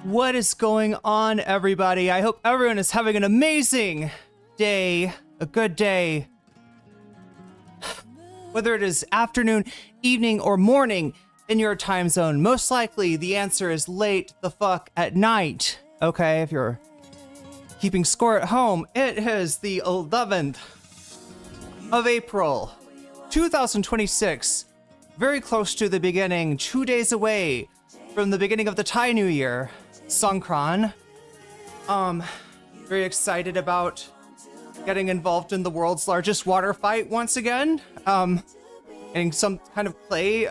What is going on, everybody? I hope everyone is having an amazing day, a good day. Whether it is afternoon, evening, or morning in your time zone, most likely the answer is late the fuck at night. Okay, if you're keeping score at home, it is the 11th of April, 2026. Very close to the beginning, 2 days away from the beginning of the Thai New Year, Songkran. Very excited about getting involved in the world's largest water fight once again. Getting some kind of clay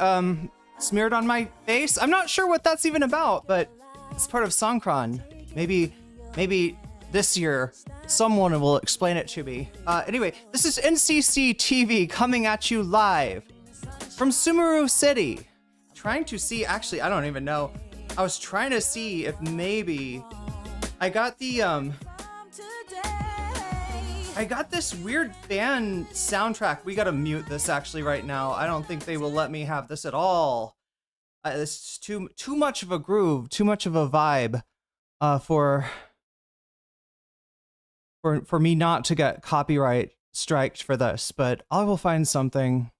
smeared on my face. I'm not sure what that's even about, but it's part of Songkran. Maybe this year someone will explain it to me. Anyway, this is NCC TV coming at you live from Sumeru City. Trying to see, actually, I don't even know. I was trying to see if maybe I got the I got this weird fan soundtrack. We gotta mute this actually right now. I don't think they will let me have this at all. This is too much of a groove, too much of a vibe for me not to get copyright striked for this, but I will find something.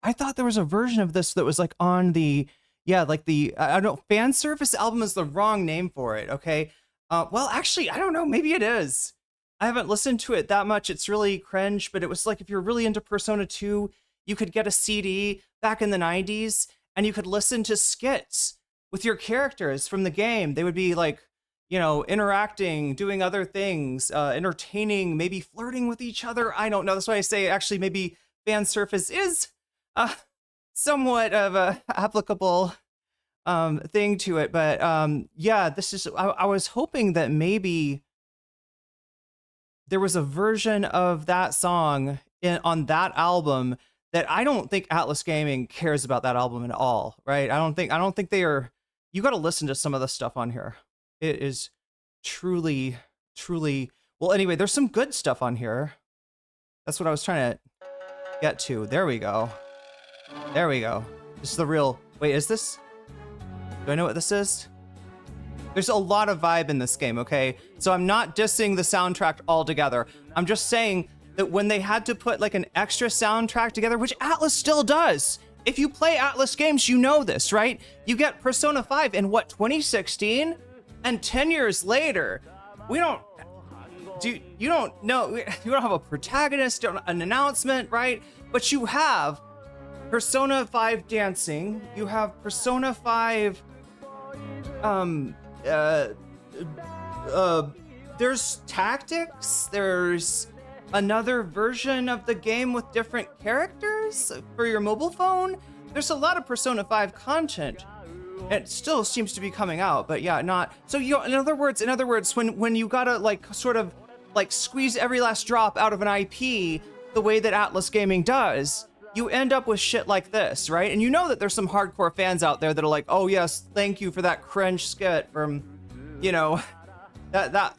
I thought there was a version of this that was like on the, yeah, like the, I don't know, fan service album is the wrong name for it, okay? Well, actually, I don't know, maybe it is. I haven't listened to it that much, it's really cringe, but it was like if you're really into Persona 2, you could get a CD back in the 90s, and you could listen to skits with your characters from the game. They would be like, you know, interacting, doing other things, entertaining, maybe flirting with each other. I don't know, that's why I say actually maybe fan service is somewhat of a applicable thing to it, but yeah, this is, I was hoping that maybe there was a version of that song on that album that I don't think Atlas Gaming cares about that album at all, right? I don't think they are. You got to listen to some of the stuff on here. It is truly well. Anyway, there's some good stuff on here. That's what I was trying to get to. There we go. There we go. This is the real... Wait, is this... Do I know what this is? There's a lot of vibe in this game, okay? So I'm not dissing the soundtrack altogether. I'm just saying that when they had to put like an extra soundtrack together, which Atlas still does. If you play Atlas games, you know this, right? You get Persona 5 in what, 2016? And 10 years later, you don't have a protagonist, an announcement, right? But you have Persona 5 dancing, you have Persona 5, there's tactics, there's another version of the game with different characters for your mobile phone. There's a lot of Persona 5 content. It still seems to be coming out, but yeah, not, so you know, in other words, when you gotta like sort of like squeeze every last drop out of an IP the way that Atlas Gaming does, you end up with shit like this, right? And you know that there's some hardcore fans out there that are like, oh yes, thank you for that cringe skit from you know, that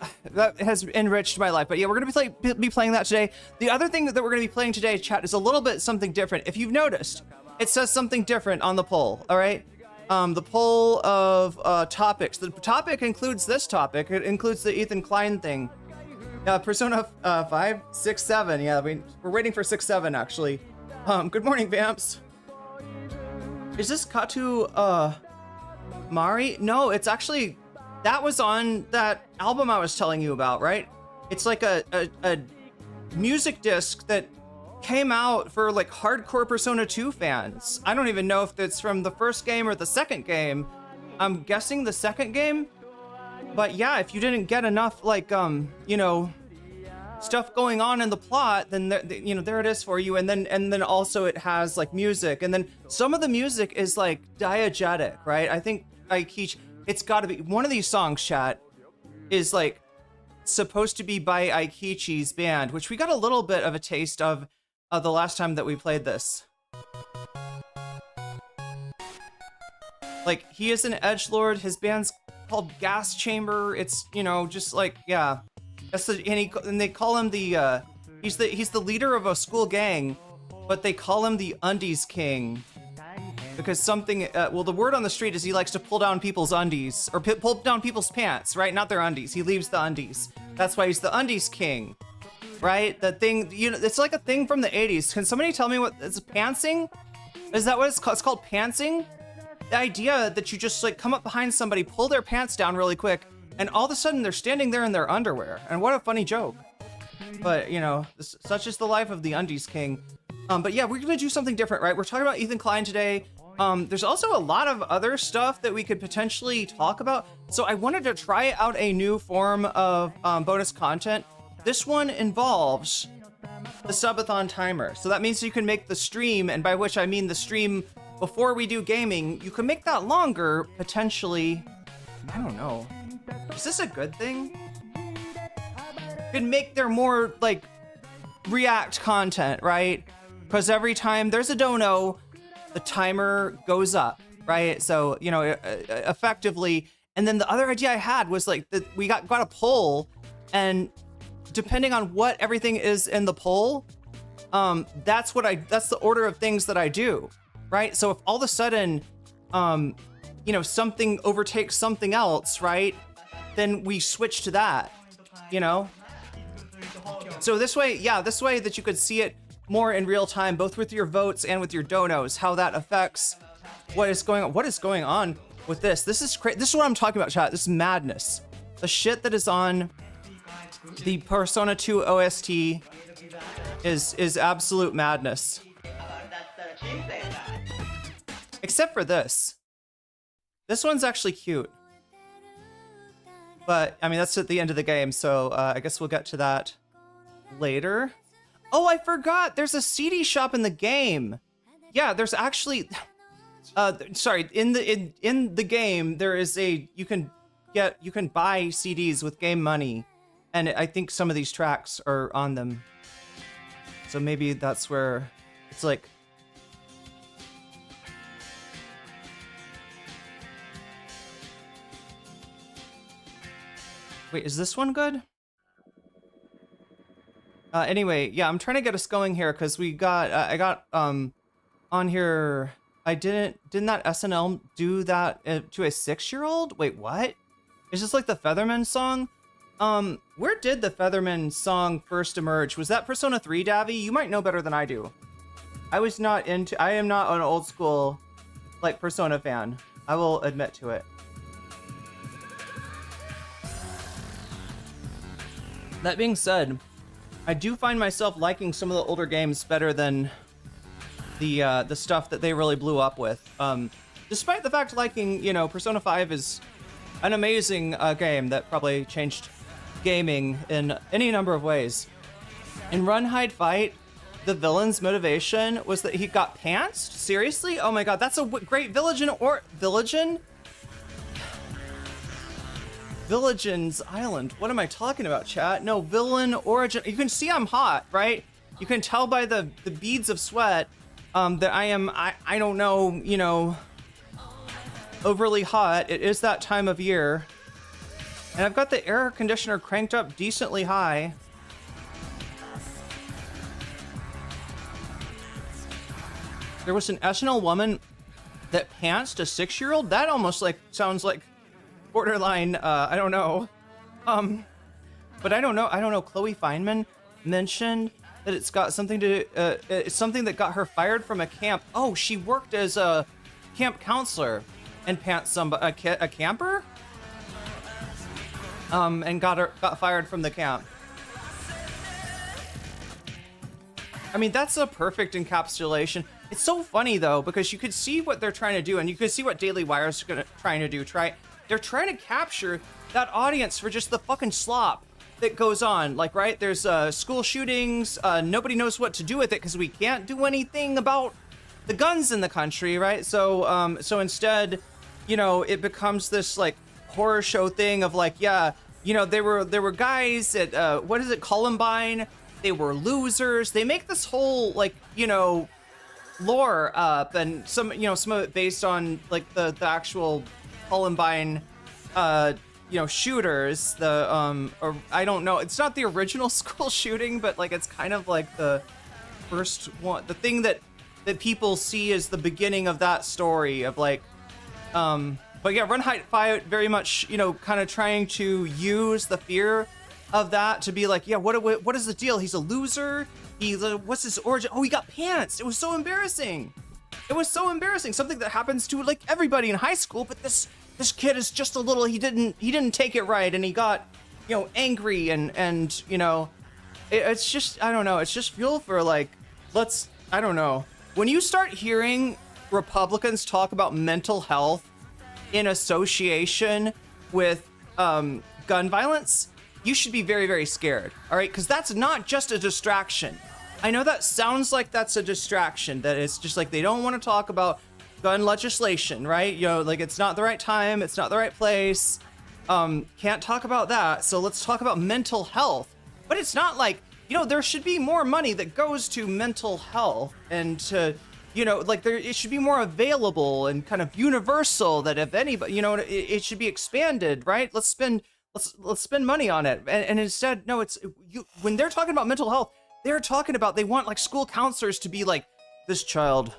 has enriched my life. But yeah, we're gonna be playing that today. The other thing that we're gonna be playing today, chat, is a little bit something different. If you've noticed, it says something different on the poll. All right, the poll of topics. The topic includes this topic. It includes the Ethan Klein thing. Persona 5, 6, 7. Yeah, we're waiting for 6, 7 actually. Good morning, Vamps. Is this Katu Mari? No, it's actually, that was on that album I was telling you about, right? It's like a music disc that came out for like hardcore Persona 2 fans. I don't even know if it's from the first game or the second game. I'm guessing the second game. But yeah, if you didn't get enough like you know, stuff going on in the plot, then you know, there it is for you. And then also it has like music, and then some of the music is like diegetic, right? I think it's got to be one of these songs, chat, is like supposed to be by Aikichi's band, which we got a little bit of a taste of the last time that we played this. Like, he is an edgelord. His band's called Gas Chamber. It's, you know, just like, yeah. That's and they call him the he's the leader of a school gang, but they call him the Undies King because something well, the word on the street is he likes to pull down people's undies, or pull down people's pants, right? Not their undies. He leaves the undies. That's why he's the Undies King, right? The thing, you know, it's like a thing from the 80s. Can somebody tell me what it's pantsing? Is that what it's called? It's called pantsing? The idea that you just like come up behind somebody, pull their pants down really quick, and all of a sudden they're standing there in their underwear. And what a funny joke. But, you know, such is the life of the Undies King. But yeah, we're gonna do something different, right? We're talking about Ethan Klein today. There's also a lot of other stuff that we could potentially talk about. So I wanted to try out a new form of bonus content. This one involves the subathon timer. So that means you can make the stream, and by which I mean the stream before we do gaming, you can make that longer, potentially. I don't know. Is this a good thing? You can make there more, like, react content, right? Because every time there's a dono, the timer goes up, right? So, you know, effectively. And then the other idea I had was, like, that we got a poll, and depending on what everything is in the poll, that's the order of things that I do. Right? So if all of a sudden, you know, something overtakes something else, right? Then we switch to that, you know? So this way, yeah, this way that you could see it more in real time, both with your votes and with your donos, how that affects what is going on. What is going on with this? This is crazy. This is what I'm talking about, chat. This is madness. The shit that is on the Persona 2 OST is absolute madness. Except for this. This one's actually cute. But, I mean, that's at the end of the game, so I guess we'll get to that later. Oh, I forgot! There's a CD shop in the game! Yeah, there's actually... sorry, in the game, there is a... You can buy CDs with game money, and I think some of these tracks are on them. So maybe that's where it's like... Wait, is this one good? Anyway, yeah, I'm trying to get us going here because we got, I got, on here, didn't that SNL do that to a 6-year-old? Wait, what? Is this like the Featherman song? Where did the Featherman song first emerge? Was that Persona 3, Davy? You might know better than I do. I am not an old school, like, Persona fan. I will admit to it. That being said, I do find myself liking some of the older games better than the stuff that they really blew up with. Despite the fact liking, you know, Persona 5 is an amazing game that probably changed gaming in any number of ways. In Run, Hide, Fight, the villain's motivation was that he got pantsed? Seriously? Oh my god, that's a great Villagin's Island. What am I talking about, chat? No, villain origin. You can see I'm hot, right? You can tell by the beads of sweat that I don't know, you know, overly hot. It is that time of year. And I've got the air conditioner cranked up decently high. There was an SNL woman that pantsed a 6-year-old. That almost like sounds like borderline, I don't know. But I don't know. Chloe Feynman mentioned that it's got something to, it's something that got her fired from a camp. Oh, she worked as a camp counselor and pants a camper? And got fired from the camp. I mean, that's a perfect encapsulation. It's so funny though, because you could see what they're trying to do, and you could see what Daily Wire's trying to do. They're trying to capture that audience for just the fucking slop that goes on. Like, right, there's school shootings. Nobody knows what to do with it because we can't do anything about the guns in the country, right? So, so instead, you know, it becomes this like horror show thing of like, yeah, you know, there were guys at what is it, Columbine? They were losers. They make this whole like, you know, lore up, and some of it based on like the actual Columbine you know, shooters. The or I don't know, it's not the original school shooting, but like it's kind of like the first one, the thing that people see as the beginning of that story of like but yeah, Run Hide Fight very much, you know, kind of trying to use the fear of that to be like, yeah, what is the deal? He's a loser. What's his origin? Oh, he got pants. It was so embarrassing. It was so embarrassing. Something that happens to like everybody in high school, but this kid is just a little, he didn't take it right, and he got, you know, angry, and you know, it's just, I don't know, it's just fuel for like, I don't know. When you start hearing Republicans talk about mental health in association with gun violence, you should be very, very scared, all right? Because that's not just a distraction. I know that sounds like that's a distraction, that it's just like they don't want to talk about gun legislation, right? You know, like it's not the right time, it's not the right place, can't talk about that, so let's talk about mental health. But it's not like, you know, there should be more money that goes to mental health, and to, you know, like it should be more available and kind of universal, that if anybody, you know, it should be expanded, right? Let's spend money on it. And instead, no, when they're talking about mental health, they're talking about, they want like school counselors to be like, this child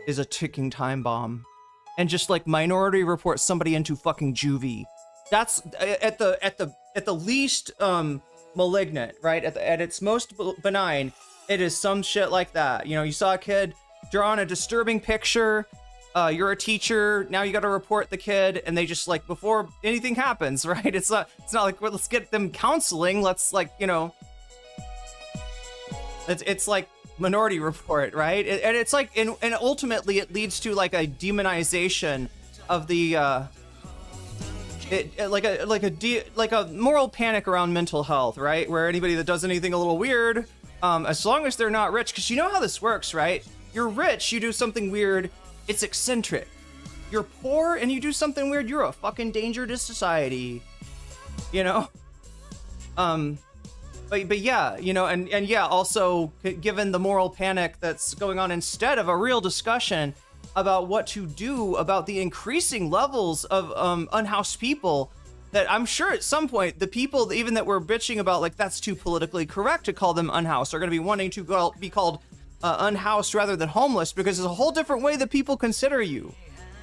is a ticking time bomb, and just like Minority Report somebody into fucking juvie. That's at the least malignant, right? At its most benign, it is some shit like that. You know, you saw a kid drawing a disturbing picture. You're a teacher, now you got to report the kid, and they just like, before anything happens, right? It's not like, well, let's get them counseling. Let's like, you know, it's like Minority Report, right? And it's like, and ultimately it leads to like a demonization of the like a moral panic around mental health, right? Where anybody that does anything a little weird, as long as they're not rich, because you know how this works, right? You're rich, you do something weird, it's eccentric. You're poor and you do something weird, you're a fucking danger to society, you know? But yeah, you know, and yeah, also given the moral panic that's going on, instead of a real discussion about what to do about the increasing levels of unhoused people, that I'm sure at some point the people even that were bitching about like that's too politically correct to call them unhoused are going to be wanting to be called unhoused rather than homeless, because there's a whole different way that people consider you.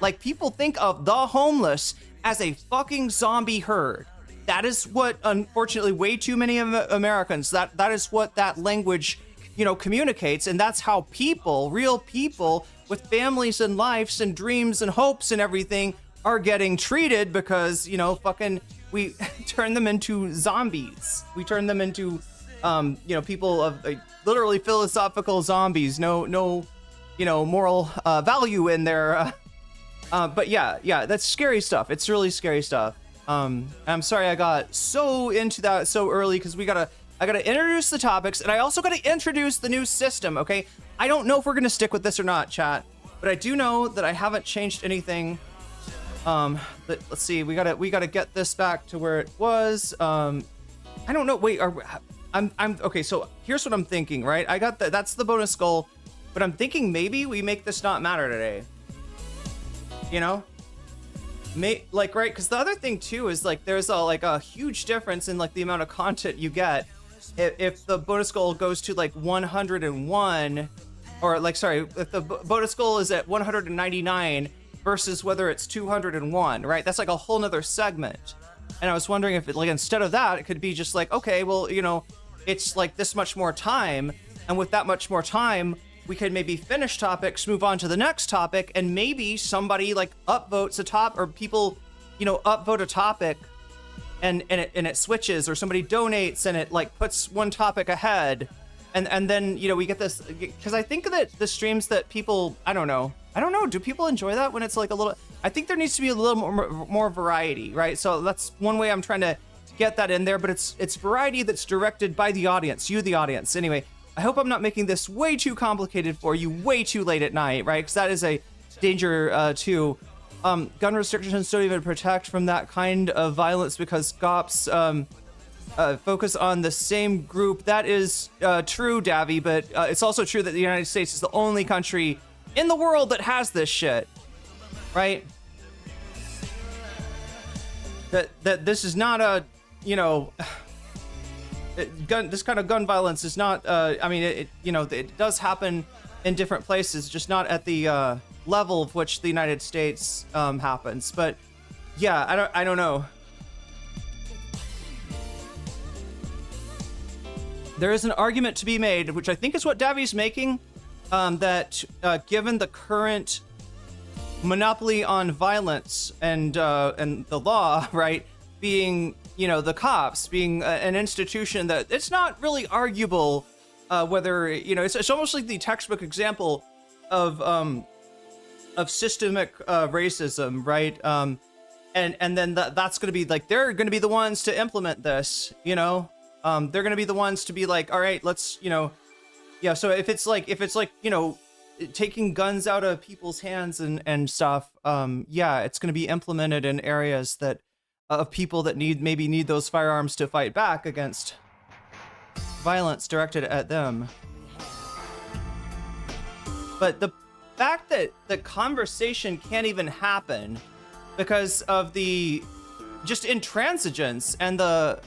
Like, people think of the homeless as a fucking zombie herd. That is what, unfortunately, way too many Americans, that is what that language, you know, communicates. And that's how people, real people with families and lives and dreams and hopes and everything are getting treated, because, you know, fucking, we turn them into zombies. We turn them into, you know, people of literally philosophical zombies. No, you know, moral value in their, but yeah, that's scary stuff. It's really scary stuff. I'm sorry I got so into that so early, because I gotta introduce the topics, and I also gotta introduce the new system, okay? I don't know if we're gonna stick with this or not, chat, but I do know that I haven't changed anything. But let's see, we gotta get this back to where it was. I don't know, wait, I'm okay, so here's what I'm thinking, right? I got that's the bonus goal, but I'm thinking maybe we make this not matter today. You know? like, right, because the other thing too is like there's a huge difference in like the amount of content you get if the bonus goal goes to like 101, or like, sorry, if the bonus goal is at 199 versus whether it's 201, right? That's like a whole nother segment. And I was wondering if it, like, instead of that, it could be just like, okay, well, you know, it's like this much more time, and with that much more time, we could maybe finish topics, move on to the next topic, and maybe somebody like upvotes a top, or people, you know, upvote a topic, and it switches, or somebody donates and it like puts one topic ahead, and then, you know, we get this, because I think that the streams that people, I don't know, do people enjoy that when it's like a little, I think there needs to be a little more variety, right? So that's one way I'm trying to get that in there, but it's variety that's directed by the audience, you the audience. Anyway, I hope I'm not making this way too complicated for you, way too late at night, right? Because that is a danger too. Gun restrictions don't even protect from that kind of violence because cops focus on the same group. That is true, Davy, but it's also true that the United States is the only country in the world that has this shit, right? That this is not a, you know, this kind of gun violence is not, I mean, it does happen in different places, just not at the level of which the United States happens. But yeah, I don't know. There is an argument to be made, which I think is what Davy's making, that given the current monopoly on violence and the law, right, being, you know, the cops being an institution, that it's not really arguable whether, you know, it's almost like the textbook example of systemic racism, right? And then that's going to be like, they're going to be the ones to implement this, you know. They're going to be the ones to be like, all right, let's, you know, yeah. So if it's like, you know, taking guns out of people's hands and stuff, yeah, it's going to be implemented in areas that of people that maybe need those firearms to fight back against violence directed at them. But the fact that the conversation can't even happen because of the just intransigence and the,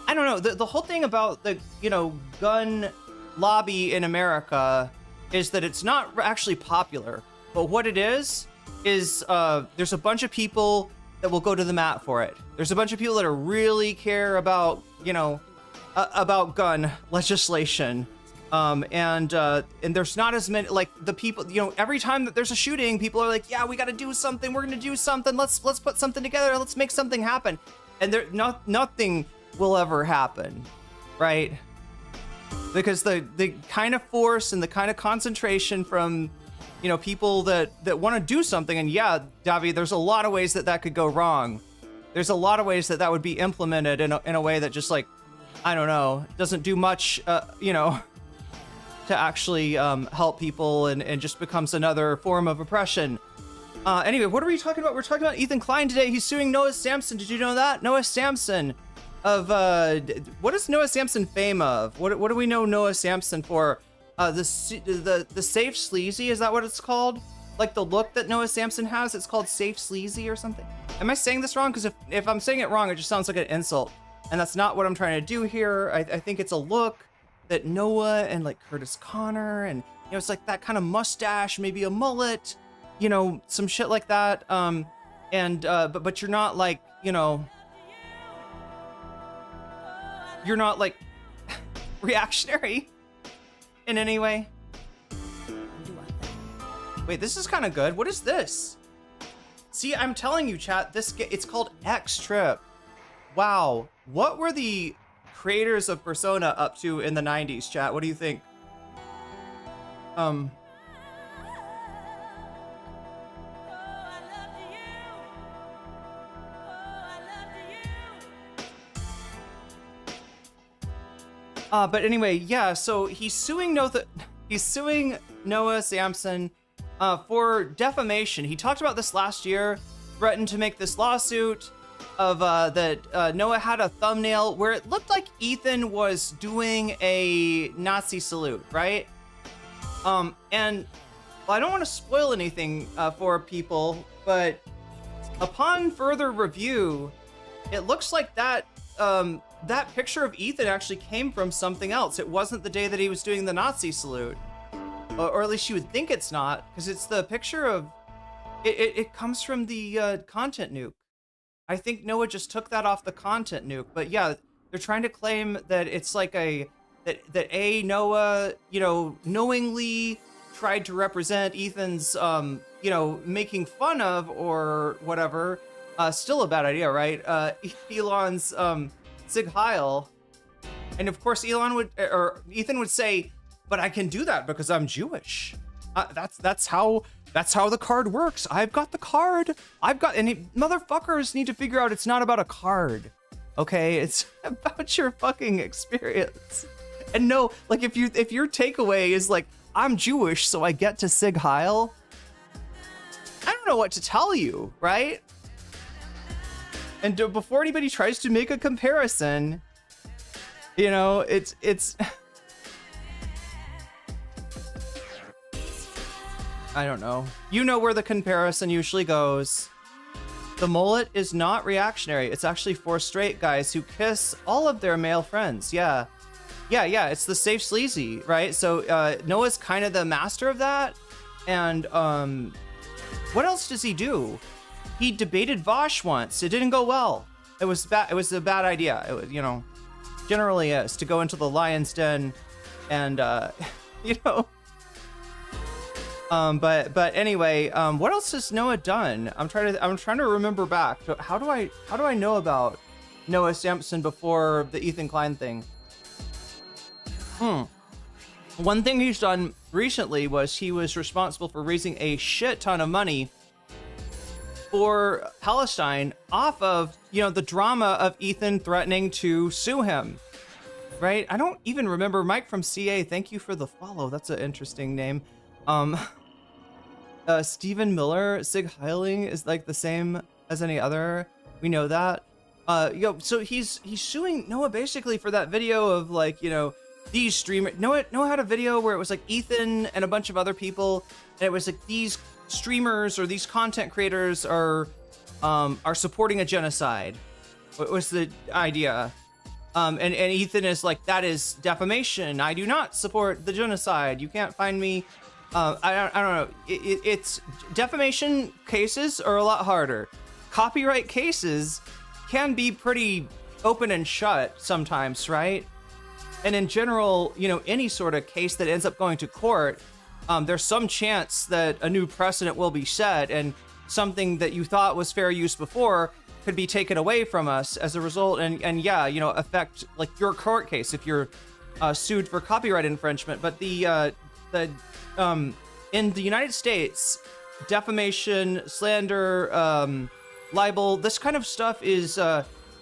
I don't know, the whole thing about the, you know, gun lobby in America is that it's not actually popular. But what it is there's a bunch of people that will go to the mat for it. There's a bunch of people that are really care about, you know, about gun legislation. And there's not as many, like, the people, you know, every time that there's a shooting, people are like, yeah, we got to do something. We're going to do something. Let's put something together. Let's make something happen. And nothing will ever happen, right? Because the kind of force and the kind of concentration from, you know, people that want to do something, and yeah, Davy, there's a lot of ways that could go wrong. There's a lot of ways that would be implemented in a way that just, like, I don't know, doesn't do much, you know, to actually help people, and just becomes another form of oppression. Anyway, what are we talking about? We're talking about Ethan Klein today. He's suing Noah Samsen. Did you know that? Noah Samsen of, what is Noah Samsen fame of? What do we know Noah Samsen for? The safe sleazy, is that what it's called? Like the look that Noah Samsen has, it's called safe sleazy or something. Am I saying this wrong? Because if I'm saying it wrong, it just sounds like an insult. And that's not what I'm trying to do here. I think it's a look that Noah and like Curtis Connor, and, you know, it's like that kind of mustache, maybe a mullet, you know, some shit like that. But you're not like, you know, you're not like reactionary in any way. Wait, this is kind of good. What is this? See, I'm telling you, chat, it's called X-Trip. Wow. What were the creators of Persona up to in the 90s, chat? What do you think? But anyway, yeah, so he's suing Noah Samsen for defamation. He talked about this last year, threatened to make this lawsuit of that Noah had a thumbnail where it looked like Ethan was doing a Nazi salute, right? And well, I don't want to spoil anything for people, but Upon further review, it looks like that that picture of Ethan actually came from something else. It wasn't the day that he was doing the Nazi salute, or at least you would think it's not, because it's the picture of it comes from the content nuke. I think Noah just took that off the content nuke, but yeah, they're trying to claim that it's like that Noah, you know, knowingly tried to represent Ethan's, you know, making fun of or whatever. Still a bad idea, right? Elon's Sig Heil, and of course Ethan would say, "But I can do that because I'm Jewish." That's how the card works. I've got the card. Motherfuckers need to figure out it's not about a card, okay? It's about your fucking experience. And no, like if your takeaway is like, I'm Jewish, so I get to Sig Heil, I don't know what to tell you, right? And before anybody tries to make a comparison, you know, it's I don't know. You know where the comparison usually goes. The mullet is not reactionary. It's actually for straight guys who kiss all of their male friends. Yeah. It's the safe sleazy, right? So Noah's kind of the master of that. And what else does he do? He debated Vosh once. It didn't go well. It was bad. It was a bad idea. It was, you know, generally is to go into the lion's den and you know. But anyway, what else has Noah done? I'm trying to remember back. So how do I know about Noah Samsen before the Ethan Klein thing? One thing he's done recently was he was responsible for raising a shit ton of money for Palestine off of, you know, the drama of Ethan threatening to sue him, right? I don't even remember. Mike from CA, thank you for the follow. That's an interesting name. Stephen Miller, Sig Heiling is like the same as any other. We know that. So he's suing Noah basically for that video of like, you know, these streamers. Noah had a video where it was like Ethan and a bunch of other people, and it was like these streamers or these content creators are supporting a genocide. What was the idea? And Ethan is like, that is defamation. I do not support the genocide. You can't find me. I don't know. It's defamation cases are a lot harder. Copyright cases can be pretty open and shut sometimes, right? And in general, you know, any sort of case that ends up going to court, there's some chance that a new precedent will be set, and something that you thought was fair use before could be taken away from us as a result, and yeah, you know, affect like your court case if you're sued for copyright infringement. But in the United States, defamation, slander, libel, this kind of stuff is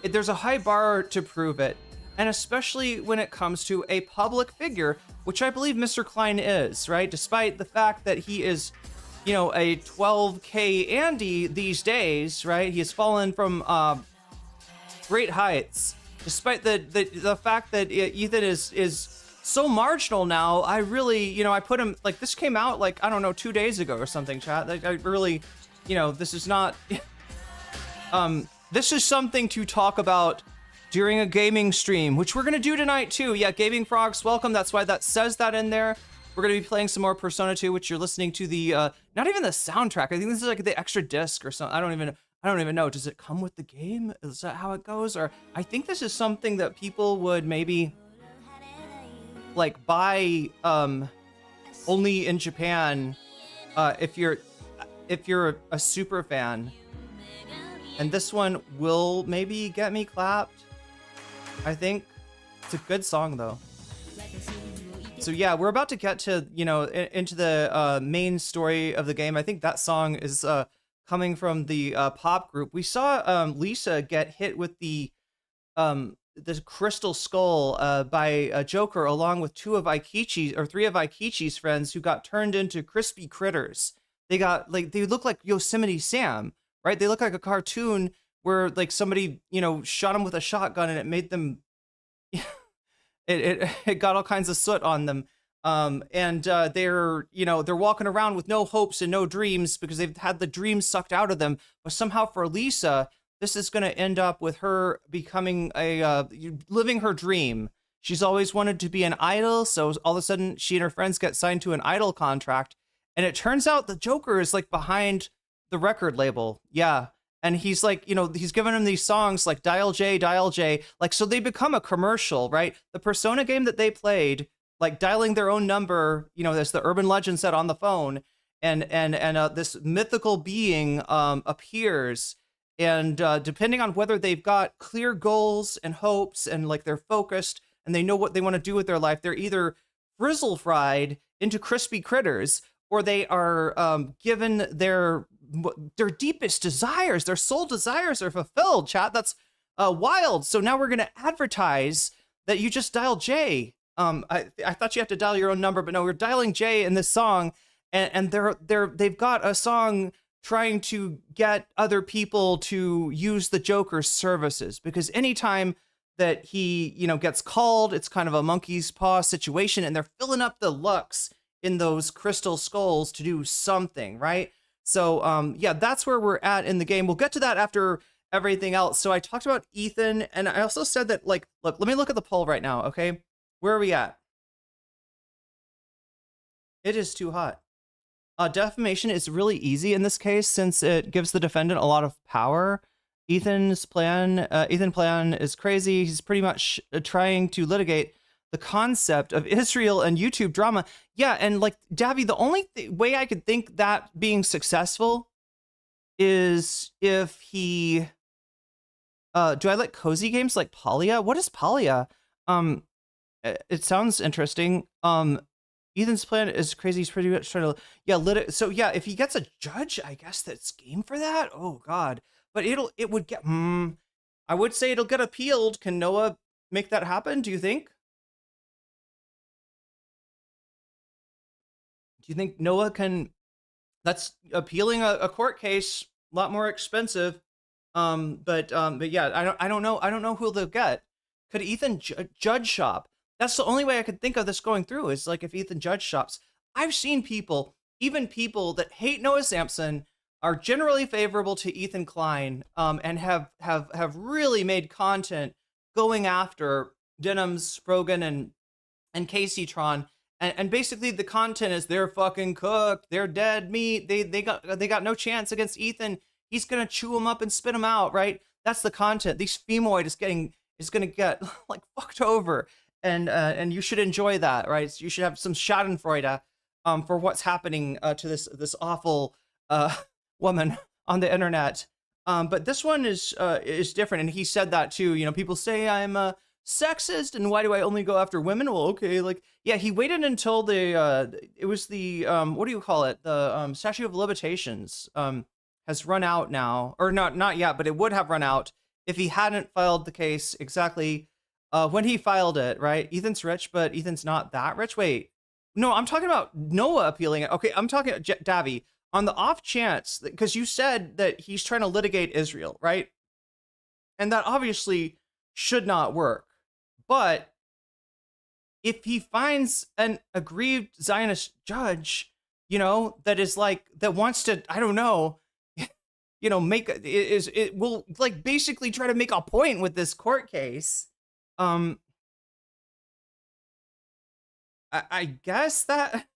there's a high bar to prove it. And especially when it comes to a public figure, which I believe Mr. Klein is, right? Despite the fact that he is, you know, a 12K Andy these days, right? He has fallen from great heights. Despite the fact that Ethan is so marginal now, I really, you know, I put him, like, this came out, like, I don't know, 2 days ago or something, chat. Like, I really, you know, this is not, this is something to talk about during a gaming stream, which we're gonna do tonight too. Yeah, Gaming Frogs, welcome. That's why that says that in there. We're gonna be playing some more Persona 2, which you're listening to the, not even the soundtrack. I think this is like the extra disc or something. I don't even know. Does it come with the game? Is that how it goes? Or I think this is something that people would maybe like buy only in Japan if you're a super fan. And this one will maybe get me clapped. I think it's a good song though. So yeah, we're about to get to, you know, into the main story of the game. I think that song is coming from the pop group. We saw Lisa get hit with the crystal skull by a Joker, along with three of Aikichi's friends who got turned into crispy critters. They look like Yosemite Sam, right? They look like a cartoon where like somebody, you know, shot them with a shotgun and it made them, it got all kinds of soot on them. And they're walking around with no hopes and no dreams because they've had the dreams sucked out of them. But somehow for Lisa, this is going to end up with her becoming living her dream. She's always wanted to be an idol, so all of a sudden she and her friends get signed to an idol contract, and it turns out the Joker is like behind the record label. Yeah. And he's like, he's giving them these songs like Dial J, like, so they become a commercial, right? The Persona game that they played, like dialing their own number, as the urban legend said, on the phone, and this mythical being appears, and depending on whether they've got clear goals and hopes and like they're focused and they know what they want to do with their life, they're either frizzle fried into crispy critters, or they are given their deepest desires, their soul desires are fulfilled. Chat, that's wild. So now we're going to advertise that you just dial J. I thought you have to dial your own number, but no, we're dialing J in this song, and they've got a song trying to get other people to use the Joker's services, because anytime that he gets called, it's kind of a monkey's paw situation, and they're filling up the Lux in those crystal skulls to do something, right? So yeah, that's where we're at in the game. We'll get to that after everything else. So I talked about Ethan, and I also said that, like, look, let me look at the poll right now, okay? Where are we at? It is too hot. Defamation is really easy in this case since it gives the defendant a lot of power. Ethan plan is crazy. He's pretty much trying to litigate the concept of Israel and YouTube drama. Yeah, and like, Davy, the only way I could think that being successful is if he... do I like cozy games like Polya? What is Polya? It sounds interesting. Ethan's plan is crazy. He's pretty much trying to, so yeah, if he gets a judge, I guess that's game for that. Oh God, but it would get, I would say it'll get appealed. Can Noah make that happen? Do you think? Do you think Noah can, that's appealing a court case, a lot more expensive. But yeah, I don't know who they'll get. Could Ethan judge shop? That's the only way I could think of this going through, is like if Ethan judge shops. I've seen people, even people that hate Noah Samsen, are generally favorable to Ethan Klein, and have really made content going after Denims, Rogan, and Casey Tron. And basically the content is they're fucking cooked, they're dead meat, they got no chance against Ethan. He's gonna chew them up and spit them out, right? That's the content. These femoid is gonna get like fucked over, and you should enjoy that, right? You should have some Schadenfreude for what's happening to this awful woman on the internet. But this one is different, and he said that too. People say I'm sexist, and why do I only go after women? Well, okay, like, yeah, he waited until it was the what do you call it? The statute of limitations has run out now, or not yet, but it would have run out if he hadn't filed the case exactly when he filed it, right? Ethan's rich, but Ethan's not that rich. Wait, no, I'm talking about Noah appealing it. Okay, I'm talking Davy, on the off chance, because you said that he's trying to litigate Israel, right? And that obviously should not work. But if he finds an aggrieved Zionist judge, that is like, that wants to, I don't know, it will like basically try to make a point with this court case. I guess that,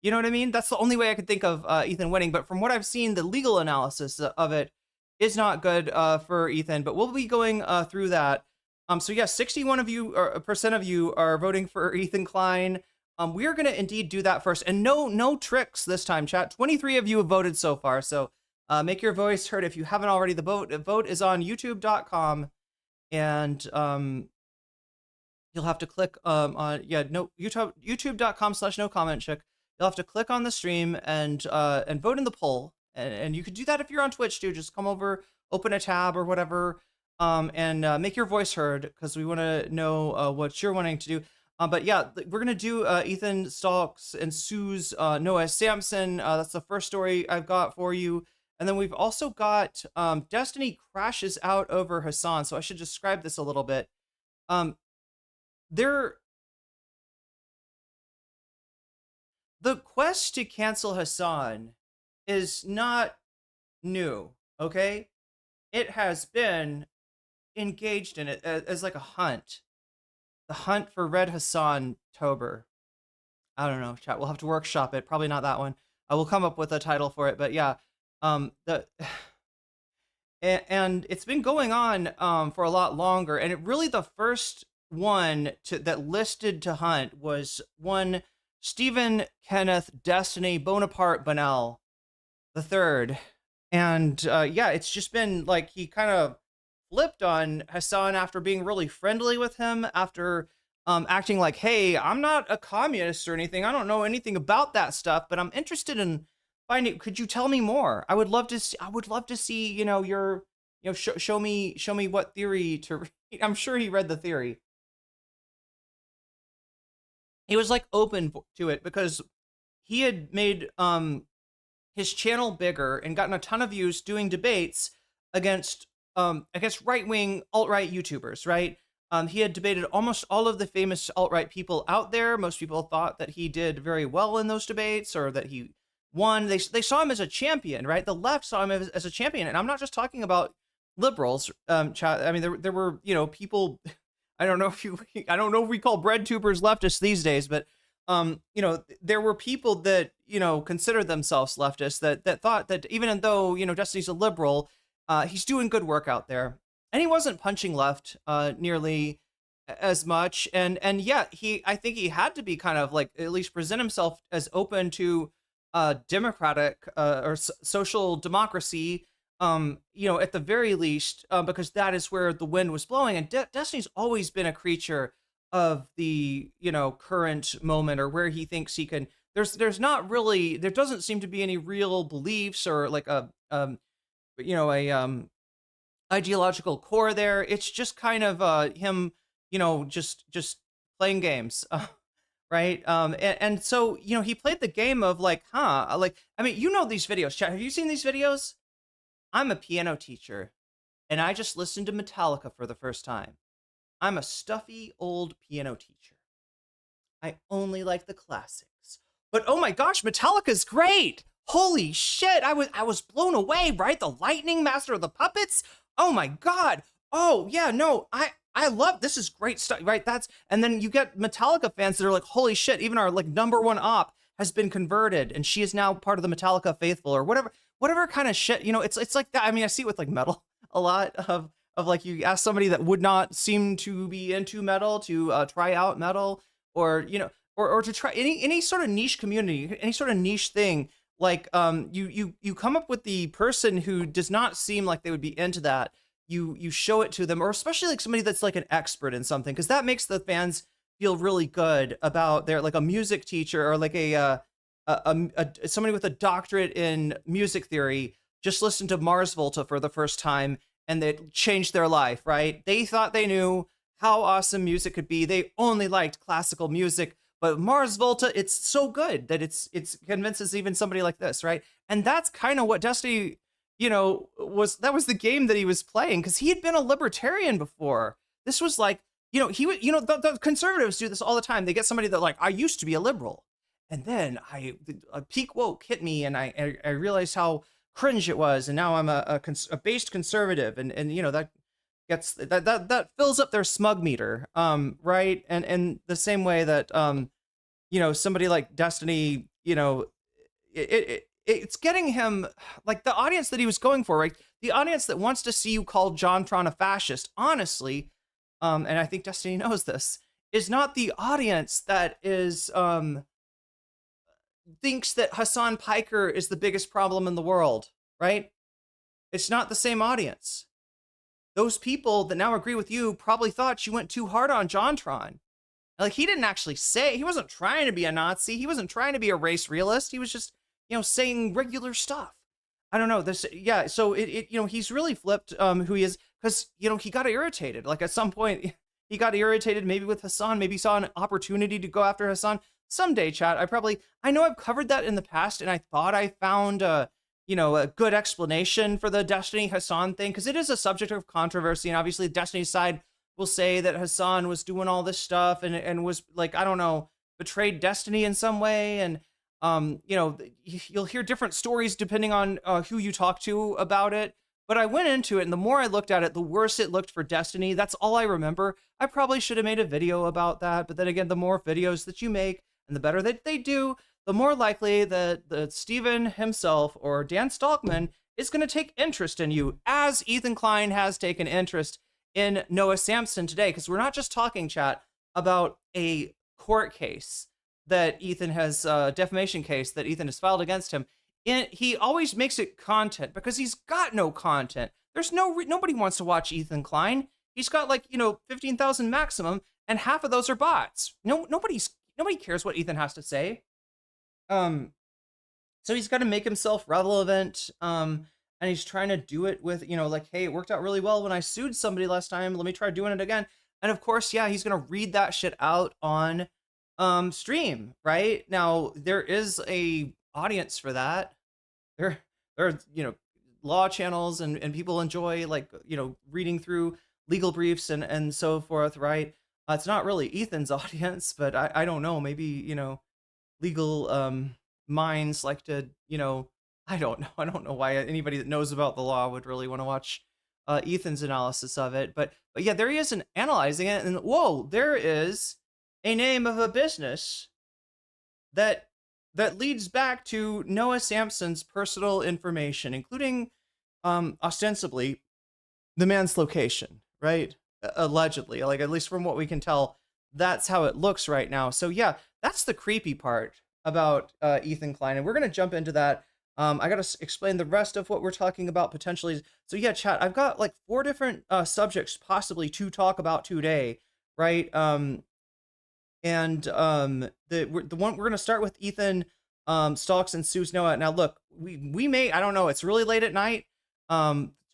you know what I mean? That's the only way I could think of Ethan winning. But from what I've seen, the legal analysis of it is not good for Ethan. But we'll be going through that. So yeah, 61% of you are voting for Ethan Klein. We are going to indeed do that first, and no tricks this time, chat. 23 of you have voted so far, so make your voice heard if you haven't already. The vote is on YouTube.com, and you'll have to click on YouTube.com/nocommentchick. You'll have to click on the stream and vote in the poll, and you could do that if you're on Twitch too. Just come over, open a tab or whatever. And make your voice heard, because we want to know what you're wanting to do. But yeah, we're gonna do Ethan Stalks and sues Noah Samsen. That's the first story I've got for you. And then we've also got Destiny crashes out over Hassan. So I should describe this a little bit. the quest to cancel Hassan is not new, okay? It has been engaged in it as like a hunt. The hunt for Red Hassan Tober. I don't know, chat. We'll have to workshop it. Probably not that one. I will come up with a title for it, but yeah. The and it's been going on for a lot longer, and it really the first one that listed to hunt was one Stephen Kenneth Destiny Bonaparte Bonnell the third. And yeah, it's just been like he kind of flipped on Hassan after being really friendly with him, after acting like, hey, I'm not a communist or anything. I don't know anything about that stuff, but I'm interested in finding. Could you tell me more? I would love to. I would love to see. Your. Show me what theory to read. I'm sure he read the theory. He was like open to it because he had made his channel bigger and gotten a ton of views doing debates against right-wing alt-right YouTubers, right? He had debated almost all of the famous alt-right people out there. Most people thought that he did very well in those debates, or that he won. They saw him as a champion, right? The left saw him as a champion. And I'm not just talking about liberals. I mean, there were, people, I don't know if we call bread tubers leftists these days, but there were people that, considered themselves leftists that thought that even though, Destiny's a liberal, he's doing good work out there. And he wasn't punching left nearly as much. And yet I think he had to be kind of like at least present himself as open to democratic or social democracy, at the very least, because that is where the wind was blowing. And Destiny's always been a creature of the, current moment, or where he thinks he can. There's not really, there doesn't seem to be any real beliefs or like a ideological core there. It's just kind of him, just playing games, right? And so he played the game of like, these videos, chat. Have you seen these videos? I'm a piano teacher, and I just listened to Metallica for the first time. I'm a stuffy old piano teacher. I only like the classics. But oh my gosh, Metallica's great! Holy shit, I was blown away, right? The Lightning, Master of the Puppets? Oh my god. Oh yeah, no, I love, this is great stuff, right? And then you get Metallica fans that are like, holy shit, even our like number one op has been converted, and she is now part of the Metallica faithful, or whatever kind of shit, it's like that. I mean, I see it with like metal a lot of like, you ask somebody that would not seem to be into metal to try out metal, or or to try any sort of niche community, any sort of niche thing. Like you come up with the person who does not seem like they would be into that. You show it to them, or especially like somebody that's like an expert in something, because that makes the fans feel really good about their, like a music teacher, or like somebody with a doctorate in music theory just listened to Mars Volta for the first time, and it changed their life, right? They thought they knew how awesome music could be. They only liked classical music, but Mars Volta, it's so good that it's convinces even somebody like this, right? And that's kind of what Destiny, was the game that he was playing, because he had been a libertarian before. This was like, he would, the conservatives do this all the time. They get somebody that like, I used to be a liberal, and then a peak woke hit me, and I realized how cringe it was, and now I'm a based conservative, and that gets that fills up their smug meter, right? And the same way that somebody like Destiny, it's getting him, like the audience that he was going for, right? The audience that wants to see you call JonTron a fascist, honestly, and I think Destiny knows this, is not the audience that is thinks that Hasan Piker is the biggest problem in the world, right? It's not the same audience. Those people that now agree with you probably thought you went too hard on JonTron. Like, he didn't actually say, he wasn't trying to be a Nazi. He wasn't trying to be a race realist. He was just, saying regular stuff. I don't know this. Yeah. So he's really flipped who he is, because, he got irritated. Like at some point he got irritated, maybe with Hassan, maybe saw an opportunity to go after Hassan. Someday, chat, I know I've covered that in the past, and I thought I found a good explanation for the Destiny Hassan thing, because it is a subject of controversy, and obviously Destiny's side will say that Hassan was doing all this stuff and was like, I don't know, betrayed Destiny in some way. And You know, you'll hear different stories depending on who you talk to about it. But I went into it, and the more I looked at it, the worse it looked for Destiny. That's all I remember. I probably should have made a video about that. But then again, the more videos that you make and the better that they do, the more likely that Steven himself or Dan Stalkman is going to take interest in you, as Ethan Klein has taken interest in Noah Samsen today. Because we're not just talking, chat, about a court case that Ethan has, defamation case that Ethan has filed against him. And he always makes it content because he's got no content. There's nobody wants to watch Ethan Klein. He's got like, 15,000 maximum, and half of those are bots. Nobody cares what Ethan has to say. So he's got to make himself relevant. And he's trying to do it with, like, hey, it worked out really well when I sued somebody last time. Let me try doing it again. And of course, yeah, he's gonna read that shit out on stream, right? Now there is a audience for that. There are, law channels and people enjoy, like, reading through legal briefs and so forth, right? It's not really Ethan's audience, but I don't know, maybe, legal minds like to, I don't know why anybody that knows about the law would really want to watch Ethan's analysis of it, but yeah, there he is analyzing it, and whoa, there is a name of a business that leads back to Noah Samsen's personal information, including ostensibly the man's location, right? Allegedly, like, at least from what we can tell, that's how it looks right now. So yeah, that's the creepy part about Ethan Klein, and we're gonna jump into that. I gotta explain the rest of what we're talking about potentially. So yeah, chat, I've got like 4 different subjects possibly to talk about today, right? The one we're gonna start with Ethan stalks and sues Noah. Now look, we may, I don't know, it's really late at night.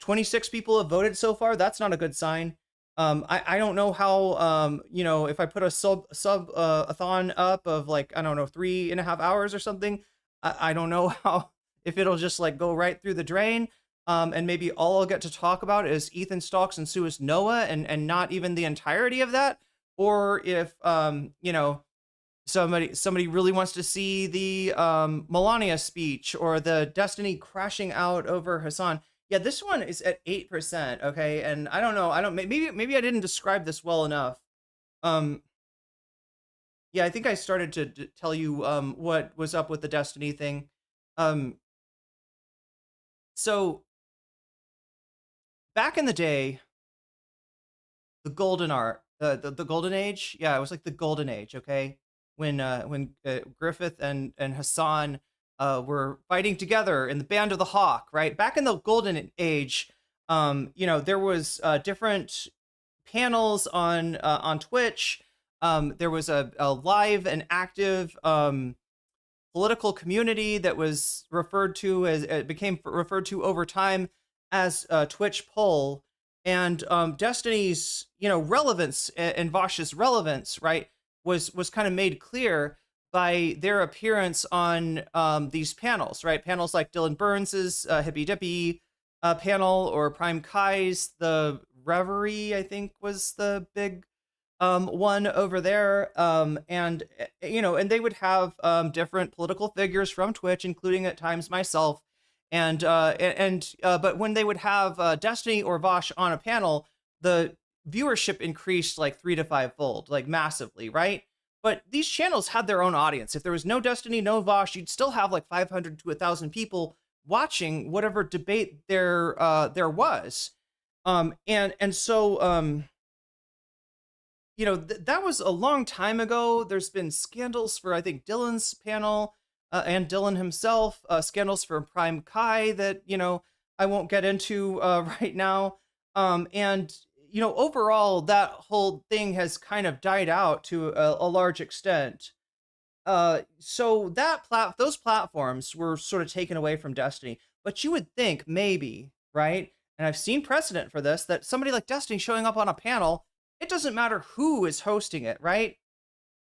26 people have voted so far. That's not a good sign. I don't know how, if I put a subathon up of, like, I don't know, 3.5 hours or something, I don't know how, if it'll just like go right through the drain. And maybe all I'll get to talk about is Ethan stalks and sues Noah, and not even the entirety of that. Or if, somebody really wants to see the Melania speech or the Destiny crashing out over Hassan. Yeah, this one is at 8%, okay? And I don't know, maybe I didn't describe this well enough. Yeah, I think I started to tell you what was up with the Destiny thing. So back in the day, the golden the golden age, yeah, it was like the golden age, okay? When Griffith and Hassan were fighting together in the Band of the Hawk, right? Back in the golden age, there was different panels on Twitch. There was a live and active political community that was referred to as, it became referred to over time as Twitch poll. And Destiny's, relevance and Vosh's relevance, right, was kind of made clear by their appearance on these panels, right? Panels like Dylan Burns's Hippy Dippy panel, or Prime Kai's The Reverie, I think was the big one over there. And they would have different political figures from Twitch, including at times myself. But when they would have Destiny or Vosh on a panel, the viewership increased like 3 to 5 fold, like massively, right? But these channels had their own audience. If there was no Destiny, no Vosh, you'd still have like 500 to 1,000 people watching whatever debate there was. That was a long time ago. There's been scandals for, I think, Dylan's panel and Dylan himself, scandals for Prime Kai that, I won't get into right now. Overall, that whole thing has kind of died out to a large extent. So those platforms were sort of taken away from Destiny. But you would think maybe, right? And I've seen precedent for this, that somebody like Destiny showing up on a panel, it doesn't matter who is hosting it, right?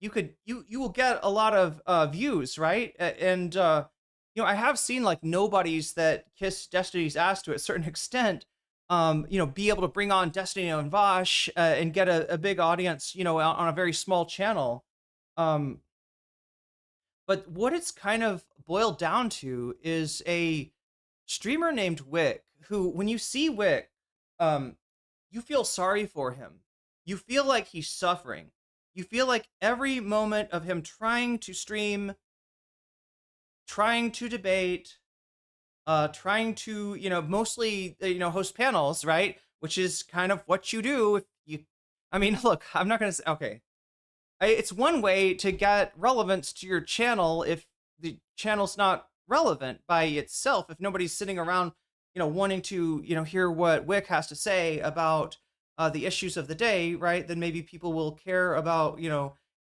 You will get a lot of views, right? And I have seen like nobodies that kiss Destiny's ass to a certain extent, be able to bring on Destiny and Vosh and get a big audience, on a very small channel. But what it's kind of boiled down to is a streamer named Whick, who, when you see Whick, um, you feel sorry for him. You feel like he's suffering. You feel like every moment of him trying to stream, trying to debate, trying to, mostly, host panels, right? Which is kind of what you do if you, I mean, look, I'm not going to say, okay. It's one way to get relevance to your channel if the channel's not relevant by itself. If nobody's sitting around, wanting to, hear what Wick has to say about the issues of the day, right? Then maybe people will care about,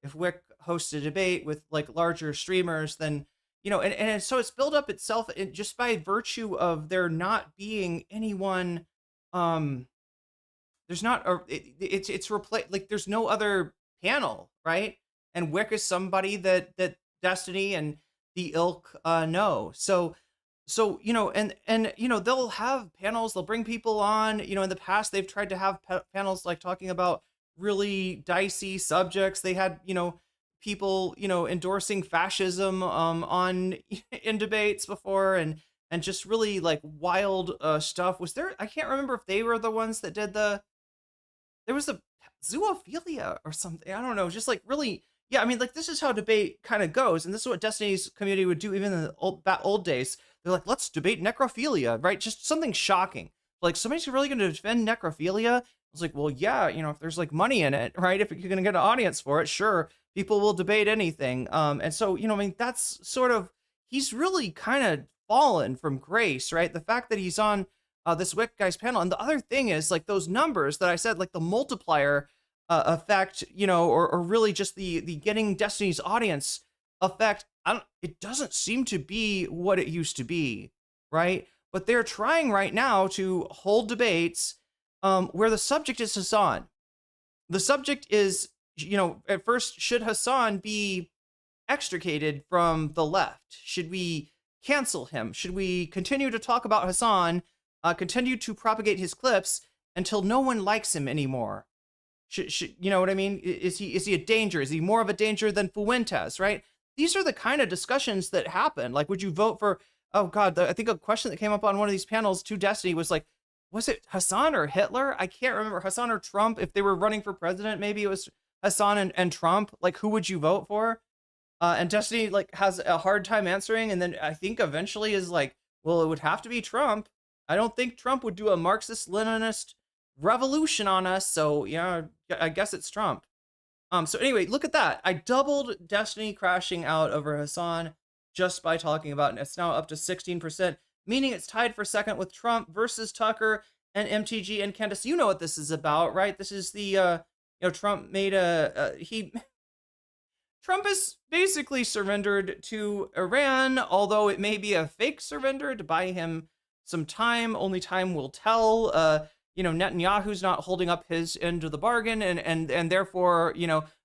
if Wick hosts a debate with like larger streamers, then, and so it's built up itself just by virtue of there not being anyone, um, there's not a, it's replaced, like there's no other panel, right? And Wick is somebody that Destiny and the ilk know. So and they'll have panels, they'll bring people on. In the past they've tried to have panels like talking about really dicey subjects. They had people endorsing fascism on in debates before, and just really like wild stuff. Was there, I can't remember if they were the ones that did there was a zoophilia or something. I don't know. Just like really, yeah. I mean, like this is how debate kind of goes, and this is what Destiny's community would do even in the old days. They're like, let's debate necrophilia, right? Just something shocking. Like somebody's really going to defend necrophilia. I was like, well, yeah, if there's like money in it, right? If you're going to get an audience for it, sure, people will debate anything. And so I mean, that's sort of, he's really kind of fallen from grace, right? The fact that he's on this Wick guy's panel. And the other thing is like those numbers that I said, like the multiplier effect, or really just the getting Destiny's audience effect. It doesn't seem to be what it used to be, right? But they're trying right now to hold debates where the subject is Hassan. The subject is, at first, should Hassan be extricated from the left? Should we cancel him? Should we continue to talk about Hassan, continue to propagate his clips until no one likes him anymore? Should you know what I mean? Is he a danger? Is he more of a danger than Fuentes, right? These are the kind of discussions that happen. Like, would you vote for, oh God, I think a question that came up on one of these panels to Destiny was like, was it Hassan or Hitler? I can't remember, Hassan or Trump. If they were running for president, maybe it was Hassan and Trump. Like, who would you vote for? And Destiny like has a hard time answering. And then I think eventually is like, well, it would have to be Trump. I don't think Trump would do a Marxist-Leninist revolution on us. So yeah, I guess it's Trump. So anyway, look at that. I doubled Destiny crashing out over Hassan just by talking about it. It's now up to 16%, meaning it's tied for second with Trump versus Tucker and MTG and Candace. You know what this is about, right? This is the, Trump made Trump has basically surrendered to Iran, although it may be a fake surrender to buy him some time. Only time will tell. Netanyahu's not holding up his end of the bargain, and therefore,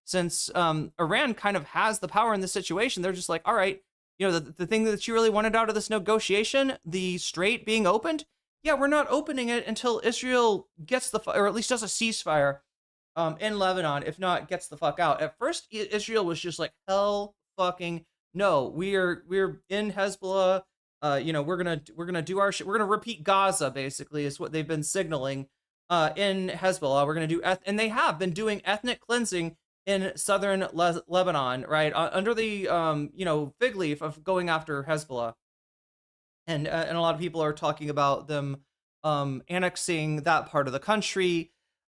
since Iran kind of has the power in this situation, they're just like, all right, the thing that you really wanted out of this negotiation, the strait being opened, yeah, we're not opening it until Israel gets or at least does a ceasefire in Lebanon, if not gets the fuck out. At first, Israel was just like, hell fucking no, we're in Hezbollah. We're gonna do our shit. We're gonna repeat Gaza, basically, is what they've been signaling in Hezbollah. We're gonna do, and they have been doing ethnic cleansing in southern Lebanon, right, under the fig leaf of going after Hezbollah, and a lot of people are talking about them annexing that part of the country.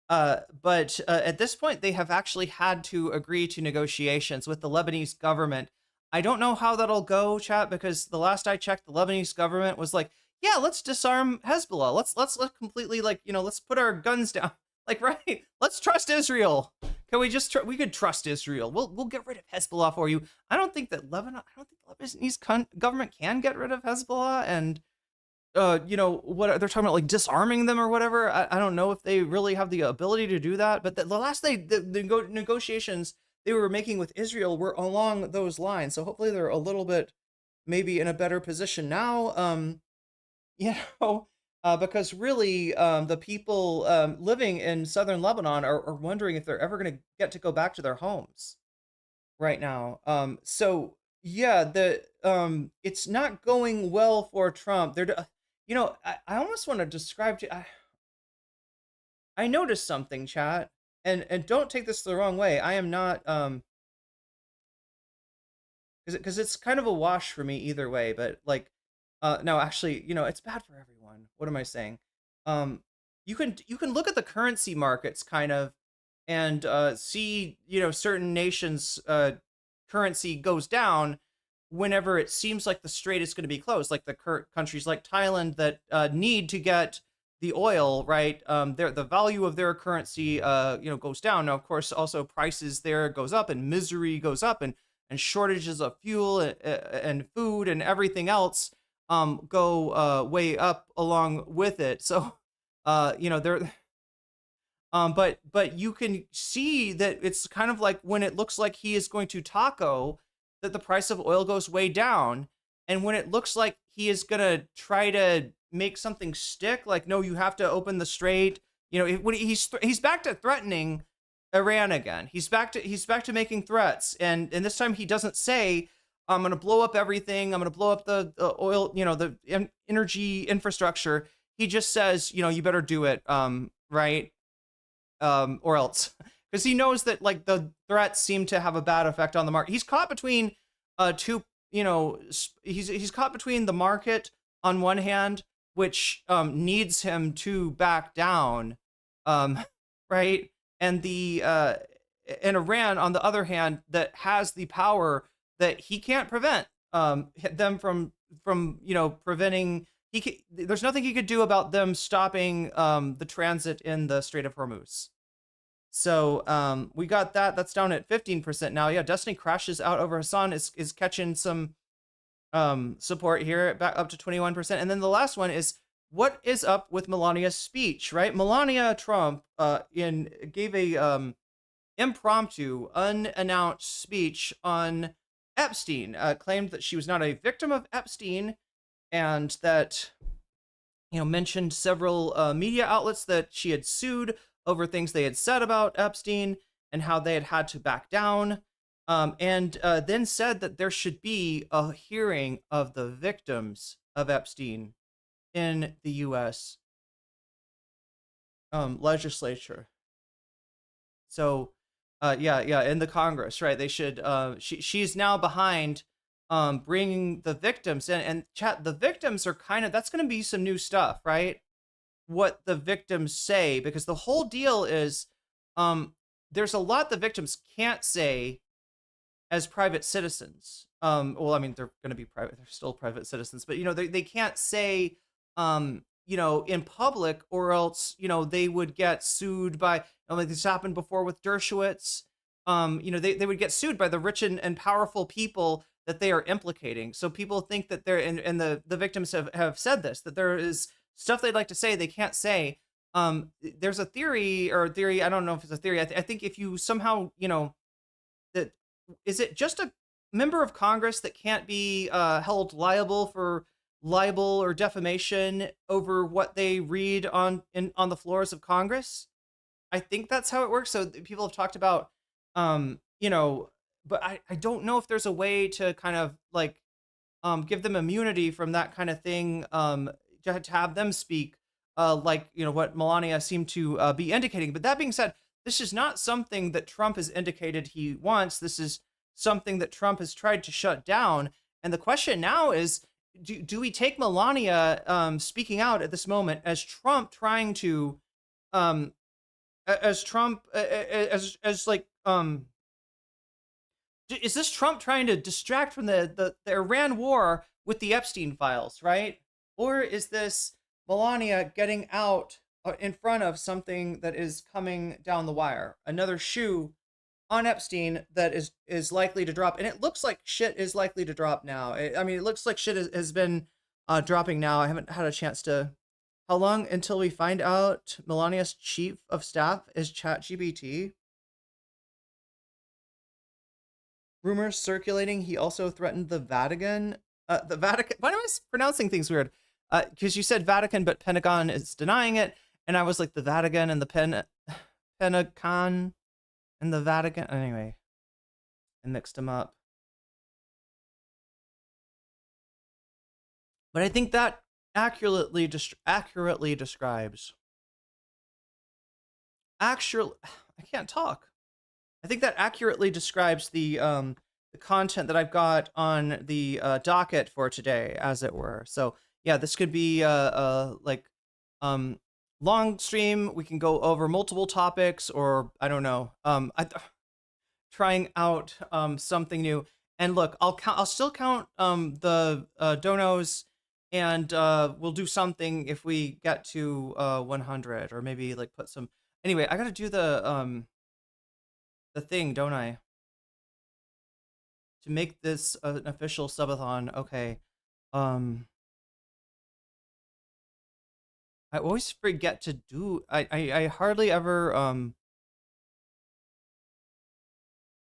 But at this point, they have actually had to agree to negotiations with the Lebanese government. I don't know how that'll go, chat, because the last I checked, the Lebanese government was like, yeah, let's disarm Hezbollah. Let's completely, like, let's put our guns down. Like, right? Let's trust Israel. Can we just we could trust Israel. We'll get rid of Hezbollah for you. I don't think the Lebanese government can get rid of Hezbollah, and what they're talking about, like disarming them or whatever. I don't know if they really have the ability to do that. But the last the negotiations they were making with Israel were along those lines. So hopefully they're a little bit maybe in a better position now. Because really the people living in southern Lebanon are wondering if they're ever going to get to go back to their homes right now. So yeah, it's not going well for Trump. I almost want to describe to I noticed something, chat, and don't take this the wrong way. I am not because it's kind of a wash for me either way. But like, no, actually, it's bad for everyone. What am I saying? Um, you can look at the currency markets kind of and see certain nations' currency goes down whenever it seems like the strait is going to be closed, like the countries like Thailand that need to get the oil, right? The value of their currency, goes down. Now, of course, also prices there goes up, and misery goes up, and shortages of fuel and food and everything else go way up along with it. So, they're but you can see that it's kind of like when it looks like he is going to taco, that the price of oil goes way down, and when it looks like he is gonna try to make something stick, like no, you have to open the strait. When he's back to threatening Iran again. He's back to making threats, and this time he doesn't say, "I'm gonna blow up everything. I'm gonna blow up the oil, energy infrastructure." He just says, "You better do it." Right? Or else, because he knows that like the threats seem to have a bad effect on the market. He's caught between two, he's caught between the market on one hand, which needs him to back down, um, right, and the and Iran on the other hand that has the power that he can't prevent them from preventing. There's nothing he could do about them stopping the transit in the Strait of Hormuz. So we got that. That's down at 15% now. Yeah, Destiny crashes out over Hassan is catching some support here, back up to 21%. And then the last one is what is up with Melania's speech, right? Melania Trump gave a impromptu, unannounced speech on Epstein, claimed that she was not a victim of Epstein, and that mentioned several media outlets that she had sued over things they had said about Epstein and how they had to back down, and then said that there should be a hearing of the victims of Epstein in the U.S. Legislature. So, yeah, in the Congress, right? They should. She's now behind bringing the victims in, and chat. The victims are that's going to be some new stuff, right? What the victims say, because the whole deal is there's a lot the victims can't say as private citizens. Well, I mean, they're going to be private, they're still private citizens, but they can't say in public, or else they would get sued by, like this happened before with Dershowitz. They would get sued by the rich and powerful people that they are implicating. So people think that they're, and the victims have said this, that there is stuff they'd like to say they can't say. There's a theory, I don't know if it's a theory. I think if you somehow, that is it just a member of Congress that can't be held liable for libel or defamation over what they read on the floors of Congress? I think that's how it works. So people have talked about, but I don't know if there's a way to kind of like give them immunity from that kind of thing, to have them speak, like what Melania seemed to be indicating. But that being said, this is not something that Trump has indicated he wants. This is something that Trump has tried to shut down. And the question now is, do we take Melania speaking out at this moment as Trump trying to, is this Trump trying to distract from the Iran war with the Epstein files, right? Or is this Melania getting out in front of something that is coming down the wire? Another shoe on Epstein that is likely to drop. And it looks like shit is likely to drop now. It looks like shit has been dropping now. I haven't had a chance to. How long until we find out Melania's chief of staff is ChatGPT? Rumors circulating he also threatened the Vatican. The Vatican. Why am I pronouncing things weird? Because you said Vatican, but Pentagon is denying it, and I was like the Vatican and the Pentagon and the Vatican. Anyway, I mixed them up. But I think that accurately describes. Actually, I can't talk. I think that accurately describes the content that I've got on the docket for today, as it were. So yeah, this could be like long stream. We can go over multiple topics, or I don't know. Trying out something new. And look, I'll still count the donos, and we'll do something if we get to 100, or maybe like put some. Anyway, I gotta do the thing, don't I? To make this an official subathon. Okay. I always forget to do. I hardly ever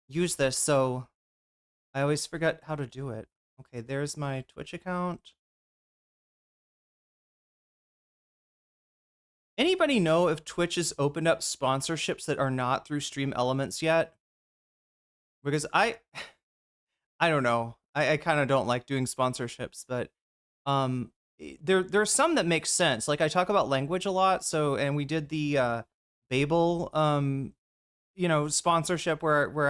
use this, so I always forget how to do it. Okay, there's my Twitch account. Anybody know if Twitch has opened up sponsorships that are not through Stream Elements yet? Because I don't know. I kind of don't like doing sponsorships, but there's some that make sense. Like I talk about language a lot, so and we did the Babel sponsorship where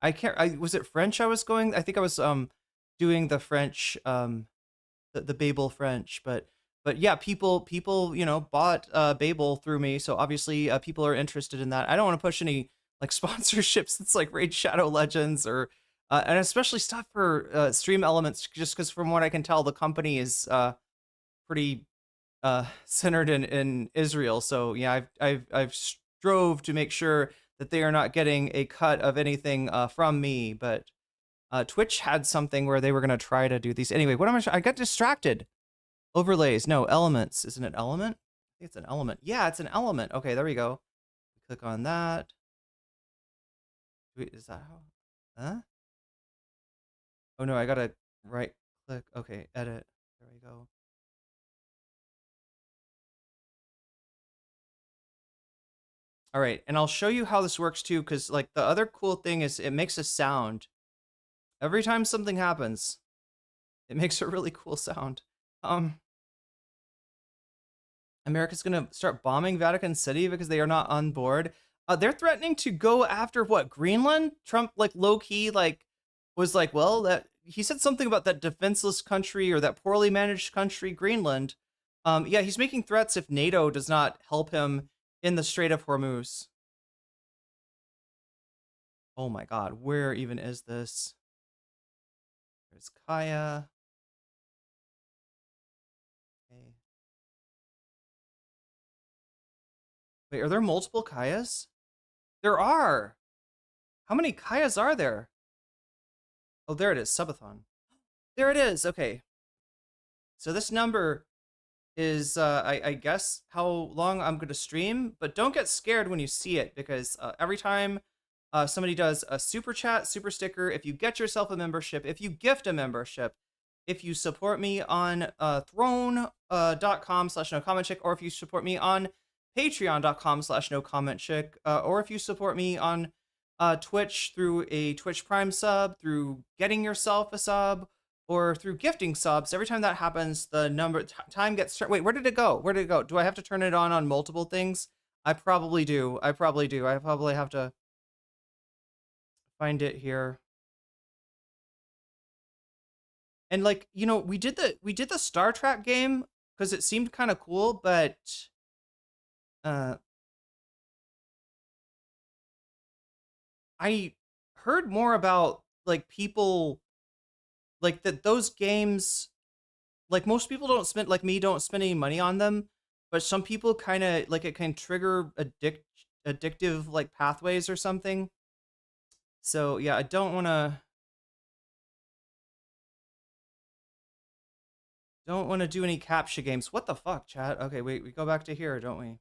I can't was it French I was going? I think I was doing the French the Babel French, but yeah, people bought Babel through me, so obviously people are interested in that. I don't want to push any like sponsorships that's like Raid Shadow Legends or and especially stuff for Stream Elements, just because from what I can tell, the company is pretty centered in Israel. So yeah, I've strove to make sure that they are not getting a cut of anything from me, but Twitch had something where they were going to try to do these. Anyway, what am I got distracted. Overlays. No, elements. Isn't it element? I think it's an element. Yeah, it's an element. Okay, there we go. Click on that. Wait, is that how? Huh? Oh no, I gotta right click. Okay, edit. There we go. All right, and I'll show you how this works too, because like the other cool thing is it makes a sound. Every time something happens, it makes a really cool sound. America's gonna start bombing Vatican City because they are not on board. They're threatening to go after what, Greenland? Trump like low key like was like, well, that he said something about that defenseless country or that poorly managed country, Greenland. Yeah, he's making threats if NATO does not help him in the Strait of Hormuz. Oh my God, where even is this? There's Kaya. Okay. Wait, are there multiple Kayas? There are. How many Kayas are there? Oh, there it is, subathon. There it is. Okay. So this number is, I guess, how long I'm going to stream, but don't get scared when you see it, because every time somebody does a super chat, super sticker, if you get yourself a membership, if you gift a membership, if you support me on throne.com/nocommentchick, or if you support me on patreon.com/nocommentchick, or if you support me on Twitch through a Twitch Prime sub, through getting yourself a sub, or through gifting subs, every time that happens, the number time gets. Wait, where did it go? Where did it go? Do I have to turn it on multiple things? I probably do. I probably have to find it here. And like, we did the Star Trek game because it seemed kind of cool, but I heard more about like people like that those games, like most people don't spend, like me, don't spend any money on them, but some people kind of like it can trigger addictive like pathways or something. So yeah, I don't want to do any captcha games. What the fuck, chat? Okay, wait, we go back to here, don't we?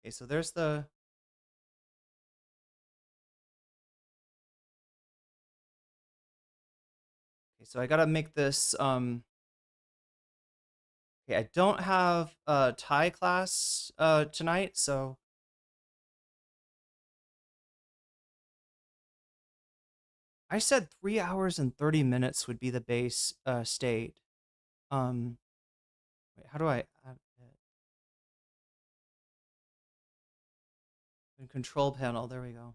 Okay, so there's the. Okay, so I gotta make this. Okay, I don't have a Thai class tonight, so. I said 3 hours and 30 minutes would be the base state. Wait, how do I add it? In control panel, there we go.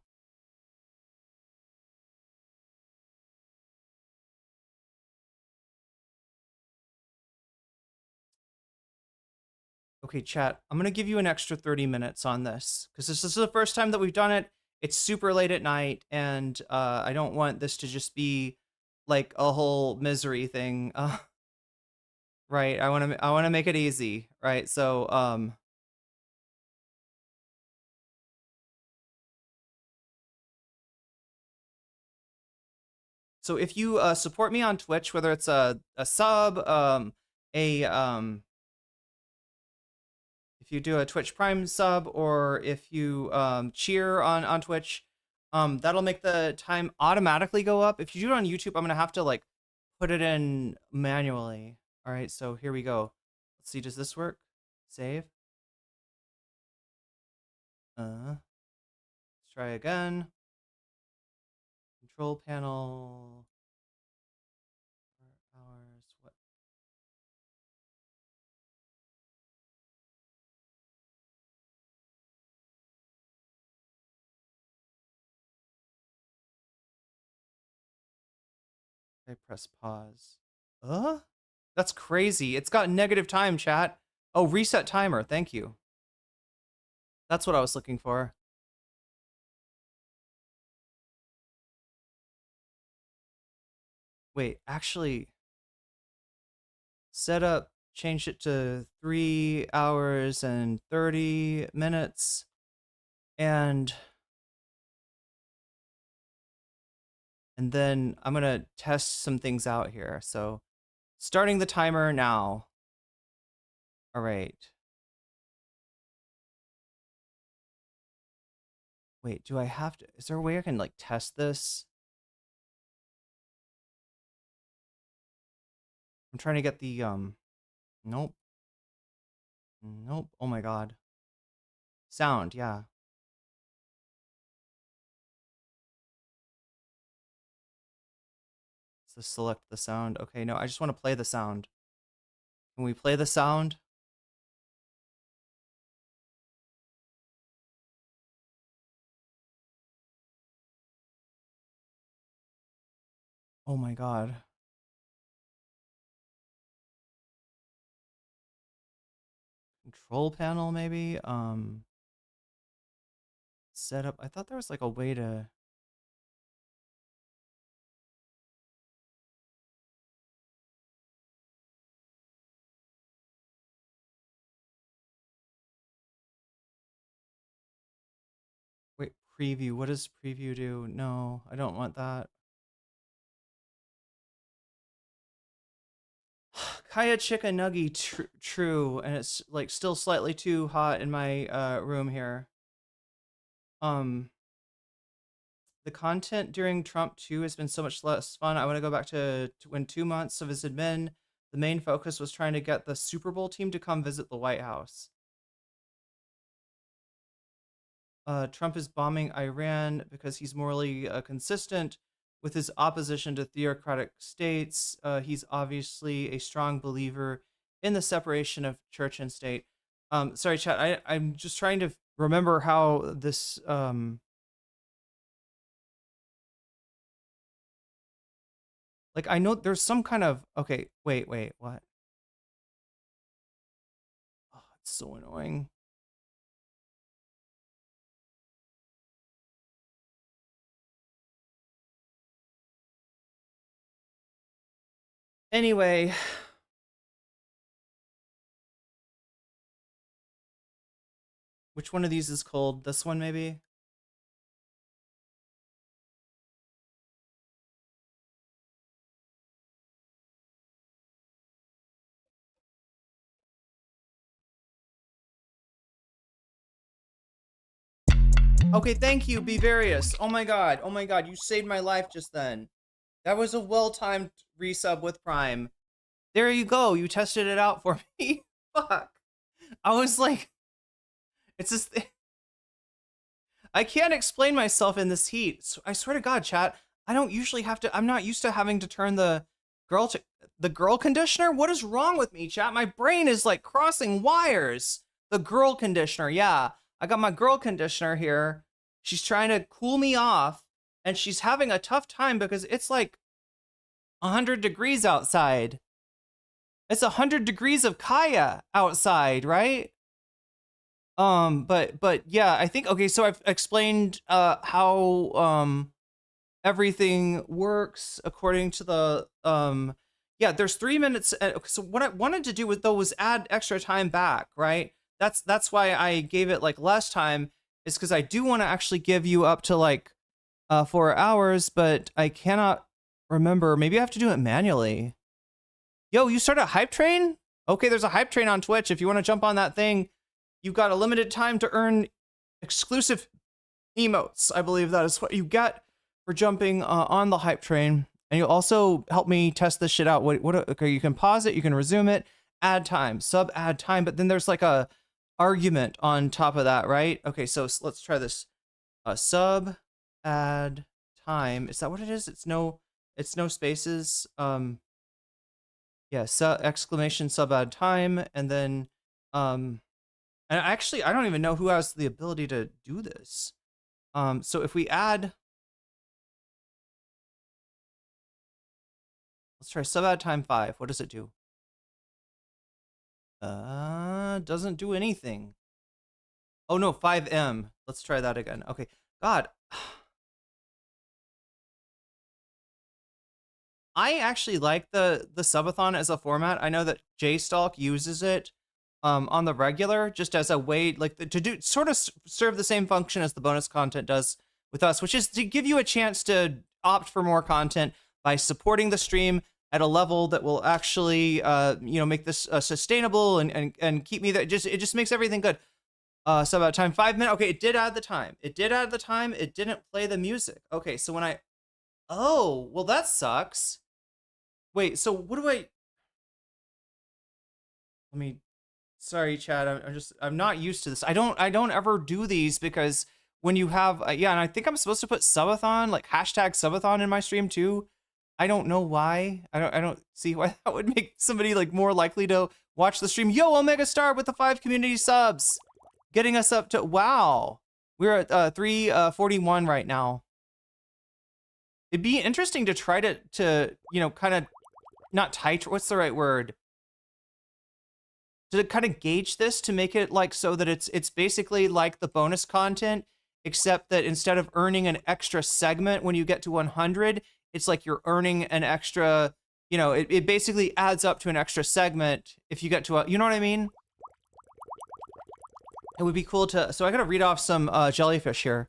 Okay, chat, I'm gonna give you an extra 30 minutes on this because this is the first time that we've done it. It's super late at night, and I don't want this to just be like a whole misery thing. Right. I want to make it easy, right? So if you support me on Twitch, whether it's a sub, a if you do a Twitch Prime sub, or if you cheer on Twitch, that'll make the time automatically go up. If you do it on YouTube, I'm gonna have to like put it in manually. All right, so here we go. Let's see, does this work? Save. Let's try again. Control panel. Hours. What? I press pause. That's crazy. It's got negative time, chat. Oh, reset timer. Thank you. That's what I was looking for. Wait, actually, set up, change it to 3 hours and 30 minutes. And then I'm going to test some things out here. So starting the timer now. All right. Wait, do I have to, is there a way I can like test this? I'm trying to get the, nope. Nope. Oh my God. Sound, yeah. So select the sound. Okay, no, I just want to play the sound. Can we play the sound? Oh my God. Control panel, maybe? Setup. I thought there was like a way to... Wait, preview. What does preview do? No, I don't want that. Kaya chicken nuggy true, and it's like still slightly too hot in my room here. The content during Trump 2 has been so much less fun. I want to go back to when 2 months of his admin, the main focus was trying to get the Super Bowl team to come visit the White House. Trump is bombing Iran because he's morally consistent with his opposition to theocratic states. He's obviously a strong believer in the separation of church and state. Sorry, chat. I'm just trying to remember how this. Like, I know there's some kind of. Okay, wait, what? Oh, it's so annoying. Anyway. Which one of these is cold? This one, maybe? Okay, thank you, Be Various. Oh my god, you saved my life just then. That was a well-timed resub with Prime. There you go, you tested it out for me. Fuck. I was like, it's just, I can't explain myself in this heat. I swear to God, chat, I don't usually have to. I'm not used to having to turn the girl conditioner. What is wrong with me, chat? My brain is like crossing wires. The girl conditioner. Yeah, I got my girl conditioner here. She's trying to cool me off, and she's having a tough time because it's like 100 degrees outside. It's 100 degrees of Kaya outside, right? But yeah, I think, okay, so I've explained how everything works according to the yeah, there's 3 minutes. So what I wanted to do with though was add extra time back, right? That's why I gave it like less time, is because I do want to actually give you up to like 4 hours, but I cannot remember. Maybe I have to do it manually. Yo, you start a hype train? Okay, there's a hype train on Twitch. If you want to jump on that thing, you've got a limited time to earn exclusive emotes. I believe that is what you get for jumping on the hype train. And you'll also help me test this shit out. Okay, you can pause it, you can resume it, add time, sub add time, but then there's like a argument on top of that, right? Okay, so let's try this. Sub add time. Is that what it is? It's no spaces. Yeah, exclamation sub add time, and then and actually I don't even know who has the ability to do this. So if we add, let's try sub add time 5. What does it do? Doesn't do anything. Oh no, 5M. Let's try that again. Okay. God. I actually like the subathon as a format. I know that JStalk uses it on the regular just as a way like to do sort of serve the same function as the bonus content does with us, which is to give you a chance to opt for more content by supporting the stream at a level that will actually make this sustainable and keep me there. It just makes everything good. So about time 5 minutes. Okay, it did add the time. It didn't play the music. Okay, so when oh, well that sucks. Wait, so what do sorry, Chad. I'm not used to this. I don't ever do these because when you have, yeah, and I think I'm supposed to put subathon, like hashtag subathon in my stream too. I don't know why. I don't see why that would make somebody like more likely to watch the stream. Yo, Omega Star with the 5 community subs, getting us up to, wow. We're at 341 right now. It'd be interesting to try to kind of not titrate. What's the right word? To kind of gauge this to make it like so that it's basically like the bonus content, except that instead of earning an extra segment when you get to 100, it's like you're earning an extra, it basically adds up to an extra segment if you get to you know what I mean? It would be cool to, so I gotta read off some jellyfish here.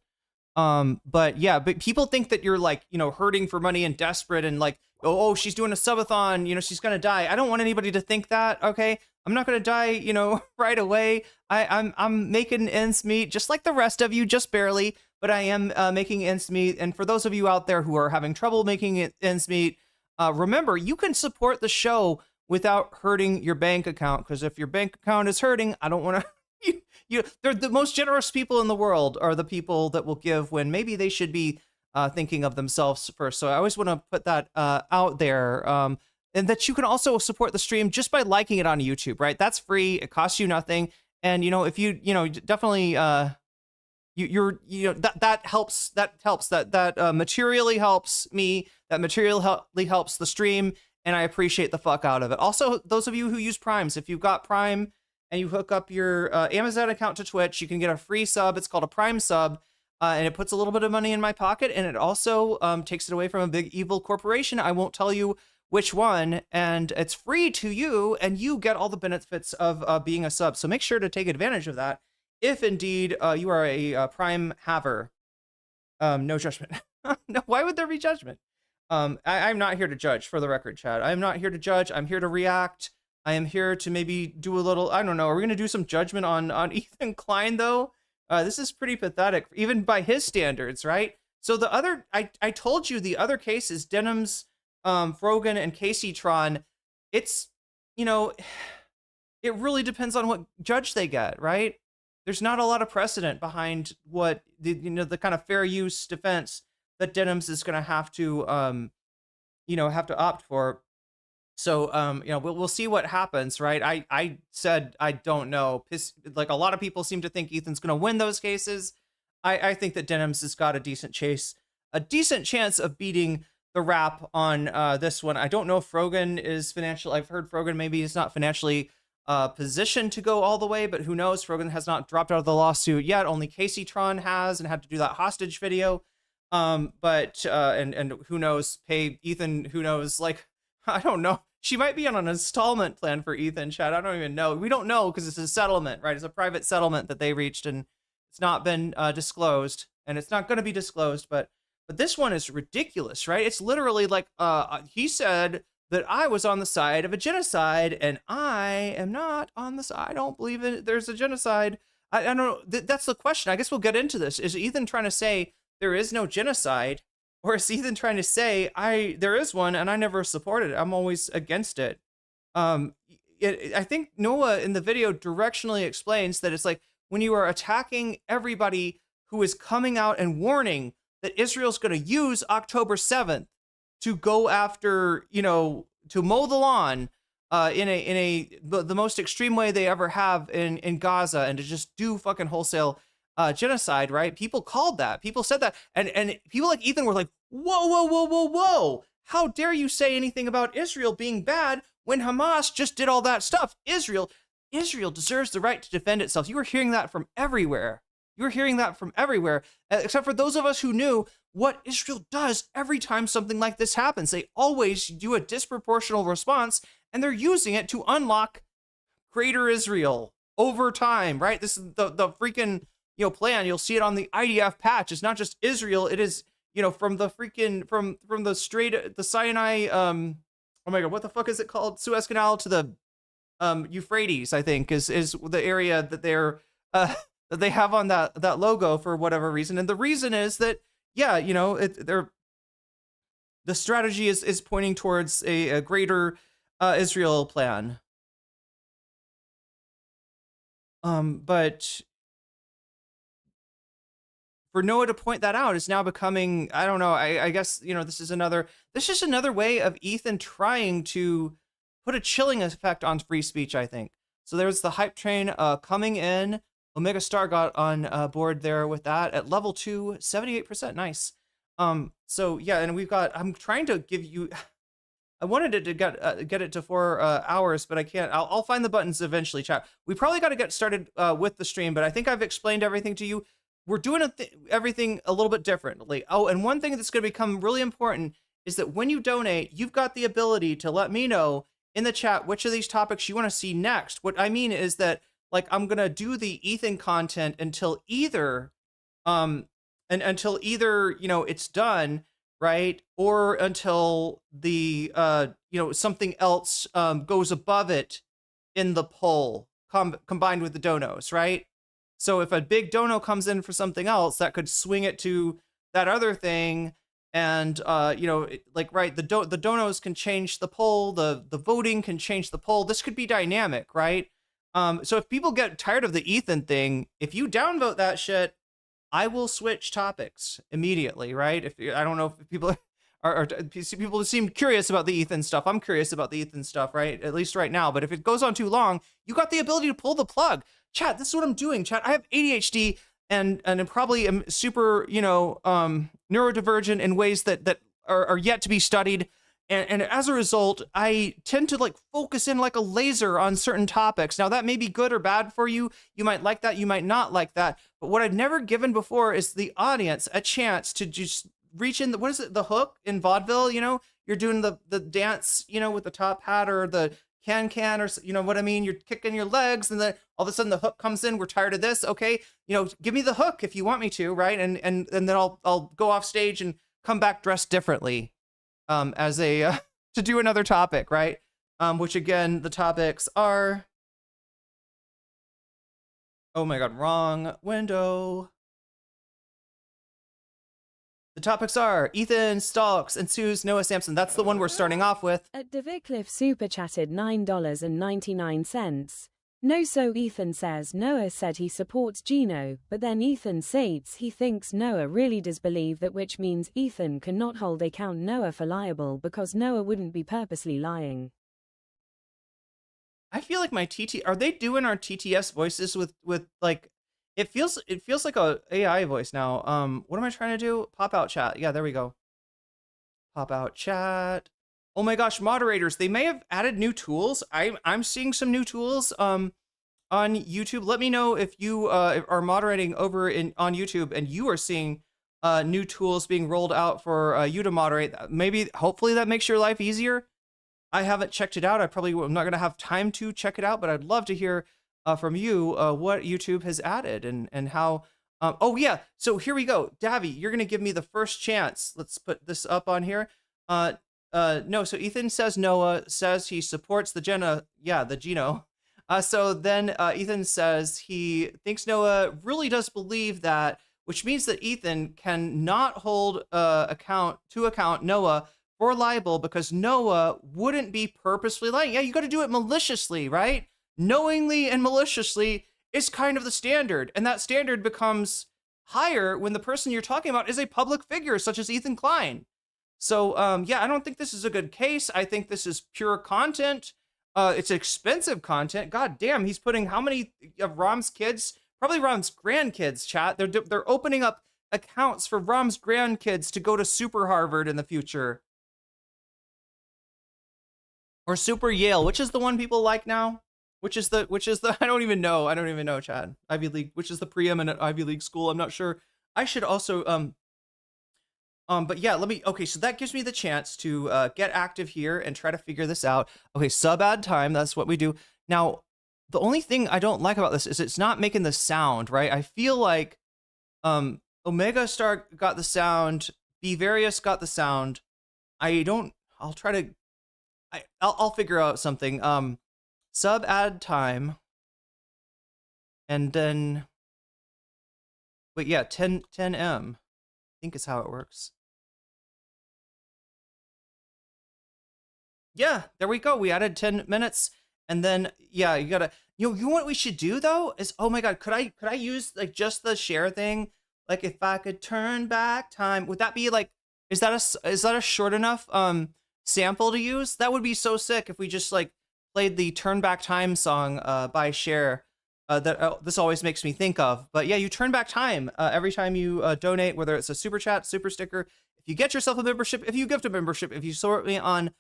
But yeah, but people think that you're like, hurting for money and desperate and like, oh, she's doing a subathon, she's gonna die. I don't want anybody to think that, okay? I'm not gonna die, right away. I'm making ends meet, just like the rest of you, just barely, but I am making ends meet. And for those of you out there who are having trouble making ends meet, remember, you can support the show without hurting your bank account, because if your bank account is hurting, I don't want to. They're the most generous people in the world are the people that will give when maybe they should be thinking of themselves first. So I always want to put that out there. And that you can also support the stream just by liking it on YouTube, right? That's free. It costs you nothing. And, if you, definitely, that helps, that materially helps me, that materially helps the stream. And I appreciate the fuck out of it. Also, those of you who use Primes, if you've got Prime and you hook up your Amazon account to Twitch, you can get a free sub. It's called a Prime sub. And it puts a little bit of money in my pocket. And it also takes it away from a big evil corporation. I won't tell you which one, and it's free to you, and you get all the benefits of being a sub. So make sure to take advantage of that if indeed you are a Prime haver. No judgment. No, why would there be judgment? I'm not here to judge, for the record, Chad. I'm not here to judge. I'm here to react. I am here to maybe do a little, I don't know, are we going to do some judgment on Ethan Klein, though? This is pretty pathetic, even by his standards, right? So the other, I told you the other case is Denham's, Frogan and Casey Tron. It's, it really depends on what judge they get, right? There's not a lot of precedent behind what the kind of fair use defense that Denims is going to have to, have to opt for. So, we'll see what happens, right? I said I don't know. Like a lot of people seem to think Ethan's going to win those cases. I think that Denims has got a decent chance of beating the rap on this one. I don't know if Frogan is financial. I've heard Frogan maybe is not financially positioned to go all the way, but who knows? Frogan has not dropped out of the lawsuit yet. Only Casey Tron has and had to do that hostage video. But who knows? Pay Ethan. Who knows? Like, I don't know. She might be on an installment plan for Ethan, Chad. I don't even know. We don't know because it's a settlement, right? It's a private settlement that they reached, and it's not been disclosed, and it's not going to be disclosed. But this one is ridiculous, right? It's literally like he said that I was on the side of a genocide, and I am not on the side. I don't believe there's a genocide. I don't know. That's the question. I guess we'll get into this. Is Ethan trying to say there is no genocide? Or is Ethan trying to say, there is one and I never supported it. I'm always against it. I think Noah in the video directionally explains that it's like when you are attacking everybody who is coming out and warning that Israel's going to use October 7th to go after, to mow the lawn in the most extreme way they ever have in Gaza, and to just do fucking wholesale genocide, right? People called that. People said that. And people like Ethan were like, whoa. How dare you say anything about Israel being bad when Hamas just did all that stuff? Israel deserves the right to defend itself. You were hearing that from everywhere. Except for those of us who knew what Israel does every time something like this happens. They always do a disproportional response, and they're using it to unlock greater Israel over time, right? This is the freaking plan. You'll see it on the IDF patch. It's not just Israel. It is, from the freaking, from the Strait, the Sinai, oh my God, what the fuck is it called? Suez Canal to the Euphrates, I think, is the area that they're, that they have on that logo for whatever reason. And the reason is that, the strategy is pointing towards a greater Israel plan. But for Noah to point that out is now becoming, I don't know, I guess, this is just another way of Ethan trying to put a chilling effect on free speech, I think. So there's the hype train coming in. Omega Star got on board there with that at level 2, 78%. Nice. So yeah, and I'm trying to give you, I wanted it to get it to 4 hours, but I can't. I'll find the buttons eventually, chat. We probably got to get started with the stream, but I think I've explained everything to you. We're doing everything a little bit differently. Oh, and one thing that's going to become really important is that when you donate, you've got the ability to let me know in the chat which of these topics you want to see next. What I mean is that, like, I'm going to do the Ethan content until either, it's done, right? Or until the, something else goes above it in the poll combined with the donos, right? So if a big dono comes in for something else, that could swing it to that other thing. And, right, the donos can change the poll, the voting can change the poll. This could be dynamic, right? So if people get tired of the Ethan thing, if you downvote that shit, I will switch topics immediately, right? I don't know if people people seem curious about the Ethan stuff. I'm curious about the Ethan stuff, right? At least right now. But if it goes on too long, you got the ability to pull the plug. Chat, this is what I'm doing, chat. I have ADHD and probably am super, neurodivergent in ways that are yet to be studied. And as a result, I tend to like focus in like a laser on certain topics. Now that may be good or bad for you. You might like that, you might not like that. But what I've never given before is the audience a chance to just reach in what is it, the hook in vaudeville, you're doing the dance, with the top hat or the can, or what I mean? You're kicking your legs and then all of a sudden the hook comes in. We're tired of this. Okay. Give me the hook if you want me to, right? And then I'll go off stage and come back dressed differently, as a, to do another topic, right? Which again, the topics are, oh my God, wrong window. The topics are Ethan stalks and sues Noah Samsen. That's the one we're starting off with. At DeVicliffe super chatted $9.99. No, so Ethan says Noah said he supports Gino, but then Ethan states he thinks Noah really does believe that, which means Ethan cannot hold account Noah for liable because Noah wouldn't be purposely lying. I feel like my are they doing our TTS voices with like, it feels like a AI voice now. What am I trying to do? Pop out chat. Yeah, there we go. Pop out chat. Oh my gosh, moderators, they may have added new tools. I'm seeing some new tools on YouTube. Let me know if you are moderating over on YouTube and you are seeing new tools being rolled out for you to moderate. Maybe, hopefully that makes your life easier. I haven't checked it out. I'm not going to have time to check it out, but I'd love to hear from you what YouTube has added and how. Oh yeah, so here we go. Davy, you're going to give me the first chance. Let's put this up on here. No, so Ethan says Noah says he supports the Gino. So then Ethan says he thinks Noah really does believe that, which means that Ethan cannot hold account Noah for libel because Noah wouldn't be purposefully lying. Yeah, you got to do it maliciously, right? Knowingly and maliciously is kind of the standard. And that standard becomes higher when the person you're talking about is a public figure, such as Ethan Klein. So, yeah, I don't think this is a good case. I think this is pure content. It's expensive content. God damn, he's putting how many of Rom's kids, probably Rom's grandkids, chat. They're opening up accounts for Rom's grandkids to go to Super Harvard in the future. Or Super Yale, which is the one people like now? Which is the I don't even know, Chad. Ivy League, which is the preeminent Ivy League school. I'm not sure. I should also but yeah, okay, so that gives me the chance to get active here and try to figure this out. Okay, sub ad time, that's what we do. Now, the only thing I don't like about this is it's not making the sound, right? I feel like Omega Star got the sound, Bevarious got the sound. I'll figure out something. Sub ad time. And then, but yeah, 10M, I think is how it works. Yeah, there we go. We added 10 minutes. And then, yeah, you gotta, you know what we should do though is, oh my God, could I use like just the share thing? Like if I could turn back time, would that be like, is that a short enough sample to use? That would be so sick if we just like played the turn back time song by Cher that this always makes me think of. But yeah, you turn back time every time you donate, whether it's a super chat, super sticker. If you get yourself a membership, if you gift a membership, if you support me on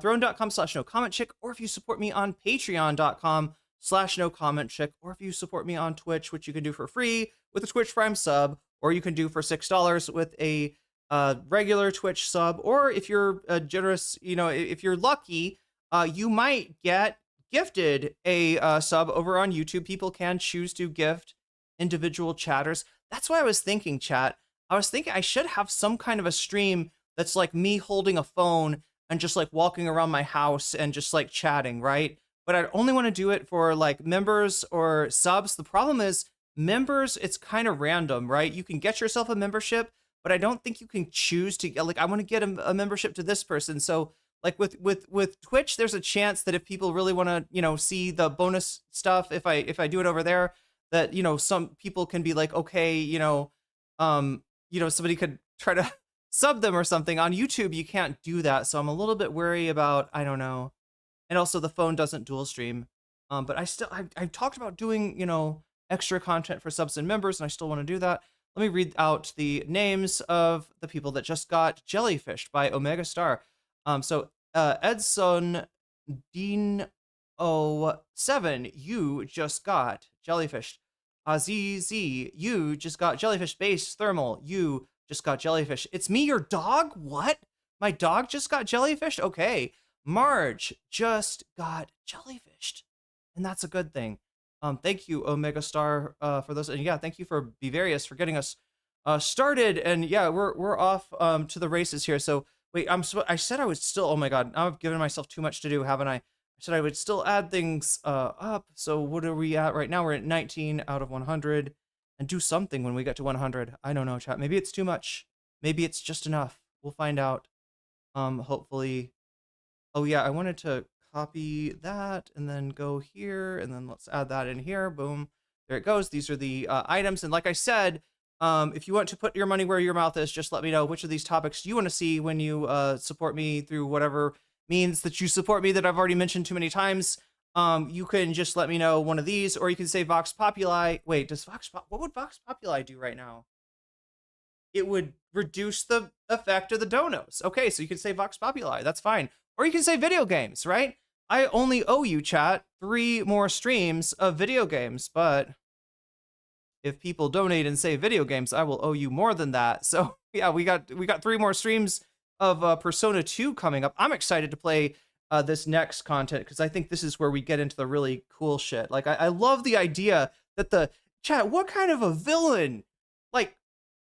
throne.com/nocommentchick, or if you support me on patreon.com/nocommentchick, or if you support me on Twitch, which you can do for free with a Twitch Prime sub, or you can do for $6 with a regular Twitch sub, or if you're generous, you know, if you're lucky, you might get gifted a sub over on YouTube. People can choose to gift individual chatters. That's why I was thinking, chat. I was thinking I should have some kind of a stream that's like me holding a phone and just like walking around my house and just like chatting, right? But I'd only want to do it for like members or subs. The problem is members, it's kind of random, right? You can get yourself a membership, but I don't think you can choose to, like, I want to get a membership to this person. So like with Twitch, there's a chance that if people really want to, you know, see the bonus stuff, if I do it over there, that, you know, some people can be like, okay, somebody could try to sub them or something. On YouTube, you can't do that. So I'm a little bit wary about, I don't know. And also the phone doesn't dual stream. But I've talked about doing, you know, extra content for subs and members, and I still want to do that. Let me read out the names of the people that just got jellyfished by Omega Star. So Edson Dean 07, you just got jellyfished. Azizi, you just got jellyfish. Base Thermal, you just got jellyfish. It's me, your dog? What? My dog just got jellyfished? Okay. Marge just got jellyfished. And that's a good thing. Thank you, Omega Star, for those. And yeah, thank you for Bevarious for getting us started. And yeah, we're off to the races here. So wait, I said I would still, oh my God, now I've given myself too much to do, haven't I? I said I would still add things up. So what are we at right now? We're at 19 out of 100. And do something when we get to 100. I don't know, chat. Maybe it's too much. Maybe it's just enough. We'll find out. Hopefully. Oh yeah, I wanted to copy that and then go here, and then let's add that in here. Boom. There it goes. These are the items. And like I said, if you want to put your money where your mouth is, just let me know which of these topics you want to see when you support me through whatever means that you support me that I've already mentioned too many times. You can just let me know one of these, or you can say Vox Populi. Wait, what would Vox Populi do right now? It would reduce the effect of the donos. Okay, so you can say Vox Populi. That's fine. Or you can say video games, right? I only owe you, chat, 3 more streams of video games, but if people donate and say video games, I will owe you more than that. So yeah, we got 3 more streams of Persona 2 coming up. I'm excited to play this next content because I think this is where we get into the really cool shit. Like I love the idea that the chat, what kind of a villain like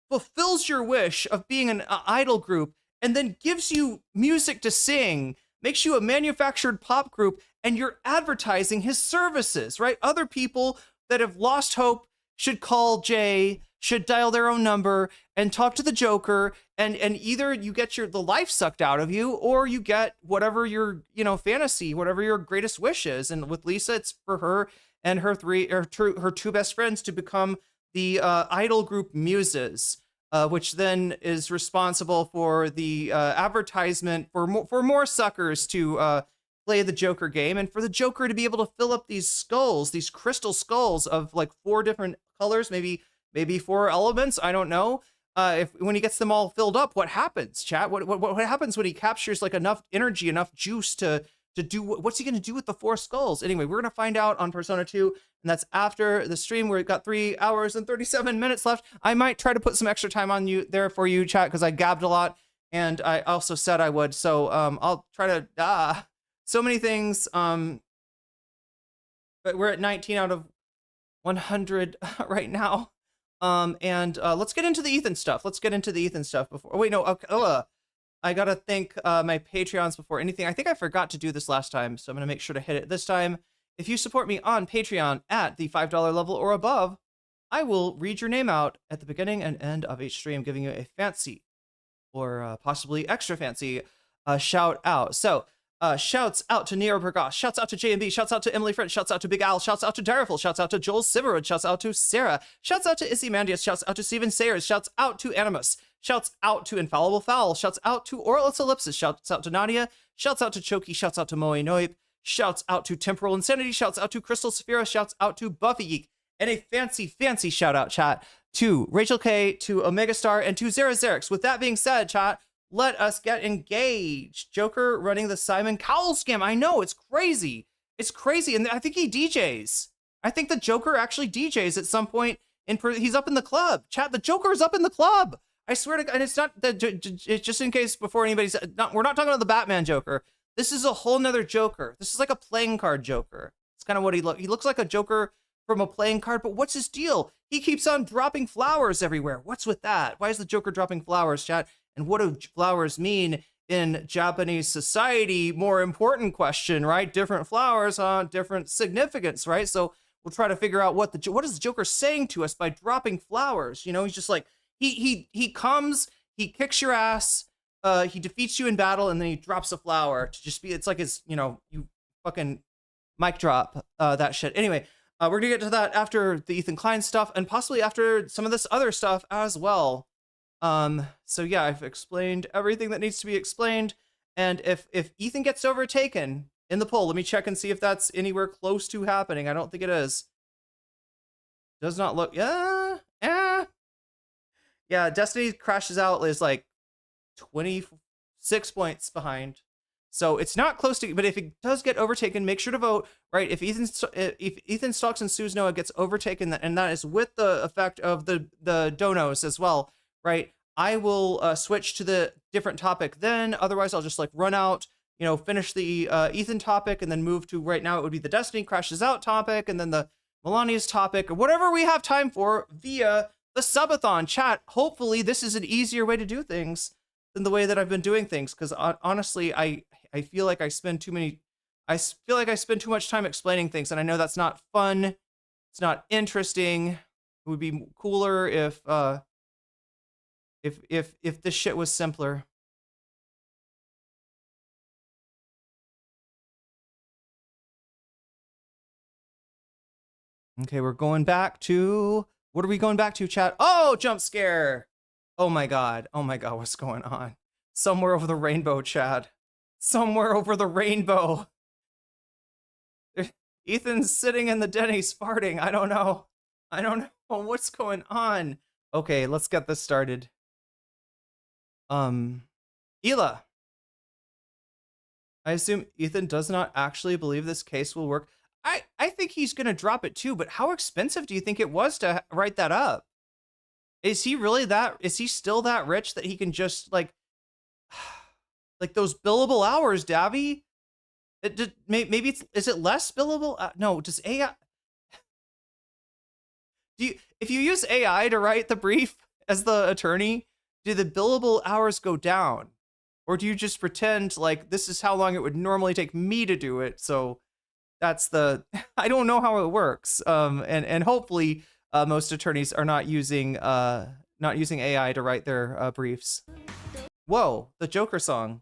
fulfills your wish of being an idol group and then gives you music to sing, makes you a manufactured pop group, and you're advertising his services, right? Other people that have lost hope should call Jay, should dial their own number and talk to the Joker, and either you get the life sucked out of you, or you get whatever your fantasy, whatever your greatest wish is. And with Lisa, it's for her and her 2 best friends to become the idol group Muses, which then is responsible for the advertisement for more suckers to play the Joker game, and for the Joker to be able to fill up these skulls, these crystal skulls of like 4 different colors, maybe 4 elements. I don't know. When he gets them all filled up, what happens, chat? What happens when he captures like enough energy, enough juice to do what's he going to do with the 4 skulls? Anyway, we're going to find out on Persona 2, and that's after the stream. We've got 3 hours and 37 minutes left. I might try to put some extra time on you there for you, chat, because I gabbed a lot, and I also said I would. So I'll try to so many things. But we're at 19 out of 100 right now. And let's get into the Ethan stuff. Before. Oh, wait, no. Okay. I gotta thank my Patreons before anything. I think I forgot to do this last time, so I'm gonna make sure to hit it this time. If you support me on Patreon at the $5 level or above, I will read your name out at the beginning and end of each stream, giving you a fancy or possibly extra fancy shout out. So shouts out to Nero Burgos, shouts out to JMB, shouts out to Emily French, shouts out to Big Al, shouts out to Dariful, shouts out to Joel Siverwood, shouts out to Sarah, shouts out to Issy Mandius, shouts out to Steven Sayers, shouts out to Animus, shouts out to Infallible Fowl, shouts out to Oralus Ellipsis, shouts out to Nadia, shouts out to Choki, shouts out to Moe Noip, shouts out to Temporal Insanity, shouts out to Crystal Saphira, shouts out to Buffy Geek, and a fancy shout out, chat, to Rachel K, to Omega Star, and to Xerix. With that being said, chat, let us get engaged. Joker running the Simon Cowell scam. I know, it's crazy. It's crazy. And I think he DJs. I think the Joker actually DJs at some point. He's up in the club. Chat, the Joker is up in the club. I swear to God. And it's not, it's just in case before anybody's, we're not talking about the Batman Joker. This is a whole nother Joker. This is like a playing card Joker. It's kind of what he looks like a Joker from a playing card, but what's his deal? He keeps on dropping flowers everywhere. What's with that? Why is the Joker dropping flowers, chat? And what do flowers mean in Japanese society? More important question, right? Different flowers on different significance, right? So we'll try to figure out what is the Joker saying to us by dropping flowers. He's just like, he comes, he kicks your ass, he defeats you in battle, and then he drops a flower to just be, it's like his, you fucking mic drop that shit. Anyway, we're gonna get to that after the Ethan Klein stuff, and possibly after some of this other stuff as well. So yeah, I've explained everything that needs to be explained, and if Ethan gets overtaken in the poll, let me check and see if that's anywhere close to happening. I don't think it is. Does not look, yeah, Destiny crashes out is like 26 points behind, so it's not close to, but if it does get overtaken, make sure to vote, right? If Ethan Stalks and Sues Noah gets overtaken, and that is with the effect of the donos as well, right? I will switch to the different topic then. Otherwise, I'll just like run out, finish the Ethan topic, and then move to, right now it would be the Destiny crashes out topic, and then the Melania's topic, or whatever we have time for via the subathon. Chat, hopefully this is an easier way to do things than the way that I've been doing things, because honestly, I feel like I spend too much time explaining things, and I know that's not fun. It's not interesting. It would be cooler if this shit was simpler. Okay, we're going back to, what are we going back to, chat? Oh, jump scare. Oh my God, what's going on? Somewhere over the rainbow, Chad. Somewhere over the rainbow. Ethan's sitting in the Denny's farting. I don't know what's going on. Okay, let's get this started. Hila. I assume Ethan does not actually believe this case will work. I think he's gonna drop it too, but how expensive do you think it was to write that up? Is he still that rich that he can just like those billable hours, Davy? Maybe is it less billable? No, does AI, if you use AI to write the brief as the attorney, do the billable hours go down? Or do you just pretend like this is how long it would normally take me to do it? So that's I don't know how it works. And hopefully most attorneys are not using AI to write their briefs. Whoa, the Joker song.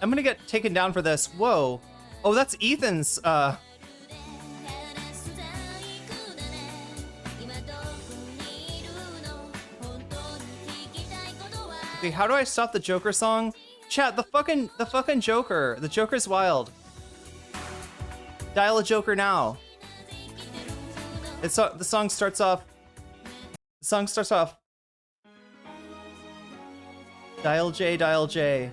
I'm gonna get taken down for this. Whoa. Oh, that's Ethan's Okay, how do I stop the Joker song? Chat, the fucking Joker. The Joker's wild. Dial a Joker now. The song starts off. Dial J, dial J.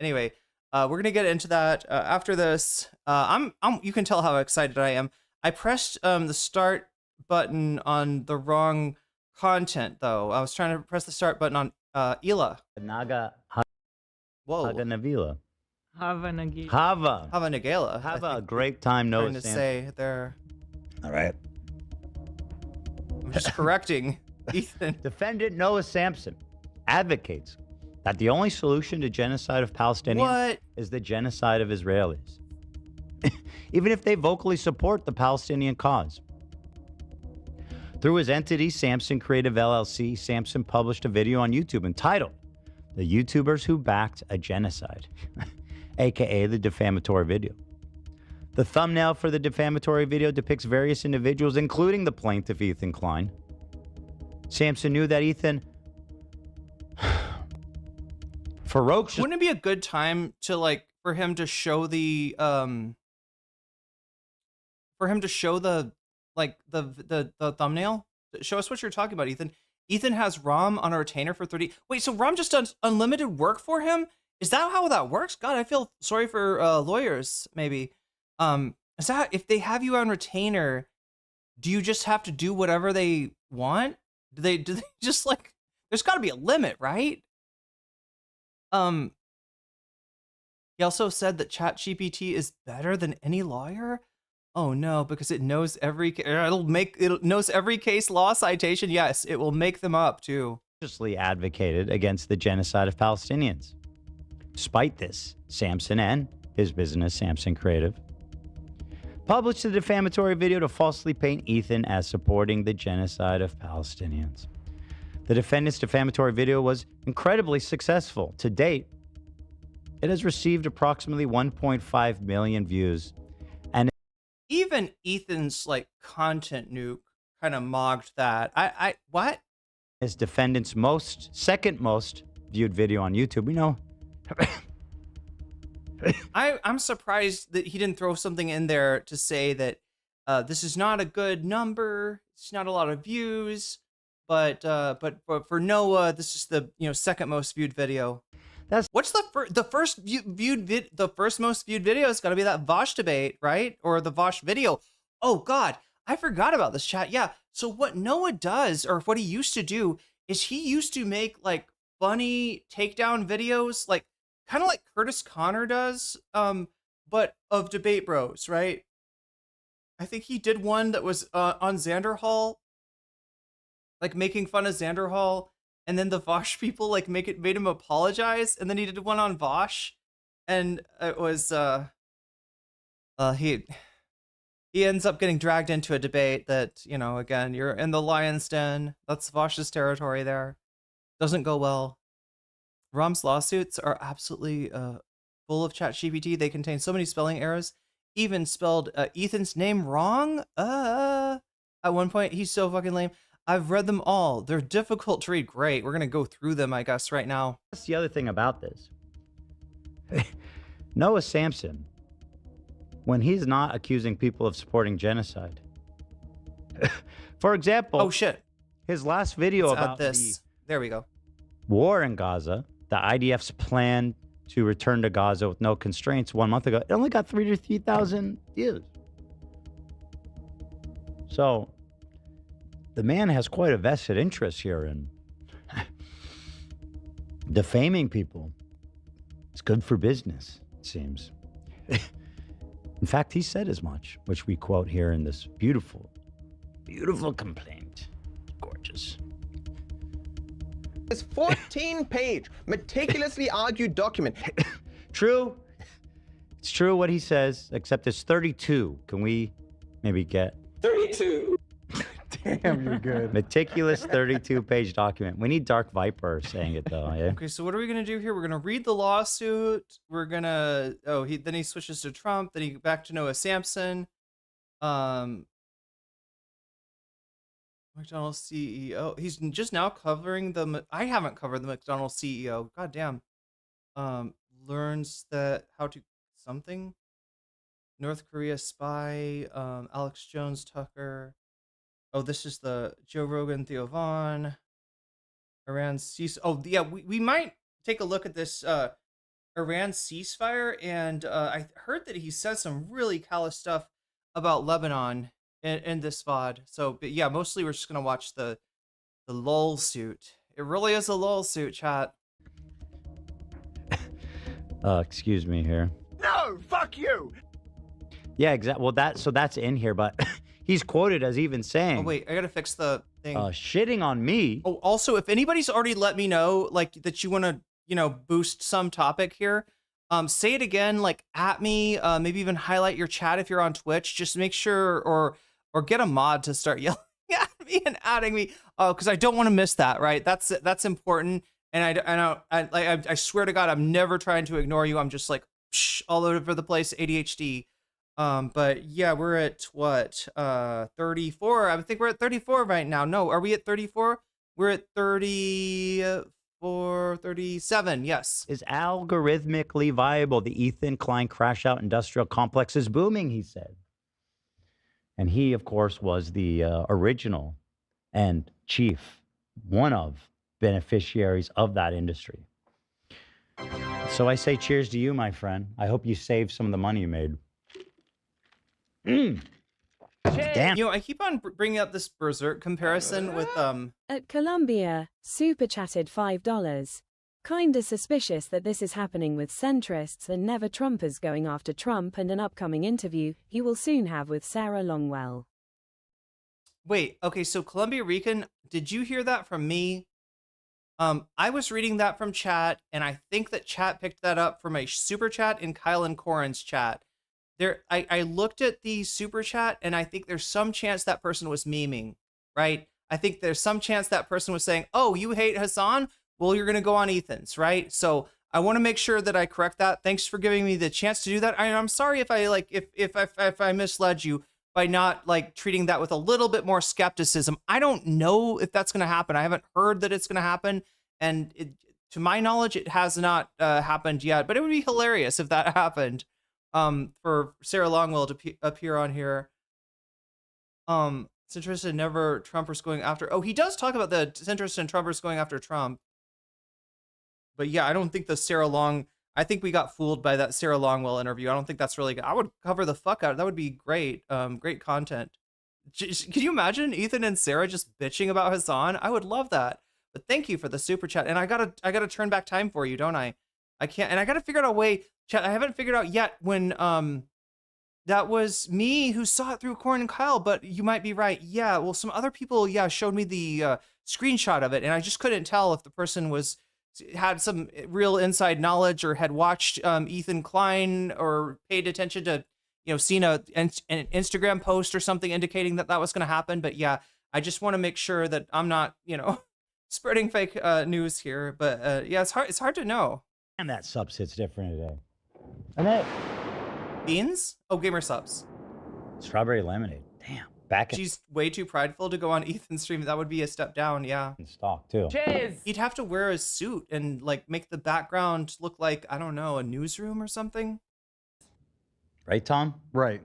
Anyway, we're gonna get into that after this. You can tell how excited I am. I pressed the start button on the wrong content though. I was trying to press the start button on Ila. Naga. Whoa. Haga Navila. Hava Nagila. Hava Nagala. Have a great time, Noah Trying to Samsen. say there. All right. I'm just correcting Ethan. Defendant Noah Samsen advocates that the only solution to genocide of Palestinians is the genocide of Israelis, even if they vocally support the Palestinian cause. Through his entity, Samsen Creative LLC, Samsen published a video on YouTube entitled "The YouTubers Who Backed a Genocide," aka the defamatory video. The thumbnail for the defamatory video depicts various individuals, including the plaintiff, Ethan Klein. Samsen knew that Ethan ferocious. Wouldn't it be a good time to for him to show the thumbnail? Show us what you're talking about, Ethan. Ethan has Rom on a retainer for 30. Wait, so Rom just does unlimited work for him? Is that how that works? God, I feel sorry for lawyers, maybe. Is that if they have you on retainer, do you just have to do whatever they want? Do they just there's gotta be a limit, right? He also said that ChatGPT is better than any lawyer. Oh no, because it knows it knows every case law citation. Yes, it will make them up too. Advocated against the genocide of Palestinians. Despite this, Samsen and his business, Samsen Creative, published a defamatory video to falsely paint Ethan as supporting the genocide of Palestinians. The defendant's defamatory video was incredibly successful. To date, it has received approximately 1.5 million views. And even Ethan's content nuke kind of mocked that. What? His defendant's second most viewed video on YouTube. We know. I'm surprised that he didn't throw something in there to say that this is not a good number. It's not a lot of views. But for Noah, this is the second most viewed video. What's the first most viewed video is got to be that Vosh debate, right? Or the Vosh video. Oh God, I forgot about this, chat. Yeah. So what Noah does, or what he used to do, is he used to make funny takedown videos, kind of like Curtis Connor does, but of debate bros, right? I think he did one that was on Xander Hall, making fun of Xander Hall, and then the Vosh people made him apologize, and then he did one on Vosh, and it was he ends up getting dragged into a debate that, you know, again, you're in the lion's den. That's Vosh's territory there. Doesn't go well. Rom's lawsuits are absolutely full of ChatGPT. They contain so many spelling errors. Even spelled Ethan's name wrong. At one point, he's so fucking lame. I've read them all. They're difficult to read. Great. We're going to go through them, I guess, right now. That's the other thing about this. Noah Samsen, when he's not accusing people of supporting genocide. For example, oh shit, his last video Let's about add this. There we go. War in Gaza, the IDF's plan to return to Gaza with no constraints 1 month ago, it only got 3,000 views. So the man has quite a vested interest here in defaming people. It's good for business, it seems. In fact, he said as much, which we quote here in this beautiful, beautiful complaint. Gorgeous. This 14-page, meticulously argued document. True. It's true what he says, except it's 32. Can we maybe get 32? Damn, you're good. meticulous 32-page document? We need Dark Viper saying it though. Yeah. Okay, so what are we gonna do here? We're gonna read the lawsuit. We're gonna then he switches to Trump. Then he back to Noah Samsen. McDonald's CEO. He's just now covering the. I haven't covered the McDonald's CEO. God damn. Learns that how to something. North Korea spy. Alex Jones Tucker. Oh, this is the Joe Rogan, Theo Vaughn. Iran cease. Oh, yeah, we might take a look at this Iran ceasefire. And I heard that he said some really callous stuff about Lebanon in this VOD. So, but yeah, mostly we're just going to watch the lol suit. It really is a lol suit, chat. Excuse me here. No, fuck you. Yeah, exactly. Well, that's in here, but he's quoted as even saying, Oh, wait, I got to fix the thing. shitting on me. Oh, also, if anybody's already let me know, like, that you want to, you know, boost some topic here, say it again, like, at me, maybe even highlight your chat if you're on Twitch. Just make sure, or get a mod to start yelling at me and adding me. Oh, because I don't want to miss that, right? That's important. And I swear to God, I'm never trying to ignore you. I'm just like, all over the place, ADHD. But yeah, we're at what, 34. I think we're at 34 right now. No, are we at 34? We're at 34, 37. Yes. Is algorithmically viable. The Ethan Klein crash out industrial complex is booming, he said. And he, of course, was the original and chief, one of beneficiaries of that industry. So I say cheers to you, my friend. I hope you saved some of the money you made. Damn. You know, I keep on bringing up this Berserk comparison with At Columbia, super chatted $5. Kinda suspicious that this is happening with centrists and never Trumpers going after Trump, and an upcoming interview he will soon have with Sarah Longwell. Wait, okay, so Columbia Rican, did you hear that from me? I was reading that from chat, and I think that chat picked that up from a super chat in Kyle and Corin's chat. I looked at the super chat, and I think there's some chance that person was memeing, right? I think there's some chance that person was saying, oh, you hate Hassan? Well, you're going to go on Ethan's, right? So I want to make sure that I correct that. Thanks for giving me the chance to do that. I'm sorry if I if I misled you by not like treating that with a little bit more skepticism. I don't know if that's going to happen. I haven't heard that it's going to happen. And to my knowledge, it has not happened yet, but it would be hilarious if that happened. For Sarah Longwell to appear on here. Centrist and never Trumpers going after. Oh, he does talk about the centrist and Trumpers going after Trump. But yeah, I don't think I think we got fooled by that Sarah Longwell interview. I don't think that's really good. I would cover the fuck out. That would be great. Great content. Can you imagine Ethan and Sarah just bitching about Hassan? I would love that. But thank you for the super chat. And I gotta turn back time for you, don't I? I can't, and I gotta figure out a way. Chat, I haven't figured out yet when that was me who saw it through Corin and Kyle, but you might be right. Yeah, well, some other people, showed me the screenshot of it, and I just couldn't tell if the person was had some real inside knowledge or had watched Ethan Klein or paid attention to, seen an Instagram post or something indicating that was going to happen. But yeah, I just want to make sure that I'm not, spreading fake news here. But yeah, it's hard to know. And that sub hits different today. And that beans? Oh, gamer subs. Strawberry lemonade. Damn. She's way too prideful to go on Ethan's stream. That would be a step down, yeah. In stock too. Cheers. He'd have to wear a suit and like make the background look like, I don't know, a newsroom or something. Right, Tom? Right.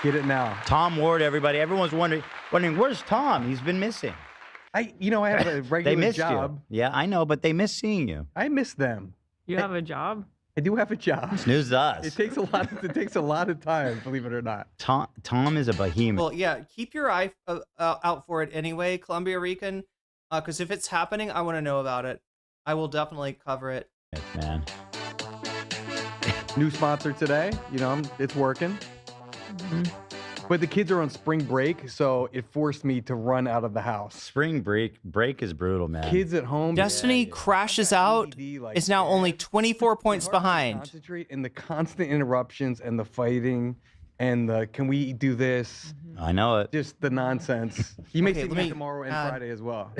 Get it now. Tom Ward, everybody. Everyone's wondering, where's Tom? He's been missing. I have a regular job. You. Yeah, I know, but they miss seeing you. I miss them. You have a job? I do have a job. Snooze us. It takes a lot of time, believe it or not. Tom is a behemoth. Well, yeah, keep your eye out for it anyway, Columbia Rican, because if it's happening, I want to know about it. I will definitely cover it. Man. New sponsor today. It's working. Mm-hmm. But the kids are on spring break, so it forced me to run out of the house. Spring break is brutal, man. Kids at home. Destiny crashes out. Is now only 24 points behind. Concentrate, and the constant interruptions and the fighting and the can we do this? I know it. Just the nonsense. You may see me me tomorrow and Friday as well.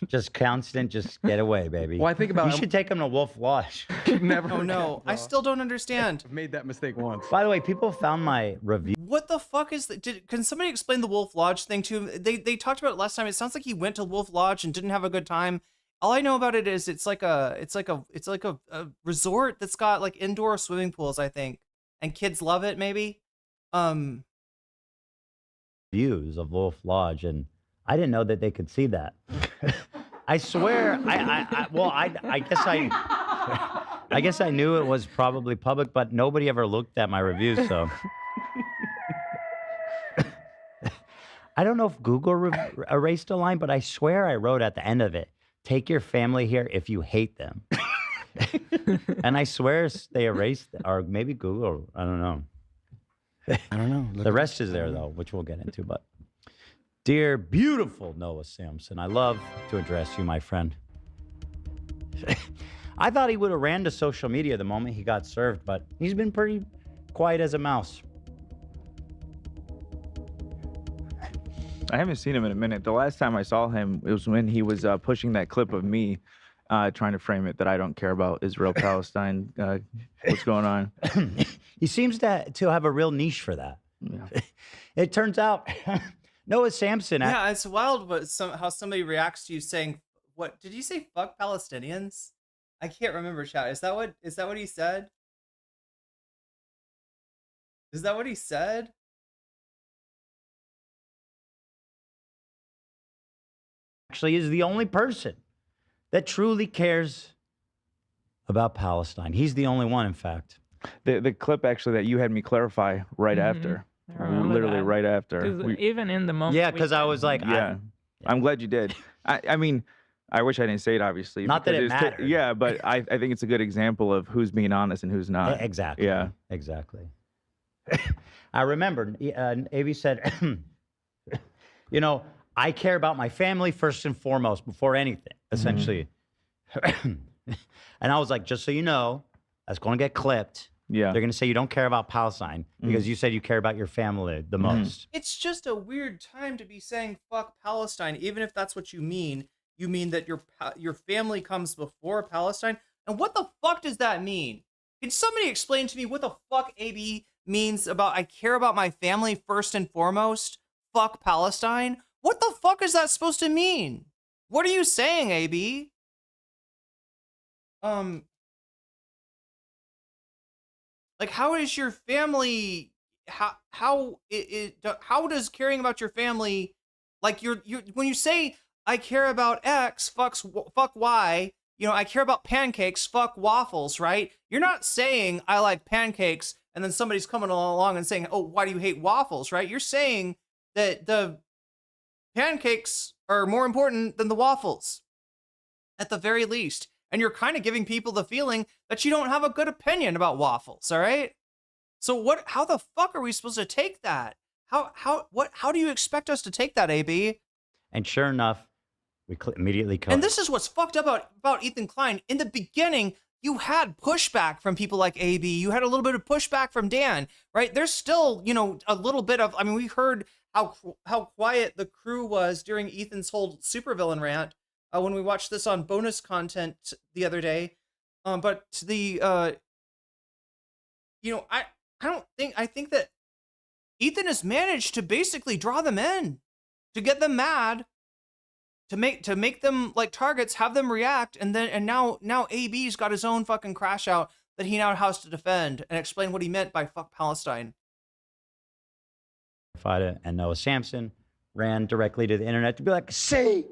Just constant, just get away, baby. Well, I think about you should take him to Wolf Lodge. Never. Oh no, I still don't understand. I've made that mistake once. By the way, people found my review. What the fuck is that? Can somebody explain the Wolf Lodge thing to him? They talked about it last time. It sounds like he went to Wolf Lodge and didn't have a good time. All I know about it is it's like a resort that's got like indoor swimming pools, I think, and kids love it. Maybe. Views of Wolf Lodge, and I didn't know that they could see that. I swear, I guess I knew it was probably public, but nobody ever looked at my reviews, so. I don't know if Google erased a line, but I swear I wrote at the end of it, take your family here if you hate them. And I swear they erased, or maybe Google, I don't know. I don't know. The rest is there, though, which we'll get into. But dear, beautiful Noah Samsen, I love to address you, my friend. I thought he would have ran to social media the moment he got served, but he's been pretty quiet as a mouse. I haven't seen him in a minute. The last time I saw him, it was when he was pushing that clip of me trying to frame it that I don't care about Israel, Palestine, what's going on. He seems to have a real niche for that. Yeah. It turns out Noah Samsen. Yeah, it's wild how somebody reacts to you saying, "What did you say? Fuck Palestinians." I can't remember, chat. Is that what he said? Is that what he said? Actually, is the only person that truly cares about Palestine. He's the only one, in fact. The clip actually that you had me clarify right after, literally right after. Even in the moment. Yeah, because I was like, yeah, I'm glad you did. I mean, I wish I didn't say it, obviously. Not that it mattered. Yeah, but I think it's a good example of who's being honest and who's not. Exactly. Yeah. Exactly. I remember, Avi said, I care about my family first and foremost before anything, essentially. And I was like, just so you know, that's going to get clipped. Yeah. They're going to say you don't care about Palestine because you said you care about your family the most. It's just a weird time to be saying fuck Palestine, even if that's what you mean. You mean that your family comes before Palestine? And what the fuck does that mean? Can somebody explain to me what the fuck AB means about I care about my family first and foremost? Fuck Palestine? What the fuck is that supposed to mean? What are you saying, AB? Like, how is your family? How does caring about your family, like you when you say I care about X, fuck Y, I care about pancakes, fuck waffles, right? You're not saying I like pancakes, and then somebody's coming along and saying, oh, why do you hate waffles, right? You're saying that the pancakes are more important than the waffles, at the very least. And you're kind of giving people the feeling that you don't have a good opinion about waffles, all right? So how the fuck are we supposed to take that? How do you expect us to take that, AB? And sure enough, We immediately cut. And this is what's fucked up about Ethan Klein. In the beginning, you had pushback from people like AB. You had a little bit of pushback from Dan, right? There's still, a little bit of, we heard how quiet the crew was during Ethan's whole supervillain rant when we watched this on bonus content the other day. But the, I think that Ethan has managed to basically draw them in, to get them mad, to make them like targets, have them react, and now AB's got his own fucking crash out that he now has to defend and explain what he meant by fuck Palestine. And Noah Samsen ran directly to the internet to be like, see,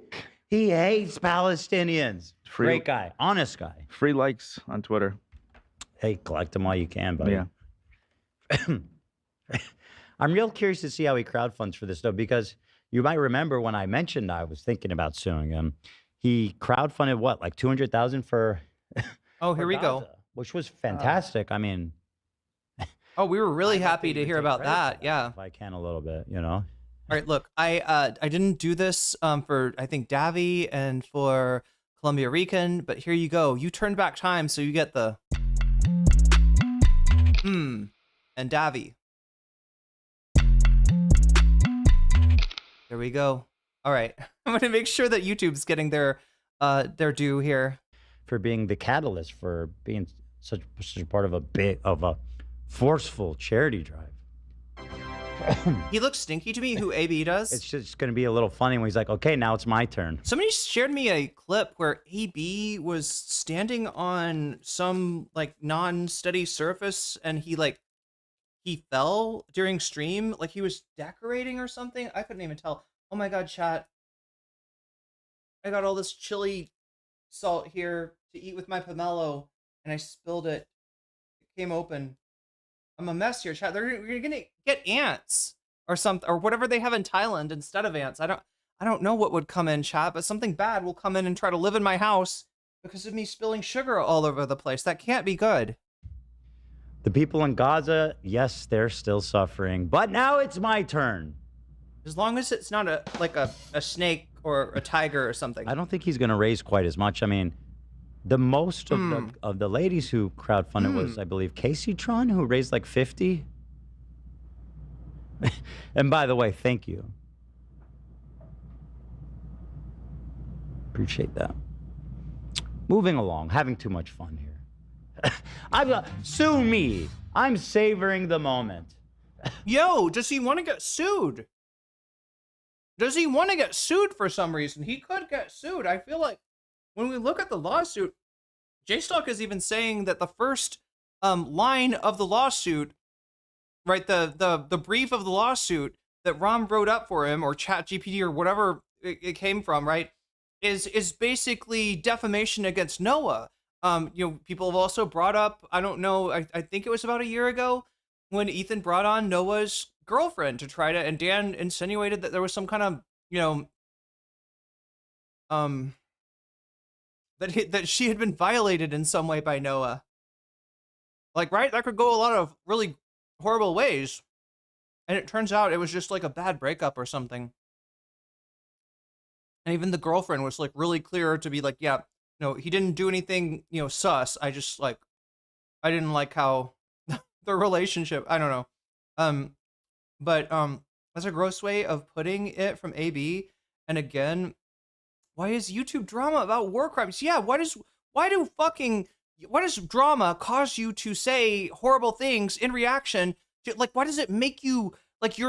he hates Palestinians. Great guy, honest guy. Free likes on Twitter. Hey, collect them while you can, buddy. Yeah. I'm real curious to see how he crowdfunds for this, though, because you might remember when I mentioned I was thinking about suing him, he crowdfunded what, like $200,000 for Oh, here we Gaza, go. which was fantastic. Oh, we were really happy to hear about that. Yeah. If I can a little bit, All right, look, I didn't do this for, I think, Davy and for Columbia Rican, but here you go. You turned back time, so you get the and Davy. There we go. All right. I'm going to make sure that YouTube's getting their due here. For being the catalyst, for being such a part of a forceful charity drive. He looks stinky to me, who AB does. It's just going to be a little funny when he's like, okay, now it's my turn. Somebody shared me a clip where AB was standing on some like non-steady surface and he fell during stream, like he was decorating or something. I couldn't even tell. Oh my God, chat. I got all this chili salt here to eat with my pomelo and I spilled it. It came open. I'm a mess here, chat. We're gonna get ants or something, or whatever they have in Thailand instead of ants. I don't know what would come in, chat, but something bad will come in and try to live in my house because of me spilling sugar all over the place. That can't be good. The people in Gaza, yes, they're still suffering, but now it's my turn. As long as it's not a snake or a tiger or something. I don't think he's going to raise quite as much. The most of the ladies who crowdfunded was, I believe, Casey Tron, who raised like 50. And by the way, thank you. Appreciate that. Moving along, having too much fun here. Sue me. I'm savoring the moment. Yo, does he want to get sued? Does he want to get sued for some reason? He could get sued. I feel like when we look at the lawsuit, J-Stock is even saying that the first line of the lawsuit, right, the brief of the lawsuit that Rom wrote up for him, or ChatGPT or whatever it came from, right, is basically defamation against Noah. People have also brought up, I don't know, I think it was about a year ago when Ethan brought on Noah's girlfriend to try to, and Dan insinuated that there was some kind of, that she had been violated in some way by Noah. Like, right? That could go a lot of really horrible ways. And it turns out it was just like a bad breakup or something. And even the girlfriend was like really clear to be like, yeah, no, he didn't do anything, sus. I just I didn't like how the relationship, I don't know. But that's a gross way of putting it from AB. And again, why is YouTube drama about war crimes? Yeah, why does drama cause you to say horrible things in reaction to, like, why does it make you like you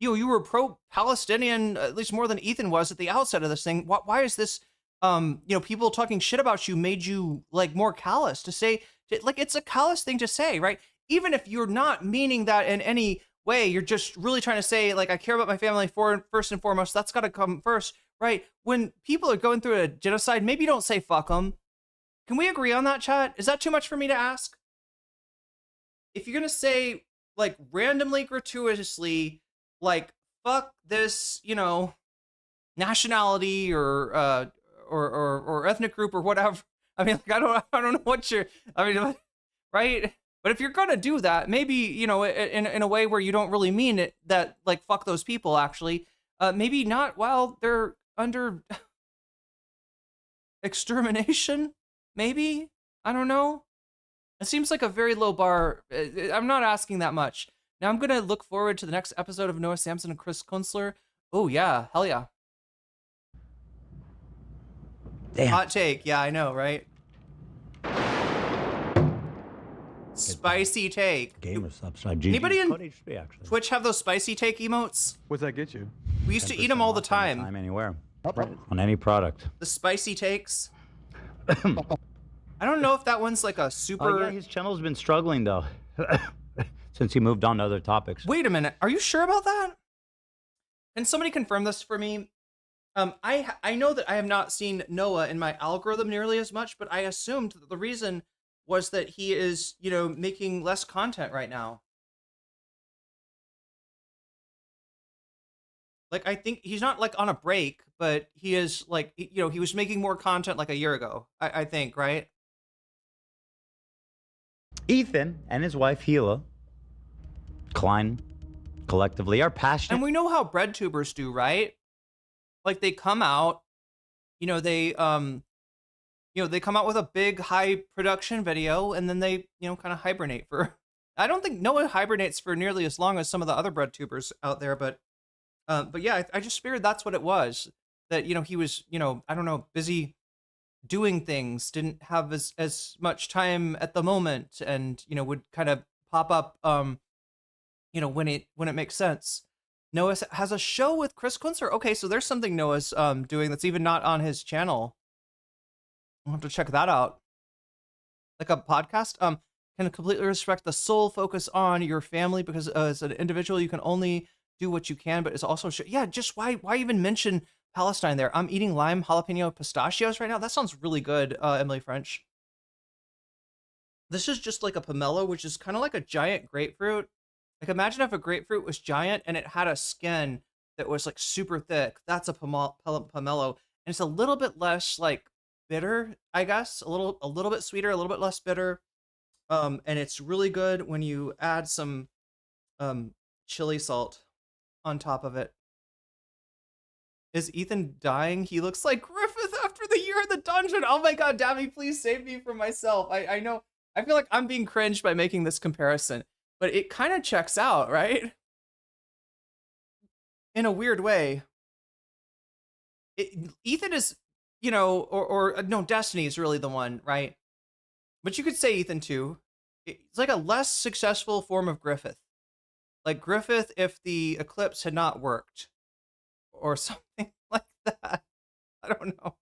were pro-Palestinian, at least more than Ethan was at the outset of this thing. Why is this people talking shit about you made you like more callous to say, like, it's a callous thing to say, right? Even if you're not meaning that in any way, you're just really trying to say, like, I care about my family first and foremost. That's got to come first, right? When people are going through a genocide, maybe don't say fuck them. Can we agree on that, chat? Is that too much for me to ask? If you're going to say, like, randomly, gratuitously, like, fuck this, nationality or ethnic group or whatever. I mean, like, I don't know what right? But if you're gonna do that, maybe, in a way where you don't really mean it, that, like, fuck those people, actually, Maybe not while they're under extermination. Maybe, I don't know. It seems like a very low bar. I'm not asking that much. Now I'm gonna look forward to the next episode of Noah Samsen and Chris Kunstler. Oh yeah, hell yeah. Damn. Hot take, yeah, I know, right? Spicy take. Game is upside. Anybody in HP, actually. Twitch have those spicy take emotes? What's that get you? We used to eat them all the time. Anywhere. On any product. The spicy takes. I don't know if that one's like a super... yeah, his channel's been struggling, though. Since he moved on to other topics. Wait a minute. Are you sure about that? Can somebody confirm this for me? I know that I have not seen Noah in my algorithm nearly as much, but I assumed that the reason was that he is, you know, making less content right now. Like, I think he's not like on a break, but he is like, you know, he was making more content like a year ago, I think, right? Ethan and his wife, Hila, Klein, collectively are passionate. And we know how bread tubers do, right? Like they come out, you know, they come out with a big high production video and then they, you know, kind of hibernate for, I don't think Noah hibernates for nearly as long as some of the other bread tubers out there, but yeah, I just figured that's what it was, that, you know, he was, you know, I don't know, busy doing things, didn't have as much time at the moment, and, you know, would kind of pop up, you know, when it makes sense. Noah has a show with Chris Kunstler. Okay, so there's something Noah's doing that's even not on his channel. I'll have to check that out. Like a podcast. Can completely respect the sole focus on your family, because as an individual you can only do what you can, but it's also yeah, just why even mention Palestine there? I'm eating lime jalapeno pistachios right now. That sounds really good, Emily French. This is just like a pomelo, which is kind of like a giant grapefruit. Like imagine if a grapefruit was giant and it had a skin that was like super thick. That's a pomelo, and it's a little bit less like bitter, I guess. A little bit sweeter, a little bit less bitter. And it's really good when you add some chili salt on top of it. Is Ethan dying? He looks like Griffith after the year in the dungeon. Oh my god, Dabby, please save me from myself. I know, I feel like I'm being cringed by making this comparison, but it kind of checks out, right? In a weird way. Ethan is, you know, or no, Destiny is really the one, right? But you could say Ethan too. It's like a less successful form of Griffith. Like Griffith if the eclipse had not worked. Or something like that. I don't know.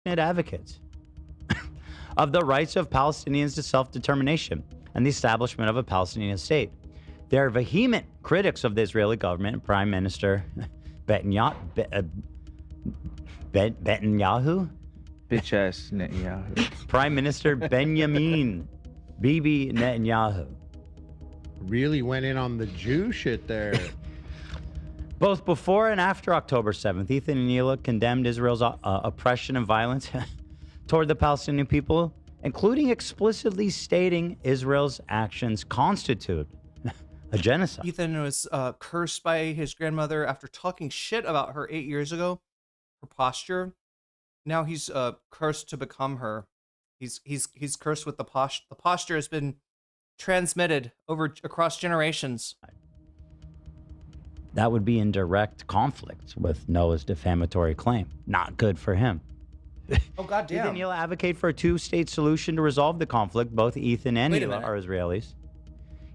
Advocates of the rights of Palestinians to self-determination and the establishment of a Palestinian state. They are vehement critics of the Israeli government and Prime Minister Netanyahu. Bitch ass Netanyahu. Prime Minister Benjamin Bibi Netanyahu. Really went in on the Jew shit there. Both before and after October 7th, Ethan and Hila condemned Israel's oppression and violence toward the Palestinian people, including explicitly stating Israel's actions constitute a genocide. Ethan was cursed by his grandmother after talking shit about her 8 years ago. Her posture. Now he's cursed to become her. He's cursed with the posture. The posture has been transmitted across generations. That would be in direct conflict with Noah's defamatory claim. Not good for him. Oh, goddamn. Ethan and Hila advocate for a two-state solution to resolve the conflict. Both Ethan and Hila are Israelis.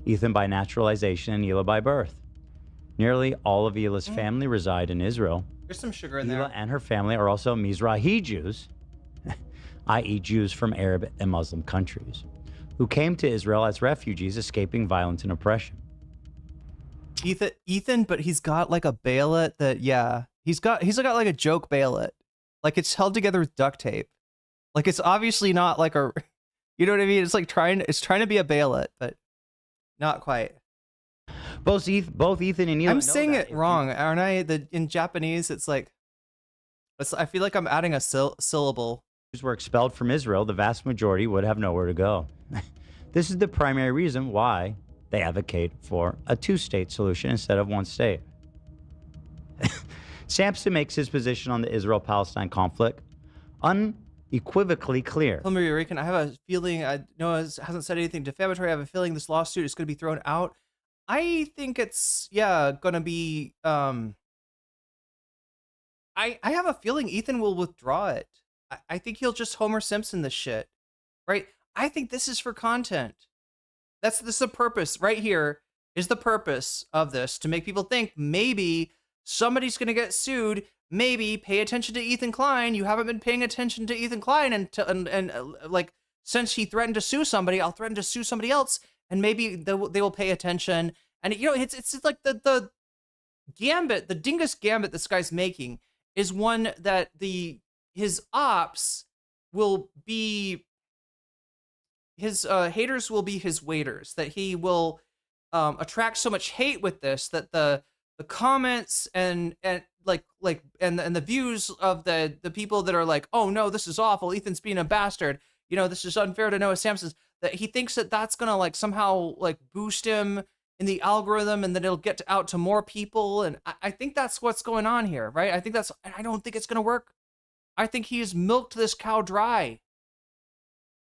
Ethan by naturalization and Hila by birth. Nearly all of Hila's family reside in Israel. There's some sugar in Hila there. and her family are also Mizrahi Jews, i.e. Jews from Arab and Muslim countries, who came to Israel as refugees escaping violence and oppression. Ethan, but he's got like a bayonet that, yeah, he's got like a joke bayonet. Like it's held together with duct tape. Like it's obviously not like a, you know what I mean? It's like trying to be a bayonet, but not quite. Both Ethan and Hila. I'm saying it wrong, aren't I? In Japanese, it's like, I feel like I'm adding a syllable. Jews were expelled from Israel, the vast majority would have nowhere to go. This is the primary reason why they advocate for a two-state solution instead of one state. Samsen makes his position on the Israel-Palestine conflict unequivocally clear. I have a feeling Noah hasn't said anything defamatory. I have a feeling this lawsuit is going to be thrown out. I think it's going to be. I have a feeling Ethan will withdraw it. I think he'll just Homer Simpson this shit, right? I think this is for content. This is the purpose right here. Is the purpose of this to make people think maybe somebody's going to get sued? Maybe pay attention to Ethan Klein. You haven't been paying attention to Ethan Klein, and like since he threatened to sue somebody, I'll threaten to sue somebody else, and maybe they will pay attention. And it's like the gambit, the dingus gambit this guy's making is one that his ops will be his haters will be his waiters. That he will attract so much hate with this that the comments and the views of the people that are like, oh no, this is awful, Ethan's being a bastard, this is unfair to Noah Samsen, that he thinks that that's gonna like somehow like boost him in the algorithm and then it'll get out to more people. And I think that's what's going on here, right? I don't think it's gonna work. I think he's milked this cow dry.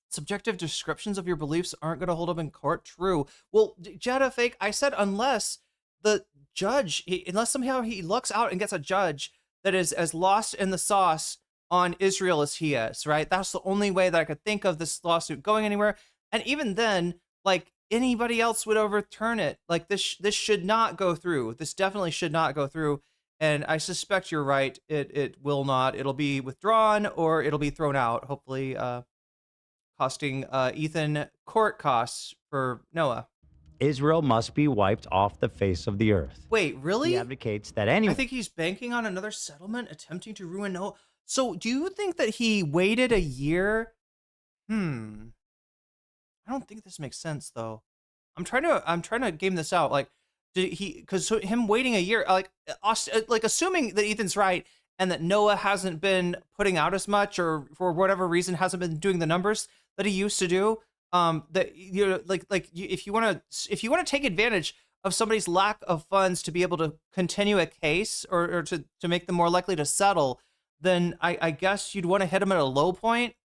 Subjective descriptions of your beliefs aren't going to hold up in court. True. Well, Jetta Fake, I said unless the judge, unless somehow he looks out and gets a judge that is as lost in the sauce on Israel as he is, right? That's the only way that I could think of this lawsuit going anywhere. And even then, like anybody else would overturn it. Like this should not go through. This definitely should not go through. And I suspect you're right. It will not. It'll be withdrawn or it'll be thrown out. Hopefully, costing Ethan court costs for Noah. Israel must be wiped off the face of the earth. Wait, really? He advocates that I think he's banking on another settlement, attempting to ruin Noah. So do you think that he waited a year? I don't think this makes sense though. I'm trying to game this out. Like, did because him waiting a year, like assuming that Ethan's right and that Noah hasn't been putting out as much or for whatever reason hasn't been doing the numbers that he used to do, that if you want to take advantage of somebody's lack of funds to be able to continue a case or to make them more likely to settle, then I guess you'd want to hit them at a low point.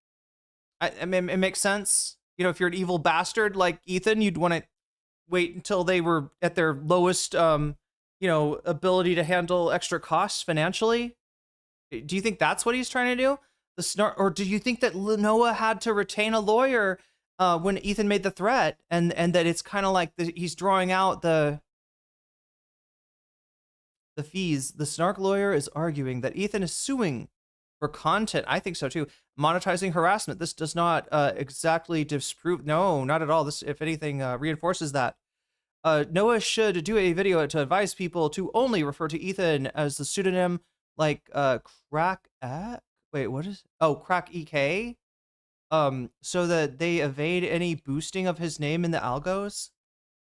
I mean, it makes sense. If you're an evil bastard like Ethan, you'd want to wait until they were at their lowest ability to handle extra costs financially. Do you think that's what he's trying to do? Or do you think that Noah had to retain a lawyer when Ethan made the threat, and that it's kind of like he's drawing out the fees? The snark lawyer is arguing that Ethan is suing for content. I think so too. Monetizing harassment. This does not exactly disprove. No, not at all. This, if anything, reinforces that. Noah should do a video to advise people to only refer to Ethan as the pseudonym, like Crack EK, so that they evade any boosting of his name in the algos.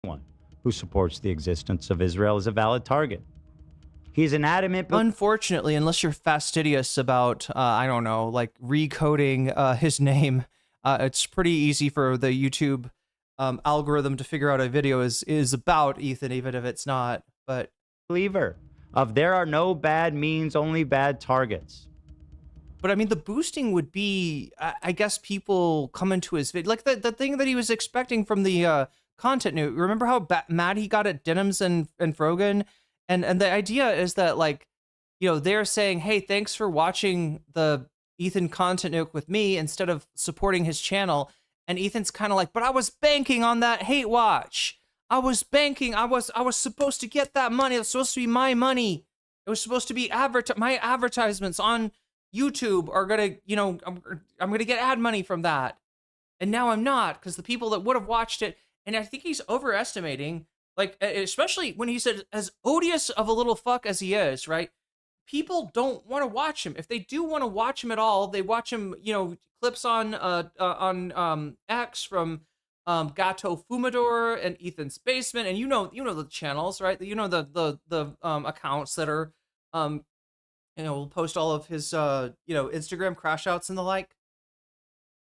One who supports the existence of Israel is a valid target. He's an adamant. Unfortunately, unless you're fastidious about, I don't know, like recoding his name, it's pretty easy for the YouTube algorithm to figure out a video is about Ethan, even if it's not. But believer of there are no bad means, only bad targets. But I mean, the boosting would be, I guess, people come into his video, like the thing that he was expecting from the content new. Remember how mad he got at Denims and Frogan? And the idea is that, like, they're saying, hey, thanks for watching the Ethan content nuke with me instead of supporting his channel. And Ethan's kind of like, but I was banking on that hate watch. I was banking. I was supposed to get that money. It was supposed to be my money. It was supposed to be my advertisements on YouTube are gonna, I'm gonna get ad money from that. And now I'm not, because the people that would have watched it, and I think he's overestimating, like, especially when he said as odious of a little fuck as he is, right? People don't want to watch him. If they do want to watch him at all, they watch him, clips on X from Gato Fumador and Ethan's Basement, and the channels, right? The accounts that are we'll post all of his Instagram crash outs and the like.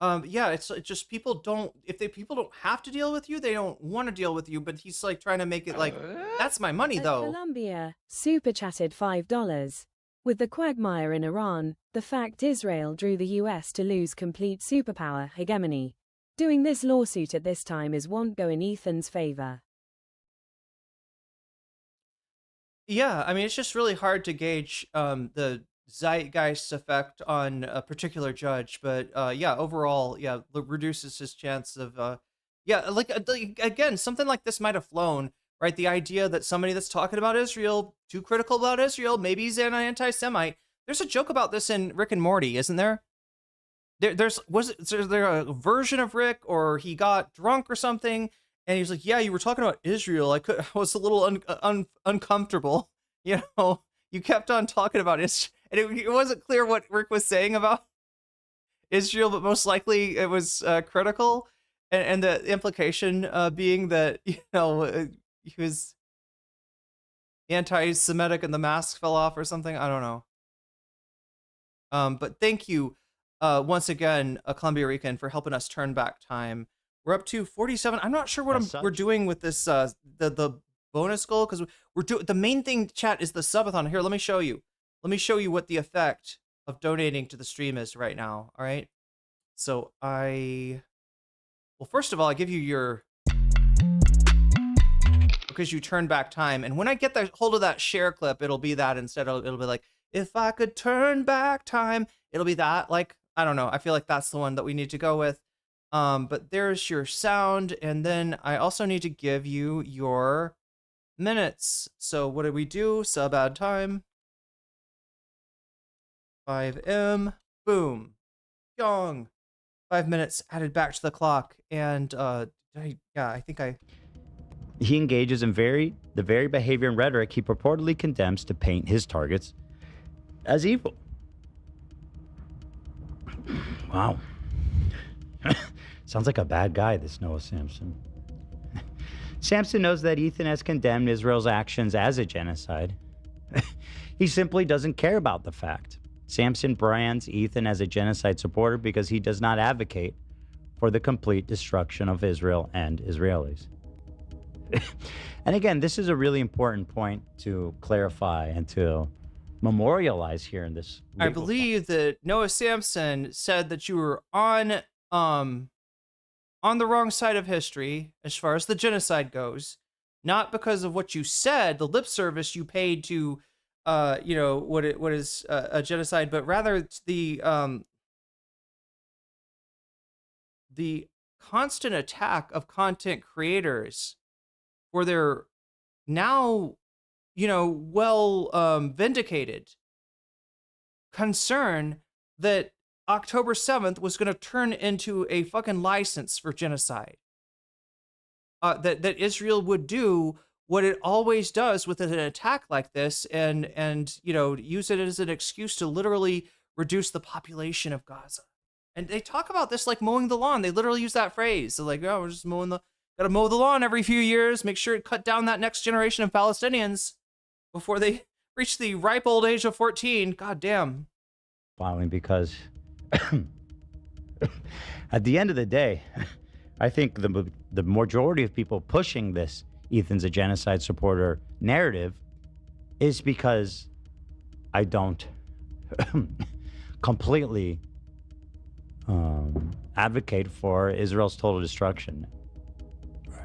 Yeah, it's just people don't, if people don't have to deal with you, they don't want to deal with you, but he's like trying to make it like, that's my money At though. Colombia, super chatted $5. With the quagmire in Iran, the fact Israel drew the US to lose complete superpower hegemony. Doing this lawsuit at this time won't go in Ethan's favor. Yeah, I mean, it's just really hard to gauge the zeitgeist effect on a particular judge, but yeah, overall, yeah, reduces his chance of yeah, like again, something like this might have flown, right? The idea that somebody that's talking about Israel, too critical about Israel, maybe he's an anti-Semite. There's a joke about this in Rick and Morty, isn't there? Is there a version of Rick, or he got drunk or something, and he's like, "Yeah, you were talking about Israel. I was a little uncomfortable. You know, you kept on talking about Israel, and it wasn't clear what Rick was saying about Israel, but most likely it was critical, and the implication being that he was anti-Semitic and the mask fell off or something. I don't know. But thank you once again, Columbia Rican, for helping us turn back time. We're up to 47. I'm not sure what we're doing with this the bonus goal, because the main thing, chat, is the subathon. Here, let me show you. Let me show you what the effect of donating to the stream is right now. All right. So well, first of all, I give you your, because you turn back time, and when I get the hold of that share clip, it'll be that instead. It'll be like, if I could turn back time, it'll be that. Like, I don't know. I feel like that's the one that we need to go with. But there's your sound, and then I also need to give you your minutes. So what do we do? Sub add time. 5M. Boom. Yong. 5 minutes added back to the clock. And I think he engages in the very behavior and rhetoric he purportedly condemns to paint his targets as evil. Wow. Sounds like a bad guy, this Noah Samsen. Samsen knows that Ethan has condemned Israel's actions as a genocide. He simply doesn't care about the fact. Samsen brands Ethan as a genocide supporter because he does not advocate for the complete destruction of Israel and Israelis. And again, this is a really important point to clarify and to memorialize here in this. I believe that Noah Samsen said that you were on the wrong side of history as far as the genocide goes, not because of what you said, the lip service you paid to, what is a genocide, but rather it's the constant attack of content creators for their now, vindicated concern that October 7th was going to turn into a fucking license for genocide. That Israel would do what it always does with an attack like this, and use it as an excuse to literally reduce the population of Gaza. And they talk about this like mowing the lawn. They literally use that phrase. They're like, oh, we're just gotta mow the lawn every few years, make sure to cut down that next generation of Palestinians before they reach the ripe old age of 14. God damn. Following, because at the end of the day, I think the majority of people pushing this Ethan's a genocide supporter narrative is because I don't completely advocate for Israel's total destruction.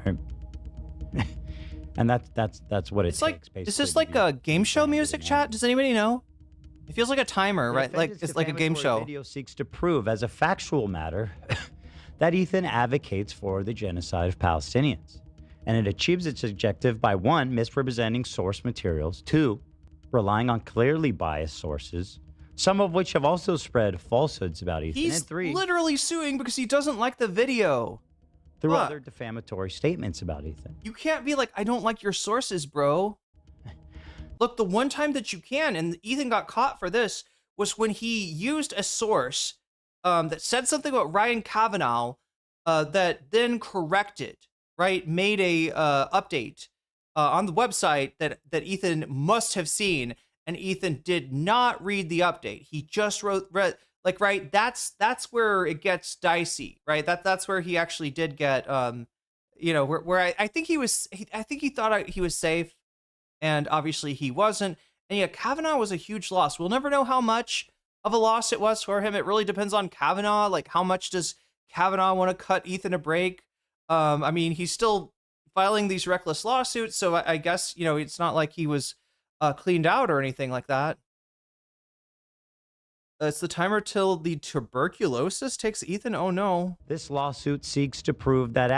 Right? And that's what it's like. Is this like a game show music, chat? Does anybody know? It feels like a timer, right? Like it's like a game show. Video seeks to prove, as a factual matter, that Ethan advocates for the genocide of Palestinians, and it achieves its objective by 1, misrepresenting source materials, 2, relying on clearly biased sources, some of which have also spread falsehoods about Ethan. He's and 3, literally suing because he doesn't like the video. Through other defamatory statements about Ethan. You can't be like, I don't like your sources, bro. Look, the one time that you can, and Ethan got caught for this, was when he used a source that said something about Ryan Kavanaugh that then corrected, right? Made a update on the website that Ethan must have seen, and Ethan did not read the update. He just like, right, that's where it gets dicey, right? That's where he actually did get, where I think I think he thought he was safe, and obviously he wasn't. And yeah, Kavanaugh was a huge loss. We'll never know how much of a loss it was for him. It really depends on Kavanaugh. Like, how much does Kavanaugh want to cut Ethan a break? I mean, he's still filing these reckless lawsuits, so I guess, it's not like he was cleaned out or anything like that. It's the timer till the tuberculosis takes Ethan. Oh no. This lawsuit seeks to prove that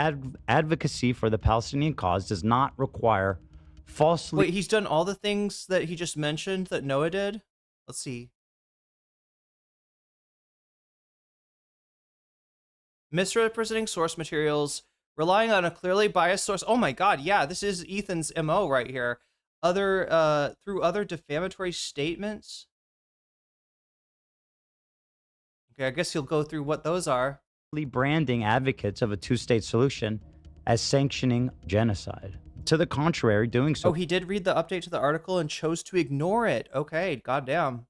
advocacy for the Palestinian cause does not require falsely. Wait, he's done all the things that he just mentioned that Noah did? Let's see. Misrepresenting source materials, relying on a clearly biased source. Oh my God, yeah, this is Ethan's MO right here. Through other defamatory statements. Okay, I guess he'll go through what those are. Branding advocates of a two-state solution as sanctioning genocide. To the contrary, doing so. Oh, he did read the update to the article and chose to ignore it. Okay, goddamn.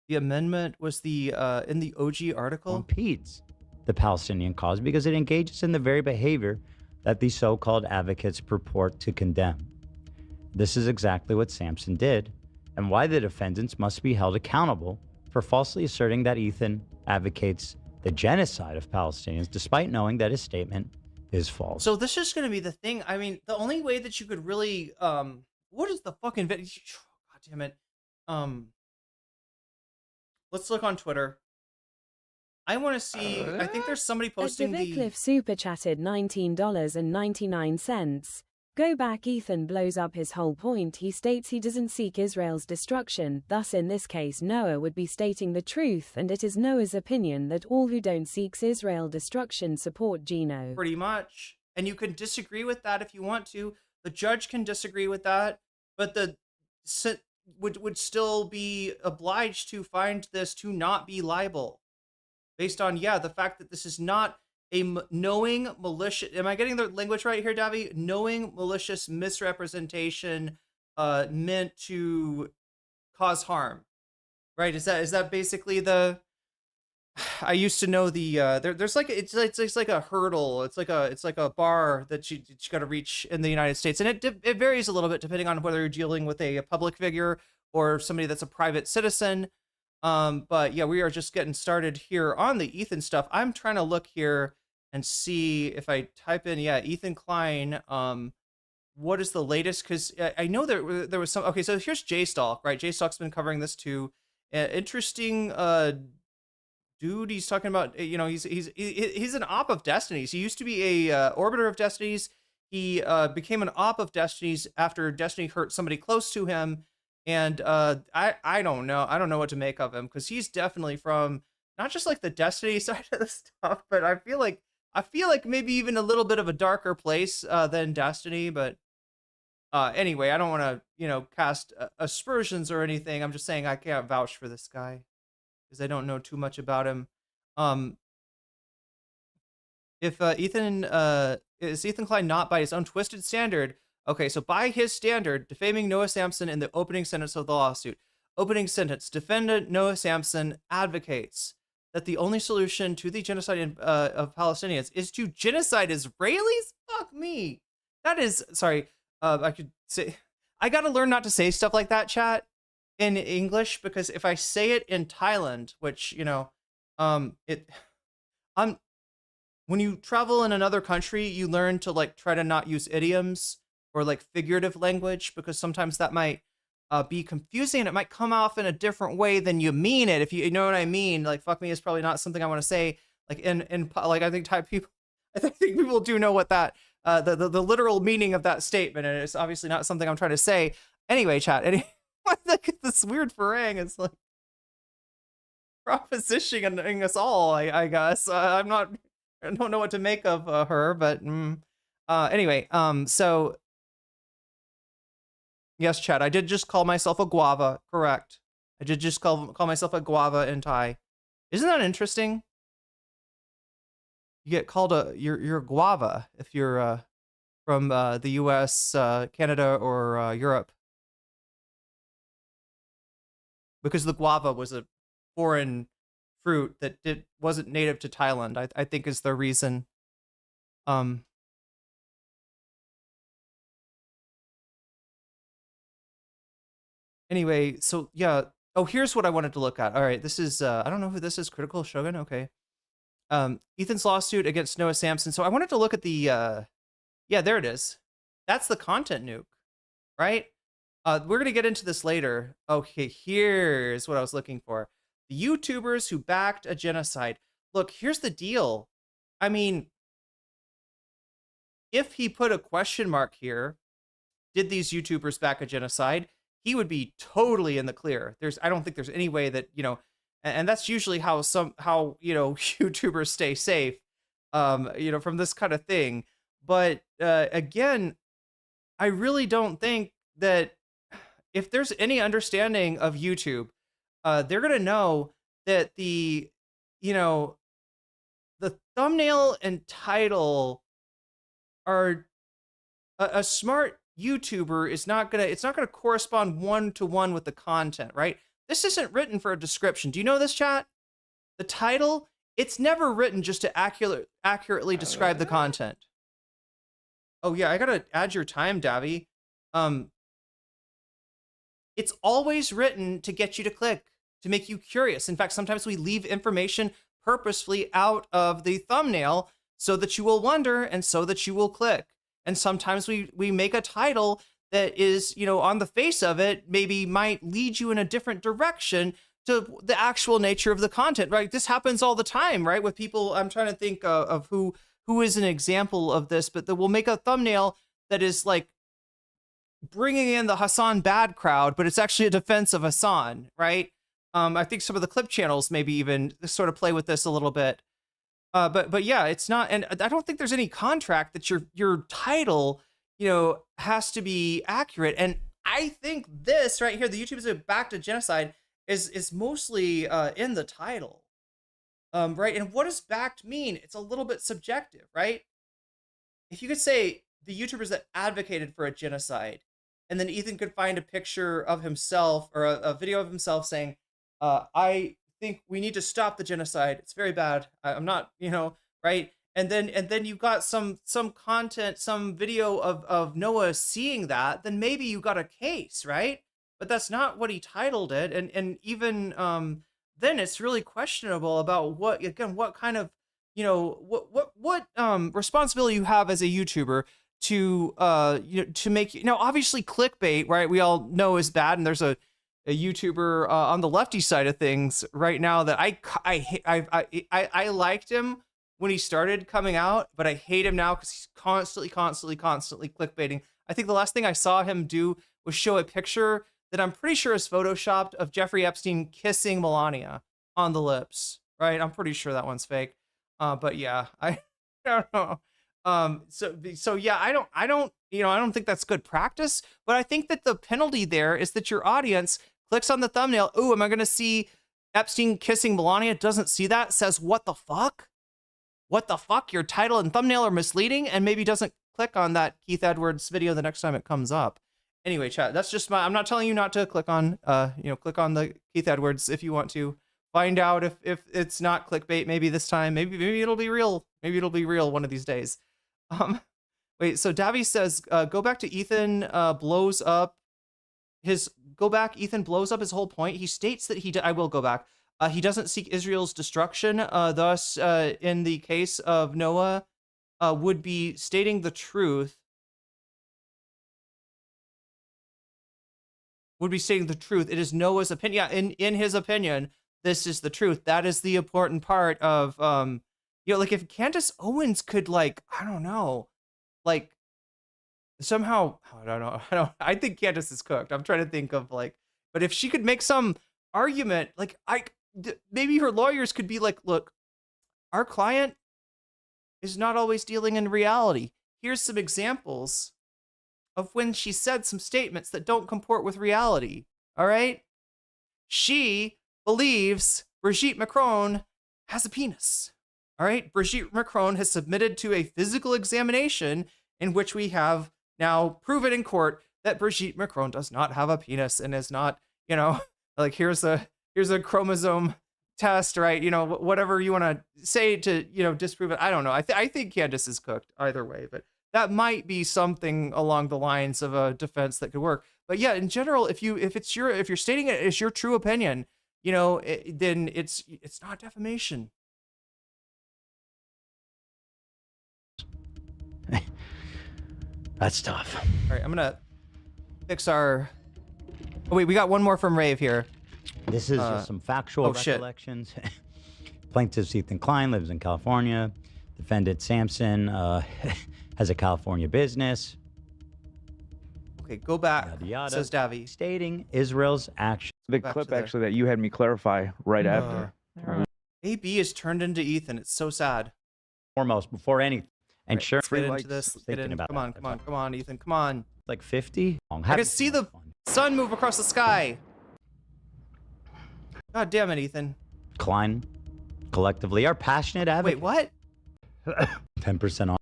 The amendment was the in the OG article. Impedes the Palestinian cause because it engages in the very behavior that the so-called advocates purport to condemn. This is exactly what Samsen did, and why the defendants must be held accountable for falsely asserting that Ethan advocates the genocide of Palestinians, despite knowing that his statement is false. So this is going to be the thing. I mean, the only way that you could really, what is the fucking video? God damn it. Let's look on Twitter. I want to see, I think there's somebody posting Cliff super chatted $19.99. Go back. Ethan blows up his whole point. He states he doesn't seek Israel's destruction. Thus, in this case, Noah would be stating the truth, and it is Noah's opinion that all who don't seek Israel destruction support Gino. Pretty much. And you can disagree with that if you want to. The judge can disagree with that, but the would still be obliged to find this to not be libel. Based on, the fact that this is not a knowing malicious, am I getting the language right here, Davi? Knowing malicious misrepresentation meant to cause harm, right? Is that basically the? I used to know the there's like it's like a hurdle. It's like a bar that you got to reach in the United States, and it varies a little bit depending on whether you're dealing with a public figure or somebody that's a private citizen. But yeah, we are just getting started here on the Ethan stuff. I'm trying to look here and see if I type in, Ethan Klein, what is the latest? Because I know there was some, okay, so here's JStalk, right? JStalk's been covering this too. Interesting dude, he's talking about, he's an op of Destinies. He used to be a orbiter of Destinies. He became an op of Destinies after Destiny hurt somebody close to him. And I don't know. I don't know what to make of him, because he's definitely from not just like the Destiny side of the stuff, but I feel like maybe even a little bit of a darker place than Destiny. But anyway, I don't want to, cast aspersions or anything. I'm just saying I can't vouch for this guy because I don't know too much about him. If is Ethan Klein not by his own twisted standard? Okay, so by his standard, defaming Noah Samsen in the opening sentence of the lawsuit. Opening sentence, defendant Noah Samsen advocates that the only solution to the genocide of Palestinians is to genocide Israelis? Fuck me. That is, sorry, I could say, I gotta learn not to say stuff like that, chat, in English, because if I say it in Thailand, which, when you travel in another country, you learn to like try to not use idioms or like figurative language, because sometimes that might be confusing and it might come off in a different way than you mean it. If you know what I mean, like fuck me is probably not something I want to say. Like in like I think Thai people, I think people do know what that the literal meaning of that statement, and it's obviously not something I'm trying to say. Anyway, chat. This weird farang is like propositioning us all. I guess I don't know what to make of her, but anyway, so. Yes, chat. I did just call myself a guava. Correct. I did just call myself a guava in Thai. Isn't that interesting? You get called you're a guava if you're from the U.S., Canada, or Europe, because the guava was a foreign fruit that wasn't native to Thailand, I think is the reason. Anyway, so yeah. Oh, here's what I wanted to look at. All right, this is I don't know who this is. Critical Shogun. Okay. Ethan's lawsuit against Noah Samsen. So I wanted to look at the yeah, there it is. That's the content nuke, right? We're gonna get into this later. Okay, here's what I was looking for. The YouTubers who backed a genocide. Look, here's the deal. I mean, if he put a question mark here, did these YouTubers back a genocide? He would be totally in the clear. I don't think there's any way that, and that's usually how YouTubers stay safe, from this kind of thing. But again, I really don't think that if there's any understanding of YouTube, they're gonna know that the thumbnail and title are a smart YouTuber is not gonna correspond one-to-one with the content, right? This isn't written for a description. Do you know this, chat? The title, it's never written just to accurately describe the content. Oh yeah, I gotta add your time, Davy. It's always written to get you to click, to make you curious. In fact, sometimes we leave information purposefully out of the thumbnail so that you will wonder and so that you will click. And sometimes we make a title that is, on the face of it, maybe might lead you in a different direction to the actual nature of the content, right? This happens all the time, right? With people, I'm trying to think of who is an example of this, but that will make a thumbnail that is like bringing in the Hassan bad crowd, but it's actually a defense of Hassan, right? I think some of the clip channels maybe even sort of play with this a little bit. But yeah, it's not, and I don't think there's any contract that your title, has to be accurate. And I think this right here, the YouTubers that backed a genocide, is mostly in the title, right? And what does backed mean? It's a little bit subjective, right? If you could say the YouTubers that advocated for a genocide, and then Ethan could find a picture of himself or a video of himself saying, I think we need to stop the genocide. It's very bad. I'm not, right? And then you got some content, some video of Noah seeing that, then maybe you got a case, right? But that's not what he titled it. And even then it's really questionable about what kind of, what responsibility you have as a YouTuber to to make, obviously clickbait, right? We all know is bad, and there's a YouTuber on the lefty side of things right now that I liked him when he started coming out, but I hate him now because he's constantly clickbaiting. I think the last thing I saw him do was show a picture that I'm pretty sure is photoshopped of Jeffrey Epstein kissing Melania on the lips, right? I'm pretty sure that one's fake. But yeah, I don't know. So yeah, I don't think that's good practice, but I think that the penalty there is that your audience clicks on the thumbnail. Oh, am I going to see Epstein kissing Melania? Doesn't see that, says, what the fuck? What the fuck? Your title and thumbnail are misleading, and maybe doesn't click on that Keith Edwards video the next time it comes up. Anyway, chat, that's just I'm not telling you not to click on, click on the Keith Edwards if you want to find out if it's not clickbait. Maybe this time, maybe it'll be real. Maybe it'll be real one of these days. Wait, so Davy says, go back to Ethan blows up his whole point. He states that I will go back. He doesn't seek Israel's destruction. Thus, in the case of Noah, would be stating the truth. It is Noah's opinion. Yeah, in his opinion, this is the truth. That is the important part of, like if Candace Owens could, like, I don't know, like somehow, I don't know. I think Candace is cooked. I'm trying to think of but if she could make some argument, like maybe her lawyers could be like, look, our client is not always dealing in reality. Here's some examples of when she said some statements that don't comport with reality. All right. She believes Brigitte Macron has a penis. All right. Brigitte Macron has submitted to a physical examination in which we have now proven in court that Brigitte Macron does not have a penis and is not, like here's a chromosome test, right? You know, whatever you want to say to, you know, disprove it. I don't know. I think Candace is cooked either way, but that might be something along the lines of a defense that could work. But yeah, in general, if you're stating it as your true opinion, you know, then it's not defamation. That's tough. All right, I'm gonna fix our. Oh wait, we got one more from Rave here. This is just some factual recollections. Plaintiff Ethan Klein lives in California. Defendant Samsen has a California business. Okay, go back. Yada, yada. Says Davi. Stating Israel's action. The clip actually that you had me clarify right after. AB is turned into Ethan. It's so sad. Foremost, before anything. And sure, let's get into this. Let's get in. Come on, Ethan. Come on. Like 50? I can see the sun move across the sky. God damn it, Ethan. Klein, collectively, are passionate advocates. Wait, what? 10% off.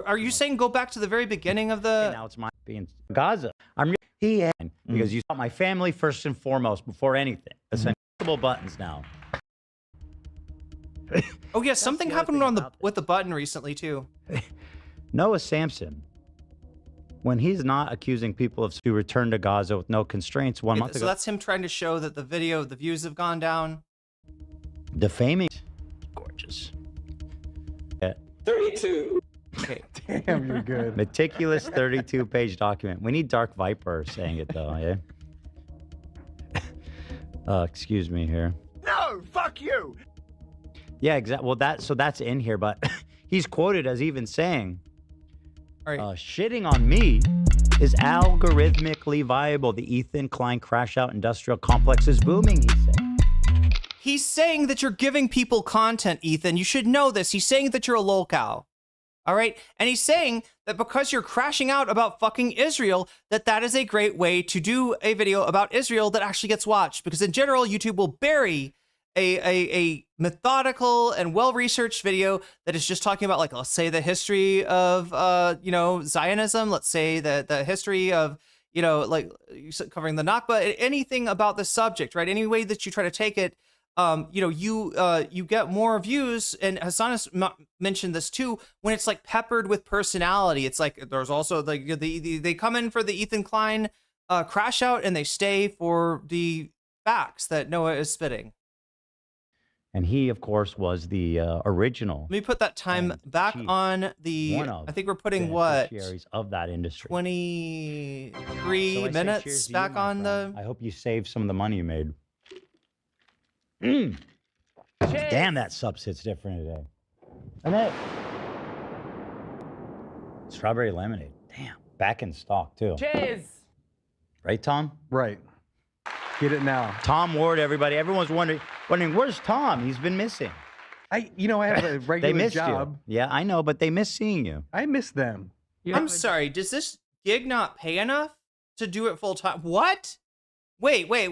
Are you saying go back to the very beginning of the... Now it's my being Gaza. I'm because you saw my family first and foremost before anything. Essential buttons now. Oh yeah, something happened with the button recently too. Noah Samsen, when he's not accusing people to return to Gaza with no constraints 1 month ago. So that's him trying to show that the views have gone down. Defaming. Gorgeous. 32. Okay. Damn, you're good. Meticulous 32-page document. We need Dark Viper saying it though, yeah? Excuse me here. No, fuck you. Yeah, exactly. Well, that's in here, but he's quoted as even saying, shitting on me is algorithmically viable. The Ethan Klein crash out industrial complex is booming, he said. He's saying that you're giving people content, Ethan. You should know this. He's saying that you're a lolcow. All right? And he's saying that because you're crashing out about fucking Israel, that is a great way to do a video about Israel that actually gets watched. Because in general, YouTube will bury a methodical and well-researched video that is just talking about, like, let's say the history of, you know, Zionism. Let's say the history of, you know, like covering the Nakba, anything about the subject, right? Any way that you try to take it, you know, you get more views. And Hassan has mentioned this too, when it's like peppered with personality. It's like there's also they come in for the Ethan Klein crash out and they stay for the facts that Noah is spitting. And he, of course, was the original. Let me put that time back on the. I think we're putting what? Of that industry. 23 minutes back on the. I hope you saved some of the money you made. Damn, that sub sits different today. And that strawberry lemonade. Damn, back in stock too. Cheers. Right, Tom? Right. Get it now. Tom Ward, everybody. Everyone's wondering, where's Tom? He's been missing. I have a regular job. You. Yeah, I know, but they miss seeing you. I miss them. I'm sorry. Does this gig not pay enough to do it full time? What? Wait. I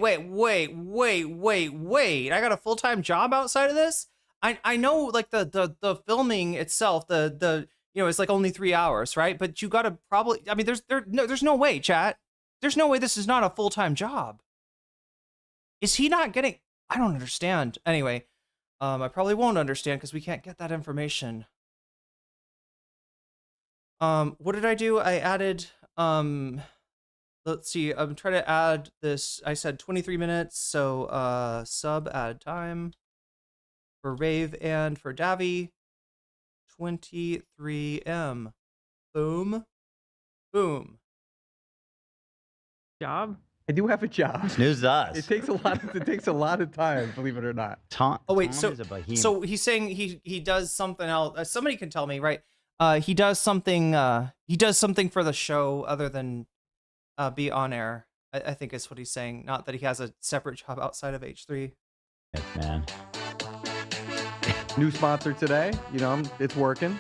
got a full-time job outside of this? I know, like, the filming itself, the you know, it's like only 3 hours, right? But you gotta probably, I mean, there's no way, chat. There's no way this is not a full-time job. Is he not getting, I don't understand. Anyway, I probably won't understand because we can't get that information. What did I do? I added, let's see, I'm trying to add this. I said 23 minutes, so sub add time for Rave and for Davi. 23M. Boom. Boom. Job? I do have a job. Snooze us. It takes a lot. It takes a lot of time, believe it or not. Tom. Oh wait, Tom so he's saying he does something else. Somebody can tell me, right? He does something for the show other than be on air. I think is what he's saying. Not that he has a separate job outside of H3. Man. New sponsor today. You know, it's working.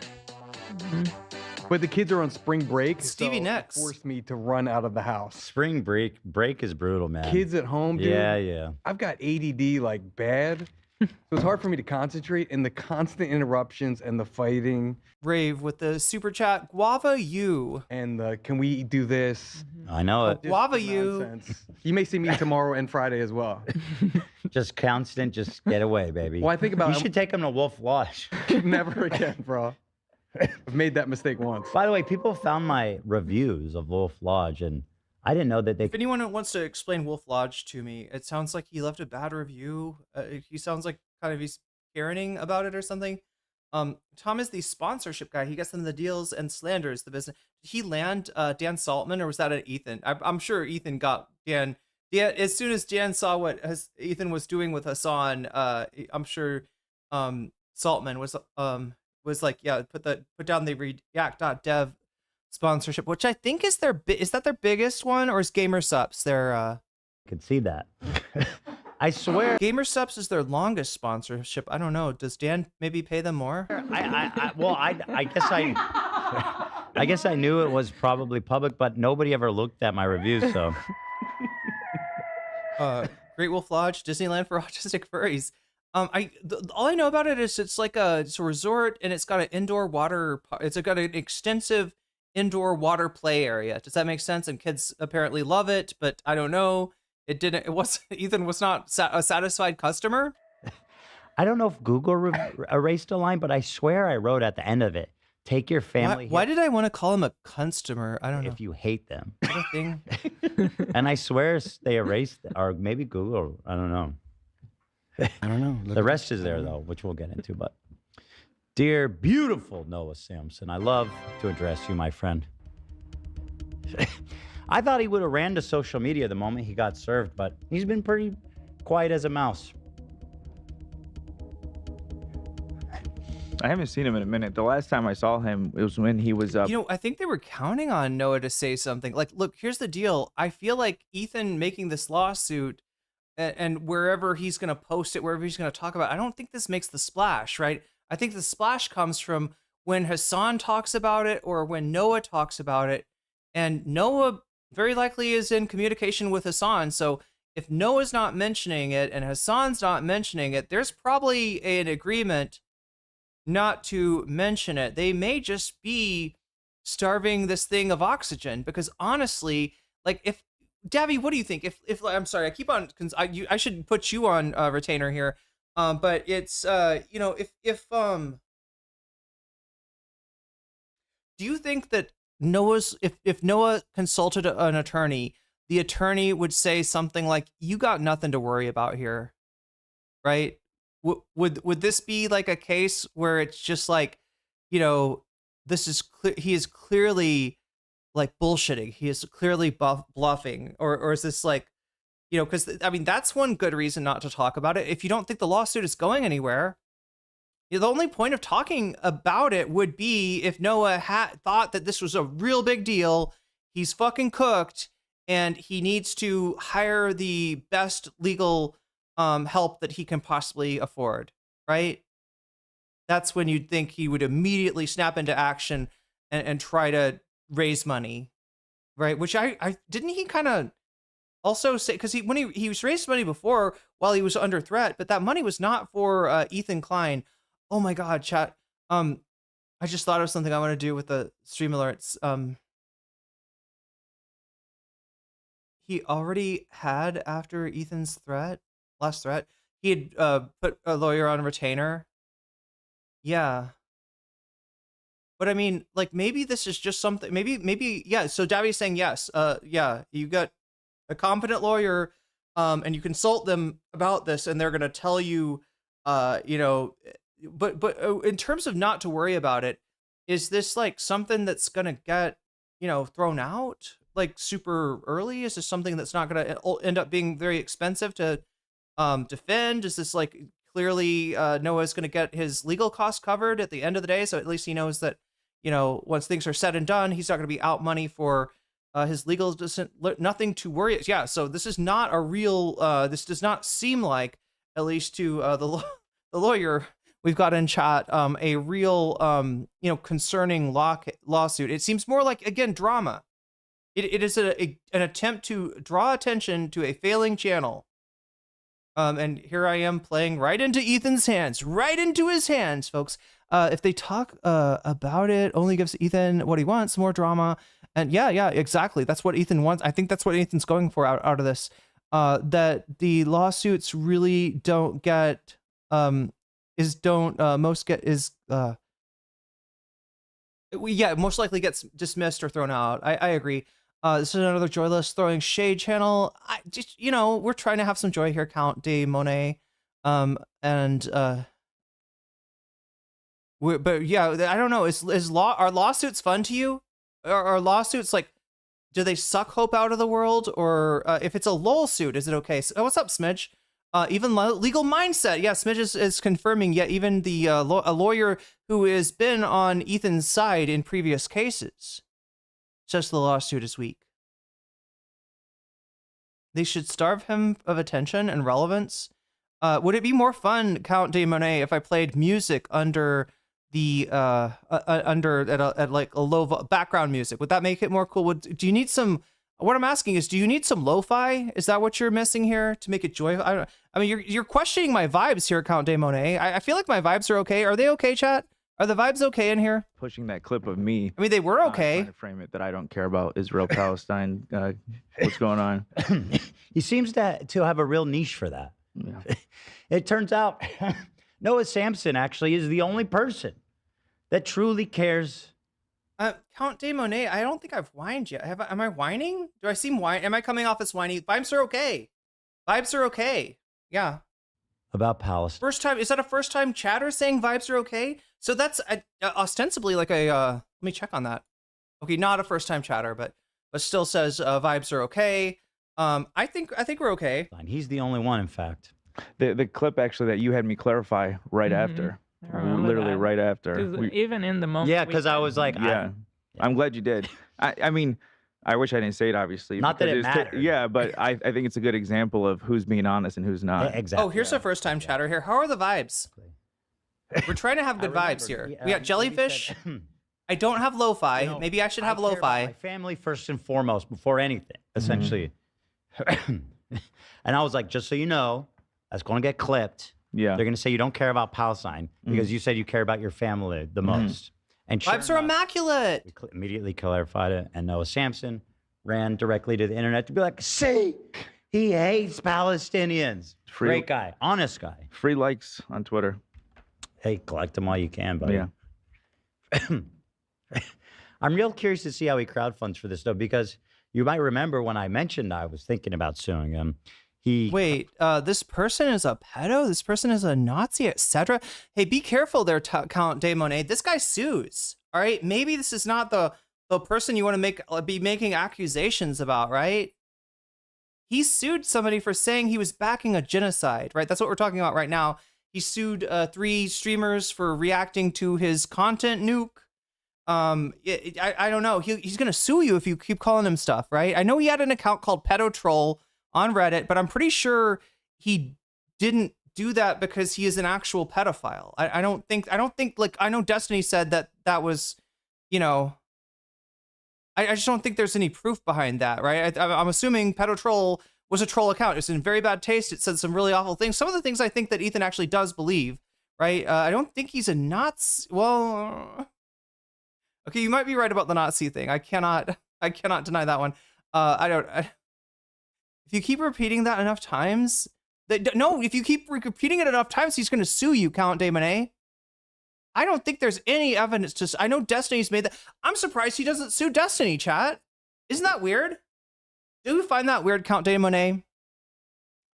But the kids are on spring break. Stevie next forced me to run out of the house. Spring break is brutal, man. Kids at home, dude. Yeah. I've got ADD like bad. So it's hard for me to concentrate, and the constant interruptions and the fighting. Rave with the super chat. Guava you. And the can we do this? I know it. Guava you. You may see me tomorrow and Friday as well. Just constant, just get away, baby. Well, I think about you should take him to Wolf Lodge. Never again, bro. I've made that mistake once. By the way, people found my reviews of Wolf Lodge, and I didn't know that they. If anyone wants to explain Wolf Lodge to me, it sounds like he left a bad review. He sounds like kind of he's caring about it or something. Tom is the sponsorship guy. He gets them the deals and slanders the business. Did he land Dan Saltman, or was that an Ethan? I'm sure Ethan got Dan. As soon as Dan saw what Ethan was doing with Hasan, I'm sure Saltman was like, yeah, put down the React.dev sponsorship, which I think is is that their biggest one, or is Gamersups their Could see that. I swear. Gamersups is their longest sponsorship. I don't know. Does Dan maybe pay them more? I guess I knew it was probably public, but nobody ever looked at my reviews, so. Great Wolf Lodge, Disneyland for autistic furries. All I know about it is it's a resort, and it's got an indoor water. It's got an extensive indoor water play area. Does that make sense? And kids apparently love it, but I don't know. Ethan was not a satisfied customer. I don't know if Google erased a line, but I swear I wrote at the end of it, take your family. Why did I want to call him a customer? I don't know. If you hate them. What a thing. And I swear they erased it, or maybe Google, I don't know. I don't know. The rest is there, though, which we'll get into. But dear, beautiful Noah Samsen, I love to address you, my friend. I thought he would have ran to social media the moment he got served, but he's been pretty quiet as a mouse. I haven't seen him in a minute. The last time I saw him, it was when he was up. I think they were counting on Noah to say something. Like, look, here's the deal. I feel like Ethan making this lawsuit and wherever he's going to post it, wherever he's going to talk about it, I don't think this makes the splash, right? I think the splash comes from when Hasan talks about it or when Noah talks about it. And Noah very likely is in communication with Hasan. So if Noah's not mentioning it and Hasan's not mentioning it, there's probably an agreement not to mention it. They may just be starving this thing of oxygen, because honestly, like, if Davy, what do you think? If I'm sorry, I keep on, I should put you on retainer here. But it's do you think that if Noah consulted an attorney, the attorney would say something like, "You got nothing to worry about here," right? Would this be like a case where it's just like, this is he is clearly like bullshitting, he is clearly bluffing, or is this like, because I mean, that's one good reason not to talk about it. If you don't think the lawsuit is going anywhere, the only point of talking about it would be if Noah thought that this was a real big deal, he's fucking cooked, and he needs to hire the best legal help that he can possibly afford, right? That's when you'd think he would immediately snap into action and try to raise money, right? Which I didn't he kind of also say, because when he was raised money before while he was under threat, but that money was not for Ethan Klein. Oh my God, chat. I just thought of something I want to do with the stream alerts. He already had, after Ethan's last threat, he had put a lawyer on retainer. Yeah. But I mean, like, maybe this is just something, maybe, yeah. So Davi's saying yes. Yeah, you got a competent lawyer, and you consult them about this, and they're going to tell you, but in terms of not to worry about it, is this like something that's going to get, thrown out like super early? Is this something that's not going to end up being very expensive to defend? Is this like clearly Noah's going to get his legal costs covered at the end of the day? So at least he knows that, once things are said and done, he's not going to be out money for his legal, nothing to worry. Yeah. So this is not a real, this does not seem like, at least to the lawyer we've got in chat, a real, concerning lawsuit. It seems more like, again, drama. It is an attempt to draw attention to a failing channel. And here I am playing right into Ethan's hands, right into his hands, folks. If they talk about it, only gives Ethan what he wants, more drama. And yeah, exactly. That's what Ethan wants. I think that's what Ethan's going for out of this. that the lawsuits really don't get most likely gets dismissed or thrown out. I agree. This is another joyless throwing shade channel. I just, we're trying to have some joy here, Count de Monet. But yeah, I don't know. Are lawsuits fun to you? Are lawsuits like, do they suck hope out of the world? Or if it's a lol suit, is it okay? So, what's up, Smidge? Even legal mindset. Yeah, Smidge is confirming. Yeah, even the a lawyer who has been on Ethan's side in previous cases says the lawsuit is weak. They should starve him of attention and relevance. Would it be more fun, Count de Monet, if I played music under the at like a low background music? Would that make it more cool? Do you need some? What I'm asking is, do you need some lo-fi? Is that what you're missing here to make it joyful? I mean, you're questioning my vibes here, Count de Monet. I feel like my vibes are okay. Are they okay, chat? Are the vibes okay in here? Pushing that clip of me. I mean, they were okay. Trying to frame it that I don't care about Israel, Palestine. What's going on? He seems to have a real niche for that. Yeah. It turns out Noah Samsen actually is the only person that truly cares. Count de Monet, I don't think I've whined yet. Am I whining? Do I seem whine? Am I coming off as whiny? Vibes are okay. Vibes are okay. Yeah. About Palestine. First time, is that a first time chatter saying vibes are okay? So that's ostensibly like a, let me check on that. Okay, not a first time chatter, but still says vibes are okay. I think we're okay. He's the only one, in fact. The clip actually that you had me clarify right after. Literally right after. Even in the moment. Yeah, because I was like, yeah. I'm glad you did. I mean, I wish I didn't say it, obviously. Not that it mattered. Yeah, but I think it's a good example of who's being honest and who's not. Yeah, exactly. Oh, here's a first time chatter here. How are the vibes? We're trying to have good vibes here. We got jellyfish. I don't have lo-fi. Maybe I should have lo-fi. My family first and foremost before anything, essentially. And I was like, just so you know, that's going to get clipped. Yeah. They're going to say you don't care about Palestine because you said you care about your family the most. And vibes are immaculate. We immediately clarified it. And Noah Samsen ran directly to the internet to be like, see, he hates Palestinians. Great guy. Honest guy. Free likes on Twitter. Hey, collect them while you can, buddy. Yeah. I'm real curious to see how he crowdfunds for this, though, because you might remember when I mentioned I was thinking about suing him. Wait, this person is a pedo? This person is a Nazi, etc.? Hey, be careful there, Count de Monet. This guy sues, all right? Maybe this is not the person you want to be making accusations about, right? He sued somebody for saying he was backing a genocide, right? That's what we're talking about right now. He sued 3 streamers for reacting to his content nuke. I don't know. He's going to sue you if you keep calling him stuff, right? I know he had an account called Pedo Troll on Reddit, but I'm pretty sure he didn't do that because he is an actual pedophile. I don't think like, I know Destiny said that was, I just don't think there's any proof behind that, right? I'm assuming Pedo Troll was a troll account. It's in very bad taste. It said some really awful things. Some of the things I think that Ethan actually does believe, right? I don't think he's a Nazi. Well, okay, you might be right about the Nazi thing. I cannot deny that one. If you keep repeating that enough times, if you keep repeating it enough times, he's going to sue you, Count de Monet. I don't think there's any evidence I know Destiny's made that. I'm surprised he doesn't sue Destiny, chat. Isn't that weird? Do you find that weird, Count de Monet?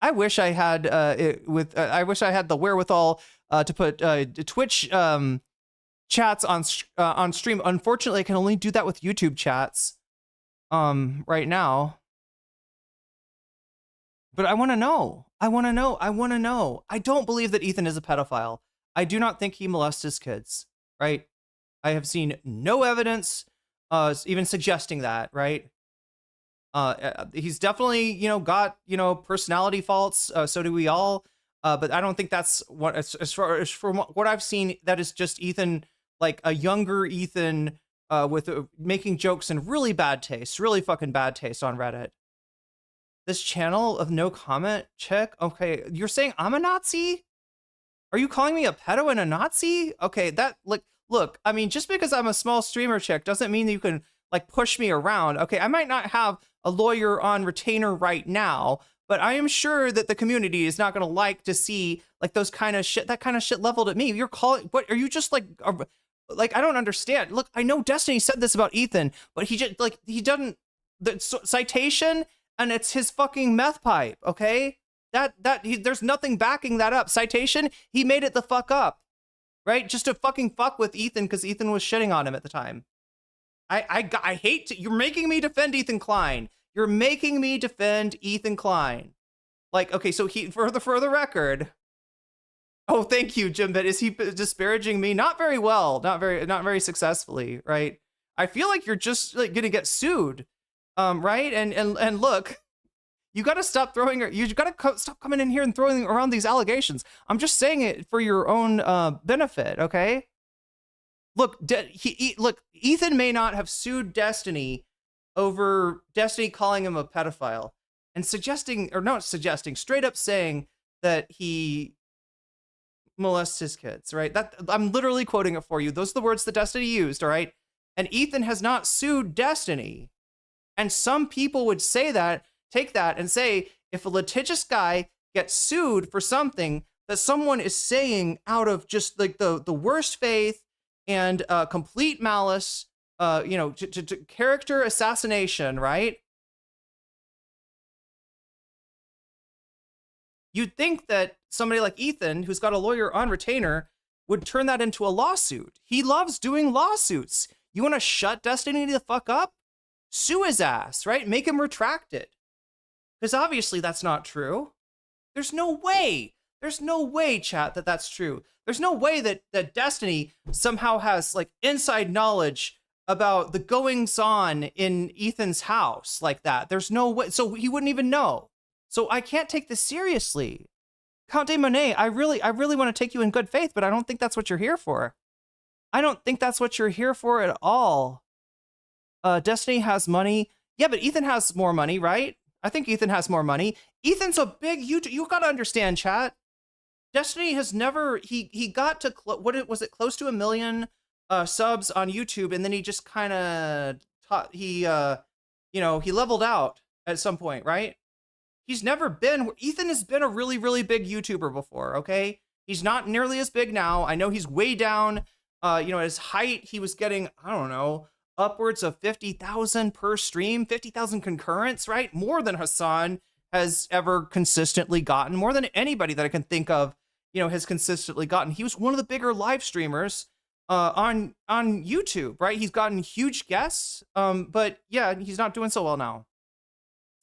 I wish I had I wish I had the wherewithal to put Twitch chats on stream. Unfortunately, I can only do that with YouTube chats right now. But I want to know. I don't believe that Ethan is a pedophile. I do not think he molests his kids, right? I have seen no evidence even suggesting that, right? He's definitely, got, personality faults. So do we all. But I don't think that's what, as far as from what I've seen, that is just Ethan, like a younger Ethan with making jokes in really bad taste, really fucking bad taste on Reddit. This channel of no comment check. Okay, you're saying I'm a Nazi? Are you calling me a pedo and a Nazi? Okay, look, I mean, just because I'm a small streamer chick doesn't mean that you can like push me around. Okay, I might not have a lawyer on retainer right now, but I am sure that the community is not going to like to see like those kind of shit, that kind of shit leveled at me. You're calling, what are you just like I don't understand. Look, I know Destiny said this about Ethan, but he just like, he doesn't, the citation, and it's his fucking meth pipe. Okay. There's nothing backing that up. Citation, he made it the fuck up, right? Just to fucking fuck with Ethan because Ethan was shitting on him at the time. I hate to, you're making me defend Ethan Klein. You're making me defend Ethan Klein. Like, okay, so he, for the record, oh, thank you, Jim, but is he disparaging me? Not very well, not very successfully, right? I feel like you're just like gonna get sued, right? And look, you got to stop throwing, you got to stop coming in here and throwing around these allegations. I'm just saying it for your own benefit, okay? Look, look, Ethan may not have sued Destiny over Destiny calling him a pedophile and suggesting, or not suggesting, straight up saying that he molests his kids, right? That, I'm literally quoting it for you. Those are the words that Destiny used, all right? And Ethan has not sued Destiny. And some people would say that, take that and say, if a litigious guy gets sued for something that someone is saying out of just like the worst faith and complete malice, you know, to character assassination, right? You'd think that somebody like Ethan, who's got a lawyer on retainer, would turn that into a lawsuit. He loves doing lawsuits. You want to shut Destiny the fuck up? Sue his ass, right? Make him retract it. Because obviously that's not true. There's no way. There's no way, chat, that that's true. There's no way that Destiny somehow has like inside knowledge about the goings on in Ethan's house like that. There's no way. So he wouldn't even know. So I can't take this seriously. Count de Monet, I really want to take you in good faith, but I don't think that's what you're here for. I don't think that's what you're here for at all. Destiny has money. Yeah, but Ethan has more money, right? I think Ethan has more money. Ethan's a big YouTube. You got to understand, chat. Destiny has never, he got to, what was it, close to 1 million subs on YouTube, and then he just kind of, you know, he leveled out at some point, right? He's never been, Ethan has been a really, really big YouTuber before, okay? He's not nearly as big now. I know he's way down, you know, at his height, he was getting, I don't know, upwards of 50,000 per stream, 50,000 concurrents, right? More than Hassan has ever consistently gotten, more than anybody that I can think of, you know, has consistently gotten. He was one of the bigger live streamers on YouTube, right? He's gotten huge guests, but yeah, he's not doing so well now.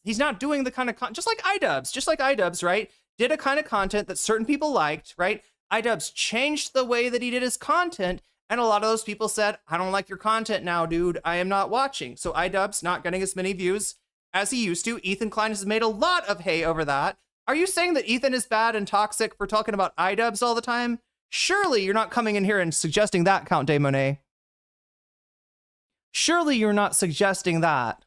He's not doing the kind of just like iDubbbz, right? Did a kind of content that certain people liked, right? iDubbbz changed the way that he did his content, and a lot of those people said, I don't like your content now, dude. I am not watching. So iDubbbz not getting as many views as he used to. Ethan Klein has made a lot of hay over that. Are you saying that Ethan is bad and toxic for talking about iDubbbz all the time? Surely you're not coming in here and suggesting that, Count de Monet. Surely you're not suggesting that.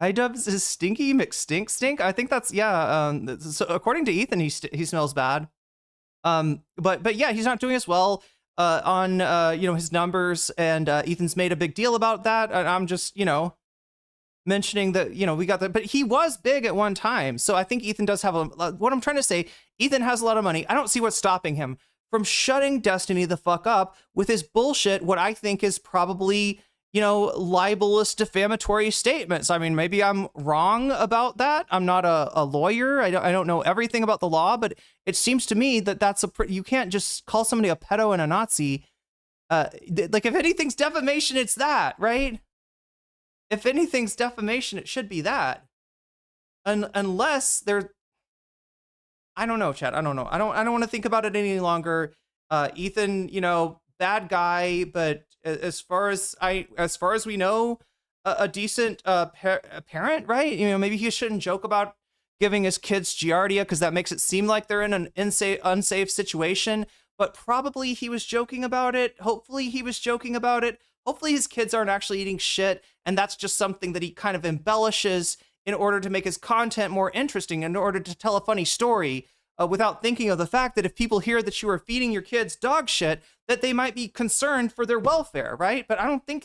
iDubbbz is stinky McStink. I think that's, yeah. So according to Ethan, he smells bad. But yeah, he's not doing as well on you know, his numbers, and Ethan's made a big deal about that. And I'm just, you know, mentioning that, you know, we got that, but he was big at one time. So I think Ethan does have what I'm trying to say, Ethan has a lot of money. I don't see what's stopping him from shutting Destiny the fuck up with his bullshit, what I think is probably, you know, libelous, defamatory statements. I mean, maybe I'm wrong about that. I'm not a lawyer. I don't know everything about the law, but it seems to me that that's you can't just call somebody a pedo and a Nazi. Like, if anything's defamation, it's that, right? If anything's defamation, it should be that. Unless they're, I don't know, chat. I don't know. I don't want to think about it any longer. Ethan, you know, bad guy, but as far as we know, a decent parent, right? You know, maybe he shouldn't joke about giving his kids Giardia because that makes it seem like they're in an unsafe situation. But probably he was joking about it. Hopefully he was joking about it. Hopefully his kids aren't actually eating shit, and that's just something that he kind of embellishes in order to make his content more interesting, in order to tell a funny story. without thinking of the fact that if people hear that you are feeding your kids dog shit, that they might be concerned for their welfare, right? But I don't think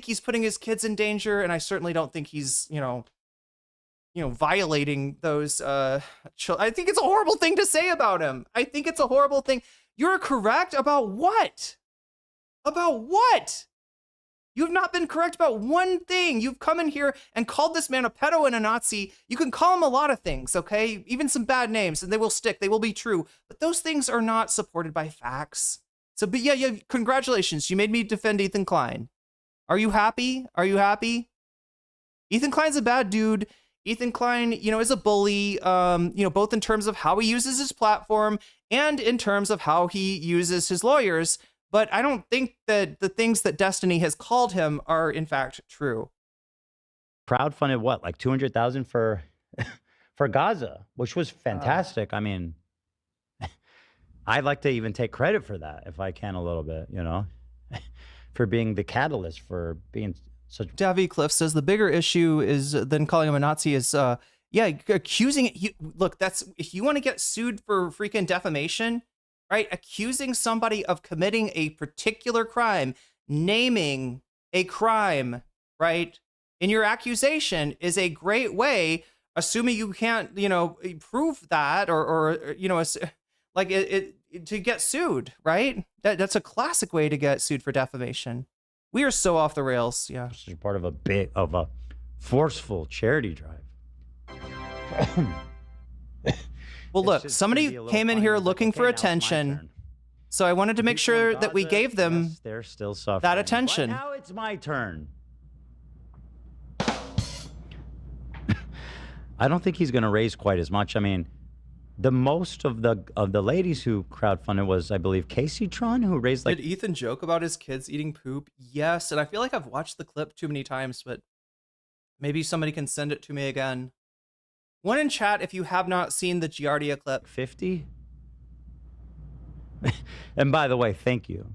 he's putting his kids in danger, and I certainly don't think he's, violating those children. I think it's a horrible thing to say about him. I think it's a horrible thing. You're correct about what? About what? You have not been correct about one thing. You've come in here and called this man a pedo and a Nazi. You can call him a lot of things, okay? Even some bad names, and they will stick. They will be true. But those things are not supported by facts. So, but yeah, congratulations. You made me defend Ethan Klein. Are you happy? Are you happy? Ethan Klein's a bad dude. Ethan Klein, is a bully, both in terms of how he uses his platform and in terms of how he uses his lawyers. But I don't think that the things that Destiny has called him are in fact true. Crowdfunded what, like 200,000 for Gaza, which was fantastic. I mean, I'd like to even take credit for that if I can a little bit, for being the catalyst, for being such. Davy Cliff says the bigger issue is than calling him a Nazi is, accusing. Look, if you want to get sued for freaking defamation, right? Accusing somebody of committing a particular crime, naming a crime, right? In your accusation is a great way, assuming you can't, prove that or to get sued, right? That's a classic way to get sued for defamation. We are so off the rails. Yeah. This is part of a forceful charity drive. Well, look, somebody came in here looking for attention, so I wanted to make sure that we gave them they're still suffering. that attention. But now it's my turn. I don't think he's going to raise quite as much. I mean, the most of the ladies who crowdfunded was, I believe, Casey Tron, who raised like. Did Ethan joke about his kids eating poop? Yes, and I feel like I've watched the clip too many times, but maybe somebody can send it to me again. One in chat if you have not seen the Giardia clip. 50? And by the way, thank you.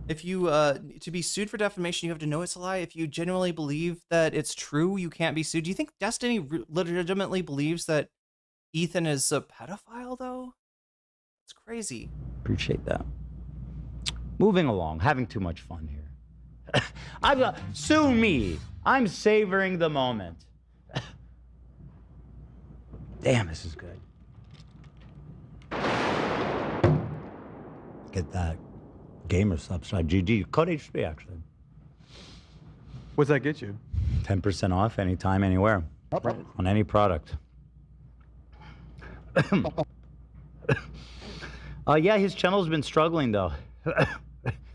If you, to be sued for defamation, you have to know it's a lie. If you genuinely believe that it's true, you can't be sued. Do you think Destiny legitimately believes that Ethan is a pedophile, though? It's crazy. Appreciate that. Moving along, having too much fun here. Sue me. I'm savoring the moment. Damn, this is good. Get that gamer subscribe. GG. Code H3, actually. What's that get you? 10% off anytime, anywhere. On any product. Yeah, his channel's been struggling, though.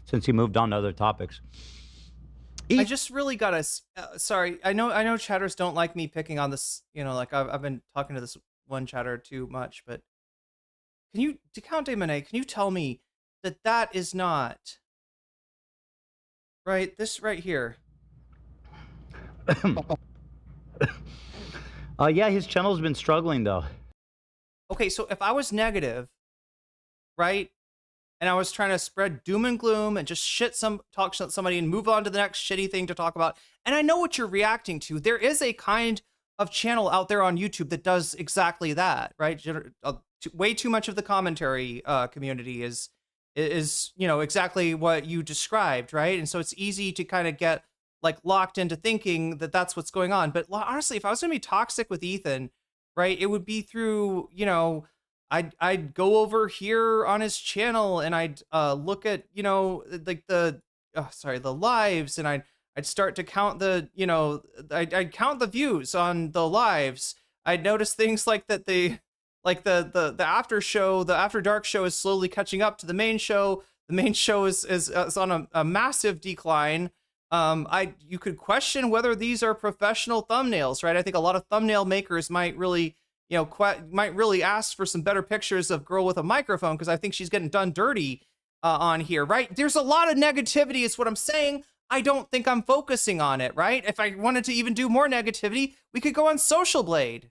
Since he moved on to other topics. I just really gotta. Sorry, I know chatters don't like me picking on this. Like I've been talking to this one chatter too much, but can you, Count de Monet, can you tell me that is not right? This right here. Yeah, his channel's been struggling though. Okay, so if I was negative, right? And I was trying to spread doom and gloom and just talk somebody and move on to the next shitty thing to talk about. And I know what you're reacting to. There is a kind of channel out there on YouTube that does exactly that, right? Way too much of the commentary community is exactly what you described, right? And so it's easy to kind of get like locked into thinking that that's what's going on. But honestly, if I was going to be toxic with Ethan, right, it would be through, I'd go over here on his channel and I'd look at, like the lives, and I'd start to count I'd count the views on the lives. I'd notice things like that the after show, the After Dark show is slowly catching up to the main show. The main show is on a massive decline. You could question whether these are professional thumbnails, right? I think a lot of thumbnail makers might really ask for some better pictures of girl with a microphone, because I think she's getting done dirty on here, right? There's a lot of negativity is what I'm saying. I don't think I'm focusing on it, right? If I wanted to even do more negativity, we could go on Social Blade,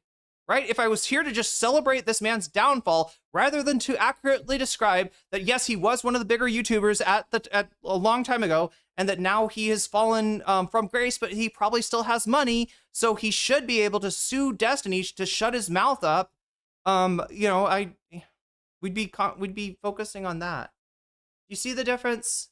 right? If I was here to just celebrate this man's downfall rather than to accurately describe that, yes, he was one of the bigger YouTubers at a long time ago, and that now he has fallen from grace, but he probably still has money, so he should be able to sue Destiny to shut his mouth up. We'd be focusing on that. You see the difference?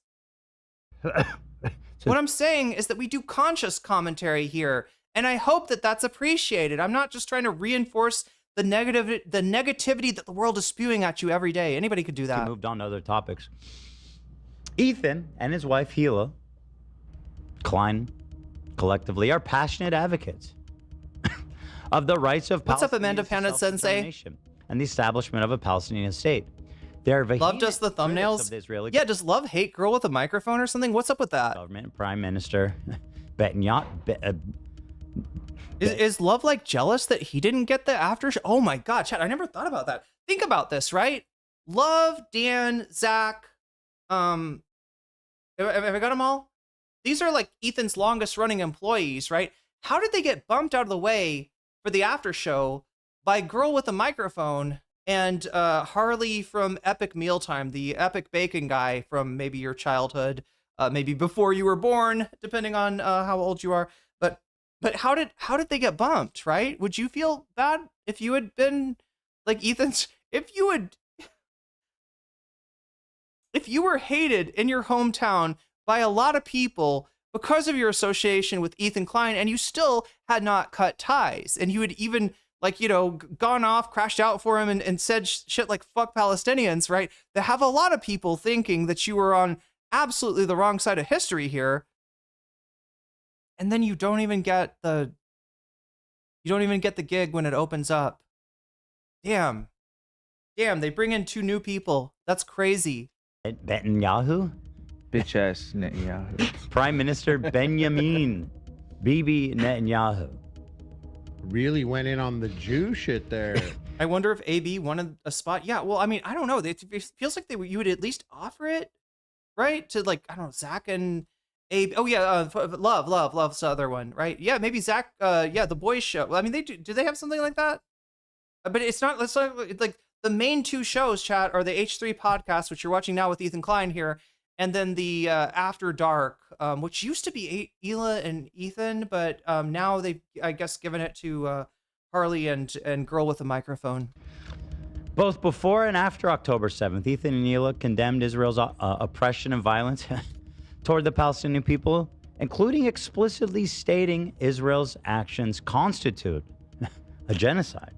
What I'm saying is that we do conscious commentary here. And I hope that that's appreciated. I'm not just trying to reinforce the negativity that the world is spewing at you every day. Anybody could do that. He moved on to other topics. Ethan and his wife, Hila, Klein, collectively are passionate advocates of the rights of What's up, Palestinians Amanda to Panda Sensei? self-determination and the establishment of a Palestinian state. They're Love does the thumbnails. Of the Israeli does Love hate girl with a microphone or something? What's up with that? government, Prime Minister Netanyahu. Is Love like jealous that he didn't get the after show? Oh my God, Chad, I never thought about that. Think about this, right? Love, Dan, Zach, have I got them all? These are like Ethan's longest running employees, right? How did they get bumped out of the way for the after show by girl with a microphone and Harley from Epic Mealtime, the Epic Bacon guy from maybe your childhood, maybe before you were born, depending on how old you are. But how did they get bumped, right? Would you feel bad if you had been like Ethan's? If you were hated in your hometown by a lot of people because of your association with Ethan Klein, and you still had not cut ties, and you had even gone off, crashed out for him, and said shit like "fuck Palestinians," right? They have a lot of people thinking that you were on absolutely the wrong side of history here. And then you don't even get the gig when it opens up. Damn, they bring in 2 new people. That's crazy. Netanyahu? Bitch ass Netanyahu. Prime Minister Benjamin Bibi Netanyahu. Really went in on the Jew shit there. I wonder if AB wanted a spot. Yeah, well, I mean, I don't know. It feels like you would at least offer it, right? To like, I don't know, Zach and Abe. Oh yeah, Love's the other one, right? Yeah, maybe Zach. The boys show. I mean, they do they have something like that? But it's not. Let's like the main 2 shows, chat, are the H3 podcast, which you're watching now with Ethan Klein here, and then the After Dark, which used to be Hila and Ethan, but now they've, I guess, given it to Harley and girl with a microphone. Both before and after October 7th, Ethan and Hila condemned Israel's oppression and violence toward the Palestinian people, including explicitly stating Israel's actions constitute a genocide.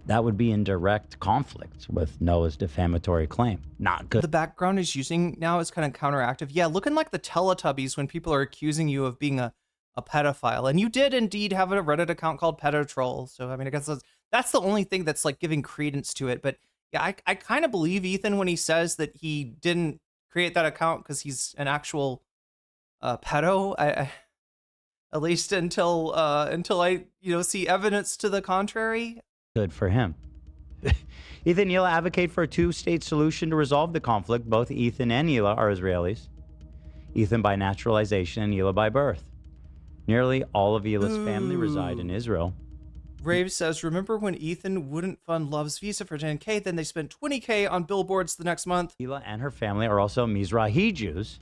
That would be in direct conflict with Noah's defamatory claim. Not good. The background is using now is kind of counteractive. Yeah, looking like the Teletubbies when people are accusing you of being a pedophile. And you did indeed have a Reddit account called Pedotroll. So, I mean, I guess that's the only thing that's like giving credence to it. But yeah, I kind of believe Ethan when he says that he didn't create that account because he's an actual pedo. I at least until I see evidence to the contrary. Good for him. Ethan and Hila advocate for a 2-state solution to resolve the conflict. Both Ethan and Hila are Israelis. Ethan by naturalization and Hila by birth. Nearly all of Hila's family reside in Israel. Rave says, remember when Ethan wouldn't fund Love's visa for 10K, then they spent 20K on billboards the next month? Hila and her family are also Mizrahi Jews,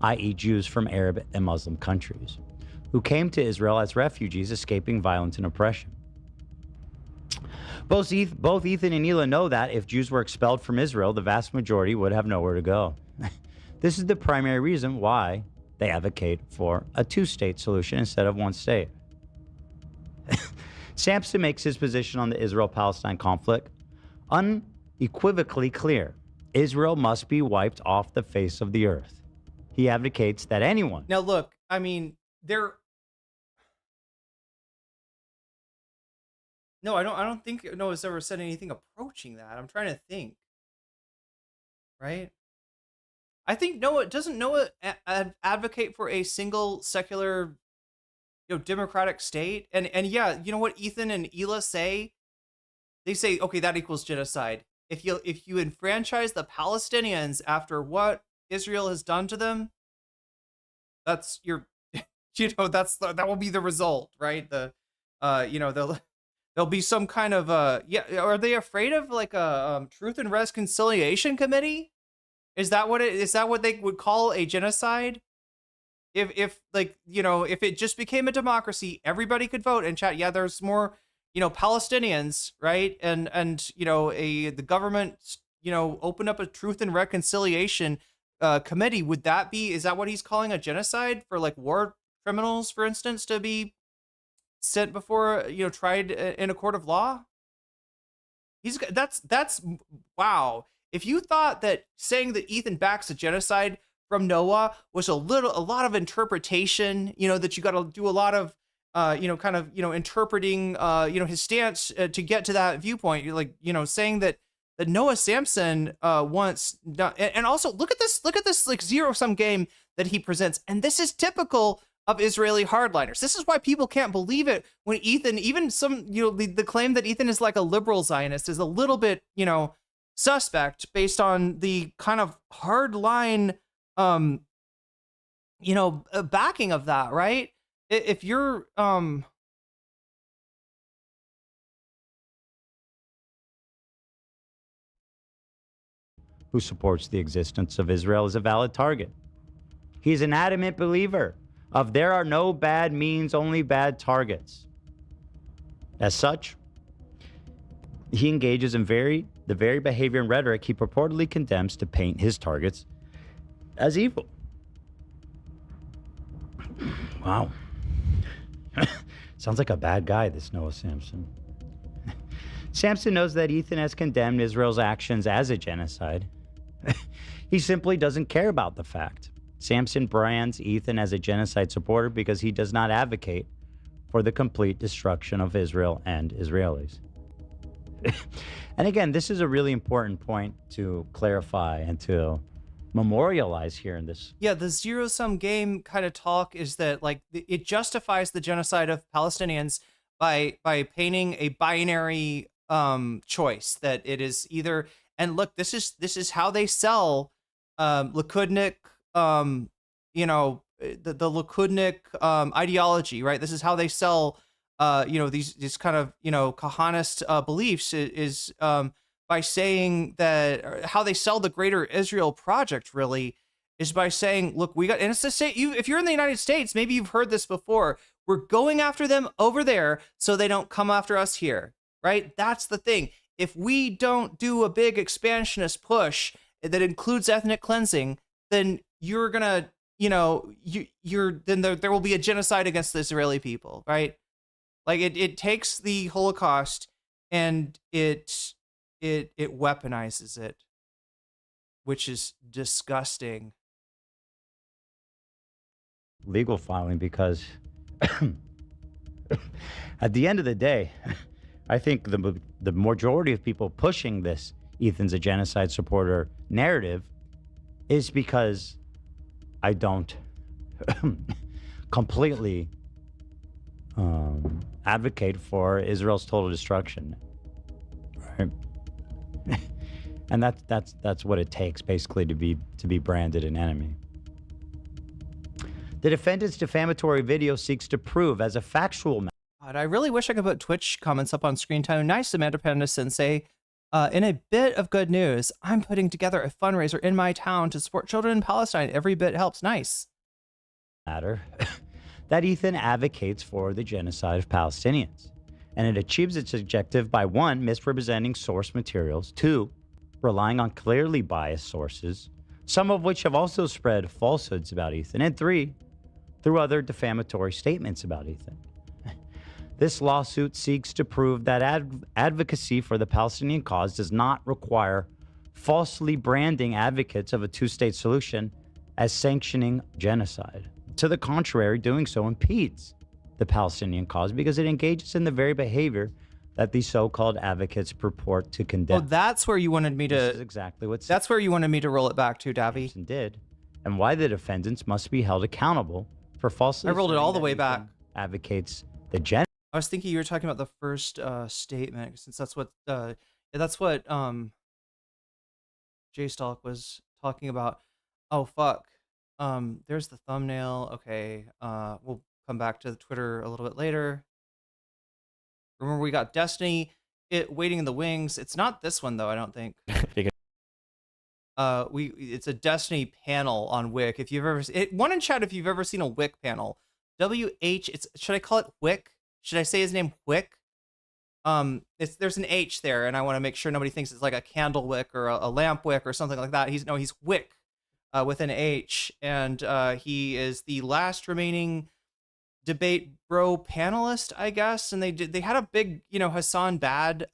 i.e. Jews from Arab and Muslim countries, who came to Israel as refugees escaping violence and oppression. Both Ethan and Hila know that if Jews were expelled from Israel, the vast majority would have nowhere to go. This is the primary reason why they advocate for a 2-state solution instead of 1 state. Samsen makes his position on the Israel-Palestine conflict unequivocally clear. Israel must be wiped off the face of the earth. He advocates that anyone... Now look, I mean, No, I don't think Noah's ever said anything approaching that. I'm trying to think. Right? I think doesn't Noah advocate for a single secular democratic state? And yeah, you know what Ethan and Hila say? They say, okay, that equals genocide. If you enfranchise the Palestinians after what Israel has done to them, that's that will be the result, right? you know, there'll be some kind of yeah. Are they afraid of like a truth and reconciliation committee? Is that what they would call a genocide? If like, you know, if it just became a democracy, everybody could vote and chat. Yeah, there's more, you know, Palestinians, right? And you know, the government, you know, opened up a truth and reconciliation committee. Is that what he's calling a genocide for like war criminals, for instance, to be sent before, you know, tried in a court of law? That's wow. If you thought that saying that Ethan backs a genocide from Noah was a lot of interpretation, you know, that you got to do a lot of, you know, kind of, you know, interpreting, you know, his stance to get to that viewpoint. You're like, you know, saying that Noah Samsen wants, and also look at this like zero-sum game that he presents, and this is typical of Israeli hardliners. This is why people can't believe it when Ethan, even some, you know, the claim that Ethan is like a liberal Zionist is a little bit, you know, suspect based on the kind of hardline, you know, backing of that, right? If you're, who supports the existence of Israel as a valid target. He's an adamant believer of there are no bad means, only bad targets. As such, he engages in the very behavior and rhetoric he purportedly condemns to paint his targets as evil. Wow. Sounds like a bad guy, this Noah Samsen. Samsen knows that Ethan has condemned Israel's actions as a genocide. He simply doesn't care about the fact. Samsen brands Ethan as a genocide supporter because he does not advocate for the complete destruction of Israel and Israelis. And again, this is a really important point to clarify and to memorialize here in this. Yeah, the zero-sum game kind of talk is that like it justifies the genocide of Palestinians by painting a binary choice that it is either, and look, this is how they sell Likudnik, you know, the Likudnik ideology, right? This is how they sell you know, these kind of, you know, Kahanist beliefs is by saying that, or how they sell the Greater Israel Project really is by saying, look, we got, and it's the same, if you're in the United States, maybe you've heard this before, we're going after them over there so they don't come after us here, right? That's the thing. If we don't do a big expansionist push that includes ethnic cleansing, then you're gonna, you know, then there will be a genocide against the Israeli people, right? Like it takes the Holocaust and it weaponizes it, which is disgusting. Legal filing, because at the end of the day, I think the majority of people pushing this Ethan's a genocide supporter narrative is because I don't completely advocate for Israel's total destruction, right? And that's what it takes basically to be branded an enemy. The defendant's defamatory video seeks to prove as a factual matter. God, I really wish I could put Twitch comments up on screen time. Nice, Amanda Panda and say, in a bit of good news, I'm putting together a fundraiser in my town to support children in Palestine. Every bit helps. Nice. That Ethan advocates for the genocide of Palestinians. And it achieves its objective by 1, misrepresenting source materials, 2, relying on clearly biased sources, some of which have also spread falsehoods about Ethan, and 3, through other defamatory statements about Ethan. This lawsuit seeks to prove that advocacy for the Palestinian cause does not require falsely branding advocates of a two-state solution as sanctioning genocide. To the contrary, doing so impedes the Palestinian cause because it engages in the very behavior that these so-called advocates purport to condemn. Oh, that's where you wanted me to. This is exactly what. That's where you wanted me to roll it back to, Davy. Did, and why the defendants must be held accountable for falsely. I rolled it all the way back. Advocates the genocide. I was thinking you were talking about the first statement, since that's what J Stalk was talking about. Oh fuck. There's the thumbnail. Okay. We'll come back to the Twitter a little bit later. Remember, we got Destiny, waiting in the wings. It's not this one though, I don't think. It's a Destiny panel on Whick. If you've ever one in chat, if you've ever seen a Whick panel, should I call it Whick? Should I say his name Whick? There's an H there, and I want to make sure nobody thinks it's like a candle wick or a lamp wick or something like that. He's Whick, with an H, and he is the last remaining debate bro panelist, I guess. And they had a big, Hassan bad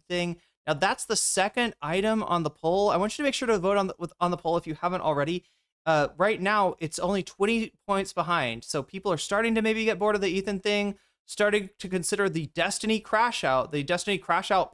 thing. Now that's the second item on the poll. I want you to make sure to vote on the poll if you haven't already. Right now it's only 20 points behind, so people are starting to maybe get bored of the Ethan thing, starting to consider the Destiny crash out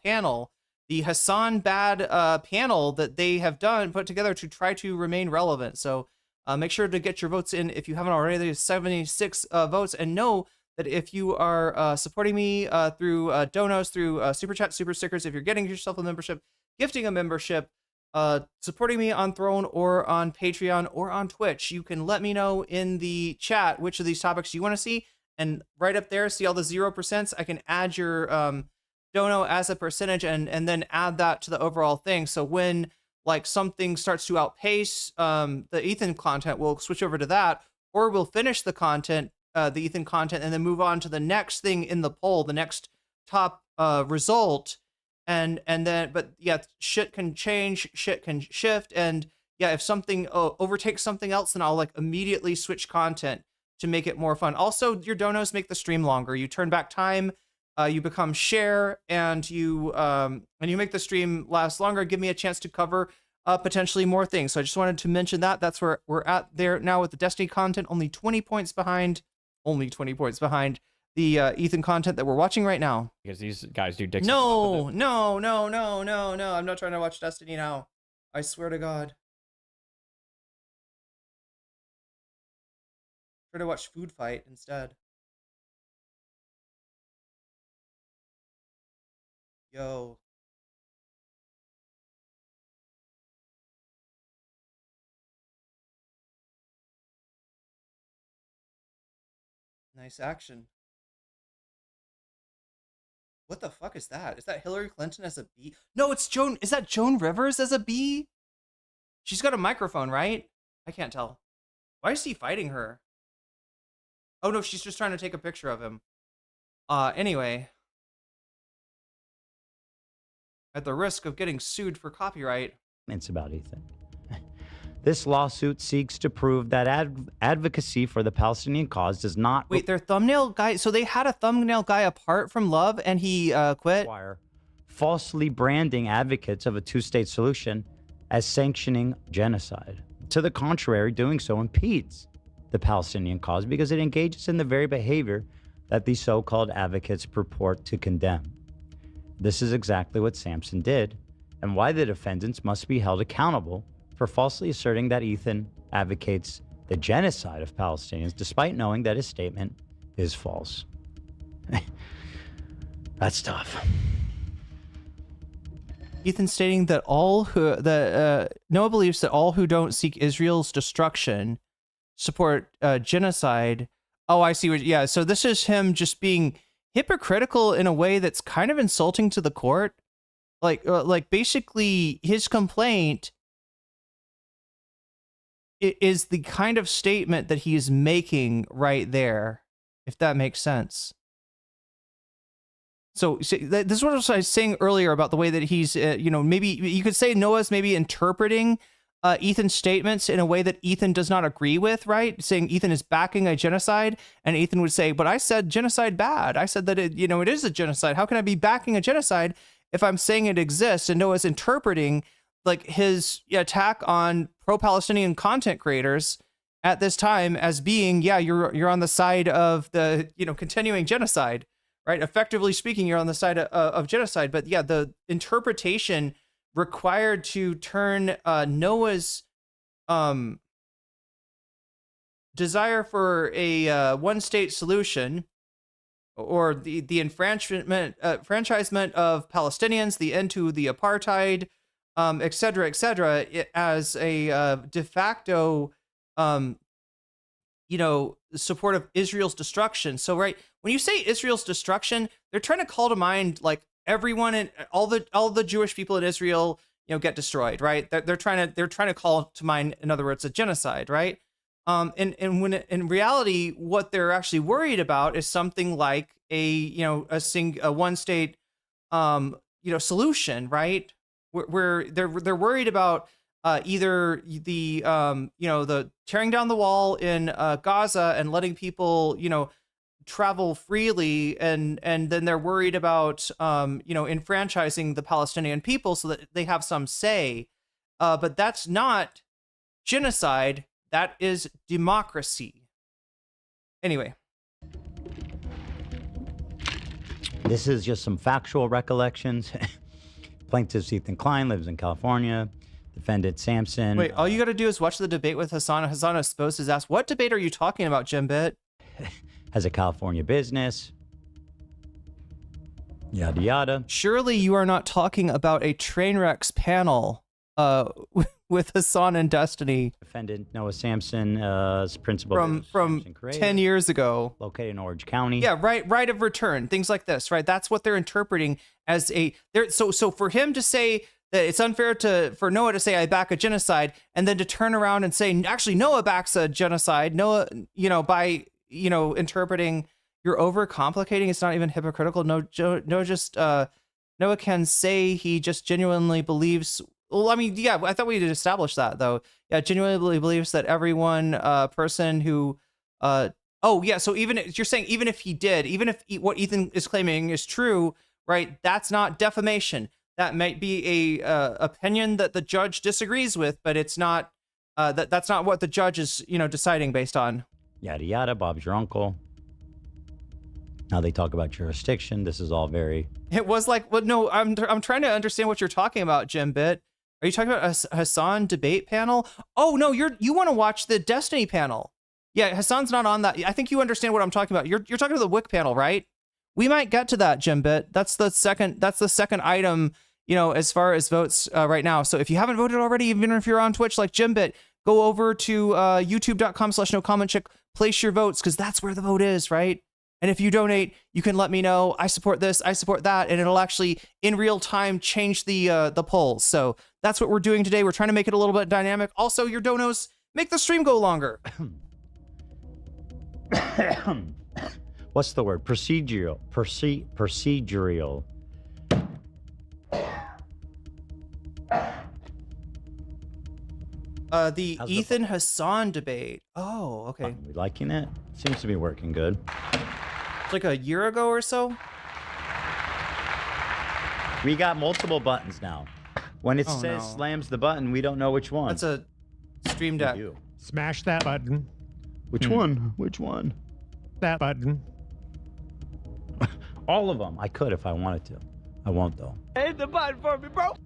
panel, the Hassan bad panel that they have put together to try to remain relevant. So make sure to get your votes in if you haven't already. There's 76 votes, and know that if you are supporting me through donos, through super chat, super stickers, if you're getting yourself a membership, gifting a membership, supporting me on Throne or on Patreon or on Twitch, you can let me know in the chat which of these topics you want to see. And right up there, see all the 0%. I can add your dono as a percentage and then add that to the overall thing. So when like something starts to outpace the Ethan content, we'll switch over to that, or we'll finish the content, the Ethan content, and then move on to the next thing in the poll, the next top result. And then, but yeah, shit can change, shit can shift. And yeah, if something overtakes something else, then I'll like immediately switch content to make it more fun. Also, your donos make the stream longer. You turn back time, you become share, and you make the stream last longer. Give me a chance to cover potentially more things. So I just wanted to mention that. That's where we're at there now with the Destiny content. Only 20 points behind the Ethan content that we're watching right now. Because these guys do dicks. No. I'm not trying to watch Destiny now. I swear to God. Try to watch Food Fight instead. Yo. Nice action. What the fuck is that? Is that Hillary Clinton as a bee? No, it's Joan. Is that Joan Rivers as a bee? She's got a microphone, right? I can't tell. Why is he fighting her? Oh no, she's just trying to take a picture of him. Anyway. At the risk of getting sued for copyright. It's about Ethan. This lawsuit seeks to prove that advocacy for the Palestinian cause does not... Wait, their thumbnail guy... So they had a thumbnail guy apart from Love and he quit? ...require falsely branding advocates of a two-state solution as sanctioning genocide. To the contrary, doing so impedes the Palestinian cause because it engages in the very behavior that these so-called advocates purport to condemn. This is exactly what Samsen did, and why the defendants must be held accountable for falsely asserting that Ethan advocates the genocide of Palestinians, despite knowing that his statement is false. That's tough. Ethan stating that Noah believes that all who don't seek Israel's destruction support genocide. Oh, I see. Yeah, so this is him just being hypocritical in a way that's kind of insulting to the court. Like basically his complaint is the kind of statement that he is making right there, if that makes sense. So this is what I was saying earlier about the way that he's, maybe you could say Noah's maybe interpreting Ethan's statements in a way that Ethan does not agree with, right? Saying Ethan is backing a genocide, and Ethan would say, but I said genocide bad. I said that it is a genocide. How can I be backing a genocide if I'm saying it exists? And Noah's interpreting like his attack on pro-Palestinian content creators at this time as being, yeah, you're on the side of the, continuing genocide, right? Effectively speaking, you're on the side of genocide. But yeah, the interpretation required to turn Noah's desire for a one-state solution, or the enfranchisement of Palestinians, the end to the apartheid, et cetera, as a de facto support of Israel's destruction. So, right, when you say Israel's destruction, they're trying to call to mind like everyone and all the Jewish people in Israel, get destroyed, right? They're trying to call to mind, in other words, a genocide, right? And when in reality, what they're actually worried about is something like a one state, solution, right? Where they're worried about either the tearing down the wall in Gaza and letting people, travel freely, and then they're worried about enfranchising the Palestinian people so that they have some say. But that's not genocide. That is democracy. Anyway. This is just some factual recollections. Plaintiff Ethan Klein lives in California. Defendant Samsen. Wait, all you got to do is watch the debate with Hassan. Hassan exposed his ass. What debate are you talking about, Jimbit? Has a California business. Yada yada. Surely you are not talking about a Trainwrecks panel with Hassan and Destiny. Defendant Noah Samsen, principal from 10 years ago. Located in Orange County. Yeah, right of return, things like this, right? That's what they're interpreting as so for him to say that it's unfair for Noah to say I back a genocide, and then to turn around and say actually Noah backs a genocide. Noah, by interpreting, you're overcomplicating. It's not even hypocritical. Noah can say he just genuinely believes. Well, I mean, yeah, I thought we had established that, though. Yeah, genuinely believes that everyone, person who, so you're saying even if he did, even if what Ethan is claiming is true, right? That's not defamation. That might be a opinion that the judge disagrees with, but it's not. That's not what the judge is, deciding based on. Yada yada. Bob's your uncle. Now they talk about jurisdiction. This is all very. It was like, well, no, I'm trying to understand what you're talking about, Jimbit. Are you talking about a Hassan debate panel? Oh no, you want to watch the Destiny panel? Yeah, Hassan's not on that. I think you understand what I'm talking about. You're talking about the Whick panel, right? We might get to that, Jimbit. That's the second item, as far as votes right now. So if you haven't voted already, even if you're on Twitch like Jimbit, go over to youtube.com/nocommentchick, place your votes, because that's where the vote is, right? And if you donate, you can let me know, I support this, I support that, and it'll actually in real time change the polls. So that's what we're doing today. We're trying to make it a little bit dynamic. Also, your donos make the stream go longer. What's the word? Procedural. Procedural. The Ethan Hassan debate. Oh, okay. Are we liking it? Seems to be working good. It's like a year ago or so. We got multiple buttons now. When it says slams the button, we don't know which one. That's a Stream Deck. Smash that button. Which one? Which one? That button. All of them. I could if I wanted to. I won't though. Hit the button for me, bro.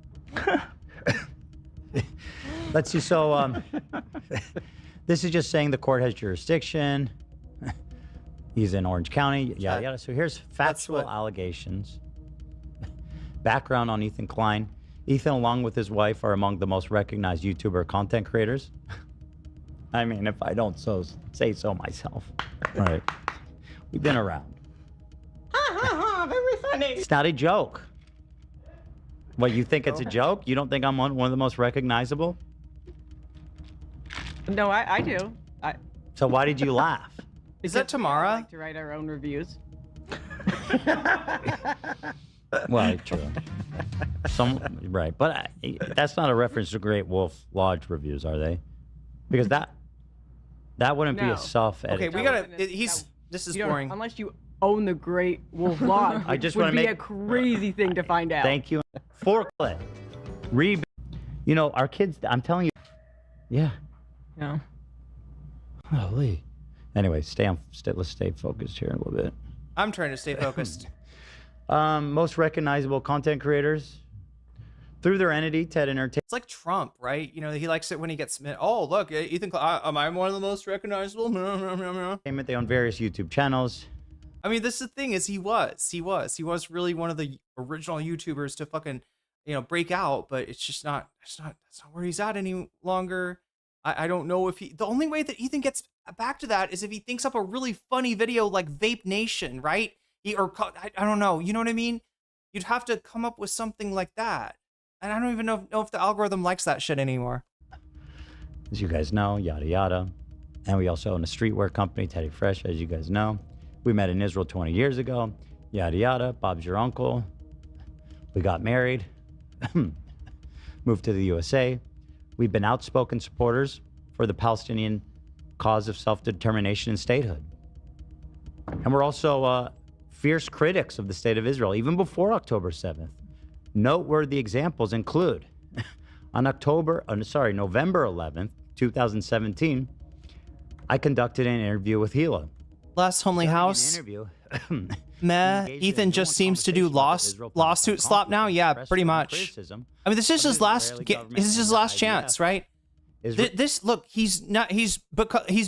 Let's see. So, this is just saying the court has jurisdiction. He's in Orange County. Yada yada. So here's factual allegations. Background on Ethan Klein. Ethan, along with his wife, are among the most recognized YouTuber content creators. I mean, if I don't say so myself. All right. We've been around. Very funny. It's not a joke. What, you think it's a joke? You don't think I'm one of the most recognizable? No, I do. So why did you laugh? Is that Tamara? I like to write our own reviews. Well, true. Right, but that's not a reference to Great Wolf Lodge reviews, are they? Because that wouldn't be a self-edit. Okay, we gotta. This is boring. Unless you own the Great Wolf Lodge, I just would want to be make a crazy thing to find out. Thank you. Forklift. Our kids. I'm telling you. Yeah. Yeah. Holy. Anyway, let's stay focused here a little bit. I'm trying to stay focused. Most recognizable content creators through their entity, TED Entertainment. It's like Trump, right? He likes it when he gets smitten. Oh, look, Ethan, am I one of the most recognizable? They own various YouTube channels. I mean, this is the thing is he was really one of the original YouTubers to fucking, break out, but that's not where he's at any longer. I don't know if the only way that Ethan gets back to that is if he thinks up a really funny video like Vape Nation, right? I don't know. You know what I mean? You'd have to come up with something like that. And I don't even know if the algorithm likes that shit anymore. As you guys know, yada, yada. And we also own a streetwear company, Teddy Fresh, as you guys know. We met in Israel 20 years ago, yada, yada. Bob's your uncle. We got married, moved to the USA. We've been outspoken supporters for the Palestinian cause of self-determination and statehood. And we're also fierce critics of the state of Israel, even before October 7th. Noteworthy examples include, on November 11th, 2017, I conducted an interview with Hila. Last Homely House. Interview. Meh, Ethan just seems to do lawsuit slop now. Yeah, pretty much. I mean, this is his last chance, right? Look, he's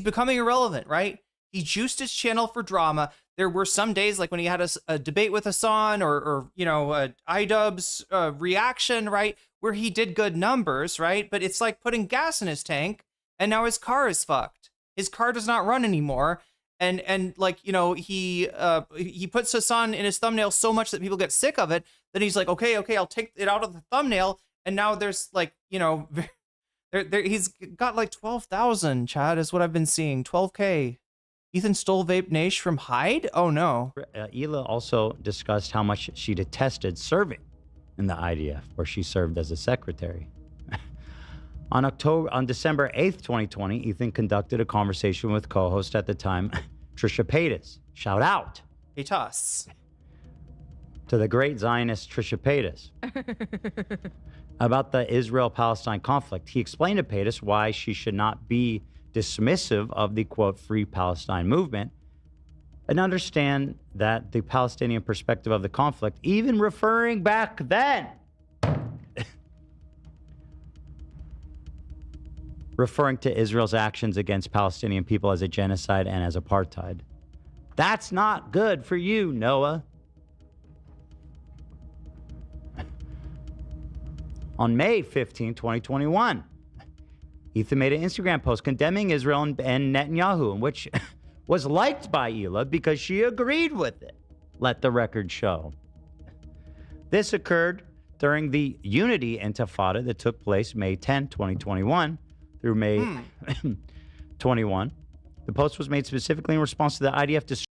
becoming irrelevant, right? He juiced his channel for drama. There were some days, like when he had a debate with Hasan or iDubbbz's reaction, right, where he did good numbers, right? But it's like putting gas in his tank, and now his car is fucked. His car does not run anymore. And like, he puts Hasan in his thumbnail so much that people get sick of it that he's like, okay, I'll take it out of the thumbnail. And now there's like, he's got like 12,000, Chad, is what I've been seeing. 12K. Ethan stole Vape Nash from Hyde? Oh, no. Hila also discussed how much she detested serving in the IDF, where she served as a secretary. On December 8th, 2020, Ethan conducted a conversation with co-host at the time, Trisha Paytas. Shout out. Paytas. To the great Zionist Trisha Paytas. About the Israel-Palestine conflict. He explained to Paytas why she should not be dismissive of the, quote, Free Palestine movement and understand that the Palestinian perspective of the conflict, even referring back then, referring to Israel's actions against Palestinian people as a genocide and as apartheid. That's not good for you, Noah. On May 15, 2021, Ethan made an Instagram post condemning Israel and Netanyahu, which was liked by Hila because she agreed with it. Let the record show. This occurred during the Unity Intifada that took place May 10, 2021 through May 21. The post was made specifically in response to the IDF.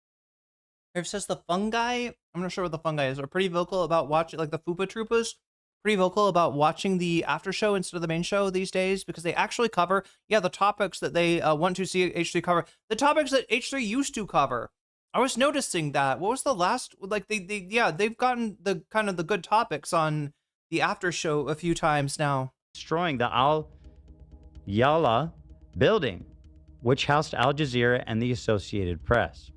It says the fungi, I'm not sure what the fungi is, are pretty vocal about watching, like the Fupa Troopas, pretty vocal about watching the after show instead of the main show these days because they actually cover, the topics that they want to see H3 cover, the topics that H3 used to cover. I was noticing that. What was the last, like they've gotten the kind of the good topics on the after show a few times now. Destroying the Al Yala building, which housed Al Jazeera and the Associated Press.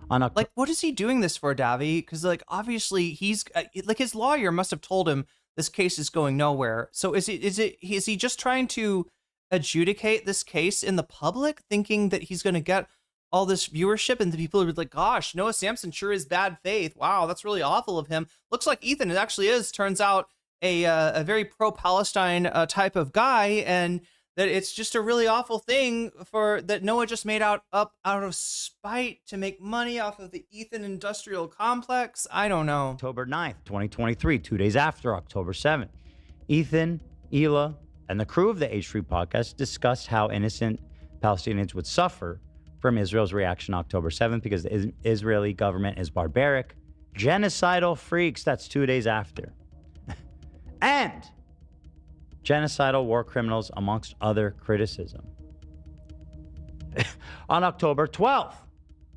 Like, what is he doing this for, Davy? Because, like, obviously he's like his lawyer must have told him this case is going nowhere. So is he just trying to adjudicate this case in the public, thinking that he's going to get all this viewership and the people are like, gosh, Noah Samsen sure is bad faith. Wow, that's really awful of him. Looks like Ethan, it actually is, turns out, a very pro-Palestine type of guy, and that it's just a really awful thing that Noah just made up out of spite to make money off of the Ethan industrial complex. I don't know. October 9th, 2023, 2 days after October 7th. Ethan, Hila, and the crew of the H3 podcast discussed how innocent Palestinians would suffer from Israel's reaction October 7th because the Israeli government is barbaric, genocidal freaks. That's 2 days after. And genocidal war criminals, amongst other criticism. On October 12th,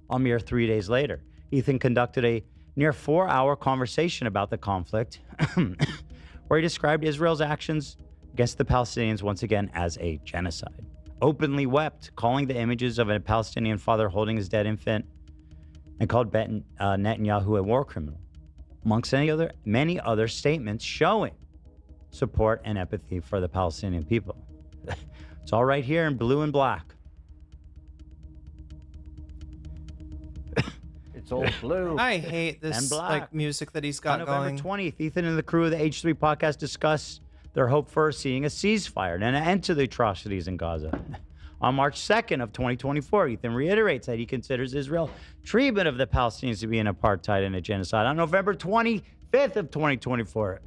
a mere 3 days later, Ethan conducted a near 4-hour conversation about the conflict where he described Israel's actions against the Palestinians once again as a genocide. Openly wept, calling the images of a Palestinian father holding his dead infant, and called Netanyahu a war criminal, amongst many other statements showing support and empathy for the Palestinian people. It's all right here in blue and black. It's all blue. I hate this like music that he's got going. On going. November 20th, Ethan and the crew of the H3 podcast discussed their hope for seeing a ceasefire and an end to the atrocities in Gaza. On March 2nd of 2024, Ethan reiterates that he considers Israel's treatment of the Palestinians to be an apartheid and a genocide. On November 25th of 2024,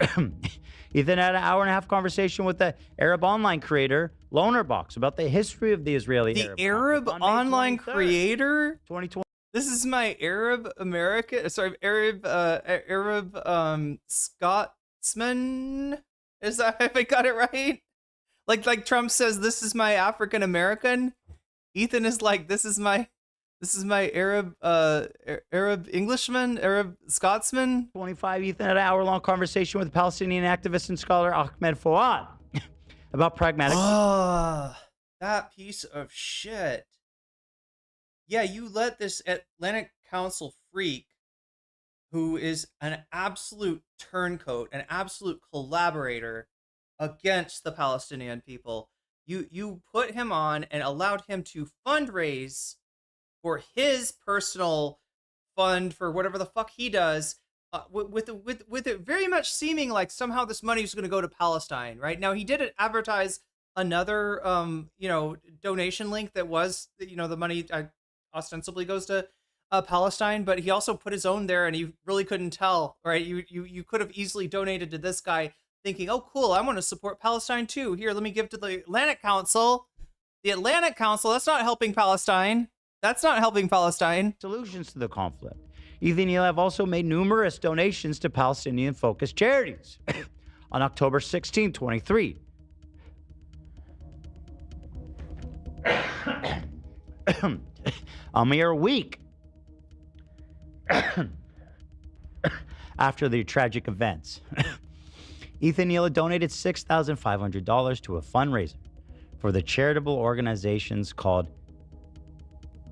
Ethan had an hour-and-a-half conversation with the Arab online creator Lonerbox about the history of the Israeli The Arab online creator? 2020. This is my Arab American, sorry, Arab Scotsman. Is that, if I got it right? Like Trump says, this is my African American. Ethan is like, this is my Arab Englishman, Arab Scotsman. 25, Ethan had an hour-long conversation with Palestinian activist and scholar Ahmed Fouad about pragmatic. Oh, that piece of shit. Yeah, you let this Atlantic Council freak, who is an absolute turncoat, an absolute collaborator against the Palestinian people. You put him on and allowed him to fundraise for his personal fund for whatever the fuck he does, with it very much seeming like somehow this money is going to go to Palestine. Right now, he did advertise another donation link that was the money ostensibly goes to Palestine, but he also put his own there, and you really couldn't tell. Right, you could have easily donated to this guy, thinking, oh cool, I want to support Palestine too. Here, let me give to the Atlantic Council. The Atlantic Council, that's not helping Palestine. That's not helping Palestine. Solutions to the conflict. Ethan Eliav also made numerous donations to Palestinian-focused charities. On October 16, 23. A mere week after the tragic events, Ethan Eliav donated $6,500 to a fundraiser for the charitable organizations called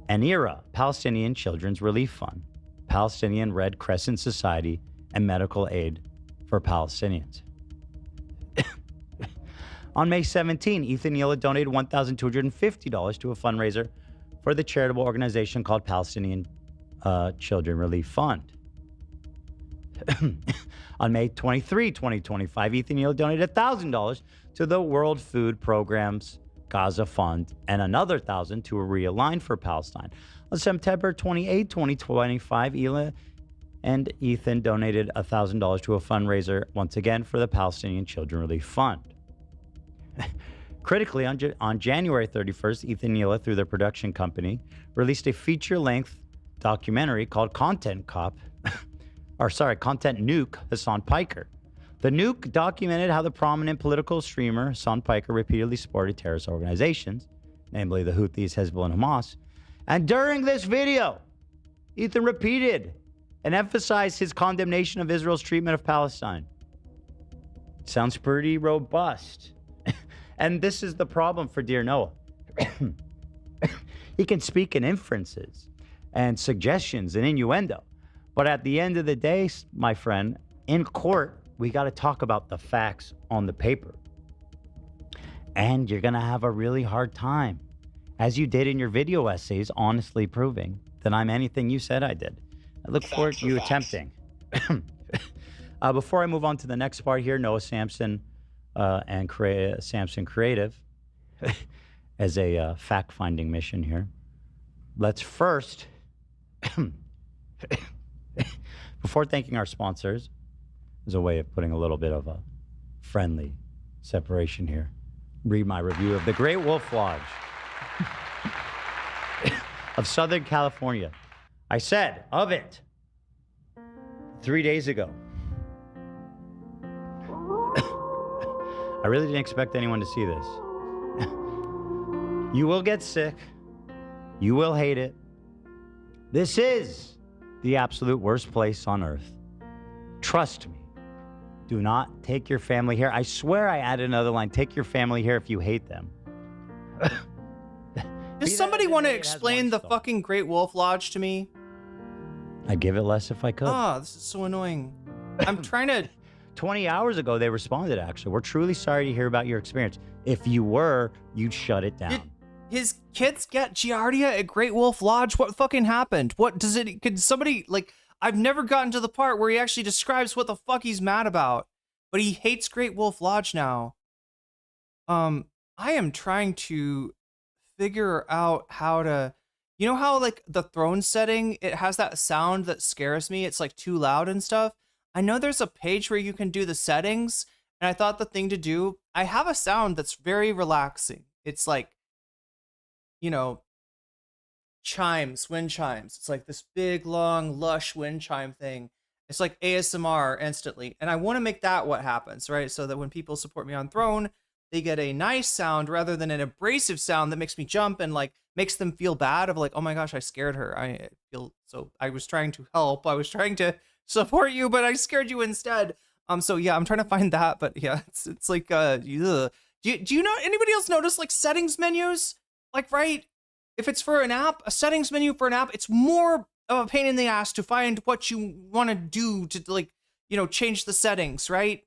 ANIRA, Palestinian Children's Relief Fund, Palestinian Red Crescent Society, and Medical Aid for Palestinians. On May 17, Ethan Eliav donated $1,250 to a fundraiser for the charitable organization called Palestinian Children Relief Fund. On May 23, 2025, Ethan Eliav donated $1,000 to the World Food Program's Gaza Fund and another $1,000 to a Realign for Palestine. On September 28, 2025, Eliav and Ethan donated $1,000 to a fundraiser, once again for the Palestinian Children Relief Fund. Critically, on January 31st, Ethan Eliav, through their production company, released a feature-length documentary called Content Nuke, Hassan Piker. The Nuke documented how the prominent political streamer Hassan Piker repeatedly supported terrorist organizations, namely the Houthis, Hezbollah, and Hamas. And during this video, Ethan repeated and emphasized his condemnation of Israel's treatment of Palestine. Sounds pretty robust. And this is the problem for Dear Noah. He can speak in inferences and suggestions and innuendo. But at the end of the day, my friend, in court, we got to talk about the facts on the paper. And you're going to have a really hard time, as you did in your video essays, honestly proving that I'm anything you said I did. I look forward to you attempting. Before I move on to the next part here, Noah Samsen and Samsen Creative as a fact-finding mission here. Let's first, before thanking our sponsors, as a way of putting a little bit of a friendly separation here, read my review of the Great Wolf Lodge of Southern California. I said of it 3 days ago. I really didn't expect anyone to see this. You will get sick. You will hate it. This is the absolute worst place on earth. Trust me. Do not take your family here. I swear I added another line. Take your family here if you hate them. Does somebody want to explain the fucking Great Wolf Lodge to me? I'd give it less if I could. Oh, this is so annoying. I'm trying to... 20 hours ago, they responded, actually. We're truly sorry to hear about your experience. If you were, you'd shut it down. Did his kids get Giardia at Great Wolf Lodge? What fucking happened? What does it... Could somebody, like... I've never gotten to the part where he actually describes what the fuck he's mad about. But he hates Great Wolf Lodge now. I am trying to figure out how to, you know how like the throne setting, it has that sound that scares me. It's like too loud and stuff. I know there's a page where you can do the settings, and I thought the thing to do, I have a sound that's very relaxing. It's like, you know, chimes, wind chimes. It's like this big, long, lush wind chime thing. It's like ASMR instantly. And I want to make that what happens, right? So that when people support me on Throne, they get a nice sound rather than an abrasive sound that makes me jump and like makes them feel bad of like, oh my gosh, I scared her. I feel so, I was trying to help. I was trying to support you, but I scared you instead. So yeah, I'm trying to find that, but yeah, it's like, ugh. Do you know, anybody else notice like settings menus? Like, right? If it's for an app, a settings menu for an app, it's more of a pain in the ass to find what you want to do to like, you know, change the settings, right?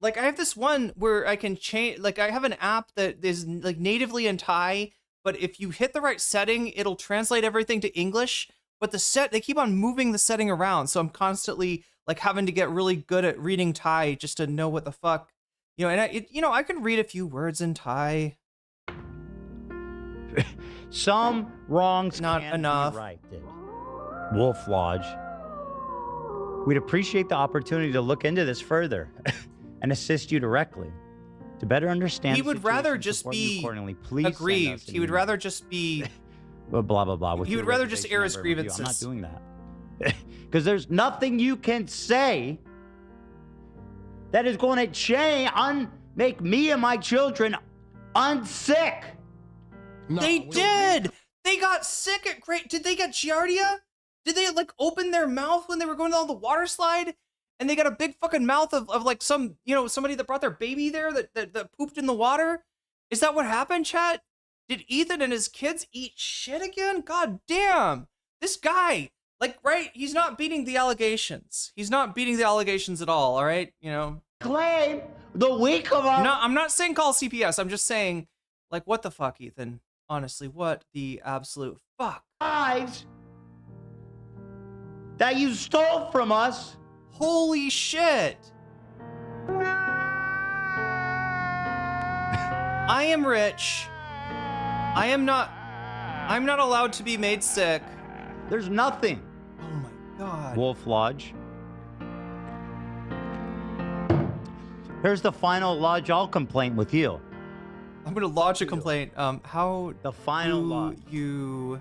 Like I have this one where I can change, like I have an app that is like natively in Thai, but if you hit the right setting, it'll translate everything to English, but they keep on moving the setting around. So I'm constantly like having to get really good at reading Thai just to know what the fuck, you know, and I can read a few words in Thai. Some wrongs not can't enough. Be right. Wolf Lodge. We'd appreciate the opportunity to look into this further and assist you directly to better understand. He would rather just be aggrieved. He would rather just be blah blah blah. He would rather just air his grievances. I'm not doing that because there's nothing you can say that is going to change, make me and my children unsick. No, they did. They got sick at great. Did they get giardia? Did they like open their mouth when they were going down the water slide? And they got a big fucking mouth of like some, you know, somebody that brought their baby there that pooped in the water? Is that what happened, chat? Did Ethan and his kids eat shit again? God damn. This guy, like, right? He's not beating the allegations. He's not beating the allegations at all right? You know? Claim the week of our... No, I'm not saying call CPS. I'm just saying, like, what the fuck, Ethan? Honestly, what the absolute fuck? Lives that you stole from us. Holy shit. I am rich. I'm not allowed to be made sick. There's nothing. Oh my God. Wolf Lodge. Here's the final lodge all complaint with you. I'm gonna lodge a complaint. How the final lodge you?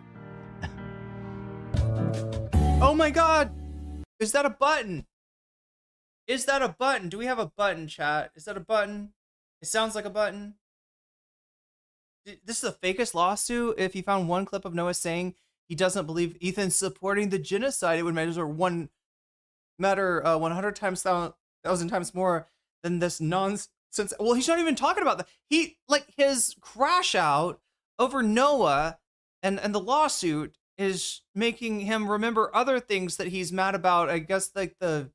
Oh my God! Is that a button? Is that a button? Do we have a button, chat? Is that a button? It sounds like a button. This is the fakest lawsuit. If he found one clip of Noah saying he doesn't believe Ethan's supporting the genocide, it would matter 100 times, 1,000 times more than this nonsense. Well, he's not even talking about that. He, like, his crash out over Noah and the lawsuit is making him remember other things that he's mad about. I guess like the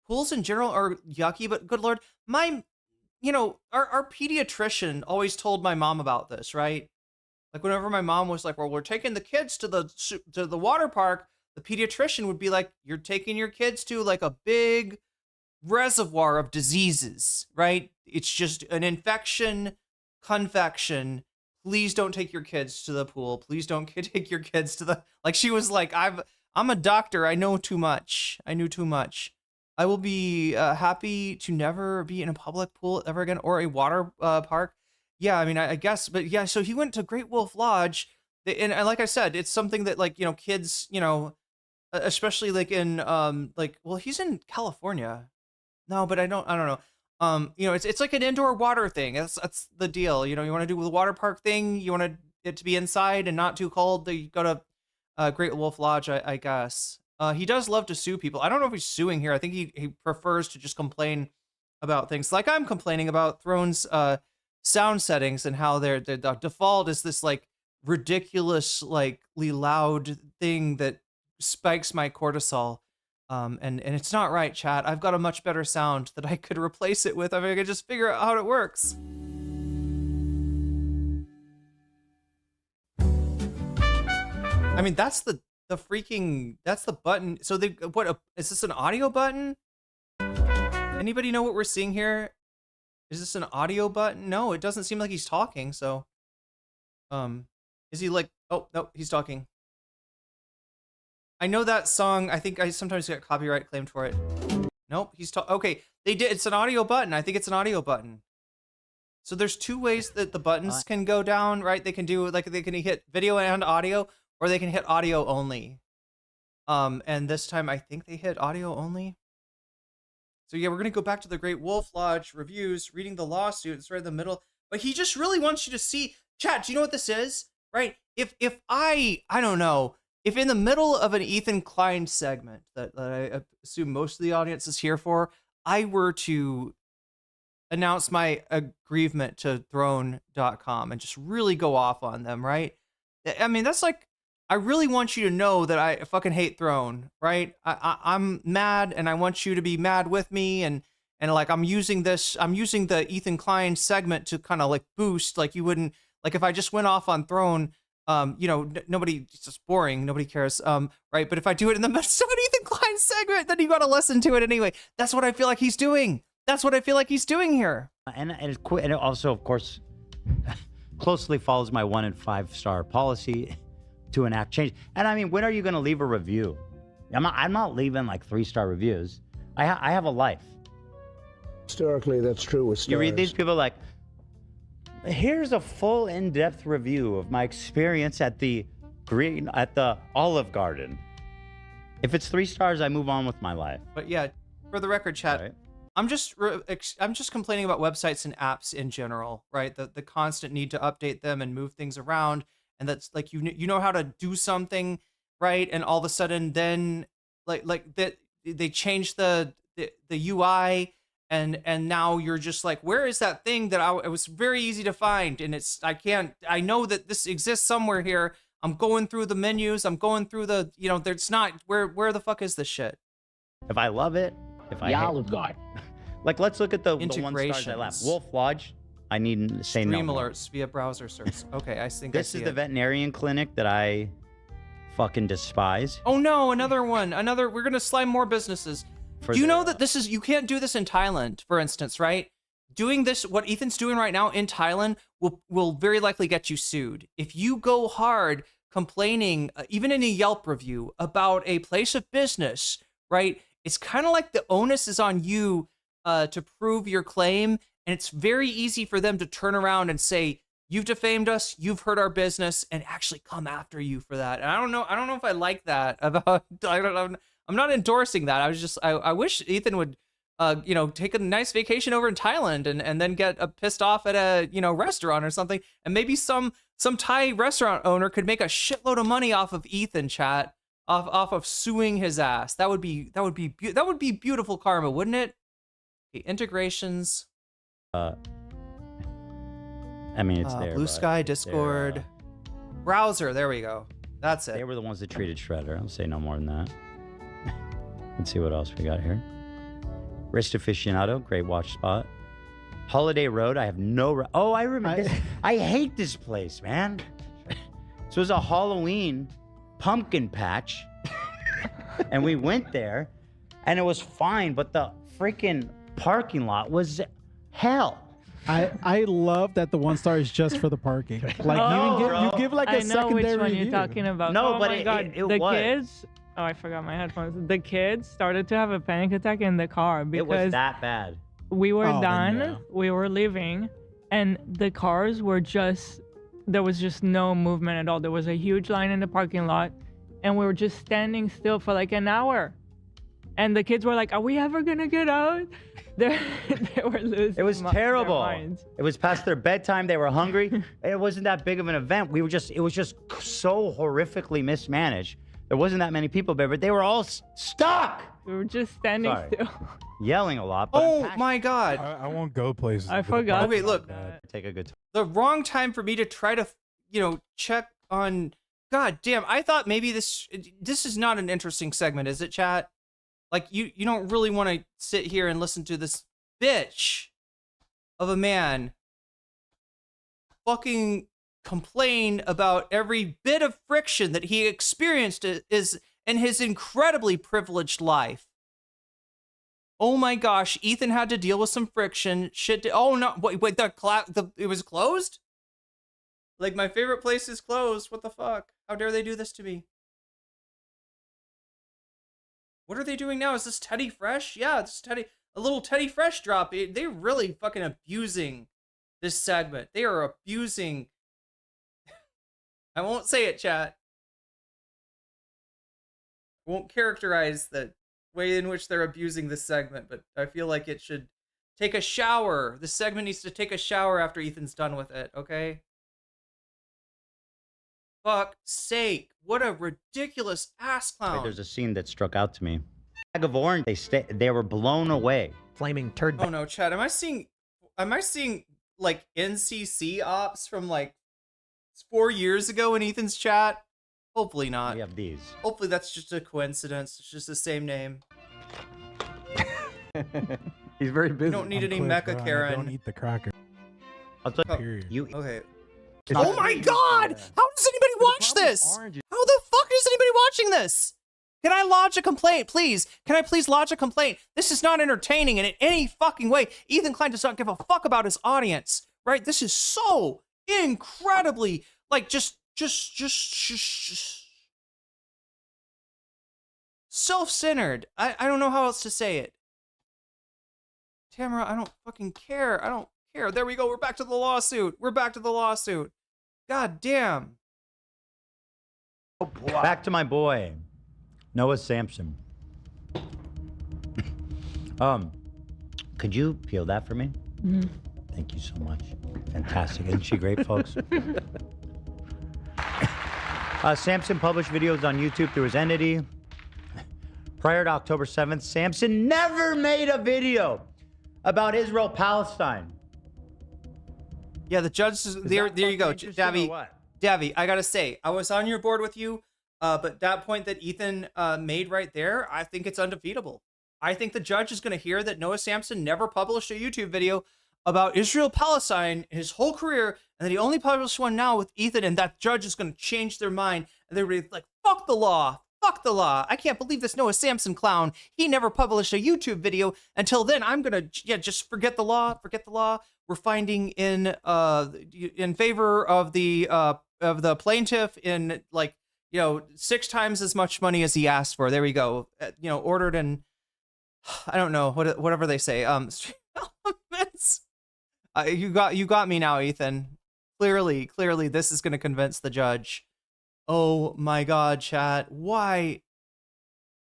pools in general are yucky, but good Lord, our pediatrician always told my mom about this, right? Like whenever my mom was like, well, we're taking the kids to the water park, the pediatrician would be like, you're taking your kids to like a big reservoir of diseases, right? It's just an infection, confection. Please don't take your kids to the pool. Please don't take your kids to the, like, she was like, I'm a doctor. I know too much. I knew too much. I will be happy to never be in a public pool ever again or a water park. Yeah, I mean, I guess, but yeah, so he went to Great Wolf Lodge. And like I said, it's something that like, kids, especially like in, well, he's in California. No, but I don't know. It's like an indoor water thing. That's the deal. You want to do the water park thing. You want it to be inside and not too cold. You go to Great Wolf Lodge, I guess. He does love to sue people. I don't know if he's suing here. I think he prefers to just complain about things like I'm complaining about Throne's sound settings and how the default is this like ridiculous, likely loud thing that spikes my cortisol. And it's not right, chat. I've got a much better sound that I could replace it with. I mean, I could just figure out how it works. I mean, that's the button. So is this an audio button? Anybody know what we're seeing here? Is this an audio button? No, it doesn't seem like he's talking, so Is he like? Oh no, he's talking. I know that song. I think I sometimes get copyright claimed for it. Nope, he's okay. They did. It's an audio button. I think it's an audio button. So there's two ways that the buttons can go down, right? They can do like they can hit video and audio, or they can hit audio only. And this time I think they hit audio only. So yeah, we're gonna go back to the Great Wolf Lodge reviews, reading the lawsuit. It's right in the middle. But he just really wants you to see, chat. Do you know what this is? Right? If I don't know. If in the middle of an Ethan Klein segment that I assume most of the audience is here for, I were to announce my aggrievement to throne.com and just really go off on them, right? I mean, that's like, I really want you to know that I fucking hate Throne, right? I'm mad and I want you to be mad with me. And like, I'm using the Ethan Klein segment to kind of like boost, like you wouldn't, like if I just went off on Throne, you know, nobody, it's just boring. Nobody cares. Right. But if I do it in the midst of an Ethan Klein segment, then you got to listen to it anyway. That's what I feel like he's doing. That's what I feel like he's doing here. And it also, of course, closely follows my 1 and 5 star policy to enact change. And I mean, when are you going to leave a review? I'm not leaving like 3-star reviews. I have a life. Historically, that's true with stars. You read these people like, here's a full in-depth review of my experience at the Olive Garden. If it's 3 stars, I move on with my life. But yeah, for the record, chat, right. I'm just complaining about websites and apps in general, right? The constant need to update them and move things around, and that's like you know how to do something, right? And all of a sudden, then like that they change the UI. And now you're just like, where is that thing that it was very easy to find? And I know that this exists somewhere here. I'm going through the menus. I'm going through the, you know, there's not, where the fuck is this shit? If I love it, if I Olive Garden. Like, let's look at the 1 stars I left. Wolf Lodge, I need to say no. Stream alerts via browser search. Okay, I think this is the veterinarian clinic that I fucking despise. Oh no, another one. We're going to slime more businesses. Do you know that you can't do this in Thailand, for instance, right? Doing this, what Ethan's doing right now in Thailand will very likely get you sued. If you go hard complaining, even in a Yelp review, about a place of business, right? It's kind of like the onus is on you to prove your claim. And it's very easy for them to turn around and say, you've defamed us, you've hurt our business, and actually come after you for that. And I don't know if I like that about, I'm not endorsing that. I wish Ethan would, you know, take a nice vacation over in Thailand and then get pissed off at a, you know, restaurant or something. And maybe some Thai restaurant owner could make a shitload of money off of Ethan, chat, off of suing his ass. That would be beautiful karma, wouldn't it? Okay, integrations. I mean, it's there. Blue Sky, Discord, browser. There we go. That's it. They were the ones that treated Shredder. I'll say no more than that. Let's see what else we got here. Wrist Aficionado, great watch spot. Holiday Road, I have no... Oh, I remember this. I hate this place, man. So it was a Halloween pumpkin patch. And we went there, and it was fine, but the freaking parking lot was hell. I love that the 1 star is just for the parking. Like you give like a secondary I know which one review. you're talking about. No, oh but my God. it the was. Kids. Oh, I forgot my headphones. The kids started to have a panic attack in the car because it was that bad. We were done. Yeah. We were leaving, and the cars were just. There was just no movement at all. There was a huge line in the parking lot, and we were just standing still for like an hour. And the kids were like, "Are we ever gonna get out?" They were losing. It was terrible. Their minds. It was past their bedtime. They were hungry. It wasn't that big of an event. It was just so horrifically mismanaged. There wasn't that many people there, but they were all stuck. We were just standing still. Yelling a lot. But Oh my God. I won't go places. I forgot. Okay, look. Take a good time. The wrong time for me to try to, you know, check on. God damn, I thought maybe this is not an interesting segment, is it, chat? Like, you don't really want to sit here and listen to this bitch of a man fucking complain about every bit of friction that he experienced is in his incredibly privileged life. Oh my gosh, Ethan had to deal with some friction. Shit. Oh no, wait, it was closed? Like, my favorite place is closed. What the fuck? How dare they do this to me? What are they doing now? Is this Teddy Fresh? Yeah, it's a little Teddy Fresh drop. They're really fucking abusing this segment. They are abusing. I won't say it, chat. I won't characterize the way in which they're abusing this segment, but I feel like it should take a shower. This segment needs to take a shower after Ethan's done with it, okay? Fuck's sake. What a ridiculous ass clown. There's a scene that struck out to me. Bag of orange, they were blown away. Flaming turd. Oh no, Chad, am I seeing like NCC ops from like 4 years ago in Ethan's chat? Hopefully not. We have these. Hopefully that's just a coincidence. It's just the same name. He's very busy. You don't need any Mecha Karen. Don't eat the cracker. I'll tell Period. you. Okay. It's- Oh my god! How does anybody watch this? How the fuck is anybody watching this? Can I lodge a complaint, please? Can I please lodge a complaint? This is not entertaining in any fucking way. Ethan Klein does not give a fuck about his audience, right? This is so incredibly, like, just self-centered. I don't know how else to say it. Tamara, I don't fucking care. I don't care. There we go. We're back to the lawsuit. We're back to the lawsuit. God damn. Oh, back to my boy, Noah Samsen. Could you peel that for me? Mm-hmm. Thank you so much. Fantastic. Isn't she great, folks? Samsen published videos on YouTube through his entity. Prior to October 7th, Samsen never made a video about Israel-Palestine. Yeah, the judge is there you go, Davy, I gotta say, I was on your board with you, but that point that Ethan made right there, I think it's undefeatable. I think the judge is gonna hear that Noah Samsen never published a YouTube video about Israel-Palestine in his whole career, and that he only published one now with Ethan, and that judge is gonna change their mind, and they're gonna be like, fuck the law. Fuck the law. I can't believe this Noah Samsen clown. He never published a YouTube video. Until then, I'm gonna just forget the law. Forget the law. We're finding in favor of the plaintiff in, like, 6 times as much money as he asked for. There we go. Ordered in, I don't know, whatever they say. Elements. You got me now, Ethan. Clearly, this is gonna convince the judge. Oh my god, chat. Why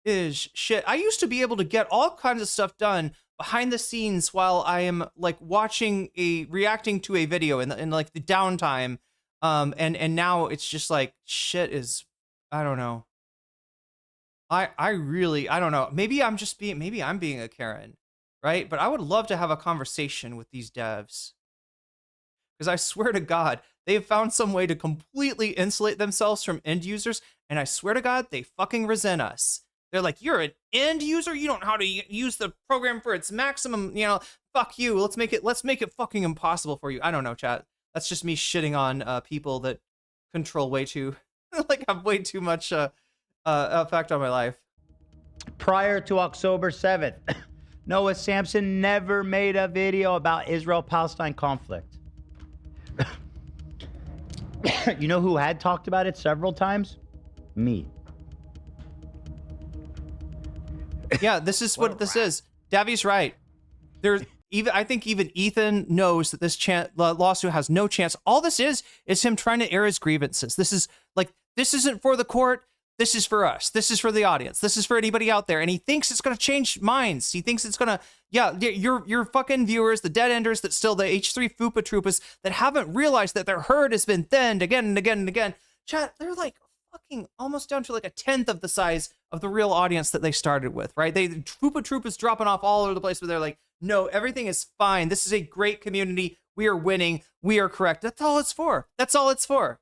is shit? I used to be able to get all kinds of stuff done behind the scenes while I am, like, reacting to a video in like the downtime. And now it's just like shit is, I don't know. I don't know. Maybe I'm being a Karen, right? But I would love to have a conversation with these devs. Because I swear to God, they have found some way to completely insulate themselves from end users, and I swear to God, they fucking resent us. They're like, you're an end user? You don't know how to use the program for its maximum, fuck you. Let's make it fucking impossible for you. I don't know, chat. That's just me shitting on people that control way too, like, have way too much effect on my life. Prior to October 7th, Noah Samsen never made a video about Israel-Palestine conflict. You know who had talked about it several times? Me. Yeah, this is what this is. Davi's right. I think even Ethan knows that this lawsuit has no chance. All this is him trying to air his grievances. This isn't for the court. This is for us. This is for the audience. This is for anybody out there. And he thinks it's going to change minds. He thinks it's going to, your fucking viewers, the dead enders that still the H3 Fupa Troopas that haven't realized that their herd has been thinned again and again and again. Chat, they're like fucking almost down to like 1/10 of the size of the real audience that they started with, right? Fupa Troopas dropping off all over the place, but they're like, no, everything is fine. This is a great community. We are winning. We are correct. That's all it's for. That's all it's for.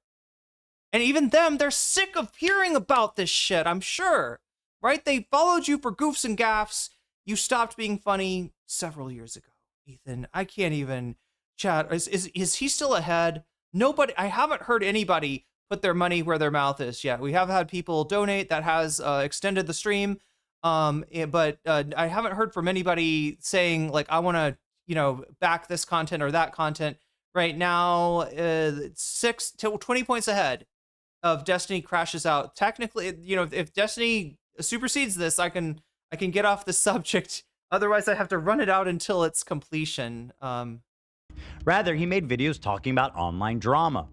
And even them, they're sick of hearing about this shit, I'm sure. Right? They followed you for goofs and gaffs. You stopped being funny several years ago, Ethan. I can't even chat. Is he still ahead? Nobody, I haven't heard anybody put their money where their mouth is yet. We have had people donate that has extended the stream. But I haven't heard from anybody saying, like, I want to, back this content or that content. right now. It's 6 to 20 points ahead of Destiny crashes out. Technically, you know, if Destiny supersedes this, I can get off the subject. Otherwise, I have to run it out until its completion. Rather, he made videos talking about online drama,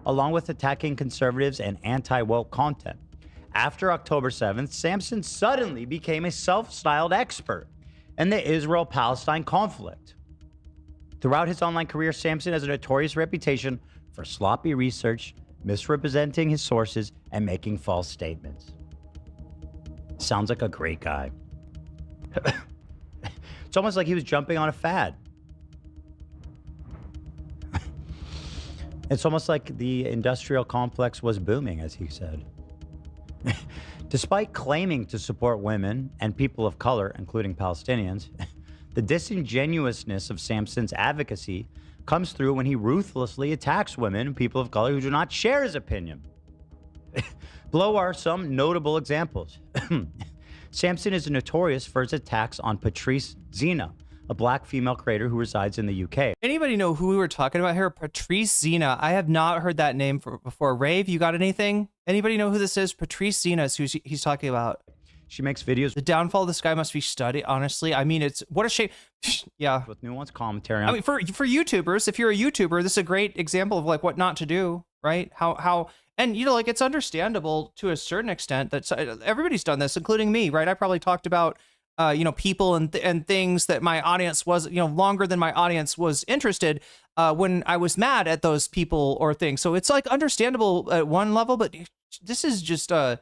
along with attacking conservatives and anti-woke content. After October 7th, Samsen suddenly became a self-styled expert in the Israel-Palestine conflict. Throughout his online career, Samsen has a notorious reputation for sloppy research, misrepresenting his sources, and making false statements. Sounds like a great guy. It's almost like he was jumping on a fad. It's almost like the industrial complex was booming, as he said. Despite claiming to support women and people of color, including Palestinians, the disingenuousness of Samsen's advocacy comes through when he ruthlessly attacks women and people of color who do not share his opinion. Below are some notable examples. Samsen is notorious for his attacks on Patrice Zena, a black female creator who resides in the UK. Anybody know who we were talking about here? Patrice Zena. I have not heard that name before. Rave, you got anything? Anybody know who this is? Patrice Zena is who he's talking about. She makes videos. The downfall of this guy must be studied, honestly. I mean, it's what a shame. Yeah. With nuanced commentary. I mean, for YouTubers, if you're a YouTuber, this is a great example of like what not to do, right? How and you know, like it's understandable to a certain extent that everybody's done this, including me, right? I probably talked about you know, people and things that my audience was, you know, longer than my audience was interested when I was mad at those people or things. So it's like understandable at one level, but this is just the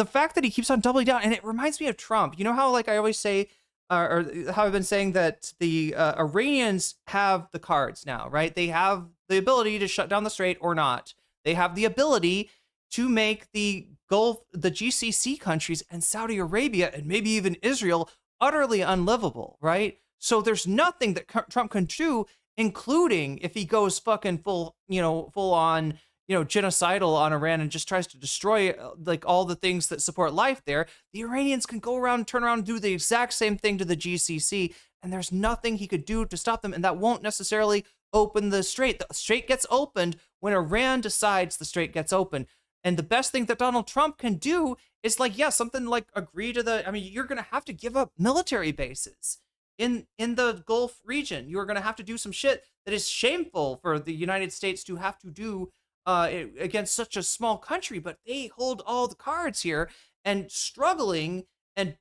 fact that he keeps on doubling down, and it reminds me of Trump. You know how like I always say, or how I've been saying that the Iranians have the cards now, right? They have the ability to shut down the strait or not. They have the ability to make the Gulf, the GCC countries and Saudi Arabia and maybe even Israel utterly unlivable, right? So there's nothing that Trump can do, including if he goes fucking full on, you know, genocidal on Iran and just tries to destroy like all the things that support life there. The Iranians can go around, turn around and do the exact same thing to the GCC, and there's nothing he could do to stop them, and that won't necessarily open the strait. The strait gets opened when Iran decides the strait gets open. And the best thing that Donald Trump can do is like, yeah, something like agree to the, I mean, you're going to have to give up military bases in the Gulf region. You're going to have to do some shit that is shameful for the United States to have to do against such a small country, but they hold all the cards here, and struggling and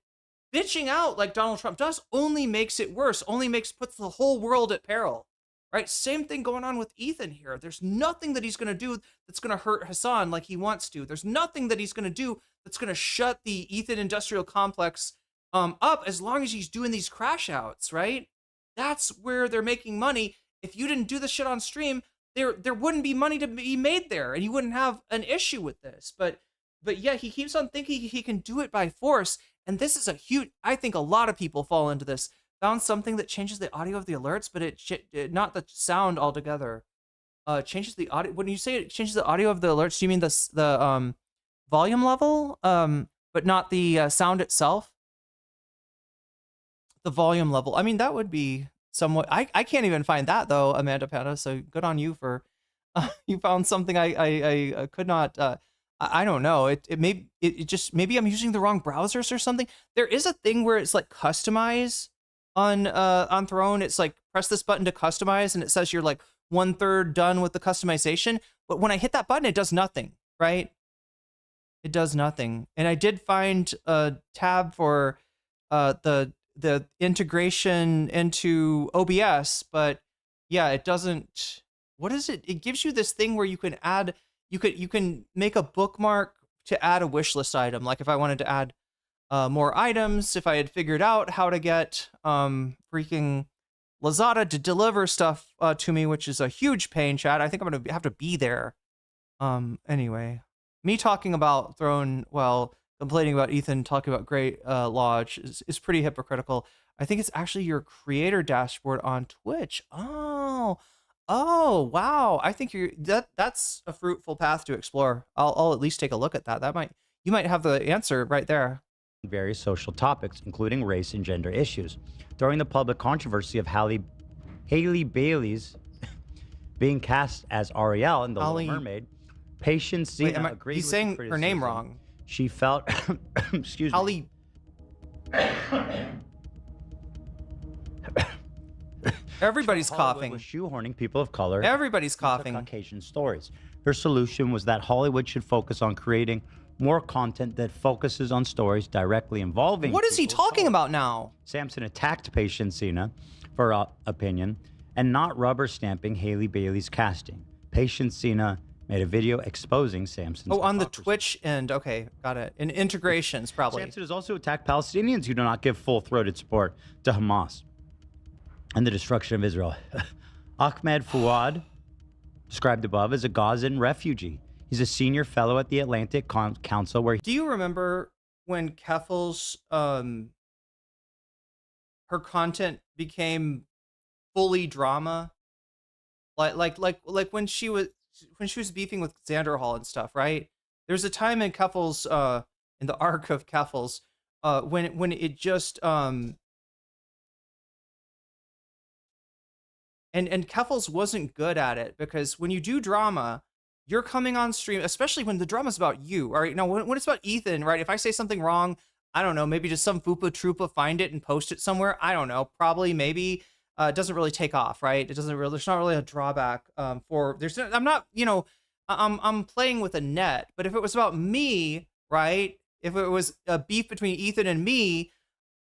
bitching out like Donald Trump does only makes it worse, puts the whole world at peril. Right, same thing going on with Ethan here. There's nothing that he's going to do that's going to hurt Hassan like he wants to. There's nothing that he's going to do that's going to shut the Ethan industrial complex up as long as he's doing these crash outs, right? That's where they're making money. If you didn't do the shit on stream, there wouldn't be money to be made there, and you wouldn't have an issue with this. But yeah, he keeps on thinking he can do it by force, and this is a huge, I think a lot of people fall into this. Found something that changes the audio of the alerts, but it not the sound altogether. Changes the audio. When you say it changes the audio of the alerts, do you mean the volume level, but not the sound itself? The volume level. I mean, that would be somewhat. I can't even find that though, Amanda Panda. So good on you for you found something I could not. I don't know. It just maybe I'm using the wrong browsers or something. There is a thing where it's like customize. On Throne, it's like press this button to customize, and it says you're like 1/3 done with the customization. But when I hit that button, it does nothing, right? It does nothing. And I did find a tab for the integration into OBS, but yeah, it doesn't. What is it? It gives you this thing where you can add. You can make a bookmark to add a wish list item. Like if I wanted to add more items, if I had figured out how to get freaking Lazada to deliver stuff to me, which is a huge pain, chat. I think I'm going to have to be there. Anyway, me talking about Throne, well, complaining about Ethan talking about Great Lodge is pretty hypocritical. I think it's actually your creator dashboard on Twitch. Oh, wow. I think that's a fruitful path to explore. I'll at least take a look at that. You might have the answer right there. Various social topics, including race and gender issues. During the public controversy of Haley Bailey's Being cast as Ariel in The Holly- Little Mermaid, Patience Zena agreed he's with saying the her name criticism. wrong. She felt, excuse me. Holly. Everybody's Hollywood coughing. was shoehorning people of color. Everybody's into coughing. Caucasian stories. Her solution was that Hollywood should focus on creating more content that focuses on stories directly involving. What is he talking about now? Samsen attacked Patience Zena for opinion and not rubber stamping Haley Bailey's casting. Patience Zena made a video exposing Samson's On the hypocrisy. Twitch end. Okay, got it. In integrations, probably. Samsen has also attacked Palestinians who do not give full-throated support to Hamas and the destruction of Israel. Ahmed Fouad, described above, as a Gazan refugee. He's a senior fellow at the Atlantic Council where Do you remember when Keffel's her content became fully drama? Like when she was beefing with Xander Hall and stuff, right? There's a time in Keffel's in the arc of Keffel's when it just and Keffel's wasn't good at it, because when you do drama, you're coming on stream, especially when the drama's about you. All right, now when it's about Ethan, right? If I say something wrong, I don't know, maybe just some Fupa Troopa find it and post it somewhere. I don't know, probably, maybe. It doesn't really take off, right? It doesn't really. There's not really a drawback for. I'm not, I'm playing with a net. But if it was about me, right? If it was a beef between Ethan and me,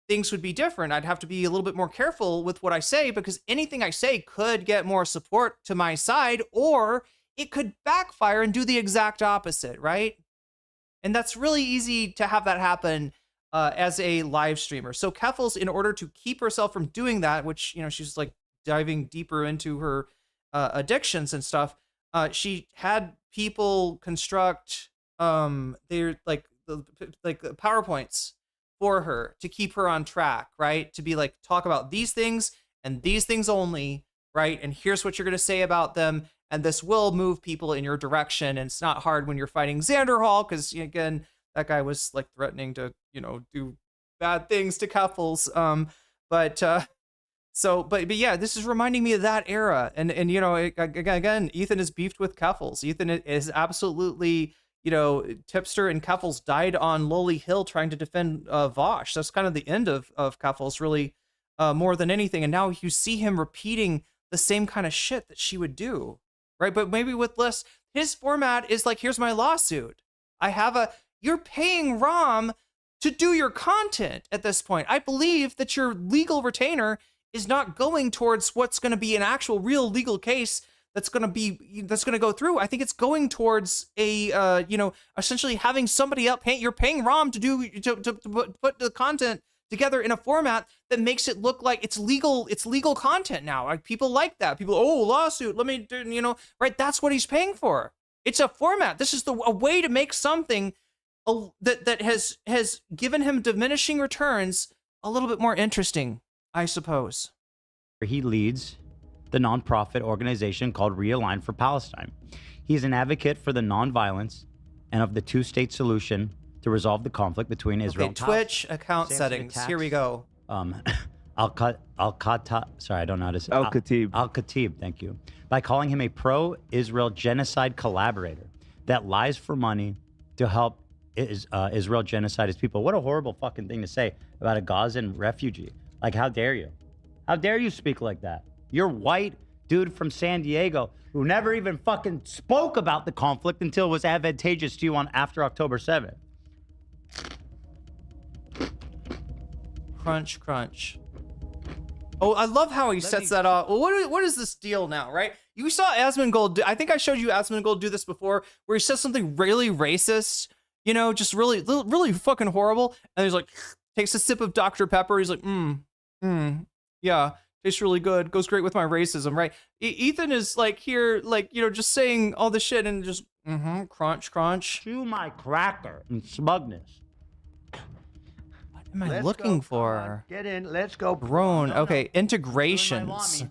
things would be different. I'd have to be a little bit more careful with what I say, because anything I say could get more support to my side, or it could backfire and do the exact opposite, right? And that's really easy to have that happen as a live streamer. So Keffel's, in order to keep herself from doing that, which, she's like diving deeper into her addictions and stuff, she had people construct their like PowerPoints for her to keep her on track, right? To be like, talk about these things and these things only, right? And here's what you're going to say about them. And this will move people in your direction. And it's not hard when you're fighting Xander Hall, because, again, that guy was like threatening to, do bad things to couples. But yeah, this is reminding me of that era. And again, Ethan is beefed with Keffels. Ethan is absolutely, tipster, and Keffels died on Lowly Hill trying to defend Vosh. That's kind of the end of Keffels, really, more than anything. And now you see him repeating the same kind of shit that she would do, right? But maybe with less. His format is like, here's my lawsuit. You're paying Rom to do your content at this point. I believe that your legal retainer is not going towards what's going to be an actual real legal case that's going to go through. I think it's going towards a essentially having somebody up you're paying Rom to put the content together in a format that makes it look like it's legal content now. Like, people like that. People, lawsuit, let me do, right? That's what he's paying for. It's a format. This is a way to make something that has given him diminishing returns a little bit more interesting, I suppose. He leads the nonprofit organization called Realign for Palestine. He's an advocate for the nonviolence and of the two-state solution to resolve the conflict between Israel and Palestine. Twitch account settings. Here we go. Al-Khatib, sorry, I don't know how to say. Al-Khatib. Al-Khatib, thank you. By calling him a pro-Israel genocide collaborator that lies for money to help Israel genocide his people. What a horrible fucking thing to say about a Gazan refugee. Like, how dare you? How dare you speak like that? You're white dude from San Diego who never even fucking spoke about the conflict until it was advantageous to you after October 7th. Crunch, crunch. Oh, I love how he sets that up. Well, what is this deal now, right? You saw Asmongold. I think I showed you Asmongold do this before, where he says something really racist, just really fucking horrible. And he's like, takes a sip of Dr. Pepper. He's like, yeah, tastes really good. Goes great with my racism, right? Ethan is like here, like, just saying all this shit and just, crunch, crunch. Chew my cracker and smugness. What am I looking for? Get in. Let's go. Grown. Okay, integrations. Is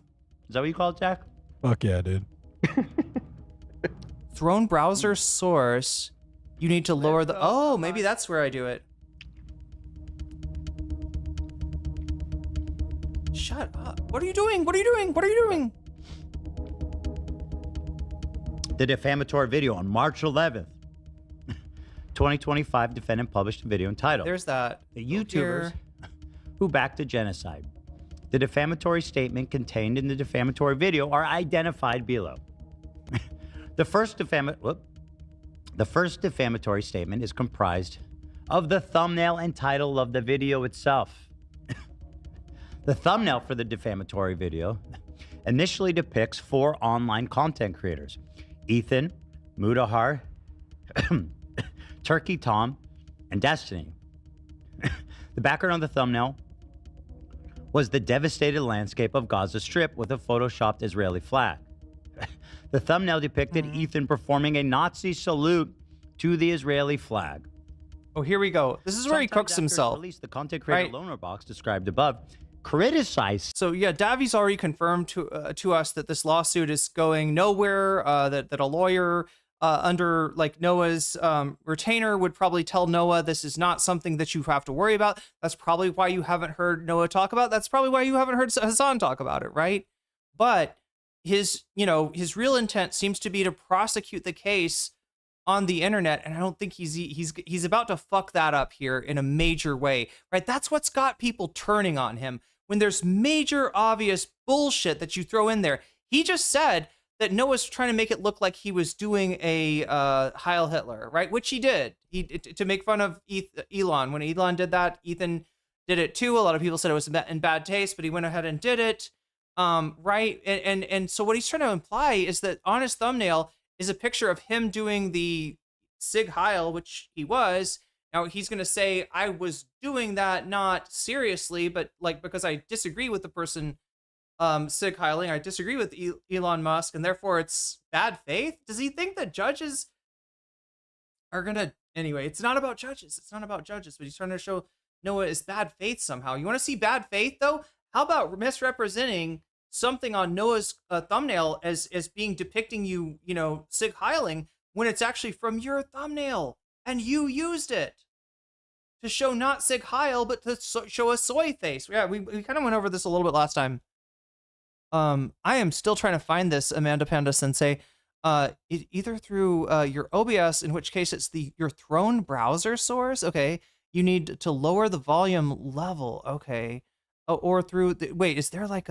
that what you call it, Jack? Fuck yeah, dude. Throne browser source. You need to lower the. Oh, maybe that's where I do it. Shut up. What are you doing? What are you doing? What are you doing? The defamatory video on March 11th, 2025, defendant published a video entitled, There's that. The YouTubers Who Backed a Genocide. The defamatory statement contained in the defamatory video are identified below. The first defamatory statement is comprised of the thumbnail and title of the video itself. The thumbnail for the defamatory video initially depicts 4 online content creators: Ethan, Mudahar, Turkey Tom, and Destiny. The background of the thumbnail was the devastated landscape of Gaza Strip with a photoshopped Israeli flag. The thumbnail depicted Ethan performing a Nazi salute to the Israeli flag. Oh, here we go. This is where he cooks himself. Released, the content creator loaner box described above criticized. So yeah, Davi's already confirmed to us that this lawsuit is going nowhere. That a lawyer under like Noah's retainer would probably tell Noah this is not something that you have to worry about. That's probably why you haven't heard Noah talk about it. That's probably why you haven't heard Hassan talk about it, right? But his real intent seems to be to prosecute the case on the internet, and I don't think he's about to fuck that up here in a major way, right? That's what's got people turning on him when there's major obvious bullshit that you throw in there. He just said that Noah's trying to make it look like he was doing a Heil Hitler, right? Which he did. To make fun of Elon. When Elon did that, Ethan did it too. A lot of people said it was in bad taste, but he went ahead and did it. Right? And so what he's trying to imply is that on his thumbnail is a picture of him doing the Sig Heil, which he was. Now he's going to say, I was doing that not seriously, but like because I disagree with the person Sig Heiling, I disagree with Elon Musk, and therefore it's bad faith. Does he think that judges are going to... Anyway, it's not about judges. It's not about judges, but he's trying to show Noah is bad faith somehow. You want to see bad faith, though? How about misrepresenting something on Noah's thumbnail as being depicting you Sig Heiling when it's actually from your thumbnail and you used it to show not Sig Heil, but to show a soy face. Yeah, we kind of went over this a little bit last time. I am still trying to find this, Amanda Panda Sensei, either through your OBS, in which case it's your Throne browser source. Okay, you need to lower the volume level. Okay, or through is there like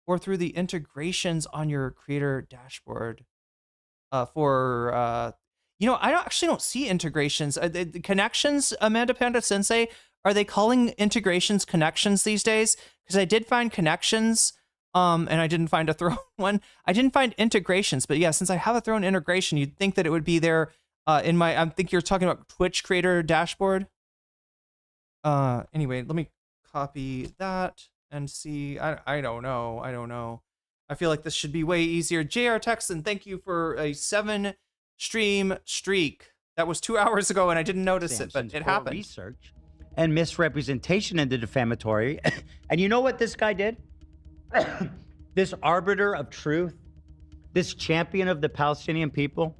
or through the integrations on your creator dashboard I actually don't see integrations. The connections, Amanda Panda Sensei, are they calling integrations connections these days? Because I did find connections, and I didn't find a Throne one. I didn't find integrations, but yeah, since I have a Throne integration, you'd think that it would be there in my... I think you're talking about Twitch creator dashboard. Anyway, let me copy that and see. I don't know. I feel like this should be way easier. JR Texan, thank you for a 7 stream streak. That was 2 hours ago and I didn't notice it, but it happened. Research and misrepresentation in the defamatory. And you know what this guy did? This arbiter of truth, this champion of the Palestinian people,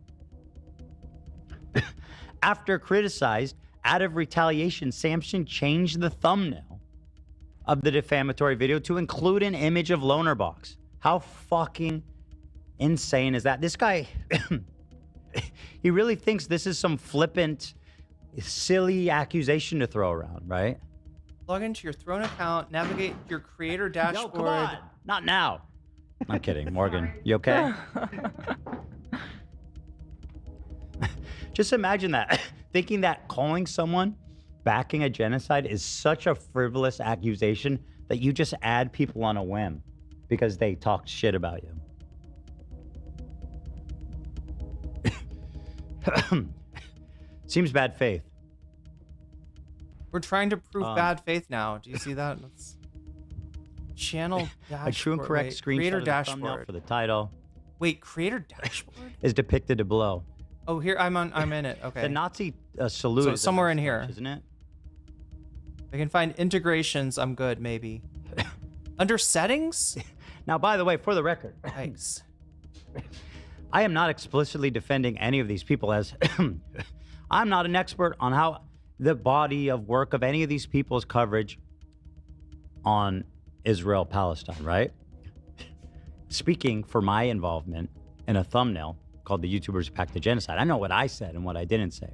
after criticized, out of retaliation, Samsen changed the thumbnail of the defamatory video to include an image of Loner Box. How fucking insane is that? This guy, he really thinks this is some flippant, silly accusation to throw around, right? Log into your Throne account, navigate your creator dashboard. No, come on. Not now. I'm kidding. Morgan, you okay? Just imagine that. Thinking that calling someone backing a genocide is such a frivolous accusation that you just add people on a whim because they talk shit about you. Seems bad faith. We're trying to prove bad faith now. Do you see that? Let's... Channel dashboard. A true and correct screenshot creator of the thumbnail for the title. Wait, creator dashboard? Is depicted below. Oh, here I'm in it. Okay. The Nazi salute so is somewhere in here, isn't it? I can find integrations. I'm good, maybe. Under settings? Now, by the way, for the record, thanks. I am not explicitly defending any of these people, as I'm not an expert on how the body of work of any of these people's coverage on Israel-Palestine, right? Speaking for my involvement in a thumbnail called "The YouTubers Back to Genocide." I know what I said and what I didn't say.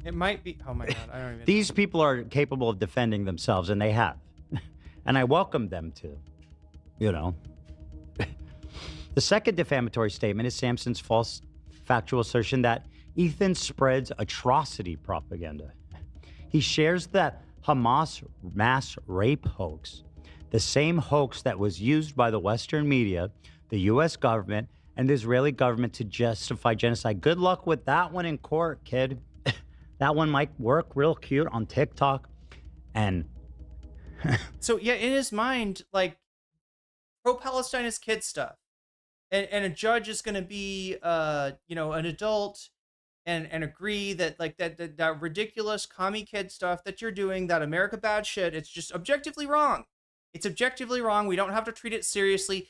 It might be. Oh my God, I don't even. These people are capable of defending themselves, and they have, and I welcome them to. You know. The second defamatory statement is Samsen's false factual assertion that Ethan spreads atrocity propaganda. He shares that Hamas mass rape hoax, the same hoax that was used by the Western media, the U.S. government, and the Israeli government to justify genocide. Good luck with that one in court, kid. That one might work real cute on TikTok. And so, yeah, in his mind, like, pro-Palestine is kid stuff. And a judge is going to be, you know, an adult and agree that, like, that ridiculous commie kid stuff that you're doing, that America bad shit, it's just objectively wrong. It's objectively wrong. We don't have to treat it seriously.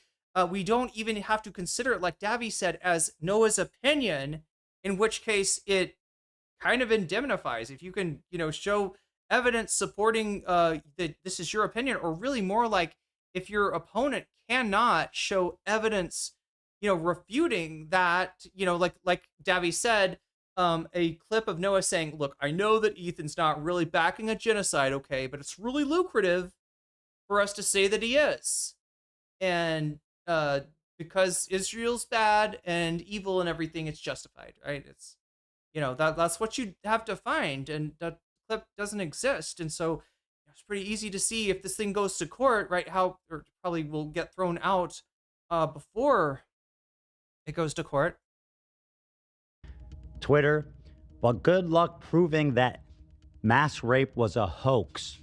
We don't even have to consider it, like Davy said, as Noah's opinion, in which case it kind of indemnifies. If you can, you know, show evidence supporting that this is your opinion, or really more like if your opponent cannot show evidence, you know, refuting that, you know, like Davy said, a clip of Noah saying, look, I know that Ethan's not really backing a genocide, okay, but it's really lucrative for us to say that he is. And because Israel's bad and evil and everything, it's justified, right? It's, you know, that's what you have to find, and that clip doesn't exist. And so it's pretty easy to see if this thing goes to court, right, how, or probably will get thrown out before it goes to court. Twitter, well, good luck proving that mass rape was a hoax.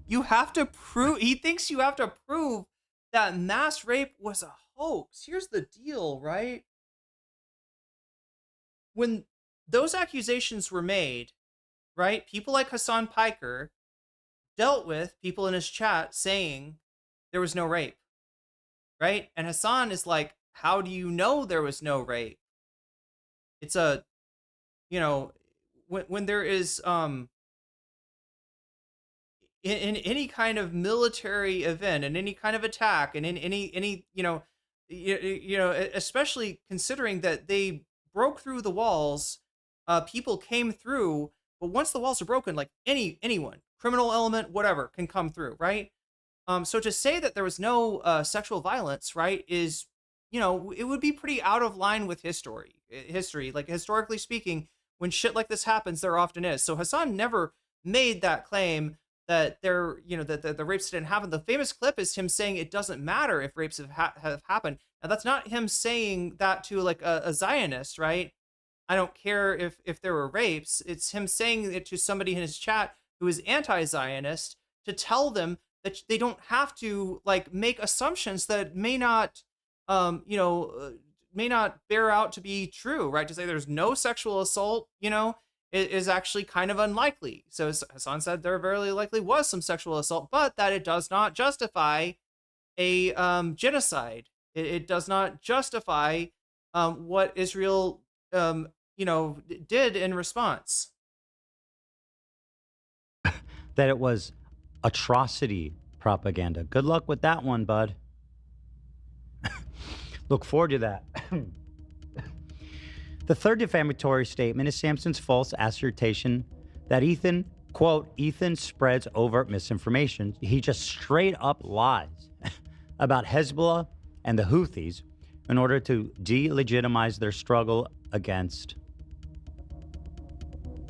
You have to prove, he thinks you have to prove that mass rape was a hoax. Here's the deal, right? When those accusations were made, right, people like Hasan Piker dealt with people in his chat saying there was no rape, right? And Hassan is like, how do you know there was no rape? It's a, you know, when there is, in any kind of military event, in any kind of attack, and in any you know, especially considering that they broke through the walls, people came through, but once the walls are broken, like anyone, criminal element, whatever, can come through, right? So to say that there was no sexual violence, right, is, you know, it would be pretty out of line with history. Like, historically speaking, when shit like this happens, there often is. So Hassan never made that claim that there, you know, that the rapes didn't happen. The famous clip is him saying it doesn't matter if rapes have happened. Now, that's not him saying that to like a Zionist, right? I don't care if there were rapes. It's him saying it to somebody in his chat who is anti-Zionist to tell them that they don't have to like make assumptions that may not, you know, may not bear out to be true, right? To say there's no sexual assault, you know, is actually kind of unlikely. So Hassan said there very likely was some sexual assault, but that it does not justify a genocide. It does not justify what Israel, you know, did in response. That it was atrocity propaganda. Good luck with that one, bud. Look forward to that. The third defamatory statement is Samsen's false assertion that Ethan, quote, Ethan spreads overt misinformation. He just straight up lies about Hezbollah and the Houthis in order to delegitimize their struggle against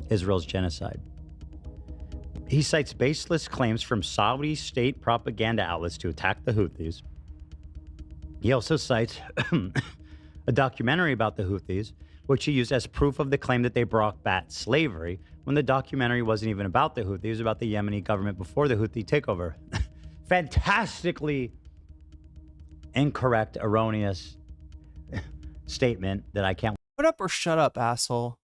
Israel's genocide. He cites baseless claims from Saudi state propaganda outlets to attack the Houthis. He also cites a documentary about the Houthis, which he used as proof of the claim that they brought back slavery, when the documentary wasn't even about the Houthis. It was about the Yemeni government before the Houthi takeover. Fantastically incorrect, erroneous statement that I can't. Put up or shut up, asshole.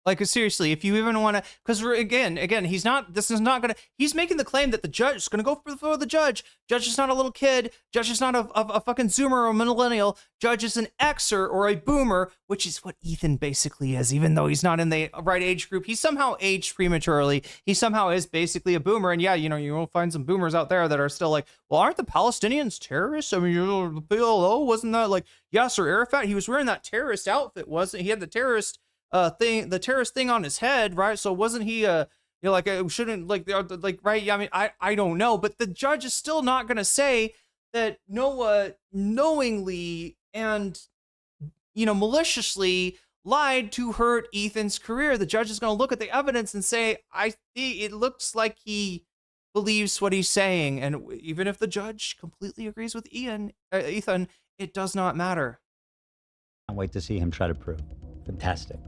Like, seriously, if you even want to, because again, he's not, this is not going to, he's making the claim that the judge is going to go for the judge. Judge is not a little kid. Judge is not a fucking Zoomer or a millennial. Judge is an Xer or a Boomer, which is what Ethan basically is, even though he's not in the right age group. He's somehow aged prematurely. He somehow is basically a Boomer. And yeah, you know, you will find some Boomers out there that are still like, well, aren't the Palestinians terrorists? I mean, the PLO, wasn't that like Yasser Arafat? He was wearing that terrorist outfit, wasn't he? Had the terrorist the terrorist thing on his head, right? So wasn't he you know, like, shouldn't like right? Yeah, I mean, I don't know, but the judge is still not going to say that Noah knowingly and, you know, maliciously lied to hurt Ethan's career. The judge is going to look at the evidence and say, it looks like he believes what he's saying, and even if the judge completely agrees with Ethan, it does not matter. Can't wait to see him try to prove. Fantastic.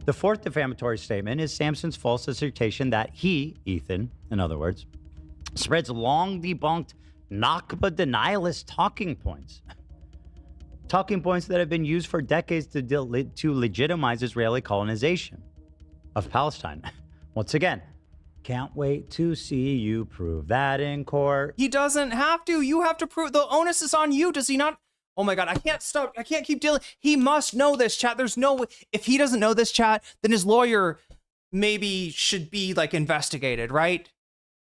The fourth defamatory statement is Samsen's false assertion that he, Ethan, in other words, spreads long debunked Nakba denialist talking points. Talking points that have been used for decades to legitimize Israeli colonization of Palestine. Once again, can't wait to see you prove that in court. He doesn't have to. You have to prove. The onus is on you. Does he not? Oh my God, I can't stop. I can't keep dealing. He must know this, chat. There's no way. If he doesn't know this, chat, then his lawyer maybe should be like investigated, right?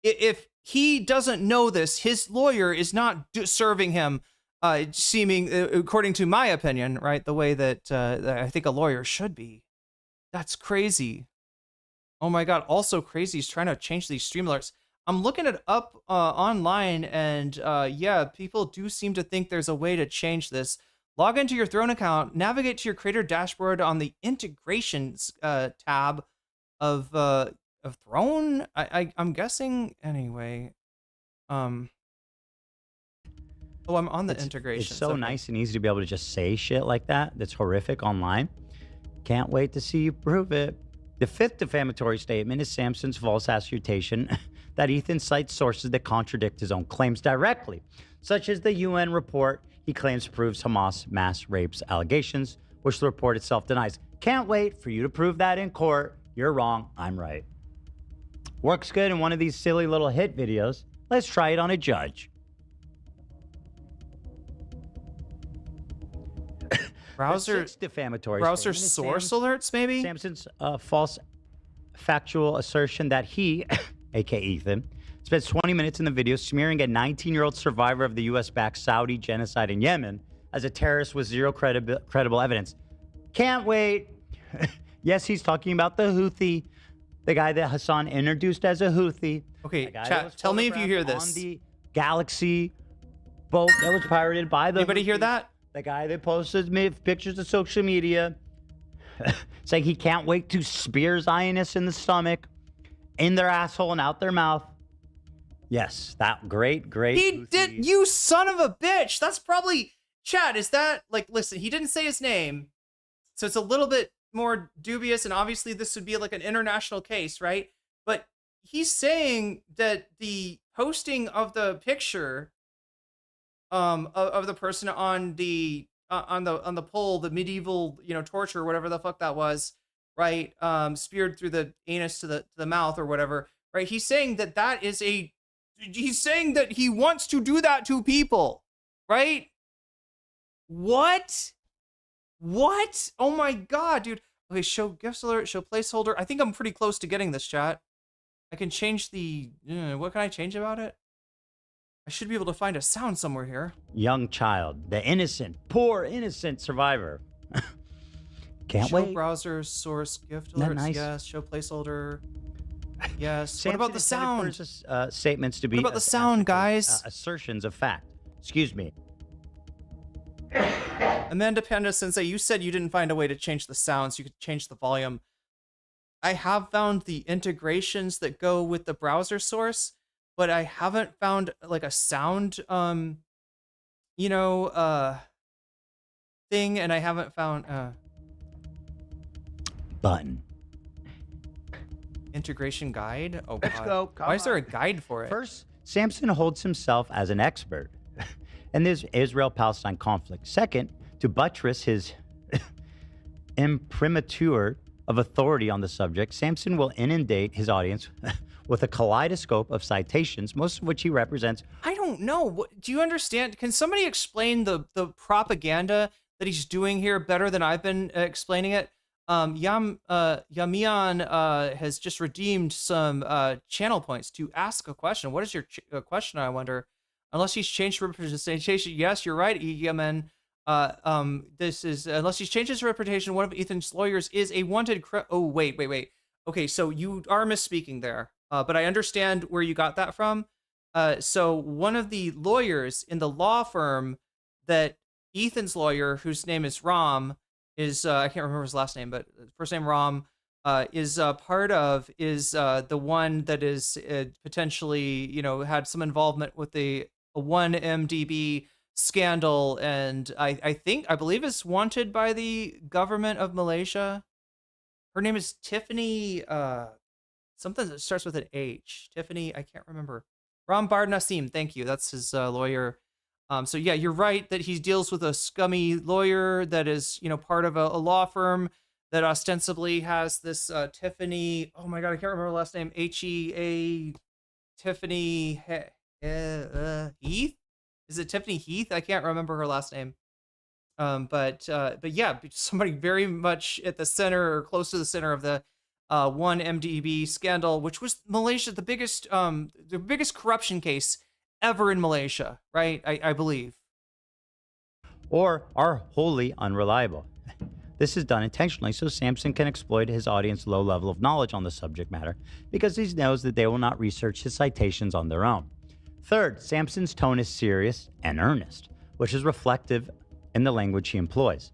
If he doesn't know this, his lawyer is not serving him, according to my opinion, right? The way that I think a lawyer should be. That's crazy. Oh my God. Also crazy. He's trying to change these stream alerts. I'm looking it up online, and yeah, people do seem to think there's a way to change this. Log into your Throne account, navigate to your creator dashboard on the integrations tab of Throne. I'm guessing anyway. Oh, I'm on the integration. It's so nice and easy to be able to just say shit like that. That's horrific online. Can't wait to see you prove it. The fifth defamatory statement is Samsen's false assertion that Ethan cites sources that contradict his own claims directly, such as the UN report he claims proves Hamas mass rapes allegations, which the report itself denies. Can't wait for you to prove that in court. You're wrong. I'm right. Works good in one of these silly little hit videos. Let's try it on a judge. Browser defamatory. Browser source alerts, maybe? Samsen's false factual assertion that he, aka Ethan, spent 20 minutes in the video smearing a 19-year-old survivor of the U.S.-backed Saudi genocide in Yemen as a terrorist with zero credible evidence. Can't wait. Yes, he's talking about the Houthi, the guy that Hassan introduced as a Houthi. Okay, chat, tell me if you hear this. On the Galaxy boat that was pirated by the Anybody hear that? The guy that posted pictures to social media saying he can't wait to spear Zionists in the stomach, in their asshole and out their mouth. Yes, that great. He did, you son of a bitch. That's probably, chat, is that, like, listen, he didn't say his name, so it's a little bit more dubious, and obviously this would be like an international case, right? But he's saying that the posting of the picture of the person on the pole, the medieval, you know, torture, whatever the fuck that was, right? Speared through the anus to the mouth or whatever, right? He's saying that he's saying that he wants to do that to people, right? What? Oh my God, dude. Okay, show gifts alert, show placeholder. I think I'm pretty close to getting this, chat. I can change the, what can I change about it? I should be able to find a sound somewhere here. Young child, the innocent, poor innocent survivor. Can't show wait. Show browser source gift alerts. Nice? Yes. Show placeholder. Yes. What about the sound? Statements to be. What about the sound, guys? Assertions of fact. Excuse me. Amanda Panda Sensei, you said you didn't find a way to change the sound, so you could change the volume. I have found the integrations that go with the browser source, but I haven't found like a sound, thing, and I haven't found button. Integration guide. Oh, let's go. Why is there a guide for it? First, Samsen holds himself as an expert in this Israel-Palestine conflict. Second, to buttress his imprimatur of authority on the subject, Samsen will inundate his audience with a kaleidoscope of citations, most of which he represents. I don't know. Do you understand? Can somebody explain the propaganda that he's doing here better than I've been explaining it? Yamian has just redeemed some channel points to ask a question. What is your question, I wonder? Unless he's changed representation. Yes, you're right, Yaman. This is, unless he's changed his reputation, one of Ethan's lawyers is a wanted oh, wait. Okay, so you are misspeaking there. But I understand where you got that from. So one of the lawyers in the law firm that Ethan's lawyer, whose name is Ram, is I can't remember his last name, but first name Ram, is part of, is the one that is potentially, had some involvement with the 1MDB scandal, and I believe is wanted by the government of Malaysia. Her name is Tiffany, something that starts with an H. Tiffany, I can't remember. Ram Bar Nasim, thank you. That's his lawyer. So yeah, you're right that he deals with a scummy lawyer that is, part of a law firm that ostensibly has this Tiffany. Oh my God, I can't remember her last name. Hea Tiffany Heath. Is it Tiffany Heath? I can't remember her last name. But yeah, somebody very much at the center or close to the center of the 1MDB scandal, which was Malaysia, the biggest corruption case ever in Malaysia, right? I believe. Or are wholly unreliable. This is done intentionally so Samsen can exploit his audience's low level of knowledge on the subject matter because he knows that they will not research his citations on their own. Third, Samsen's tone is serious and earnest, which is reflective in the language he employs.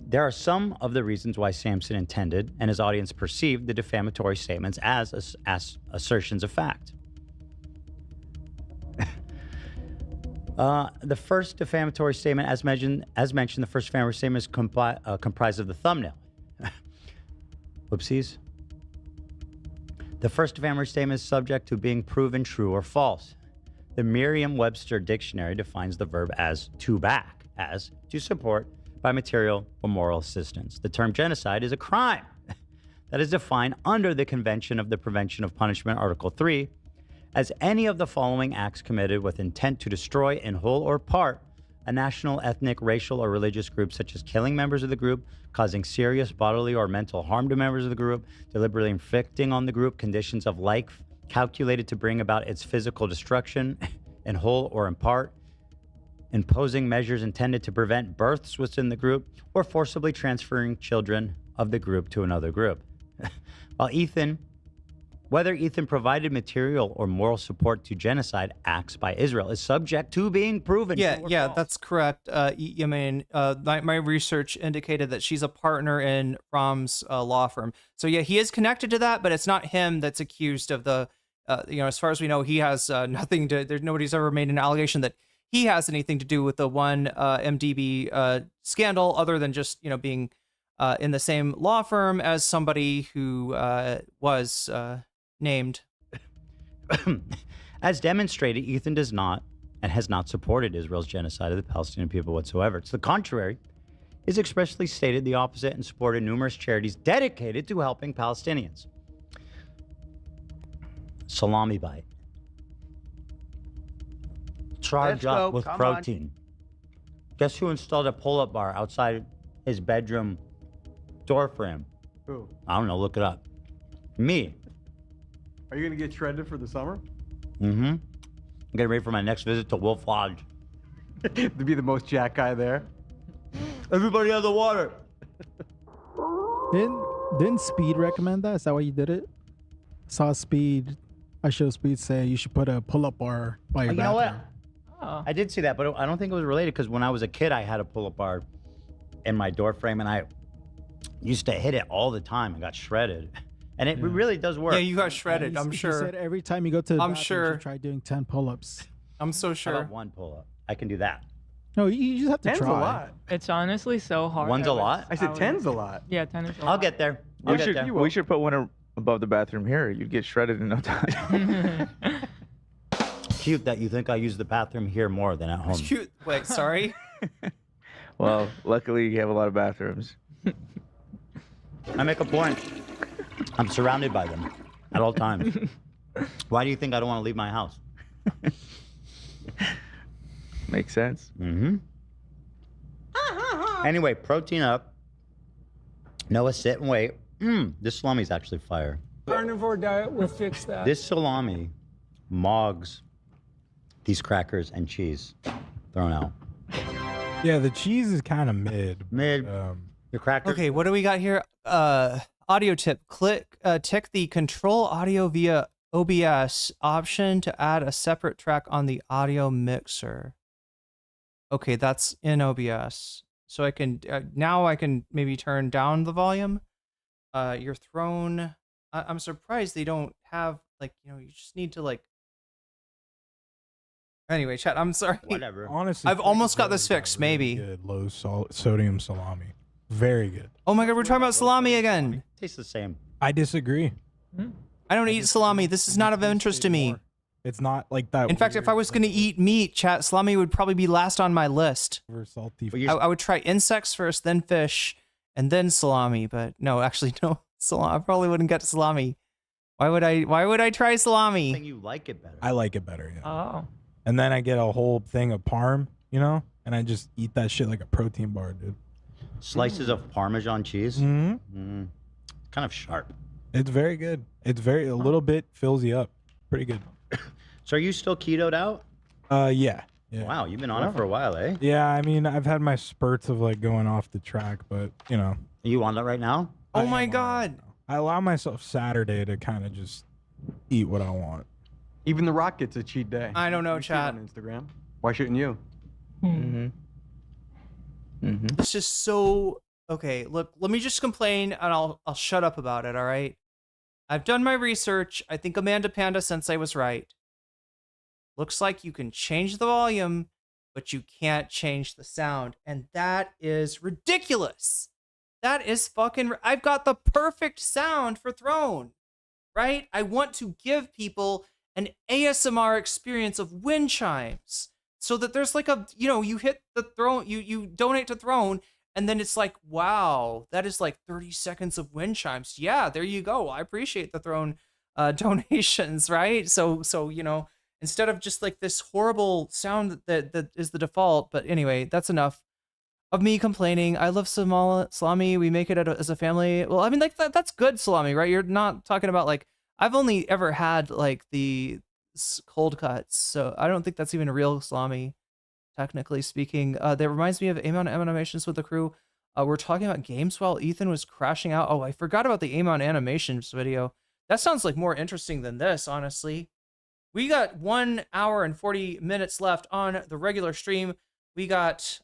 There are some of the reasons why Samsen intended and his audience perceived the defamatory statements as assertions of fact. The first defamatory statement, as mentioned, the first defamatory statement is comprised of the thumbnail. Whoopsies. The first defamatory statement is subject to being proven true or false. The Merriam-Webster dictionary defines the verb as to back, as to support by material or moral assistance. The term genocide is a crime that is defined under the Convention of the Prevention of Punishment, Article 3, as any of the following acts committed with intent to destroy in whole or part a national, ethnic, racial, or religious group, such as killing members of the group, causing serious bodily or mental harm to members of the group, deliberately inflicting on the group conditions of life calculated to bring about its physical destruction in whole or in part, imposing measures intended to prevent births within the group, or forcibly transferring children of the group to another group. Whether Ethan provided material or moral support to genocide acts by Israel is subject to being proven. Yeah, that's correct. My research indicated that she's a partner in Ram's law firm. So yeah, he is connected to that, but it's not him that's accused of the, as far as we know, he has nothing to, nobody's ever made an allegation that he has anything to do with the 1MDB scandal, other than just, being in the same law firm as somebody who was named. As demonstrated, Ethan does not and has not supported Israel's genocide of the Palestinian people whatsoever. To the contrary, he's expressly stated the opposite and supported numerous charities dedicated to helping Palestinians. Salami bite. Charged up with protein. Guess who installed a pull-up bar outside his bedroom door frame? Who? I don't know. Look it up. Me. Are you going to get shredded for the summer? Mm-hmm. I'm getting ready for my next visit to Wolf Lodge. To be the most jack guy there. Everybody has the water. Didn't Speed recommend that? Is that why you did it? Saw Speed. I showed Speed say you should put a pull-up bar by your bathroom. You know what? I did see that, but I don't think it was related, because when I was a kid, I had a pull-up bar in my door frame, and I used to hit it all the time and got shredded. And it really does work. Yeah, you got shredded, I'm sure. He said every time you go to the I'm bathroom, sure. you try doing 10 pull-ups. I'm so sure. How about one pull-up? I can do that. No, you just have to 10's try. a lot. It's honestly so hard. One's a lot? I said 10's a lot. Yeah, 10 is a lot. I'll get there. We should put one above the bathroom here. You'd get shredded in no time. Cute that you think I use the bathroom here more than at home. Cute. Wait, sorry? Well, luckily you have a lot of bathrooms. I make a point. I'm surrounded by them at all times. Why do you think I don't want to leave my house? Makes sense. Mm-hmm. Anyway, protein up. Noah, sit and wait. This salami's actually fire. Carnivore diet will fix that. This salami mogs these crackers and cheese thrown out. Yeah, the cheese is kind of mid. The crackers. Okay, what do we got here? Audio tip. Tick the control audio via OBS option to add a separate track on the audio mixer. Okay, that's in OBS. So I can now I can maybe turn down the volume. Your throne. I'm surprised they don't have like, you know, you just need to like. Anyway, chat. I'm sorry. Whatever. Honestly, I've almost got this fixed. Maybe. Good low sodium salami. Very good. Oh my god, we're talking about salami again. Tastes the same. I disagree. I don't eat salami. This is not of interest to me. It's not like that. In fact, if I was going to eat meat, chat, salami would probably be last on my list. Salty. I would try insects first, then fish, and then salami. But no, actually, no. Salami. I probably wouldn't get to salami. Why would I try salami? I think you like it better. I like it better, yeah. Oh. And then I get a whole thing of parm, you know, and I just eat that shit like a protein bar, dude. Slices of Parmesan cheese. Mm-hmm. Kind of sharp. It's very good. It's a little bit fills you up. Pretty good. So are you still ketoed out? Yeah. Wow, you've been on it for a while, eh? Yeah, I mean, I've had my spurts of like going off the track, but you know. Are you on that right now? Oh my god. I allow myself Saturday to kind of just eat what I want. Even The Rock gets a cheat day. I don't know, We see it chat. on Instagram. Why shouldn't you? It's just so okay. Look, let me just complain, and I'll shut up about it. All right. I've done my research. I think Amanda Panda Sensei was right. Looks like you can change the volume, but you can't change the sound, and that is ridiculous. That is fucking. I've got the perfect sound for Throne, right? I want to give people an ASMR experience of wind chimes. So that there's like a, you know, you hit the Throne, you donate to Throne, and then it's like, wow, that is like 30 seconds of wind chimes. Yeah, there you go. I appreciate the Throne donations, right? So you know, instead of just like this horrible sound that is the default. But anyway, that's enough of me complaining. I love salami. We make it as a family. Well, I mean, like that's good salami, right? You're not talking about like, I've only ever had like the cold cuts, so I don't think that's even real salami, technically speaking. That reminds me of Amon Animations with the crew. We're talking about games while Ethan was crashing out. Oh, I forgot about the Amon Animations video. That sounds like more interesting than this, honestly. We got 1 hour and 40 minutes left on the regular stream. We got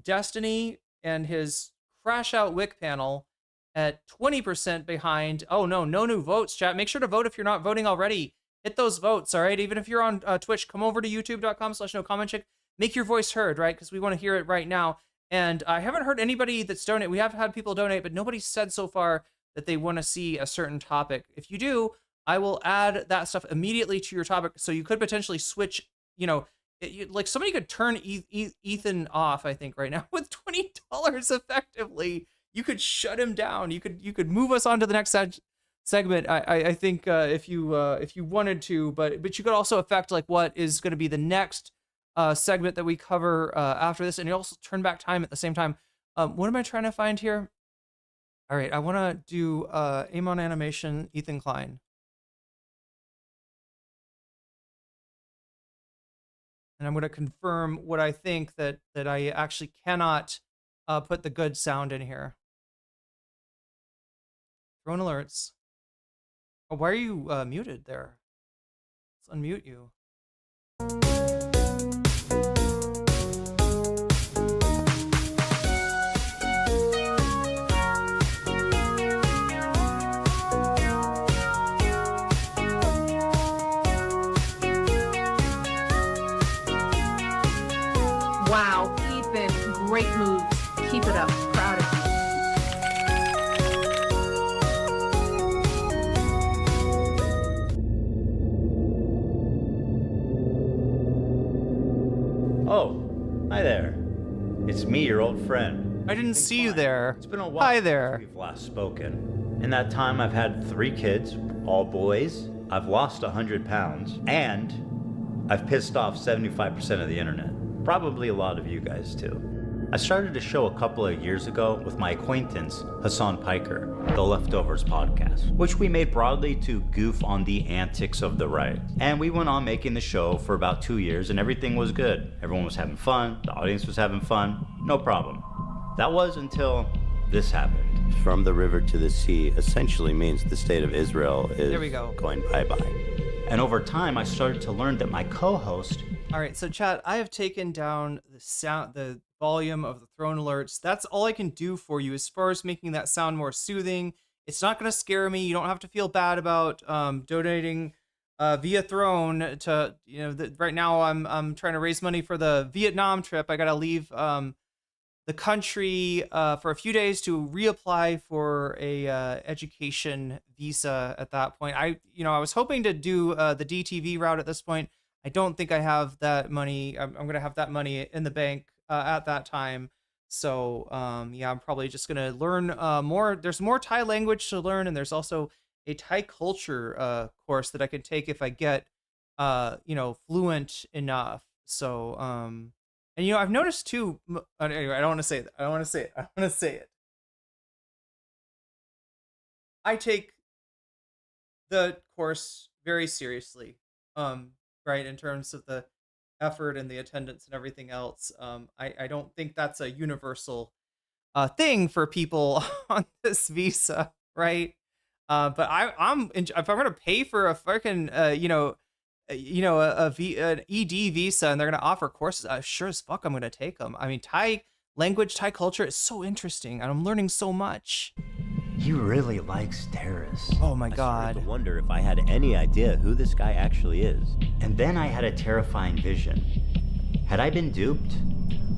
Destiny and his crash out Whick Panel at 20% behind. Oh no new votes, chat. Make sure to vote if you're not voting already. Hit those votes, all right? Even if you're on Twitch, come over to youtube.com/nocommentchick. Make your voice heard, right? Because we want to hear it right now. And I haven't heard anybody that's donated. We have had people donate, but nobody said so far that they want to see a certain topic. If you do, I will add that stuff immediately to your topic. So you could potentially switch, you know, like somebody could turn Ethan off, I think, right now with $20 effectively. You could shut him down. You could move us on to the next segment. I think if you wanted to, but you could also affect like what is going to be the next segment that we cover after this, and you also turn back time at the same time. What am I trying to find here? All right, I want to do Amon Animation, Ethan Klein. And I'm going to confirm what I think that I actually cannot put the good sound in here. Throne alerts. Oh, why are you muted there? Let's unmute you. Wow, Ethan, great moves. Keep it up. Proud of you. Oh, hi there. It's me, your old friend. I didn't see you there. It's been a while Hi since there. we've last spoken. In that time, I've had 3 kids, all boys. I've lost 100 pounds, and I've pissed off 75% of the internet. Probably a lot of you guys too. I started a show a couple of years ago with my acquaintance, Hassan Piker, the Leftovers podcast, which we made broadly to goof on the antics of the right. And we went on making the show for about 2 years, and everything was good. Everyone was having fun, the audience was having fun, no problem. That was until this happened. From the river to the sea essentially means the state of Israel is There we go. going bye-bye. And over time, I started to learn that my co-host... All right, so chat, I have taken down the volume of the throne alerts. That's all I can do for you as far as making that sound more soothing. It's not going to scare me. You don't have to feel bad about donating via throne to, right now I'm trying to raise money for the Vietnam trip. I got to leave the country for a few days to reapply for a education visa at that point. I was hoping to do the DTV route at this point. I don't think I have that money. I'm going to have that money in the bank at that time. So yeah, I'm probably just going to learn more. There's more Thai language to learn, and there's also a Thai culture course that I can take if I get fluent enough. So and I've noticed too. Anyway, I don't want to say that. I want to say it. I take the course very seriously. Right, in terms of the effort and the attendance and everything else. I don't think that's a universal thing for people on this visa, right? But if I'm gonna pay for a fucking an ED visa and they're gonna offer courses, sure as fuck I'm gonna take them. I mean, Thai language, Thai culture is so interesting, and I'm learning so much. He really likes terrorists. Oh my I god. started to wonder if I had any idea who this guy actually is. And then I had a terrifying vision. Had I been duped?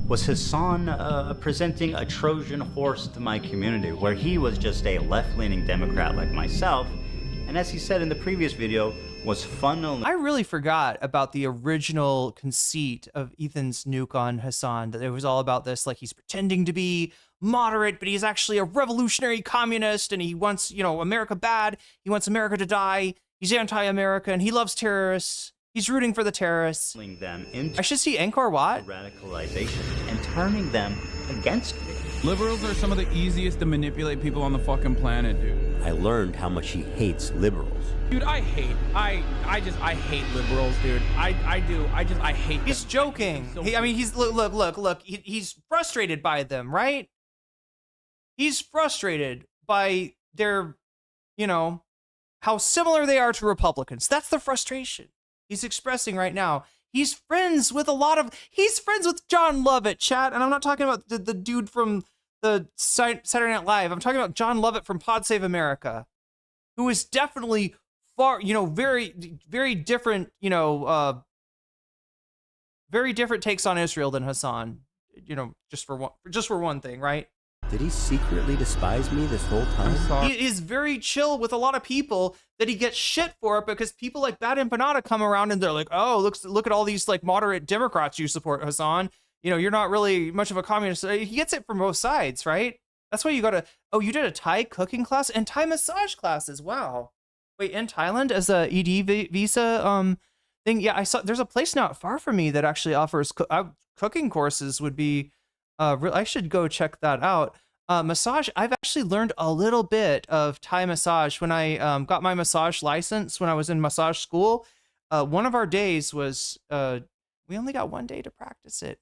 Was Hassan presenting a Trojan horse to my community, where he was just a left-leaning Democrat like myself, and as he said in the previous video, was funneling... I really forgot about the original conceit of Ethan's nuke on Hassan, that it was all about this, like he's pretending to be moderate, but he's actually a revolutionary communist, and he wants, America bad. He wants America to die. He's anti-America, and he loves terrorists. He's rooting for the terrorists. Them into I should see Angkor Wat. Radicalization and turning them against me. Liberals are some of the easiest to manipulate people on the fucking planet, dude. I learned how much he hates liberals. Dude, I hate liberals, dude. I hate He's them. joking. He's look. He's frustrated by them, right? He's frustrated by their, how similar they are to Republicans. That's the frustration he's expressing right now. He's friends with John Lovett, chat. And I'm not talking about the dude from the Saturday Night Live. I'm talking about John Lovett from Pod Save America, who is definitely far, very, very different, very different takes on Israel than Hassan, just for one thing, right? Did he secretly despise me this whole time? He is very chill with a lot of people that he gets shit for, because people like Bad Empanada come around and they're like, oh, look at all these like moderate Democrats you support, Hassan. You're not really much of a communist. He gets it from both sides, right? That's why you you did a Thai cooking class and Thai massage classes. Wow. Wait, in Thailand as a ED visa thing? Yeah, I saw there's a place not far from me that actually offers cooking courses. Would be I should go check that out. Massage, I've actually learned a little bit of Thai massage when I got my massage license when I was in massage school. One of our days was we only got one day to practice it.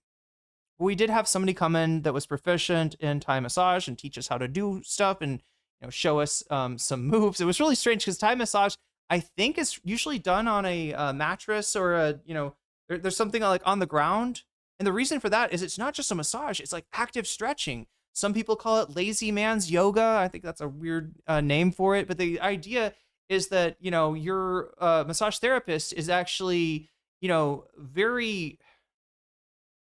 We did have somebody come in that was proficient in Thai massage and teach us how to do stuff and show us some moves. It was really strange because Thai massage, I think, is usually done on a mattress or there's something like on the ground. And the reason for that is it's not just a massage, it's like active stretching. Some people call it lazy man's yoga. I think that's a weird name for it. But the idea is that, your massage therapist is actually, very,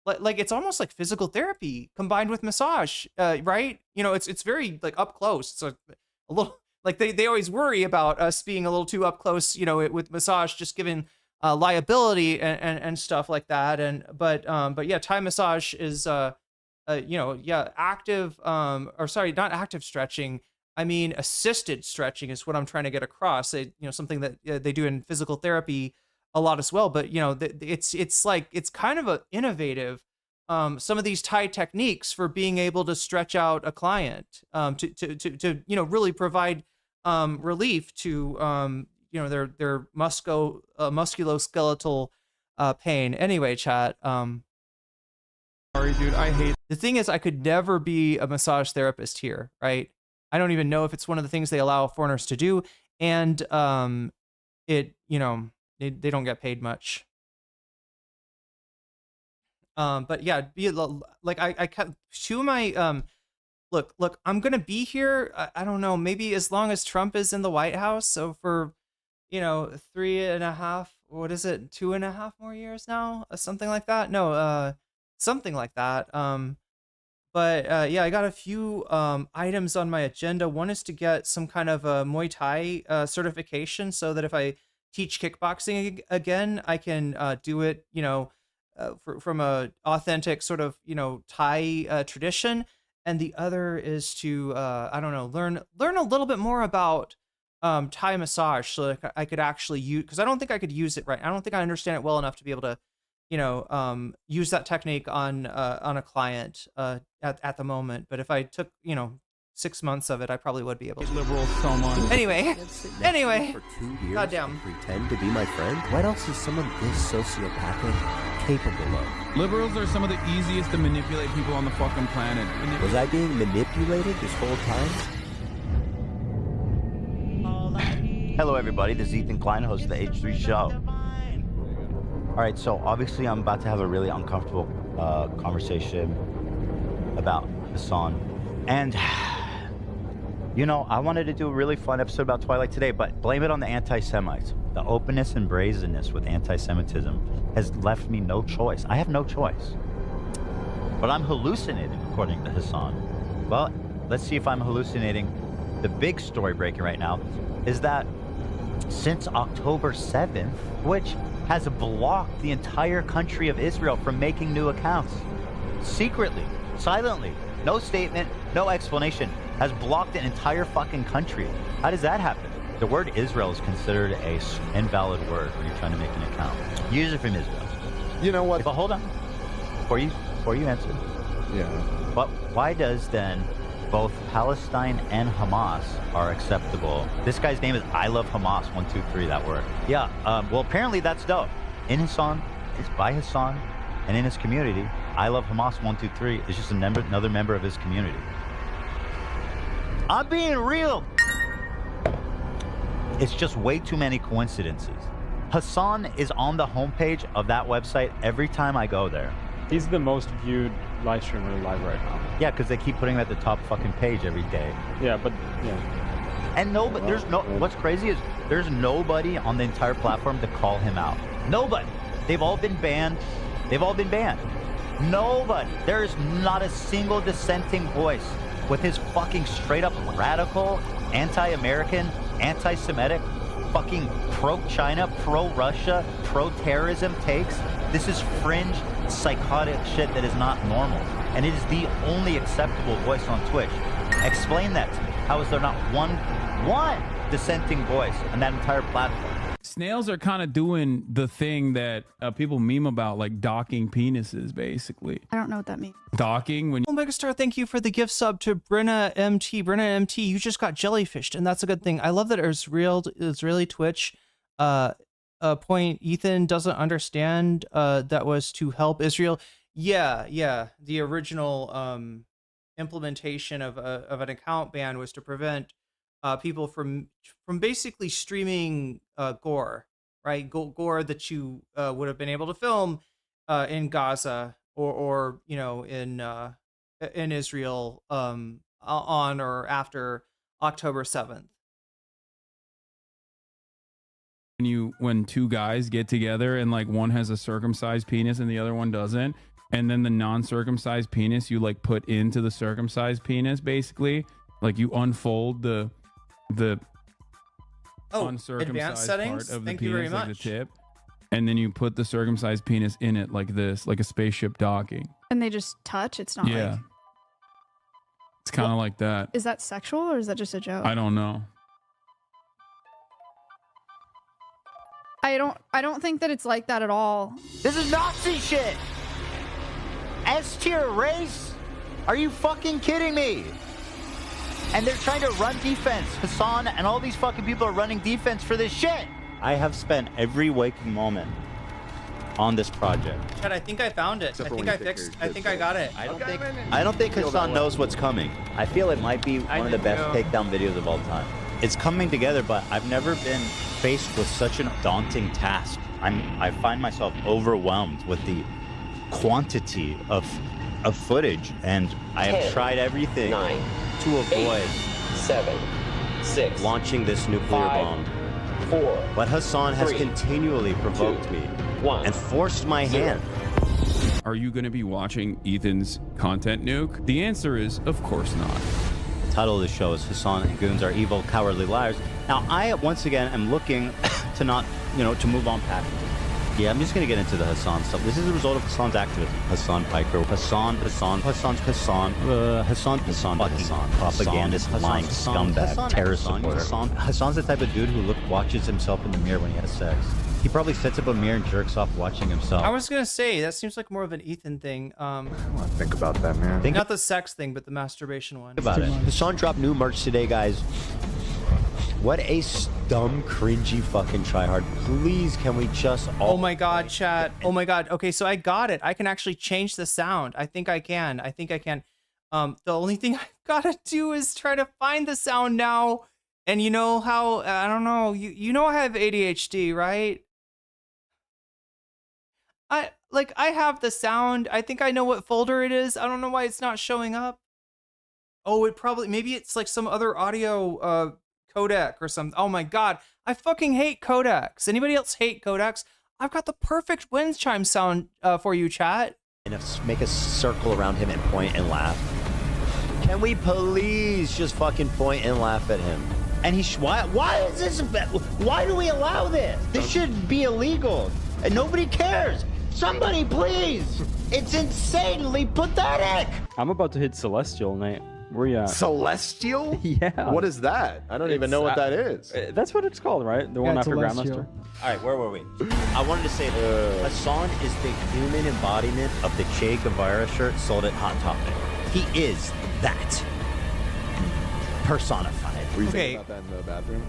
like it's almost like physical therapy combined with massage, right? It's very like up close. It's a little like they always worry about us being a little too up close, with massage, just given liability and stuff like that. But yeah, Thai massage is active, or sorry, not active stretching. I mean, assisted stretching is what I'm trying to get across. Something that they do in physical therapy a lot as well. But it's like it's kind of innovative. Some of these Thai techniques for being able to stretch out a client to really provide relief to their musculoskeletal pain. Anyway, chat. Sorry, dude. I hate. The thing is, I could never be a massage therapist here, right? I don't even know if it's one of the things they allow foreigners to do, and they don't get paid much. But yeah, like I kept two of my look, I'm gonna be here. I don't know, maybe as long as Trump is in the White House. So for 3.5, what is it, 2.5 more years now, something like that. No, something like that. But yeah, I got a few items on my agenda. One is to get some kind of a Muay Thai certification, so that if I teach kickboxing again, I can do it, from a authentic sort of, Thai tradition. And the other is to, learn a little bit more about Thai massage, so that I could actually use, because I don't think I could use it right. I don't think I understand it well enough to be able to, use that technique on a client at the moment. But if I took 6 months of it, I probably would be able to. Liberals so much. Anyway, For 2 years, goddamn. pretend to be my friend. What else is someone this sociopathic capable of? Liberals are some of the easiest to manipulate people on the fucking planet. Was I being manipulated this whole time? Hello, everybody. This is Ethan Klein, host of the H3 Show. All right, so obviously I'm about to have a really uncomfortable conversation about Hassan. And, I wanted to do a really fun episode about Twilight today, but blame it on the anti-Semites. The openness and brazenness with anti-Semitism has left me no choice. I have no choice. But I'm hallucinating, according to Hassan. Well, let's see if I'm hallucinating. The big story breaking right now is that since October 7th, which has blocked the entire country of Israel from making new accounts, secretly, silently, no statement, no explanation, has blocked an entire fucking country. How does that happen? The word Israel is considered a invalid word when you're trying to make an account. User from Israel. You know what? But hold on, before you answer. Yeah. But why does then both Palestine and Hamas are acceptable? This guy's name is I Love Hamas 123. That word. Yeah. Well, apparently that's dope. In Hassan, it's by Hassan, and in his community, I Love Hamas 123 is just another member of his community. I'm being real. It's just way too many coincidences. Hassan is on the homepage of that website every time I go there. He's the most viewed live streamer live right now. Yeah, because they keep putting him at the top fucking page every day. Yeah, but yeah. And what's crazy is there's nobody on the entire platform to call him out. Nobody. They've all been banned. Nobody. There is not a single dissenting voice with his fucking straight up radical, anti-American, anti-Semitic, fucking pro-China, pro-Russia, pro-terrorism takes. This is fringe, psychotic shit that is not normal. And it is the only acceptable voice on Twitch. Explain that to me. How is there not one dissenting voice on that entire platform? Snails are kind of doing the thing that people meme about, like docking penises, basically. I don't know what that means. Docking when. Oh, Megastar, thank you for the gift sub to Brenna MT. Brenna MT, you just got jellyfished, and that's a good thing. I love that Israeli Twitch point Ethan doesn't understand that was to help Israel. Yeah. The original implementation of an account ban was to prevent people from basically streaming gore, right? Gore that you would have been able to film in Gaza or in Israel on or after October 7th. When two guys get together and like one has a circumcised penis and the other one doesn't, and then the non-circumcised penis you like put into the circumcised penis, basically, like you unfold the uncircumcised advanced settings. part of Thank the you very penis, like the much. tip, and then you put the circumcised penis in it like this, like a spaceship docking. And they just touch? It's not Yeah. like... It's kind of like that. Is that sexual or is that just a joke? I don't know. I don't think that it's like that at all. This is Nazi shit. S tier race? Are you fucking kidding me? And they're trying to run defense. Hassan and all these fucking people are running defense for this shit. I have spent every waking moment on this project. Chad, I think I found it. I think I fixed. I think I got it. I don't think Hassan knows what's coming. I feel it might be one of the best takedown videos of all time. It's coming together, but I've never been faced with such a daunting task. I find myself overwhelmed with the quantity of footage, and I have 10, tried everything 9, to avoid 7, 6, launching this nuclear 5, bomb. 4. But Hassan has 3, continually provoked 2, me 1, and forced my 0. hand. Are you going to be watching Ethan's content nuke? The answer is, of course not. The title of the show is Hassan and Goons Are Evil, Cowardly Liars. Now, I, once again, am looking to not, to move on past this. Yeah, I'm just going to get into the Hassan stuff. This is the result of Hassan's activism. Hassan Piker, Hassan, propagandist, lying scumbag, terrorist supporter. Hassan's the type of dude who watches himself in the mirror when he has sex. He probably sets up a mirror and jerks off watching himself. I was gonna say that seems like more of an Ethan thing. Think about that, man. Not the sex thing, but the masturbation one. Think about it. Hassan dropped new merch today, guys. What a dumb, cringy fucking tryhard. Please, can we just all... Oh my god, chat. Oh my god. Okay, so I got it. I can actually change the sound. I think I can. The only thing I've got to do is try to find the sound now. And you know how, I don't know, you know I have ADHD, right? I have the sound. I think I know what folder it is. I don't know why it's not showing up. Oh, maybe it's like some other audio codec or something. Oh my god, I fucking hate codecs. Anybody else hate codecs? I've got the perfect wind chime sound for you, chat. And make a circle around him and point and laugh. Can we please just fucking point and laugh at him? And why is this? Why do we allow this? This should be illegal, and nobody cares. Somebody, please! It's insanely pathetic. I'm about to hit Celestial, Nate. Where you at? Celestial? Yeah. What is that? I don't even know what that is. That's what it's called, right? The one after Grandmaster. All right, where were we? I wanted to say Hassan is the human embodiment of the Che Guevara shirt sold at Hot Topic. He is that personified. Were you thinking about that in the bathroom?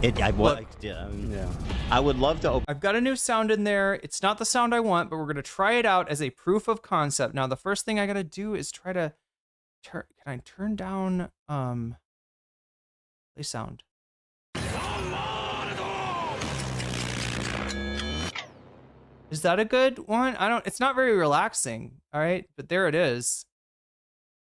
I would love to open. I've got a new sound in there. It's not the sound I want, but we're going to try it out as a proof of concept. Now, the first thing I got to do is try to can I turn down play sound? Is that a good one? It's not very relaxing, all right? But there it is.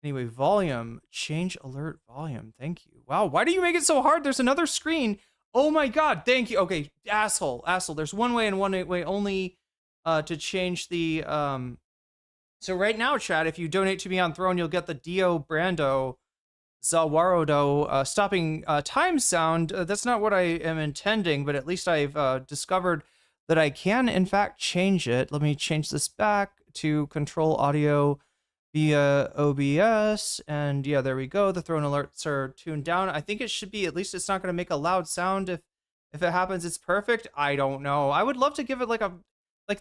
Anyway, volume, change alert volume. Thank you. Wow, why do you make it so hard? There's another screen. Oh my god, thank you. Okay, asshole. There's one way and one way only to change the So right now, chat, if you donate to me on Throne, you'll get the Dio Brando Zawarodo stopping time sound. That's not what I am intending, but at least I've discovered that I can, in fact, change it. Let me change this back to control audio via OBS. And yeah, there we go. The Throne alerts are tuned down. I think it should be, at least it's not going to make a loud sound. If it happens, it's perfect. I don't know. I would love to give it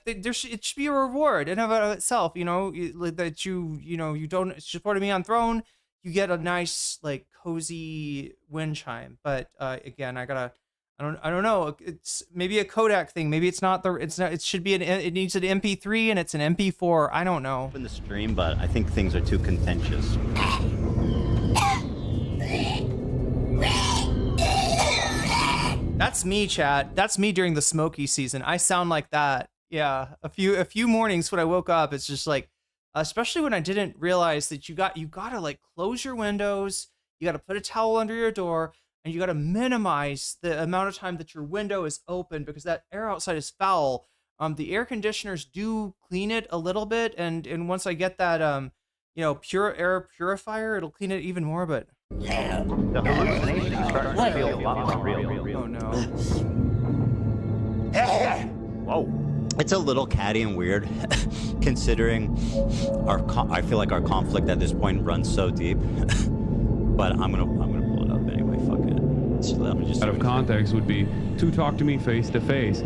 it should be a reward in and of itself, that you don't support me on Throne, you get a nice cozy wind chime. But again, I don't know. It's maybe a Kodak thing. Maybe it's not. It should be it needs an MP3 and it's an MP4. I don't know. In the stream, but I think things are too contentious. That's me, chat. That's me during the smoky season. I sound like that. Yeah, a few mornings when I woke up, it's just especially when I didn't realize that you gotta close your windows, you gotta put a towel under your door, and you gotta minimize the amount of time that your window is open because that air outside is foul. The air conditioners do clean it a little bit, and once I get that pure air purifier, it'll clean it even more. But the hallucinations start to feel a lot more real. Oh no. Whoa. It's a little catty and weird, considering I feel like our conflict at this point runs so deep. But I'm gonna pull it up anyway. Fuck it. So let me just Out of context would be to talk to me face to face,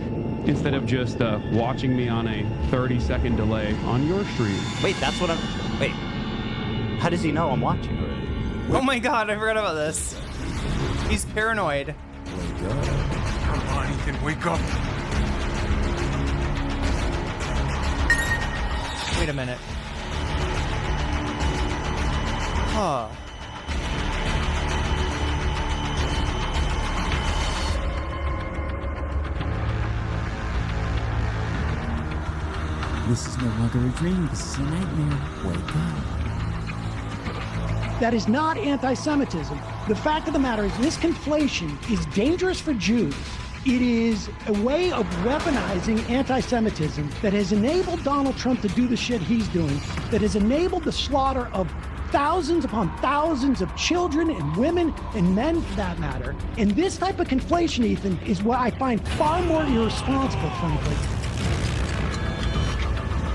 instead of just watching me on a 30-second delay on your stream. Wait, that's what I'm. Wait, how does he know I'm watching already? Oh my god, I forgot about this. He's paranoid. Come on, Ethan, wake up. Wait a minute. Huh. This is no longer a dream. This is a nightmare. Wake up. That is not anti-Semitism. The fact of the matter is this conflation is dangerous for Jews. It is a way of weaponizing anti-Semitism that has enabled Donald Trump to do the shit he's doing, that has enabled the slaughter of thousands upon thousands of children and women and men for that matter. And this type of conflation, Ethan, is what I find far more irresponsible, frankly.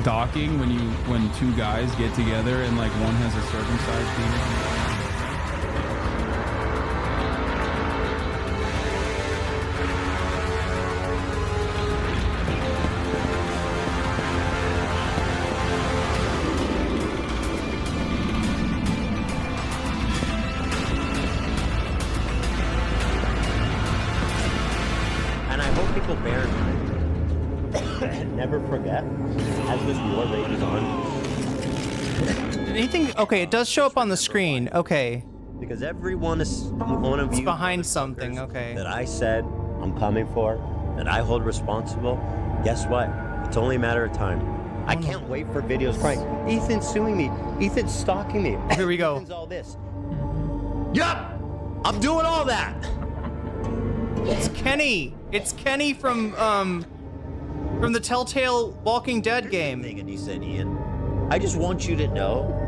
Docking when two guys get together and like one has a circumcised penis. And I hope people bear in mind. Never forget, as this war rages on. Anything? Okay, it does show up on the screen. Okay. Because every one of you it's behind something. Okay. that I said I'm coming for, that I hold responsible, guess what? It's only a matter of time. I can't wait for videos crying, Ethan's suing me, Ethan's stalking me. Here we go. Ethan's all this. Yup! I'm doing all that! It's Kenny. It's Kenny from the Telltale Walking Dead game. And he said, Ian, I just want you to know.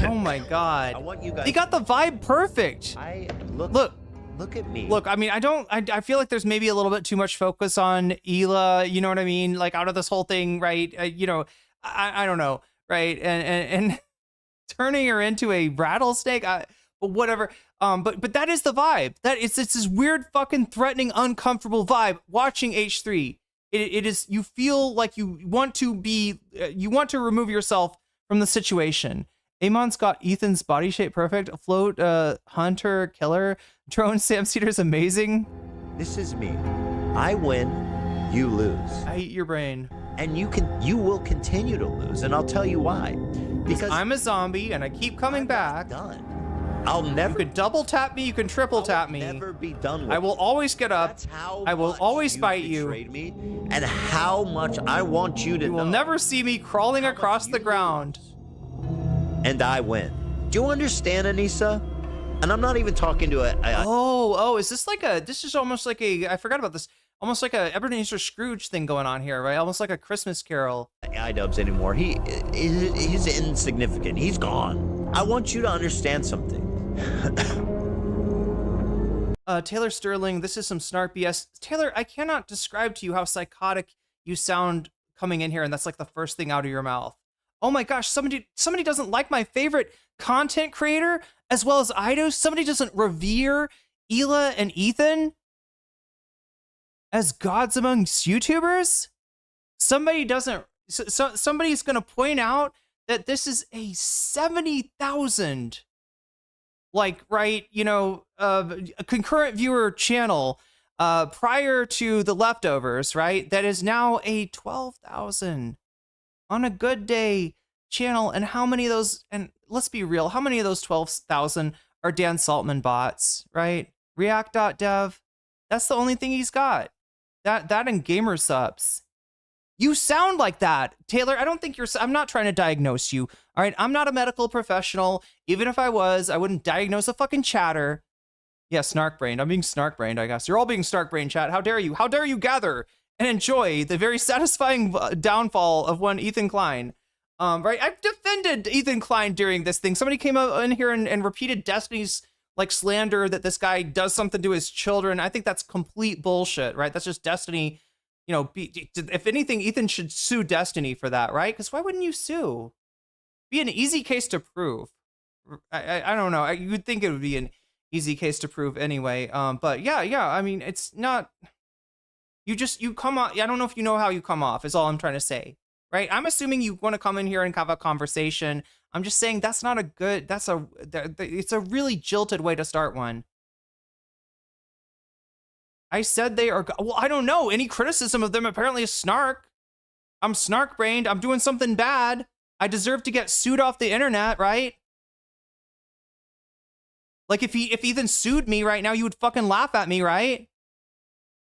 Oh my god. I want you guys. He got the vibe perfect. Look at me. Look, I mean, I feel like there's maybe a little bit too much focus on Hila, you know what I mean? Like out of this whole thing, right? You know, I don't know, right? And turning her into a rattlesnake, but whatever. But that is the vibe. It's this weird, fucking threatening, uncomfortable vibe watching H3. It is, you feel like you want to remove yourself from the situation. Amon's got Ethan's body shape perfect. Float, hunter, killer. Drone Sam Cedar's amazing. This is me. I win, you lose. I eat your brain. And you will continue to lose, and I'll tell you why. Because I'm a zombie and I keep coming back. Done. I'll never. You can double tap me. You can triple tap me. Never be done with I will always get up. I will always bite you. Me, and how much I want you to know. You will never see me crawling across the ground. And I win. Do you understand, Anissa? And I'm not even talking to a oh, is this like this is almost like I forgot about this. Almost like a Ebenezer Scrooge thing going on here, right? Almost like a Christmas Carol. iDubbbz anymore. He's insignificant. He's gone. I want you to understand something. Taylor Sterling, this is some snark BS. Taylor, I cannot describe to you how psychotic you sound coming in here, and that's like the first thing out of your mouth. Oh my gosh, somebody doesn't like my favorite content creator as well as I do. Somebody doesn't revere Hila and Ethan as gods amongst YouTubers. Somebody doesn't. Somebody's gonna point out that this is a 70,000, like, right, you know, a concurrent viewer channel prior to the leftovers, right? That is now a 12,000 on a good day channel. And how many of those? And let's be real, how many of those 12,000 are Dan Saltman bots, right? React.dev. That's the only thing he's got. That and gamer subs. You sound like that, Taylor. I don't think I'm not trying to diagnose you. All right. I'm not a medical professional. Even if I was, I wouldn't diagnose a fucking chatter. Yeah, snark brained. I'm being snark brained, I guess. You're all being snark brained, chat. How dare you? How dare you gather and enjoy the very satisfying downfall of one Ethan Klein? Right. I've defended Ethan Klein during this thing. Somebody came in here and repeated Destiny's like slander that this guy does something to his children. I think that's complete bullshit, right? That's just Destiny you know, if anything, Ethan should sue Destiny for that, right? Because why wouldn't you sue? Be an easy case to prove. I don't know. You would think it would be an easy case to prove anyway. But yeah. I mean, it's not. You come off. I don't know if you know how you come off. Is all I'm trying to say, right? I'm assuming you want to come in here and have a conversation. I'm just saying that's not a good. It's a really jilted way to start one. I said they are. Well, I don't know. Any criticism of them apparently is snark. I'm snark brained. I'm doing something bad. I deserve to get sued off the internet, right? Like if Ethan sued me right now, you would fucking laugh at me, right?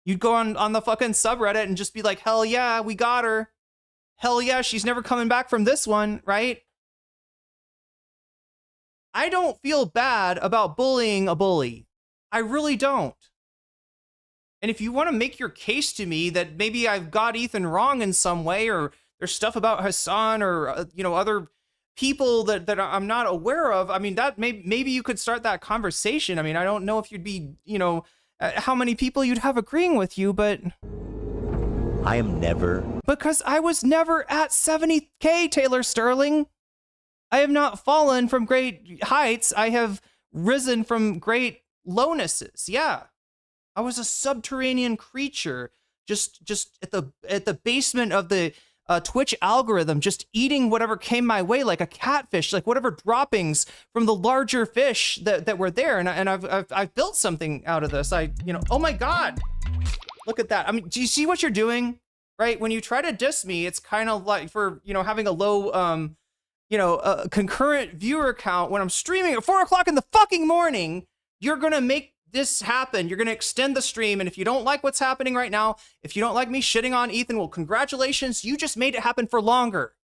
You'd go on the fucking subreddit and just be like, hell yeah, we got her. Hell yeah, she's never coming back from this one, right? I don't feel bad about bullying a bully. I really don't. And if you want to make your case to me that maybe I've got Ethan wrong in some way, or there's stuff about Hassan or, you know, other people that I'm not aware of, I mean, that maybe you could start that conversation. I mean, I don't know if you'd be, you know, how many people you'd have agreeing with you, but I am never. Because I was never at 70K, Taylor Sterling. I have not fallen from great heights. I have risen from great lownesses. Yeah. I was a subterranean creature, just at the basement of the Twitch algorithm, just eating whatever came my way, like a catfish, like whatever droppings from the larger fish that were there. And I've built something out of this. Oh my God, look at that. I mean, do you see what you're doing? Right? When you try to diss me, it's kind of like for, you know, having a low, concurrent viewer count when I'm streaming at 4 o'clock in the fucking morning, you're going to make this happen. You're going to extend the stream. And if you don't like what's happening right now, if you don't like me shitting on Ethan, well, congratulations. You just made it happen for longer.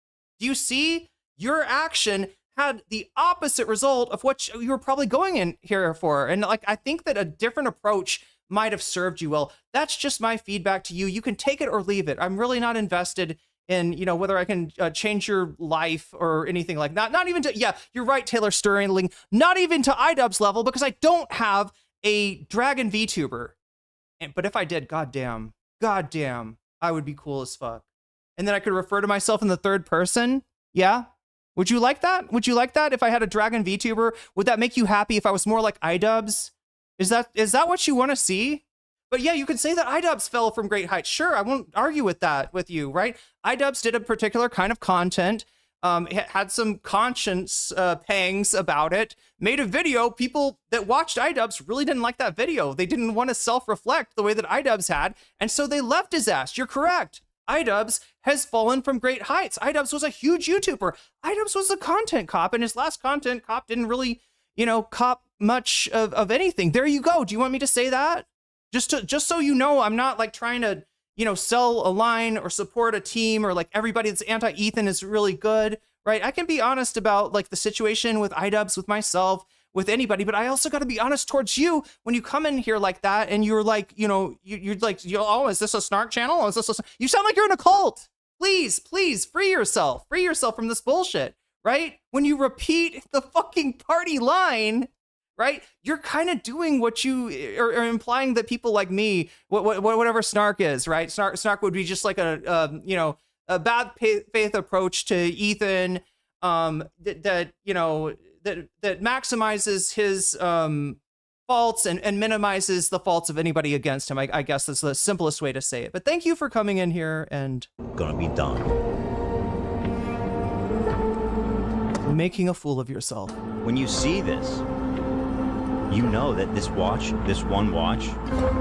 Do you see? Your action had the opposite result of what you were probably going in here for. And like, I think that a different approach might have served you well. That's just my feedback to you. You can take it or leave it. I'm really not invested in, you know, whether I can change your life or anything like that. Not even to, yeah, you're right, Taylor Sterling, not even to iDubbbz level, because I don't have a dragon VTuber. But if I did, goddamn, I would be cool as fuck. And then I could refer to myself in the third person. Yeah. Would you like that? Would you like that if I had a dragon VTuber? Would that make you happy if I was more like iDubbbz? Is that what you want to see? But yeah, you could say that iDubbbz fell from great heights. Sure, I won't argue with that with you, right? iDubbbz did a particular kind of content, had some conscience pangs about it, made a video. People that watched iDubbbz really didn't like that video. They didn't want to self-reflect the way that iDubbbz had, and so they left his ass. You're correct. iDubbbz has fallen from great heights. iDubbbz was a huge YouTuber. iDubbbz was a content cop, and his last content cop didn't really, you know, cop much of anything. There you go. Do you want me to say that? Just so you know, I'm not like trying to, you know, sell a line or support a team or like everybody that's anti-Ethan is really good, right? I can be honest about like the situation with iDubbbz, with myself, with anybody, but I also got to be honest towards you when you come in here like that and you're like, you know, you're like, oh, is this a snark channel? Is this you sound like you're in a cult. Please free yourself from this bullshit, right? When you repeat the fucking party line, right, you're kind of doing what you are implying that people like me, whatever snark is, right? Snark would be just like a bad faith approach to Ethan, that maximizes his faults and minimizes the faults of anybody against him. I guess that's the simplest way to say it. But thank you for coming in here and gonna be done. Making a fool of yourself. When you see this, you know that this one watch,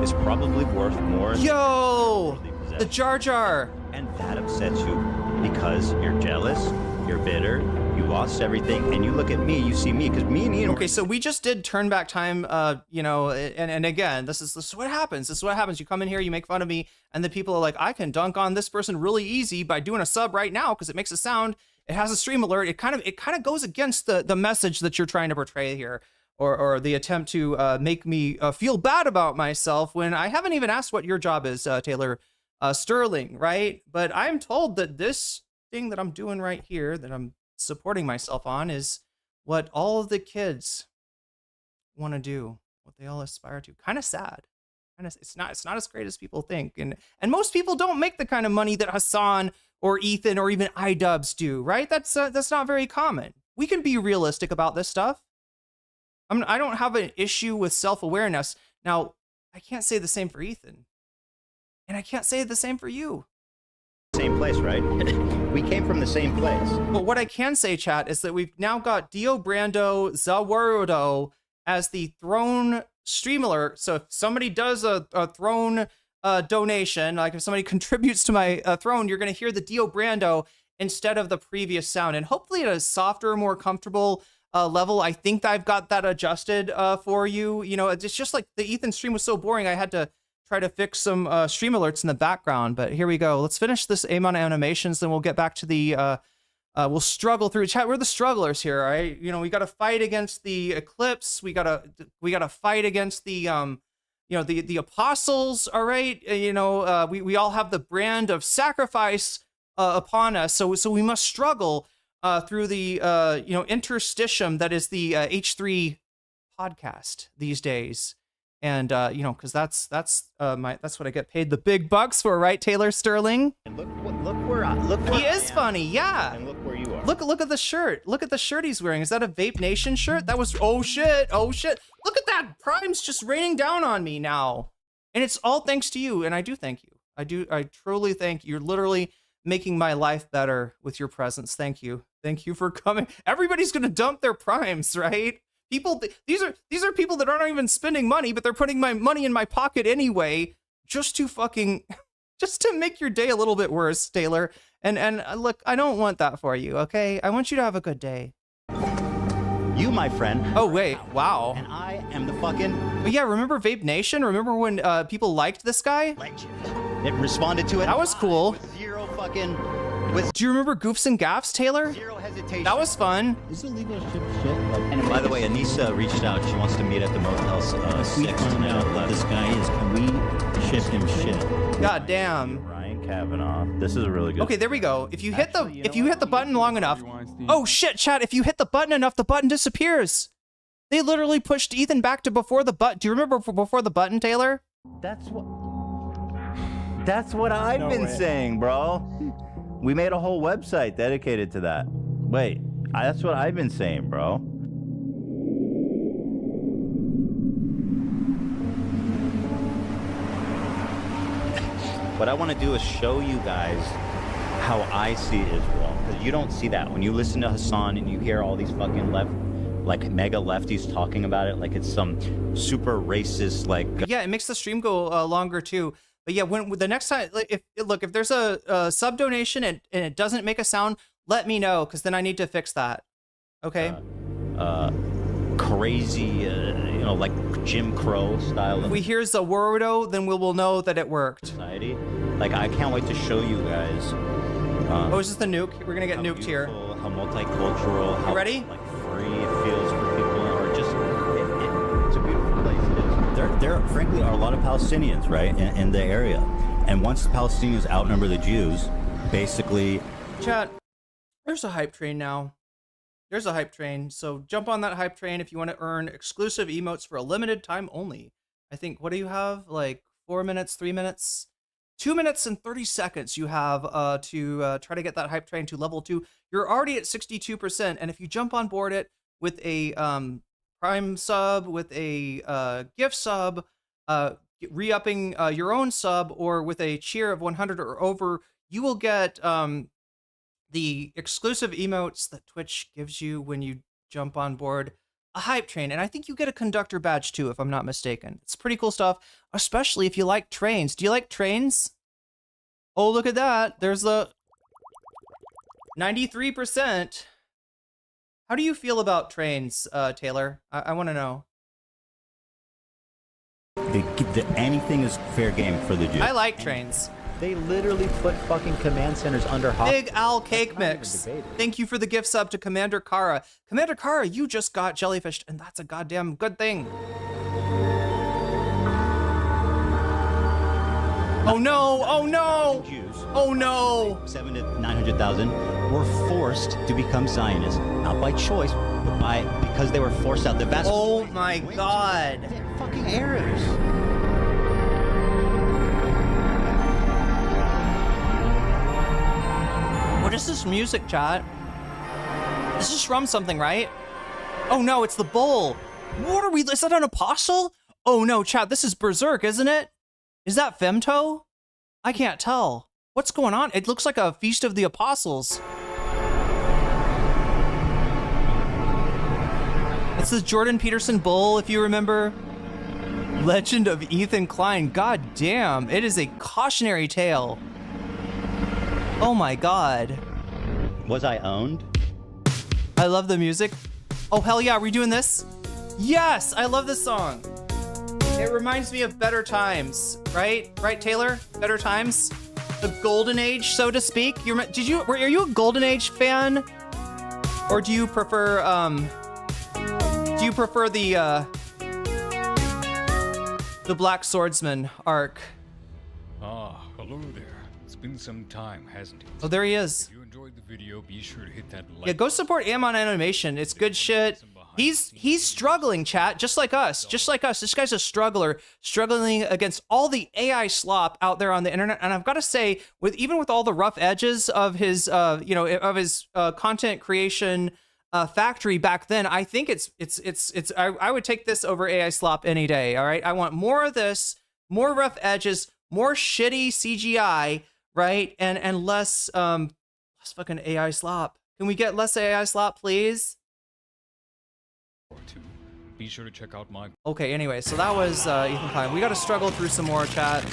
is probably worth more. Yo, the Jar Jar. And that upsets you because you're jealous, you're bitter, you lost everything, and you look at me, you see me, because me and Ian. Okay, so we just did turn back time, and again, this is what happens. This is what happens. You come in here, you make fun of me, and the people are like, I can dunk on this person really easy by doing a sub right now because it makes a sound. It has a stream alert. It kind of goes against the message that you're trying to portray here. Or the attempt to make me feel bad about myself when I haven't even asked what your job is, Taylor Sterling, right? But I'm told that this thing that I'm doing right here, that I'm supporting myself on, is what all of the kids want to do, what they all aspire to. Kind of sad. it's not as great as people think, and most people don't make the kind of money that Hasan or Ethan or even iDubbbz do, right? That's not very common. We can be realistic about this stuff. I don't have an issue with self-awareness. Now, I can't say the same for Ethan, and I can't say the same for you. Same place, right? We came from the same place. But what I can say, chat, is that we've now got Dio Brando Zawarudo as the Throne stream alert. So if somebody does a Throne donation, like if somebody contributes to my Throne, you're going to hear the Dio Brando instead of the previous sound. And hopefully at a softer, more comfortable level. I think I've got that adjusted for you. You know, it's just like the Ethan stream was so boring, I had to try to fix some stream alerts in the background. But here we go. Let's finish this Amon animations, then we'll get back to the we'll struggle through chat. We're the strugglers here, right? You know, we got to fight against the eclipse. We gotta fight against the you know, the apostles. All right, you know, we all have the brand of sacrifice upon us. So we must struggle through the you know, interstitium that is the H3 podcast these days. And you know, because that's what I get paid the big bucks for, right, Taylor Sterling? And look where he is funny, yeah. And look where you are. Look at the shirt. Look at the shirt he's wearing. Is that a Vape Nation shirt? That was oh shit. Look at that. Prime's just raining down on me now, and it's all thanks to you. And I do thank you. I truly thank you. You're literally making my life better with your presence. Thank you for coming. Everybody's gonna dump their primes, right? People, these are people that aren't even spending money, but they're putting my money in my pocket anyway, just to make your day a little bit worse, Taylor. And look, I don't want that for you, okay? I want you to have a good day. You, my friend. Oh wait, wow. And I am the fucking. But yeah, remember Vape Nation? Remember when people liked this guy? Legend. It responded to it. That was cool. With zero fucking. Do you remember Goofs and Gaffs, Taylor? Zero hesitation. That was fun. Is it illegal to ship shit? And by the way, Anissa reached out. She wants to meet at the Motel 6 We find out who this guy is. Can we ship him shit? God damn. Ryan Kavanaugh. This is a really good. Okay, there we go. If you hit the button long enough. Oh shit, chat! If you hit the button enough, the button disappears. They literally pushed Ethan back to before the button. Do you remember before the button, Taylor? That's what I've been saying, bro. We made a whole website dedicated to that. Wait, that's what I've been saying, bro. What I want to do is show you guys how I see Israel, because you don't see that. When you listen to Hassan and you hear all these fucking mega lefties talking about it like it's some super racist, like... Yeah, it makes the stream go longer too. But yeah, when the next time, if there's a sub donation and it doesn't make a sound, let me know, because then I need to fix that. Okay. Crazy, you know, like Jim Crow style. If we hear Zawardo, then we will know that it worked. Society. Like, I can't wait to show you guys. Oh, is this the nuke? We're gonna get nuked here. How multicultural. How, you ready? Like free it feels for people, or just it's a beautiful place. There frankly are a lot of Palestinians, right, in the area, and once the Palestinians outnumber the Jews, basically. Chat, there's a hype train now. There's a hype train, so jump on that hype train if you want to earn exclusive emotes for a limited time only. I think, what do you have? Like 4 minutes, 3 minutes? 2 minutes and 30 seconds you have to try to get that hype train to level 2. You're already at 62%, and if you jump on board it with a Prime sub, with a gift sub, re-upping your own sub, or with a cheer of 100 or over, you will get the exclusive emotes that Twitch gives you when you jump on board a hype train. And I think you get a conductor badge too, if I'm not mistaken. It's pretty cool stuff, especially if you like trains. Do you like trains? Oh, look at that. There's the 93%. How do you feel about trains, Taylor? I want to know. Anything is fair game for the Jews. I like trains. They literally put fucking command centers under hostage. Big Al Cake Mix. Thank you for the gift sub to Commander Kara. Commander Kara, you just got jellyfished, and that's a goddamn good thing. Oh no! Oh no! Jews, oh no! 700,000 to 900,000 were forced to become Zionists, not by choice, but because they were forced out. The vast oh my god! Fucking Arabs. What is this music, chat? This is from something, right? Oh no, it's the bull. What are we? Is that an apostle? Oh no, chat, this is Berserk, isn't it? Is that Femto? I can't tell. What's going on? It looks like a Feast of the Apostles. It's the Jordan Peterson bull, if you remember. Legend of Ethan Klein. God damn, it is a cautionary tale. Oh my god. Was I owned? I love the music. Oh hell yeah, are we doing this? Yes, I love this song. It reminds me of better times, right? Right, Taylor? Better times? The golden age, so to speak. Are you a golden age fan? Or do you prefer the Black Swordsman arc? Ah, hello there. It's been some time, hasn't it? Oh, there he is. If you enjoyed the video, be sure to hit that like. Yeah, go support Amon Animation. It's good shit. He's struggling, chat, just like us. Just like us. This guy's a struggler, struggling against all the AI slop out there on the internet. And I've got to say, even with all the rough edges of his content creation factory back then, I think I would take this over AI slop any day. All right, I want more of this, more rough edges, more shitty CGI, right, and less fucking AI slop. Can we get less AI slop, please? Be sure to check out my. Okay, anyway, so that was Ethan Klein. We got to struggle through some more, chat.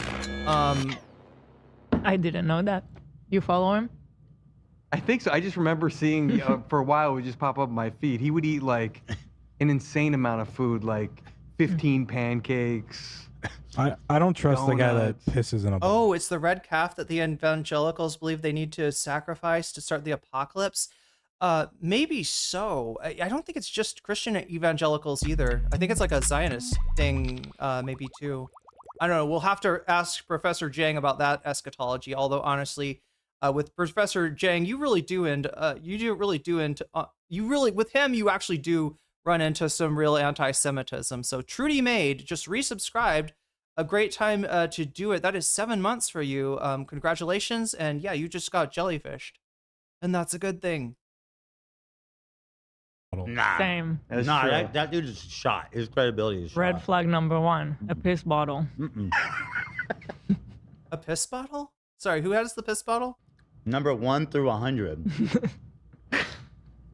I didn't know that. You follow him? I think so. I just remember seeing for a while it would just pop up on my feed. He would eat like an insane amount of food, like 15 pancakes. I don't trust the guy that donuts. pisses in a bowl. Oh, it's the red calf that the evangelicals believe they need to sacrifice to start the apocalypse. Maybe so. I don't think it's just Christian evangelicals either. I think it's like a Zionist thing, maybe too. I don't know. We'll have to ask Professor Jang about that eschatology. Although honestly, with Professor Jang, you really do with him, you actually do run into some real anti-Semitism. So Trudy Maid just resubscribed. A great time to do it. That is 7 months for you. Congratulations. And yeah, you just got jellyfished, and that's a good thing. Nah. Same. That dude is shot. His credibility is shot. Red flag number 1, a piss bottle. A piss bottle? Sorry, who has the piss bottle? Number 1 through 100.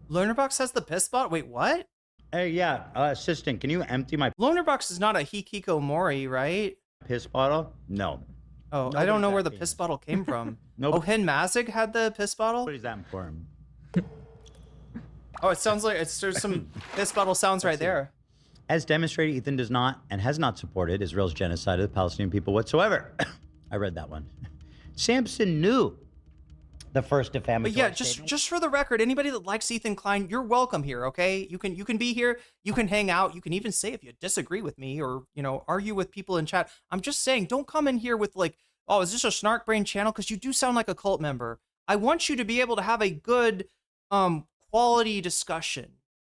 Loanerbox has the piss bottle? Wait, what? Hey, yeah, assistant, can you empty my Loanerbox is not a hikikomori, right? piss bottle? No. Oh, I don't know where the piss bottle came from. Oh, Hen Mazig had the piss bottle? What is that important? Oh, it sounds like there's some piss bottle sounds right there. As demonstrated, Ethan does not and has not supported Israel's genocide of the Palestinian people whatsoever. I read that one. Samson knew the first defamatory But yeah, just for the record, anybody that likes Ethan Klein, you're welcome here, okay? You can be here, you can hang out, you can even say if you disagree with me or, argue with people in chat. I'm just saying, don't come in here with like, oh, is this a snark brain channel? Because you do sound like a cult member. I want you to be able to have a good quality discussion,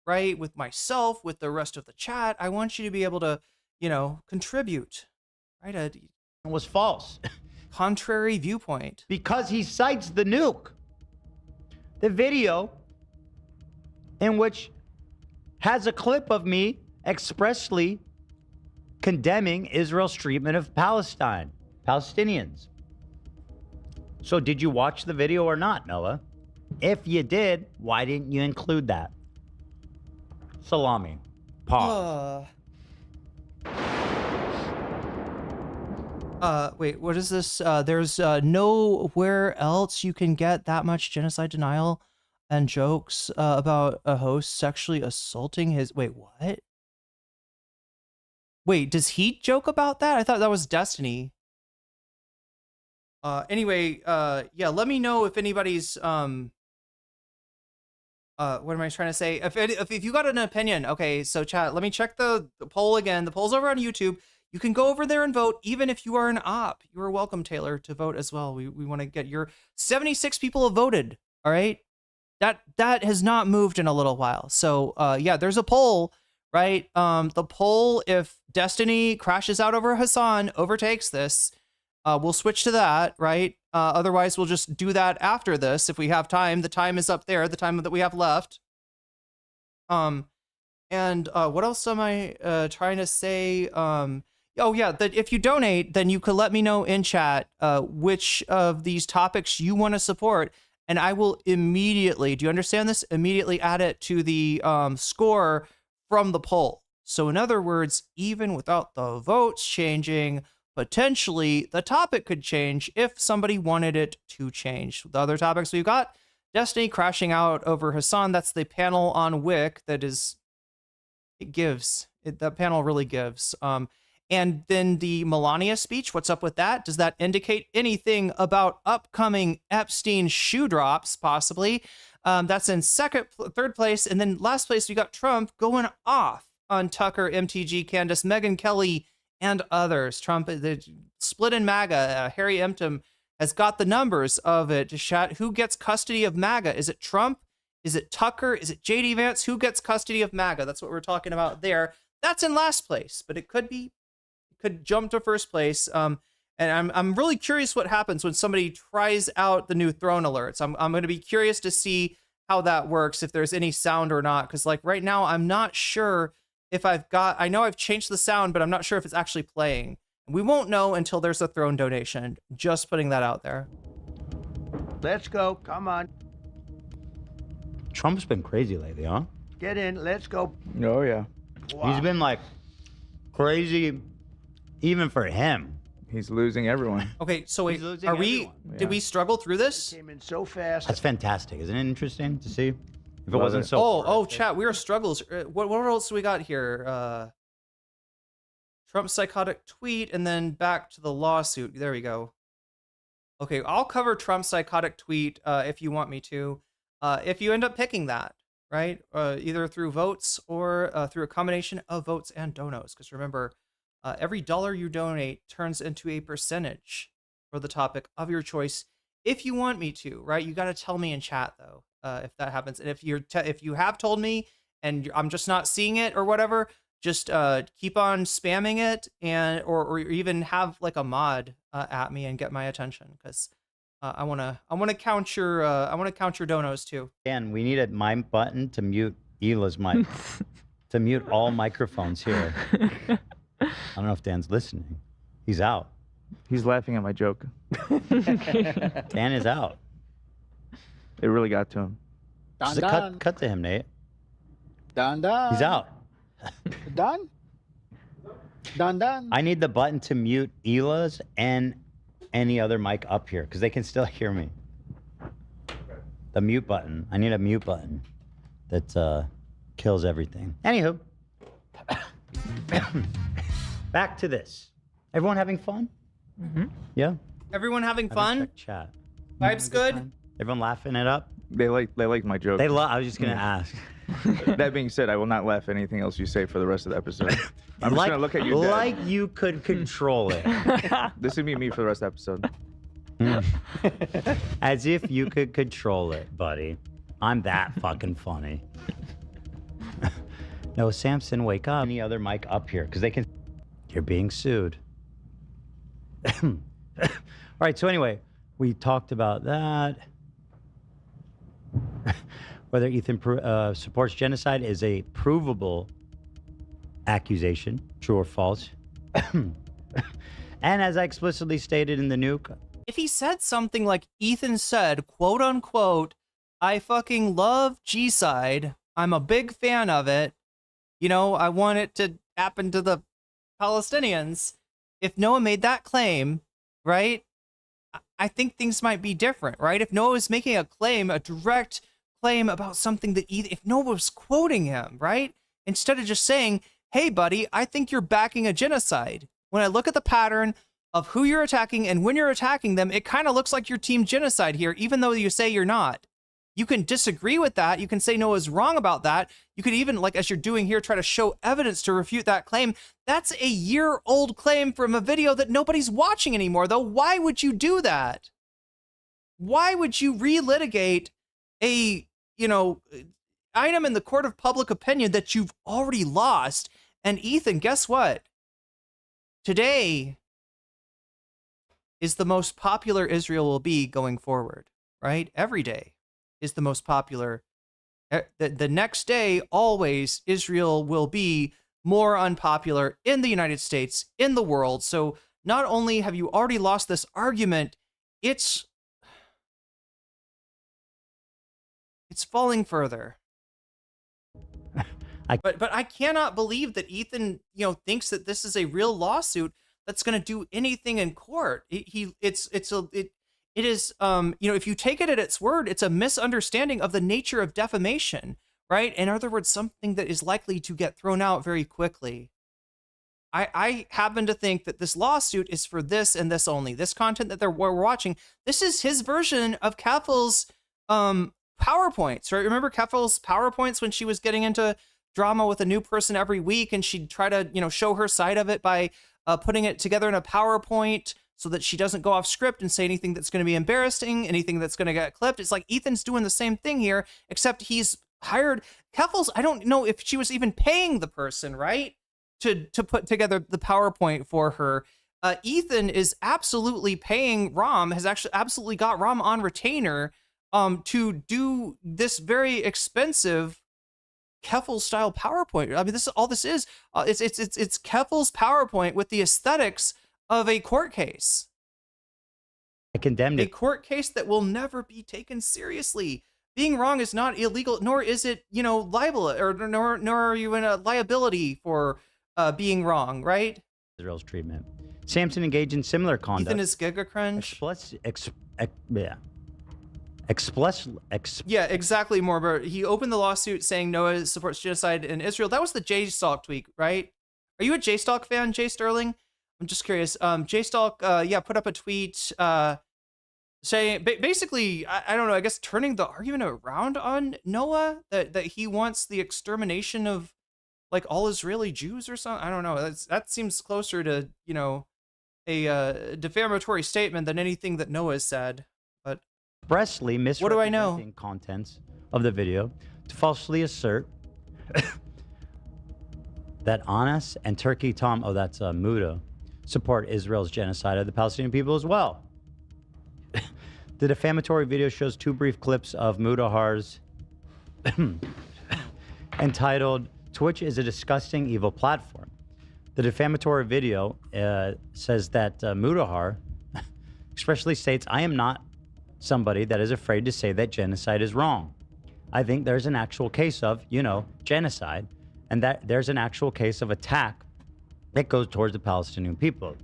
right? With myself, with the rest of the chat. I want you to be able to, contribute, right? It was false. Contrary viewpoint. Because he cites the nuke. The video in which has a clip of me expressly condemning Israel's treatment of Palestinians. So did you watch the video or not, Noah? If you did, why didn't you include that? Salami. Pause. Wait, what is this? There's nowhere else you can get that much genocide denial and jokes about a host sexually assaulting his... Wait, what? Wait, does he joke about that? I thought that was Destiny. Anyway, yeah, let me know if anybody's... what am I trying to say? If you got an opinion, okay, so chat, let me check the poll again. The poll's over on YouTube. You can go over there and vote, even if you are an op. You are welcome, Taylor, to vote as well. We want to get your 76 people have voted. All right, that has not moved in a little while. So yeah, there's a poll, right? The poll, if Destiny crashes out over Hassan, overtakes this, We'll switch to that, right? Otherwise, we'll just do that after this if we have time. The time is up there, the time that we have left. And what else am I trying to say? Oh yeah, that if you donate, then you could let me know in chat which of these topics you want to support, and I will immediately, do you understand this? Immediately add it to the score from the poll. So in other words, even without the votes changing, potentially the topic could change if somebody wanted it to change. The other topics we've got, Destiny crashing out over Hassan. That's the panel on Whick that is, it gives. That panel really gives. And then the Melania speech, what's up with that? Does that indicate anything about upcoming Epstein shoe drops, possibly? That's in third place. And then last place, we got Trump going off on Tucker, MTG, Candace, Megyn Kelly, and others. Trump, the split in MAGA, Harry Empton has got the numbers of it to chat. Who gets custody of MAGA? Is it Trump? Is it Tucker? Is it JD Vance? Who gets custody of MAGA? That's what we're talking about there. That's in last place, but it could be, could jump to first place. And I'm really curious what happens when somebody tries out the new throne alerts. I'm going to be curious to see how that works, if there's any sound or not. Because like right now, I'm not sure if I know I've changed the sound, but I'm not sure if it's actually playing. We won't know until there's a throne donation. Just putting that out there. Let's go. Come on. Trump's been crazy lately, huh? Get in. Let's go. Oh, yeah. Wow. He's been like crazy, even for him. He's losing everyone. Okay, so wait, did we struggle through this? Came in so fast. That's fantastic. Isn't it interesting to see? If it wasn't so. Oh, chat, we are struggles. What else do we got here? Trump's psychotic tweet, and then back to the lawsuit. There we go. Okay, I'll cover Trump's psychotic tweet if you want me to. If you end up picking that, right? Either through votes or through a combination of votes and donos. Because remember, every dollar you donate turns into a percentage for the topic of your choice. If you want me to, right? You got to tell me in chat though, if that happens. And if you have told me and I'm just not seeing it or whatever, just keep on spamming it, and or even have like a mod at me and get my attention, because I wanna count your donos too. Dan, we need a mic button to mute Hila's mic, to mute all microphones here. I don't know if Dan's listening. He's out. He's laughing at my joke. Dan is out. It really got to him. Just cut to him, Nate. Done. He's out. Done. I need the button to mute Hila's and any other mic up here, because they can still hear me. The mute button. I need a mute button that kills everything. Anywho. Back to this. Everyone having fun? Mm-hmm. Yeah? Everyone having fun? Chat. Vibes good? Everyone laughing it up? They like my joke. I was just going to ask. That being said, I will not laugh at anything else you say for the rest of the episode. I'm just going to look at you dead. Like you could control it. This would be me for the rest of the episode. As if you could control it, buddy. I'm that fucking funny. Noah Samsen, wake up. Any other mic up here, because they can... You're being sued. All right, so anyway, we talked about that. Whether Ethan supports genocide is a provable accusation, true or false. And as I explicitly stated in the nuke... If he said something like Ethan said, quote unquote, I fucking love G-side, I'm a big fan of it, you know, I want it to happen to the Palestinians. If Noah made that claim, right, I think things might be different, right? If Noah was making a claim, a direct claim about something that if Noah was quoting him, right, instead of just saying, hey, buddy, I think you're backing a genocide. When I look at the pattern of who you're attacking and when you're attacking them, it kind of looks like you're team genocide here, even though you say you're not. You can disagree with that. You can say Noah's wrong about that. You could even, like as you're doing here, try to show evidence to refute that claim. That's a year-old claim from a video that nobody's watching anymore, though. Why would you do that? Why would you relitigate a, item in the court of public opinion that you've already lost? And Ethan, guess what? Today is the most popular Israel will be going forward, right? Every day is the most popular. The next day, always, Israel will be more unpopular in the United States, in the world. So not only have you already lost this argument, it's falling further. But I cannot believe that Ethan, thinks that this is a real lawsuit that's going to do anything in court. It is, if you take it at its word, it's a misunderstanding of the nature of defamation, right? In other words, something that is likely to get thrown out very quickly. I happen to think that this lawsuit is for this and this only. This content that we're watching, this is his version of Keffel's PowerPoints, right? Remember Keffel's PowerPoints when she was getting into drama with a new person every week, and she'd try to, show her side of it by putting it together in a PowerPoint so that she doesn't go off script and say anything that's going to be embarrassing, anything that's going to get clipped. It's like Ethan's doing the same thing here, except he's hired Keffel's. I don't know if she was even paying the person, right, to put together the PowerPoint for her. Ethan is absolutely paying Rom, has actually absolutely got Rom on retainer to do this very expensive Keffel-style PowerPoint. I mean, this is all this is. It's Keffel's PowerPoint with the aesthetics of a court case. I condemned it. A court case that will never be taken seriously. Being wrong is not illegal, nor is it, libel, or nor are you in a liability for being wrong, right? Israel's treatment. Samsen engaged in similar conduct. Ethan is Giga Crunch. Yeah, exactly, Morbert. He opened the lawsuit saying Noah supports genocide in Israel. That was the J-Stalk tweet, right? Are you a J-Stalk fan, Jay Sterling? I'm just curious. J-Stalk, put up a tweet saying, basically, I don't know, I guess turning the argument around on Noah, that he wants the extermination of, like, all Israeli Jews or something. I don't know. That seems closer to, a defamatory statement than anything that Noah said. But expressly misrepresenting contents of the video to falsely assert that Anas and Turkey Tom, that's Muda, support Israel's genocide of the Palestinian people as well. The defamatory video shows two brief clips of Mudahar's entitled "Twitch is a disgusting, evil platform." The defamatory video says that Mudahar expressly states, "I am not somebody that is afraid to say that genocide is wrong. I think there's an actual case of, genocide, and that there's an actual case of attack that goes towards the Palestinian people."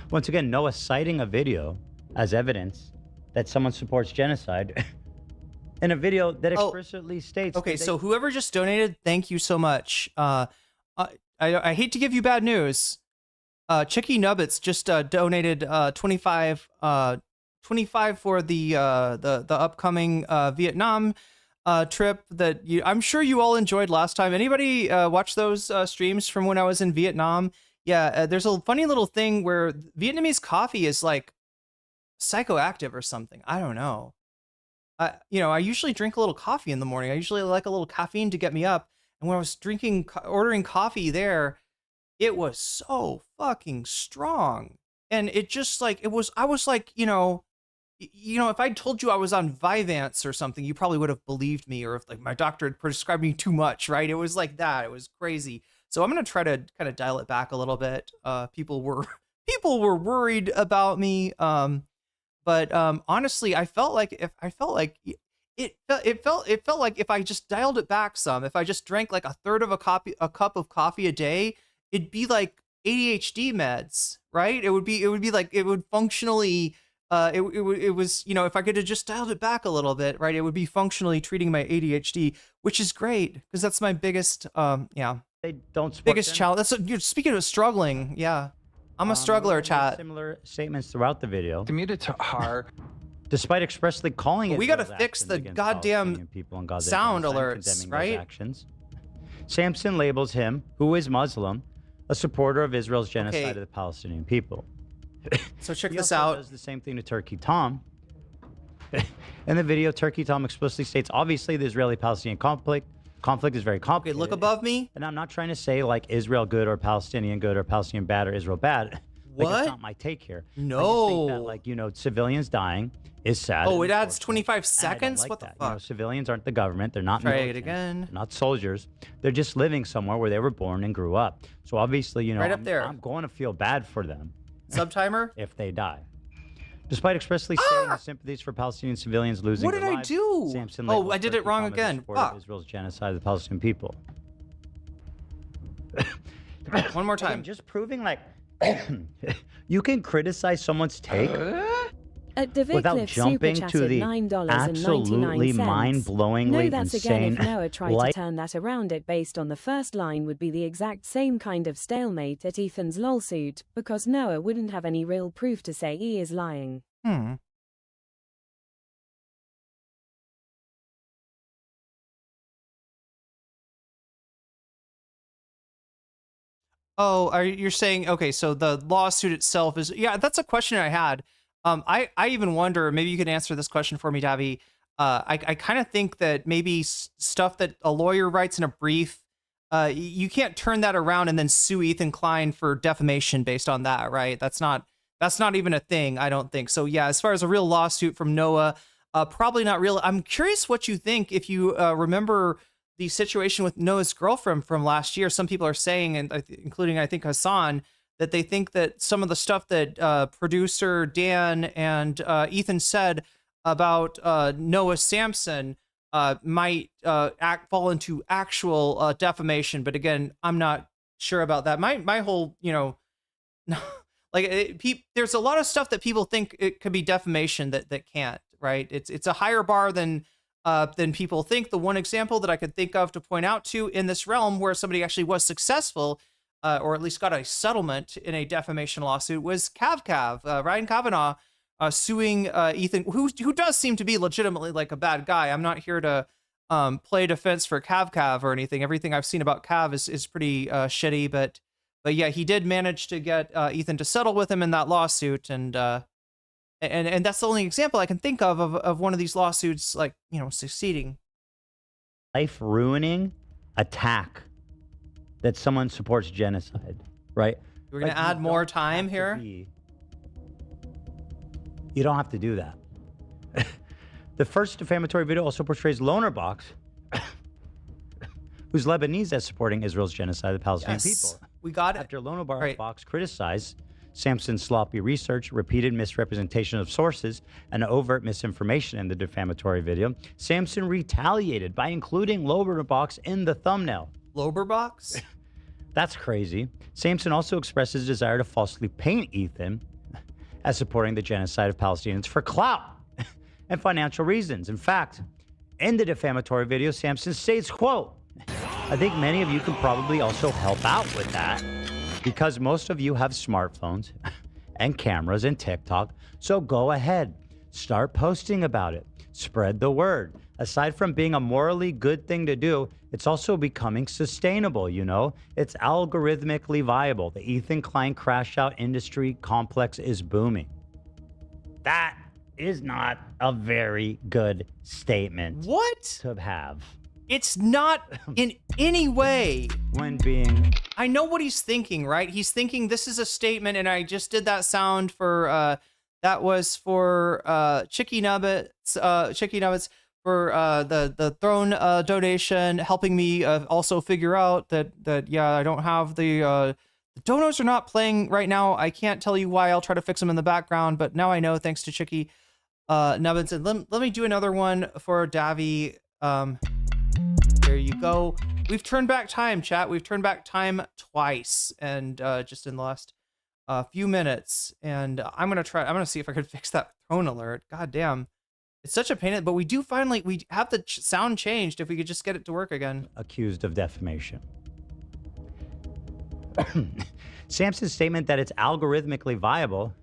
Once again, Noah citing a video as evidence that someone supports genocide in a video that explicitly states. Okay, so whoever just donated, thank you so much. I hate to give you bad news. Chicky Nubbits just donated 25 for the upcoming Vietnam trip that I'm sure you all enjoyed last time. Anybody watch those streams from when I was in Vietnam? Yeah, there's a funny little thing where Vietnamese coffee is like psychoactive or something. I don't know. I usually drink a little coffee in the morning. I usually like a little caffeine to get me up. And when I was ordering coffee there, it was so fucking strong. And it just like, I was like, if I told you I was on Vyvanse or something, you probably would have believed me, or if like my doctor had prescribed me too much, right? It was like that. It was crazy. So I'm going to try to kind of dial it back a little bit. People were worried about me. But honestly, it felt like if I just dialed it back some, if I just drank like a third of a cup of coffee a day, it'd be like ADHD meds, right? It would be like, it would functionally, it was, if I could have just dialed it back a little bit, right? It would be functionally treating my ADHD, which is great because that's my biggest, They don't biggest challenge. You're speaking of struggling. Yeah. I'm a struggler, chat. Similar statements throughout the video. Mudahar, despite expressly calling it, we got to fix the goddamn sound alerts, right? Actions. Samsen labels him, who is Muslim, a supporter of Israel's genocide of the Palestinian people. So check he this also out. Does the same thing to Turkey Tom. In the video, Turkey Tom explicitly states, obviously, the Israeli-Palestinian conflict is very complicated. Okay, look above me. And I'm not trying to say like Israel good or Palestinian bad or Israel bad. Like, What? it's not my take here. I just No. think that, like, you know, civilians dying is sad. Oh, it and adds 25 I don't seconds? like what the that. You know, fuck? civilians aren't the government. They're not Try it militants. again. They're not soldiers. They're just living somewhere where they were born and grew up. So obviously, you know, Right up there. I'm going to feel bad for them. Subtimer? If they die. Despite expressly stating his sympathies for Palestinian civilians losing What did their I lives, do? Samsen Oh, labeled I did it Turkey wrong Trump as a again. supporter of Fuck. Israel's genocide of the Palestinian people. One more time. Again, just proving like you can criticize someone's take without jumping to the absolutely mind-blowingly No, that's again insane. if Noah tried light- to turn that around. It based on the first line would be the exact same kind of stalemate at Ethan's lawsuit, because Noah wouldn't have any real proof to say he is lying. Oh, you're saying, okay, so the lawsuit itself is, yeah, that's a question I had. I even wonder, maybe you can answer this question for me, Davi. I kind of think that maybe stuff that a lawyer writes in a brief, you can't turn that around and then sue Ethan Klein for defamation based on that, right? That's not even a thing, I don't think. So yeah, as far as a real lawsuit from Noah, probably not real. I'm curious what you think, if you remember the situation with Noah's girlfriend from last year. Some people are saying, and including I think Hassan, that they think that some of the stuff that producer Dan and Ethan said about Noah Samsen might fall into actual defamation. But again, I'm not sure about that. My whole, you know, like there's a lot of stuff that people think it could be defamation that can't, right? It's a higher bar than people think. The one example that I could think of to point out to in this realm where somebody actually was successful, or at least got a settlement in a defamation lawsuit, was Ryan Kavanaugh suing Ethan, who does seem to be legitimately like a bad guy. I'm not here to play defense for Cav or anything. Everything I've seen about Cav is pretty shitty, but yeah, he did manage to get Ethan to settle with him in that lawsuit, and that's the only example I can think of one of these lawsuits, like, you know, succeeding. Life-ruining attack that someone supports genocide, right? We're going to add more time here. You don't have to do that. The first defamatory video also portrays Lonerbox, who's Lebanese, as supporting Israel's genocide of the Palestinian people. We got it. After Lonerbox criticized Samson's sloppy research, repeated misrepresentation of sources, and overt misinformation in the defamatory video, Samson retaliated by including Lonerbox in the thumbnail. Lonerbox? That's crazy. Samson also expressed his desire to falsely paint Ethan as supporting the genocide of Palestinians for clout and financial reasons. In fact, in the defamatory video, Samson states, quote, "I think many of you can probably also help out with that because most of you have smartphones and cameras and TikTok. So go ahead, start posting about it, spread the word. Aside from being a morally good thing to do, it's also becoming sustainable, you know? It's algorithmically viable. The Ethan Klein crash out industry complex is booming." That is not a very good statement. What? To have. It's not in any way. When being... I know what he's thinking, right? He's thinking this is a statement, and I just did that sound for, that was for Chicky Nubbets for the throne donation, helping me also figure out that yeah, I don't have the donos are not playing right now. I can't tell you why. I'll try to fix them in the background, but now I know, thanks to Chicky Nubbets. And let me do another one for Davi. There you go. We've turned back time, chat. We've turned back time twice, and just in the last few minutes. And I'm gonna see if I can fix that throne alert. God damn. It's such a pain, but we have the sound changed. If we could just get it to work again. Accused of defamation. Samson's statement that it's algorithmically viable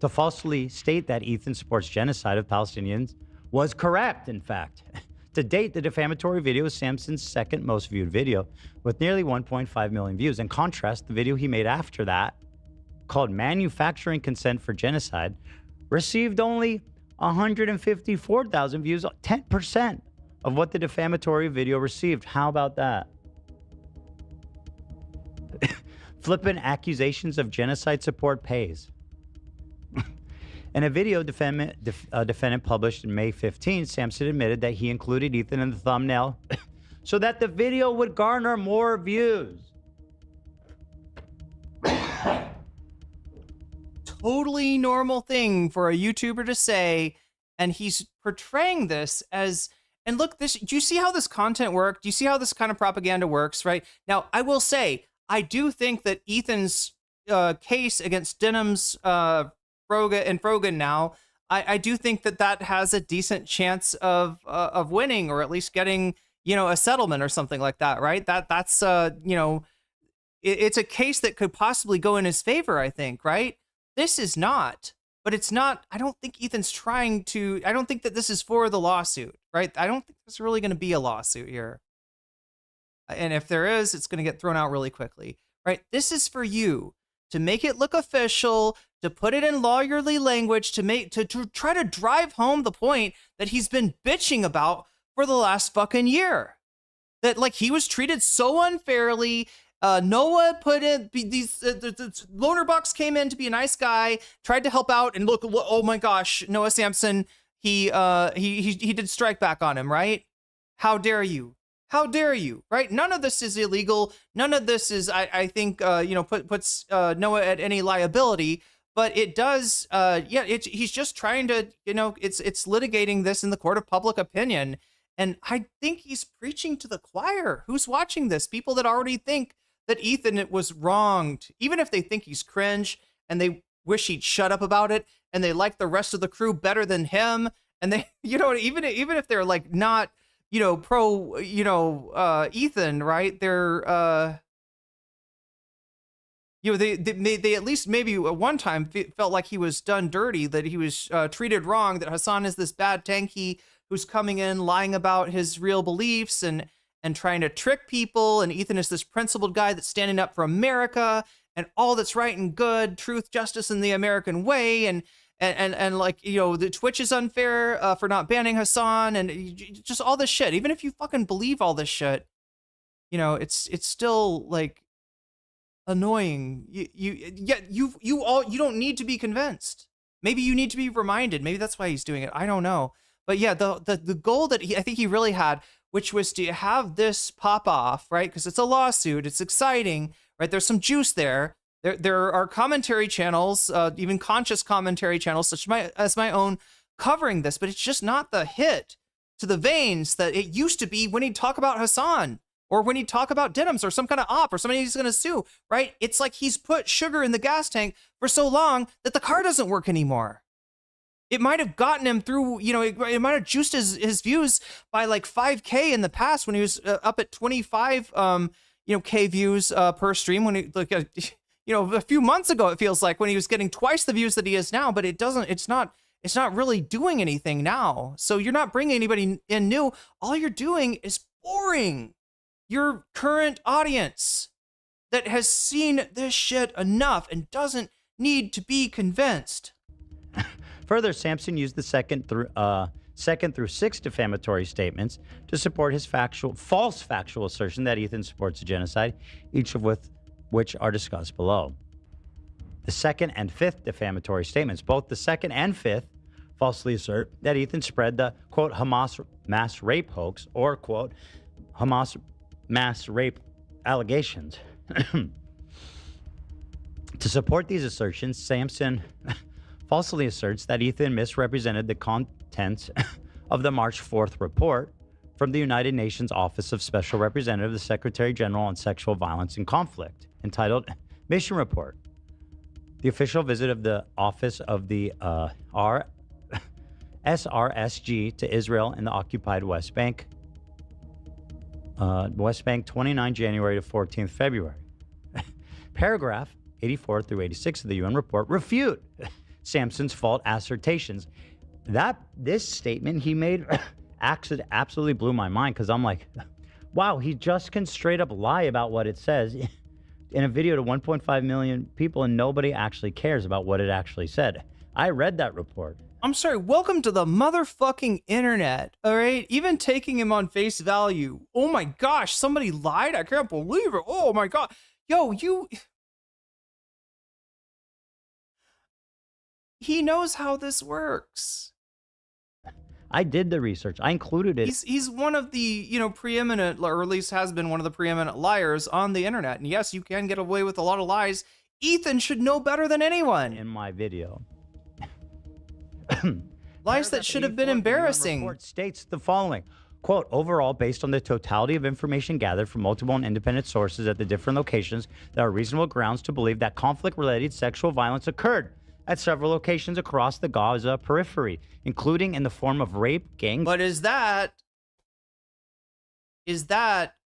to falsely state that Ethan supports genocide of Palestinians was correct, in fact. To date, the defamatory video is Samson's second most viewed video, with nearly 1.5 million views. In contrast, the video he made after that, called Manufacturing Consent for Genocide, received only 154,000 views, 10% of what the defamatory video received. How about that? Flippant accusations of genocide support pays. In a video defendant published in May 15, Samsen admitted that he included Ethan in the thumbnail so that the video would garner more views. Totally normal thing for a YouTuber to say, and he's portraying this as, and look, this, do you see how this content works? Do you see how this kind of propaganda works, right? Now, I will say, I do think that Ethan's case against Denham's Frogan now, I do think that that has a decent chance of winning, or at least getting, you know, a settlement or something like that, right? That's you know, it's a case that could possibly go in his favor, I think, right? This is not, but it's not, I don't think Ethan's trying to, I don't think that this is for the lawsuit, right? I don't think there's really going to be a lawsuit here. And if there is, it's going to get thrown out really quickly, right? This is for you to make it look official, to put it in lawyerly language, to try to drive home the point that he's been bitching about for the last fucking year. That, like, he was treated so unfairly. Noah put in these, the loaner box came in to be a nice guy, tried to help out, and look, oh my gosh, Noah Samsen, he did strike back on him, right? How dare you? How dare you, right? None of this is illegal. None of this is, I think, you know, puts Noah at any liability, but it does, yeah, he's just trying to, you know, it's litigating this in the court of public opinion. And I think he's preaching to the choir. Who's watching this? People that already think that Ethan was wronged, even if they think he's cringe and they wish he'd shut up about it, and they like the rest of the crew better than him, and they, you know, even if they're like not, you know, pro, you know, Ethan, right? They're, you know, they at least maybe at one time felt like he was done dirty, that he was treated wrong, that Hassan is this bad tanky who's coming in lying about his real beliefs and trying to trick people, and Ethan is this principled guy that's standing up for America and all that's right and good, truth, justice, and the American way, and like, you know, the Twitch is unfair for not banning Hassan, and just all this shit. Even if you fucking believe all this shit, you know, it's still like annoying. You don't need to be convinced. Maybe you need to be reminded. Maybe that's why he's doing it. I don't know. But yeah, the goal that I think he really had, which was to have this pop off, right? Because it's a lawsuit, it's exciting, right? There's some juice there. There are commentary channels, even conscious commentary channels, such as my own, covering this, but it's just not the hit to the veins that it used to be when he'd talk about Hassan, or when he'd talk about Denham's, or some kind of op, or somebody he's going to sue, right? It's like he's put sugar in the gas tank for so long that the car doesn't work anymore. It might have gotten him through, you know, it might have juiced his views by like 5K in the past when he was up at 25, you know, K views per stream, when he, like, you know, a few months ago, it feels like, when he was getting twice the views that he is now, but it's not really doing anything now. So you're not bringing anybody in new. All you're doing is boring your current audience that has seen this shit enough and doesn't need to be convinced. Further, Samsen used the second through sixth defamatory statements to support his false factual assertion that Ethan supports a genocide, each of which are discussed below. The second and fifth defamatory statements, both the second and fifth, falsely assert that Ethan spread the, quote, Hamas mass rape hoax, or, quote, Hamas mass rape allegations. To support these assertions, Samsen falsely asserts that Ethan misrepresented the contents of the March 4th report from the United Nations Office of Special Representative, the Secretary General on Sexual Violence and Conflict, entitled Mission Report. The official visit of the Office of the SRSG to Israel and the occupied West Bank, 29 January to 14th February. Paragraph 84 through 86 of the UN report refute Samsen's false assertions. This statement he made absolutely blew my mind, because I'm like, wow, he just can straight up lie about what it says in a video to 1.5 million people, and nobody actually cares about what it actually said. I read that report. I'm sorry, welcome to the motherfucking internet, all right? Even taking him on face value. Oh my gosh, somebody lied? I can't believe it. Oh my God. Yo, he knows how this works. I did the research. I included it. He's one of the, preeminent, or at least has been one of the preeminent liars on the internet. And yes, you can get away with a lot of lies. Ethan should know better than anyone. In my video. Lies that should have been embarrassing. The report states the following. Quote, overall, based on the totality of information gathered from multiple and independent sources at the different locations, there are reasonable grounds to believe that conflict-related sexual violence occurred at several locations across the Gaza periphery, including in the form of rape, gang... But is that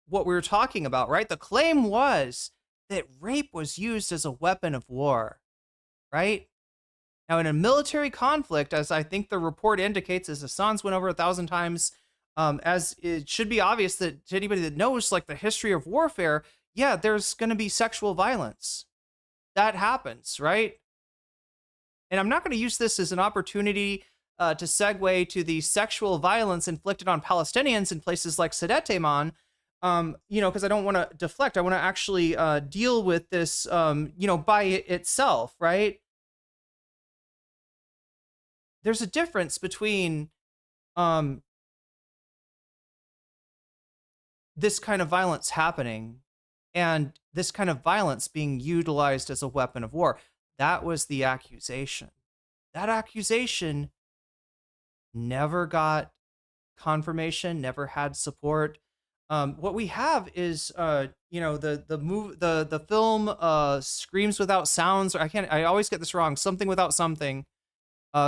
what we were talking about, right? The claim was that rape was used as a weapon of war, right? Now, in a military conflict, as I think the report indicates, as Hassan's went over 1,000 times, as it should be obvious that to anybody that knows like the history of warfare, yeah, there's going to be sexual violence. That happens, right? And I'm not going to use this as an opportunity to segue to the sexual violence inflicted on Palestinians in places like Sudeteman, because I don't want to deflect. I want to actually deal with this, by itself, right? There's a difference between this kind of violence happening and this kind of violence being utilized as a weapon of war. That was the accusation. That accusation never got confirmation, never had support. What we have is, the film Screams Without Sounds. Or I always get this wrong. Something Without Something.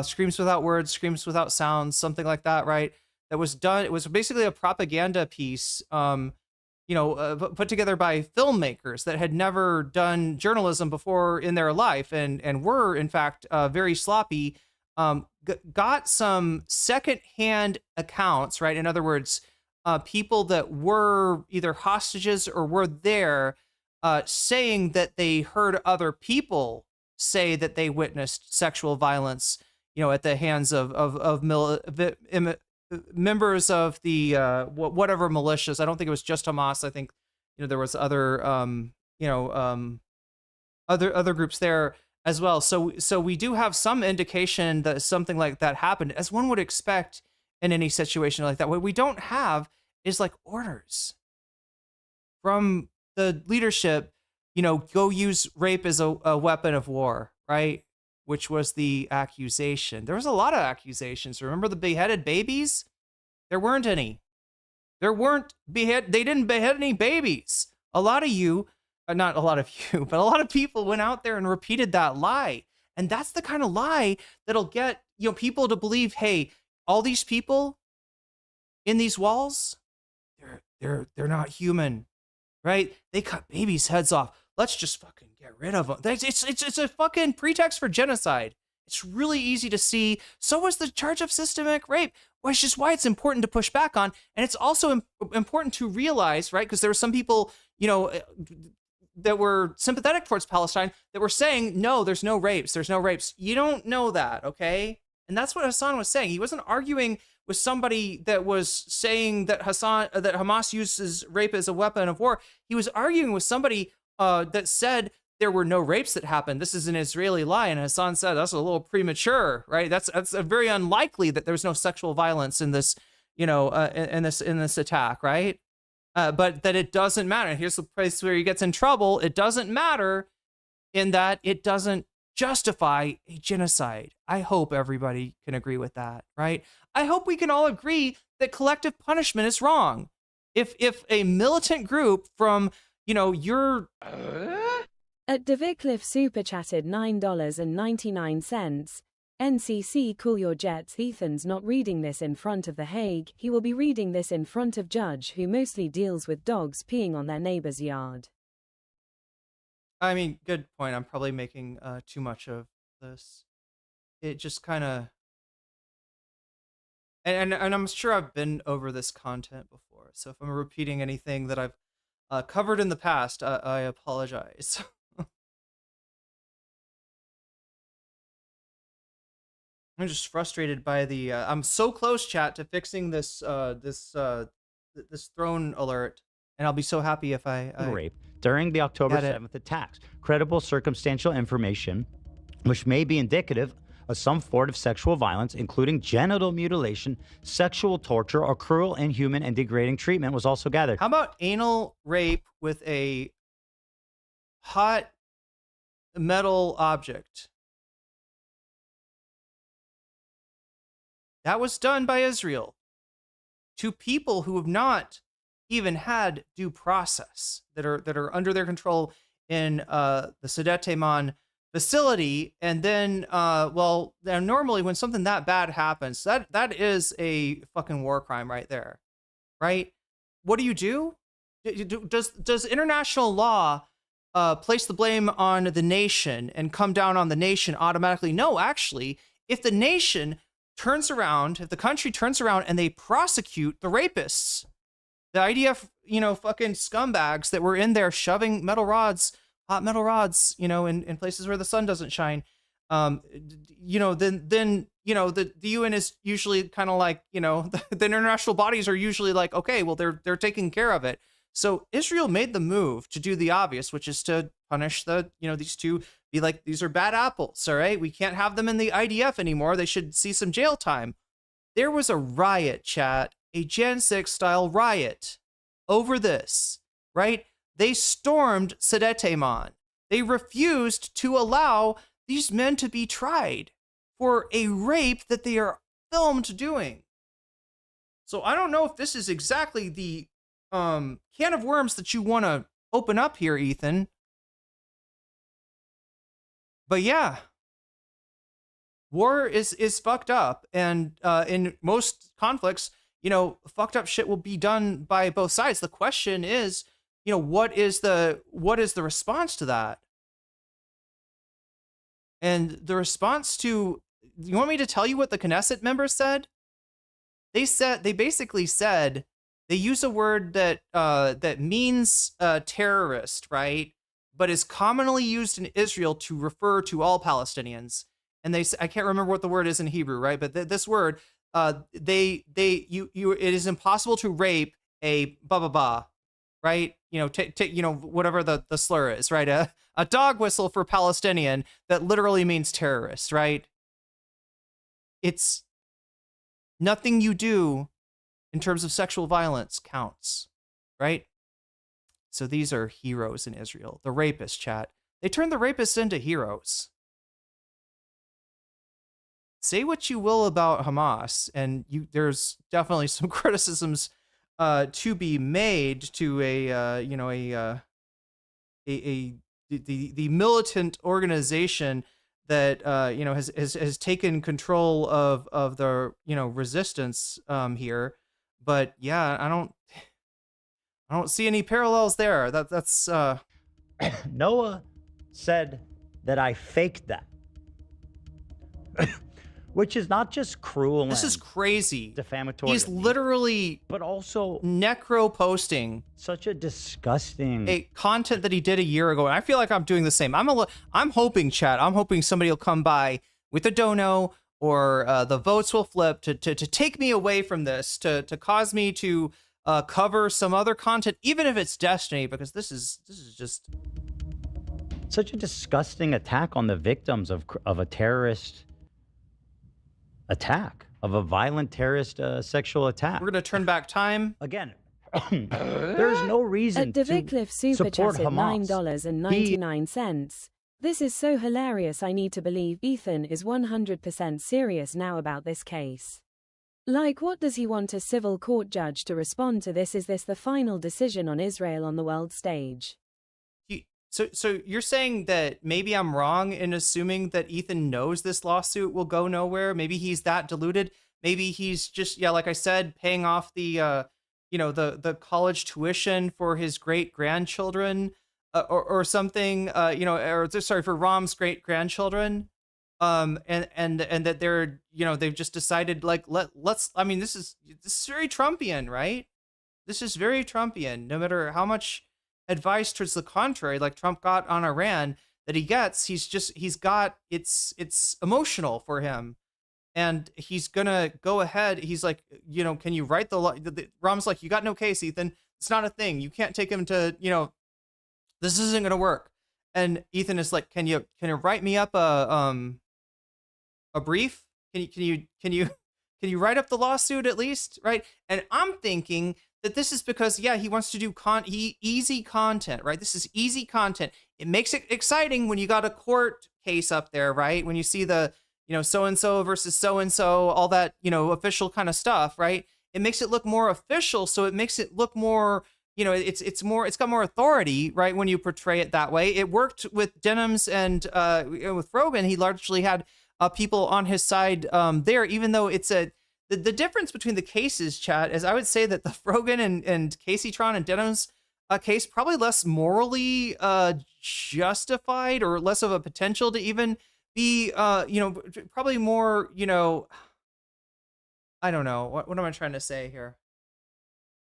Screams Without Words, Screams Without Sounds, something like that, right? That was done. It was basically a propaganda piece, put together by filmmakers that had never done journalism before in their life and were, in fact, very sloppy. Got some secondhand accounts, right? In other words, people that were either hostages or were there saying that they heard other people say that they witnessed sexual violence, at the hands of members of the whatever militias. I don't think it was just Hamas. I think there was other other groups there as well. So we do have some indication that something like that happened, as one would expect in any situation like that. What we don't have is like orders from the leadership, go use rape as a weapon of war, right? Which was the accusation. There was a lot of accusations. Remember the beheaded babies? There weren't any. They didn't behead any babies. A lot of you, not a lot of you, but a lot of people went out there and repeated that lie. And that's the kind of lie that'll get, people to believe, hey, all these people in these walls, they're not human, right? They cut babies' heads off. Let's just fucking get rid of them. It's a fucking pretext for genocide. It's really easy to see. So was the charge of systemic rape, which is why it's important to push back on. And it's also important to realize, right? Because there were some people, that were sympathetic towards Palestine that were saying, no, there's no rapes. There's no rapes. You don't know that, okay? And that's what Hassan was saying. He wasn't arguing with somebody that was saying that that Hamas uses rape as a weapon of war. He was arguing with somebody that said there were no rapes that happened. This is an Israeli lie. And Hassan said, that's a little premature, right? That's very unlikely that there's no sexual violence in this, in this attack, right? But that it doesn't matter. Here's the place where he gets in trouble. It doesn't matter in that it doesn't justify a genocide. I hope everybody can agree with that, right? I hope we can all agree that collective punishment is wrong. If a militant group from, your... At Davicliffe super chatted $9.99. NCC cool your jets. Ethan's not reading this in front of The Hague. He will be reading this in front of judge who mostly deals with dogs peeing on their neighbor's yard. I mean, good point. I'm probably making too much of this. It just kind of... And I'm sure I've been over this content before. So if I'm repeating anything that I've covered in the past, I apologize. I'm just frustrated by the. I'm so close, chat, to fixing this this throne alert, and I'll be so happy if I rape during the October 7th attacks. Credible circumstantial information, which may be indicative of some form of sexual violence, including genital mutilation, sexual torture, or cruel, inhuman, and degrading treatment was also gathered. How about anal rape with a hot metal object? That was done by Israel to people who have not even had due process, that are under their control in the Sudeteman facility. And then, well, normally when something that bad happens, that is a fucking war crime right there, right? What do? Does international law place the blame on the nation and come down on the nation automatically? No, actually, if the nation turns around, if the country turns around and they prosecute the rapists, the IDF, fucking scumbags that were in there shoving hot metal rods, in places where the sun doesn't shine, then the UN is usually kind of like, the international bodies are usually like, okay, well, they're taking care of it. So Israel made the move to do the obvious, which is to punish these two, be like, these are bad apples, all right? We can't have them in the IDF anymore. They should see some jail time. There was a riot, chat, a Jan 6 style riot over this, right? They stormed Sudeteman. They refused to allow these men to be tried for a rape that they are filmed doing. So I don't know if this is exactly the can of worms that you want to open up here, Ethan. But yeah, war is fucked up, and in most conflicts, fucked up shit will be done by both sides. The question is, what is the response to that? And the response to, you want me to tell you what the Knesset members said? They basically said, they use a word that means terrorist, right? But is commonly used in Israel to refer to all Palestinians. And I can't remember what the word is in Hebrew, right? But this word, it is impossible to rape a ba, right? Whatever the slur is, right? A dog whistle for Palestinian that literally means terrorist, right? It's nothing you do in terms of sexual violence counts, right? So these are heroes in Israel. The rapists, chat. They turned the rapists into heroes. Say what you will about Hamas, and there's definitely some criticisms to be made to the militant organization that has taken control of the resistance here. But yeah, I don't see any parallels there. That's Noah said that I faked that. Which is not just cruel. This is crazy. Defamatory. He's literally, but also necro posting such a disgusting content that he did a year ago. And I feel like I'm doing the same. I'm hoping, chat. I'm hoping somebody will come by with a dono, or the votes will flip to take me away from this, to cause me to cover some other content, even if it's Destiny, because this is just such a disgusting attack on the victims of a terrorist attack, of a violent terrorist sexual attack. We're going to turn back time. Again, there's no reason to Super support chatted Hamas. $9.99. This is so hilarious. I need to believe Ethan is 100% serious now about this case. Like, what does he want a civil court judge to respond to this? Is this the final decision on Israel on the world stage? So you're saying that maybe I'm wrong in assuming that Ethan knows this lawsuit will go nowhere? Maybe he's that deluded. Maybe he's just, like I said, paying off the college tuition for his great grandchildren, or something. For Rom's great grandchildren. And that they're, they've just decided, like, let's. I mean, this is very Trumpian, right? This is very Trumpian. No matter how much advice towards the contrary, like Trump got on Iran, that he gets, it's emotional for him, and he's gonna go ahead. He's like, can you write the law? Rom's like, you got no case, Ethan. It's not a thing. You can't take him to, this isn't gonna work. And Ethan is like, can you write me up a a brief? Can you write up the lawsuit at least, right? And I'm thinking that this is because, yeah, he wants to do easy content, right? This is easy content. It makes it exciting when you got a court case up there, right? When you see the, so-and-so versus so-and-so, all that, official kind of stuff, right? It makes it look more official. So it makes it look more, it's got more authority, right? When you portray it that way. It worked with Denims and with Rogan. He largely had people on his side there, even though it's the difference between the cases, chat, is I would say that the Rogan and Casey-tron and Denims case probably less morally justified, or less of a potential to even be, probably more, I don't know. What am I trying to say here?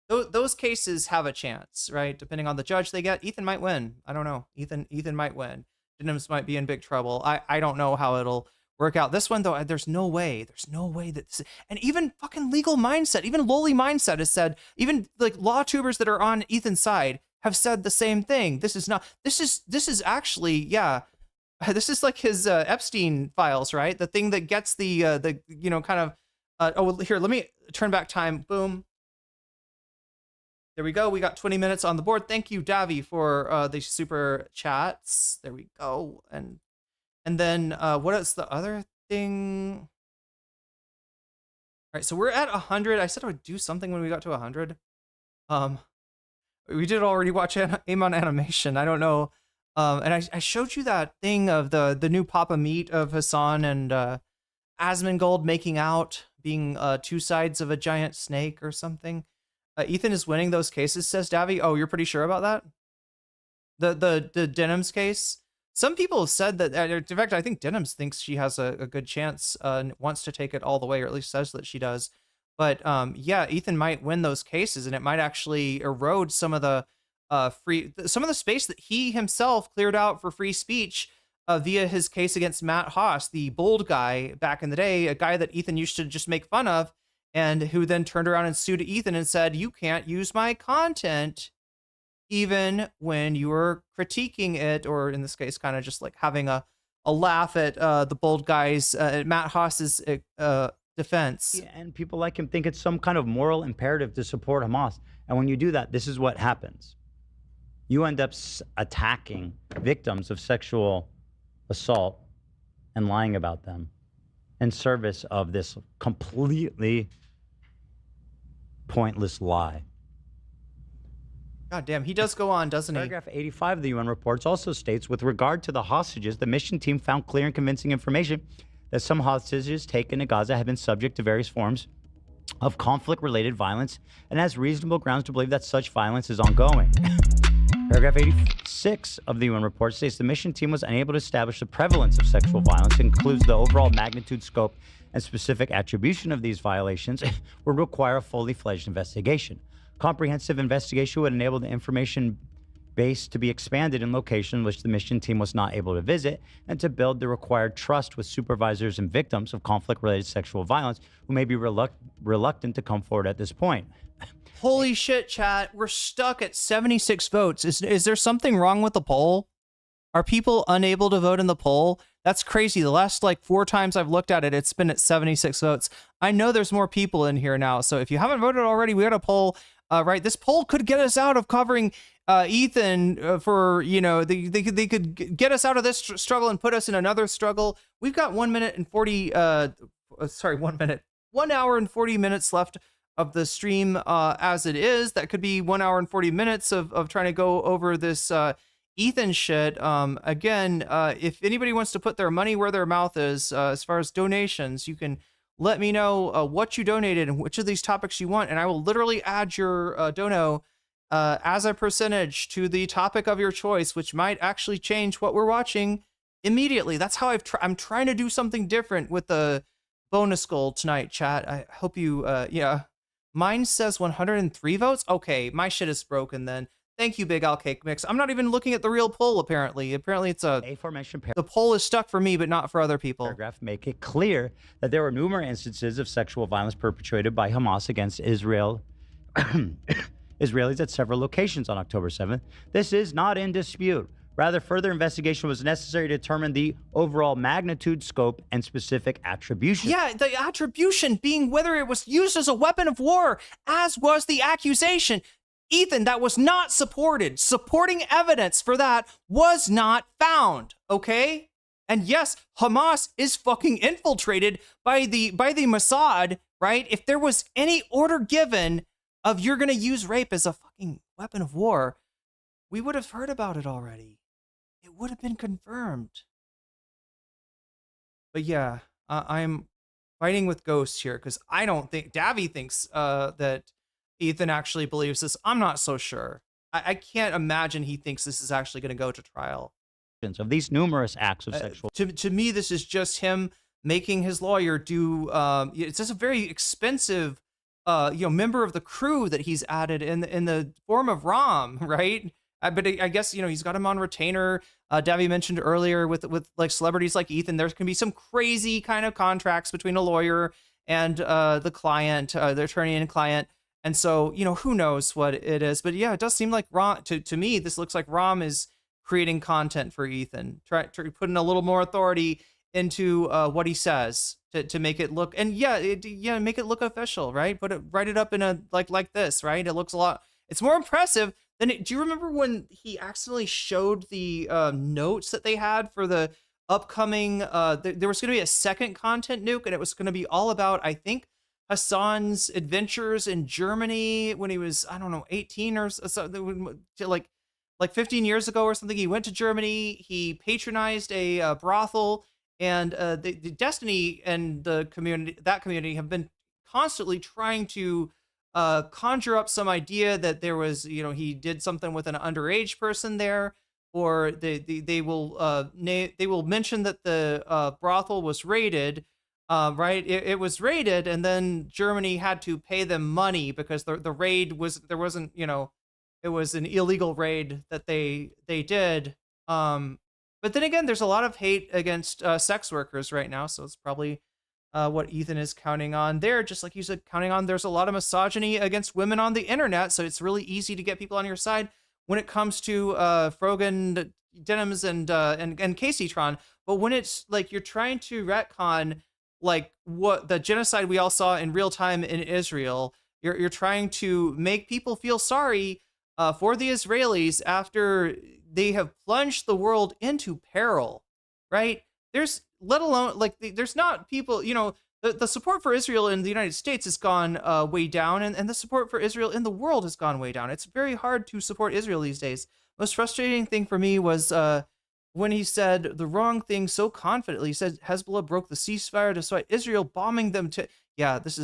Those cases have a chance, right? Depending on the judge they get. Ethan might win. I don't know. Ethan might win. Denims might be in big trouble. I don't know how it'll work out. This one, though, there's no way that this, and even fucking legal mindset, even lowly mindset has said, even like law tubers that are on Ethan's side have said the same thing. This is actually, yeah, this is like his Epstein Files, right? The thing that gets the kind of, here, let me turn back time. Boom. There we go. We got 20 minutes on the board. Thank you, Davi, for the super chats. There we go. And then what is the other thing? All right, so we're at 100. I said I would do something when we got to 100. We did already watch Aim on Animation. I don't know. And I showed you that thing of the new Papa Meat of Hasan and Asmongold making out, being two sides of a giant snake or something. Ethan is winning those cases, says Davi. Oh, you're pretty sure about that? The Denims case? Some people have said that, in fact, I think Denims thinks she has a good chance and wants to take it all the way, or at least says that she does. But yeah, Ethan might win those cases, and it might actually erode some of the some of the space that he himself cleared out for free speech via his case against Matt Haas, the bold guy back in the day, a guy that Ethan used to just make fun of, and who then turned around and sued Ethan and said, "You can't use my content even when you were critiquing it," or in this case, kind of just like having a laugh at the bold guys, at Matt Haas's defense. Yeah, and people like him think it's some kind of moral imperative to support Hamas. And when you do that, this is what happens. You end up attacking victims of sexual assault and lying about them in service of this completely pointless lie. God damn, he does go on, doesn't he? Paragraph 85 of the UN reports also states, with regard to the hostages, the mission team found clear and convincing information that some hostages taken to Gaza have been subject to various forms of conflict-related violence and has reasonable grounds to believe that such violence is ongoing. Paragraph 86 of the UN report states the mission team was unable to establish the prevalence of sexual violence. It includes the overall magnitude, scope, and specific attribution of these violations would require a fully fledged investigation. Comprehensive investigation would enable the information base to be expanded in locations which the mission team was not able to visit, and to build the required trust with supervisors and victims of conflict-related sexual violence who may be reluctant to come forward at this point. Holy shit, chat. We're stuck at 76 votes. Is there something wrong with the poll? Are people unable to vote in the poll? That's crazy. The last like 4 times I've looked at it, it's been at 76 votes. I know there's more people in here now. So if you haven't voted already, we got a poll. Right, this poll could get us out of covering Ethan for, they could get us out of this struggle and put us in another struggle. We've got 1 hour and 40 minutes left of the stream as it is. That could be 1 hour and 40 minutes of trying to go over this Ethan shit. Again, if anybody wants to put their money where their mouth is, as far as donations, you can let me know what you donated and which of these topics you want, and I will literally add your dono as a percentage to the topic of your choice, which might actually change what we're watching immediately. That's how I'm trying to do something different with the bonus goal tonight, chat. I hope you, yeah. Mine says 103 votes. Okay, my shit is broken then. Thank you, Big Al Cake Mix. I'm not even looking at the real poll, apparently. Apparently, it's the poll is stuck for me, but not for other people. Paragraph make it clear that there were numerous instances of sexual violence perpetrated by Hamas against Israelis at several locations on October 7th. This is not in dispute. Rather, further investigation was necessary to determine the overall magnitude, scope, and specific attribution. Yeah, the attribution being whether it was used as a weapon of war, as was the accusation. Ethan, that was not supported. Supporting evidence for that was not found, okay? And yes, Hamas is fucking infiltrated by the Mossad, right? If there was any order given of you're gonna use rape as a fucking weapon of war, we would have heard about it already. It would have been confirmed. But yeah, I'm fighting with ghosts here because I don't think Davy thinks that Ethan actually believes this. I'm not so sure. I can't imagine he thinks this is actually going to go to trial. Of these numerous acts of sexual To me, this is just him making his lawyer do. It's just a very expensive, member of the crew that he's added in the form of Rom, right? But I guess he's got him on retainer. Davy mentioned earlier with like celebrities like Ethan, there can be some crazy kind of contracts between a lawyer and the client, the attorney and client. And so, who knows what it is. But yeah, it does seem like Rom, to me, this looks like Rom is creating content for Ethan, putting a little more authority into what he says to make it look, and make it look official, right? Write it up in a like this, right? It looks a lot, it's more impressive than do you remember when he accidentally showed the notes that they had for the upcoming, there was going to be a second content nuke, and it was going to be all about, I think, Hassan's adventures in Germany when he was, I don't know, 18 or so, like 15 years ago or something. He went to Germany, he patronized a brothel, and the Destiny and that community have been constantly trying to conjure up some idea that there was, he did something with an underage person there, or they will mention that the brothel was raided. Right, it was raided, and then Germany had to pay them money because the raid was, there wasn't, it was an illegal raid that they did. But then again, there's a lot of hate against sex workers right now, so it's probably what Ethan is counting on there. Just like you said, counting on, there's a lot of misogyny against women on the internet, so it's really easy to get people on your side when it comes to Frogan, Denims, and Caseytron. But when it's like you're trying to retcon like what the genocide we all saw in real time in Israel, you're trying to make people feel sorry for the Israelis after they have plunged the world into peril, right? There's, let alone, like, there's not people, the support for Israel in the United States has gone way down, and the support for Israel in the world has gone way down. It's very hard to support Israel these days. Most frustrating thing for me was when he said the wrong thing so confidently. He said Hezbollah broke the ceasefire despite Israel bombing them to, this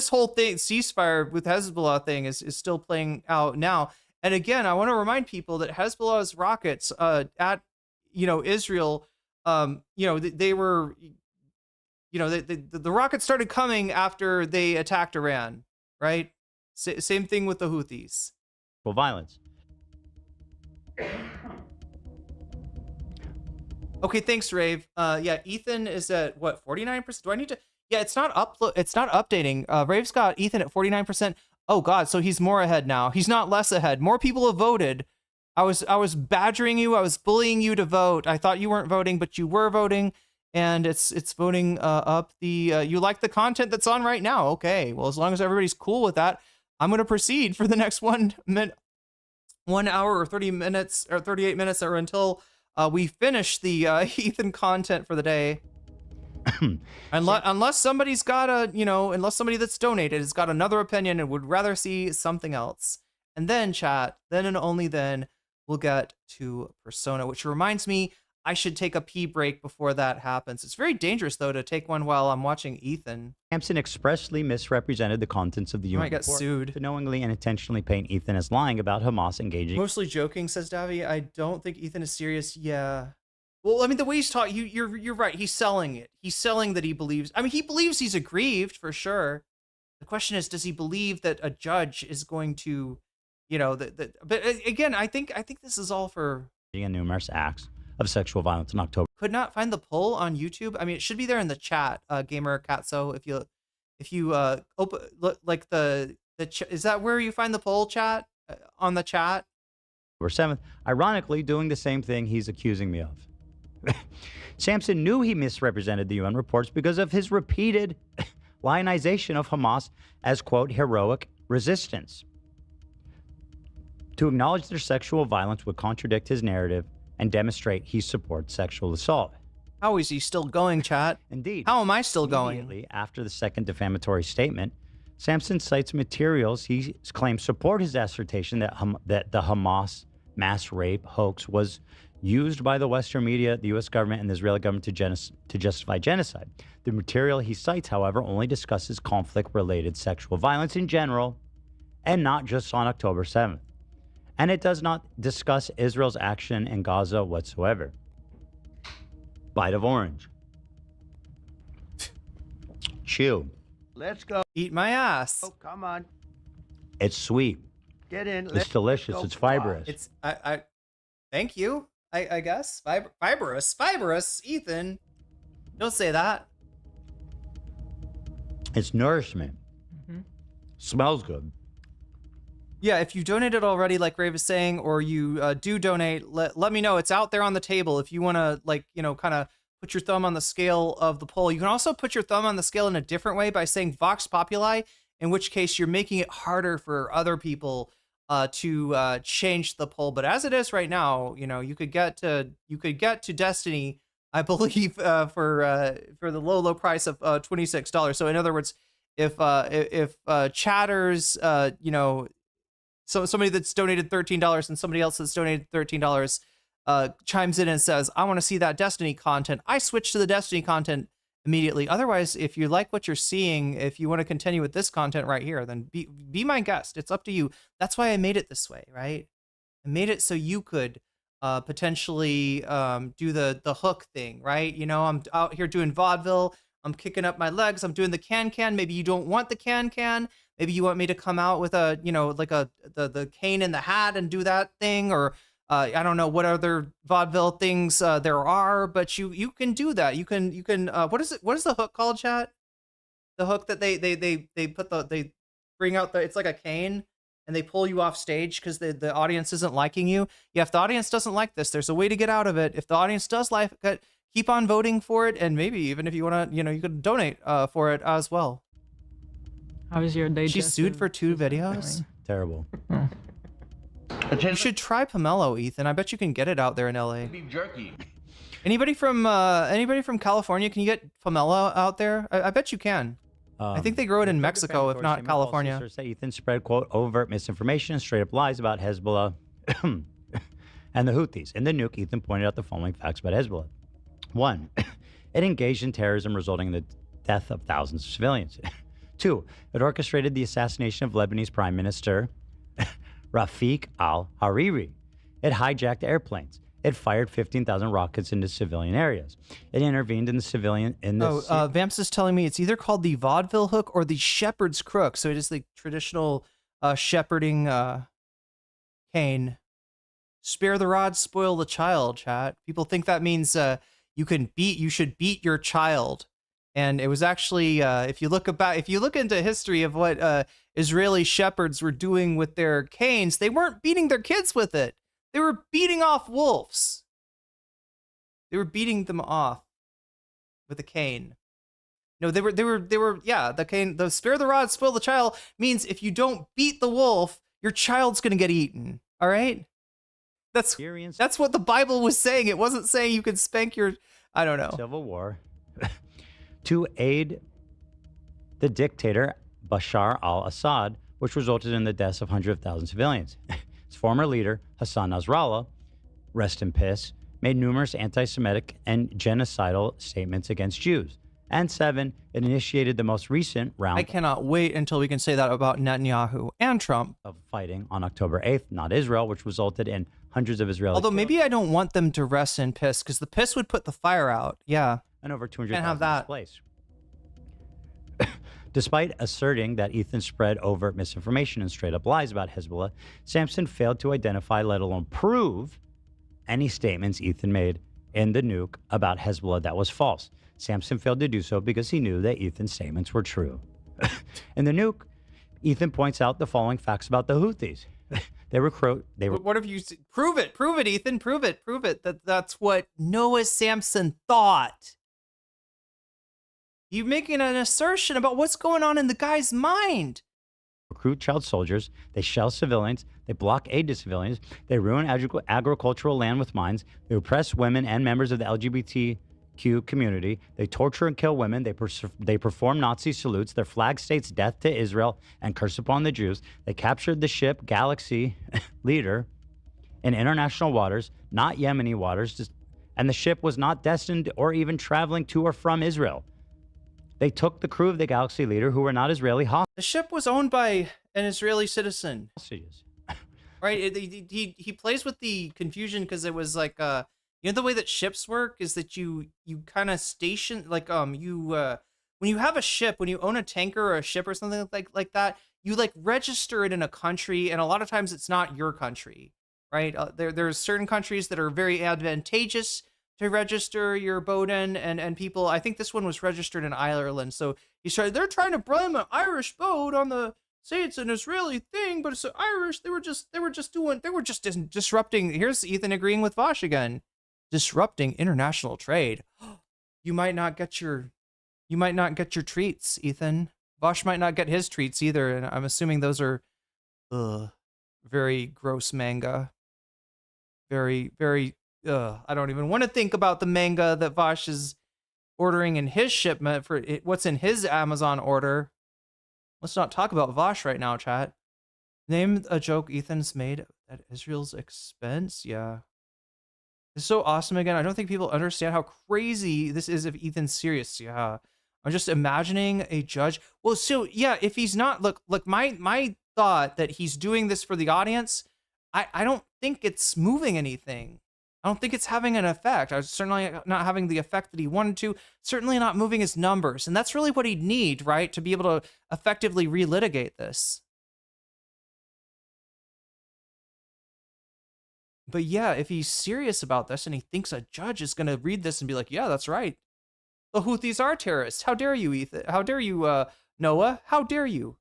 whole thing, ceasefire with Hezbollah thing is still playing out now. And again, I want to remind people that Hezbollah's rockets at, Israel, they were, the rockets started coming after they attacked Iran, right? Same thing with the Houthis. Violence. Okay, thanks, Rave. Ethan is at what, 49%? Do I need to? Yeah, it's not updating. Rave's got Ethan at 49%. Oh God, so he's more ahead now. He's not less ahead. More people have voted. I was badgering you. I was bullying you to vote. I thought you weren't voting, but you were voting, and it's voting up the. You like the content that's on right now? Okay. Well, as long as everybody's cool with that, I'm gonna proceed for the next 1 hour or 30 minutes or 38 minutes, or until we finish the Ethan content for the day. Unless somebody's got unless somebody that's donated has got another opinion and would rather see something else. And then chat, then and only then we'll get to Persona, which reminds me I should take a pee break before that happens. It's very dangerous though to take one while I'm watching Ethan. Samsen expressly misrepresented the contents of the UN report sued to knowingly and intentionally paint Ethan as lying about Hamas engaging. Mostly joking, says Davy. I don't think Ethan is serious. Yeah. Well, I mean, the way he's talking, you're right. He's selling it. He's selling that he believes. I mean, he believes he's aggrieved for sure. The question is, does he believe that a judge is going to, but again, I think this is all for numerous acts of sexual violence in October. Could not find the poll on YouTube. I mean, it should be there in the chat, Gamer Katso. If you open like the is that where you find the poll, chat, on the chat? 7th, ironically doing the same thing he's accusing me of. Samsen knew he misrepresented the UN reports because of his repeated lionization of Hamas as, quote, heroic resistance. To acknowledge their sexual violence would contradict his narrative and demonstrate he supports sexual assault. How is he still going, chat? Indeed. How am I still going? Immediately after the second defamatory statement, Samsen cites materials he claims support his assertion that the Hamas mass rape hoax was used by the Western media, the U.S. government, and the Israeli government to justify genocide. The material he cites, however, only discusses conflict-related sexual violence in general, and not just on October 7th. And it does not discuss Israel's action in Gaza whatsoever. Bite of orange. Chew. Let's go. Eat my ass. Oh, come on. It's sweet. Get in. It's delicious. It's fibrous. It's thank you. I guess fibrous. Ethan, don't say that. It's nourishment. Smells good. Yeah, if you donated already, like Ray was saying, or you do donate, let me know. It's out there on the table. If you want to, like, kind of put your thumb on the scale of the poll. You can also put your thumb on the scale in a different way by saying Vox Populi, in which case you're making it harder for other people to change the poll. But as it is right now, you could get to Destiny, I believe, for the low price of $26. So in other words, if chatters, so somebody that's donated $13 and somebody else that's donated $13 chimes in and says, I want to see that Destiny content, I switch to the Destiny content immediately. Otherwise, if you like what you're seeing, if you want to continue with this content right here, then be my guest. It's up to you. That's why I made it this way, right? I made it so you could potentially do the hook thing, right? I'm out here doing vaudeville. I'm kicking up my legs. I'm doing the can. Maybe you don't want the can. Maybe you want me to come out with a, like the cane in the hat and do that thing, or I don't know what other vaudeville things there are, but you can do that. You can what is the hook called, chat? The hook that they bring out it's like a cane and they pull you off stage because the audience isn't liking you. Yeah, if the audience doesn't like this, there's a way to get out of it. If the audience does like it, keep on voting for it, and maybe even if you want to, you could donate for it as well. How was your day? She's sued for 2 videos. Terrible. You should try pomelo, Ethan. I bet you can get it out there in LA. Beef jerky. Anybody from California? Can you get pomelo out there? I bet you can. I think they grow it in Mexico, if not California. Also say Ethan spread, quote, overt misinformation and straight up lies about Hezbollah and the Houthis. In the nuke, Ethan pointed out the following facts about Hezbollah. 1, it engaged in terrorism resulting in the death of thousands of civilians. 2, it orchestrated the assassination of Lebanese Prime Minister Rafik al-Hariri. It hijacked airplanes. It fired 15,000 rockets into civilian areas. It intervened in the civilian... Vamps is telling me it's either called the vaudeville hook or the shepherd's crook. So it is the traditional shepherding cane. Spare the rod, spoil the child, chat. People think that means you should beat your child. And it was actually, if you look into history of what Israeli shepherds were doing with their canes, they weren't beating their kids with it. They were beating off wolves. They were beating them off with a cane. No, they were, the cane, the spare the rod, spoil the child means if you don't beat the wolf, your child's going to get eaten. All right? That's what the Bible was saying. It wasn't saying you could spank your, I don't know. Civil war. To aid the dictator Bashar al-Assad, which resulted in the deaths of hundreds of thousands of civilians. His former leader, Hassan Nasrallah, rest in peace, made numerous anti-Semitic and genocidal statements against Jews. And 7, it initiated the most recent round. I cannot wait until we can say that about Netanyahu and Trump. Of fighting on October 8th, not Israel, which resulted in hundreds of Israelis. Although maybe I don't want them to rest in piss, because the piss would put the fire out. Yeah. And over 200,000 displaced. Despite asserting that Ethan spread overt misinformation and straight up lies about Hezbollah, Samsen failed to identify, let alone prove, any statements Ethan made in the nuke about Hezbollah that was false. Samsen failed to do so because he knew that Ethan's statements were true. In the nuke, Ethan points out the following facts about the Houthis. What have you prove it, Ethan, prove it, that's what Noah Samsen thought. You're making an assertion about what's going on in the guy's mind. Recruit child soldiers, they shell civilians, they block aid to civilians, they ruin agricultural land with mines, they oppress women and members of the LGBTQ community, they torture and kill women, they perform Nazi salutes, their flag states death to Israel and curse upon the Jews, they captured the ship Galaxy Leader in international waters, not Yemeni waters, and the ship was not destined or even traveling to or from Israel. They took the crew of the Galaxy Leader, who were not Israeli hostages. The ship was owned by an Israeli citizen. Right? He plays with the confusion because it was like, you know, the way that ships work is that you kind of station, like, when you have a ship, when you own a tanker or a ship or something like that, you like register it in a country, and a lot of times it's not your country, right? There's certain countries that are very advantageous to register your boat in, and people, I think this one was registered in Ireland. So they're trying to blame an Irish boat on the, say it's an Israeli thing, but it's Irish. They were just disrupting. Here's Ethan agreeing with Vosh again, disrupting international trade. You might not get your treats, Ethan. Vosh might not get his treats either, and I'm assuming those are, very gross manga. Very, very. I don't even want to think about the manga that Vosh is ordering in his shipment for what's in his Amazon order. Let's not talk about Vosh right now, chat. Name a joke Ethan's made at Israel's expense. Yeah. It's so awesome again. I don't think people understand how crazy this is if Ethan's serious. Yeah. I'm just imagining a judge. Well, so yeah, if he's not, look, my thought that he's doing this for the audience, I don't think it's moving anything. I don't think it's having an effect. I was certainly not having the effect that he wanted to, certainly not moving his numbers. And that's really what he'd need, right? To be able to effectively relitigate this. But yeah, if he's serious about this and he thinks a judge is going to read this and be like, yeah, that's right. The Houthis are terrorists. How dare you, Ethan? How dare you, Noah? How dare you?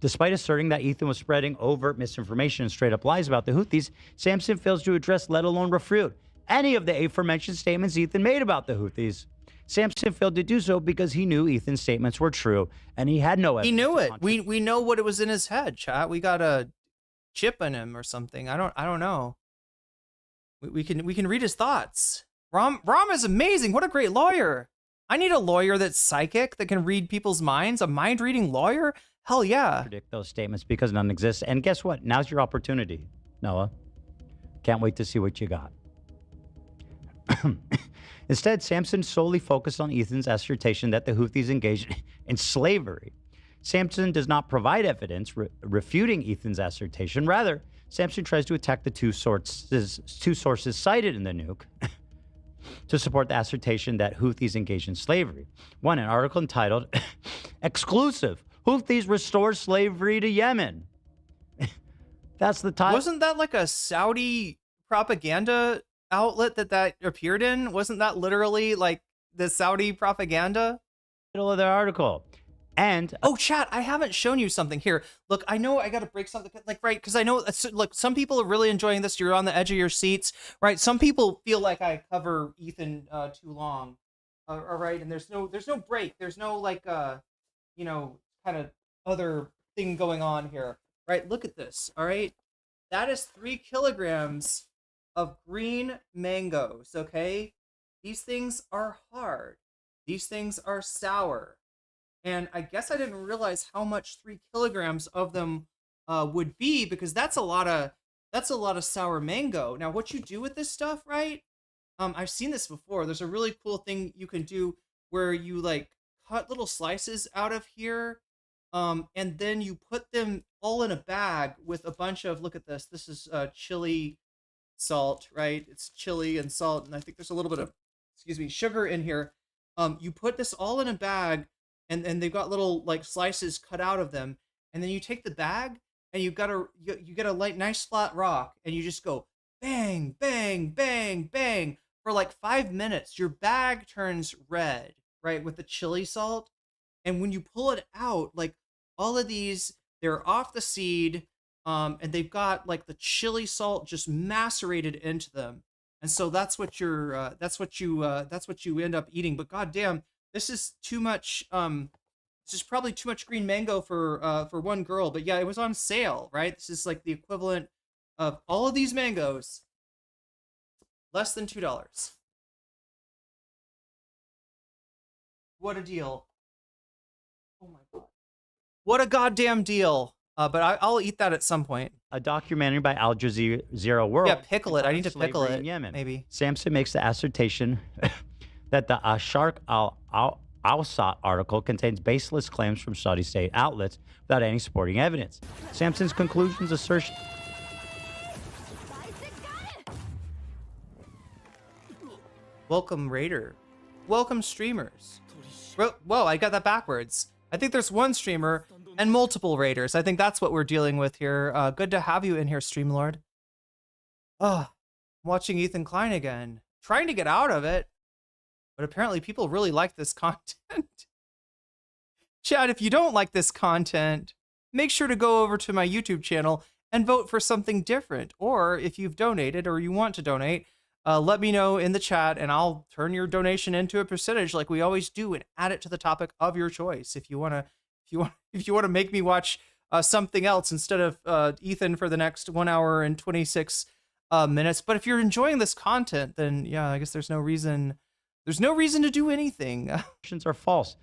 Despite asserting that Ethan was spreading overt misinformation and straight up lies about the Houthis, Samsen fails to address, let alone refute, any of the aforementioned statements Ethan made about the Houthis. Samsen failed to do so because he knew Ethan's statements were true, and he had no evidence. He knew it. We know what it was in his head, chat. We got a chip in him or something. I don't know. We can read his thoughts. Ram is amazing. What a great lawyer. I need a lawyer that's psychic, that can read people's minds. A mind-reading lawyer? Hell yeah. Predict those statements because none exist. And guess what? Now's your opportunity, Noah. Can't wait to see what you got. Instead, Samsen solely focused on Ethan's assertion that the Houthis engaged in slavery. Samsen does not provide evidence refuting Ethan's assertion. Rather, Samsen tries to attack the two sources cited in the nuke to support the assertion that Houthis engaged in slavery. One, an article entitled, Exclusive, Houthis restore slavery to Yemen. That's the title. Wasn't that like a Saudi propaganda outlet that appeared in? Wasn't that literally like the Saudi propaganda? Title of the article. And oh, chat, I haven't shown you something here. Look, I know I got to break something, like, right, because I know, look, some people are really enjoying this. You're on the edge of your seats, right? Some people feel like I cover Ethan too long, all right? And there's no break. There's no, like, you know, kind of other thing going on here, right? Look at this, all right? That is 3 kilograms of green mangoes, okay? These things are hard. These things are sour. And I guess I didn't realize how much 3 kilograms of them would be, because that's a lot of sour mango. Now, what you do with this stuff, right? I've seen this before. There's a really cool thing you can do where you like cut little slices out of here, and then you put them all in a bag with a bunch of, look at this. This is chili salt, right? It's chili and salt, and I think there's a little bit of, sugar in here. You put this all in a bag, and they've got little like slices cut out of them, and then you take the bag and you get a light, nice flat rock, and you just go bang, bang, bang, bang for like 5 minutes. Your bag turns red, right, with the chili salt, and when you pull it out, like all of these, they're off the seed. and they've got like the chili salt just macerated into them, and so that's what you end up eating. But goddamn, this is too much. This is probably too much green mango for one girl. But yeah, it was on sale, right? This is like the equivalent of all of these mangoes, less than $2. What a deal! Oh my god, what a goddamn deal! But I'll eat that at some point. A documentary by Al Jazeera World. Yeah, pickle it. I need to pickle Slavery it. in Yemen. Maybe. Samson makes the assertion that the Asharq al-Awsat article contains baseless claims from Saudi state outlets without any supporting evidence. Samson's conclusions assertion. Welcome, Raider. Welcome, streamers. Whoa, I got that backwards. I think there's one streamer and multiple raiders. I think that's what we're dealing with here. Good to have you in here, Streamlord. Oh, I'm watching Ethan Klein again. Trying to get out of it. But apparently people really like this content. Chad, if you don't like this content, make sure to go over to my YouTube channel and vote for something different. Or if you've donated or you want to donate, let me know in the chat and I'll turn your donation into a percentage like we always do and add it to the topic of your choice. If you want to make me watch something else instead of Ethan for the next 1 hour and 26 minutes. But if you're enjoying this content, then yeah, I guess there's no reason to do anything. Are false.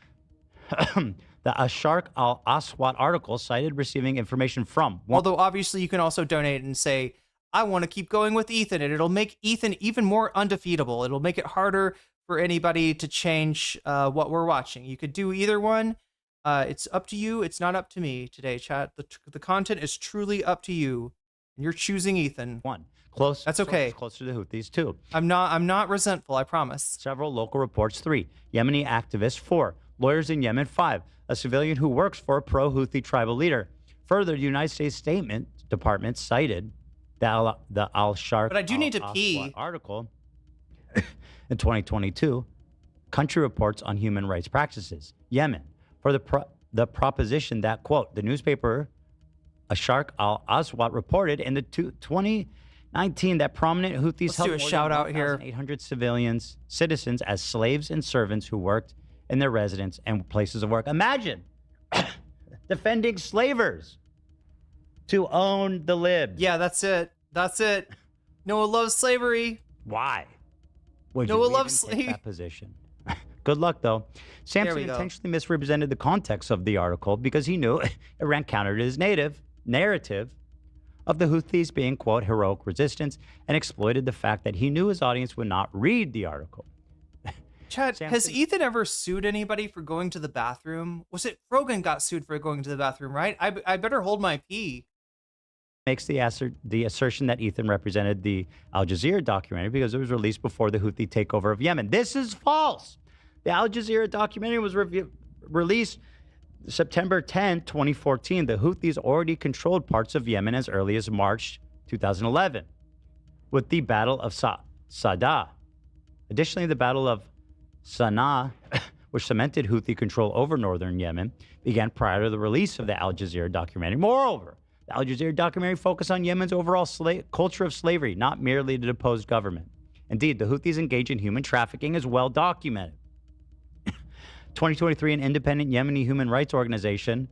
The Asharq al-Aswat article cited receiving information from. Although obviously you can also donate and say, I want to keep going with Ethan, and it'll make Ethan even more undefeatable. It'll make it harder for anybody to change what we're watching. You could do either one. It's up to you. It's not up to me today, chat. The content is truly up to you, and you're choosing Ethan. Close. That's okay. Closer to the Houthis, 2. I'm not resentful, I promise. Several local reports, 3. Yemeni activists, 4. Lawyers in Yemen, 5. A civilian who works for a pro-Houthi tribal leader. Further, the United States State Department cited the Al-Sharq but I do need to pee. Article in 2022, Country Reports on Human Rights Practices, Yemen, for the proposition that, quote, the newspaper Asharq al-Aswat reported in the 2019 that prominent Houthis held do a shout out here. 800 citizens as slaves and servants who worked in their residence and places of work. Imagine defending slavers to own the libs. Yeah, that's it. That's it. Noah loves slavery. Why? Would Noah you loves even take that position? Good luck, though. Samson we go. intentionally misrepresented the context of the article because he knew it ran counter to his narrative of the Houthis being, quote, heroic resistance, and exploited the fact that he knew his audience would not read the article. Chad, has Ethan ever sued anybody for going to the bathroom? Was it Rogan got sued for going to the bathroom, right? I better hold my pee. Makes the assertion that Ethan represented the Al Jazeera documentary because it was released before the Houthi takeover of Yemen. This is false. The Al Jazeera documentary was released September 10, 2014. The Houthis already controlled parts of Yemen as early as March 2011 with the Battle of Sada. Additionally, the Battle of Sana'a, which cemented Houthi control over northern Yemen, began prior to the release of the Al Jazeera documentary. Moreover, the Al Jazeera documentary focused on Yemen's overall culture of slavery, not merely the deposed government. Indeed, the Houthis engage in human trafficking is well documented. 2023, an independent Yemeni human rights organization,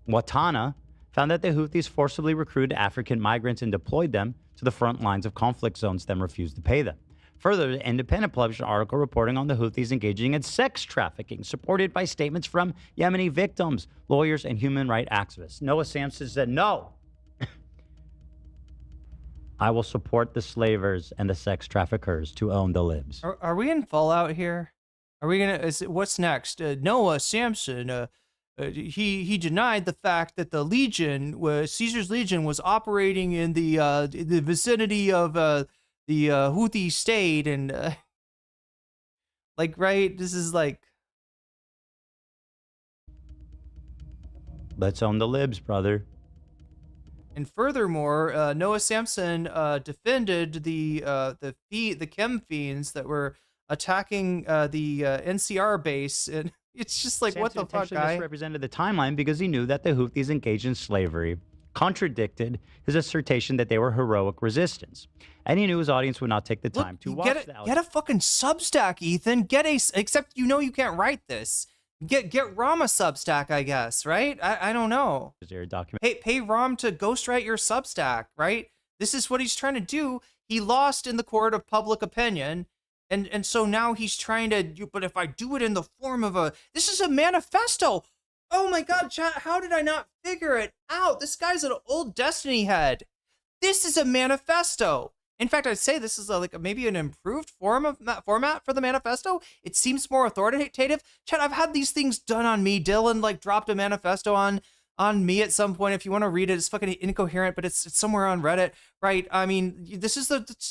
Watana, found that the Houthis forcibly recruited African migrants and deployed them to the front lines of conflict zones, then refused to pay them. Further, the Independent published an article reporting on the Houthis engaging in sex trafficking, supported by statements from Yemeni victims, lawyers, and human rights activists. Noah Samsen said, no, I will support the slavers and the sex traffickers to own the libs. Are we in Fallout here? Are we gonna? What's next? Noah Samsen. He denied the fact that the Legion, Caesar's Legion, was operating in the vicinity of the Houthi state, and like, right? This is like, let's own the libs, brother. And furthermore, Noah Samsen defended the chem fiends that were attacking the NCR base, and it's just like, Samson what the fuck, guy? misrepresented the timeline because he knew that the Houthis engaged in slavery contradicted his assertion that they were heroic resistance. And he knew his audience would not take the time to watch that. Get a fucking Substack, Ethan. Except you know you can't write this. Get Rom a Substack, I guess, right? I don't know. Is there a document? Hey, pay Rom to ghostwrite your Substack, right? This is what he's trying to do. He lost in the court of public opinion, and so now he's trying to. But if I do it in the form of this is a manifesto. Oh my God, chat! How did I not figure it out? This guy's an old Destiny head. This is a manifesto. In fact, I'd say this is maybe an improved format for the manifesto. It seems more authoritative. Chat, I've had these things done on me. Dylan dropped a manifesto on me at some point. If you want to read it, it's fucking incoherent, but it's somewhere on Reddit, right? I mean, this is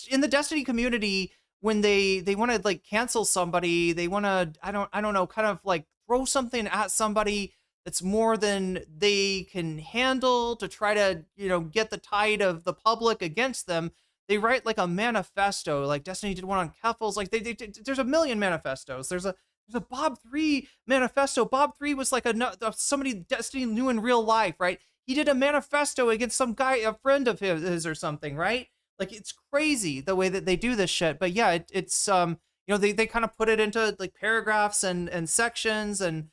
in the Destiny community when they want to cancel somebody. They want to I don't know, kind of throw something at somebody that's more than they can handle to try to get the tide of the public against them. They write a manifesto, like Destiny did one on Keffels. There's a million manifestos. There's a Bob 3 manifesto. Bob 3 was somebody Destiny knew in real life, right? He did a manifesto against some guy, a friend of his or something, right? It's crazy the way that they do this shit. But yeah, it's they kind of put it into paragraphs and sections and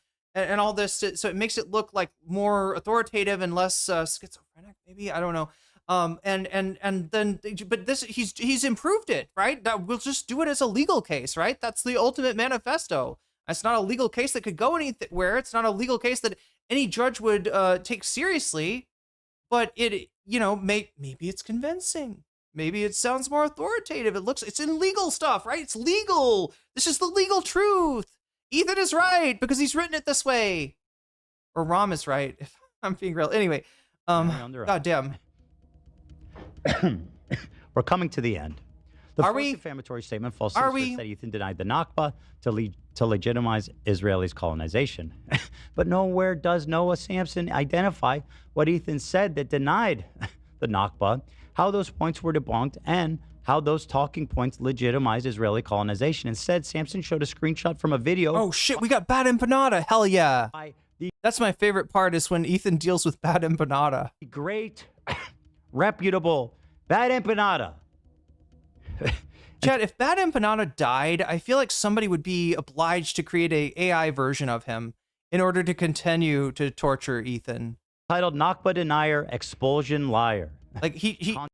all this, so it makes it look more authoritative and less schizophrenic. Maybe, I don't know. And then, but this, he's improved it, right? That we'll just do it as a legal case, right? That's the ultimate manifesto. It's not a legal case that could go anywhere. It's not a legal case that any judge would take seriously, but it, maybe it's convincing. Maybe it sounds more authoritative. It's in legal stuff, right? It's legal. This is the legal truth. Ethan is right because he's written it this way. Or Rom is right, if I'm being real. Anyway, goddamn. We're coming to the end. The first defamatory statement falsely said Ethan denied the Nakba to legitimize Israelis' colonization. But nowhere does Noah Samsen identify what Ethan said that denied the Nakba, how those points were debunked, and how those talking points legitimized Israeli colonization. Instead, Samsen showed a screenshot from a video. Oh shit, we got Bad Empanada. Hell yeah. That's my favorite part, is when Ethan deals with Bad Empanada. Great, reputable Bad Empanada. Chad, if Bad Empanada died, I feel like somebody would be obliged to create a AI version of him in order to continue to torture Ethan. Titled Nakba Denier, Expulsion Liar.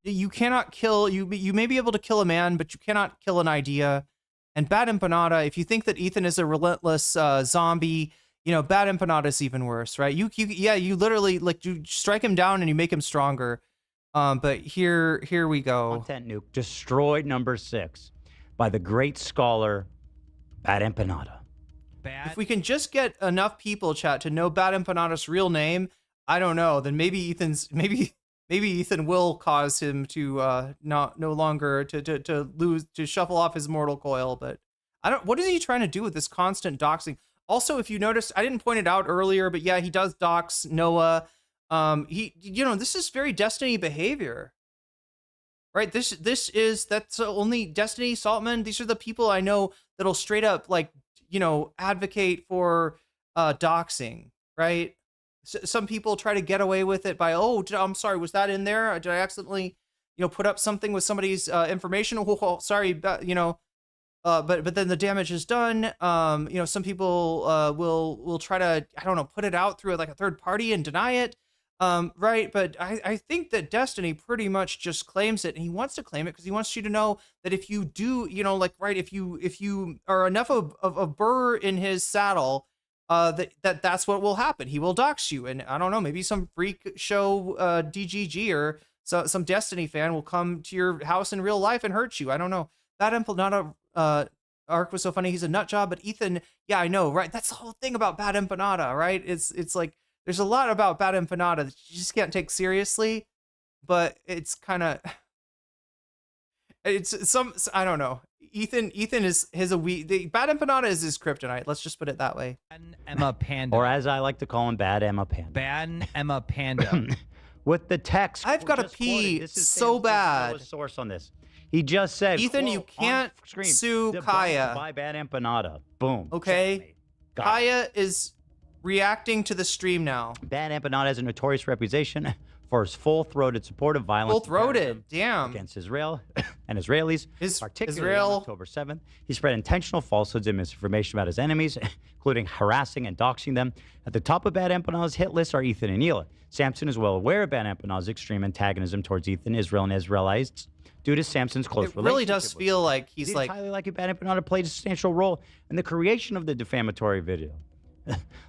You cannot kill, you may be able to kill a man, but you cannot kill an idea. And Bad Empanada, if you think that Ethan is a relentless zombie, Bad Empanada is even worse, right? You literally, you strike him down and you make him stronger. But here we go. Content nuke destroyed number 6 by the great scholar Bad Empanada. If we can just get enough people, chat, to know Bad Empanada's real name, I don't know, then maybe Ethan will cause him to no longer to shuffle off his mortal coil. But what is he trying to do with this constant doxing? Also, if you noticed, I didn't point it out earlier, but yeah, he does dox Noah. This is very Destiny behavior, right? That's only Destiny, Saltman. These are the people I know that'll straight up advocate for doxing, right? Some people try to get away with it by, I'm sorry, was that in there? Did I accidentally, put up something with somebody's information? Oh, sorry, but then the damage is done. Some people will try to, put it out through a third party and deny it. Right, but I think that Destiny pretty much just claims it, and he wants to claim it because he wants you to know that if you do, if you are enough of a burr in his saddle, that's what will happen. He will dox you, and I don't know, maybe some freak show DGG or some Destiny fan will come to your house in real life and hurt you. I don't know. That Empanada arc was so funny. He's a nut job, but Ethan, yeah, I know, right? That's the whole thing about Bad Empanada, right? It's like, there's a lot about Bad Empanada that you just can't take seriously, but it's kind of, I don't know. Ethan is Bad Empanada is his kryptonite. Let's just put it that way. Emma Panda. Or as I like to call him, Bad Emma Panda. Bad Emma Panda. With the text. I've got to pee so bad. Source on this. He just said, Ethan, you can't sue Kaya. By Bad Empanada. Boom. Okay. Kaya is reacting to the stream now. Bad Empanada has a notorious reputation for his full-throated support of violence. Full-throated, damn. Against Israel and Israelis, particularly on October 7th. He spread intentional falsehoods and misinformation about his enemies, including harassing and doxing them. At the top of Bad Empanad's hit list are Ethan and Hila. Samsen is well aware of Bad Empanad's extreme antagonism towards Ethan, Israel, and Israelites due to Samsen's close relationship. It really does feel like he's like... highly likely Bad Empanada played a substantial role in the creation of the defamatory video.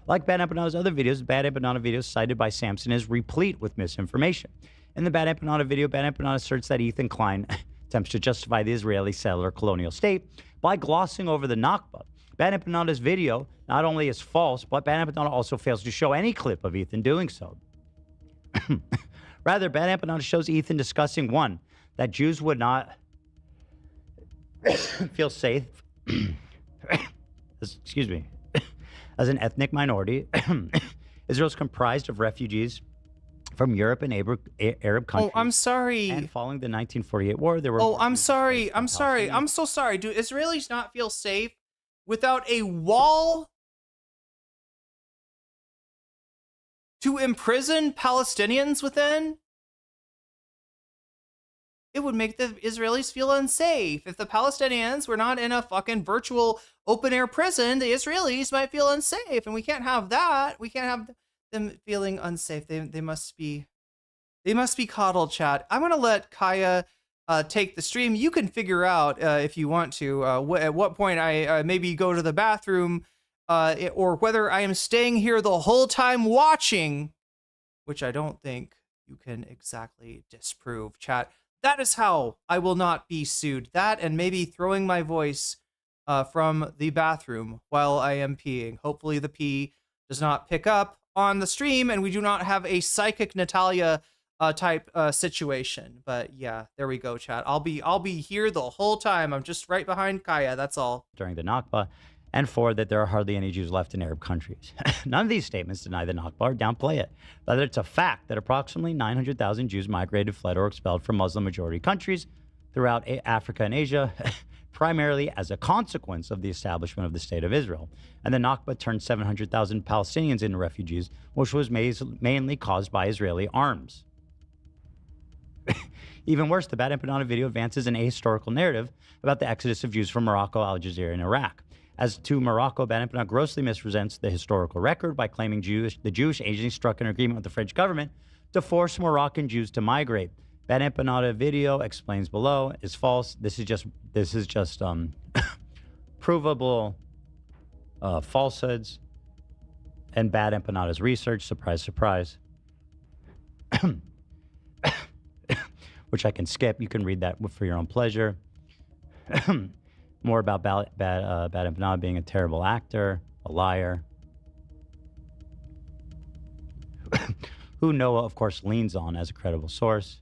Like Bad Empanada's other videos, Bad Empanada videos cited by Samsen is replete with misinformation. In the Bad Empanada video, Bad Empanada asserts that Ethan Klein attempts to justify the Israeli settler colonial state by glossing over the Nakba. Bad Empanada's video not only is false, but Bad Empanada also fails to show any clip of Ethan doing so. Rather, Bad Empanada shows Ethan discussing, one, that Jews would not feel safe, excuse me, as an ethnic minority. Israel's comprised of refugees from Europe and Arab countries. Oh, I'm sorry. And following the 1948 war, there were... Oh, I'm sorry. I'm sorry. I'm so sorry. Do Israelis not feel safe without a wall to imprison Palestinians within? It would make the Israelis feel unsafe. If the Palestinians were not in a fucking virtual open-air prison, the Israelis might feel unsafe, and we can't have that. We can't have them feeling unsafe. They must be coddled, chat. I'm gonna let Kaya take the stream. You can figure out if you want to at what point I maybe go to the bathroom, or whether I am staying here the whole time watching, which I don't think you can exactly disprove, chat. That is how I will not be sued. That and maybe throwing my voice from the bathroom while I am peeing. Hopefully the pee does not pick up on the stream and we do not have a psychic Natalia type situation. But yeah, there we go, chat. I'll be here the whole time. I'm just right behind Kaya. That's all. During the Nakba, and four, that there are hardly any Jews left in Arab countries. None of these statements deny the Nakba or downplay it. Rather, it's a fact that approximately 900,000 Jews migrated, fled, or expelled from Muslim-majority countries throughout Africa and Asia, primarily as a consequence of the establishment of the State of Israel. And the Nakba turned 700,000 Palestinians into refugees, which was mainly caused by Israeli arms. Even worse, the Bad Empanada video advances an ahistorical narrative about the exodus of Jews from Morocco, Algeria, and Iraq. As to Morocco, Bad Empanada grossly misrepresents the historical record by claiming the Jewish agency struck an agreement with the French government to force Moroccan Jews to migrate. Bad Empanada video explains below is false. This is just provable falsehoods and Bad Empanada's research. Surprise, surprise. Which I can skip. You can read that for your own pleasure. More about Bad Empanada being a terrible actor, a liar, who Noah, of course, leans on as a credible source.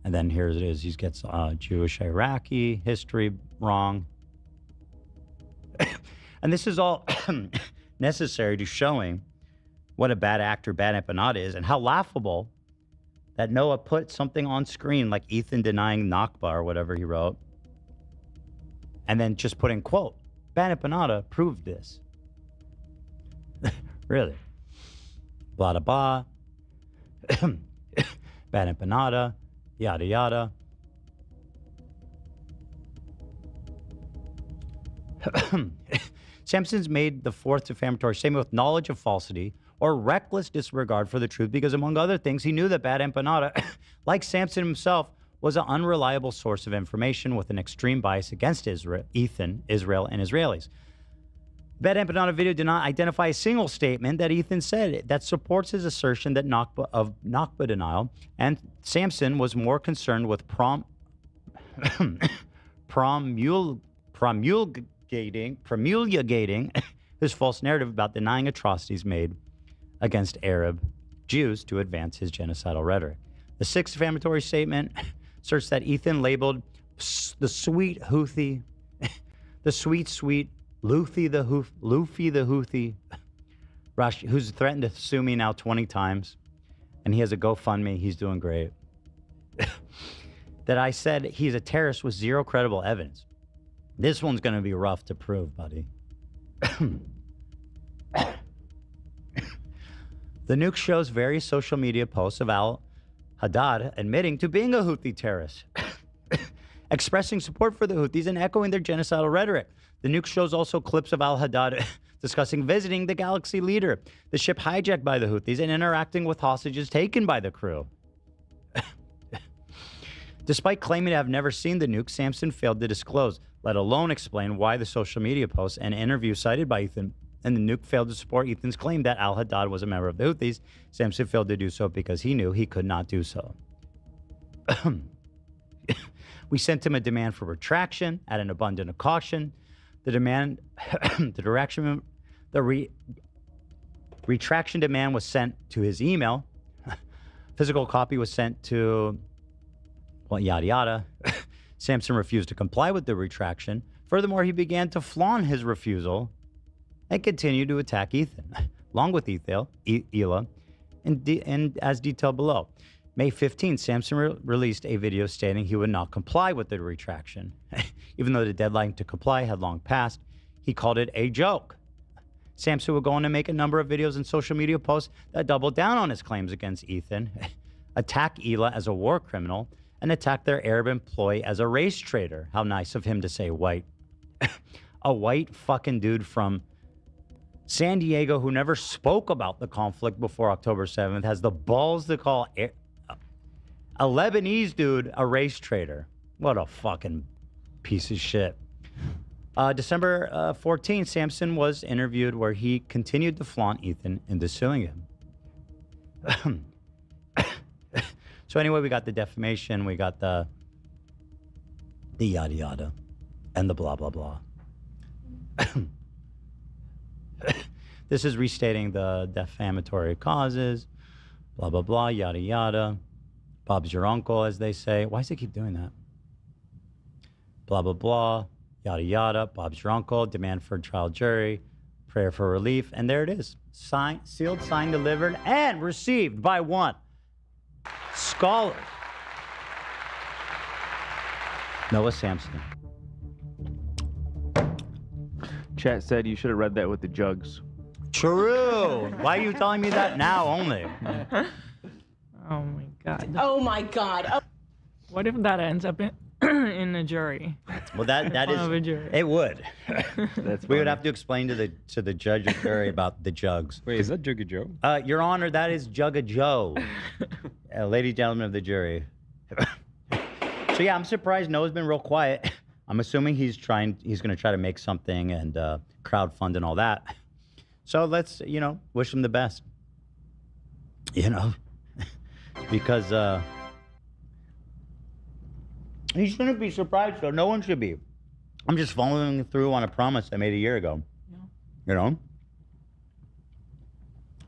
And then here it is. He gets Jewish Iraqi history wrong. And this is all necessary to showing what a bad actor Bad Empanada is and how laughable that Noah put something on screen like Ethan denying Nakba or whatever he wrote. And then just put in quote, Bad Empanada proved this. Really. Blah, blah, blah. Bad Empanada, yada, yada. Samsen's made the fourth defamatory statement with knowledge of falsity or reckless disregard for the truth because, among other things, he knew that Bad Empanada, like Samsen himself, was an unreliable source of information with an extreme bias against Ethan, Israel, and Israelis. Bad Empanada video did not identify a single statement that Ethan said that supports his assertion that Nakba denial, and Samsen was more concerned with promulgating his false narrative about denying atrocities made against Arab Jews to advance his genocidal rhetoric. The sixth defamatory statement asserts that Ethan labeled the sweet Houthi, the sweet Luffy the Houthi, who's threatened to sue me now 20 times, and he has a GoFundMe. He's doing great. That I said he's a terrorist with zero credible evidence. This one's going to be rough to prove, buddy. The nuke shows various social media posts of Haddad admitting to being a Houthi terrorist, expressing support for the Houthis and echoing their genocidal rhetoric. The nuke shows also clips of al-Haddad discussing visiting the Galaxy leader, the ship hijacked by the Houthis, and interacting with hostages taken by the crew. Despite claiming to have never seen the nuke, Samsen failed to disclose, let alone explain why the social media posts and interview cited by Ethan and the nuke failed to support Ethan's claim that al-Haddad was a member of the Houthis. Samsen failed to do so because he knew he could not do so. We sent him a demand for retraction at an abundant of caution. The demand, retraction demand was sent to his email. Physical copy was sent to, well, yada yada. Samsen refused to comply with the retraction. Furthermore, he began to flaunt his refusal and continued to attack Ethan, along with Hila, and as detailed below. May 15, Samsen released a video stating he would not comply with the retraction. Even though the deadline to comply had long passed, he called it a joke. Samsen would go on to make a number of videos and social media posts that doubled down on his claims against Ethan, attack Hila as a war criminal, and attack their Arab employee as a race traitor. How nice of him to say white. A white fucking dude from San Diego who never spoke about the conflict before October 7th has the balls to call a Lebanese dude a race traitor. What a fucking piece of shit. December 14th, Samsen was interviewed where he continued to flaunt Ethan into suing him. So anyway, we got the defamation, we got the yada yada, and the blah blah blah. This is restating the defamatory causes, blah blah blah, yada yada. Bob's your uncle, as they say. Why does he keep doing that? Blah blah blah, yada yada. Bob's your uncle. Demand for trial jury, prayer for relief, and there it is. Signed, sealed, signed, delivered, and received by one scholar, Noah Samsen. Chat said you should have read that with the jugs. True. Why are you telling me that now only? Oh my god. Oh my god. Oh. What if that ends up in a jury? Well, that is. Of a jury. It would. That's we would have to explain to the judge and jury about the jugs. Wait, is that Jugga Joe? Your Honor, that is Jugga Joe. Ladies and gentlemen of the jury. So yeah, I'm surprised Noah's been real quiet. I'm assuming he's going to try to make something and crowdfund and all that. So let's, wish him the best. Because he shouldn't be surprised, though. No one should be. I'm just following through on a promise I made a year ago. Yeah.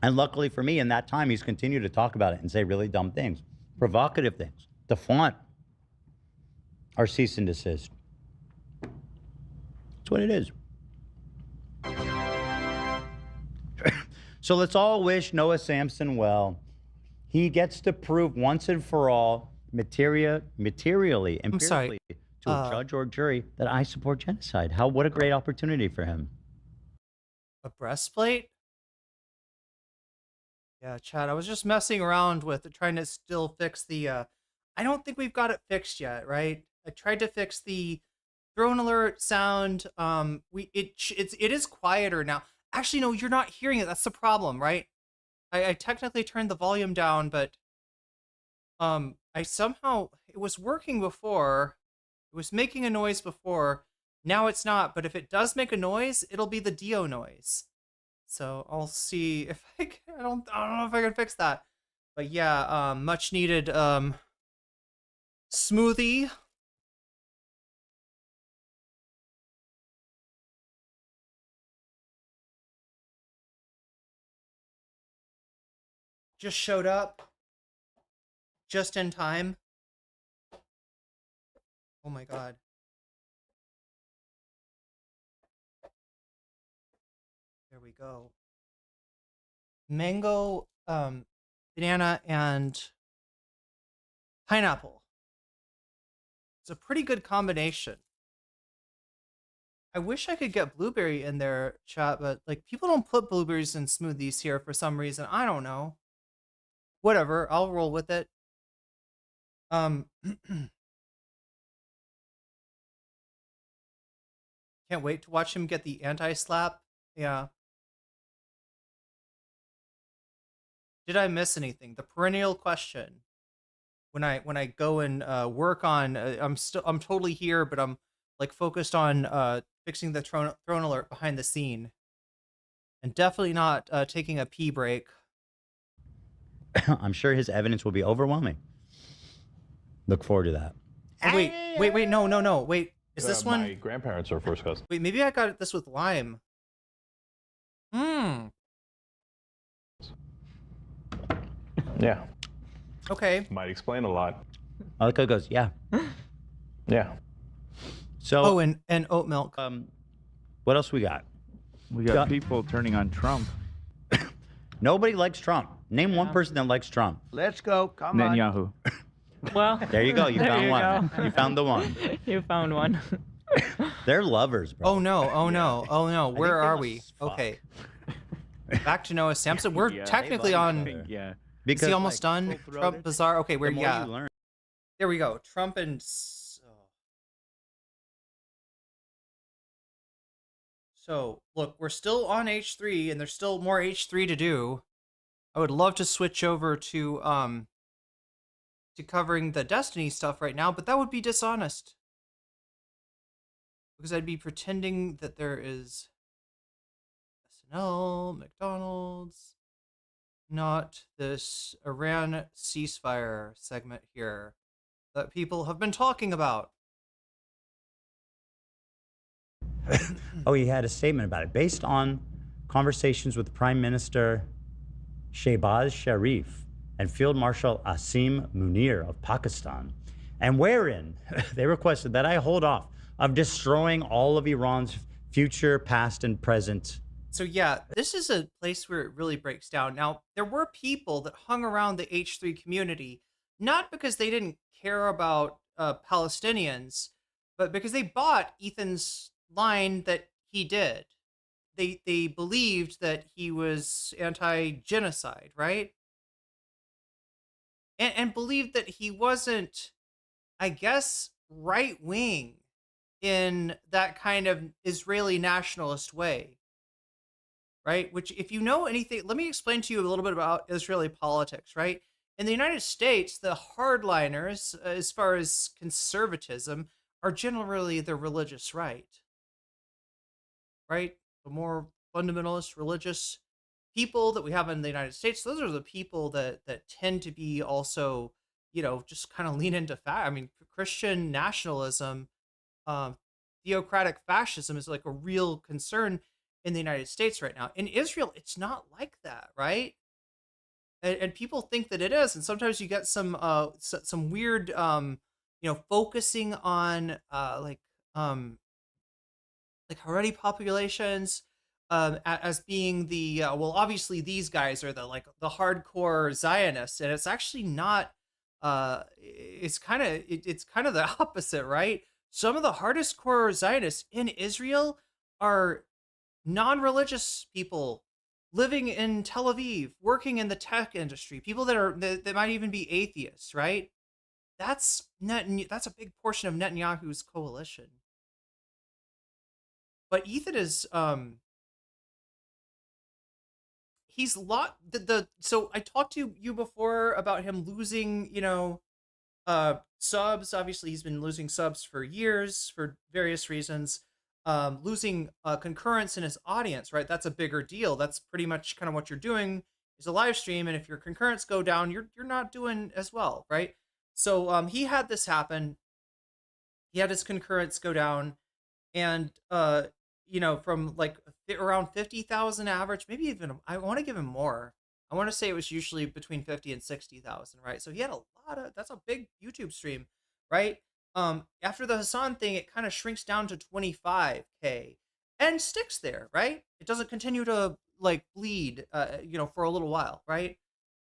And luckily for me, in that time, he's continued to talk about it and say really dumb things, provocative things, to flaunt our cease and desist. That's what it is. So let's all wish Noah Samsen well. He gets to prove once and for all, materially, empirically, to a judge or jury that I support genocide. What a great opportunity for him. A breastplate? Yeah, Chad, I was just messing around with trying to still fix the, I don't think we've got it fixed yet, right? I tried to fix the drone alert sound. It is quieter now. Actually, no, you're not hearing it. That's the problem, right? I technically turned the volume down, but it was working before. It was making a noise before. Now it's not, but if it does make a noise, it'll be the Dio noise. So I'll see if I can. I don't know if I can fix that. But yeah, much needed smoothie. Just showed up just in time. Oh my god. There we go. Mango, banana, and pineapple. It's a pretty good combination. I wish I could get blueberry in there, chat, but people don't put blueberries in smoothies here for some reason. I don't know. Whatever, I'll roll with it. Can't wait to watch him get the anti-slap. Yeah. Did I miss anything? The perennial question. When I go and work on, I'm totally here, but I'm like focused on fixing the throne alert behind the scene, and definitely not taking a pee break. I'm sure his evidence will be overwhelming. Look forward to that. Oh, wait, no, wait. Is this one? My grandparents are first cousins. Wait, maybe I got this with Lime. Yeah. Okay. Might explain a lot. I like how it goes, yeah. Yeah. So. Oh, and oat milk. What else we got? We got people turning on Trump. Nobody likes Trump. Name one person that likes Trump. Let's go. Come on. Netanyahu. Well, There you go. You there found you one. go. You found the one. You found one. They're lovers, bro. Oh no! Oh no! Oh no! think Where they are must we? fuck. Okay. Back to Noah Samsen. We're Yeah, technically they like on. each other. Yeah. Is he almost done? full-throated, Trump Bazaar. Okay, the we're more yeah. you learn. There we go. Trump and. So look, we're still on H3, and there's still more H3 to do. I would love to switch over to covering the Destiny stuff right now, but that would be dishonest. Because I'd be pretending that there is SNL, McDonald's, not this Iran ceasefire segment here that people have been talking about. Oh, he had a statement about it. Based on conversations with Prime Minister Shehbaz Sharif and Field Marshal Asim Munir of Pakistan, and wherein they requested that I hold off of destroying all of Iran's future, past, and present. So yeah, this is a place where it really breaks down. Now, there were people that hung around the H3 community, not because they didn't care about Palestinians, but because they bought Ethan's line that he did. They believed that he was anti-genocide, right? And believed that he wasn't, I guess, right-wing in that kind of Israeli nationalist way, right? Which, if you know anything, let me explain to you a little bit about Israeli politics, right? In the United States, the hardliners, as far as conservatism, are generally the religious right, right? The more fundamentalist religious people that we have in the United States, those are the people that tend to be also, just kind of lean into I mean, Christian nationalism, theocratic fascism is like a real concern in the United States right now. In Israel, it's not like that, right? And people think that it is, and sometimes you get some weird, focusing on like Haredi populations as being the well, obviously these guys are the hardcore Zionists, and it's actually not. It's kind of the opposite, right? Some of the hardest core Zionists in Israel are non-religious people living in Tel Aviv, working in the tech industry, people that might even be atheists, right? That's a big portion of Netanyahu's coalition. But Ethan is he's so I talked to you before about him losing, subs. Obviously he's been losing subs for years for various reasons. Losing concurrence in his audience, right? That's a bigger deal. That's pretty much kind of what you're doing is a live stream, and if your concurrence go down, you're not doing as well, right? So he had this happen. He had his concurrence go down, and from like around 50,000 average, maybe even I want to give him more. I want to say it was usually between 50 and 60,000, right? So he had that's a big YouTube stream, right? After the Hassan thing, it kind of shrinks down to 25K and sticks there, right? It doesn't continue to bleed, for a little while, right?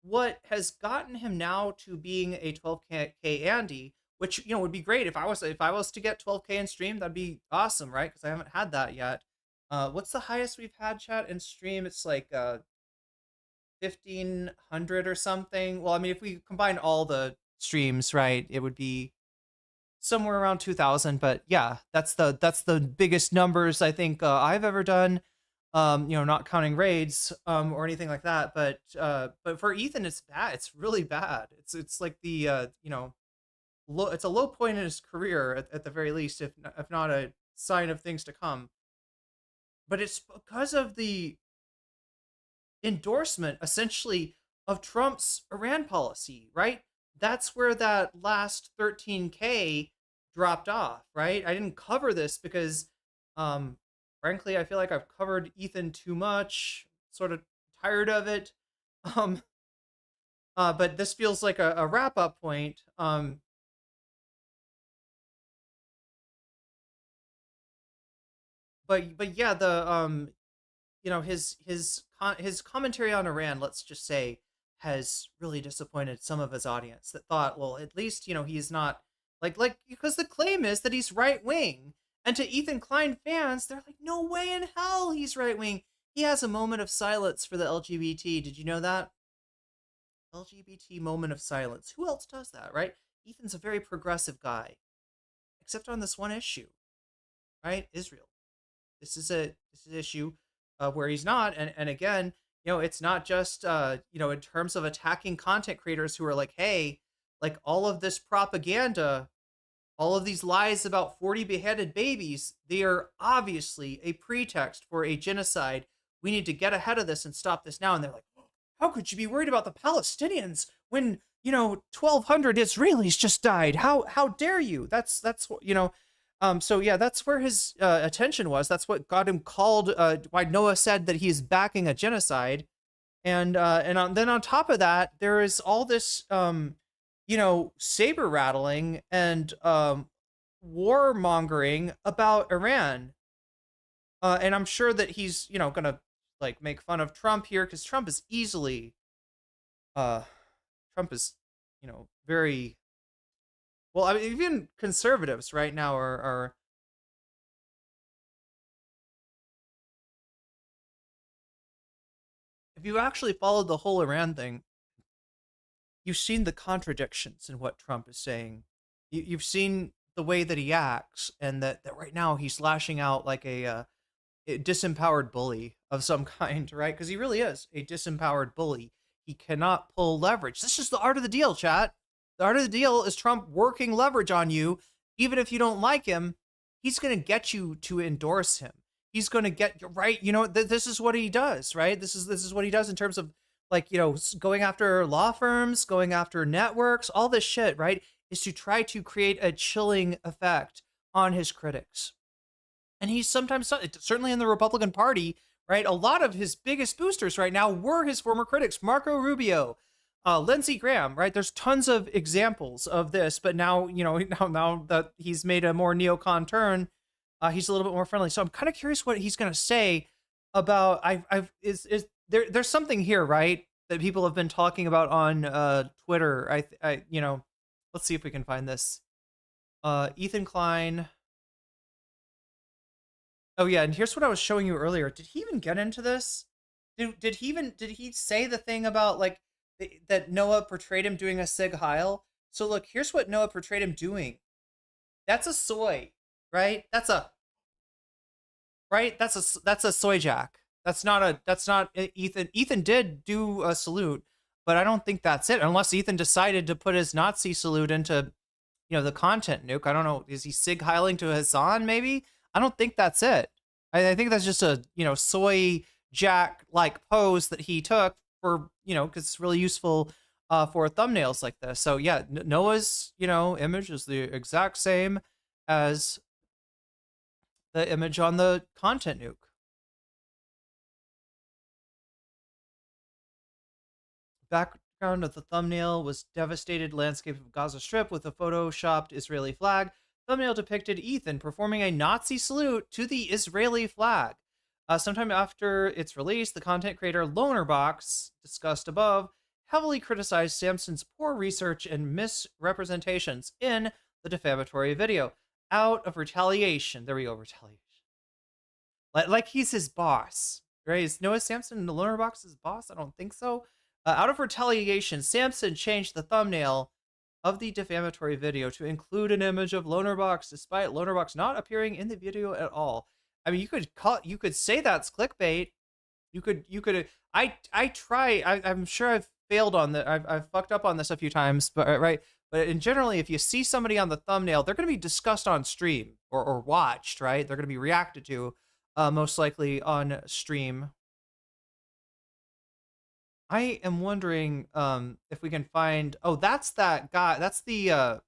What has gotten him now to being a 12K Andy, which, would be great if I was to get 12K in stream, that'd be awesome, right? Because I haven't had that yet. What's the highest we've had, chat, in stream? It's like 1,500 or something. Well, I mean, if we combine all the streams, right, it would be somewhere around 2,000. But yeah, that's the biggest numbers I think I've ever done. Not counting raids or anything like that. But for Ethan, it's bad. It's really bad. It's like the low. It's a low point in his career at the very least, if not a sign of things to come. But it's because of the endorsement, essentially, of Trump's Iran policy, right? That's where that last 13K dropped off, right? I didn't cover this because, frankly, I feel like I've covered Ethan too much, sort of tired of it. But this feels like a wrap-up point. But yeah, the his commentary on Iran, let's just say, has really disappointed some of his audience that thought, well, at least he's not like because the claim is that he's right wing, and to Ethan Klein fans, they're like, no way in hell he's right wing. He has a moment of silence for the LGBT. Did you know that? LGBT moment of silence. Who else does that, right? Ethan's a very progressive guy, except on this one issue, right? Israel. This is an issue where he's not, and again, it's not just in terms of attacking content creators who are like, hey, like all of this propaganda, all of these lies about 40 beheaded babies, they are obviously a pretext for a genocide. We need to get ahead of this and stop this now. And they're like, how could you be worried about the Palestinians when 1,200 Israelis just died? How dare you? That's so yeah, that's where his attention was. That's what got him called. Why Noah said that he's backing a genocide, and then on top of that, there is all this saber rattling and warmongering about Iran, and I'm sure that he's gonna like make fun of Trump here because Trump is easily, very. Well, I mean, even conservatives right now are if you actually followed the whole Iran thing, you've seen the contradictions in what Trump is saying. You've seen the way that he acts, and that right now he's lashing out like a disempowered bully of some kind, right? Because he really is a disempowered bully. He cannot pull leverage. This is the art of the deal, chat. The art of the deal is Trump working leverage on you. Even if you don't like him, he's going to get you to endorse him. He's going to get you right. This is what he does, right? This is what he does in terms of like, going after law firms, going after networks, all this shit, right? Is to try to create a chilling effect on his critics. And he's sometimes, certainly in the Republican Party, right? A lot of his biggest boosters right now were his former critics, Marco Rubio, Lindsey Graham, right? There's tons of examples of this, but now, now that he's made a more neocon turn, he's a little bit more friendly. So I'm kind of curious what he's going to say about, there's something here, right? That people have been talking about on Twitter. Let's see if we can find this. Ethan Klein. Oh yeah. And here's what I was showing you earlier. Did he even get into this? Did he say the thing about like, that Noah portrayed him doing a Sig Heil? So look, here's what Noah portrayed him doing. That's a soy, right? That's a soy jack. That's not Ethan. Ethan did do a salute, but I don't think that's it. Unless Ethan decided to put his Nazi salute into, the content nuke. I don't know. Is he Sig Heiling to Hassan? Maybe. I don't think that's it. I think that's just a soy jack like pose that he took for because it's really useful for thumbnails like this. So yeah, Noah's image is the exact same as the image on the content nuke. Background of the thumbnail was devastated landscape of Gaza Strip with a photoshopped Israeli flag. Thumbnail depicted Ethan performing a Nazi salute to the Israeli flag. Sometime after its release, the content creator Lonerbox, discussed above, heavily criticized Samsen's poor research and misrepresentations in the defamatory video. Out of retaliation. There we go, retaliation. Like he's his boss, right? Is Noah Samsen Lonerbox's boss? I don't think so. Out of retaliation, Samsen changed the thumbnail of the defamatory video to include an image of Lonerbox, despite Lonerbox not appearing in the video at all. I mean, you could say that's clickbait. I'm sure I've failed on that. I've fucked up on this a few times, but right. But in generally, if you see somebody on the thumbnail, they're going to be discussed on stream or watched, right? They're going to be reacted to, most likely on stream. I am wondering if we can find. Oh, that's that guy. That's the.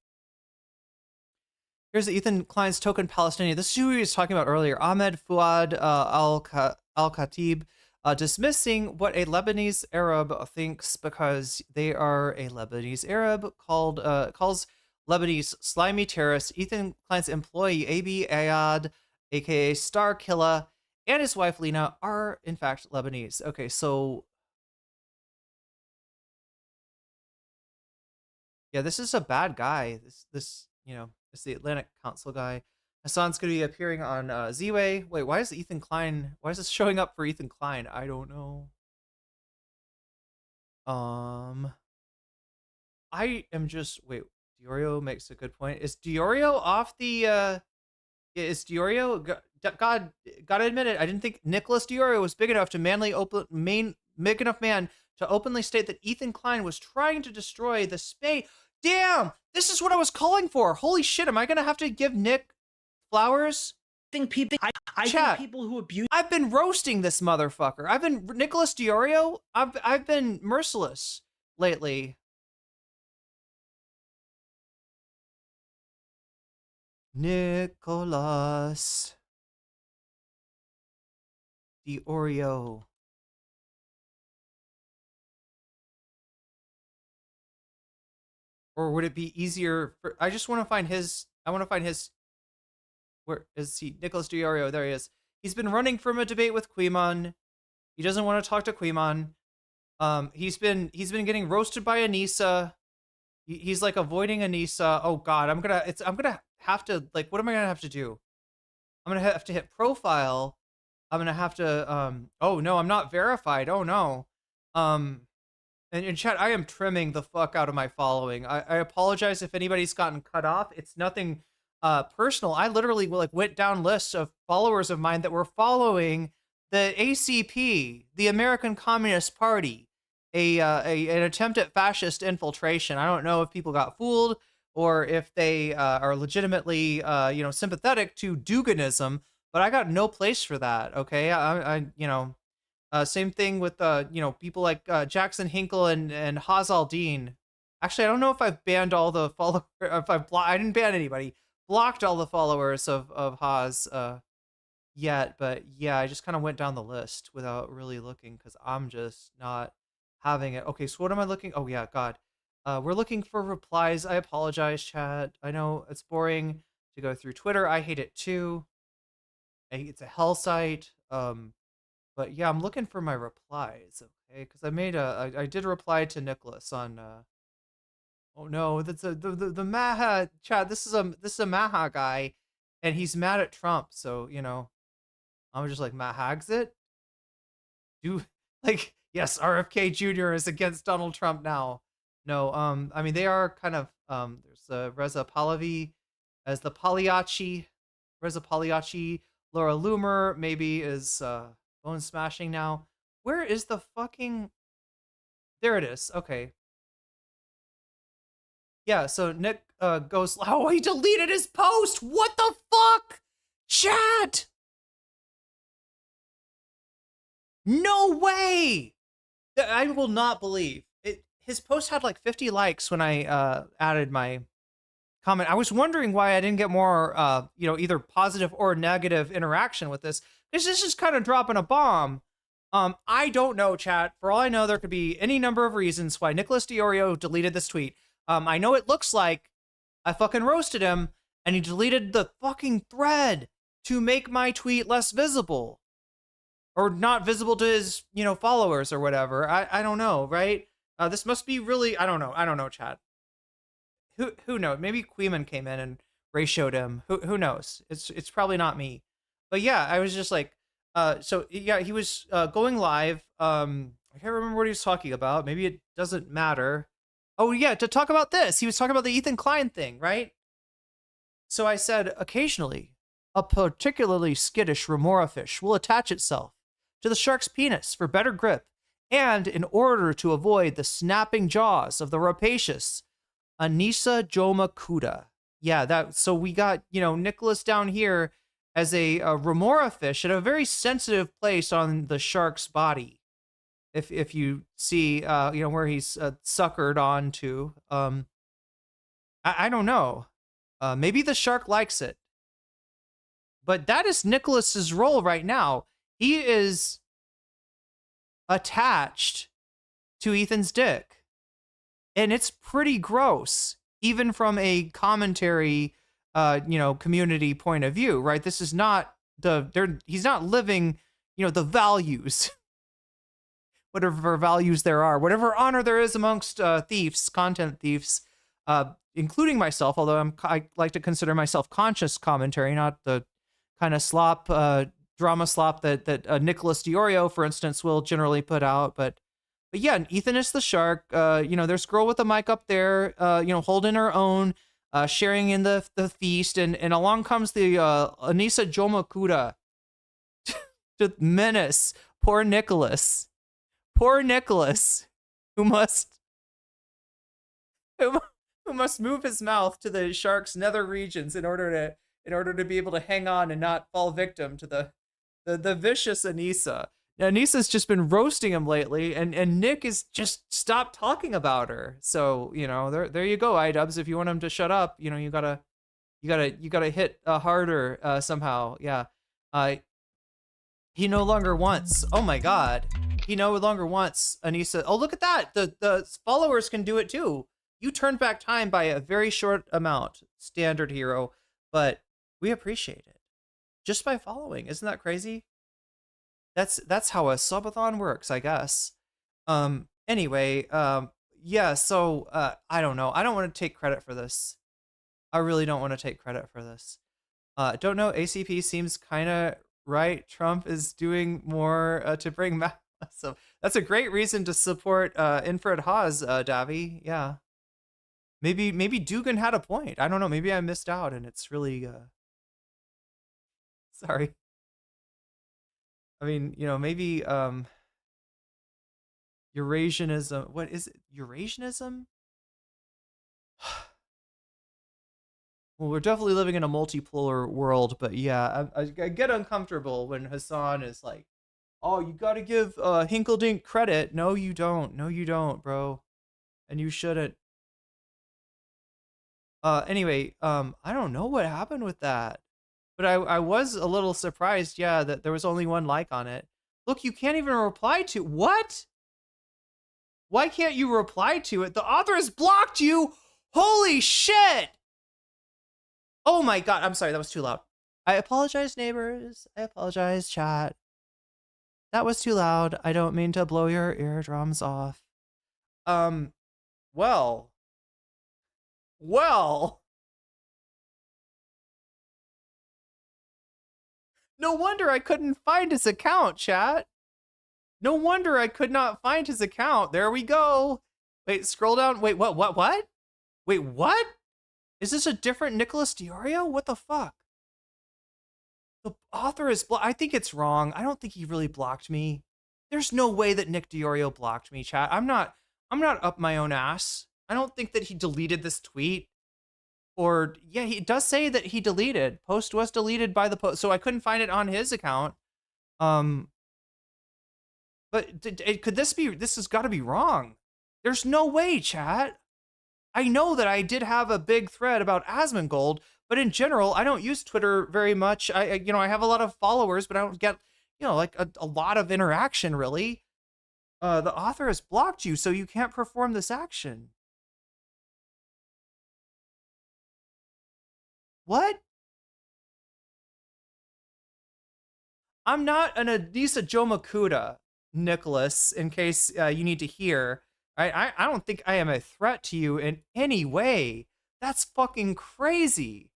Here's Ethan Klein's token Palestinian. This is who he was talking about earlier. Ahmed Fuad al-Khatib, dismissing what a Lebanese Arab thinks because they are a Lebanese Arab, calls Lebanese slimy terrorists. Ethan Klein's employee Abi Ayad, aka Star Killa, and his wife Lena are in fact Lebanese. Okay, so yeah, this is a bad guy. This it's the Atlantic Council guy. Hassan's going to be appearing on Z-Way. Wait, why is Ethan Klein? Why is this showing up for Ethan Klein? I don't know. I am just wait. Diorio makes a good point. Is Diorio off the? Is Diorio? God, gotta admit it. I didn't think Nicholas Diorio was big enough to big enough man to openly state that Ethan Klein was trying to destroy the space. Damn, this is what I was calling for. Holy shit, am I gonna have to give Nick flowers? I think people who abuse. I've been roasting this motherfucker. I've been Nicholas Diorio. I've been merciless lately. Nicholas Diorio. Or would it be easier for, I just want to find his, where is he? Nicholas Diorio, there he is. He's been running from a debate with Quimon. He doesn't want to talk to Quimon. He's been getting roasted by Anissa. He's like avoiding Anissa. Oh God, I'm gonna have to, like, what am I gonna have to do? I'm gonna have to hit profile. I'm gonna have to, oh no, I'm not verified. Oh no. And in chat, I am trimming the fuck out of my following. I apologize if anybody's gotten cut off. It's nothing personal. I literally went down lists of followers of mine that were following the ACP, the American Communist Party, an attempt at fascist infiltration. I don't know if people got fooled or if they are legitimately sympathetic to Duganism, but I got no place for that. Okay, same thing with people like Jackson Hinkle and Hasan Dean. Actually, I don't know if I've banned all the followers. If I didn't ban anybody, blocked all the followers of Haz yet. But yeah, I just kind of went down the list without really looking because I'm just not having it. Okay, so what am I looking? Oh yeah, God, we're looking for replies. I apologize, chat. I know it's boring to go through Twitter. I hate it too. It's a hell site. But yeah, I'm looking for my replies, okay? Because I did reply to Nicholas on. Oh no, that's the Maha chat. This is a Maha guy, and he's mad at Trump. So I'm just like Mahag's yes, RFK Jr. is against Donald Trump now. No, I mean they are kind of there's Reza Pahlavi as the Pagliacci, Reza Pagliacci. Laura Loomer maybe is bone smashing now. Where is the fucking? There it is. Okay. Yeah, so Nick goes, oh, he deleted his post. What the fuck? Chat. No way. I will not believe it. His post had like 50 likes when I added my comment. I was wondering why I didn't get more, either positive or negative interaction with this. This is just kind of dropping a bomb. I don't know, chat. For all I know, there could be any number of reasons why Nicholas Diorio deleted this tweet. I know it looks like I fucking roasted him and he deleted the fucking thread to make my tweet less visible or not visible to his, followers or whatever. I don't know, right? This must be really, I don't know, chat. Who knows? Maybe Queeman came in and ratioed him. Who knows? It's probably not me. But yeah, I was just like, so yeah, he was going live. I can't remember what he was talking about. Maybe it doesn't matter. Oh yeah, to talk about this. He was talking about the Ethan Klein thing, right? So I said, occasionally, a particularly skittish remora fish will attach itself to the shark's penis for better grip, and in order to avoid the snapping jaws of the rapacious Anissa jomacuda. Yeah, so we got, Nicholas down here as a remora fish at a very sensitive place on the shark's body. If you see, where he's suckered onto, I don't know. Maybe the shark likes it. But that is Nicholas's role right now. He is attached to Ethan's dick. And it's pretty gross, even from a commentary, community point of view, right? This is not he's not living, the values, whatever values there are, whatever honor there is amongst thieves, content thieves, including myself, although I like to consider myself conscious commentary, not the kind of slop, drama slop that Nicholas Diorio, for instance, will generally put out. But yeah, Ethan is the shark. There's a girl with a mic up there, holding her own, sharing in the feast, and along comes the Anissa Jomakuda to menace poor Nicholas, who must move his mouth to the shark's nether regions in order to be able to hang on and not fall victim to the vicious Anissa. Now, Anissa's just been roasting him lately, and Nick has just stopped talking about her. So, there you go, iDubbbz. If you want him to shut up, you gotta hit harder somehow. Yeah. He no longer wants. Oh my God. He no longer wants Anissa. Oh, look at that. The followers can do it too. You turned back time by a very short amount, standard hero, but we appreciate it just by following. Isn't that crazy? That's how a subathon works, I guess. Anyway, yeah, so I don't know. I don't want to take credit for this. I really don't want to take credit for this. Don't know. ACP seems kind of right. Trump is doing more to bring back. So that's a great reason to support Infrared Haas, Davi. Yeah. Maybe Dugan had a point. I don't know. Maybe I missed out and it's really sorry. I mean, maybe Eurasianism. What is it? Eurasianism? Well, we're definitely living in a multipolar world, but yeah, I get uncomfortable when Hassan is like, "Oh, you got to give Hinkeldink credit." No, you don't. No, you don't, bro, and you shouldn't. Anyway, I don't know what happened with that. But I was a little surprised, yeah, that there was only one like on it. Look, you can't even reply to what? Why can't you reply to it? The author has blocked you. Holy shit! Oh my God, I'm sorry, that was too loud. I apologize, neighbors. I apologize, chat. That was too loud. I don't mean to blow your eardrums off. Well. No wonder I couldn't find his account, chat. No wonder I could not find his account. There we go. Wait, scroll down. Wait, what? Wait, what? Is this a different Nicholas Diorio? What the fuck? The author is I think it's wrong. I don't think he really blocked me. There's no way that Nick Diorio blocked me, chat. I'm not up my own ass. I don't think that he deleted this tweet. Or, yeah, he does say that he deleted. Post was deleted by the post, so I couldn't find it on his account. But could this has got to be wrong. There's no way, chat. I know that I did have a big thread about Asmongold, but in general, I don't use Twitter very much. I have a lot of followers, but I don't get, like a lot of interaction, really. The author has blocked you, so you can't perform this action. What? I'm not an Anissa Jomakuda, Nicholas, in case you need to hear. I don't think I am a threat to you in any way. That's fucking crazy.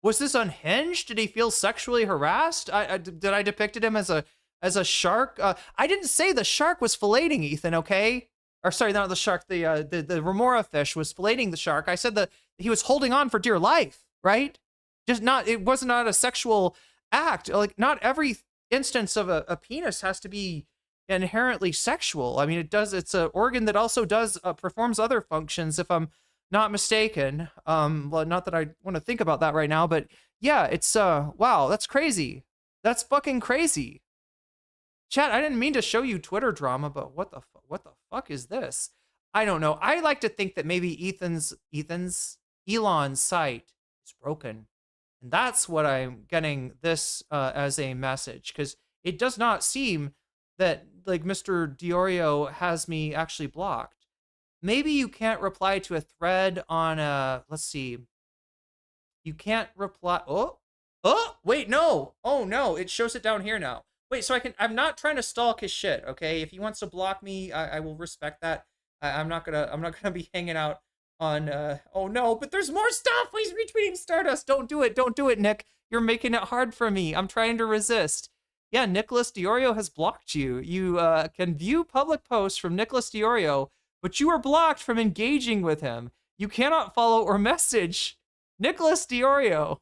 Was this unhinged? Did he feel sexually harassed? Did I depicted him as a shark? I didn't say the shark was filleting Ethan, okay? or sorry, not the shark, the remora fish was filleting the shark, I said that he was holding on for dear life, right? It was not a sexual act. Like, not every instance of a penis has to be inherently sexual. I mean, it's an organ that also performs other functions, if I'm not mistaken. Well, not that I want to think about that right now, but yeah, it's wow, that's crazy. That's fucking crazy. Chat, I didn't mean to show you Twitter drama, but what the fuck is this? I don't know. I like to think that maybe Elon's site is broken. And that's what I'm getting this as a message, because it does not seem that like Mr. Diorio has me actually blocked. Maybe you can't reply to a thread on let's see. You can't reply. Oh, wait, no. Oh no, it shows it down here now. Wait, so I'm not trying to stalk his shit, okay? If he wants to block me, I will respect that. I'm not gonna be hanging out on oh no, but there's more stuff. He's retweeting Stardust. Don't do it, Nick. You're making it hard for me. I'm trying to resist. Yeah, Nicholas Diorio has blocked you. You can view public posts from Nicholas Diorio, but you are blocked from engaging with him. You cannot follow or message Nicholas Diorio.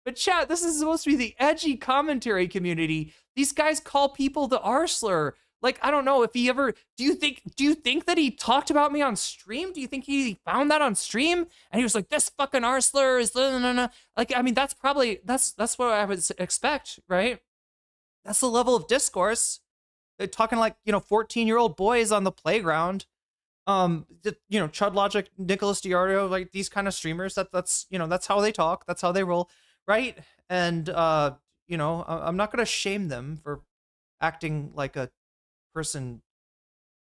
But chat, this is supposed to be the edgy commentary community. These guys call people the R-slur. Like, I don't know if he ever, do you think that he talked about me on stream? Do you think he found that on stream? And he was like, this fucking R-slur is, like, I mean, that's probably, that's what I would expect, right? That's the level of discourse. They're talking like, 14-year-old boys on the playground. Chud Logic, Nicholas Diorio, like these kind of streamers, that's how they talk. That's how they roll. Right. And, I'm not going to shame them for acting like a person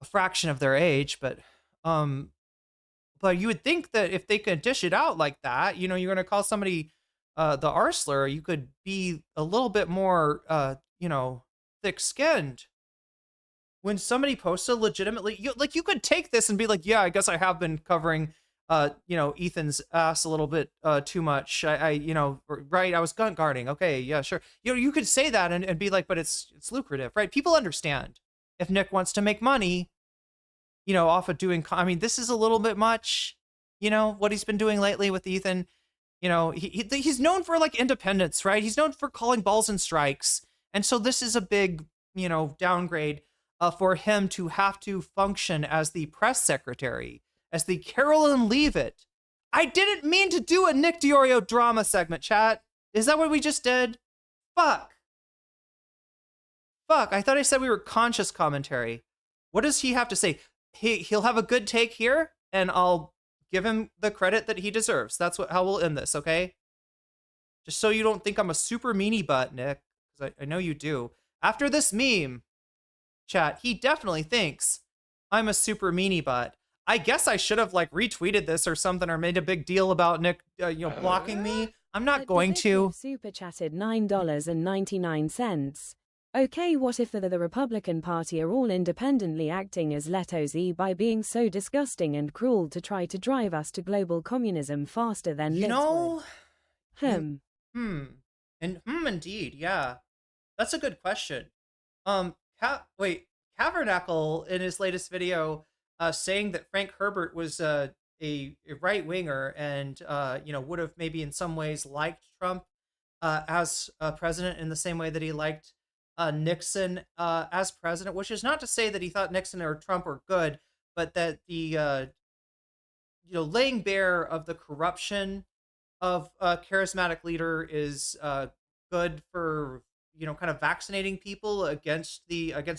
a fraction of their age, but you would think that if they could dish it out like that, you're going to call somebody the R-slur, you could be a little bit more, thick-skinned. When somebody posts a legitimately, you could take this and be like, yeah, I guess I have been covering Ethan's ass a little bit too much. Right, I was gun guarding. Okay, yeah, sure. You could say that and be like, but it's lucrative, right? People understand if Nick wants to make money, off of doing, I mean, this is a little bit much, what he's been doing lately with Ethan. He's known for like independence, right? He's known for calling balls and strikes. And so this is a big, downgrade for him to have to function as the press secretary, as the Carolyn Leavitt. I didn't mean to do a Nick Diorio drama segment, chat. Is that what we just did? Fuck, I thought I said we were conscious commentary. What does he have to say? He'll have a good take here, and I'll give him the credit that he deserves. That's how we'll end this, okay? Just so you don't think I'm a super meanie butt, Nick, because I know you do. After this meme, chat, he definitely thinks I'm a super meanie butt. I guess I should have like retweeted this or something, or made a big deal about Nick, blocking me. I'm not going to. Super chatted $9.99. Okay, what if the Republican Party are all independently acting as Leto's by being so disgusting and cruel to try to drive us to global communism faster than Indeed, yeah. That's a good question. Cavernacle in his latest video saying that Frank Herbert was a right-winger and would have maybe in some ways liked Trump as president in the same way that he liked Nixon as president, which is not to say that he thought Nixon or Trump were good, but that the laying bare of the corruption of a charismatic leader is good for kind of vaccinating people against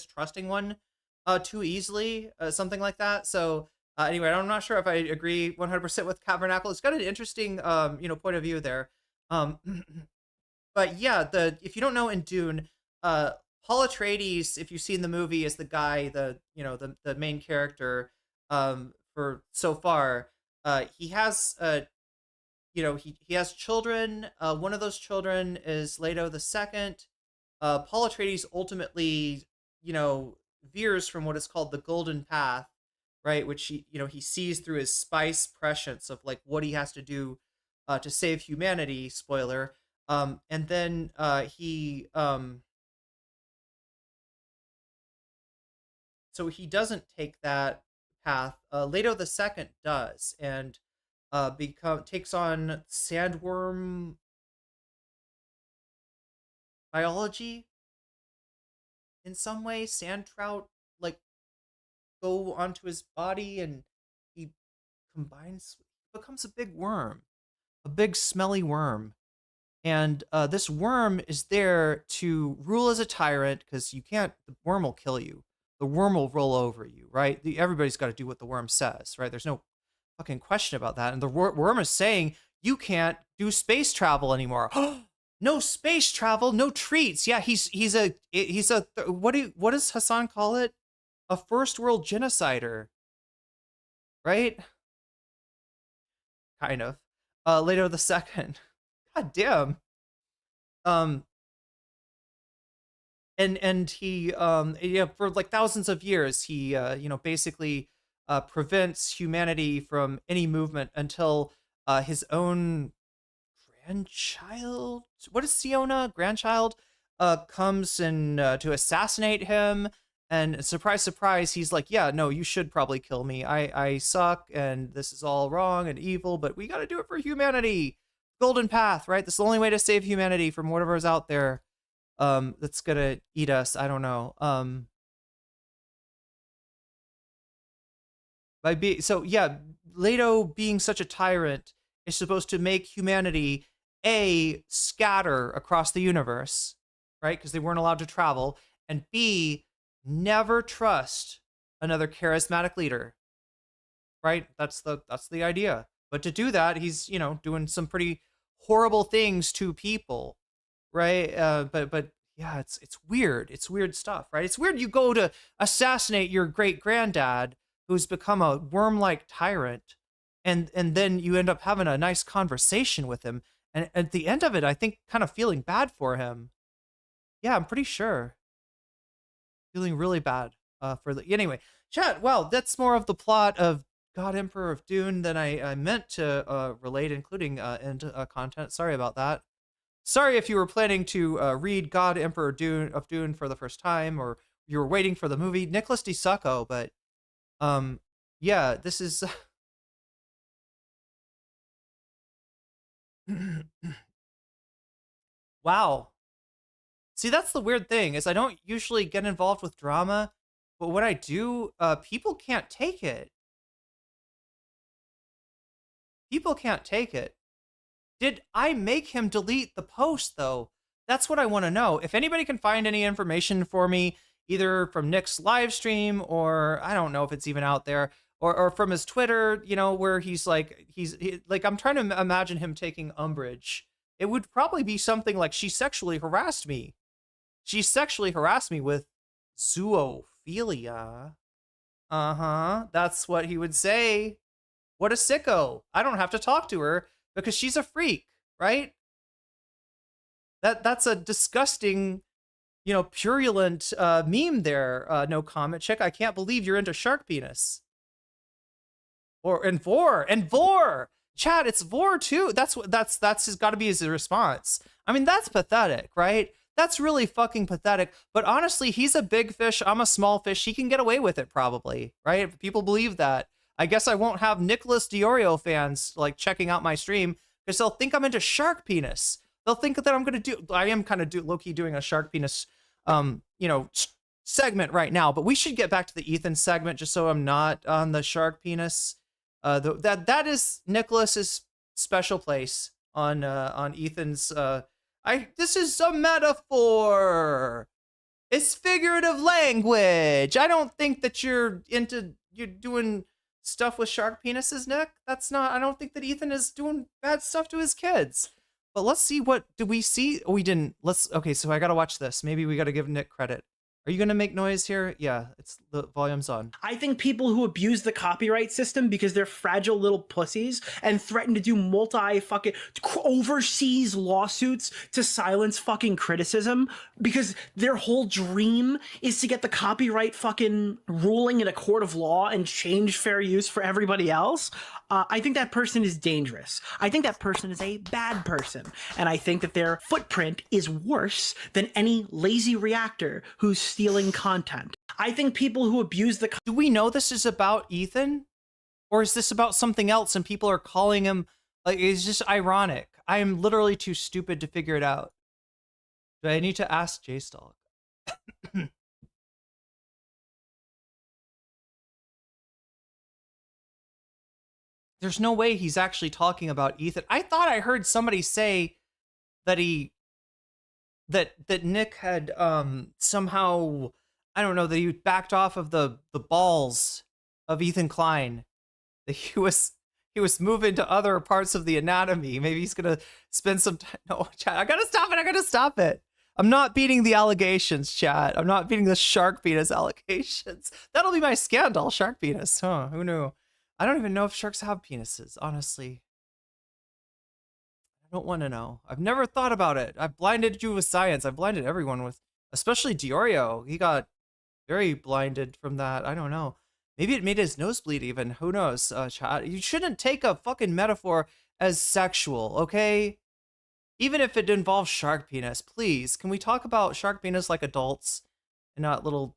trusting one too easy, something like that. So anyway, I'm not sure if I agree 100% with Cavernacle. It's got an interesting point of view there. But yeah, if you don't know, in Dune, Paul Atreides, if you've seen the movie, is the guy, the main character for so far. He has he has children. One of those children is Leto II. Paul Atreides ultimately veers from what is called the golden path, right, which he sees through his spice prescience of like what he has to do to save humanity, spoiler. And then he so he doesn't take that path. Leto the Second does, and takes on sandworm biology in some way. Sand trout like go onto his body, and he becomes a big worm, a big smelly worm. And this worm is there to rule as a tyrant, because the worm will kill you. The worm will roll over you, right? Everybody's got to do what the worm says, right? There's no fucking question about that. And the worm is saying, you can't do space travel anymore. No space travel, no treats. Yeah, he's what does Hassan call it? A first world genocider, right? Kind of. Leto the Second. God damn. And he for like thousands of years he basically prevents humanity from any movement until his own grandchild, what is Siona, grandchild, comes and to assassinate him. And surprise, surprise, he's like, yeah, no, you should probably kill me. I suck, and this is all wrong and evil, but we got to do it for humanity. Golden path, right? This is the only way to save humanity from whatever's out there that's gonna eat us. I don't know. Leto being such a tyrant is supposed to make humanity A, scatter across the universe, right? Because they weren't allowed to travel, and B, never trust another charismatic leader, right? That's the idea. But to do that, he's doing some pretty horrible things to people, right? But yeah, it's weird. It's weird stuff, right? It's weird you go to assassinate your great granddad who's become a worm-like tyrant, and then you end up having a nice conversation with him, and at the end of it, I think kind of feeling bad for him. Yeah, I'm pretty sure. Feeling really bad anyway. Chat, well, that's more of the plot of God Emperor of Dune than I meant to relate, including into content. Sorry about that. Sorry if you were planning to read God Emperor of Dune for the first time, or you were waiting for the movie Nicholas D. Succo, but yeah, this is wow. See, that's the weird thing, is I don't usually get involved with drama, but when I do, people can't take it. People can't take it. Did I make him delete the post, though? That's what I want to know. If anybody can find any information for me, either from Nick's live stream, or I don't know if it's even out there, or from his Twitter, where he's like, I'm trying to imagine him taking umbrage. It would probably be something like, she sexually harassed me. She sexually harassed me with zoophilia. That's what he would say. What a sicko. I don't have to talk to her because she's a freak, right? That's a disgusting, purulent meme there, No Comment Chick. I can't believe you're into shark penis. And vor. Chad, it's vor too. That's got to be his response. I mean, that's pathetic, right? That's really fucking pathetic. But honestly, he's a big fish. I'm a small fish. He can get away with it probably, right? If people believe that. I guess I won't have Nicholas Diorio fans like checking out my stream because they'll think I'm into shark penis. They'll think that I am kind of low-key doing a shark penis, segment right now. But we should get back to the Ethan segment just so I'm not on the shark penis. That is Nicholas's special place on Ethan's. This is a metaphor. It's figurative language. I don't think that you're doing stuff with shark penises, Nick. I don't think that Ethan is doing bad stuff to his kids. But let's see, what did we see? We didn't. Okay, so I gotta watch this. Maybe we gotta give Nick credit. Are you gonna make noise here? Yeah, the volume's on. I think people who abuse the copyright system because they're fragile little pussies and threaten to do fucking overseas lawsuits to silence fucking criticism because their whole dream is to get the copyright fucking ruling in a court of law and change fair use for everybody else. I think that person is dangerous. I think that person is a bad person. And I think that their footprint is worse than any lazy reactor who's stealing content. I think people who abuse the... Do we know this is about Ethan? Or is this about something else and people are calling him... Like, it's just ironic. I am literally too stupid to figure it out. Do I need to ask J-Stalk? There's no way he's actually talking about Ethan. I thought I heard somebody say that that Nick had somehow, I don't know, that he backed off of the balls of Ethan Klein. That he was moving to other parts of the anatomy. Maybe he's gonna spend some time. No, chat. I gotta stop it. I'm not beating the allegations, chat. I'm not beating the shark penis allegations. That'll be my scandal, shark penis. Huh? Who knew? I don't even know if sharks have penises, honestly. I don't want to know. I've never thought about it. I've blinded you with science. I've blinded everyone with, especially Diorio. He got very blinded from that. I don't know. Maybe it made his nose bleed even. Who knows, chat? You shouldn't take a fucking metaphor as sexual, okay? Even if it involves shark penis, please. Can we talk about shark penis like adults and not little...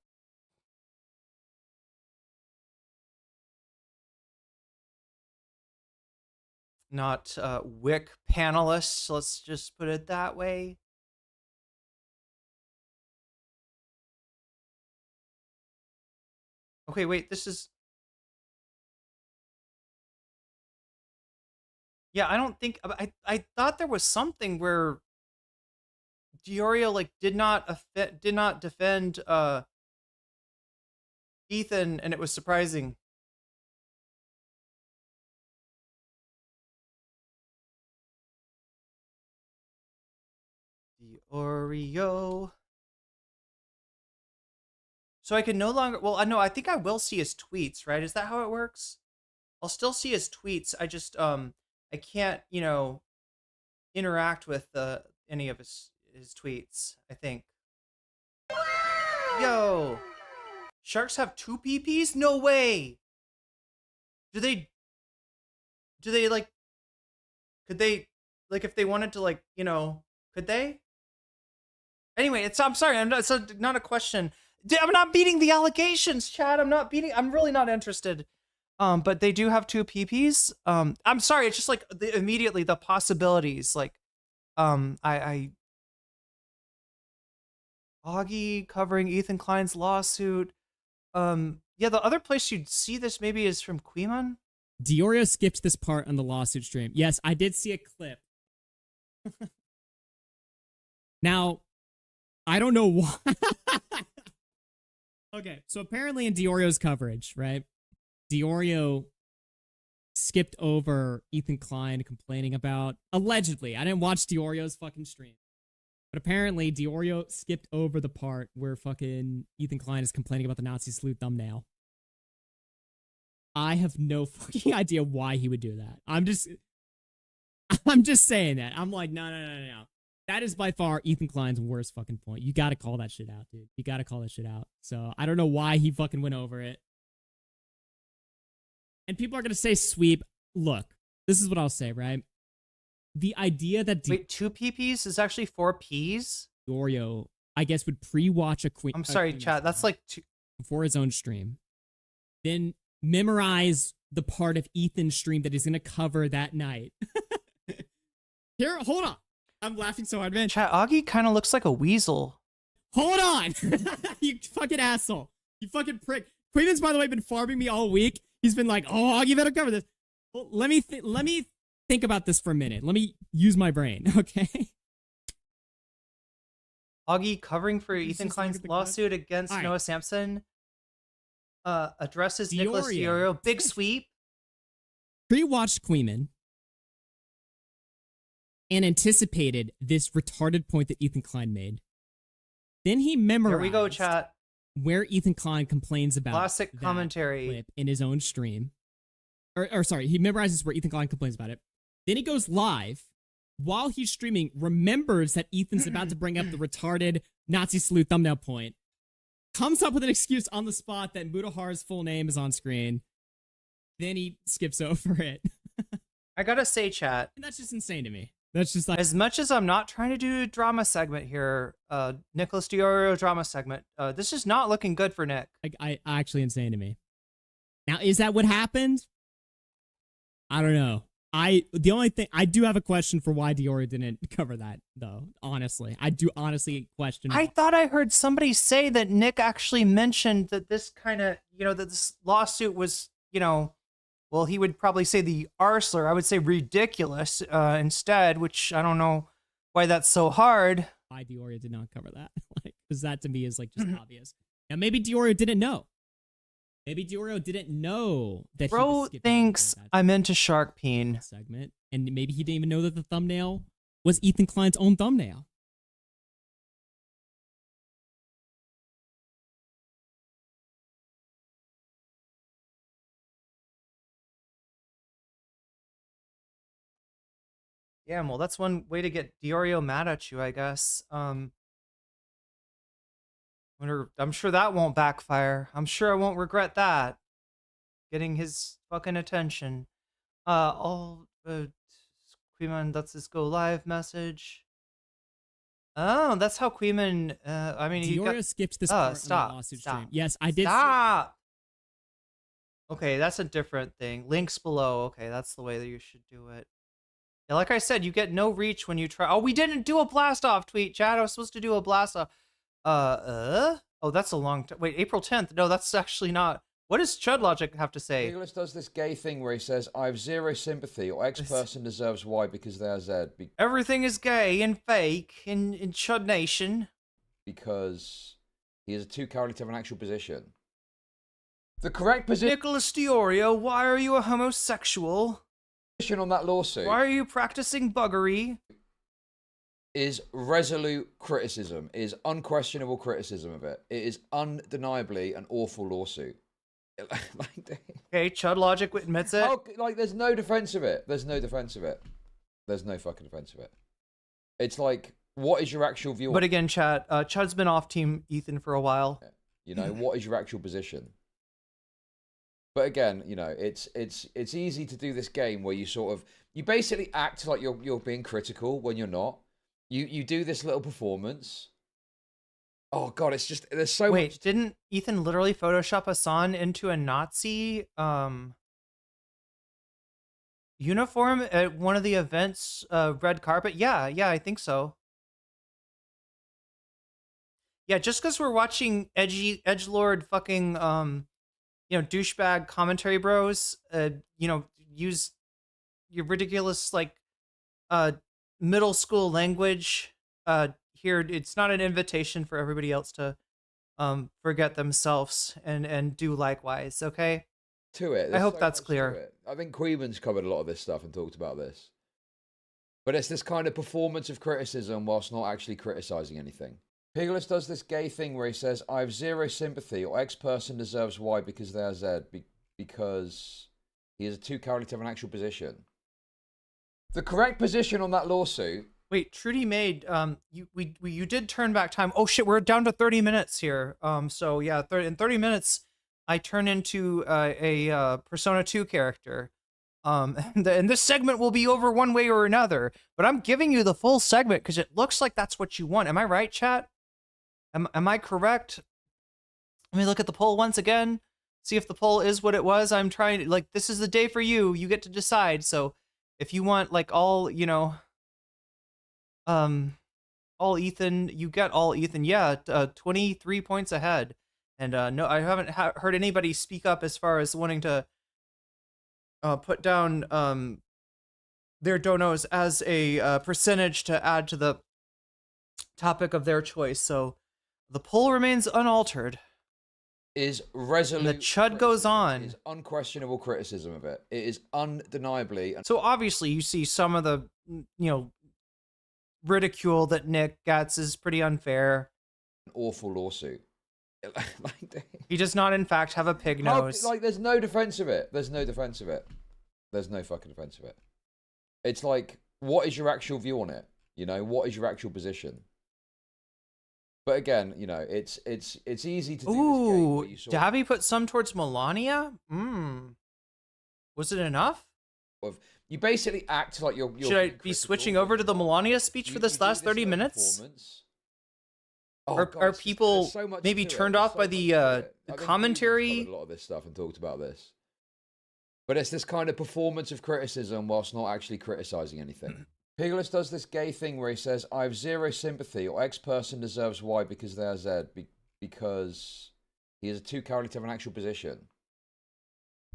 Not Whick panelists, let's just put it that way. Okay, wait, this is... Yeah, I don't think... I thought there was something where Diorio, like, did not defend Ethan, and it was surprising. Diorio. So I can no longer... Well, no, I think I will see his tweets, right? Is that how it works? I'll still see his tweets. I just, I can't, you know, interact with any of his tweets, I think. Yo! Sharks have 2 PPs? No way! Do they, like... Could they, like, if they wanted to, like, you know... Could they? Anyway, I'm sorry, it's not a question. I'm not beating the allegations, Chad. I'm really not interested. But they do have 2 PPs. I'm sorry, it's just like immediately the possibilities. Like, Augie covering Ethan Klein's lawsuit. Yeah, the other place you'd see this maybe is from Queeman. Diorio skipped this part on the lawsuit stream. Yes, I did see a clip. Now, I don't know why. Okay, so apparently in Diorio's coverage, right? Diorio skipped over Ethan Klein complaining about, allegedly, I didn't watch Diorio's fucking stream, but apparently Diorio skipped over the part where fucking Ethan Klein is complaining about the Nazi salute thumbnail. I have no fucking idea why he would do that. I'm just saying that. I'm like, no. That is by far Ethan Klein's worst fucking point. You gotta call that shit out, dude. You gotta call that shit out. So I don't know why he fucking went over it. And people are gonna say sweep. Look, this is what I'll say, right? The idea that... Wait, 2 PPs is actually 4 Ps? Diorio, I guess, would pre-watch a Queen... I'm sorry, chat. That's like... Before his own stream. Then memorize the part of Ethan's stream that he's gonna cover that night. Here, hold on. I'm laughing so hard, man. Chat, Augie kind of looks like a weasel. Hold on! You fucking asshole. You fucking prick. Quaven's, by the way, been farming me all week. He's been like, oh, Augie better cover this. Well, let me think about this for a minute. Let me use my brain, okay? Augie covering for Ethan Klein's lawsuit against Noah Samsen. Addresses Nicholas Diorio. Big sweep. Pre-watched Queeman and anticipated this retarded point that Ethan Klein made. Then he memorized... Here we go, chat. Where Ethan Klein complains about... Classic commentary. ...clip in his own stream. Or sorry, he memorizes where Ethan Klein complains about it. Then he goes live. While he's streaming, remembers that Ethan's about to bring up the retarded Nazi salute thumbnail point. Comes up with an excuse on the spot that Mudahar's full name is on screen. Then he skips over it. I gotta say, chat. And that's just insane to me. That's just like, as much as I'm not trying to do a drama segment here, Nicholas Diorio drama segment, this is not looking good for Nick. I actually insane to me. Now, is that what happened? I don't know. The only thing I do have a question for why Diorio didn't cover that, though. Honestly, I do honestly question. I thought I heard somebody say that Nick actually mentioned that this kind of, that this lawsuit was, well, he would probably say the arsler. I would say ridiculous instead, which I don't know why that's so hard. Why Diorio did not cover that? Because that to me is like just obvious. Now maybe Diorio didn't know. Maybe Diorio didn't know that Bro thinks I'm into shark peen segment, and maybe he didn't even know that the thumbnail was Ethan Klein's own thumbnail. Yeah, well, that's one way to get Diorio mad at you, I guess. I'm sure that won't backfire. I'm sure I won't regret that. Getting his fucking attention. Queeman, that's his go live message. Oh, that's how Queeman. Diorio skipped this part on the lawsuit stream. Yes, I did. Stop. Okay, that's a different thing. Links below. Okay, that's the way that you should do it. Yeah, like I said, you get no reach when you try. Oh, we didn't do a blast off tweet, Chad. I was supposed to do a blast off. Oh, that's a long time. Wait, April 10th. No, that's actually not. What does Chud Logic have to say? Nicholas does this gay thing where he says, I have zero sympathy, or X person deserves Y because they are Z. Everything is gay and fake in Chud Nation. Because he is too cowardly to have an actual position. The correct position... Nicholas Diorio, why are you a homosexual? ...on that lawsuit... Why are you practicing buggery? ...is resolute criticism, is unquestionable criticism of it. It is undeniably an awful lawsuit. Okay, Chud Logic admits it. There's no defense of it. There's no defense of it. There's no fucking defense of it. It's like, what is your actual view? But again, chat, Chud's been off Team Ethan for a while. What is your actual position? But again, it's easy to do this game where you basically act like you're being critical when you're not. You do this little performance. Oh god, it's just there's so Wait, much. Didn't Ethan literally Photoshop Hasan into a Nazi uniform at one of the events, red carpet? Yeah, I think so. Yeah, just because we're watching edgelord fucking douchebag commentary bros, use your ridiculous middle school language. Here, it's not an invitation for everybody else to forget themselves and do likewise, okay? I hope that's clear. I think Queeman's covered a lot of this stuff and talked about this. But it's this kind of performance of criticism whilst not actually criticizing anything. Piglis does this gay thing where he says, I have zero sympathy, or X person deserves Y because they are Z, because he is too cowardly to have an actual position. The correct position on that lawsuit... Wait, Trudy made you did turn back time. Oh shit, we're down to 30 minutes here. So yeah, in 30 minutes, I turn into a Persona 2 character. And this segment will be over one way or another. But I'm giving you the full segment because it looks like that's what you want. Am I right, chat? Am I correct? Let me look at the poll once again. See if the poll is what it was. I'm trying to this is the day for you. You get to decide. So if you want all all Ethan, you get all Ethan. Yeah, 23 points ahead. And no, I haven't heard anybody speak up as far as wanting to put down their donos as a percentage to add to the topic of their choice. So the poll remains unaltered. Is resolute. And the chud goes on. Is unquestionable criticism of it. It is undeniably. So obviously you see some of the ridicule that Nick gets is pretty unfair. An awful lawsuit. He does not, in fact, have a pig nose. There's no defense of it. There's no defense of it. There's no fucking defense of it. It's like, what is your actual view on it? What is your actual position? But again, it's easy to do Ooh, this game. Dabby put some towards Melania? Was it enough? You basically act like you're Should I be switching over to the Melania speech for this last 30 minutes? Are people maybe turned off by the commentary? A lot of this stuff and talked about this, but it's this kind of performance of criticism whilst not actually criticizing anything. Piglis does this gay thing where he says, "I have zero sympathy," or "X person deserves Y because they are Z," because he is too cowardly to have an actual position.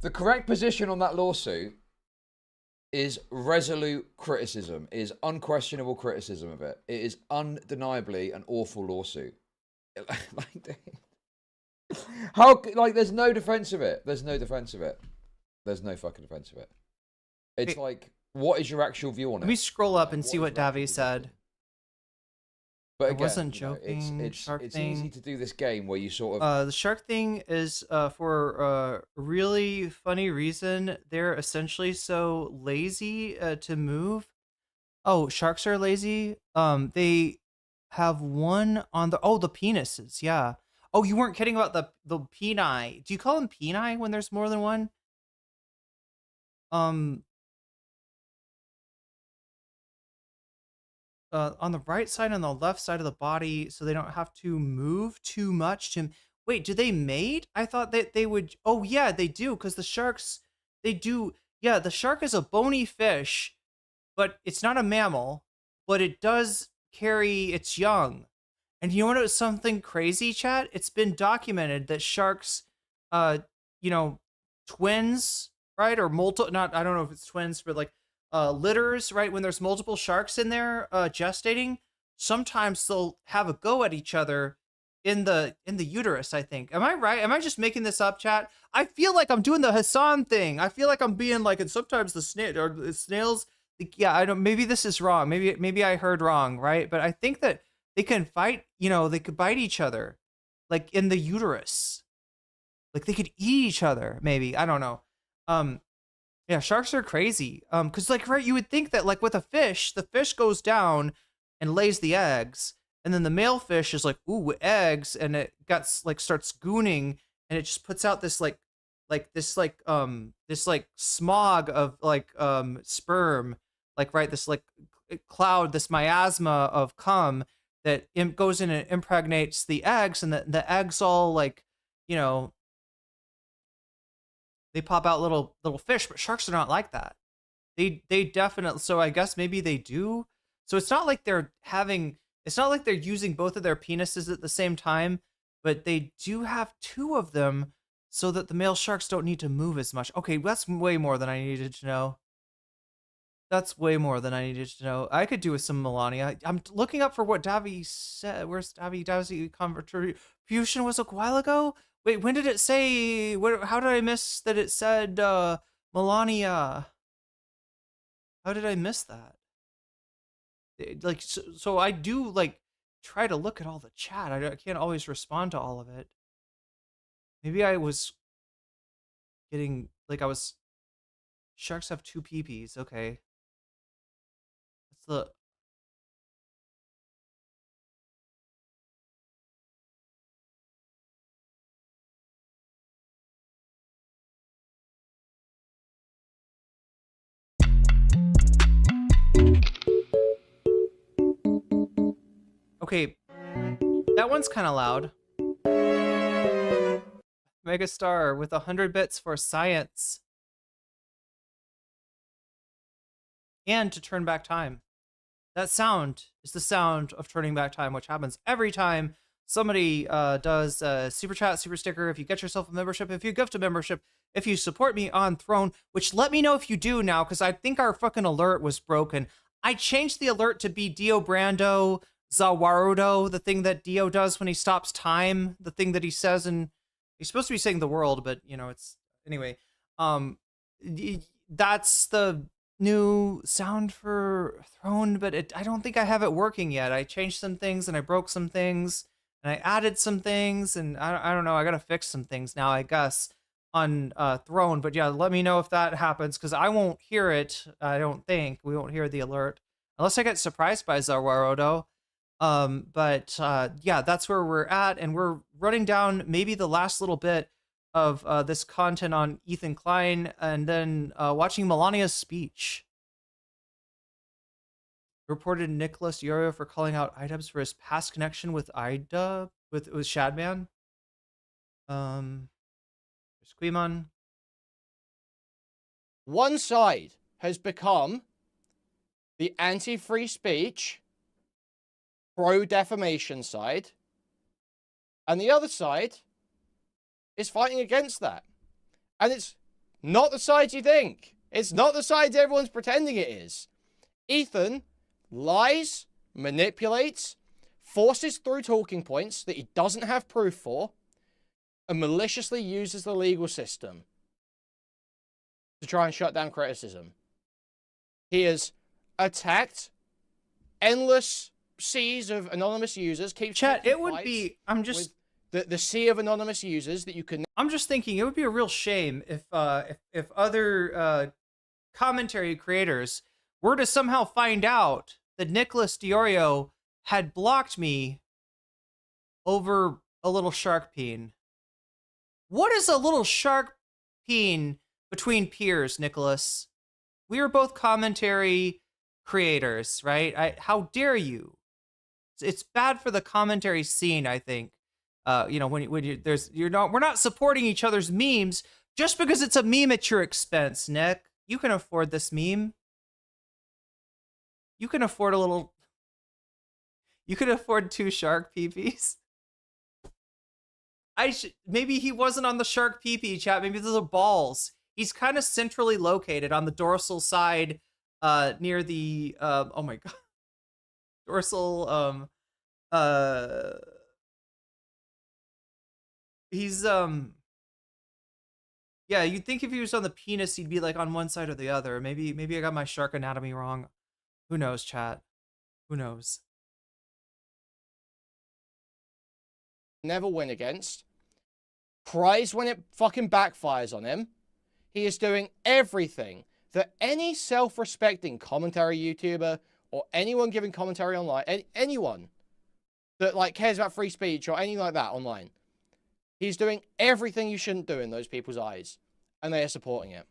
The correct position on that lawsuit is resolute criticism, is unquestionable criticism of it. It is undeniably an awful lawsuit. How, like, there's no defense of it. There's no defense of it. There's no fucking defense of it. It's like, what is your actual view on it? Let me scroll up and see what Davi said. But I again, wasn't joking. It's thing. easy to do this game where you sort of... the shark thing is for a really funny reason. They're essentially so lazy to move. Oh, sharks are lazy? They have one on the... Oh, the penises, yeah. Oh, you weren't kidding about the peni. Do you call them peni when there's more than one? On the right side and the left side of the body, so they don't have to move too much to... Wait, do they mate? I thought that they would... Oh, yeah, they do, because the sharks, they do... Yeah, the shark is a bony fish, but it's not a mammal, but it does carry its young. And you know what? It was something crazy, chat? It's been documented that sharks, you know, twins, right? Or not, I don't know if it's twins, but like, litters, right? When there's multiple sharks in there gestating, sometimes they'll have a go at each other in the uterus, I think. Am I right? Am I just making this up, chat? I feel like I'm doing the Hasan thing. I feel like I'm being like, and sometimes the snails, yeah, I don't, maybe this is wrong. Maybe I heard wrong, right? But I think that they can fight, you know, they could bite each other, like in the uterus. Like they could eat each other, maybe. I don't know. Yeah, sharks are crazy. Because like, right, you would think that like with a fish, the fish goes down and lays the eggs, and then the male fish is like, ooh, eggs, and it starts gooning, and it just puts out this smog of like sperm, like, right, this like cloud, this miasma of cum that goes in and impregnates the eggs, and the eggs all like, you know, they pop out little fish, but sharks are not like that. They definitely, so I guess maybe they do. So it's not like they're using both of their penises at the same time, but they do have two of them so that the male sharks don't need to move as much. Okay, that's way more than I needed to know. That's way more than I needed to know. I could do with some Melania. I'm looking up for what Davi said. Where's Davi? Davi's contribution was a while ago? Wait, when did it say? How did I miss that it said Melania? How did I miss that? Like, so I do like try to look at all the chat. I can't always respond to all of it. Maybe I was getting like sharks have two peepees. Okay, that's the. Okay, that one's kind of loud. Megastar with 100 bits for science. And to turn back time. That sound is the sound of turning back time, which happens every time somebody does a super chat, super sticker, if you get yourself a membership, if you gift a membership, if you support me on Throne, which let me know if you do now, because I think our fucking alert was broken. I changed the alert to be Dio Brando Zawarudo, the thing that Dio does when he stops time, the thing that he says, and he's supposed to be saying the world, but you know, it's anyway. That's the new sound for Throne, but I don't think I have it working yet. I changed some things and I broke some things and I added some things, and I don't know. I gotta fix some things now, I guess, on Throne. But yeah, let me know if that happens, because I won't hear it. I don't think we won't hear the alert unless I get surprised by Zawarudo. Yeah, that's where we're at, and we're running down maybe the last little bit this content on Ethan Klein, and then watching Melania's speech. Reported Nicholas Yorio for calling out iDubbbz for his past connection with iDub with Shadman. There's Quimon. One side has become the anti-free speech, pro-defamation side, and the other side is fighting against that. And it's not the side you think. It's not the side everyone's pretending it is. Ethan lies, manipulates, forces through talking points that he doesn't have proof for, and maliciously uses the legal system to try and shut down criticism. He has attacked endless seas of anonymous users. Chat, it would be, I'm just the sea of anonymous users that you can. I'm just thinking it would be a real shame if other commentary creators were to somehow find out that Nicholas Diorio had blocked me over a little shark peen. What is a little shark peen between peers, Nicholas? We are both commentary creators, right? How dare you? It's bad for the commentary scene, I think. We're not supporting each other's memes just because it's a meme at your expense, Nick. You can afford this meme. You can afford you can afford 2 shark peepees. Maybe he wasn't on the shark peepee, chat. Maybe those are balls. He's kind of centrally located on the dorsal side, near the oh my god, dorsal he's yeah, you'd think if he was on the penis, he'd be like on one side or the other. Maybe I got my shark anatomy wrong. Who knows, chat? Who knows? Never win against. Cries when it fucking backfires on him. He is doing everything that any self-respecting commentary YouTuber or anyone giving commentary online, anyone that like cares about free speech or anything like that online, he's doing everything you shouldn't do in those people's eyes, and they are supporting it.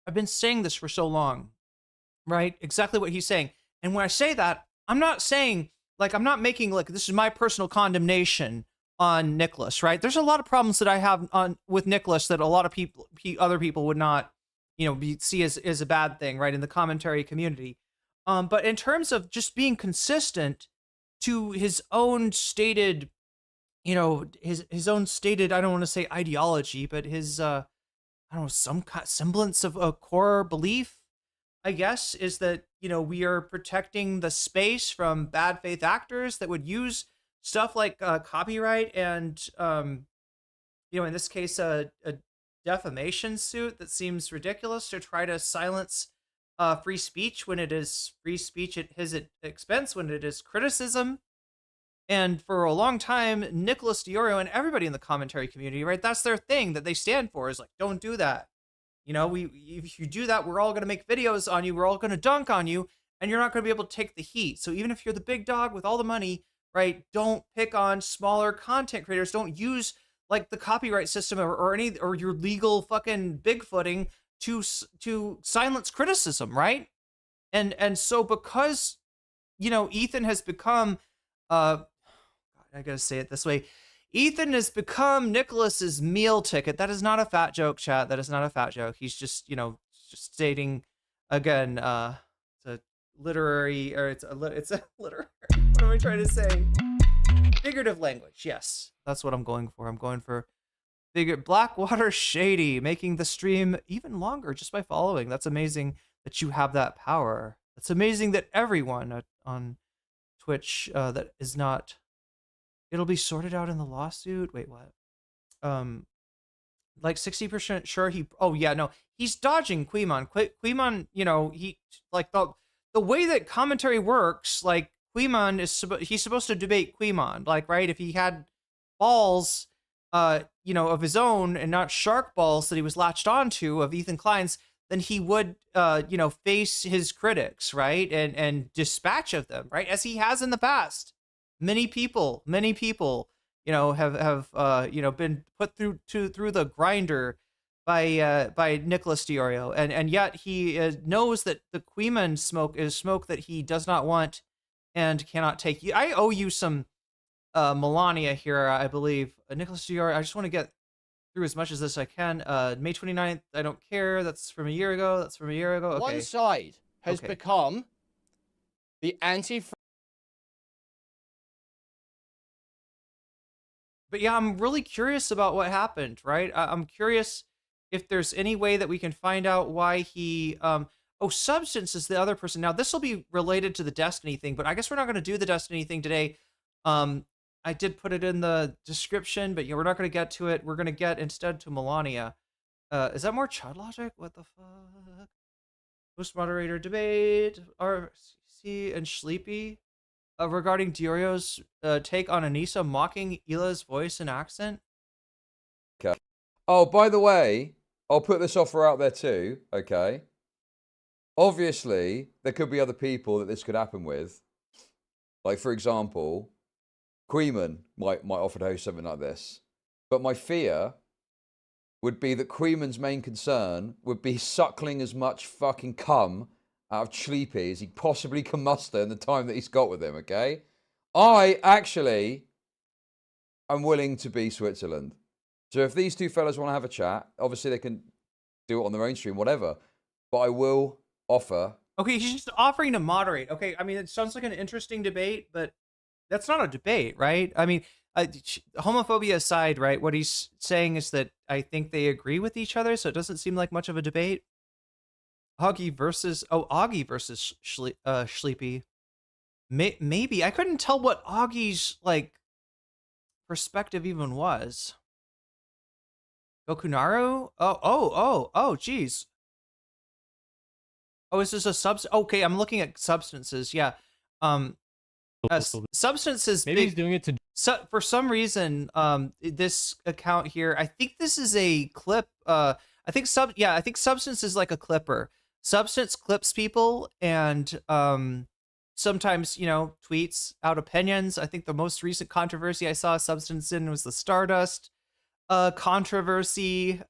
I've been saying this for so long, right? Exactly what he's saying. And when I say that, I'm not saying, like, I'm not making, like, this is my personal condemnation on Nicholas, right? There's a lot of problems that I have with Nicholas that a lot of people, other people would not, see as a bad thing, right? In the commentary community. But in terms of just being consistent to his own stated, his own stated, I don't want to say ideology, but his, I don't know, some semblance of a core belief, I guess, is that, we are protecting the space from bad faith actors that would use stuff like copyright and, in this case, a defamation suit that seems ridiculous to try to silence free speech when it is free speech at his expense, when it is criticism. And for a long time, Nicholas Diorio and everybody in the commentary community, right, that's their thing that they stand for, is like, don't do that. If you do that, we're all going to make videos on you. We're all going to dunk on you, and you're not going to be able to take the heat. So even if you're the big dog with all the money, right, don't pick on smaller content creators. Don't use like the copyright system or your legal fucking bigfooting to silence criticism, right? And so because, Ethan has become, I gotta say it this way, Ethan has become Nicholas's meal ticket. That is not a fat joke, chat. That is not a fat joke. He's just, just stating, again, it's a literary, what am I trying to say? Figurative language, yes. That's what I'm going for. I'm going for Blackwater Shady, making the stream even longer just by following. That's amazing that you have that power. It's amazing that everyone on Twitch that is not... It'll be sorted out in the lawsuit. Wait, what? Like 60% sure he... Oh, yeah, no. He's dodging Quimon. Quimon, he... Like, the way that commentary works, like, Quimon is... He's supposed to debate Quimon. Like, right? If he had balls, of his own and not shark balls that he was latched onto of Ethan Klein's, then he would, face his critics, right? And dispatch of them, right? As he has in the past. Many people have been put through the grinder by Nicholas Diorio, and yet he knows that the Queeman smoke is smoke that he does not want and cannot take. I owe you some Melania here, I believe. Nicholas Diorio, I just want to get through as much as this I can. May 29th, I don't care. That's from a year ago. Okay. One side has become the anti. But yeah, I'm really curious about what happened, right? I'm curious if there's any way that we can find out why he... Substance is the other person. Now, this will be related to the Destiny thing, but I guess we're not going to do the Destiny thing today. I did put it in the description, but we're not going to get to it. We're going to get instead to Melania. Is that more child logic? What the fuck? Host moderator debate. RC and Sleepy. Regarding Diorio's take on Anissa mocking Ila's voice and accent. Okay. Oh, by the way, I'll put this offer out there too. Okay. Obviously, there could be other people that this could happen with. Like, for example, Queeman might offer to host something like this. But my fear would be that Queeman's main concern would be suckling as much fucking cum out of Sleepy as he possibly can muster in the time that he's got with him, okay? I actually am willing to be Switzerland. So if these two fellas want to have a chat, obviously they can do it on their own stream, whatever. But I will offer... Okay, he's just offering to moderate. Okay, I mean, it sounds like an interesting debate, but that's not a debate, right? I mean, homophobia aside, right, what he's saying is that I think they agree with each other, so it doesn't seem like much of a debate. Augie versus Sleepy. Maybe I couldn't tell what Augie's perspective even was. Gokunaru? Oh, geez. Oh, is this a okay, I'm looking at substances. Yeah. Substances. Maybe he's doing it to. For some reason, this account here. I think this is a clip. I think Substance is like a clipper. Substance clips people and sometimes, tweets out opinions. I think the most recent controversy I saw Substance in was the Stardust controversy.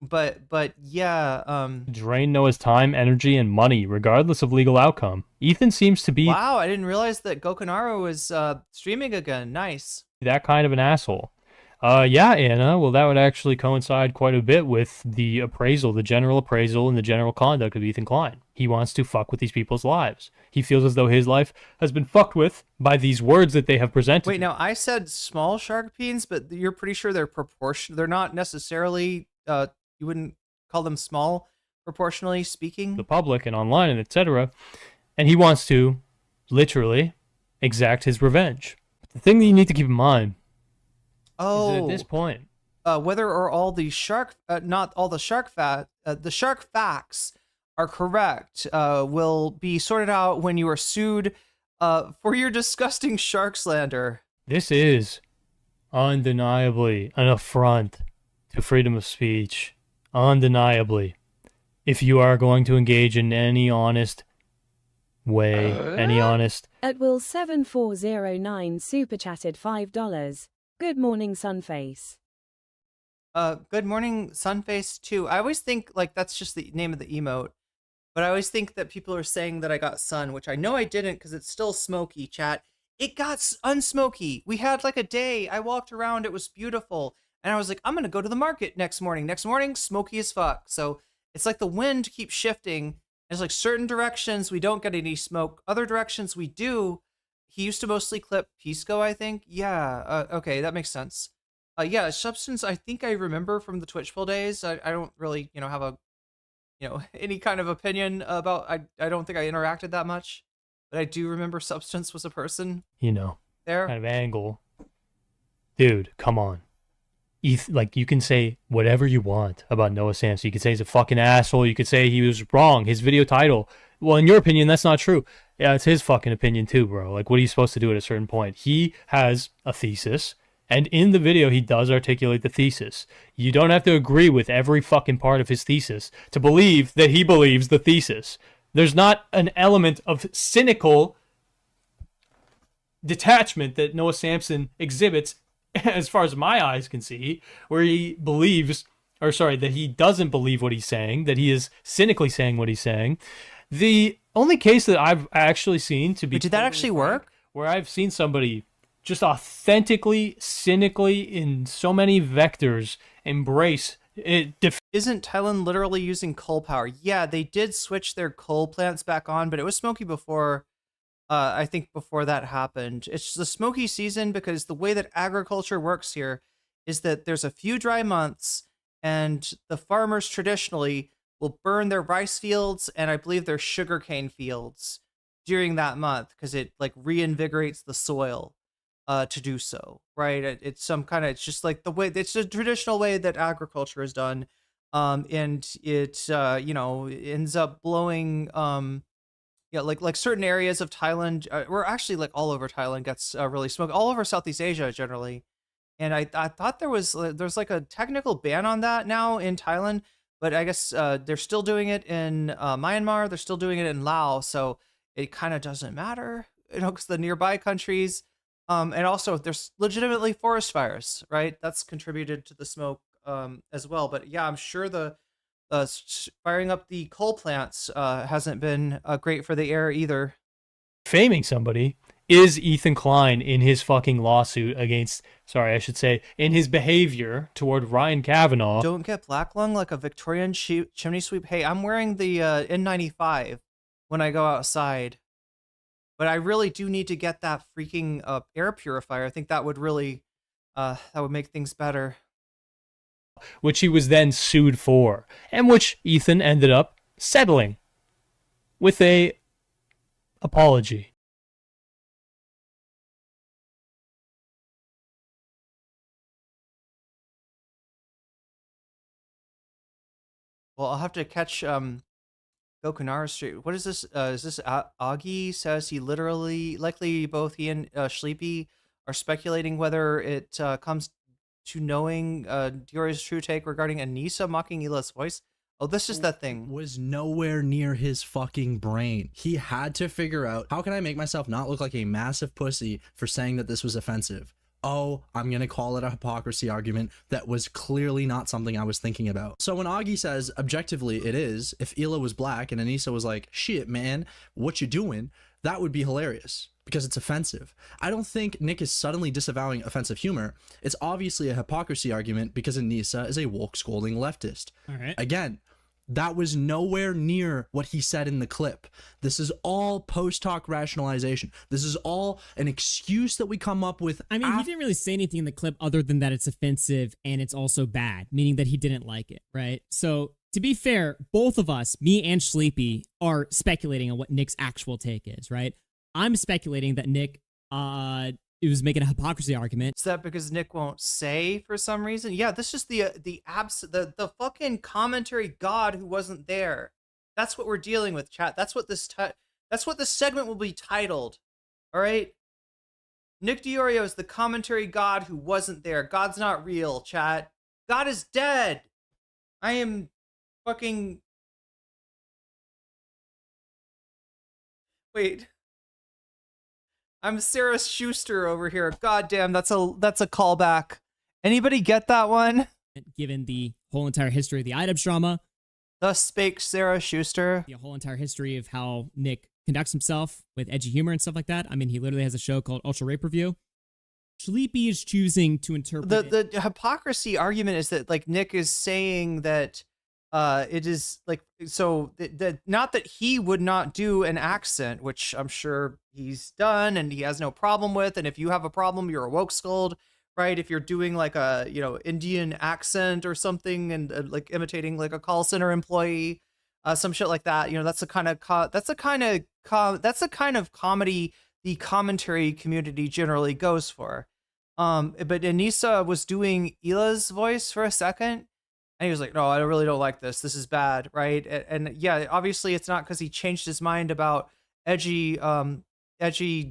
But yeah. Drain Noah's time, energy, and money, regardless of legal outcome. Ethan seems to be... Wow, I didn't realize that Gokunaru was streaming again. Nice. That kind of an asshole. Yeah, Anna, well, that would actually coincide quite a bit with the appraisal, the general appraisal and the general conduct of Ethan Klein. He wants to fuck with these people's lives. He feels as though his life has been fucked with by these words that they have presented. Wait, now, I said small shark peens, but you're pretty sure they're proportional. They're not necessarily, you wouldn't call them small, proportionally speaking? The public and online and etc. And he wants to, literally, exact his revenge. The thing that you need to keep in mind is at this point, whether or all the shark, not all the shark the shark facts are correct, will be sorted out when you are sued for your disgusting shark slander. This is undeniably an affront to freedom of speech. Undeniably. If you are going to engage in any honest way, any honest... At Will7409 super chatted $5. Good morning, Sunface. Good morning, Sunface 2. I always think that's just the name of the emote, but I always think that people are saying that I got sun, which I know I didn't because it's still smoky, chat. It got unsmoky. We had a day. I walked around. It was beautiful. And I was like, I'm going to go to the market next morning. Next morning, smoky as fuck. So it's like the wind keeps shifting. There's certain directions we don't get any smoke. Other directions we do. He used to mostly clip Pisco, I think. Yeah, okay, that makes sense. Yeah, Substance, I think I remember from the Twitch Pull days. I don't really, have a, any kind of opinion about, I don't think I interacted that much. But I do remember Substance was a person. There. Kind of angle. Dude, come on. You can say whatever you want about Noah Samsen. You can say he's a fucking asshole. You could say he was wrong. His video title. Well, in your opinion, that's not true. Yeah, it's his fucking opinion too, bro. What are you supposed to do at a certain point? He has a thesis, and in the video, he does articulate the thesis. You don't have to agree with every fucking part of his thesis to believe that he believes the thesis. There's not an element of cynical detachment that Noah Samsen exhibits, as far as my eyes can see, where he believes, or sorry, that he doesn't believe what he's saying, that he is cynically saying what he's saying. The only case that I've actually seen to be... But did that actually work? Where I've seen somebody just authentically, cynically, in so many vectors, embrace it. Isn't Thailand literally using coal power? Yeah, they did switch their coal plants back on, but it was smoky before... I think before that happened. It's the smoky season because the way that agriculture works here is that there's a few dry months and the farmers traditionally will burn their rice fields and I believe their sugarcane fields during that month because it like reinvigorates the soil to do so, right? It's some kind of, it's just like the way, it's the traditional way that agriculture is done. And it, you know, ends up blowing, yeah, like certain areas of Thailand, or actually like all over Thailand gets really smoked, all over Southeast Asia generally. And I thought there's like a technical ban on that now in Thailand, but I guess they're still doing it in Myanmar, they're still doing it in Laos, so it kind of doesn't matter, you know, because the nearby countries, and also there's legitimately forest fires, right? That's contributed to the smoke as well. But yeah, I'm sure the firing up the coal plants hasn't been great for the air either. Defaming somebody is Ethan Klein in his fucking lawsuit against, sorry, I should say, in his behavior toward Ryan Kavanaugh. Don't get black lung like a Victorian chimney sweep. Hey, I'm wearing the N95 when I go outside, but I really do need to get that freaking air purifier. I think that would really, that would make things better. Which he was then sued for, and which Ethan ended up settling with a apology. Well, I'll have to catch Gokanara Street. What is this? Is this Augie says he literally, likely both he and Sleepy are speculating whether it comes to knowing Dior's true take regarding Anissa mocking Ila's voice. Oh, this is that thing. Was nowhere near his fucking brain. He had to figure out, how can I make myself not look like a massive pussy for saying that this was offensive? Oh, I'm gonna call it a hypocrisy argument that was clearly not something I was thinking about. So when Augie says, objectively it is, if Ila was black and Anissa was like, shit man, what you doing? That would be hilarious because it's offensive. I don't think Nick is suddenly disavowing offensive humor. It's obviously a hypocrisy argument because Anissa is a woke scolding leftist. All right. Again, that was nowhere near what he said in the clip. This is all post-hoc rationalization. This is all an excuse that we come up with. I mean, he didn't really say anything in the clip other than that it's offensive and it's also bad, meaning that he didn't like it, right? So to be fair, both of us, me and Sleepy, are speculating on what Nick's actual take is, right? I'm speculating that Nick it was making a hypocrisy argument. Is that because Nick won't say for some reason? Yeah, this is the fucking commentary god who wasn't there. That's what we're dealing with, chat. That's what this segment will be titled. All right? Nick Diorio is the commentary god who wasn't there. God's not real, chat. God is dead. I am fucking... Wait. I'm Sarah Schuster over here. God damn, that's a callback. Anybody get that one? Given the whole entire history of the IDUBS drama. Thus spake Sarah Schuster. The whole entire history of how Nick conducts himself with edgy humor and stuff like that. I mean, he literally has a show called Ultra Rape Review. Sleepy is choosing to interpret the hypocrisy argument is that like Nick is saying that it is like, so that not that he would not do an accent, which I'm sure he's done and he has no problem with. And if you have a problem, you're a woke scold, right? If you're doing like a, you know, Indian accent or something and like imitating like a call center employee, some shit like that, you know, that's the kind of comedy the commentary community generally goes for. But Anissa was doing Ila's voice for a second. And he was like, no, I really don't like this. This is bad, right? And yeah, obviously it's not because he changed his mind about edgy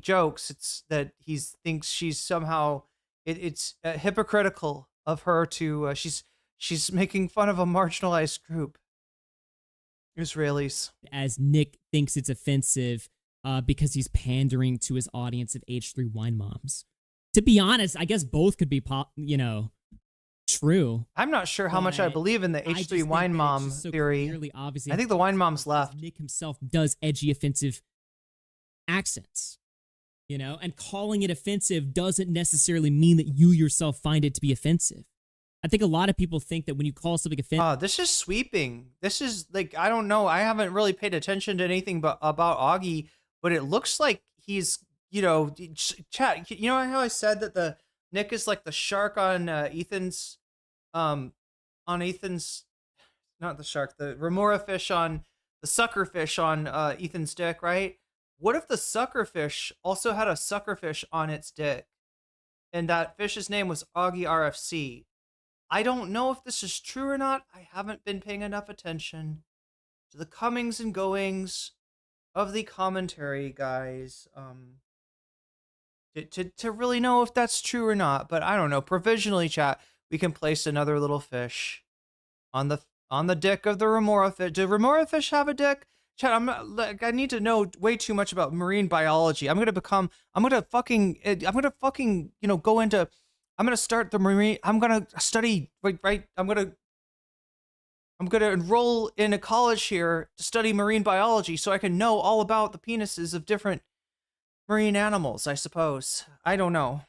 jokes. It's that he thinks she's somehow, it's hypocritical of her to, she's making fun of a marginalized group. Israelis. As Nick thinks it's offensive because he's pandering to his audience of H3 wine moms. To be honest, I guess both could be, true. I'm not sure how much I believe in the H3 wine mom theory. I think the wine mom's left. Nick himself does edgy, offensive accents, and calling it offensive doesn't necessarily mean that you yourself find it to be offensive. I think a lot of people think that when you call something offensive, this is sweeping. This is like, I don't know. I haven't really paid attention to anything about Augie, but it looks like he's, chat. You know how I said that the Nick is like the shark on Ethan's, not the shark, the remora fish on the sucker fish on Ethan's dick, right? What if the sucker fish also had a sucker fish on its dick, and that fish's name was Augie RFC? I don't know if this is true or not. I haven't been paying enough attention to the comings and goings of the commentary, guys, to really know if that's true or not. But I don't know. Provisionally, chat, we can place another little fish on the dick of the remora fish. Do remora fish have a dick? Chat, I need to know way too much about marine biology. I'm gonna start the marine. I'm gonna study. Right. I'm gonna enroll in a college here to study marine biology, so I can know all about the penises of different marine animals. I suppose. I don't know.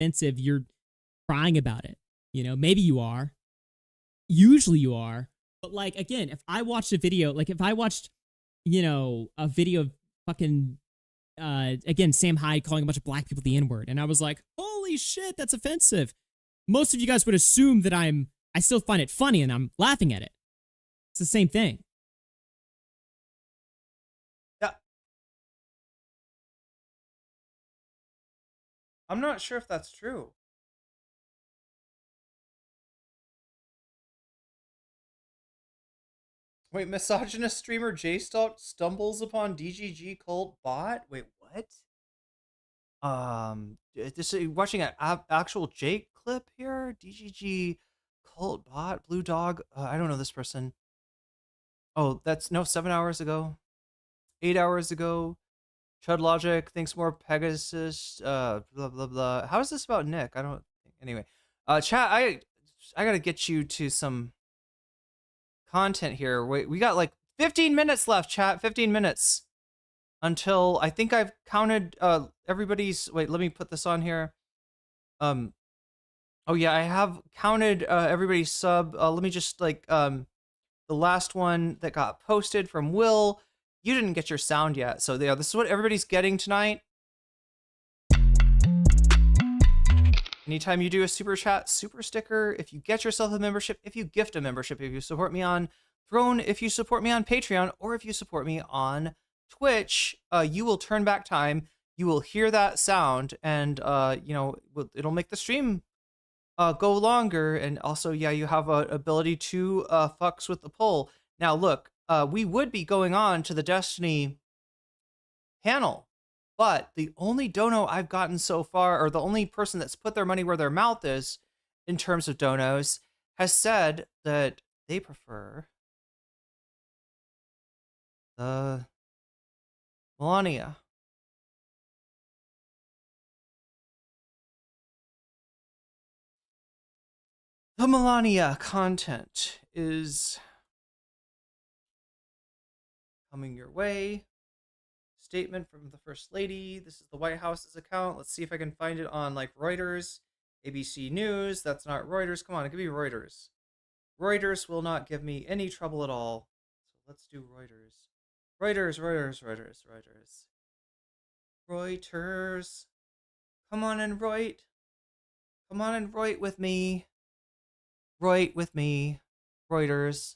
offensive, you're crying about it. Maybe you are. Usually you are. But like, again, if I watched a video, like if I watched, a video of fucking, again, Sam Hyde calling a bunch of black people the N-word, and I was like, holy shit, that's offensive. Most of you guys would assume that I still find it funny and I'm laughing at it. It's the same thing. Yeah. I'm not sure if that's true. Wait, misogynist streamer J-Stalk stumbles upon DGG cult bot? Wait, what? This is watching an actual Jake clip here. DGG cult bot, Blue Dog. I don't know this person. Oh, that's 7 hours ago, 8 hours ago. Chud Logic thinks more Pegasus. Blah blah blah. How is this about Nick? I don't. Anyway, chat. I gotta get you to some content here. Wait, we got like 15 minutes left, chat. 15 minutes until I think I've counted everybody's. Wait, let me put this on here. Oh yeah, I have counted everybody's sub. Let me just the last one that got posted from Will. You didn't get your sound yet, so yeah, this is what everybody's getting tonight. Anytime you do a super chat, super sticker, if you get yourself a membership, if you gift a membership, if you support me on Throne, if you support me on Patreon, or if you support me on Twitch, you will turn back time. You will hear that sound, and it'll make the stream go longer. And also, yeah, you have an ability to fucks with the poll. Now, look, we would be going on to the Destiny panel, but the only dono I've gotten so far, or the only person that's put their money where their mouth is in terms of donos, has said that they prefer the Melania. The Melania content is coming your way. Statement from the First Lady. This is the White House's account. Let's see if I can find it on like Reuters, ABC News. That's not Reuters. Come on, give me Reuters. Reuters will not give me any trouble at all. So let's do Reuters. Reuters. Come on and Reut. Come on and Reut with me. Reut with me. Reuters.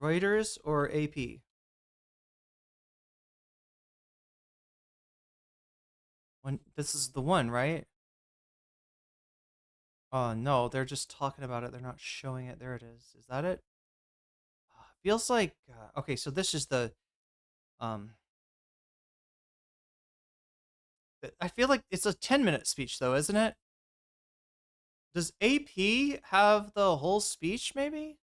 Reuters or AP? This is the one, right? Oh, no, they're just talking about it. They're not showing it. There it is. Is that it? Feels like... okay, so this is the... I feel like it's a 10-minute speech, though, isn't it? Does AP have the whole speech, maybe?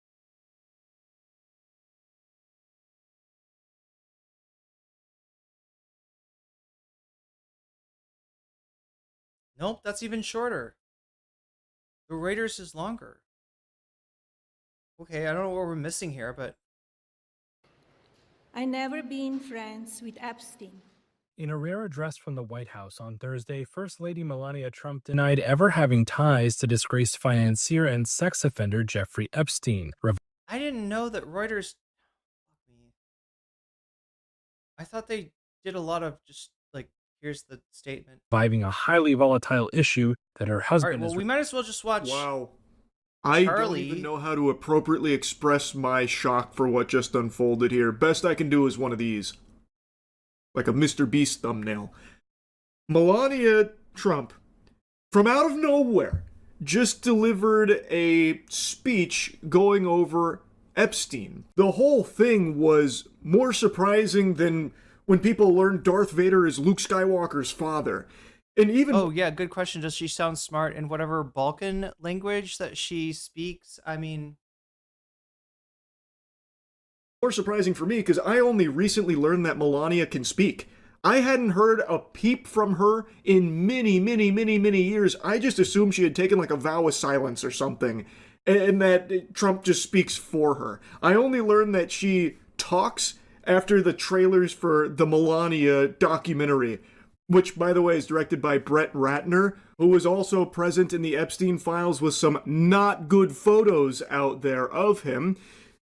Nope, that's even shorter. The Reuters is longer. Okay, I don't know what we're missing here, but I never been friends with Epstein. In a rare address from the White House on Thursday, First Lady Melania Trump denied ever having ties to disgraced financier and sex offender Jeffrey Epstein. I didn't know that Reuters. I thought they did a lot of just like, here's the statement. Reviving a highly volatile issue that her All husband right, well, is. we might as well just watch. Wow. I Charlie. don't even know how to appropriately express my shock for what just unfolded here. Best I can do is one of these. Like a Mr. Beast thumbnail. Melania Trump, from out of nowhere, just delivered a speech going over Epstein. The whole thing was more surprising than when people learned Darth Vader is Luke Skywalker's father. And even Oh yeah, good question. Does she sound smart in whatever Balkan language that she speaks? I mean, more surprising for me because I only recently learned that Melania can speak. I hadn't heard a peep from her in many, many, many, many years. I just assumed she had taken like a vow of silence or something, and that Trump just speaks for her. I only learned that she talks after the trailers for the Melania documentary, which, by the way, is directed by Brett Ratner, who was also present in the Epstein Files with some not good photos out there of him.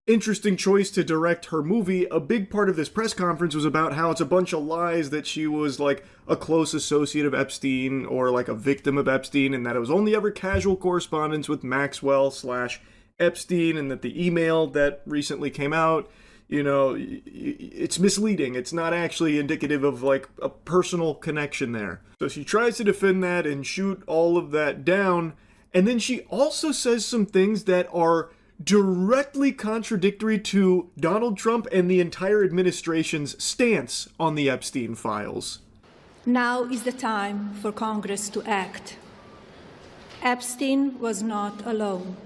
Interesting choice to direct her movie. A big part of this press conference was about how it's a bunch of lies that she was like a close associate of Epstein or like a victim of Epstein, and that it was only ever casual correspondence with Maxwell/Epstein, and that the email that recently came out, you know, it's misleading. It's not actually indicative of like a personal connection there. So she tries to defend that and shoot all of that down. And then she also says some things that are directly contradictory to Donald Trump and the entire administration's stance on the Epstein files. Now is the time for Congress to act. Epstein was not alone.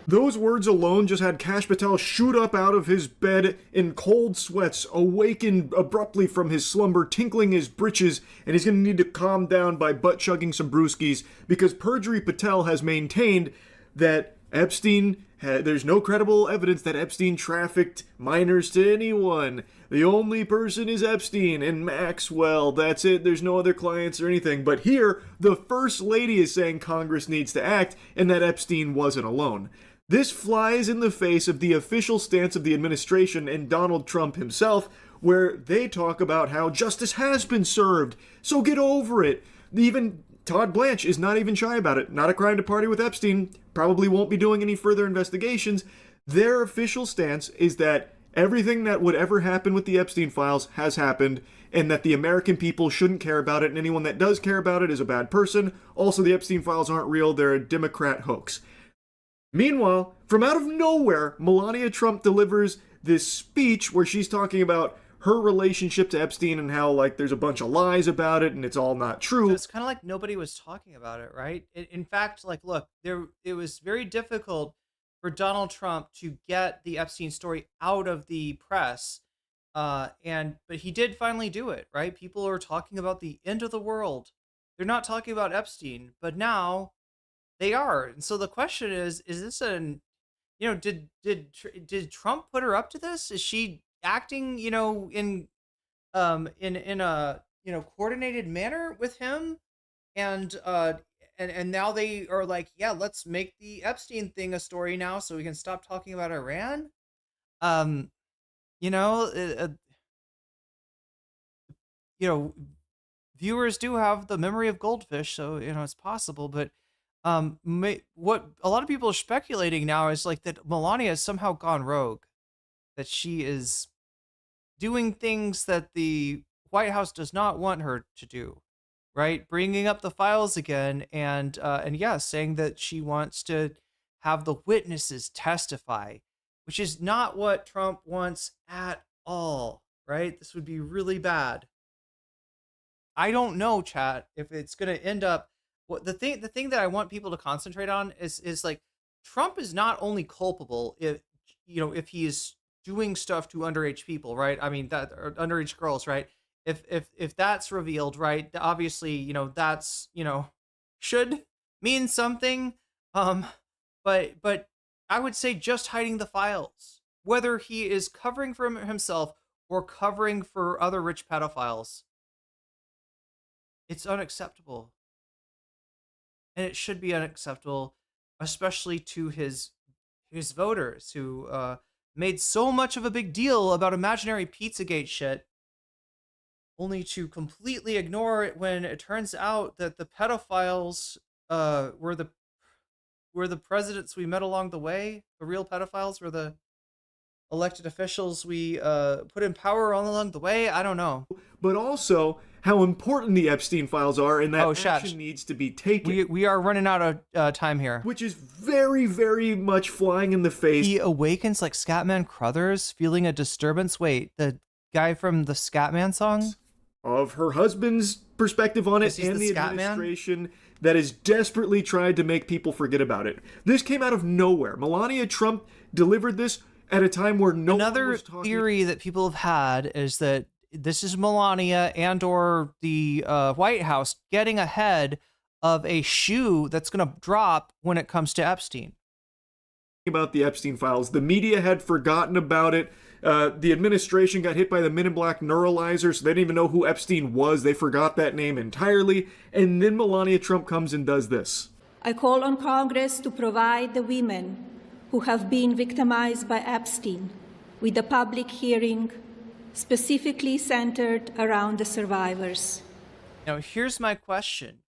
Those words alone just had Kash Patel shoot up out of his bed in cold sweats, awaken abruptly from his slumber, tinkling his britches, and he's going to need to calm down by butt-chugging some brewskis, because Perjury Patel has maintained that Epstein, there's no credible evidence that Epstein trafficked minors to anyone. The only person is Epstein and Maxwell. That's it. There's no other clients or anything. But here, the First Lady is saying Congress needs to act and that Epstein wasn't alone. This flies in the face of the official stance of the administration and Donald Trump himself, where they talk about how justice has been served, so get over it. Even Todd Blanche is not even shy about it. Not a crime to party with Epstein. Probably won't be doing any further investigations. Their official stance is that everything that would ever happen with the Epstein files has happened, and that the American people shouldn't care about it, and anyone that does care about it is a bad person. Also, the Epstein files aren't real. They're a Democrat hoax. Meanwhile, from out of nowhere, Melania Trump delivers this speech where she's talking about her relationship to Epstein and how, like, there's a bunch of lies about it and it's all not true. So it's kind of like nobody was talking about it, right? In fact, like, look, it was very difficult for Donald Trump to get the Epstein story out of the press, but he did finally do it, right? People are talking about the end of the world. They're not talking about Epstein, but now they are. And so the question is this did Trump put her up to this? Is she acting, in a, coordinated manner with him? And now they are like, yeah, let's make the Epstein thing a story now so we can stop talking about Iran. Viewers do have the memory of goldfish, so, it's possible, but what a lot of people are speculating now is like that Melania has somehow gone rogue, that she is doing things that the White House does not want her to do, right? Bringing up the files again and saying that she wants to have the witnesses testify, which is not what Trump wants at all, right? This would be really bad. I don't know, chat, if it's going to end up. The thing that I want people to concentrate on is like, Trump is not only culpable if he is doing stuff to underage people, right? I mean, that or underage girls, right? If that's revealed, right? Obviously, that's should mean something. But I would say just hiding the files, whether he is covering for himself or covering for other rich pedophiles, it's unacceptable. And it should be unacceptable, especially to his voters who made so much of a big deal about imaginary Pizzagate shit, only to completely ignore it when it turns out that the pedophiles were the presidents we met along the way. The real pedophiles were the elected officials we put in power along the way. I don't know. But also how important the Epstein Files are and that action needs to be taken. We are running out of time here. Which is very, very much flying in the face. He awakens like Scatman Crothers, feeling a disturbance. Wait, the guy from the Scatman song? Of her husband's perspective on it and the administration that has desperately tried to make people forget about it. This came out of nowhere. Melania Trump delivered this at a time where no one was talking. Another theory that people have had is that this is Melania and or the White House getting ahead of a shoe that's going to drop when it comes to Epstein. About the Epstein Files. The media had forgotten about it. The administration got hit by the Men in Black neuralizer, so they didn't even know who Epstein was. They forgot that name entirely. And then Melania Trump comes and does this. I call on Congress to provide the women who have been victimized by Epstein with a public hearing specifically centered around the survivors. Now, here's my question.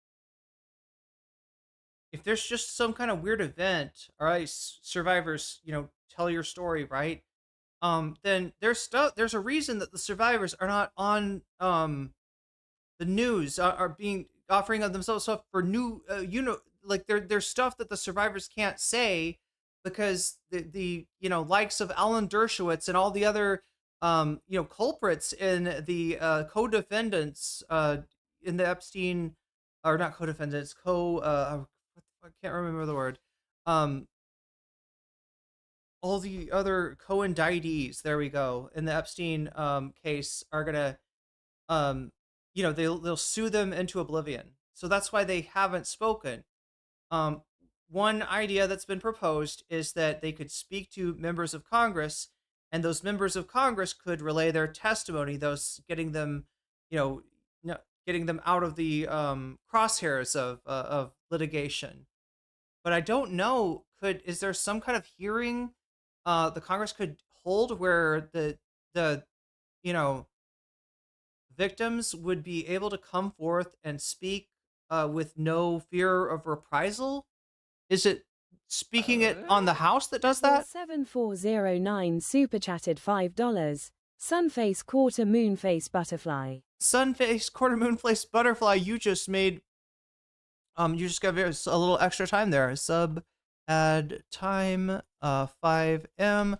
If there's just some kind of weird event, all right, survivors, tell your story, right? Then there's a reason that the survivors are not on the news, are offering themselves up for new, there's stuff that the survivors can't say because the likes of Alan Dershowitz and all the other culprits in the co-defendants in the Epstein, or not co-defendants, I can't remember the word. All the other co-indictees, there we go, in the Epstein case are gonna, they'll sue them into oblivion. So that's why they haven't spoken. One idea that's been proposed is that they could speak to members of Congress, and those members of Congress could relay their testimony, thus getting them, getting them out of the crosshairs of litigation. But I don't know, is there some kind of hearing the Congress could hold where the victims would be able to come forth and speak with no fear of reprisal? Is it speaking it on the House that does that? 7409 super chatted $5. Sunface quarter moonface butterfly. Sunface quarter moonface butterfly, you just made you just got a little extra time there. Sub add time 5M.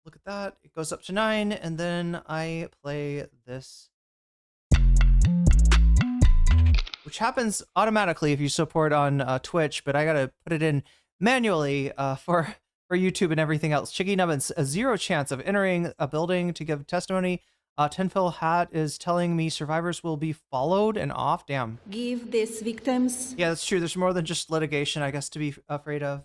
Look at that. It goes up to 9, and then I play this, which happens automatically if you support on Twitch, but I gotta put it in manually for YouTube and everything else. Chicky Nubbins, a 0 chance of entering a building to give testimony. Tinfoil Hat is telling me survivors will be followed and off. Damn. Give these victims. Yeah, that's true. There's more than just litigation, I guess, to be afraid of.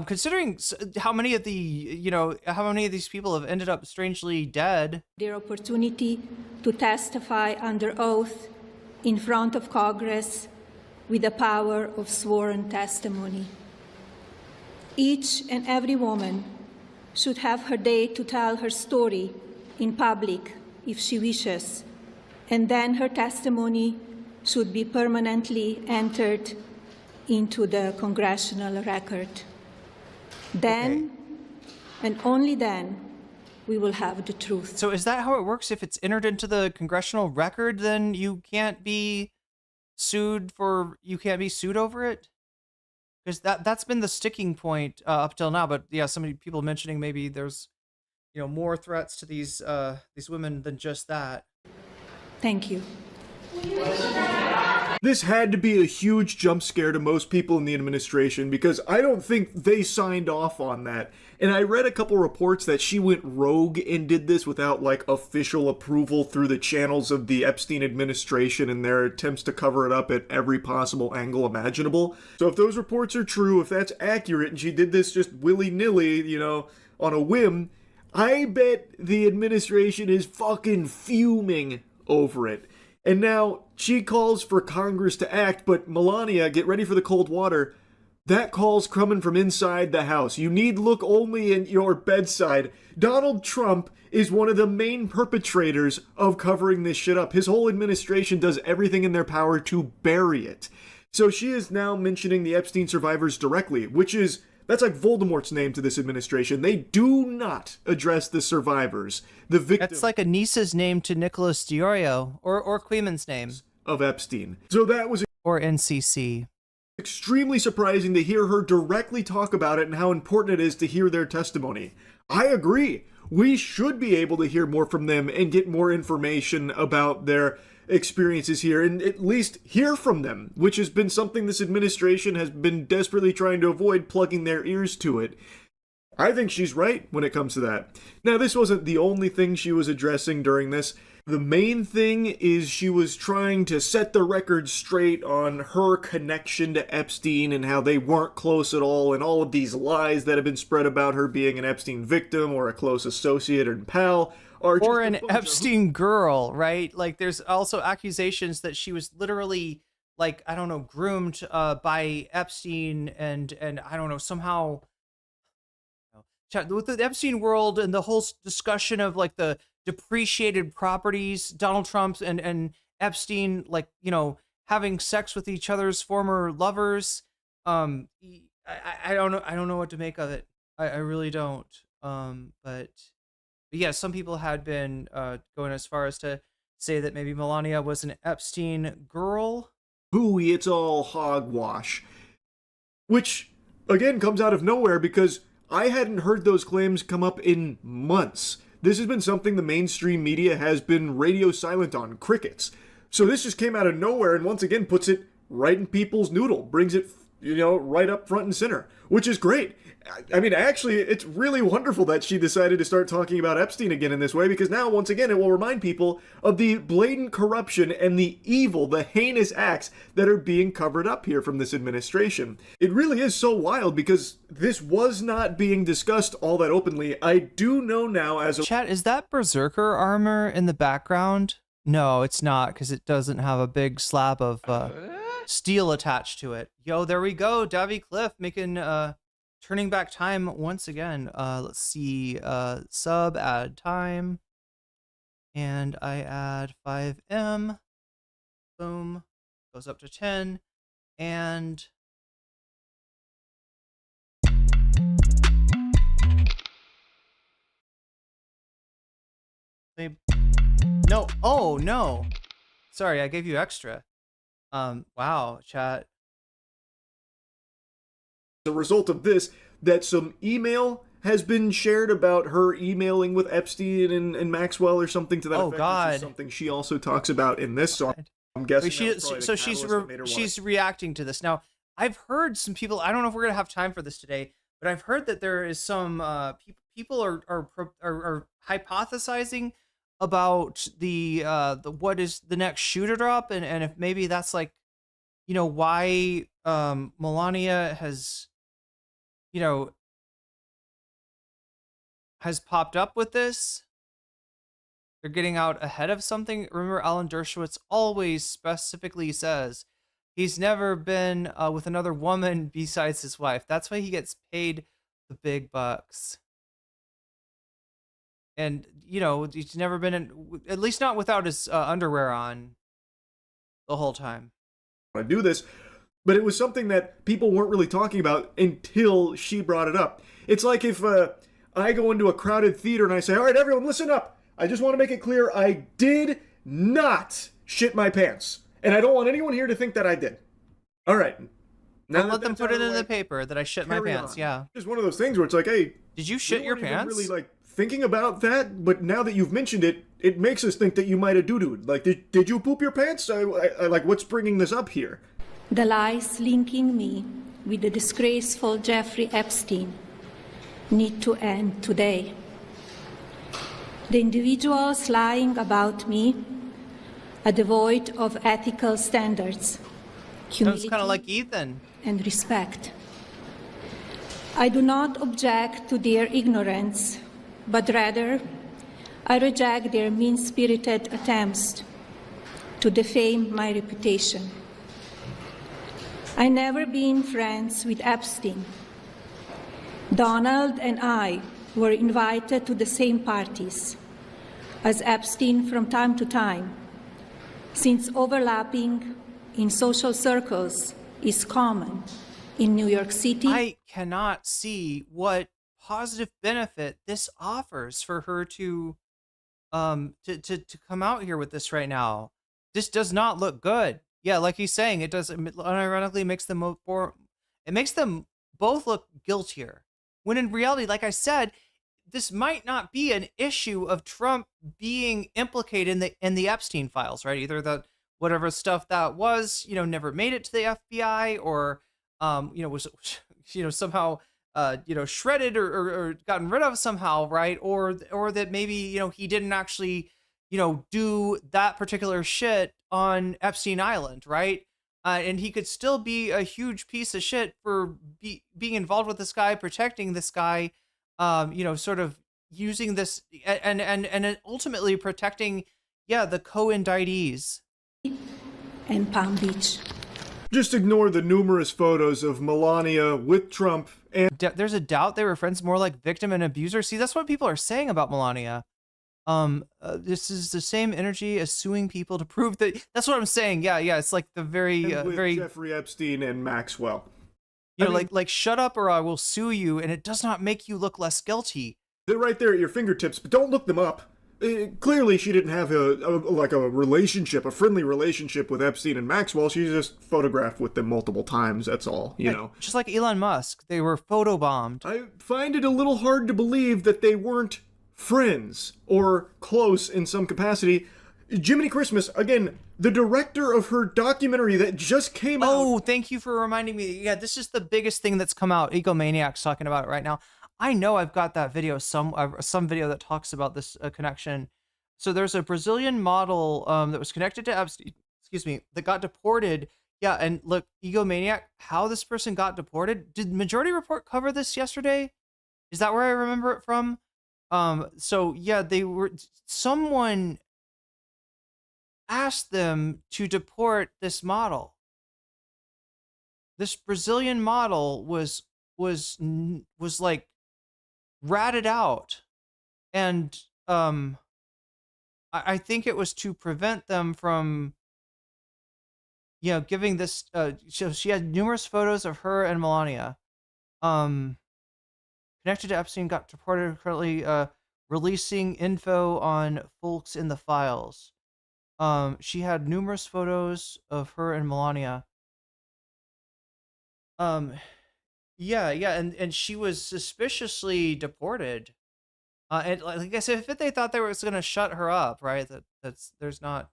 Considering how many of these people have ended up strangely dead. Their opportunity to testify under oath in front of Congress with the power of sworn testimony. Each and every woman should have her day to tell her story in public if she wishes, and then her testimony should be permanently entered into the congressional record. Then, and only then, we will have the truth. So is that how it works? If it's entered into the congressional record, then you can't be sued over it? Because that's been the sticking point up till now. But yeah, so many people mentioning maybe there's more threats to these women than just that. Thank you. This had to be a huge jump scare to most people in the administration because I don't think they signed off on that. And I read a couple reports that she went rogue and did this without like official approval through the channels of the Epstein administration and their attempts to cover it up at every possible angle imaginable. So if those reports are true, if that's accurate and she did this just willy-nilly, you know, on a whim, I bet the administration is fucking fuming over it. And now she calls for Congress to act, but Melania, get ready for the cold water. That call's coming from inside the house. You need look only in your bedside. Donald Trump is one of the main perpetrators of covering this shit up. His whole administration does everything in their power to bury it. So she is now mentioning the Epstein survivors directly, that's like Voldemort's name to this administration. They do not address the survivors, the victims. That's like a niece's name to Nicholas Diorio, or Queeman's name. Of Epstein. So that was... Or NCC. Extremely surprising to hear her directly talk about it and how important it is to hear their testimony. I agree. We should be able to hear more from them and get more information about their experiences here and at least hear from them, which has been something this administration has been desperately trying to avoid, plugging their ears to it. I think she's right when it comes to that. Now, this wasn't the only thing she was addressing during this. The main thing is she was trying to set the record straight on her connection to Epstein and how they weren't close at all, and all of these lies that have been spread about her being an Epstein victim or a close associate and pal. Or an Epstein girl, right? Like, there's also accusations that she was literally, like, I don't know, groomed by Epstein and I don't know, somehow... With the Epstein world and the whole discussion of, like, the depreciated properties, Donald Trump and Epstein, like, you know, having sex with each other's former lovers. I don't know what to make of it. I really don't. But yeah, some people had been going as far as to say that maybe Melania was an Epstein girl. Hooey, it's all hogwash. Which, again, comes out of nowhere because I hadn't heard those claims come up in months. This has been something the mainstream media has been radio silent on, crickets. So this just came out of nowhere and once again puts it right in people's noodle, brings it, you know, right up front and center, which is great. I mean, actually, it's really wonderful that she decided to start talking about Epstein again in this way, because now, once again, it will remind people of the blatant corruption and the evil, the heinous acts that are being covered up here from this administration. It really is so wild, because this was not being discussed all that openly. I do know now as a... Chat, is that Berserker armor in the background? No, it's not, because it doesn't have a big slab of steel attached to it. Yo, there we go, Davy Cliff making... turning back time once again. Let's see, sub, add time. And I add 5M. Boom. Goes up to 10. And... No. Oh, no. Sorry, I gave you extra. Wow, chat. The result of this, that some email has been shared about her emailing with Epstein and Maxwell or something to that effect. God. Which is something she also talks about in this song. I'm guessing. She's reacting to this. Now, I've heard some people, I don't know if we're going to have time for this today, but I've heard that there is some people are hypothesizing about the what is the next shoe to drop, and if maybe that's like, you know, why Melania has, you know, has popped up with this. They're getting out ahead of something. Remember, Alan Dershowitz always specifically says he's never been with another woman besides his wife. That's why he gets paid the big bucks. And, you know, he's never been in, at least not without his underwear on the whole time. I do this, but it was something that people weren't really talking about until she brought it up. It's like if I go into a crowded theater and I say, all right, everyone, listen up. I just want to make it clear I did not shit my pants. And I don't want anyone here to think that I did. All right. Now let them put it in the paper that I shit my pants. On. Yeah. It's one of those things where it's like, hey, did you shit your pants? Really like thinking about that, but now that you've mentioned it, it makes us think that you might have doo-dooed. Like, did you poop your pants? I like, what's bringing this up here? The lies linking me with the disgraceful Jeffrey Epstein need to end today. The individuals lying about me are devoid of ethical standards, humility, kind of like Ethan, and respect. I do not object to their ignorance, but rather I reject their mean-spirited attempts to defame my reputation. I never been friends with Epstein. Donald and I were invited to the same parties as Epstein from time to time, since overlapping in social circles is common in New York City. I cannot see what positive benefit this offers for her to come out here with this right now. This does not look good. Yeah, like he's saying, it does unironically makes them it makes them both look guiltier. When in reality, like I said, this might not be an issue of Trump being implicated in the Epstein files, right? Either that whatever stuff that was, never made it to the FBI, or was somehow shredded or gotten rid of somehow, right? Or that maybe he didn't actually do that particular shit on Epstein Island, right? And he could still be a huge piece of shit for being involved with this guy, protecting this guy, sort of using this and ultimately protecting, the co-indictees. And Palm Beach. Just ignore the numerous photos of Melania with Trump and... There's a doubt they were friends, more like victim and abuser. See, that's what people are saying about Melania. This is the same energy as suing people to prove that. That's what I'm saying. Yeah. It's like the very, very Jeffrey Epstein and Maxwell. Like shut up or I will sue you, and it does not make you look less guilty. They're right there at your fingertips, but don't look them up. Clearly, she didn't have a relationship, a friendly relationship with Epstein and Maxwell. She just photographed with them multiple times. That's all, you know. Just like Elon Musk, they were photobombed. I find it a little hard to believe that they weren't friends or close in some capacity. Jiminy Christmas, again, the director of her documentary that just came out. Oh, thank you for reminding me. Yeah, this is the biggest thing that's come out. Egomaniac's talking about it right now. I know I've got that video, some video that talks about this connection. So there's a Brazilian model that was connected to Epstein, that got deported. Yeah, and look, Egomaniac, how this person got deported. Did Majority Report cover this yesterday? Is that where I remember it from? So yeah, someone asked them to deport this model. This Brazilian model was like ratted out, and I think it was to prevent them from giving this so she had numerous photos of her and Melania connected to Epstein, got deported, currently releasing info on folks in the files. She had numerous photos of her and Melania. Yeah, and she was suspiciously deported. And like I said, if they thought they were going to shut her up, right? There's not,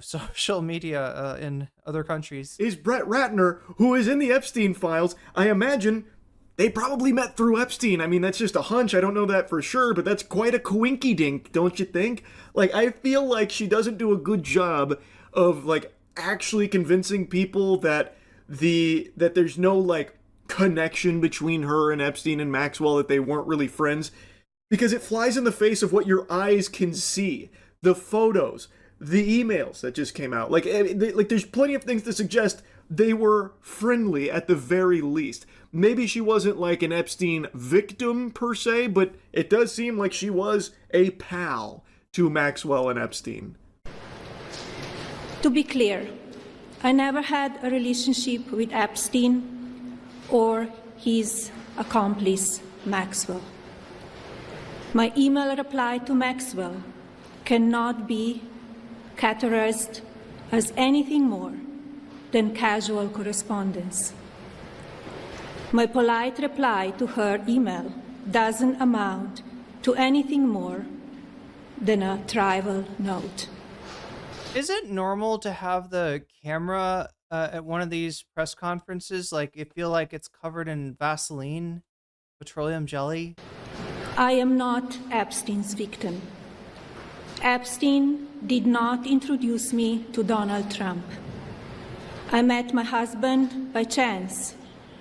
social media in other countries. Is Brett Ratner, who is in the Epstein files. I imagine they probably met through Epstein. I mean, that's just a hunch. I don't know that for sure, but that's quite a coinky-dink, don't you think? Like, I feel like she doesn't do a good job of, like, actually convincing people that there's no, like, connection between her and Epstein and Maxwell, that they weren't really friends, because it flies in the face of what your eyes can see. The photos, the emails that just came out. Like there's plenty of things to suggest they were friendly at the very least. Maybe she wasn't like an Epstein victim per se, but it does seem like she was a pal to Maxwell and Epstein. To be clear, I never had a relationship with Epstein or his accomplice, Maxwell. My email reply to Maxwell cannot be categorized as anything more than casual correspondence. My polite reply to her email doesn't amount to anything more than a trivial note. Is it normal to have the camera at one of these press conferences, like it feel like it's covered in Vaseline, petroleum jelly? I am not Epstein's victim. Epstein did not introduce me to Donald Trump. I met my husband by chance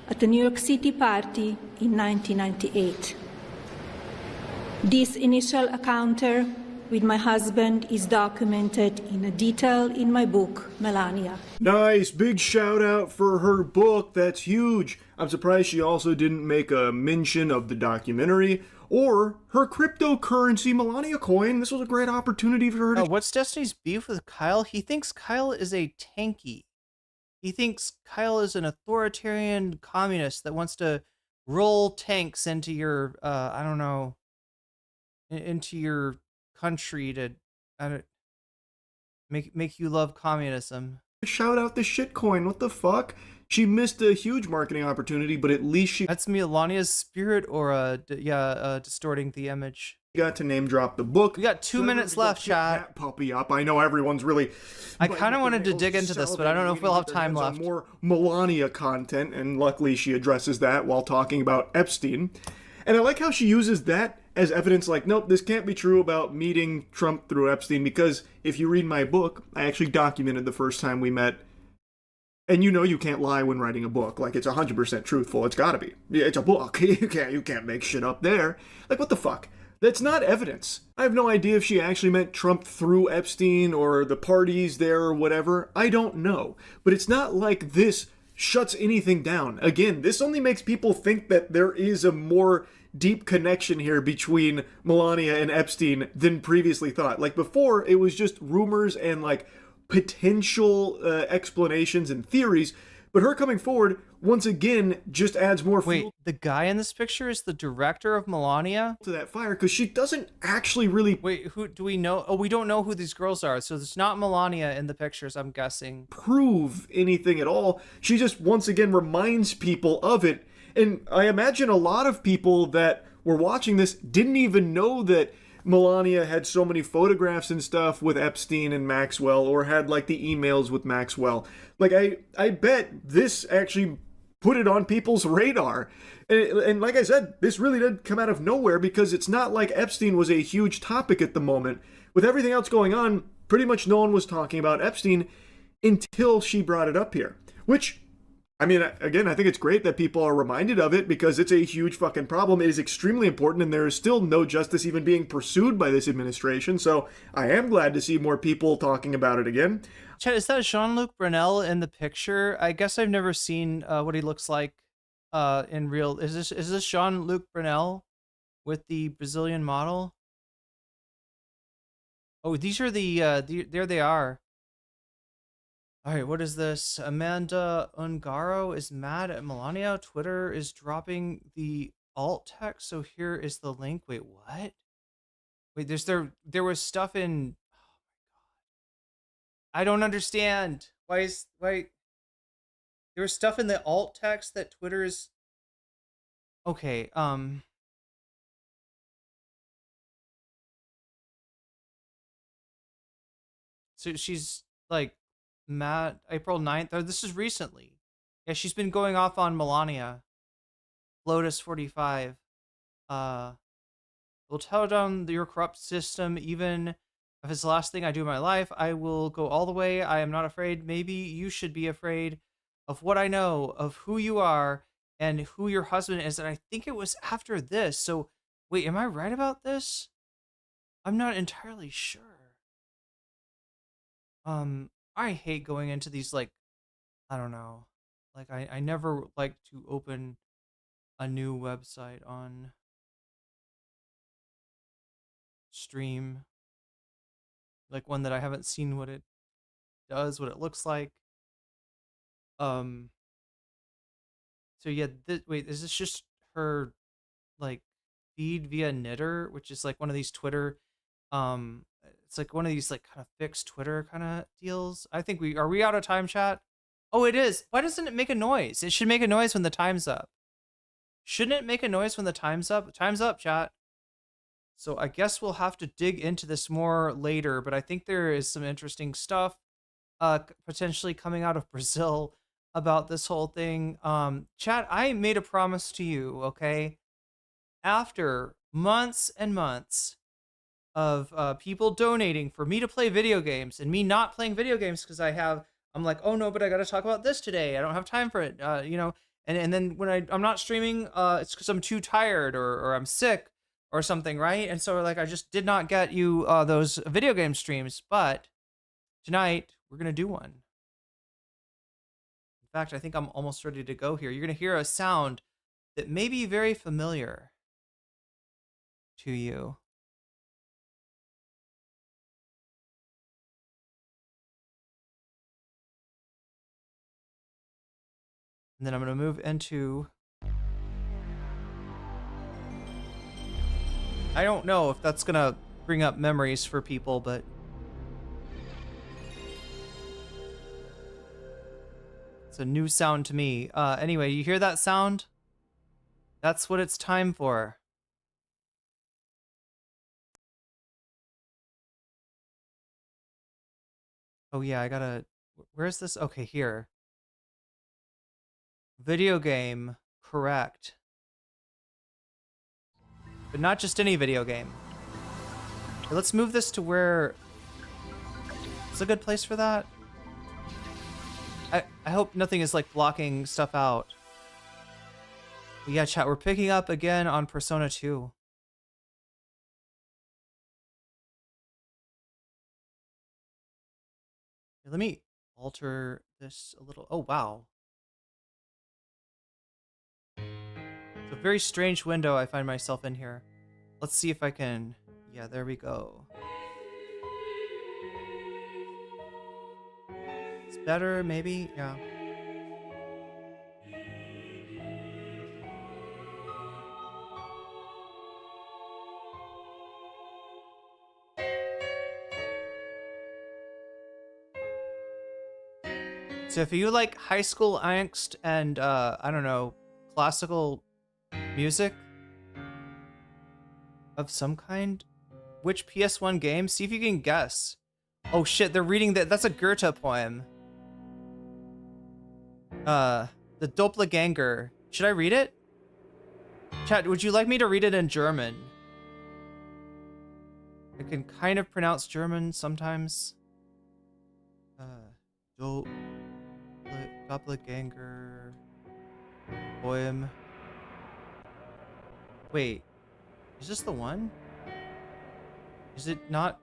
at a New York City party in 1998. This initial encounter with my husband is documented in detail in my book, Melania. Nice, big shout out for her book. That's huge. I'm surprised she also didn't make a mention of the documentary or her cryptocurrency Melania coin. This was a great opportunity for her to. What's Destiny's beef with Kyle? He thinks Kyle is a tanky. He thinks Kyle is an authoritarian communist that wants to roll tanks into your, I don't know, into your country to make you love communism. Shout out the shitcoin. What the fuck? She missed a huge marketing opportunity, but at least she. That's Melania's spirit aura, distorting the image. Got to name drop the book. We got 2 minutes left, chat. Puppy up. I know everyone's really. I kind of wanted to dig into this, but I don't know if we'll have time left. More Melania content, and luckily she addresses that while talking about Epstein. And I like how she uses that as evidence, like, nope, this can't be true about meeting Trump through Epstein, because if you read my book, I actually documented the first time we met. And you know you can't lie when writing a book. Like, it's 100% truthful. It's gotta be. It's a book. You can't make shit up there. Like, what the fuck? That's not evidence. I have no idea if she actually met Trump through Epstein or the parties there or whatever. I don't know. But it's not like this shuts anything down. Again, this only makes people think that there is a more deep connection here between Melania and Epstein than previously thought. Like, before, it was just rumors and, like, potential explanations and theories. But her coming forward, once again, just adds more fuel. Wait, the guy in this picture is the director of Melania? To that fire, because she doesn't actually really... Wait, who do we know? Oh, we don't know who these girls are, so it's not Melania in the pictures, I'm guessing. Prove anything at all. She just, once again, reminds people of it. And I imagine a lot of people that were watching this didn't even know that Melania had so many photographs and stuff with Epstein and Maxwell, or had like the emails with Maxwell. Like, I bet this actually put it on people's radar. And like I said, this really did come out of nowhere, because it's not like Epstein was a huge topic at the moment. With everything else going on, pretty much no one was talking about Epstein until she brought it up here. Which, I mean, again, I think it's great that people are reminded of it, because it's a huge fucking problem. It is extremely important, and there is still no justice even being pursued by this administration. So I am glad to see more people talking about it again. Chat, is that Jean-Luc Brunel in the picture? I guess I've never seen what he looks like in real. Is this Jean-Luc Brunel with the Brazilian model? Oh, these are there they are. All right, what is this? Amanda Ungaro is mad at Melania. Twitter is dropping the alt text, so here is the link. Wait, what? Wait, there was stuff in. Oh my god, I don't understand. Why there was stuff in the alt text that Twitter is. Okay, so she's like mad April 9th. Oh, this is recently. Yeah, she's been going off on Melania. Lotus 45. Will tear down your corrupt system, even if it's the last thing I do in my life. I will go all the way. I am not afraid. Maybe you should be afraid of what I know, of who you are, and who your husband is. And I think it was after this. So, wait, am I right about this? I'm not entirely sure. I hate going into these, like, I don't know. Like, I never like to open a new website on stream. Like one that I haven't seen what it does, what it looks like. So yeah, wait, is this just her, like, feed via Knitter, which is like one of these Twitter, it's like one of these like kind of fixed Twitter kind of deals. I think are we out of time, chat? Oh, it is. Why doesn't it make a noise? It should make a noise when the time's up. Shouldn't it make a noise when the time's up? Time's up, chat. So I guess we'll have to dig into this more later, but I think there is some interesting stuff potentially coming out of Brazil about this whole thing. Chat, I made a promise to you, okay? After months and months of people donating for me to play video games and me not playing video games because I'm like, oh no, but I got to talk about this today. I don't have time for it, you know? And then when I'm not streaming, it's because I'm too tired or I'm sick or something, right? And so like I just did not get you those video game streams, but tonight we're gonna do one. In fact, I think I'm almost ready to go here. You're gonna hear a sound that may be very familiar to you. And then I'm gonna move into, I don't know if that's gonna bring up memories for people, but it's a new sound to me. Anyway, you hear that sound? That's what it's time for. Oh yeah, I gotta, where's this? Okay, here. Video game, correct. But not just any video game. Let's move this to where it's a good place for that. I hope nothing is like blocking stuff out. But yeah, chat, we're picking up again on Persona 2. Let me alter this a little. Oh, wow. It's a very strange window I find myself in here. Let's see if I can... Yeah, there we go. It's better, maybe? Yeah. So if you like high school angst and, I don't know, classical music of some kind, which PS1 game? See if you can guess. Oh shit, they're reading that. That's a Goethe poem. The Doppelganger. Should I read it? Chat, would you like me to read it in German? I can kind of pronounce German sometimes. Doppelganger poem. Wait, is this the one? Is it not?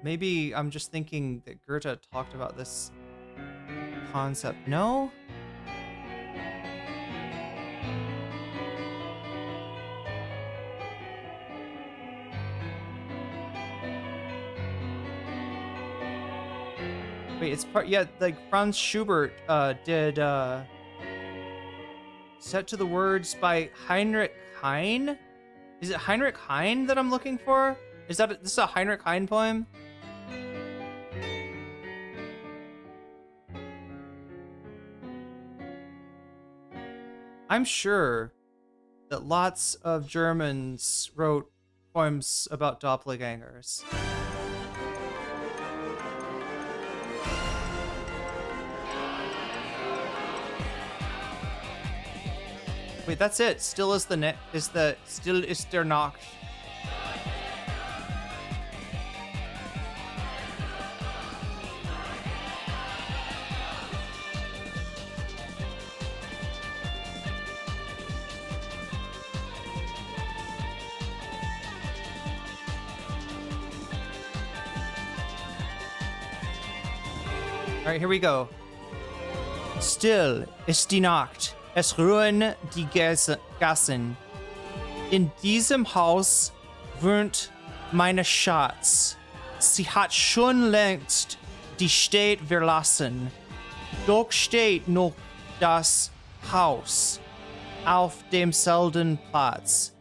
Maybe I'm just thinking that Goethe talked about this concept. No? Wait, it's part, yeah, like Franz Schubert did set to the words by Heinrich Heine? Is it Heinrich Heine that I'm looking for? Is that this is a Heinrich Heine poem? I'm sure that lots of Germans wrote poems about doppelgangers. Wait, that's it. Still is the still is der Nacht. All right, here we go. Still ist die Nacht. Es ruhen die Gassen. In diesem Haus wohnt meine Schatz. Sie hat schon längst die Stadt verlassen. Doch steht noch das Haus auf demselben Platz.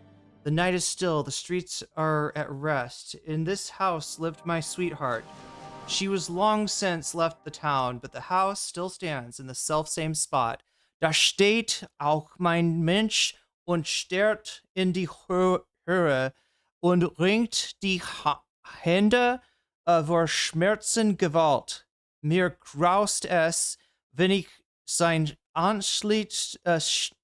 The night is still, the streets are at rest. In this house lived my sweetheart. She was long since left the town, but the house still stands in the selfsame spot. Da steht auch mein Mensch und starrt in die Höhe und ringt die Hände vor Schmerzen Gewalt. Mir graust es, wenn ich sein Antlitz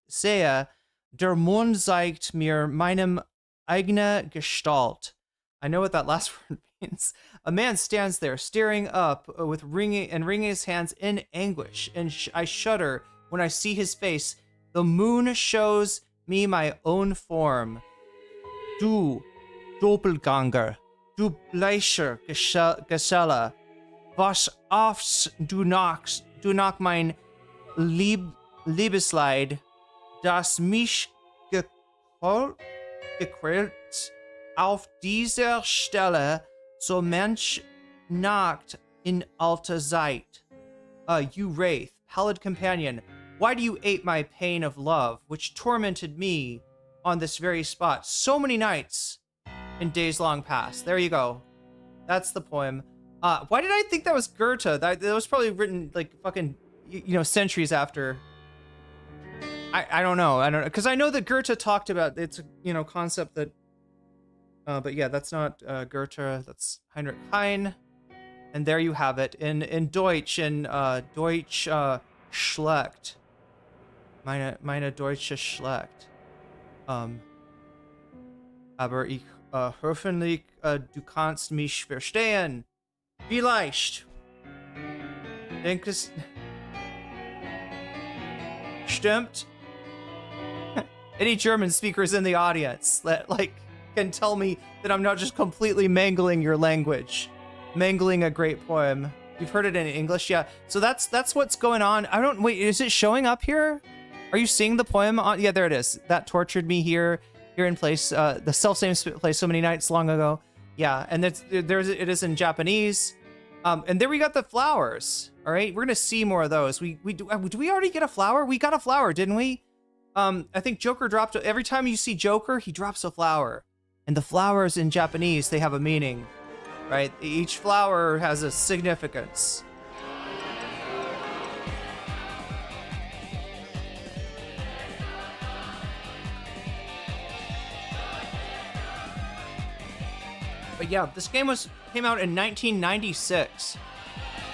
sehe. Der Mund zeigt mir meinem eigene Gestalt. I know what that last word means. A man stands there, staring up with wringing his hands in anguish, and I shudder when I see his face. The moon shows me my own form. Du Doppelganger, du bleicher Geselle, was oft du nach mein Liebesleid, das mich gequält auf dieser Stelle, so Mensch nackt in alter Zeit. You wraith, pallid companion, why do you ape my pain of love, which tormented me on this very spot so many nights in days long past? There you go. That's the poem. Why did I think that was Goethe? That was probably written like fucking, centuries after. I don't know. Because I know that Goethe talked about, it's a, concept that, but yeah, that's not Goethe, that's Heinrich Heine. And there you have it in Deutsch, Deutsch Schlecht. Meine deutsche Schlecht. Aber ich hoffentlich du kannst mich verstehen. Vielleicht. Denk es stimmt. Any German speakers in the audience that can tell me that I'm not just completely mangling your language, mangling a great poem. You've heard it in English, yeah. So that's what's going on. Wait, is it showing up here? Are you seeing the poem on? Yeah, there it is. That tortured me here in place, the self-same place so many nights long ago. Yeah, and it is in Japanese. And there we got the flowers. All right, we're gonna see more of those. Do we already get a flower? We got a flower, didn't we? I think Joker dropped. Every time you see Joker, he drops a flower, and the flowers in Japanese, they have a meaning, right? Each flower has a significance. But yeah, this game came out in 1996.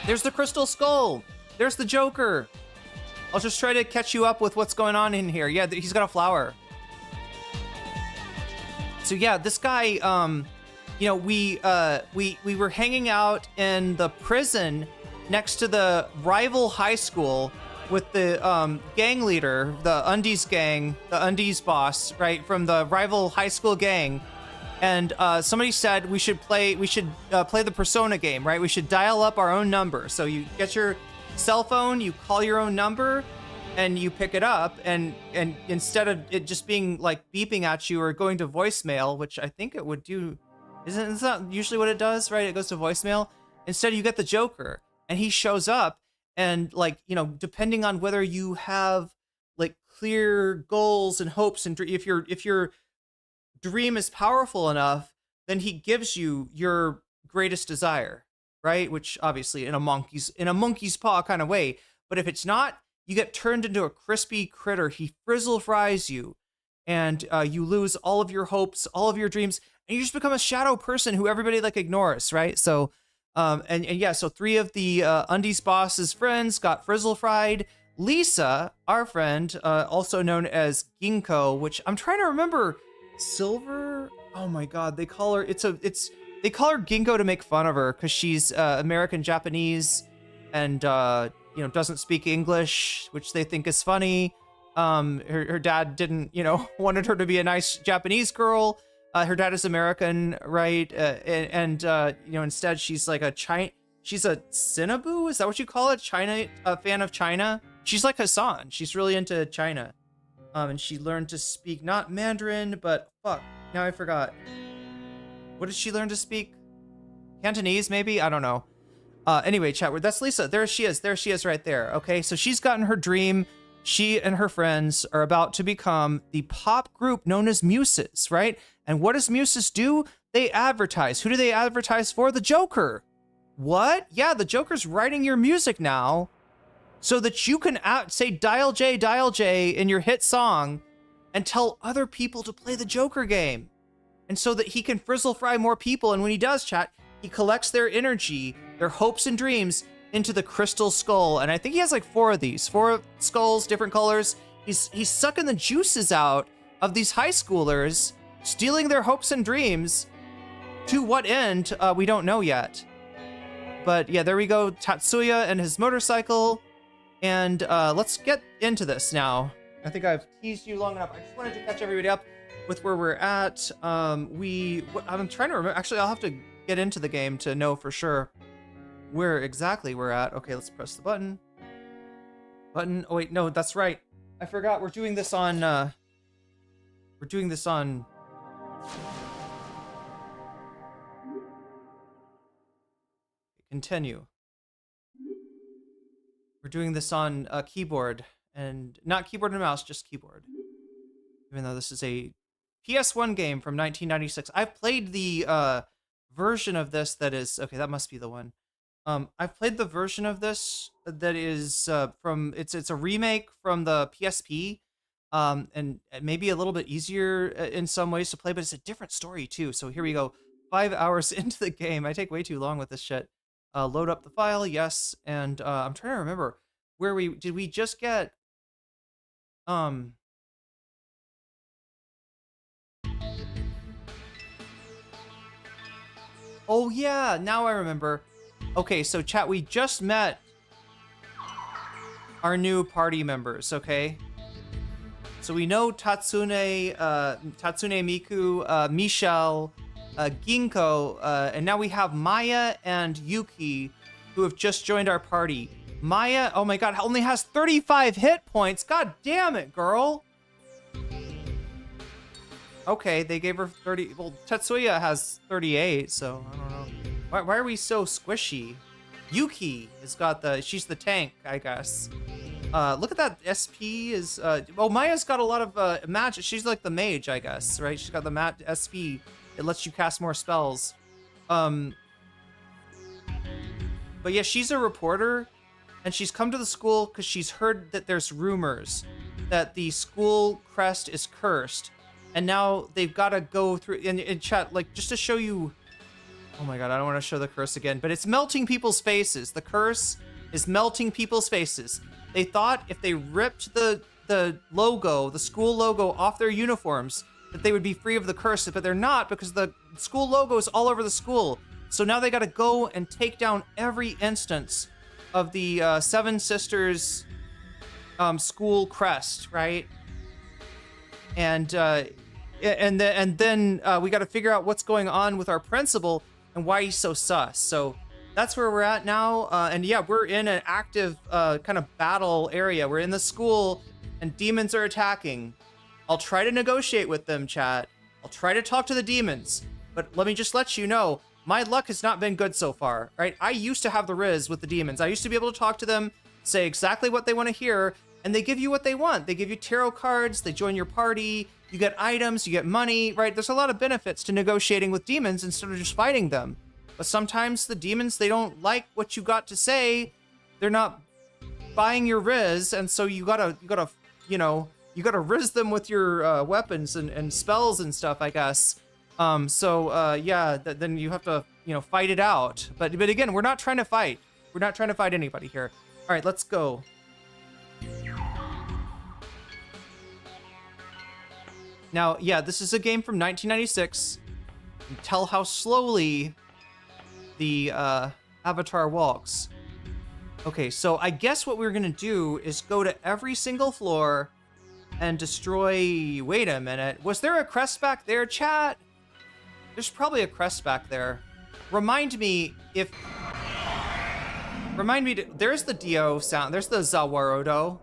There's the Crystal Skull. There's the Joker. I'll just try to catch you up with what's going on in here. Yeah, he's got a flower. So yeah, this guy, we were hanging out in the prison next to the rival high school with the gang leader, the Undies gang, the Undies boss, right, from the rival high school gang. And somebody said we should play the Persona game, right? We should dial up our own number. So you get your cell phone, you call your own number, and you pick it up, and instead of it just being like beeping at you or going to voicemail, which I think it would do, isn't that usually what it does, right? It goes to voicemail. Instead, you get the Joker, and he shows up, and depending on whether you have like clear goals and hopes, and if your dream is powerful enough, then he gives you your greatest desire, right? Which obviously in a monkey's paw kind of way. But if it's not, you get turned into a crispy critter. He frizzle fries you, and you lose all of your hopes, all of your dreams, and you just become a shadow person who everybody ignores, right? So, so 3 of the Undies boss's friends got frizzle fried. Lisa, our friend, also known as Ginkgo, which I'm trying to remember. Silver? Oh my god, they call her they call her Ginkgo to make fun of her because she's American Japanese and doesn't speak English, which they think is funny. Her dad didn't, wanted her to be a nice Japanese girl. Her dad is American, right? Instead she's she's a Cinnaboo, is that what you call it? A fan of China. She's like Hassan. She's really into China. And she learned to speak not Mandarin, but fuck, now I forgot. What did she learn to speak? Cantonese, maybe? I don't know. Anyway, chat, that's Lisa. There she is right there. Okay, so she's gotten her dream. She and her friends are about to become the pop group known as Muses, right? And what does Muses do? They advertise. Who do they advertise for? The Joker. What? Yeah, the Joker's writing your music now, so that you can say dial J in your hit song, and tell other people to play the Joker game. And so that he can frizzle fry more people. And when he does, chat, he collects their energy, their hopes and dreams into the crystal skull. And I think he has like 4 of these, 4 skulls, different colors. He's sucking the juices out of these high schoolers, stealing their hopes and dreams. To what end, we don't know yet. But yeah, there we go, Tatsuya and his motorcycle. And let's get into this now. I think I've teased you long enough. I just wanted to catch everybody up with where we're at. I'm trying to remember. Actually, I'll have to get into the game to know for sure where exactly we're at. Okay, let's press the button. Oh wait, no, that's right. I forgot we're doing this on continue. We're doing this on keyboard, and not keyboard and mouse, just keyboard. Even though this is a PS1 game from 1996. I've played the version of this that is, okay, that must be the one. I've played the version of this that is from, it's a remake from the PSP, and maybe a little bit easier in some ways to play, but it's a different story too. So here we go, 5 hours into the game. I take way too long with this shit. Load up the file, yes, and I'm trying to remember where did we just get oh yeah, now I remember. Okay, so chat, we just met our new party members, okay? So we know Tatsune Miku, Michelle, Ginkgo, and now we have Maya and Yuki, who have just joined our party. Maya, oh my god, only has 35 hit points. God damn it, girl. Okay, they gave her 30. Well, Tetsuya has 38, so I don't know. Why are we so squishy? Yuki has got she's the tank, I guess. Look at that SP is, oh, Maya's got a lot of magic. She's like the mage, I guess, right? She's got the SP. It lets you cast more spells. But yeah, she's a reporter, and she's come to the school because she's heard that there's rumors that the school crest is cursed. And now they've got to go through, in chat, like, just to show you, oh my god, I don't want to show the curse again, but it's melting people's faces. The curse is melting people's faces. They thought if they ripped the logo, the school logo, off their uniforms, that they would be free of the curse, but they're not, because the school logo is all over the school. So now they got to go and take down every instance of the Seven Sisters school crest, right? And then we got to figure out what's going on with our principal and why he's so sus. So that's where we're at now. And yeah, we're in an active kind of battle area. We're in the school and demons are attacking. I'll try to negotiate with them, chat. I'll try to talk to the demons. But let me just let you know, my luck has not been good so far, right? I used to have the riz with the demons. I used to be able to talk to them, say exactly what they want to hear, and they give you what they want. They give you tarot cards, they join your party, you get items, you get money, right? There's a lot of benefits to negotiating with demons instead of just fighting them. But sometimes the demons, they don't like what you got to say. They're not buying your riz, and so you gotta riz them with your weapons and spells and stuff, I guess. Yeah, then you have to, fight it out. But again, we're not trying to fight. We're not trying to fight anybody here. All right, let's go. Now, yeah, this is a game from 1996. You can tell how slowly the avatar walks. Okay, so I guess what we're gonna do is go to every single floor and destroy... Wait a minute. Was there a crest back there, chat? There's probably a crest back there. Remind me if... There's the Dio sound. There's the Zawarodo.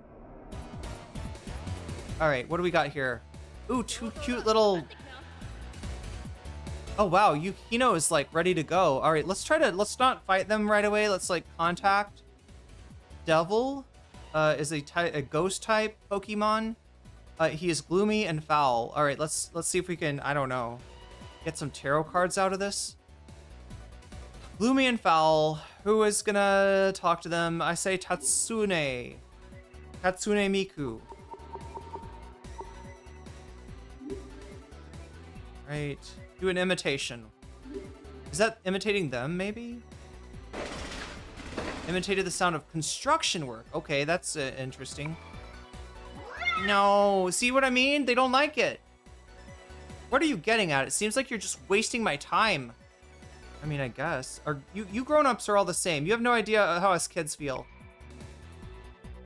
All right, what do we got here? Ooh, two cute little... Oh, wow, Yukino is, like, ready to go. All right, let's not fight them right away. Let's, like, contact. Devil is a ghost-type Pokemon. He is gloomy and foul. All right, let's see if we can, I don't know, get some tarot cards out of this. Gloomy and foul. Who is gonna talk to them? I say Tatsune Miku. Right. Do an imitation. Is that imitating them, maybe? Imitated the sound of construction work. Okay, that's interesting. No, see what I mean? They don't like it. What are you getting at? It seems like you're just wasting my time. I mean, I guess. Or you grown-ups are all the same. You have no idea how us kids feel.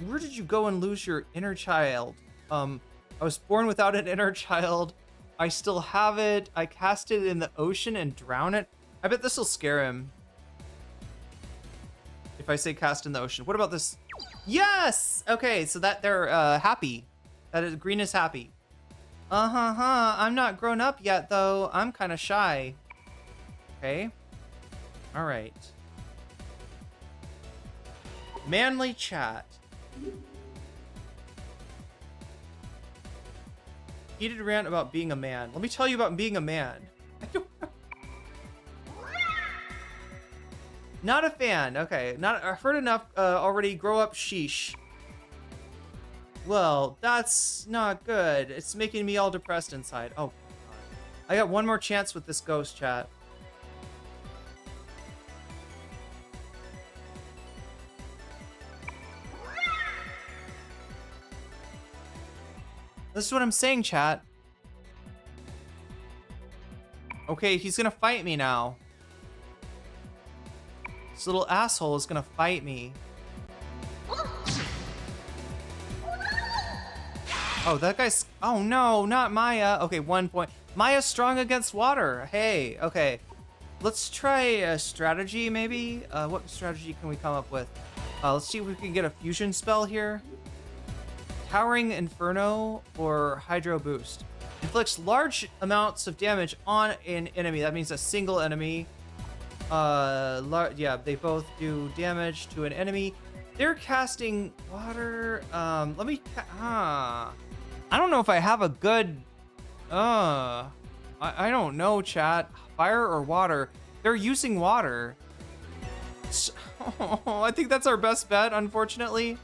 Where did you go and lose your inner child? I was born without an inner child. I still have it. I cast it in the ocean and drown it. I bet this will scare him. If I say cast in the ocean. What about this? Yes! Okay, so that they're happy. That is, green is happy. I'm not grown up yet, though. I'm kind of shy. Okay. All right. Manly chat. Heated rant about being a man. Let me tell you about being a man. Not a fan. Okay. I've heard enough already. Grow up, sheesh. Well, that's not good. It's making me all depressed inside. Oh, God. I got one more chance with this ghost chat. This is what I'm saying, chat. Okay, he's gonna fight me now. This little asshole is gonna fight me. Oh, that guy's... Oh, no, not Maya. Okay, 1 point. Maya's strong against water. Hey, okay. Let's try a strategy, maybe? What strategy can we come up with? Let's see if we can get a fusion spell here. Towering Inferno or Hydro Boost. Inflicts large amounts of damage on an enemy. That means a single enemy. Yeah, they both do damage to an enemy. They're casting water. Let me... I don't know if I have a good... I don't know, chat. Fire or water? They're using water. Oh, I think that's our best bet, unfortunately.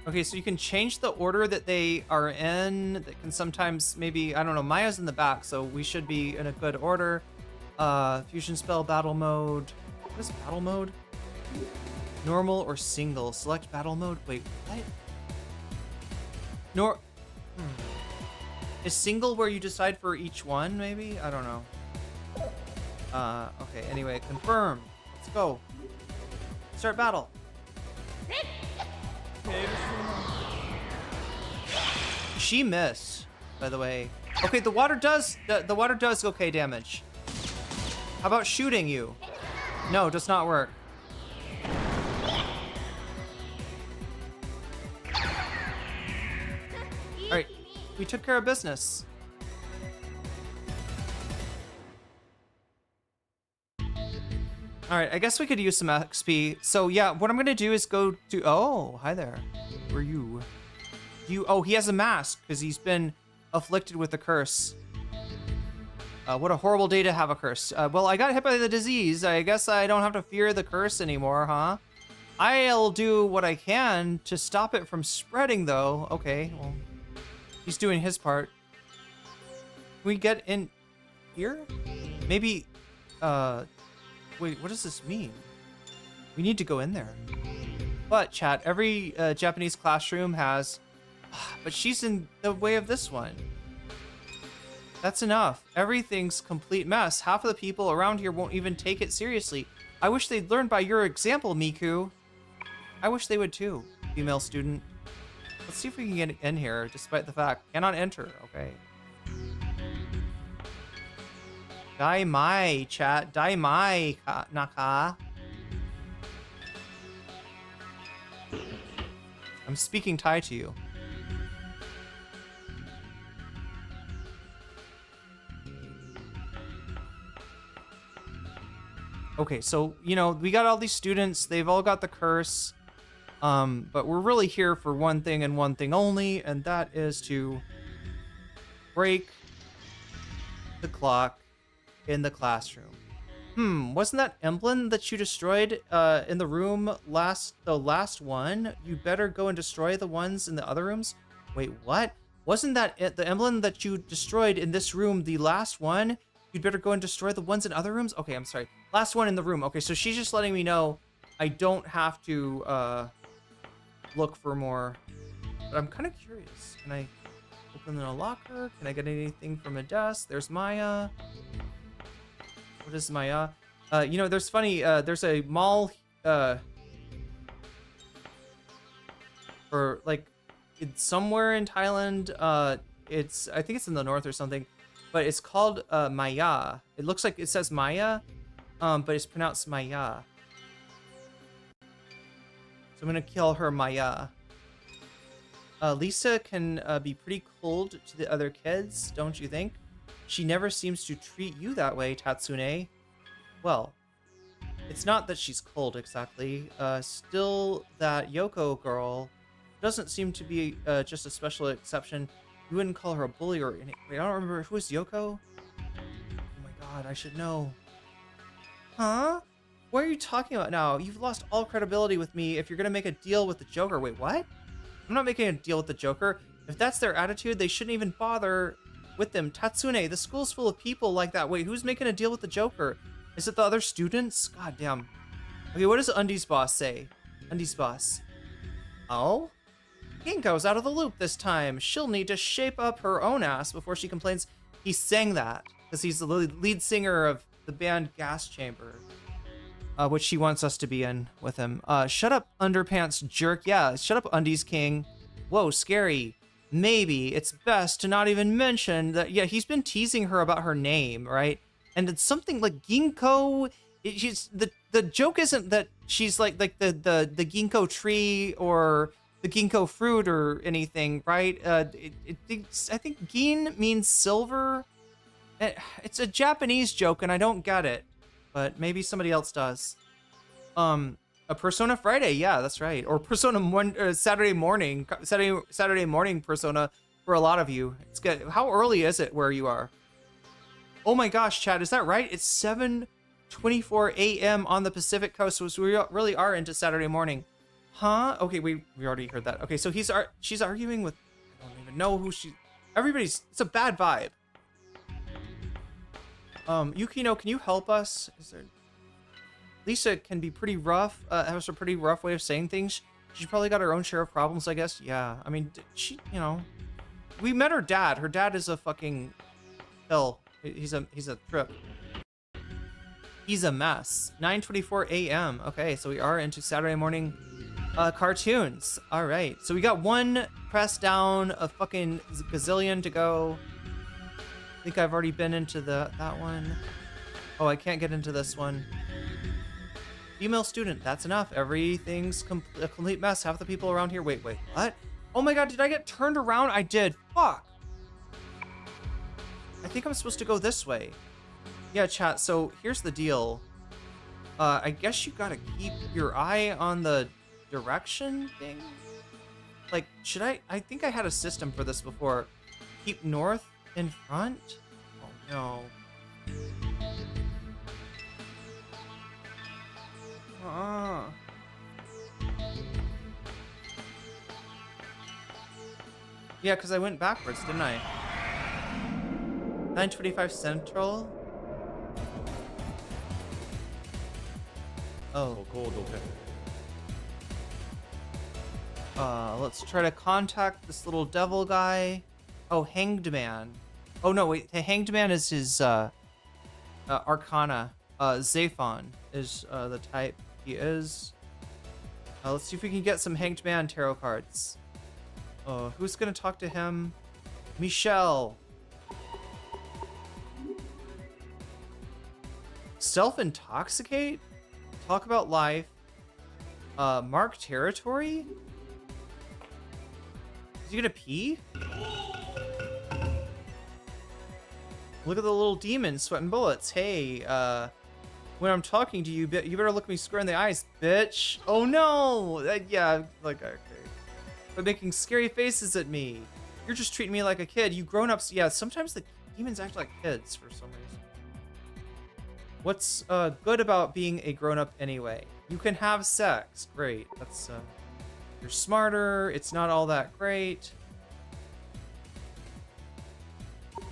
Okay, so you can change the order that they are in. That can sometimes maybe, I don't know, Maya's in the back, so we should be in a good order. Fusion spell, battle mode. What is battle mode? Normal or single? Select battle mode. Wait, what? Is single where you decide for each one, maybe? I don't know. Okay, anyway, confirm. Let's go. Start battle. She missed, by the way. Okay, the water does okay damage. How about shooting you? No, does not work. All right, we took care of business. All right, I guess we could use some XP. So yeah, what I'm gonna do is go to, oh, hi there. Who are you? Oh, he has a mask because he's been afflicted with a curse. What a horrible day to have a curse. Well, I got hit by the disease. I guess I don't have to fear the curse anymore, huh? I'll do what I can to stop it from spreading, though. Okay, well, he's doing his part. Can we get in here? Maybe, wait, what does this mean? We need to go in there. But, chat, every Japanese classroom has... But she's in the way of this one. That's enough. Everything's complete mess. Half of the people around here won't even take it seriously. I wish they'd learn by your example, Miku. I wish they would too, female student. Let's see if we can get in here, despite the fact cannot enter. Okay. Dai mai, chat. Dai mai, naka. I'm speaking Thai to you. Okay, so, you know, we got all these students. They've all got the curse. But we're really here for one thing and one thing only, and that is to break the clock in the classroom. Wasn't that emblem that you destroyed in the room the last one? You better go and destroy the ones in the other rooms. Wait, what? Wasn't that the emblem that you destroyed in this room the last one? You'd better go and destroy the ones in other rooms? Okay, I'm sorry. Last one in the room. Okay, so she's just letting me know I don't have to look for more. But I'm kind of curious. Can I open a locker? Can I get anything from a desk? There's Maya. What is Maya? You know, there's there's a mall for like it's somewhere in Thailand. I think it's in the north or something, but it's called Maya. It looks like it says Maya, but it's pronounced Maya. So I'm gonna kill her Maya. Lisa can be pretty cold to the other kids, don't you think? She never seems to treat you that way, Tatsune. Well, it's not that she's cold exactly. Still, that Yoko girl doesn't seem to be just a special exception. You wouldn't call her a bully or anything. Wait, I don't remember. Who is Yoko? Oh my god, I should know. Huh? What are you talking about now? You've lost all credibility with me if you're gonna make a deal with the Joker. Wait, what? I'm not making a deal with the Joker. If that's their attitude, they shouldn't even bother with them. Tatsune, the school's full of people like that. Wait, who's making a deal with the Joker? Is it the other students? God damn. Okay, what does Undies boss say? Undies boss. Oh? Ginko's out of the loop this time. She'll need to shape up her own ass before she complains. He sang that because he's the lead singer of the band Gas Chamber, which she wants us to be in with him. Shut up, underpants jerk. Yeah, shut up, Undies King. Whoa, scary. Maybe it's best to not even mention that, yeah, he's been teasing her about her name, right? And it's something like Ginkgo. She's the joke isn't that she's like the ginkgo tree or the ginkgo fruit or anything, right? I think gin means silver. It's a Japanese joke and I don't get it, but maybe somebody else does. A Persona Friday, yeah, that's right. Or Persona Saturday morning Persona for a lot of you. It's good. How early is it where you are? Oh my gosh, Chad, is that right? It's 7:24 a.m. on the Pacific Coast, so we really are into Saturday morning. Huh? Okay, we already heard that. Okay, so she's arguing with, I don't even know who it's a bad vibe. Yukino, can you help us? Lisa can be pretty rough, has a pretty rough way of saying things. She's probably got her own share of problems, I guess. Yeah, I mean, we met her dad. Her dad is a fucking hell. He's a trip. He's a mess. 9:24 a.m. Okay, so we are into Saturday morning cartoons. All right, so we got one press down, a fucking gazillion to go. I think I've already been into that one. Oh, I can't get into this one. Female student, that's enough. Everything's a complete mess. Half the people around here. Wait, what? Oh my god, did I get turned around? I did. Fuck. I think I'm supposed to go this way. Yeah, chat, so here's the deal. I guess you gotta keep your eye on the direction thing. Like, should I think I had a system for this before. Keep north in front? Oh no. Yeah, because I went backwards, didn't I? 9:25 Central. Oh. Let's try to contact this little devil guy. Oh, Hanged Man. Oh no, wait. The Hanged Man is his Arcana. Zaphon is the type he is. Let's see if we can get some Hanged Man tarot cards. Who's gonna talk to him? Michelle. Self-intoxicate? Talk about life. Mark territory? Is he gonna pee? Look at the little demon sweating bullets. Hey, when I'm talking to you, you better look me square in the eyes, bitch. Oh no! Yeah, like, okay. But making scary faces at me. You're just treating me like a kid. You grown-ups, yeah, sometimes the demons act like kids for some reason. What's good about being a grown-up anyway? You can have sex. Great. That's you're smarter. It's not all that great. You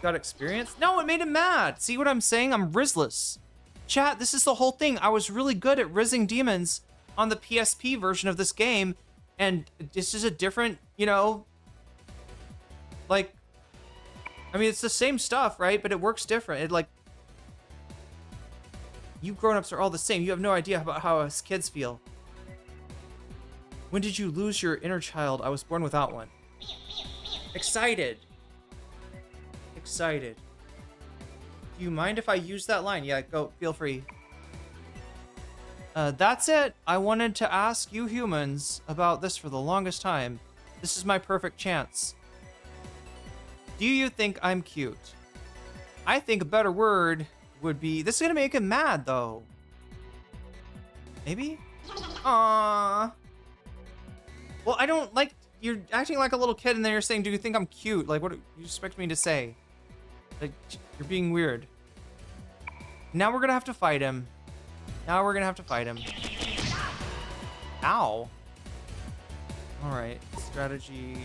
got experience? No, it made him mad. See what I'm saying? I'm Rizless. Chat, this is the whole thing. I was really good at rizzing demons on the PSP version of this game, and this is a different, you know, like, I mean, it's the same stuff, right? But it works different. It like, you grown-ups are all the same. You have no idea about how us kids feel. When did you lose your inner child? I was born without one. Excited. Excited. Do you mind if I use that line? Yeah, go. Feel free. That's it. I wanted to ask you humans about this for the longest time. This is my perfect chance. Do you think I'm cute? I think a better word would be... This is gonna make him mad, though. Maybe? Aww. Well, I don't like... You're acting like a little kid, and then you're saying, do you think I'm cute? Like, what do you expect me to say? Like, you're being weird. Now we're gonna have to fight him. Now we're gonna have to fight him. Ow. Alright, strategy...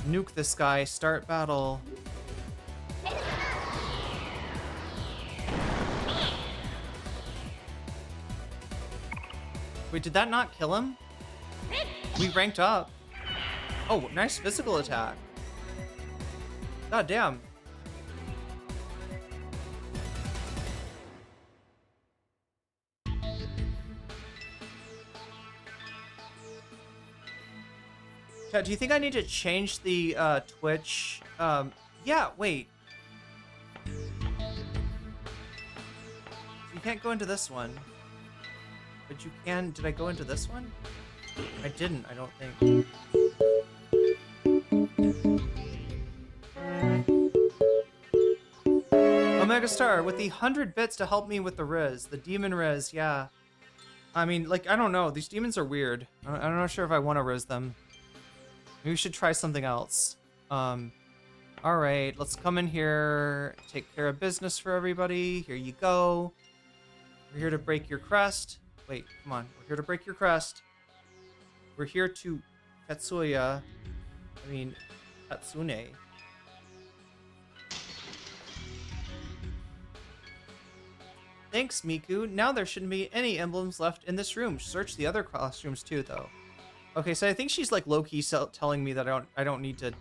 Nuke this guy, start battle. Wait, did that not kill him? We ranked up. Oh, nice physical attack. God damn. Do you think I need to change the Twitch? Yeah, wait. You can't go into this one. But you can. Did I go into this one? I didn't, I don't think. Omega Star with the 100 bits to help me with the Riz. The demon Riz, yeah. I mean, like, I don't know. These demons are weird. I'm not sure if I want to Riz them. Maybe we should try something else. All right, let's come in here, take care of business for everybody. Here you go. We're here to break your crest. Wait, come on. We're here to break your crest. We're here to Katsune. Thanks, Miku. Now there shouldn't be any emblems left in this room. Search the other classrooms too, though. Okay, so I think she's like low-key telling me that I don't need to...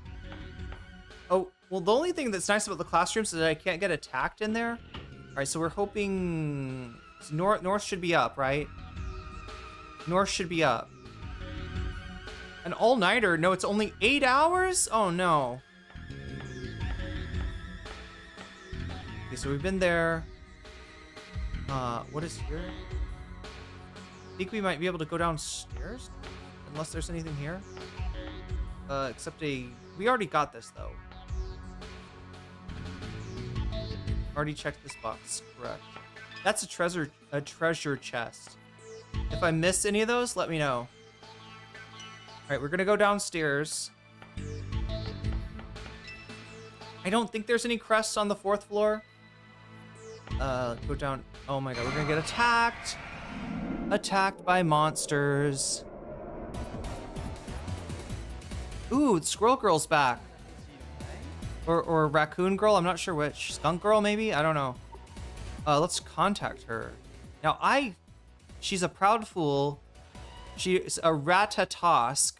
Oh, well, the only thing that's nice about the classrooms is that I can't get attacked in there. All right, so we're hoping... North should be up, right? North should be up. An all-nighter? No, it's only 8 hours? Oh, no. Okay, so we've been there. What is here? I think we might be able to go downstairs? Unless there's anything here. Except we already got this, though. Already checked this box, correct. That's a treasure chest. If I miss any of those, let me know. Alright, we're gonna go downstairs. I don't think there's any crests on the 4th floor. Go down. Oh my god, we're gonna get attacked. Attacked by monsters. Ooh, Squirrel Girl's back. Or Raccoon Girl, I'm not sure which. Skunk Girl, maybe? I don't know. Let's contact her. Now, she's a proud fool. She's a Ratatosk,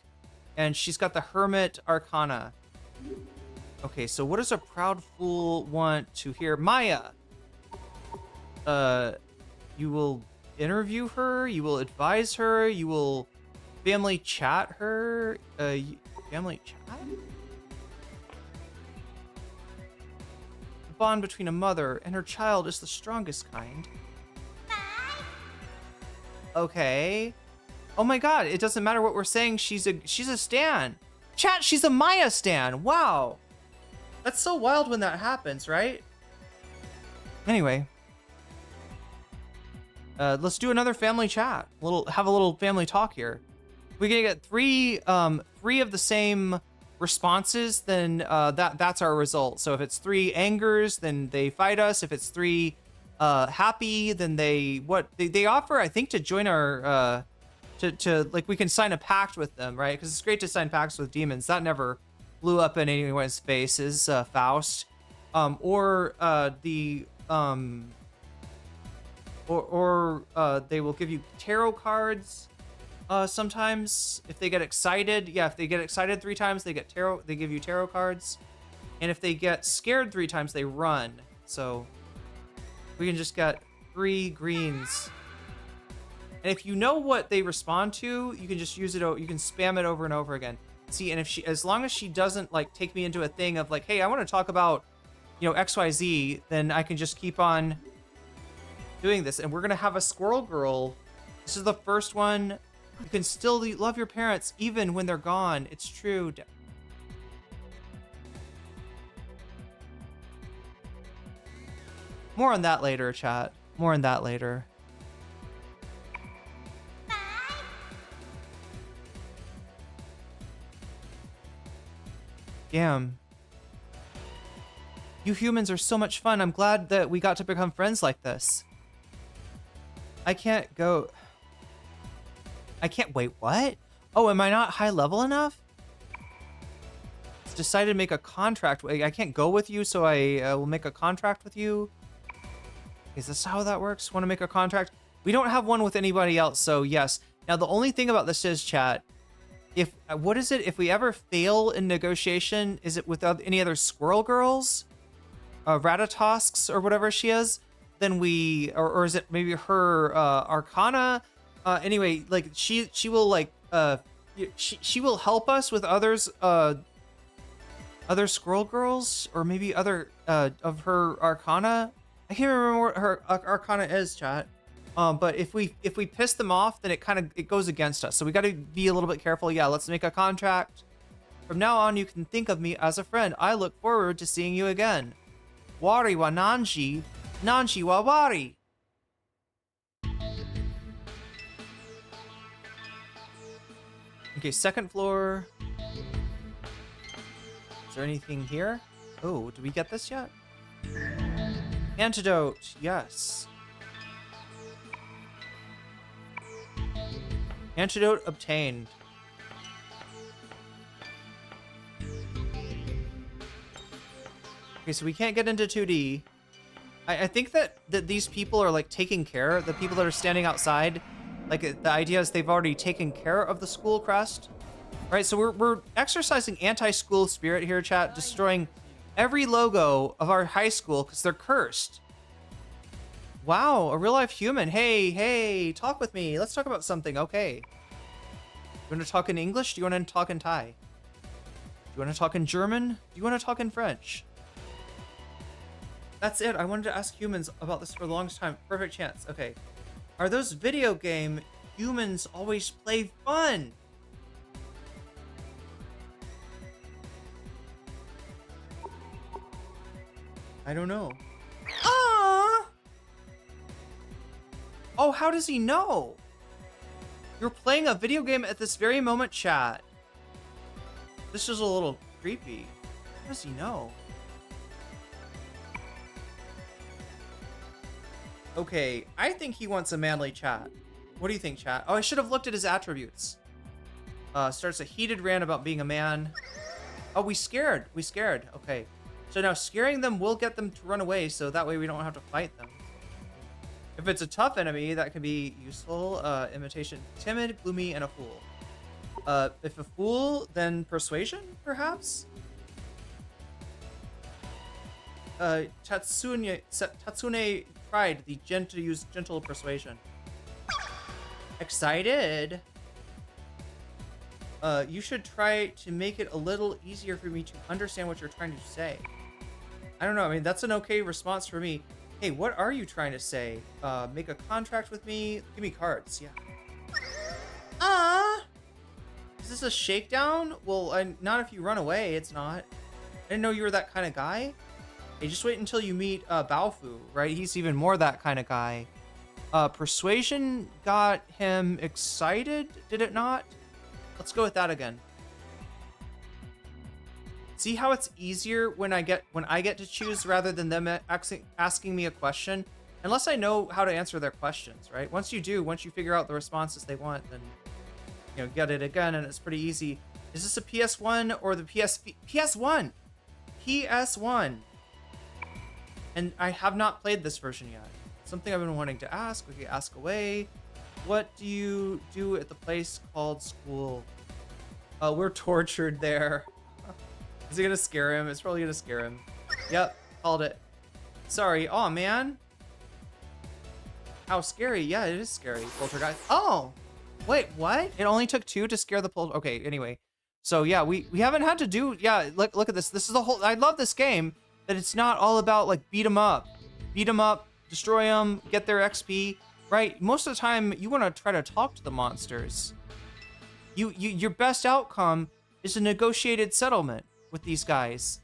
and she's got the Hermit Arcana. Okay, so what does a proud fool want to hear? Maya! You will interview her, you will advise her, you will family chat her, family chat? The bond between a mother and her child is the strongest kind. Okay. Oh my god, it doesn't matter what we're saying, she's a stan. Chat, she's a Maya stan. Wow. That's so wild when that happens, right? Anyway. Let's do another family chat. Have a little family talk here. We're gonna get three of the same responses, then that's our result. So if it's 3 angers, then they fight us. If it's 3 happy, then they offer, I think, to join our to like we can sign a pact with them, right? Because it's great to sign pacts with demons. That never blew up in anyone's faces. Faust, or they will give you tarot cards. Sometimes if they get excited, if they get excited 3 times, they give you tarot cards. And if they get scared 3 times, they run. So we can just get 3 greens. And if you know what they respond to, you can just use it, you can spam it over and over again. See, and if as long as she doesn't like take me into a thing of like, hey, I want to talk about, XYZ, then I can just keep on doing this. And we're going to have a squirrel girl. This is the first one. You can still love your parents even when they're gone. It's true. More on that later, chat. More on that later. Damn. You humans are so much fun. I'm glad that we got to become friends like this. I can't wait, what? Oh, am I not high level enough? It's decided to make a contract. I can't go with you, so I will make a contract with you. Is this how that works? Want to make a contract? We don't have one with anybody else, so yes. Now, the only thing about this is, chat, what is it? If we ever fail in negotiation, is it with any other squirrel girls? Ratatasks or whatever she is? Then or is it maybe her Arcana? Anyway, like she will like she will help us with others other squirrel girls, or maybe other of her Arcana. I can't remember what her Arcana is, chat. But if we piss them off, then it goes against us. So we got to be a little bit careful. Yeah, let's make a contract. From now on, you can think of me as a friend. I look forward to seeing you again. Wari wa Nanji wa wari. Okay, second floor. Is there anything here? Oh, did we get this yet? Antidote, yes. Antidote obtained. Okay, so we can't get into 2D. I think that these people are like taking care, the people that are standing outside, like the idea is they've already taken care of the school crest. Right, so we're exercising anti-school spirit here, chat, destroying every logo of our high school because they're cursed. Wow, a real life human. Hey, talk with me. Let's talk about something. Okay. You want to talk in English? Do you want to talk in Thai? Do you want to talk in German? Do you want to talk in French? That's it. I wanted to ask humans about this for the longest time. Perfect chance. Okay. Are those video game humans always play fun? I don't know. Oh, how does he know? You're playing a video game at this very moment, chat. This is a little creepy. How does he know? Okay, I think he wants a manly chat. What do you think, chat? Oh, I should have looked at his attributes. Starts a heated rant about being a man. Oh, we scared. Okay. So now scaring them will get them to run away, so that way we don't have to fight them. If it's a tough enemy, that can be useful. Imitation, timid, gloomy, and a fool. If a fool, then persuasion, perhaps? Tatsune tried to use gentle persuasion. Excited? You should try to make it a little easier for me to understand what you're trying to say. I don't know, I mean, that's an okay response for me. Hey, what are you trying to say? Make a contract with me? Give me cards, yeah. Is this a shakedown? Well, not if you run away, it's not. I didn't know you were that kind of guy. Hey, just wait until you meet Baofu, right? He's even more that kind of guy. Persuasion got him excited, did it not? Let's go with that again. See how it's easier when I get to choose rather than them asking me a question? Unless I know how to answer their questions, right? Once you figure out the responses they want, then get it again, and it's pretty easy. Is this a PS1 or the PS1? PS1. And I have not played this version yet. Something I've been wanting to ask. Okay, ask away. What do you do at the place called school? We're tortured there. Is it gonna scare him? It's probably gonna scare him. Yep, called it. Sorry. Oh man. How scary? Yeah, it is scary. Poltergeist. Oh, wait, what? It only took 2 to scare the polter. Okay, anyway. So yeah, we haven't had to do. Yeah, look at this. This is the whole. I love this game. That it's not all about like beat 'em up, destroy them, get their XP. Right? Most of the time, you want to try to talk to the monsters. Your best outcome is a negotiated settlement with these guys.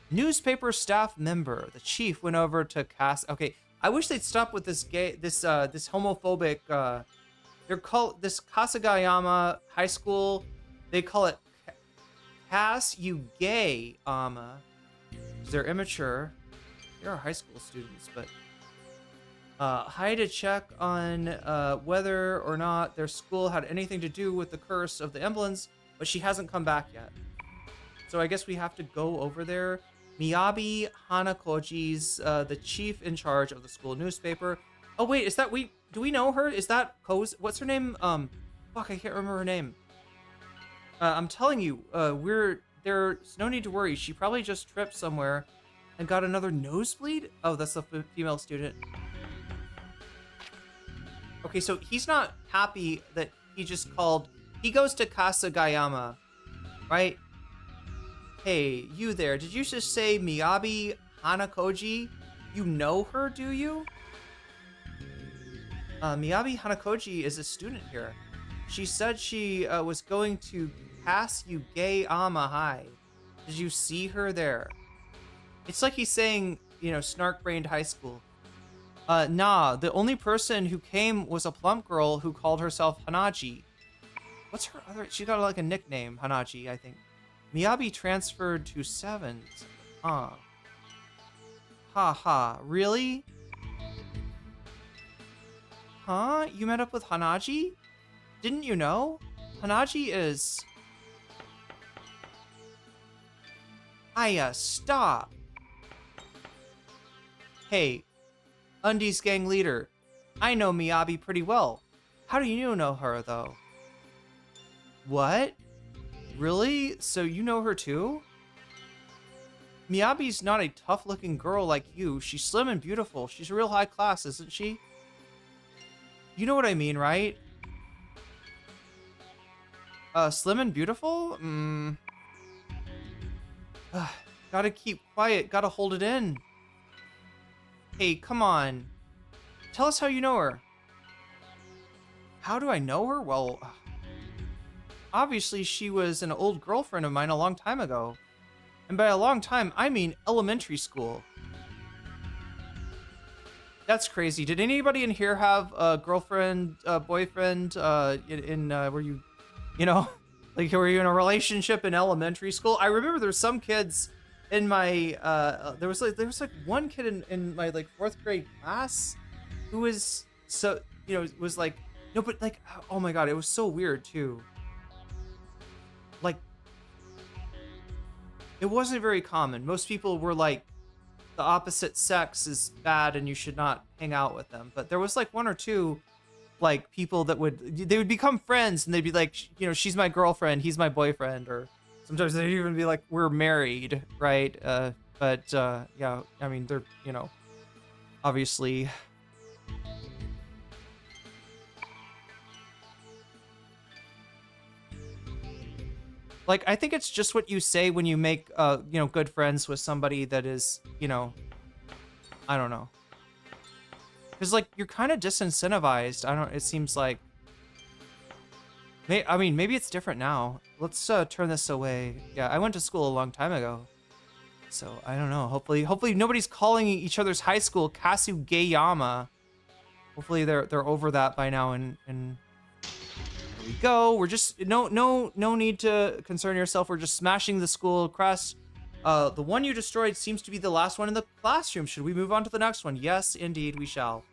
Newspaper staff member. The chief went over to Okay, I wish they'd stop with this this homophobic. They're called this Kasagayama High School. They call it Kasugayama. They're immature. They're high school students, but hide a check on whether or not their school had anything to do with the curse of the emblems, but she hasn't come back yet. So I guess we have to go over there. Miyabi Hanakoji's the chief in charge of the school newspaper. Oh wait, is that do we know her? Is that Koz? What's her name? Fuck, I can't remember her name. I'm telling you, there's no need to worry. She probably just tripped somewhere and got another nosebleed. Oh, that's the female student. Okay, so he's not happy that he just called. He goes to Kasagayama, right? Hey, you there. Did you just say Miyabi Hanakoji? You know her, do you? Miyabi Hanakoji is a student here. She said she was going to Kasugayama High. Did you see her there? It's like he's saying, snark-brained high school. Nah, the only person who came was a plump girl who called herself Hanaji. What's her other... She got like a nickname, Hanaji, I think. Miyabi transferred to 7th. Huh. Ha. Really? Huh? You met up with Hanaji? Didn't you know? Hanaji is... Aya, stop. Hey, Undies gang leader. I know Miyabi pretty well. How do you know her, though? What? Really? So you know her too? Miyabi's not a tough-looking girl like you. She's slim and beautiful. She's real high class, isn't she? You know what I mean, right? Slim and beautiful? Gotta keep quiet. Gotta hold it in. Hey, come on. Tell us how you know her. How do I know her? Well, obviously she was an old girlfriend of mine a long time ago. And by a long time, I mean elementary school. That's crazy. Did anybody in here have a girlfriend, boyfriend, were you like, were you in a relationship in elementary school? I remember there were some kids in my, there was like one kid in my like 4th grade class who was so, was like, no, but like, oh my God, it was so weird too. Like, it wasn't very common. Most people were like, the opposite sex is bad and you should not hang out with them. But there was like 1 or 2 like people that would become friends and they'd be like, she's my girlfriend, he's my boyfriend, or sometimes they'd even be like, we're married, right? Yeah, I mean, they're, obviously. Like, I think it's just what you say when you make, good friends with somebody that is, I don't know. Because, like, you're kind of disincentivized. It seems like. I mean, maybe it's different now. Let's turn this away. Yeah, I went to school a long time ago. So, I don't know. Hopefully nobody's calling each other's high school Kasugayama. Hopefully they're over that by now and there we go. We're just no need to concern yourself. We're just smashing the school across The one you destroyed seems to be the last one in the classroom. Should we move on to the next one? Yes, indeed, we shall.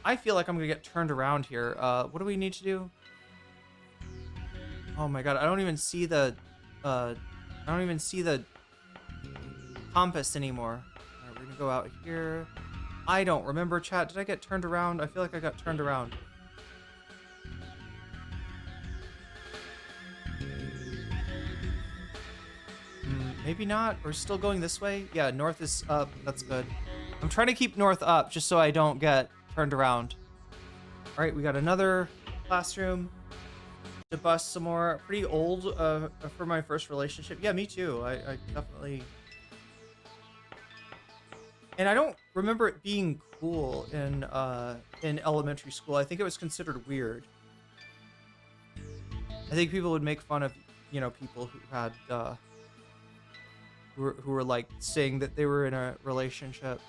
I feel like I'm gonna get turned around here. What do we need to do? Oh my god, I don't even see the compass anymore. Alright, we're gonna go out here. I don't remember, chat. Did I get turned around? I feel like I got turned around. Maybe not. We're still going this way. Yeah, north is up. That's good. I'm trying to keep north up just so I don't get turned around. All right, we got another classroom to bust some more. Pretty old for my first relationship. Yeah, me too. I definitely... And I don't remember it being cool in elementary school. I think it was considered weird. I think people would make fun of, you know, people who had... who were like saying that they were in a relationship.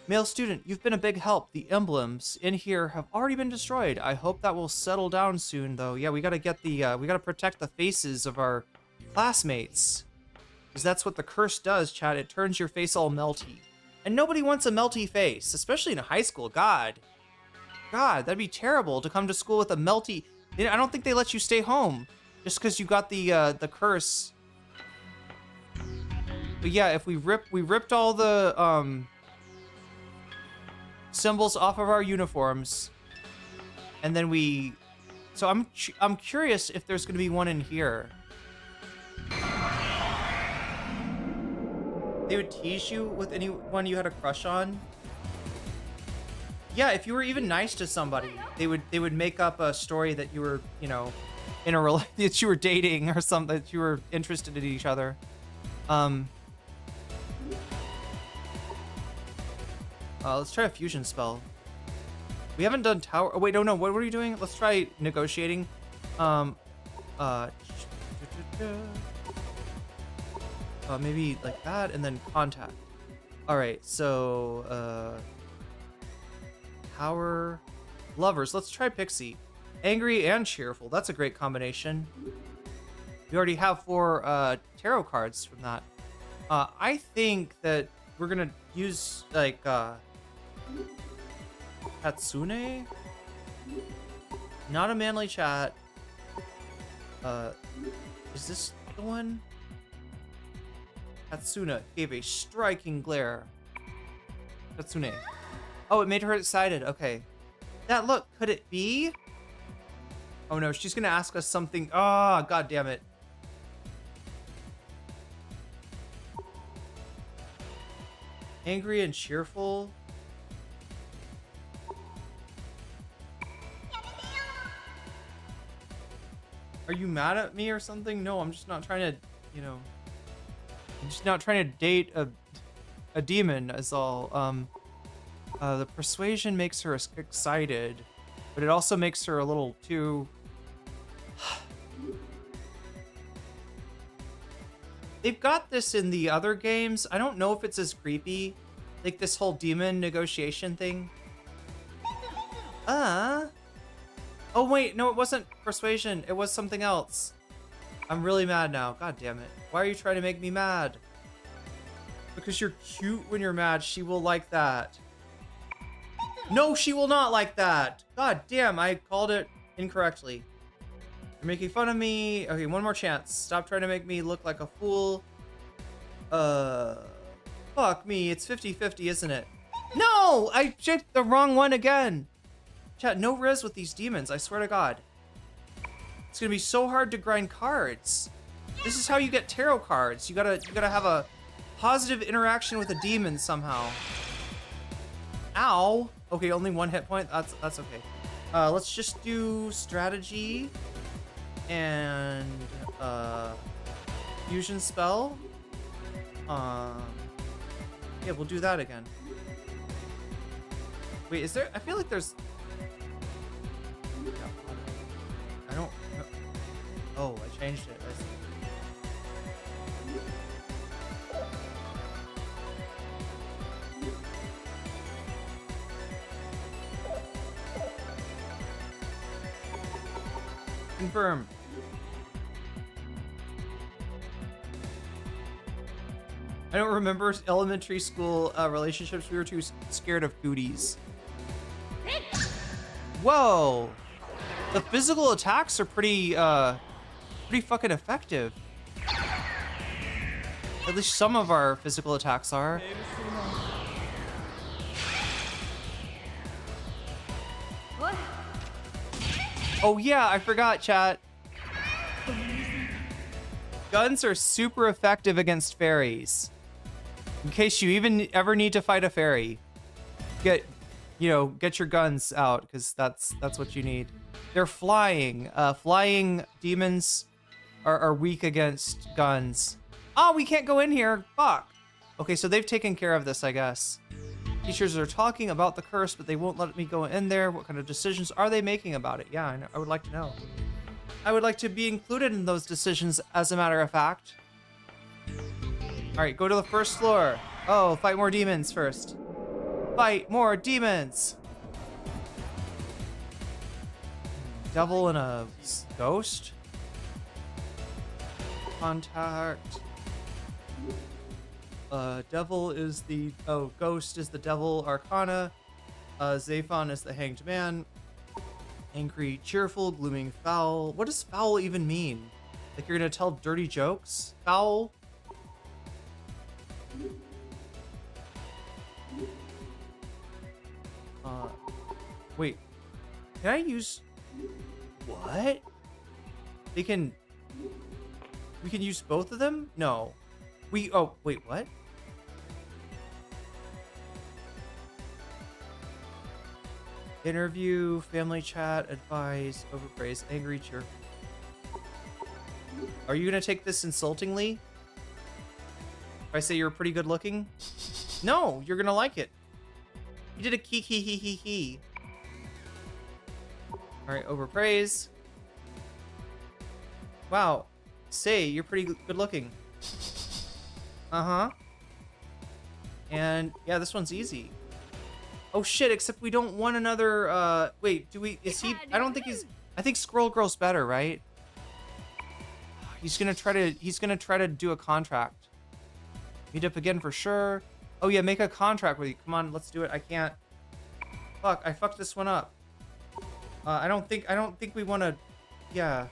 Male student, you've been a big help. The emblems in here have already been destroyed. I hope that will settle down soon, though. Yeah, we gotta get the, we gotta protect the faces of our classmates. Because that's what the curse does, chat. It turns your face all melty. And nobody wants a melty face, especially in high school. God, that'd be terrible to come to school with a melty... I don't think they let you stay home just because you got the curse. But yeah, if we ripped all the symbols off of our uniforms, and then we... So I'm curious if there's gonna be one in here. They would tease you with anyone you had a crush on. Yeah, if you were even nice to somebody, they would make up a story that you were, you know, in a that you were dating or something, that you were interested in each other. Let's try a fusion spell. We haven't done tower. Oh wait, no. What were you doing? Let's try negotiating. Maybe like that, and then contact. All right, so power, lovers. Let's try Pixie. Angry and cheerful. That's a great combination. We already have 4 tarot cards from that. I think that we're gonna use like Hatsune. Not a manly chat. Is this the one? Hatsune gave a striking glare. Hatsune. Oh, it made her excited. Okay. That look, could it be? Oh no, she's gonna ask us something. Oh, god damn it. Angry and cheerful. Are you mad at me or something? No, I'm just not trying to, you know... I'm just not trying to date a demon, is all. The persuasion makes her excited, but it also makes her a little too... They've got this in the other games. I don't know if it's as creepy. Like this whole demon negotiation thing. Oh wait, no, it wasn't persuasion. It was something else. I'm really mad now. God damn it. Why are you trying to make me mad? Because you're cute when you're mad. She will like that. No, she will not like that. God damn, I called it incorrectly. You're making fun of me. Okay, one more chance. Stop trying to make me look like a fool. Fuck me. It's 50-50, isn't it? No! I checked the wrong one again. Chat, no riz with these demons. I swear to God. It's gonna be so hard to grind cards. This is how you get tarot cards. You gotta have a positive interaction with a demon somehow. Ow. Okay, only 1 hit point. That's okay. Let's just do strategy and fusion spell. Yeah, we'll do that again. Wait, is there? I feel like there's. I don't. Oh, I changed it. I see. Confirm. I don't remember elementary school relationships. We were too scared of cooties. Whoa! The physical attacks are pretty fucking effective. At least some of our physical attacks are. What? Oh yeah, I forgot, chat. Guns are super effective against fairies. In case you even ever need to fight a fairy, get your guns out, because that's what you need. They're flying. Flying demons are weak against guns. Oh, we can't go in here. Fuck. Okay, so they've taken care of this, I guess. Teachers are talking about the curse, but they won't let me go in there. What kind of decisions are they making about it? Yeah, I would like to know. I would like to be included in those decisions, as a matter of fact. All right, go to the first floor. Oh, fight more demons first. Fight more demons. Devil and a ghost. Contact. Devil is the, ghost is the devil arcana. Zaphon is the hanged man. Angry, cheerful, glooming, foul. What does foul even mean? Like you're gonna tell dirty jokes? Foul? Wait. Can I use... What? We can use both of them? No. Oh, wait, what? Interview, family chat, advice, overpraise, angry, cheerful. Are you gonna take this insultingly? If I say you're pretty good looking? No, you're gonna like it. You did a key. Alright, overpraise. Wow. Say, you're pretty good looking. Uh-huh. And yeah, this one's easy. Oh shit, except we don't want another, wait, I don't think I think Squirrel Girl's better, right? He's gonna try to do a contract. Meet up again for sure. Oh yeah, make a contract with you. Come on, let's do it. I can't. Fuck, I fucked this one up. I don't think we wanna, yeah.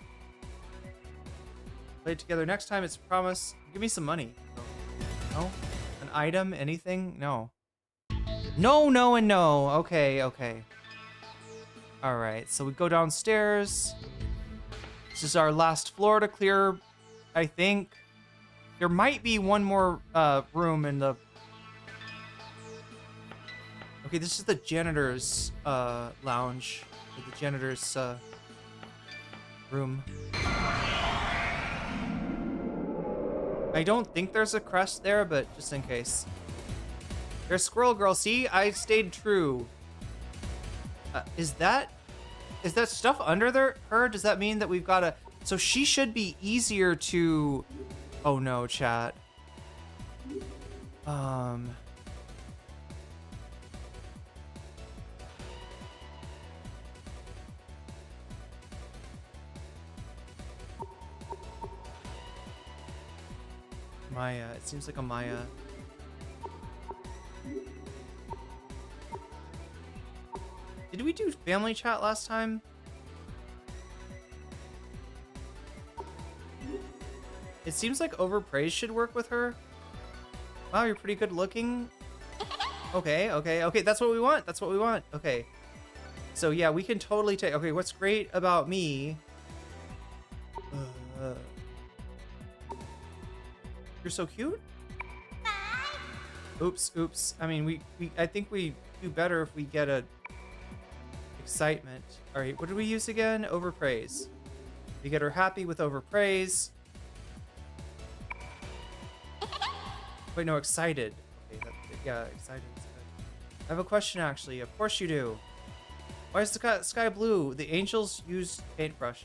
Play it together next time, it's a promise. Give me some money. No? An item? Anything? No. No, no, and no. Okay. Alright, so we go downstairs. This is our last floor to clear, I think. There might be one more room in the... Okay, this is the janitor's lounge. The janitor's room. I don't think there's a crest there, but just in case. There's Squirrel Girl. See, I stayed true. Is that stuff under her? Does that mean that we've got to... So she should be easier to... Oh no, chat. Maya. It seems like a Maya. Did we do family chat last time? It seems like overpraise should work with her. Wow, you're pretty good looking. Okay. That's what we want. Okay. So yeah, we can totally take... Okay, what's great about me... You're so cute. Oops. I mean, I think we do better if we get a excitement. All right, what did we use again? Overpraise. We get her happy with overpraise. Wait, no, excited. Okay, yeah, excited is good. I have a question, actually. Of course you do. Why is the sky blue? The angels use paintbrushes.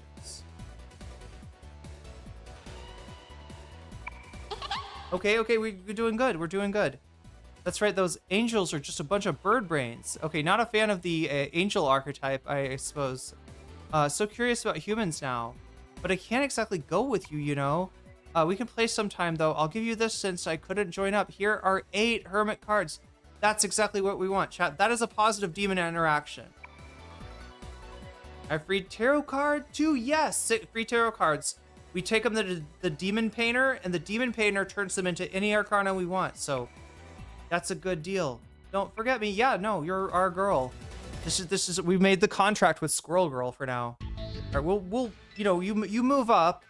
Okay, we're doing good. We're doing good. That's right, those angels are just a bunch of bird brains. Okay, not a fan of the angel archetype, I suppose. So curious about humans now, but I can't exactly go with you, you know. We can play sometime though. I'll give you this since I couldn't join up. Here are 8 hermit cards. That's exactly what we want, chat. That is a positive demon interaction. I free tarot card too. Yes, free tarot cards. We take them to the demon painter, and the demon painter turns them into any arcana we want. So that's a good deal. Don't forget me. Yeah, no, you're our girl. This is we made the contract with Squirrel Girl for now. All right, we'll you know, you move up.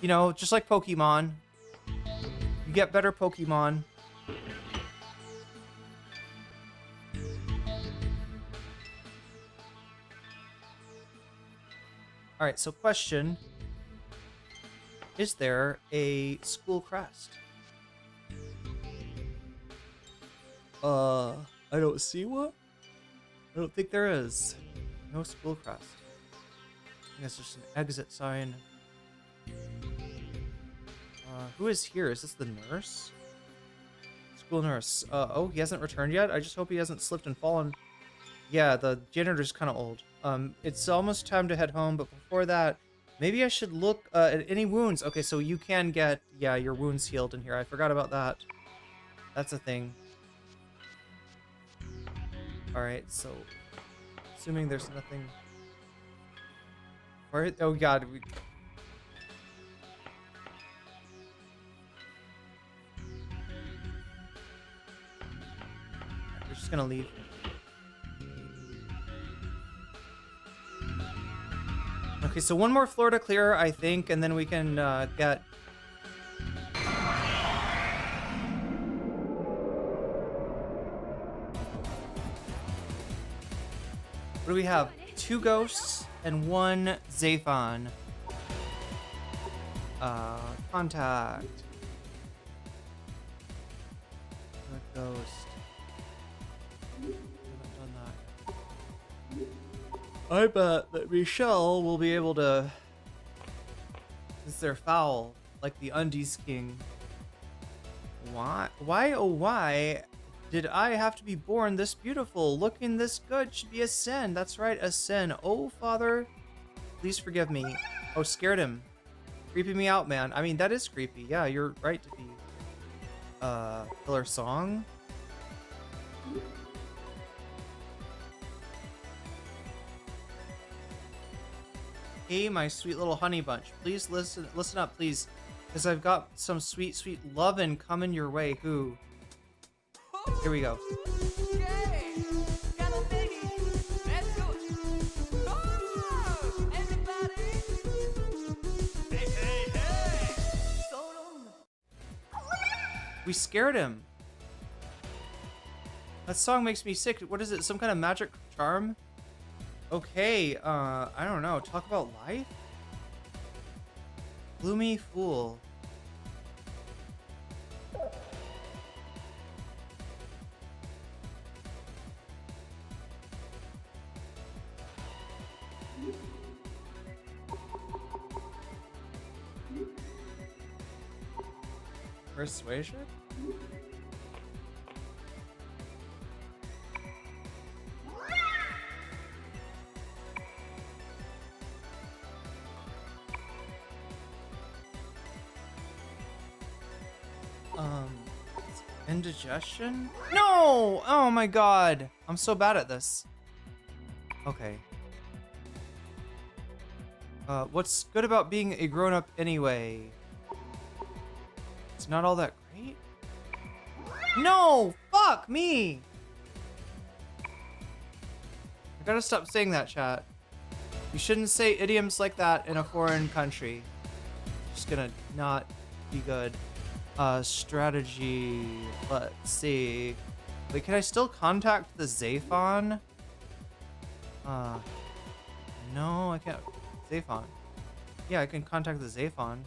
You know, just like Pokemon. You get better Pokemon. All right, so question. Is there a school crest? I don't see one. I don't think there is. No school crest. I guess just an exit sign. Who is here? Is this the nurse? School nurse. Oh, he hasn't returned yet? I just hope he hasn't slipped and fallen. Yeah, the janitor's kind of old. It's almost time to head home, but before that, maybe I should look at any wounds. Okay, so you can get, yeah, your wounds healed in here. I forgot about that. That's a thing. All right, so assuming there's nothing. Where? Oh God. We're just gonna leave. Okay, so one more floor to clear, I think, and then we can get. What do we have? 2 ghosts and 1 Zaphon. Contact. The ghost. I bet that Michelle will be able to, since they're foul, like the Undies King. Why, oh why, did I have to be born this beautiful? Looking this good should be a sin. That's right, a sin. Oh, Father, please forgive me. Oh, scared him. Creeping me out, man. I mean, that is creepy. Yeah, you're right to be. Killer song? Hey, my sweet little honey bunch. Please listen up, please. Because I've got some sweet, sweet lovin' coming your way. Who? Here we go. We scared him. That song makes me sick. What is it? Some kind of magic charm? Okay, I don't know. Talk about life? Gloomy Fool. Persuasion? Indigestion? No! Oh my god. I'm so bad at this. Okay. What's good about being a grown-up anyway? It's not all that great? No! Fuck me! I gotta stop saying that, chat. You shouldn't say idioms like that in a foreign country. Just gonna not be good. Strategy. Let's see. Wait, can I still contact the Zaphon? No, I can't. Zaphon. Yeah, I can contact the Zaphon.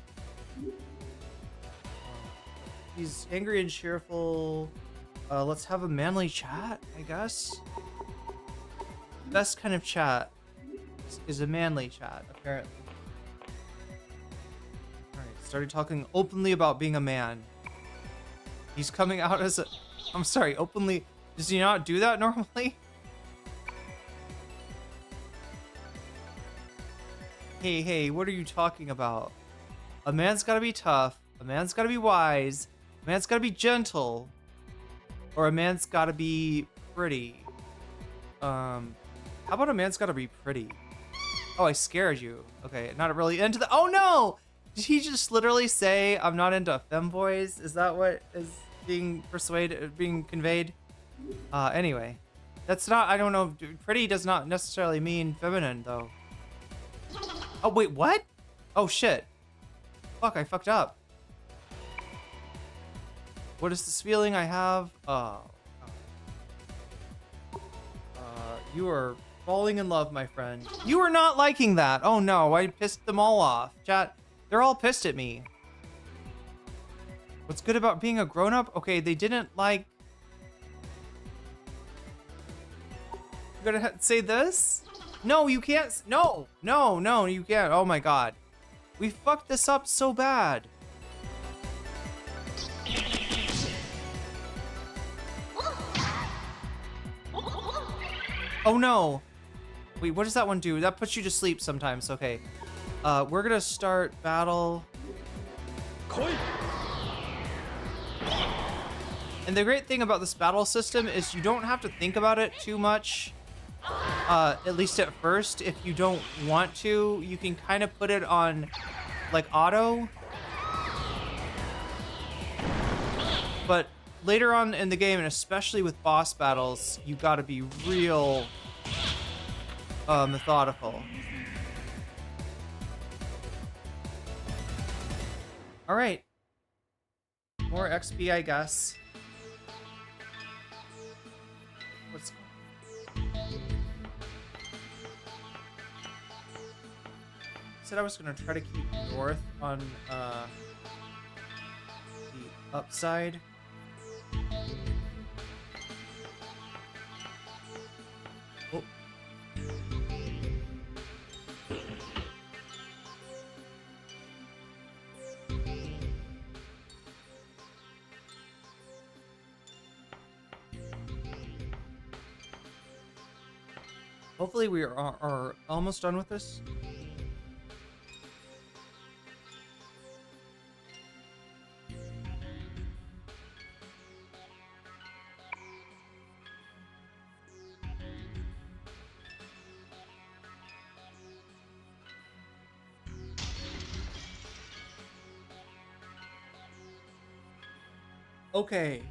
He's angry and cheerful. Let's have a manly chat, I guess. Best kind of chat is a manly chat, apparently. Started talking openly about being a man. He's coming out as a... I'm sorry, openly... Does he not do that normally? Hey, what are you talking about? A man's gotta be tough, a man's gotta be wise, a man's gotta be gentle, or a man's gotta be pretty. How about a man's gotta be pretty? Oh, I scared you. Okay, not really into the— oh no! Did he just literally say I'm not into femboys? Is that what is being conveyed? Anyway. That's not— I don't know. Pretty does not necessarily mean feminine, though. Oh, wait, what? Oh, shit. Fuck, I fucked up. What is this feeling I have? You are falling in love, my friend. You are not liking that. Oh, no, I pissed them all off. Chat, they're all pissed at me. What's good about being a grown-up? Okay, they didn't like— you gotta say this? No, you can't. No, you can't. Oh my god. We fucked this up so bad. Oh no. Wait, what does that one do? That puts you to sleep sometimes. Okay. We're gonna start battle. And the great thing about this battle system is you don't have to think about it too much. At least at first. If you don't want to, you can kind of put it on like auto. But later on in the game, and especially with boss battles, you gotta be real methodical. All right. More XP, I guess. What's— said I was gonna try to keep north on the upside. Oh. Hopefully we are almost done with this. Okay.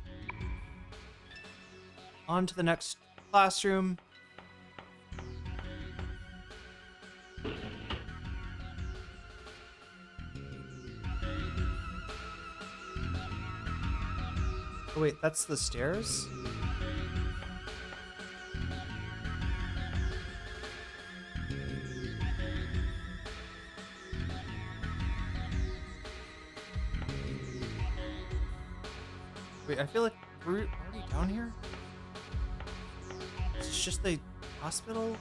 On to the next classroom. Oh wait, that's the stairs? Wait, I feel like we're already down here? It's just the hospital?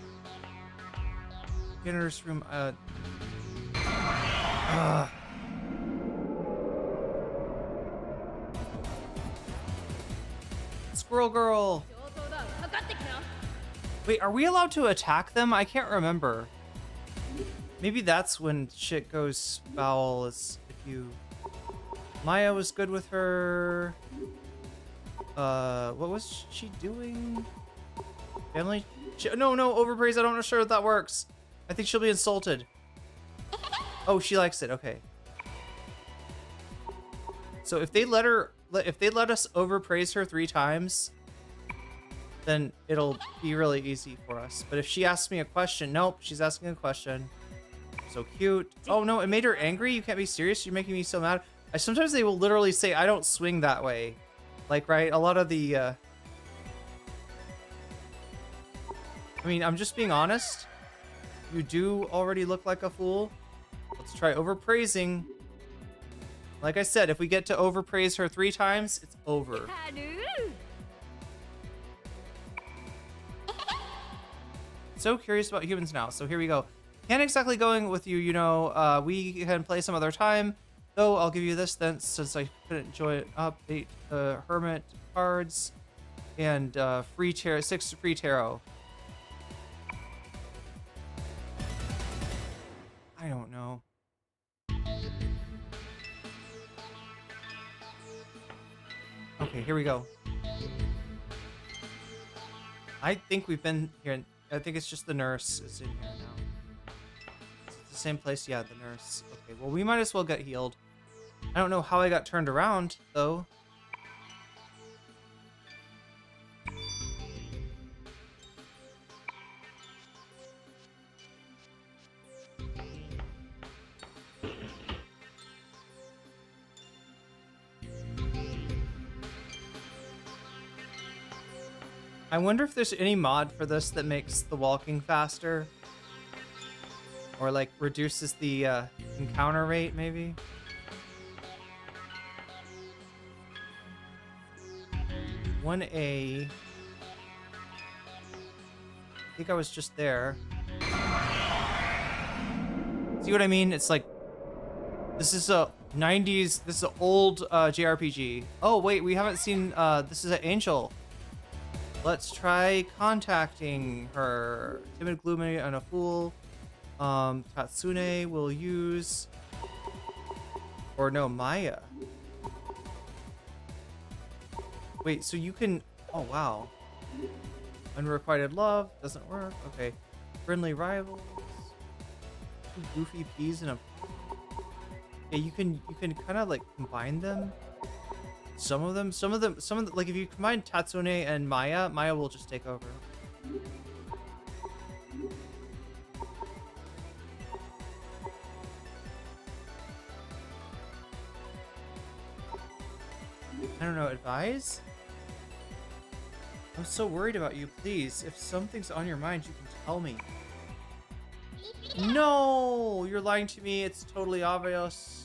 Janitor's room, Squirrel girl! Wait, are we allowed to attack them? I can't remember. Maybe that's when shit goes foul, is if you... Maya was good with her. What was she doing? Family? No, overpraise. I don't know sure if that works. I think she'll be insulted. Oh, she likes it. Okay. So if they let us overpraise her 3 times, then it'll be really easy for us. But if she asks me a question, nope, she's asking a question. So cute. Oh no, it made her angry. You can't be serious. You're making me so mad. Sometimes they will literally say, I don't swing that way. Like, right? A lot of the, I mean, I'm just being honest. You do already look like a fool. Let's try overpraising. Like I said, if we get to overpraise her 3 times, it's over. So curious about humans now. So here we go. Can't exactly going with you, you know. We can play some other time. Though I'll give you this then, since I couldn't join update hermit cards and free tarot, 6 free tarot. I Okay, here we go. I think we've been here. I think it's just the nurse is in here now. Is it the same place? Yeah, the nurse. Okay, well, we might as well get healed. I don't know how I got turned around, though. I wonder if there's any mod for this that makes the walking faster. Or like reduces the encounter rate, maybe. One A. I think I was just there. See what I mean? It's like this is a 90s. This is an old JRPG. Oh wait, we haven't seen. This is an angel. Let's try contacting her. Timid, gloomy, and a fool. Tatsune will use. Or no, Maya. Wait, so you can. Oh wow. Unrequited love doesn't work. Okay. Friendly rivals. Two goofy peas and a. Yeah, you can kind of like combine them. Some of them, like if you combine Tatsune and Maya, Maya will just take over. I don't know, advise? I'm so worried about you, please. If something's on your mind, you can tell me. No! You're lying to me, it's totally obvious.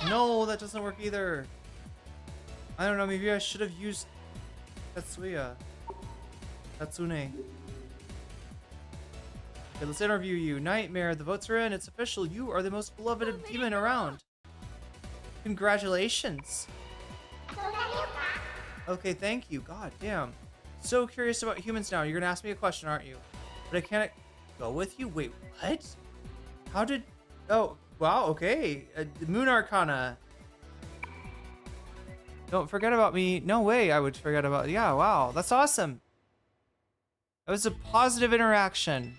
No, that doesn't work either. I don't know, maybe I should have used Tatsune. Okay, let's interview you. Nightmare, the votes are in. It's official. You are the most beloved demon around. Congratulations. Okay, thank you. God damn. So curious about humans now. You're gonna ask me a question, aren't you? But I can't go with you? Wait, what? How did... Oh, wow, okay. Moon Arcana. Don't forget about me. No way I would forget about... Yeah, wow. That's awesome. That was a positive interaction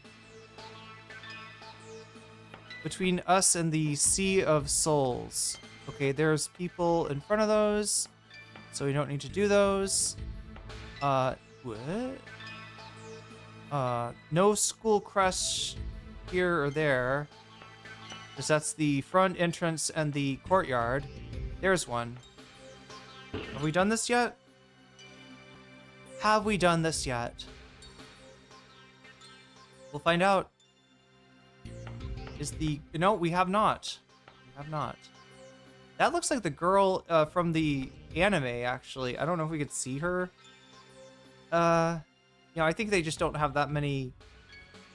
between us and the Sea of Souls. Okay, there's people in front of those, so we don't need to do those. What? No school crush here or there, because that's the front entrance and the courtyard. There's one. Have we done this yet? Have we done this yet? We'll find out. Is the... No, we have not. We have not. That looks like the girl from the anime, actually. I don't know if we could see her. You know, I think they just don't have that many...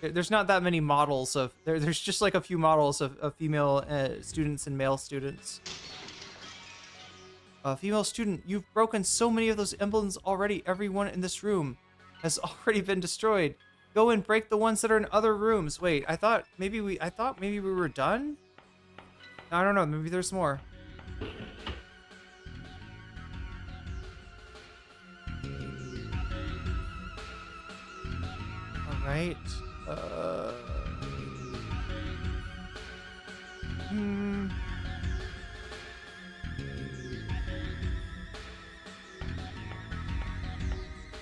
There's not that many models of... There's just like a few models of female students and male students. Female student, you've broken so many of those emblems already. Everyone in this room has already been destroyed. Go and break the ones that are in other rooms. Wait, I thought maybe we were done? I don't know, maybe there's more. All right.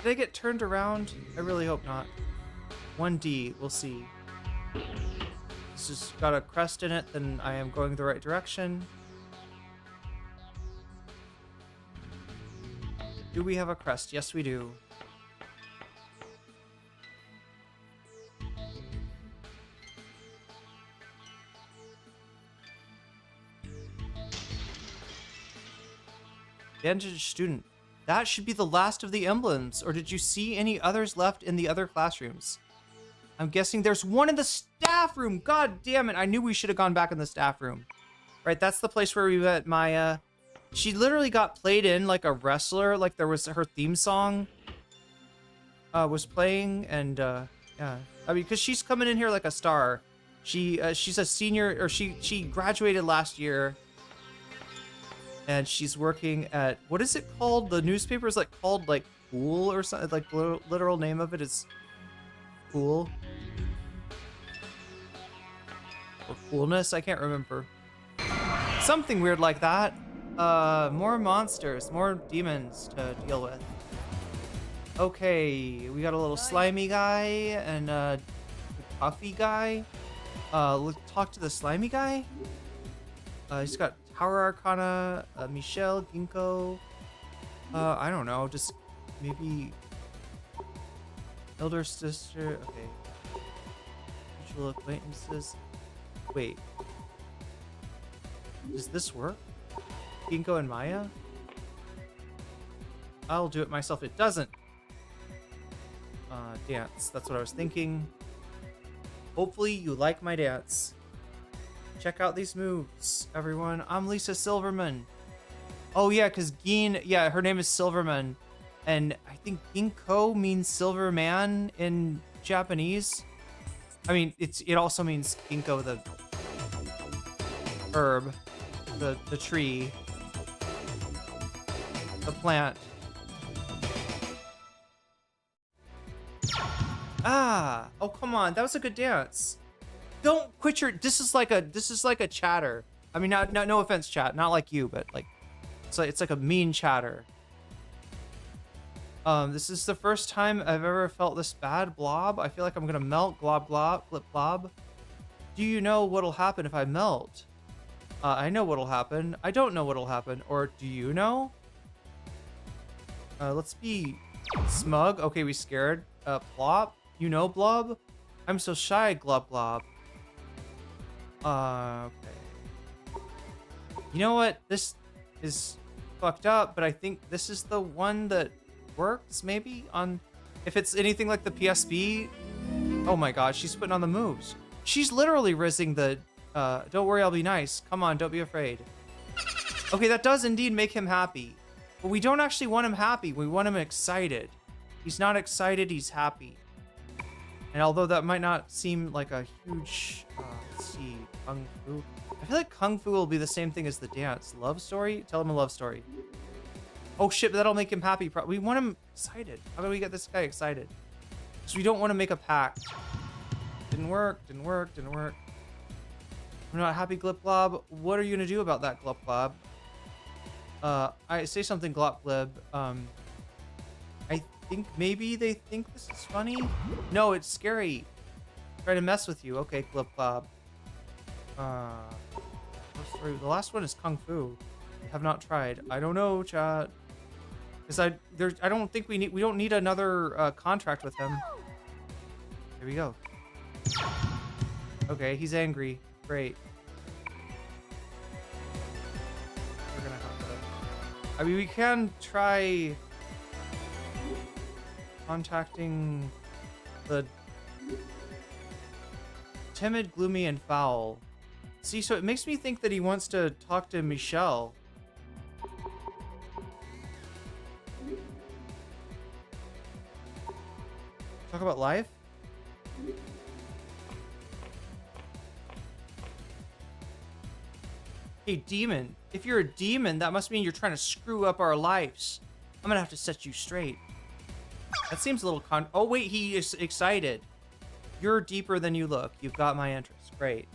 Did I get turned around? I really hope not. 1D, we'll see. This has got a crest in it, then I am going the right direction. Do we have a crest? Yes, we do. Advantage student. That should be the last of the emblems, or did you see any others left in the other classrooms? I'm guessing there's one in the staff room. God damn it, I knew we should have gone back in the staff room. Right, that's the place where we met Maya. She literally got played in like a wrestler, like there was her theme song was playing, and Yeah, I mean, because she's coming in here like a star. She's a senior, or she graduated last year, and she's working at, what is it called? The newspaper is like called like Cool or something. Like literal name of it is Cool or Coolness. I can't remember. Something weird like that. More monsters, more demons to deal with. Okay, we got a little slimy guy and a puffy guy. Let's talk to the slimy guy. He's got Tower Arcana, Michelle, Ginkgo. I don't know, just maybe elder sister. Okay, mutual acquaintances. Wait, does this work? Ginkgo and Maya? I'll do it myself. It doesn't. Dance. That's what I was thinking. Hopefully you like my dance. Check out these moves, everyone. I'm Lisa Silverman. Oh yeah, because Gin, yeah, her name is Silverman. And I think Ginkgo means silver man in Japanese. I mean, it also means Ginkgo, the herb, the tree, the plant. Ah, oh come on, that was a good dance. Don't quit your. This is like a chatter. I mean, no offense, chat, not like you, but like, it's like a mean chatter. This is the first time I've ever felt this bad. Blob. I feel like I'm gonna melt. Glob glob. Flip blob. Do you know what'll happen if I melt? I know what'll happen. I don't know what'll happen. Or do you know? Let's be smug. Okay, we scared. Plop. You know, Blob? I'm so shy, Glob Glob. Okay. You know what? This is fucked up, but I think this is the one that works, maybe? If it's anything like the PSB. Oh my god, she's putting on the moves. She's literally rizzing the, don't worry, I'll be nice. Come on, don't be afraid. Okay, that does indeed make him happy. But we don't actually want him happy. We want him excited. He's not excited, he's happy. And although that might not seem like a huge, let's see, Kung Fu. I feel like Kung Fu will be the same thing as the dance. Love story? Tell him a love story. Oh shit, but that'll make him happy. We want him excited. How do we get this guy excited? Because we don't want to make a pact. Didn't work. I'm not happy, Glip Glob. What are you gonna do about that, Glip Glob? I say something, Glop Glib. I think maybe they think this is funny. No, it's scary. Trying to mess with you. Okay, Glip Glob. The last one is Kung Fu. I have not tried. I don't know, chat. Because I don't think we don't need another contract with him. Here we go. Okay, he's angry. Great. We're gonna have to. I mean, we can try contacting the timid, gloomy, and foul. See, so it makes me think that he wants to talk to Michelle. Talk about life? Hey, demon. If you're a demon, that must mean you're trying to screw up our lives. I'm gonna have to set you straight. That seems a little oh, wait, he is excited. You're deeper than you look. You've got my interest. Great.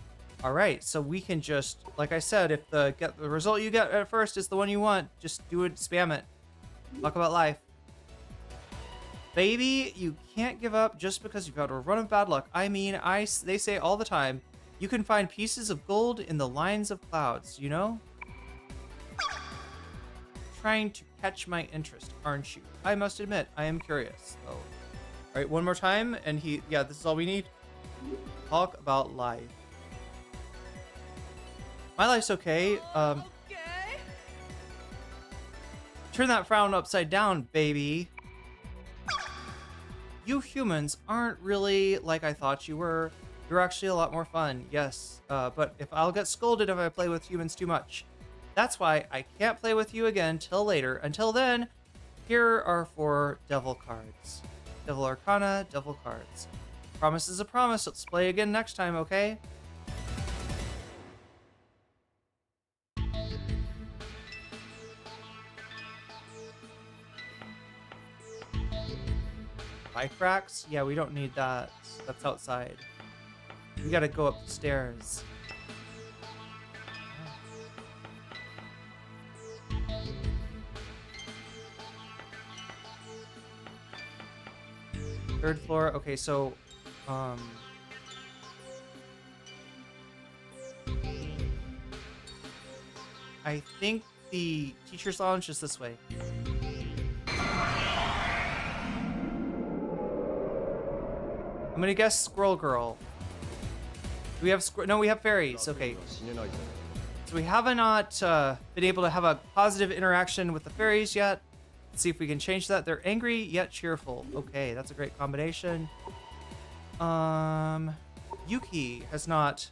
All right, so we can just, like I said, if the result you get at first is the one you want, just do it, spam it. Talk about life. Baby, you can't give up just because you've got a run of bad luck. I mean, they say all the time, you can find pieces of gold in the lines of clouds, you know? Trying to catch my interest, aren't you? I must admit, I am curious. Oh. All right, one more time, and yeah, this is all we need. Talk about life. My life's okay. Turn that frown upside down, baby. You humans aren't really like I thought you were. You're actually a lot more fun, yes. But if I'll get scolded if I play with humans too much. That's why I can't play with you again till later. Until then, here are 4 devil cards. Devil Arcana, devil cards. Promise is a promise. Let's play again next time, okay? Bike racks? Yeah, we don't need that. That's outside. We gotta go up the stairs. Third floor. Okay, so I think the teacher's lounge is this way. I'm gonna guess Squirrel Girl. Do we have no, we have fairies. Okay. So we have not been able to have a positive interaction with the fairies yet. Let's see if we can change that. They're angry yet cheerful. Okay, that's a great combination. Yuki has not.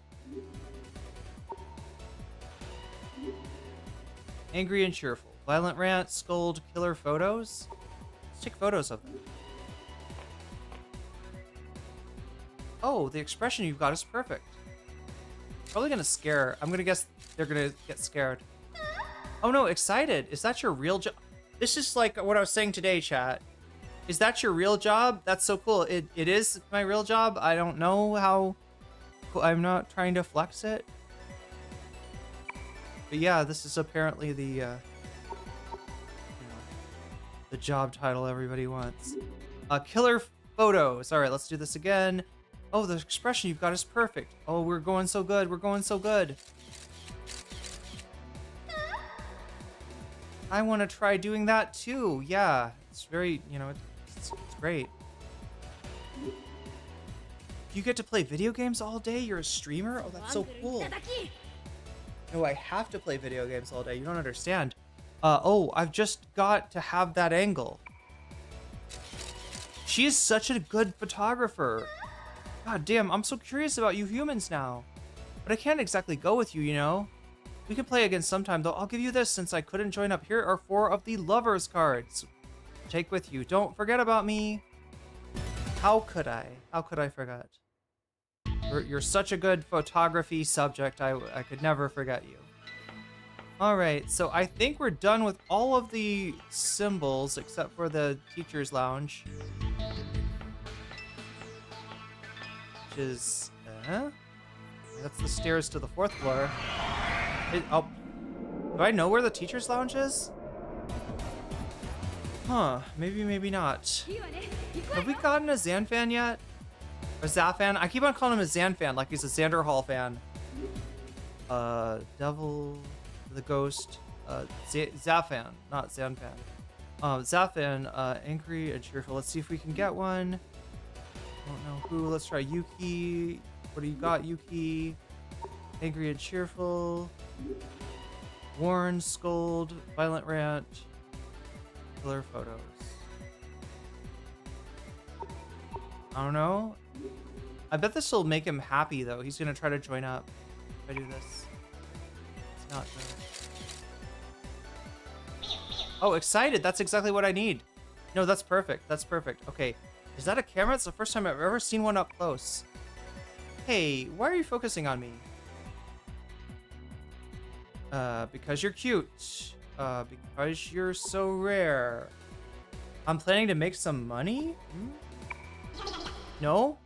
Angry and cheerful. Violent rant, scold, killer photos. Let's take photos of them. Oh, the expression you've got is perfect. Probably gonna scare. I'm gonna guess they're gonna get scared. Oh no, excited. Is that your real job? This is like what I was saying today, chat. Is that your real job? That's so cool. It is my real job. I don't know how. I'm not trying to flex it. But yeah, this is apparently the job title everybody wants. Killer photos. All right, let's do this again. Oh, the expression you've got is perfect. Oh, we're going so good. We're going so good. I want to try doing that too. Yeah, it's very, it's great. You get to play video games all day? You're a streamer? Oh, that's so cool. No, I have to play video games all day. You don't understand. Oh, I've just got to have that angle. She is such a good photographer. God damn, I'm so curious about you humans now. But I can't exactly go with you, you know? We can play again sometime, though. I'll give you this since I couldn't join up. Here are 4 of the lovers cards. Take with you. Don't forget about me. How could I? How could I forget? You're such a good photography subject. I could never forget you. All right, so I think we're done with all of the symbols except for the teacher's lounge. Which is, that's the stairs to the 4th floor. Do I know where the teacher's lounge is? Huh, maybe not. Have we gotten a Zan fan yet? Or Zafan? I keep on calling him a Zan fan, like he's a Xander Hall fan. Devil, the Ghost, Zafan, not Zan fan. Zafan, angry and cheerful. Let's see if we can get one. Don't know who. Let's try Yuki. What do you got, Yuki? Angry and cheerful. Warn, scold, violent rant, killer photos. I don't know. I bet this will make him happy though. He's gonna try to join up if I do this. It's not good. Oh, excited. That's exactly what I need. No, that's perfect. That's perfect. Okay. Is that a camera? It's the first time I've ever seen one up close. Hey, why are you focusing on me? Because you're cute. Because you're so rare. I'm planning to make some money? No?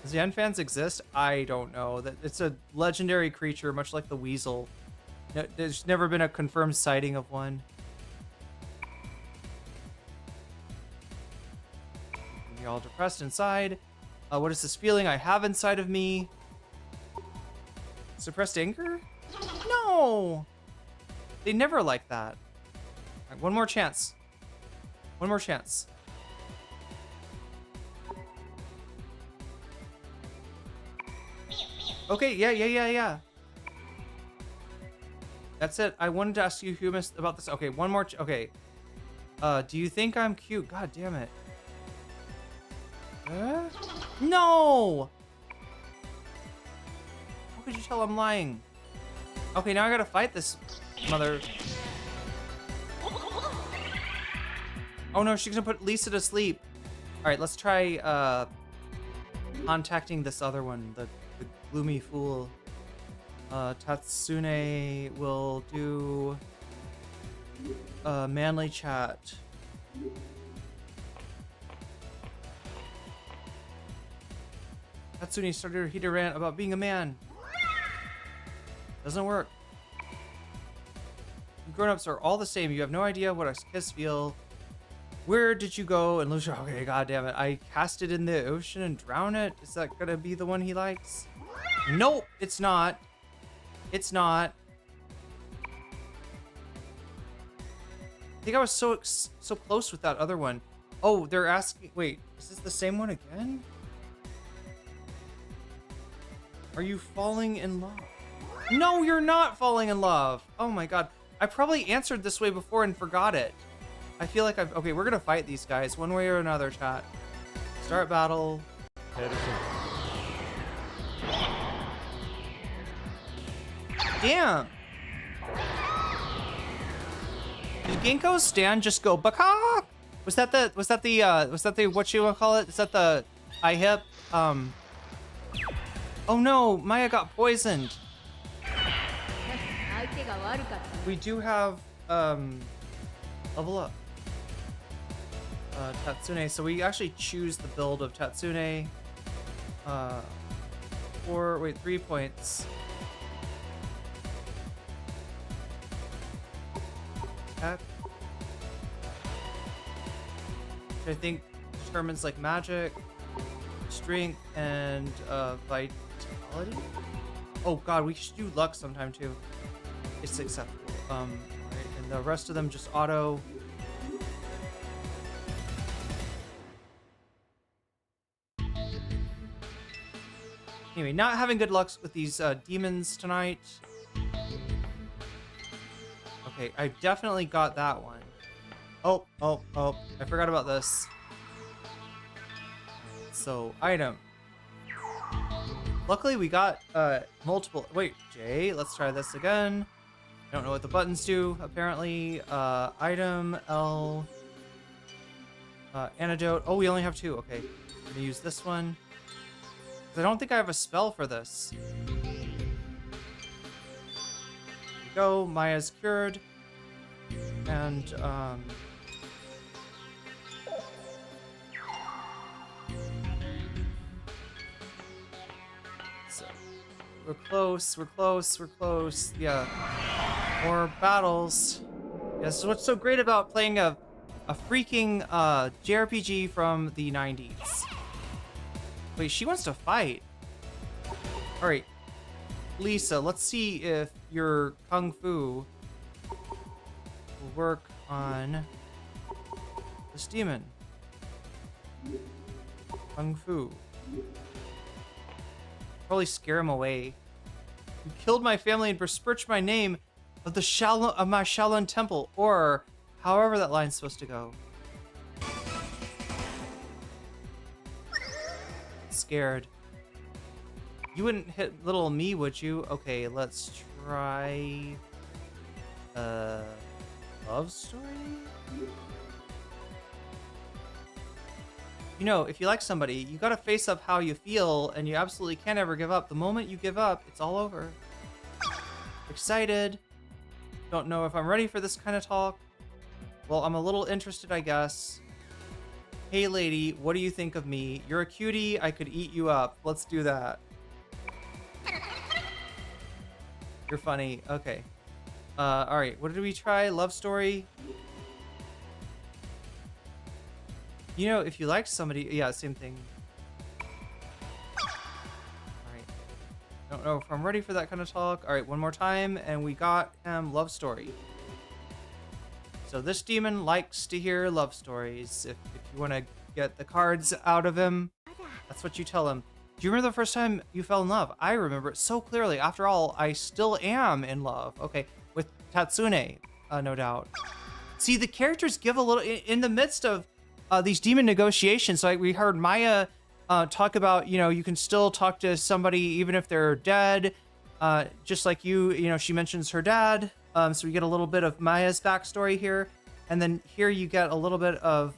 Zan fans exist? I don't know. That it's a legendary creature, much like the weasel. There's never been a confirmed sighting of one. You're all depressed inside. What is this feeling I have inside of me? Suppressed anger? No! They never like that. All right, one more chance. One more chance. Okay, yeah. That's it. I wanted to ask you, Humus, about this. Okay, one more. Okay. Do you think I'm cute? God damn it. No! How could you tell I'm lying? Okay, now I gotta fight this mother. Oh no, she's gonna put Lisa to sleep. All right, let's try contacting this other one, the gloomy fool. Tatsune will do manly chat. Tatsune started her heated rant about being a man. Doesn't work. You grown-ups are all the same. You have no idea what a kiss feel. Where did you go? And Lucia, okay, god damn it. I cast it in the ocean and drown it? Is that gonna be the one he likes? Nope, it's not. It's not. I think I was so close with that other one. Oh, they're asking. Wait, is this the same one again? Are you falling in love? No, you're not falling in love. Oh my god. I probably answered this way before and forgot it. I feel like okay, we're gonna fight these guys one way or another, chat. Start battle. Damn. Did Ginkgo's stand just go baka? Was that the what you wanna call it? Is that the I hip? Oh no, Maya got poisoned. We do have level up. Tatsune, so we actually choose the build of Tatsune. 3 points. Attack. Which I think determines like magic, strength, and vitality. Oh god, we should do luck sometime too. It's acceptable. Right, and the rest of them just auto. Anyway, not having good luck with these demons tonight. Okay, I definitely got that one. Oh, I forgot about this. So, item. Luckily, we got multiple. Wait, Jay, let's try this again. Don't know what the buttons do, apparently. Item, L. Antidote. Oh, we only have 2. Okay, I'm gonna use this one. I don't think I have a spell for this. There we go, Maya's cured. And, so, we're close. Yeah, more battles. Yes, so what's so great about playing a freaking JRPG from the 90s? Wait, she wants to fight. All right, Lisa, let's see if your kung fu will work on this demon. Kung fu. Probably scare him away. You killed my family and besmirched my name of my Shaolin temple, or however that line's supposed to go. Scared. You wouldn't hit little me, would you? Okay, let's try love story? You know, if you like somebody, you gotta face up how you feel, and you absolutely can't ever give up. The moment you give up, it's all over. Excited. Don't know if I'm ready for this kind of talk. Well, I'm a little interested, I guess. Hey lady, what do you think of me? You're a cutie, I could eat you up. Let's do that. You're funny. Okay. Alright, what did we try? Love story? You know, if you like somebody... Yeah, same thing. Alright. Don't know if I'm ready for that kind of talk. Alright, one more time, and we got him love story. So this demon likes to hear love stories. If you want to get the cards out of him, that's what you tell him. Do you remember the first time you fell in love? I remember it so clearly. After all, I still am in love. Okay, with Tatsune, no doubt. See, the characters give a little... In the midst of these demon negotiations, like we heard Maya talk about, you know, you can still talk to somebody even if they're dead. Just like you know, she mentions her dad. So we get a little bit of Maya's backstory here, and then here you get a little bit of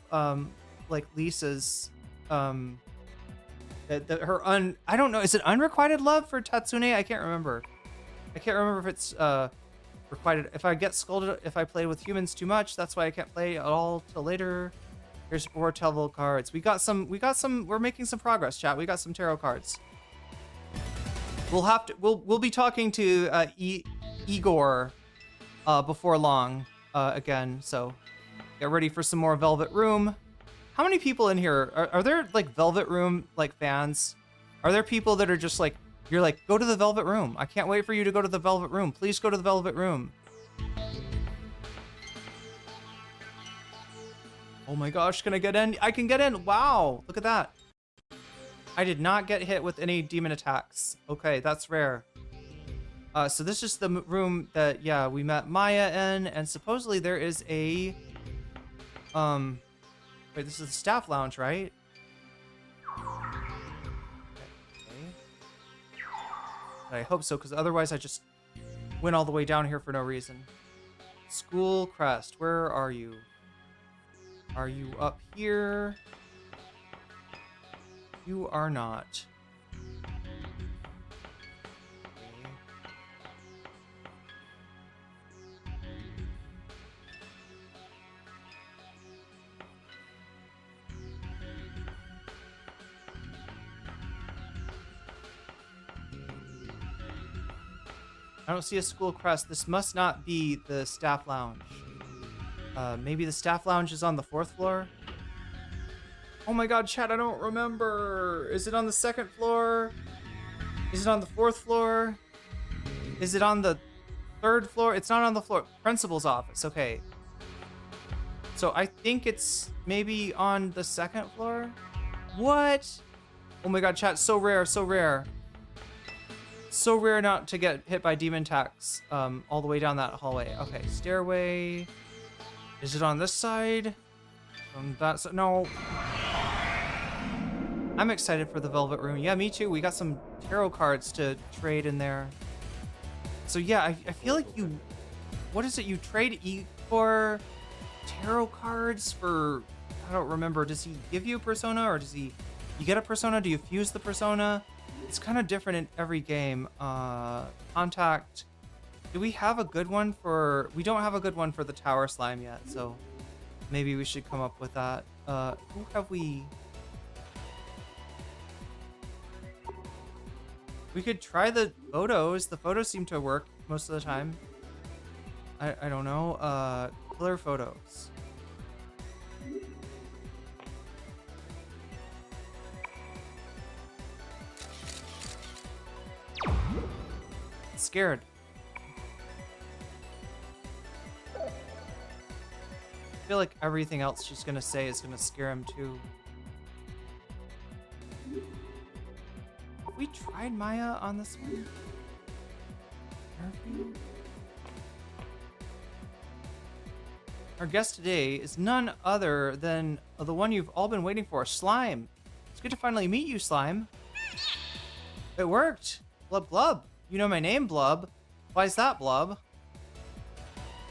like Lisa's I don't know, is it unrequited love for Tatsune? I can't remember. I can't remember if it's requited. If I get scolded if I play with humans too much, that's why I can't play at all till later. Here's 4 Telltale cards. We're making some progress, chat. We got some tarot cards. We'll be talking to Igor before long again, so get ready for some more Velvet Room. How many people in here are there, like, Velvet Room like fans? Are there people that are just like, you're like, go to the Velvet Room. I can't wait for you to go to the Velvet Room. Please go to the Velvet Room. Oh my gosh, can I get in? I can get in. Wow, look at that. I did not get hit with any demon attacks. Okay, that's rare. So this is the room that, yeah, we met Maya in, and supposedly there is a, wait, this is the staff lounge, right? Okay. I hope so, because otherwise I just went all the way down here for no reason. School crest, where are you? Are you up here? You are not. I don't see a school crest. This must not be the staff lounge. Maybe the staff lounge is on the 4th floor? Oh my god, chat, I don't remember. Is it on the 2nd floor? Is it on the 4th floor? Is it on the 3rd floor? It's not on the floor. Principal's office, okay. So I think it's maybe on the 2nd floor? What? Oh my god, chat, so rare, so rare. So rare not to get hit by demon attacks all the way down that hallway. Okay, stairway. Is it on this side? On that side? No. I'm excited for the Velvet Room. Yeah, me too. We got some tarot cards to trade in there. So yeah, I feel like you... What is it? You trade for tarot cards for... I don't remember. Does he give you a persona, or does he... You get a persona? Do you fuse the persona? It's kind of different in every game. Contact. Do we have a good one for... We don't have a good one for the tower slime yet, so maybe we should come up with that. Who have we... We could try the photos. The photos seem to work most of the time. I don't know. Killer photos. Scared. I feel like everything else she's gonna say is gonna scare him too. Have we tried Maya on this one? Our guest today is none other than the one you've all been waiting for, Slime. It's good to finally meet you, Slime. It worked. Blub Blub. You know my name, Blub. Why is that, Blub?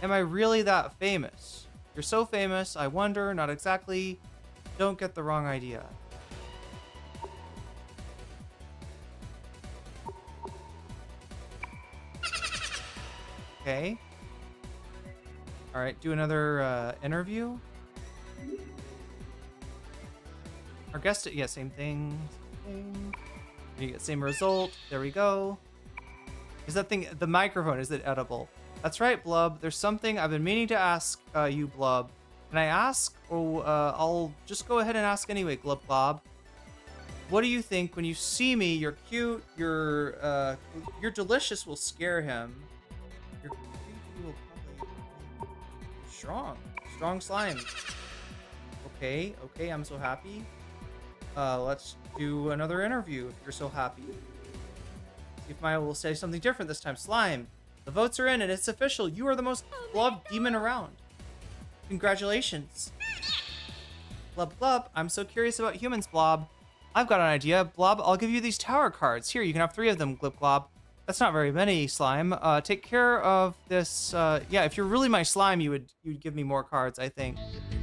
Am I really that famous? You're so famous, I wonder, not exactly. Don't get the wrong idea. Okay. All right, do another interview. Our guest, yeah, same thing. You get same result. There we go. Is that thing, the microphone, is it edible? That's right, Blub. There's something I've been meaning to ask you, Blub. Can I ask? Oh, I'll just go ahead and ask anyway, Glub Glob. What do you think when you see me? You're cute. You're delicious will scare him. You're creepy will probably strong slime. Okay, I'm so happy. Let's do another interview if you're so happy. See if Maya will say something different this time. Slime, the votes are in and it's official. You are the most loved demon around. Congratulations. Blub Blub, I'm so curious about humans, Blob. I've got an idea. Blob, I'll give you these tower cards. Here, you can have 3 of them, Glib Glob. That's not very many, Slime. Take care of this. Yeah, if you're really my slime, you'd give me more cards, I think.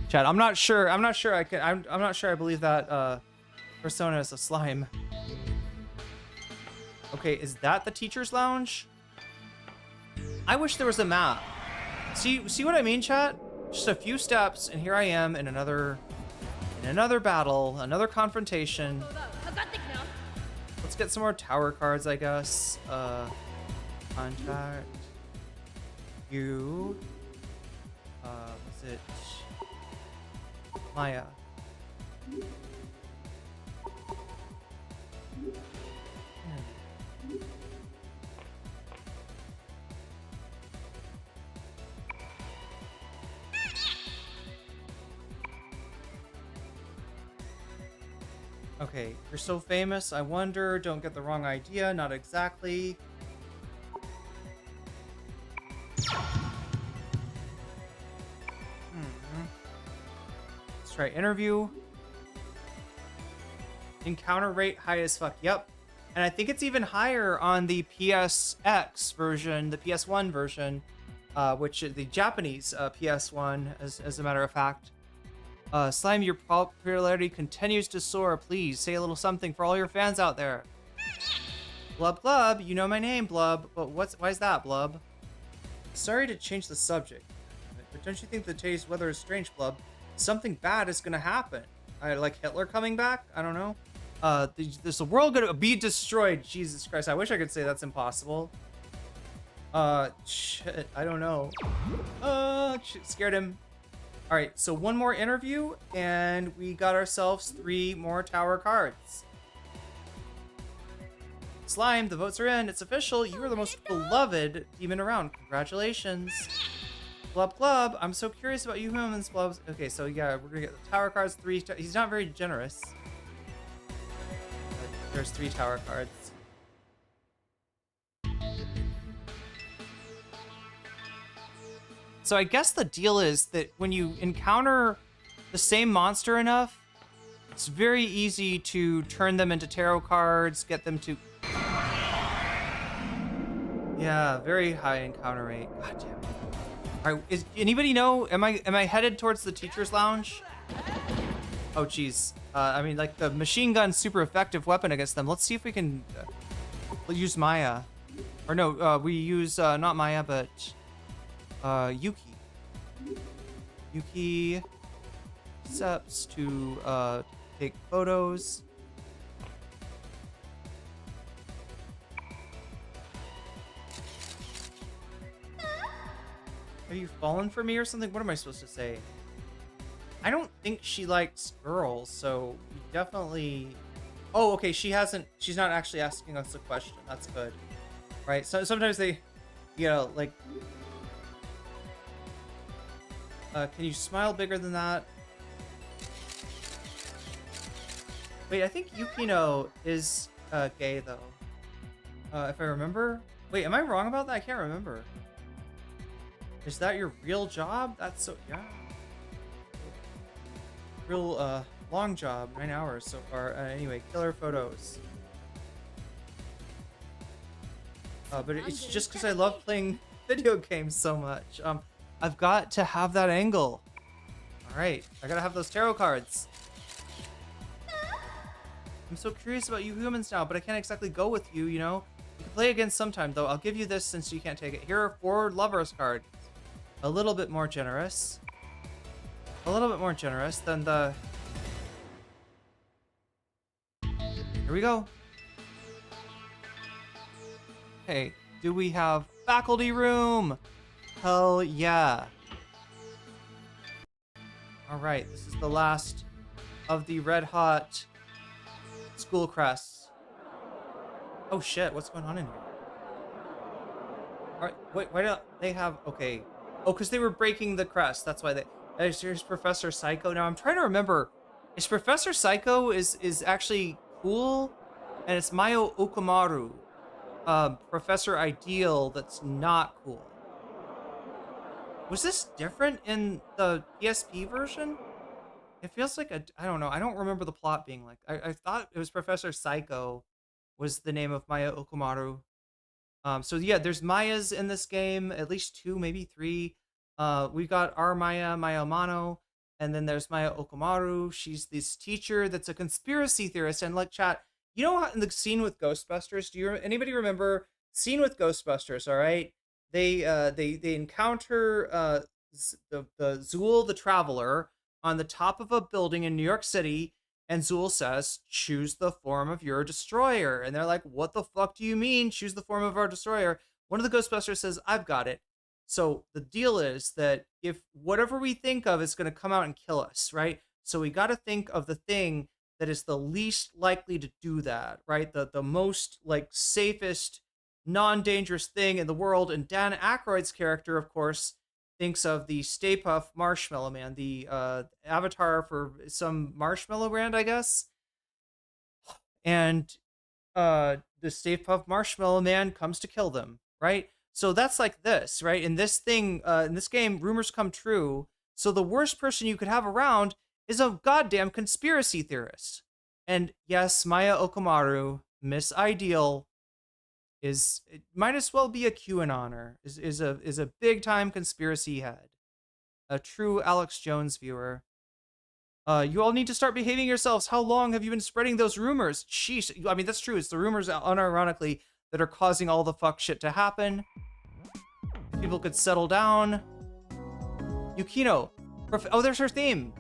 Chat, I'm not sure I believe that persona is a slime. Okay, is that the teacher's lounge? I wish there was a map. See what I mean, chat? Just a few steps, and here I am in another battle, another confrontation. Let's get some more tower cards, I guess. Contact you. Was it Maya? Okay, you're so famous, I wonder, don't get the wrong idea, not exactly. Let's try interview. Encounter rate high as fuck, yep. And I think it's even higher on the PSX version, the PS1 version, which is the Japanese PS1, as a matter of fact. Slime, your popularity continues to soar. Please say a little something for all your fans out there. Blub Blub, you know my name, Blub, but why is that, Blub? Sorry to change the subject, but don't you think the today's weather is strange, Blub? Something bad is gonna happen. Like Hitler coming back? I don't know. Is the world gonna be destroyed? Jesus Christ, I wish I could say that's impossible. Shit, I don't know. Scared him. All right, so one more interview, and we got ourselves 3 more tower cards. Slime, the votes are in. It's official. You are the most beloved demon around. Congratulations. Blub Blub, I'm so curious about you humans, Blubs. Okay, so yeah, we're gonna get the tower cards. 3. He's not very generous. But there's 3 tower cards. So I guess the deal is that when you encounter the same monster enough, it's very easy to turn them into tarot cards, get them to... Yeah, very high encounter rate. God damn it. All right, is anybody know? Am I headed towards the teacher's lounge? Oh, geez. I mean, like the machine gun's super effective weapon against them. Let's see if we can use Maya. Or no, we use not Maya, but Yuki. Yuki steps to take photos. Are you falling for me or something? What am I supposed to say? I don't think she likes girls, so we definitely... Oh, okay, she's not actually asking us a question. That's good. Right, so sometimes they, you know, like... can you smile bigger than that? Wait, I think Yukino is gay, though. If I remember. Wait, am I wrong about that? I can't remember. Is that your real job? That's so... Yeah. Real, long job. 9 hours so far. Anyway, killer photos. But it's just because I love playing video games so much. I've got to have that angle. All right, I gotta have those tarot cards. I'm so curious about you humans now, but I can't exactly go with you, you know? We can play again sometime, though. I'll give you this since you can't take it. Here are 4 lovers cards. A little bit more generous. A little bit more generous than the... Here we go. Okay, do we have faculty room? Hell yeah. All right, this is the last of the red hot school crests. Oh shit, what's going on in here? All right, wait, why don't they have, okay. Oh, because they were breaking the crest, that's why they, here's Professor Psycho. Now I'm trying to remember, is Professor Psycho is actually cool? And it's Mayo Okumaru, Professor Ideal, that's not cool. Was this different in the PSP version? It feels like I don't know. I don't remember the plot being like. I thought it was Professor Psycho was the name of Maya Okumaru. So yeah, there's Mayas in this game, at least 2, maybe 3. We got our Maya, Maya Mano, and then there's Maya Okumaru. She's this teacher that's a conspiracy theorist. And like chat, You know how in the scene with Ghostbusters, anybody remember scene with Ghostbusters, all right? They encounter the Zool the Traveler on the top of a building in New York City, and Zool says, "Choose the form of your destroyer." And they're like, "What the fuck do you mean, choose the form of our destroyer?" One of the Ghostbusters says, "I've got it." So the deal is that if whatever we think of is going to come out and kill us, right? So we got to think of the thing that is the least likely to do that, right? The most like safest, non-dangerous thing in the world. And Dan Aykroyd's character, of course, thinks of the Stay Puft Marshmallow Man, the avatar for some marshmallow brand, I guess. And the Stay Puft Marshmallow Man comes to kill them, right? So that's like this, right? In this thing, in this game, rumors come true. So the worst person you could have around is a goddamn conspiracy theorist. And yes, Maya Okomaru, Miss Ideal, it might as well be a QAnoner, is a big time conspiracy head, a true Alex Jones viewer. You all need to start behaving yourselves. How long have you been spreading those rumors? Sheesh. I mean, that's true. It's the rumors, unironically, that are causing all the fuck shit to happen. If people could settle down. Yukino. Oh, there's her theme.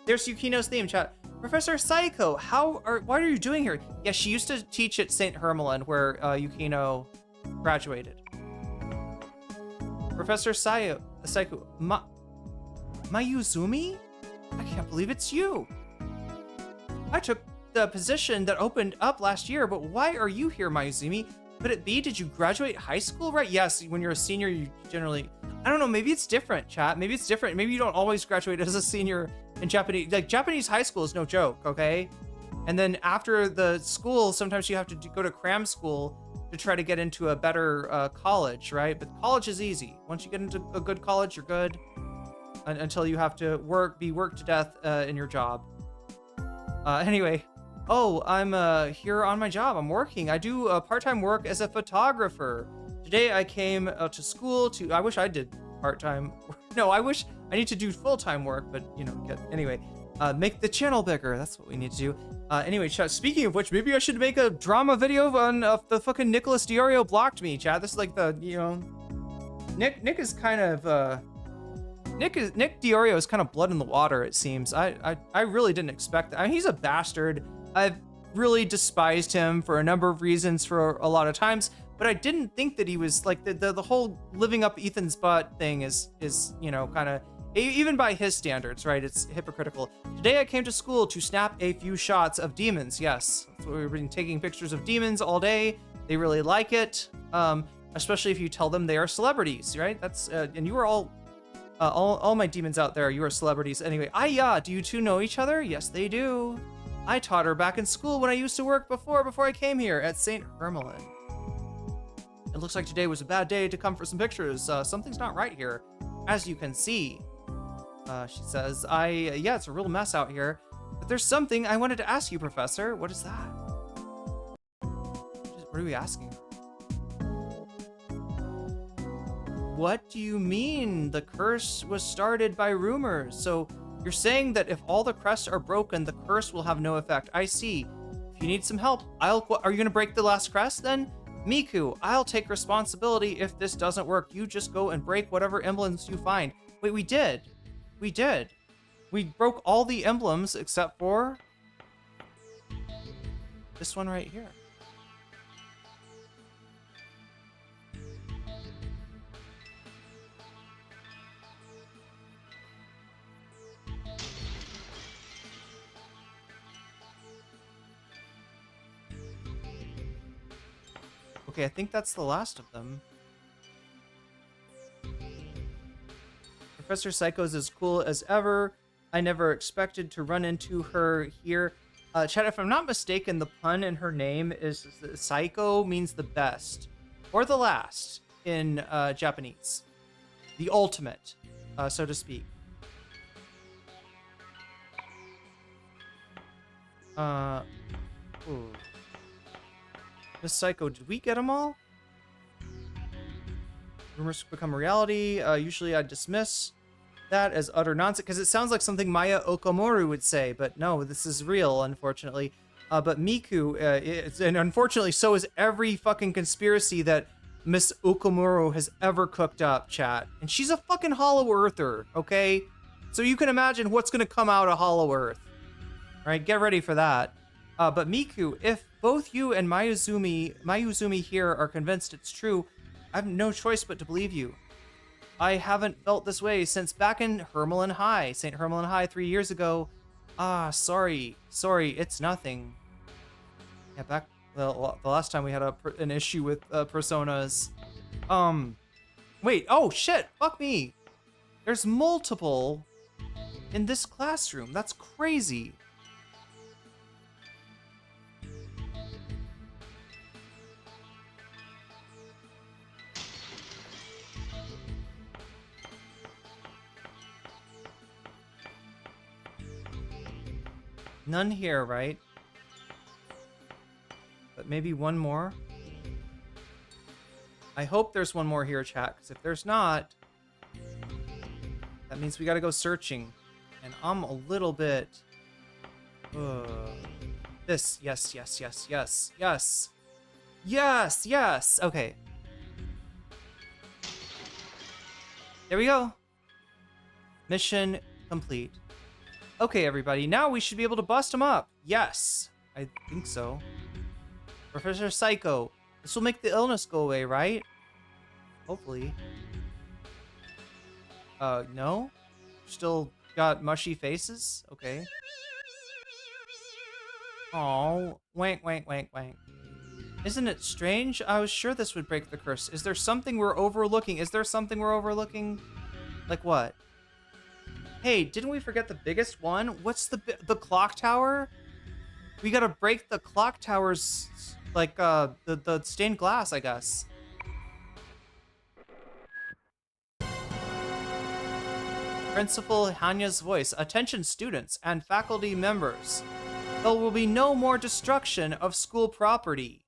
There's Yukino's theme, chat. Professor Psycho, what are you doing here? Yeah, she used to teach at St. Hermelin, where Yukino graduated. Professor Psycho, Mayuzumi? I can't believe it's you. I took the position that opened up last year, but why are you here, Mayuzumi? Could it be, did you graduate high school, right? Yes, when you're a senior, you generally, I don't know, maybe it's different, chat. Maybe it's different. Maybe you don't always graduate as a senior in Japanese. Like, Japanese high school is no joke, okay? And then after the school, sometimes you have to go to cram school to try to get into a better college, right? But college is easy. Once you get into a good college, you're good. Until you have to be worked to death in your job. Anyway, I'm here on my job. I'm working. I do part-time work as a photographer. Today I came to school I wish I did part-time. No, I wish I need to do full-time work, but you know, anyway, make the channel bigger. That's what we need to do. Anyway, chat, speaking of which, maybe I should make a drama video on the fucking Nicholas Diorio blocked me, chat. This is like the, you know, Nick is kind of, Nick Diorio is kind of blood in the water, it seems. I really didn't expect that. I mean, he's a bastard. I've really despised him for a number of reasons for a lot of times, but I didn't think that he was like the whole living up Ethan's butt thing is, you know, kind of, even by his standards, right? It's hypocritical. Today I came to school to snap a few shots of demons. Yes, that's what we've been taking pictures of demons all day. They really like it, especially if you tell them they are celebrities, right? That's and you are all my demons out there, you are celebrities. Anyway, do you two know each other? Yes, they do. I taught her back in school when I used to work before I came here at St. Hermelin. It looks like today was a bad day to come for some pictures. Something's not right here, as you can see. She says, yeah, it's a real mess out here. But there's something I wanted to ask you, Professor. What is that? What are we asking? What do you mean the curse was started by rumors? So you're saying that if all the crests are broken, the curse will have no effect. I see. If you need some help, are you going to break the last crest then? Miku, I'll take responsibility if this doesn't work. You just go and break whatever emblems you find. Wait, we did. We did. We broke all the emblems except for this one right here. Okay, I think that's the last of them. Professor Psycho's as cool as ever. I never expected to run into her here. Chad, if I'm not mistaken, the pun in her name is Psycho means the best or the last in Japanese. The ultimate, so to speak. Ooh. Miss Psycho, did we get them all? Rumors become reality. Usually I dismiss that as utter nonsense because it sounds like something Maya Okomaru would say, but no, this is real, unfortunately. But Miku, and unfortunately, so is every fucking conspiracy that Miss Okamuro has ever cooked up, chat. And she's a fucking Hollow Earther, okay? So you can imagine what's gonna come out of Hollow Earth. Right, get ready for that. But Miku, if both you and Mayuzumi here are convinced it's true, I have no choice but to believe you. I haven't felt this way since back in Hermelin High, St. Hermelin High 3 years ago. Sorry, it's nothing. Yeah, back the last time we had an issue with personas. Wait, oh shit, fuck me. There's multiple in this classroom. That's crazy. None here, right? But maybe one more? I hope there's one more here, chat, because if there's not, that means we gotta go searching. And I'm a little bit... This, yes. Yes! Okay. There we go. Mission complete. Okay, everybody, now we should be able to bust him up. Yes, I think so. Professor Psycho, this will make the illness go away, right? Hopefully. No? Still got mushy faces? Okay. Oh, wank. Isn't it strange? I was sure this would break the curse. Is there something we're overlooking? Like what? Hey, didn't we forget the biggest one? What's the clock tower? We gotta break the clock tower's, like, the stained glass, I guess. Principal Hanya's voice. Attention students and faculty members. There will be no more destruction of school property.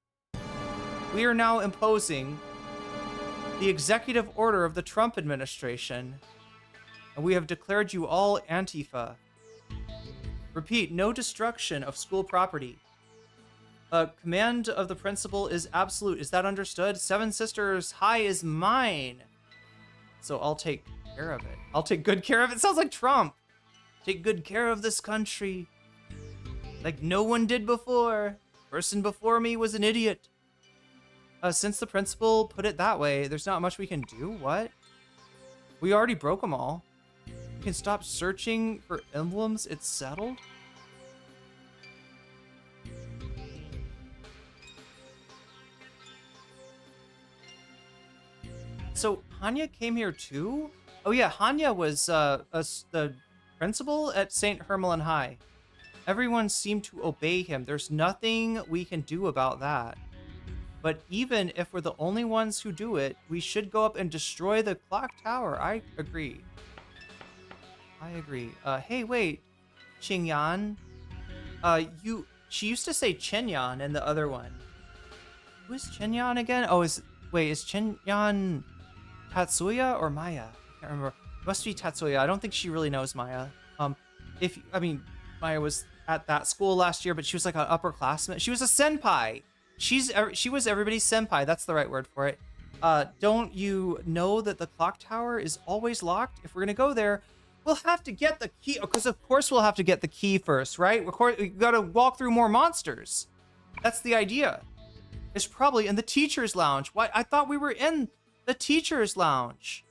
We are now imposing the executive order of the Trump administration, and we have declared you all Antifa. Repeat, no destruction of school property. Command of the principal is absolute. Is that understood? Seven Sisters High is mine. So I'll take care of it. I'll take good care of it. Sounds like Trump. Take good care of this country. Like no one did before. Person before me was an idiot. Since the principal put it that way, there's not much we can do. What? We already broke them all. We can stop searching for emblems. It's settled. So Hanya came here too? Oh yeah, Hanya was the principal at St. Hermelin High. Everyone seemed to obey him. There's nothing we can do about that. But even if we're the only ones who do it, we should go up and destroy the clock tower. I agree. Hey, wait. Qingyan. She used to say Chenyan in the other one. Who is Chenyan again? Oh, is Chenyan Tatsuya or Maya? I can't remember. It must be Tatsuya. I don't think she really knows Maya. Maya was at that school last year, but she was like an upperclassman. She was a senpai. She was everybody's senpai. That's the right word for it. Don't you know that the clock tower is always locked? If we're gonna go there, we'll have to get the key. Because of course we'll have to get the key first, right? We gotta walk through more monsters. That's the idea. It's probably in the teacher's lounge. Why? I thought we were in the teacher's lounge.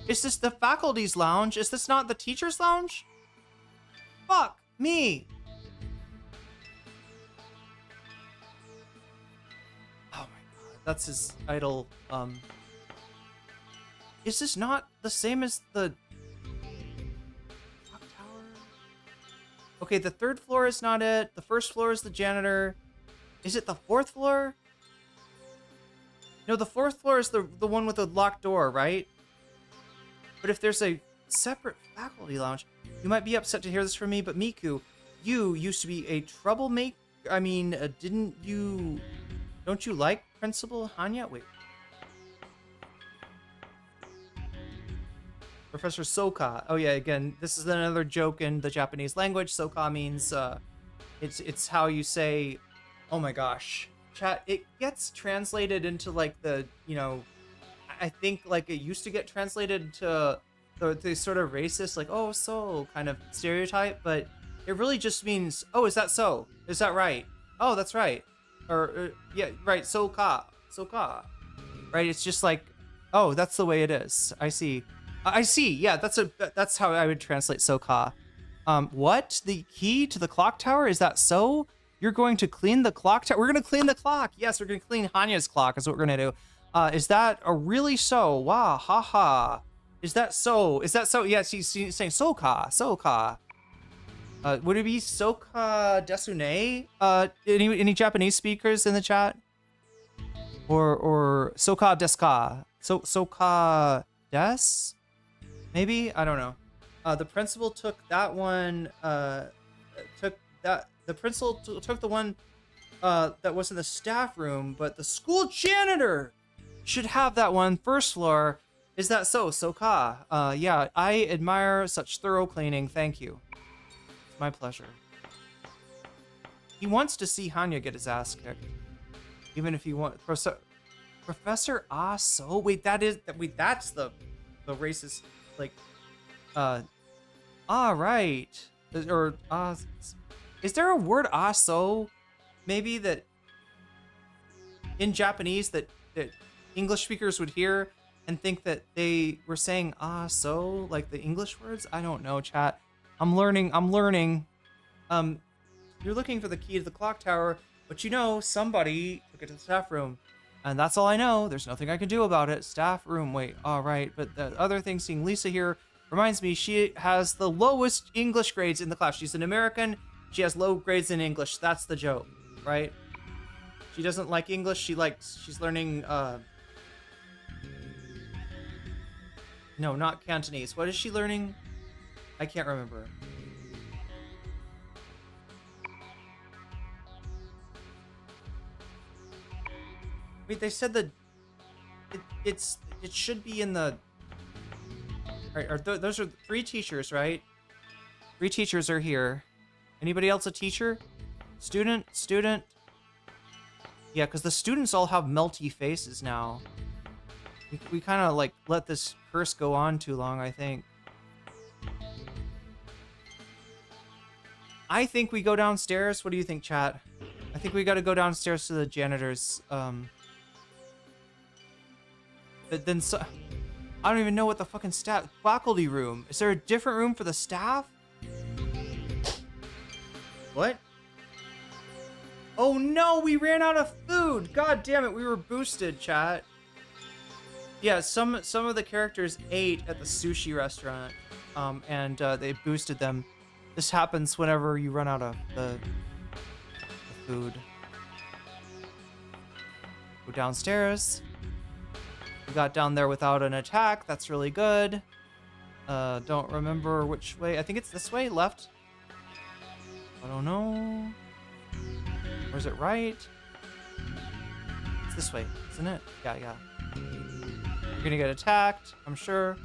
Is this the faculty's lounge? Is this not the teacher's lounge? Fuck me. That's his idol. Is this not the same as the clock tower? Okay, the third floor is not it. The first floor is the janitor. Is it the fourth floor? No, the fourth floor is the one with the locked door, right? But if there's a separate faculty lounge, you might be upset to hear this from me, but Miku, you used to be a troublemaker. I mean, don't you like Principal Hanya? Wait. Professor Soka. Oh yeah, again, this is another joke in the Japanese language. Soka means It's how you say, oh my gosh, chat. It gets translated into like the, you know, I think like it used to get translated into the sort of racist, like, oh, so kind of stereotype, but it really just means, oh, is that so? Is that right? Oh, that's right. Or yeah, right. So ka. Right. It's just like, oh, that's the way it is. I see. Yeah, that's how I would translate so ka. What? The key to the clock tower? Is that so? You're going to clean the clock tower? We're going to clean the clock. Yes, we're going to clean Hanya's clock is what we're going to do. Is that a really so? Wow, haha. Is that so? Is that so? Yes, he's saying soka. Would it be soka desune? Any Japanese speakers in the chat? Or soka desu ka? Soka des? Maybe? I don't know. The principal took that one. The principal took the one that was in the staff room, but the school janitor should have that one first floor. Is that so? Soka. Yeah, I admire such thorough cleaning. Thank you. It's my pleasure. He wants to see Hanya get his ass kicked. Even if he wants... Professor so? Wait, that's the racist, like... right. Or, is there a word so? Maybe that... in Japanese that English speakers would hear and think that they were saying so, like the English words? I don't know, chat. I'm learning. You're looking for the key to the clock tower, but you know somebody took it to the staff room. And that's all I know. There's nothing I can do about it. Staff room, wait, all right. But the other thing, seeing Lisa here reminds me she has the lowest English grades in the class. She's an American. She has low grades in English. That's the joke, right? She doesn't like English. She's learning, no, not Cantonese. What is she learning? I can't remember. Wait, they said that it should be in the... Those are 3 teachers, right? 3 teachers are here. Anybody else a teacher? Student? Yeah, because the students all have melty faces now. We kind of like let this curse go on too long, I think. I think we go downstairs. What do you think, chat? I think we got to go downstairs to the janitor's. But then I don't even know what the fucking faculty room. Is there a different room for the staff? What? Oh no, we ran out of food. God damn it, we were boosted, chat. Yeah, some of the characters ate at the sushi restaurant, and they boosted them. This happens whenever you run out of the food. Go downstairs. We got down there without an attack. That's really good. Don't remember which way. I think it's this way, left. I don't know. Or is it right? It's this way, isn't it? Yeah. You're gonna get attacked, I'm sure.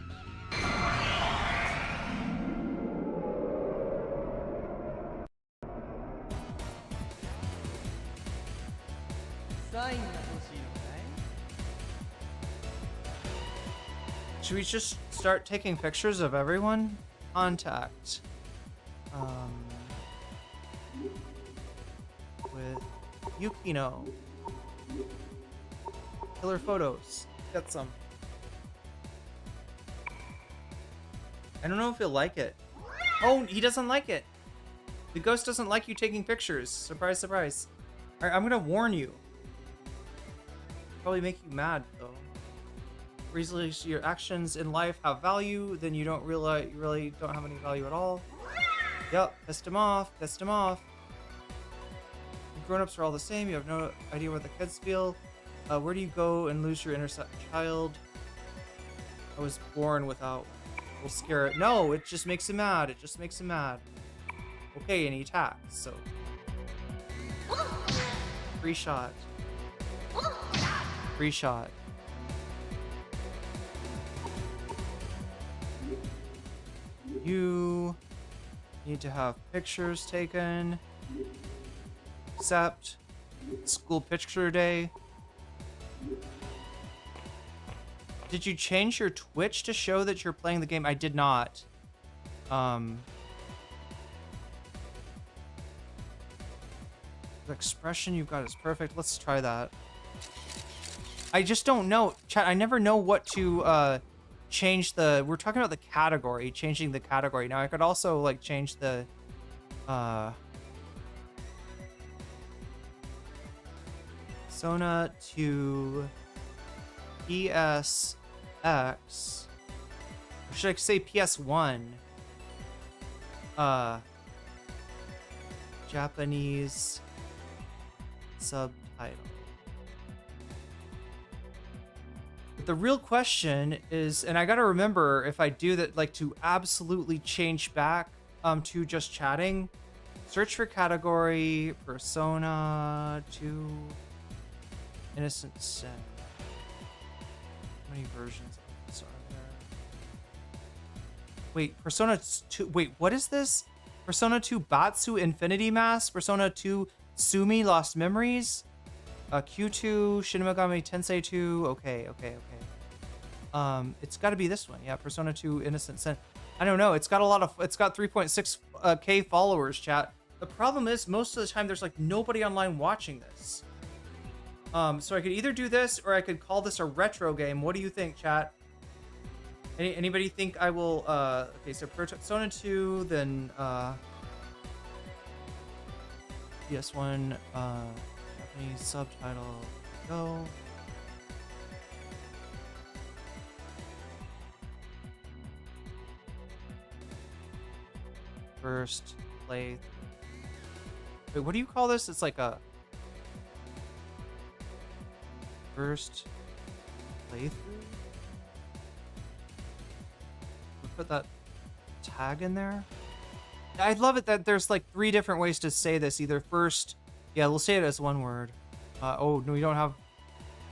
Should we just start taking pictures of everyone? Contact. With Yukino. Killer photos. Get some. I don't know if he'll like it. Oh, he doesn't like it. The ghost doesn't like you taking pictures. Surprise, surprise. All right, I'm gonna warn you. Probably make you mad though. Reasonably, your actions in life have value, then you don't realize you really don't have any value at all. Yep, pissed him off. Grown-ups are all the same. You have no idea what the kids feel. Where do you go and lose your inner child? I was born without. We'll scare it. No, it just makes him mad. Okay, and he attacks, so. Free shot. You need to have pictures taken. Accept. School picture day. Did you change your Twitch to show that you're playing the game? I did not. The expression you've got is perfect. Let's try that. I just don't know. Chat, I never know what to change the... We're talking about the category, changing the category. Now, I could also, like, change the... Persona to PSX. Or should I say PS1? Japanese subtitle. But the real question is, and I gotta remember if I do that, like, to absolutely change back to just chatting. Search for category, Persona 2, Innocent Sin. How many versions of this are there? Wait, Persona 2, wait, what is this? Persona 2 Batsu Infinity Mask, Persona 2 Sumi Lost Memories, Q2 Shin Megami Tensei 2. Okay. It's got to be this one. Yeah, Persona 2 Innocent Sin. I don't know. It's got 3.6 K followers, chat. The problem is most of the time there's like nobody online watching this. So I could either do this or I could call this a retro game. What do you think, chat? Anybody think I will okay, so Persona 2, then PS1 Japanese subtitle, go. First play. Wait, what do you call this? It's like a first playthrough? Put that tag in there. I love it that there's like 3 different ways to say this. Either first, yeah, we'll say it as one word. Oh no, we don't have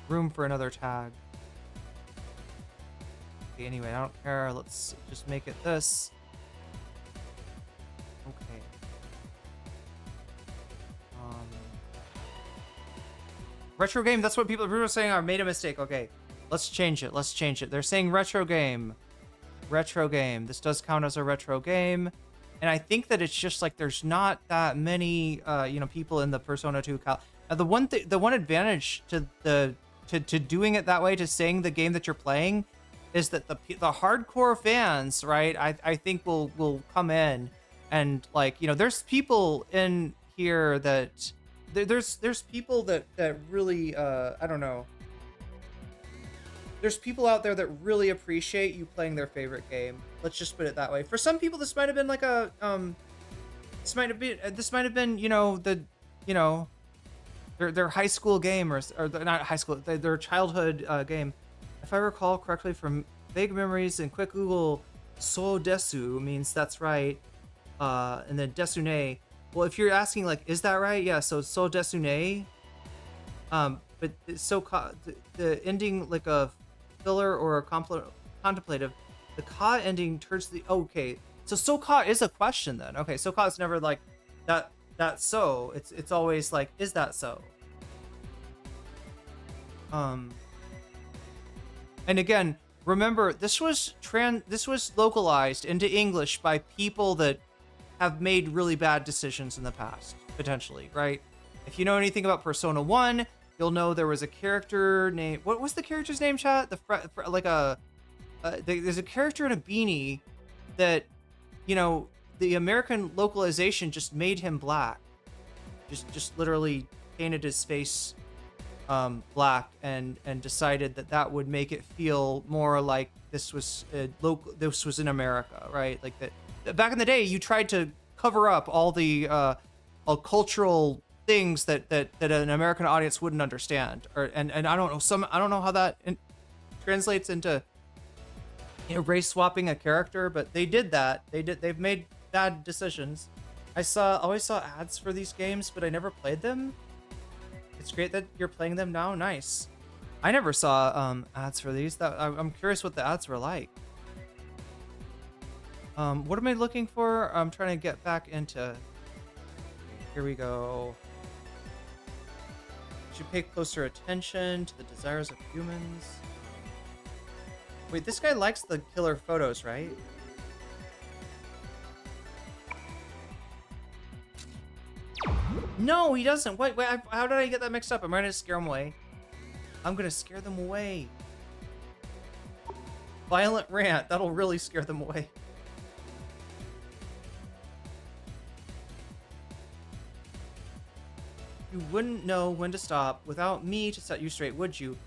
room for another tag. Okay, anyway, I don't care. Let's just make it this. Okay. Retro game. That's what people are saying. I made a mistake. Okay, let's change it. Let's change it. They're saying retro game. Retro game. This does count as a retro game, and I think that it's just like there's not that many people in the Persona 2 the one advantage to doing it that way, to saying the game that you're playing, is that the hardcore fans, right, I think will come in and, like, there's people in here that there's people that really I don't know. There's people out there that really appreciate you playing their favorite game. Let's just put it that way. For some people, this might have been like a this might have been their high school game or not high school, their childhood game. If I recall correctly from vague memories and quick Google, so desu means that's right, and then desune. Well, if you're asking like, is that right? Yeah. So desune. But the ending like a filler or a contemplative, the ka ending turns the okay. So ka is a question then. Okay, so ka is never like that so. It's always like, is that so? And again, remember this was localized into English by people that have made really bad decisions in the past, potentially, right? If you know anything about Persona 1, you'll know there was a character named... What was the character's name, chat? There's a character in a beanie that, the American localization just made him black. Just literally painted his face black and decided that would make it feel more like this was in America, right? Like that. Back in the day, you tried to cover up all the cultural things that an American audience wouldn't understand, and I don't know how that translates into race swapping a character, but they did that. They've made bad decisions. I always saw ads for these games, but I never played them. It's great that you're playing them now. Nice. I never saw ads for these. I'm curious what the ads were like. What am I looking for? I'm trying to get back into Here we go. Should pay closer attention to the desires of humans. Wait, this guy likes the killer photos, right? No, he doesn't. Wait, how did I get that mixed up? Am I gonna scare him away? I'm gonna scare them away. Violent rant. That'll really scare them away. You wouldn't know when to stop without me to set you straight, would you?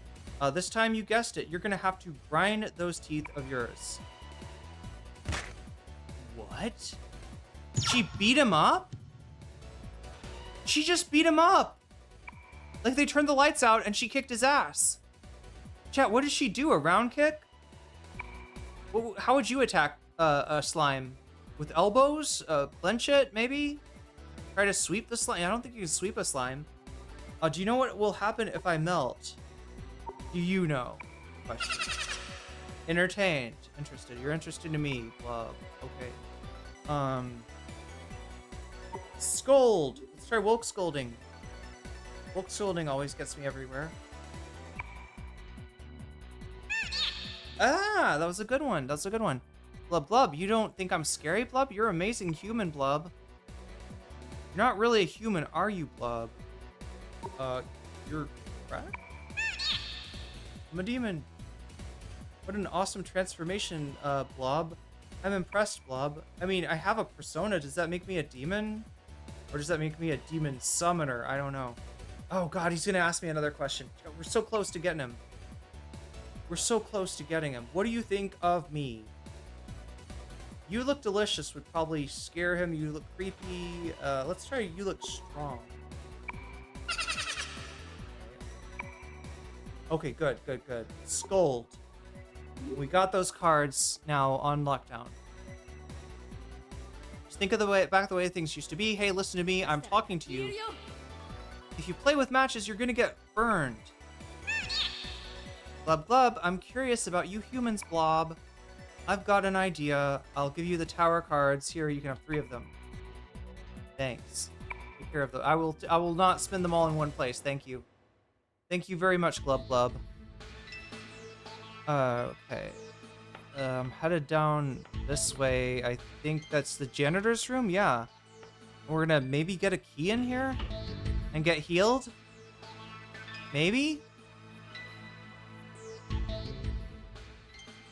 This time you guessed it. You're gonna have to grind those teeth of yours. What? She beat him up? She just beat him up. Like they turned the lights out and she kicked his ass. Chat, what did she do? A round kick? How would you attack a slime? With elbows? Clench it, maybe? Try to sweep the slime? I don't think you can sweep a slime. Do you know what will happen if I melt? Do you know? Question. Entertained. Interested. You're interested in me. Love. Okay. Scold. Let's try woke scolding. Woke scolding always gets me everywhere. Ah, that was a good one. That's a good one. Blub Blub, you don't think I'm scary, Blub? You're an amazing human, Blub. You're not really a human, are you, Blub? You're correct? I'm a demon. What an awesome transformation, Blob. I'm impressed, Blob. I mean, I have a persona. Does that make me a demon? Or does that make me a demon summoner? I don't know. Oh god, he's gonna ask me another question. We're so close to getting him. We're so close to getting him. What do you think of me? You look delicious would probably scare him. You look creepy. Let's try you look strong. Okay, good. Scold. We got those cards now on lockdown. Just think of the way back the way things used to be. Hey, listen to me. I'm talking to you. If you play with matches, you're gonna get burned. Blub Blub, I'm curious about you humans, Blob. I've got an idea. I'll give you the tower cards. Here, you can have 3 of them. Thanks. Take care of them. I will not spend them all in one place. Thank you. Thank you very much, Glub Glub. Okay. Headed down this way. I think that's the janitor's room. Yeah. We're gonna maybe get a key in here and get healed. Maybe.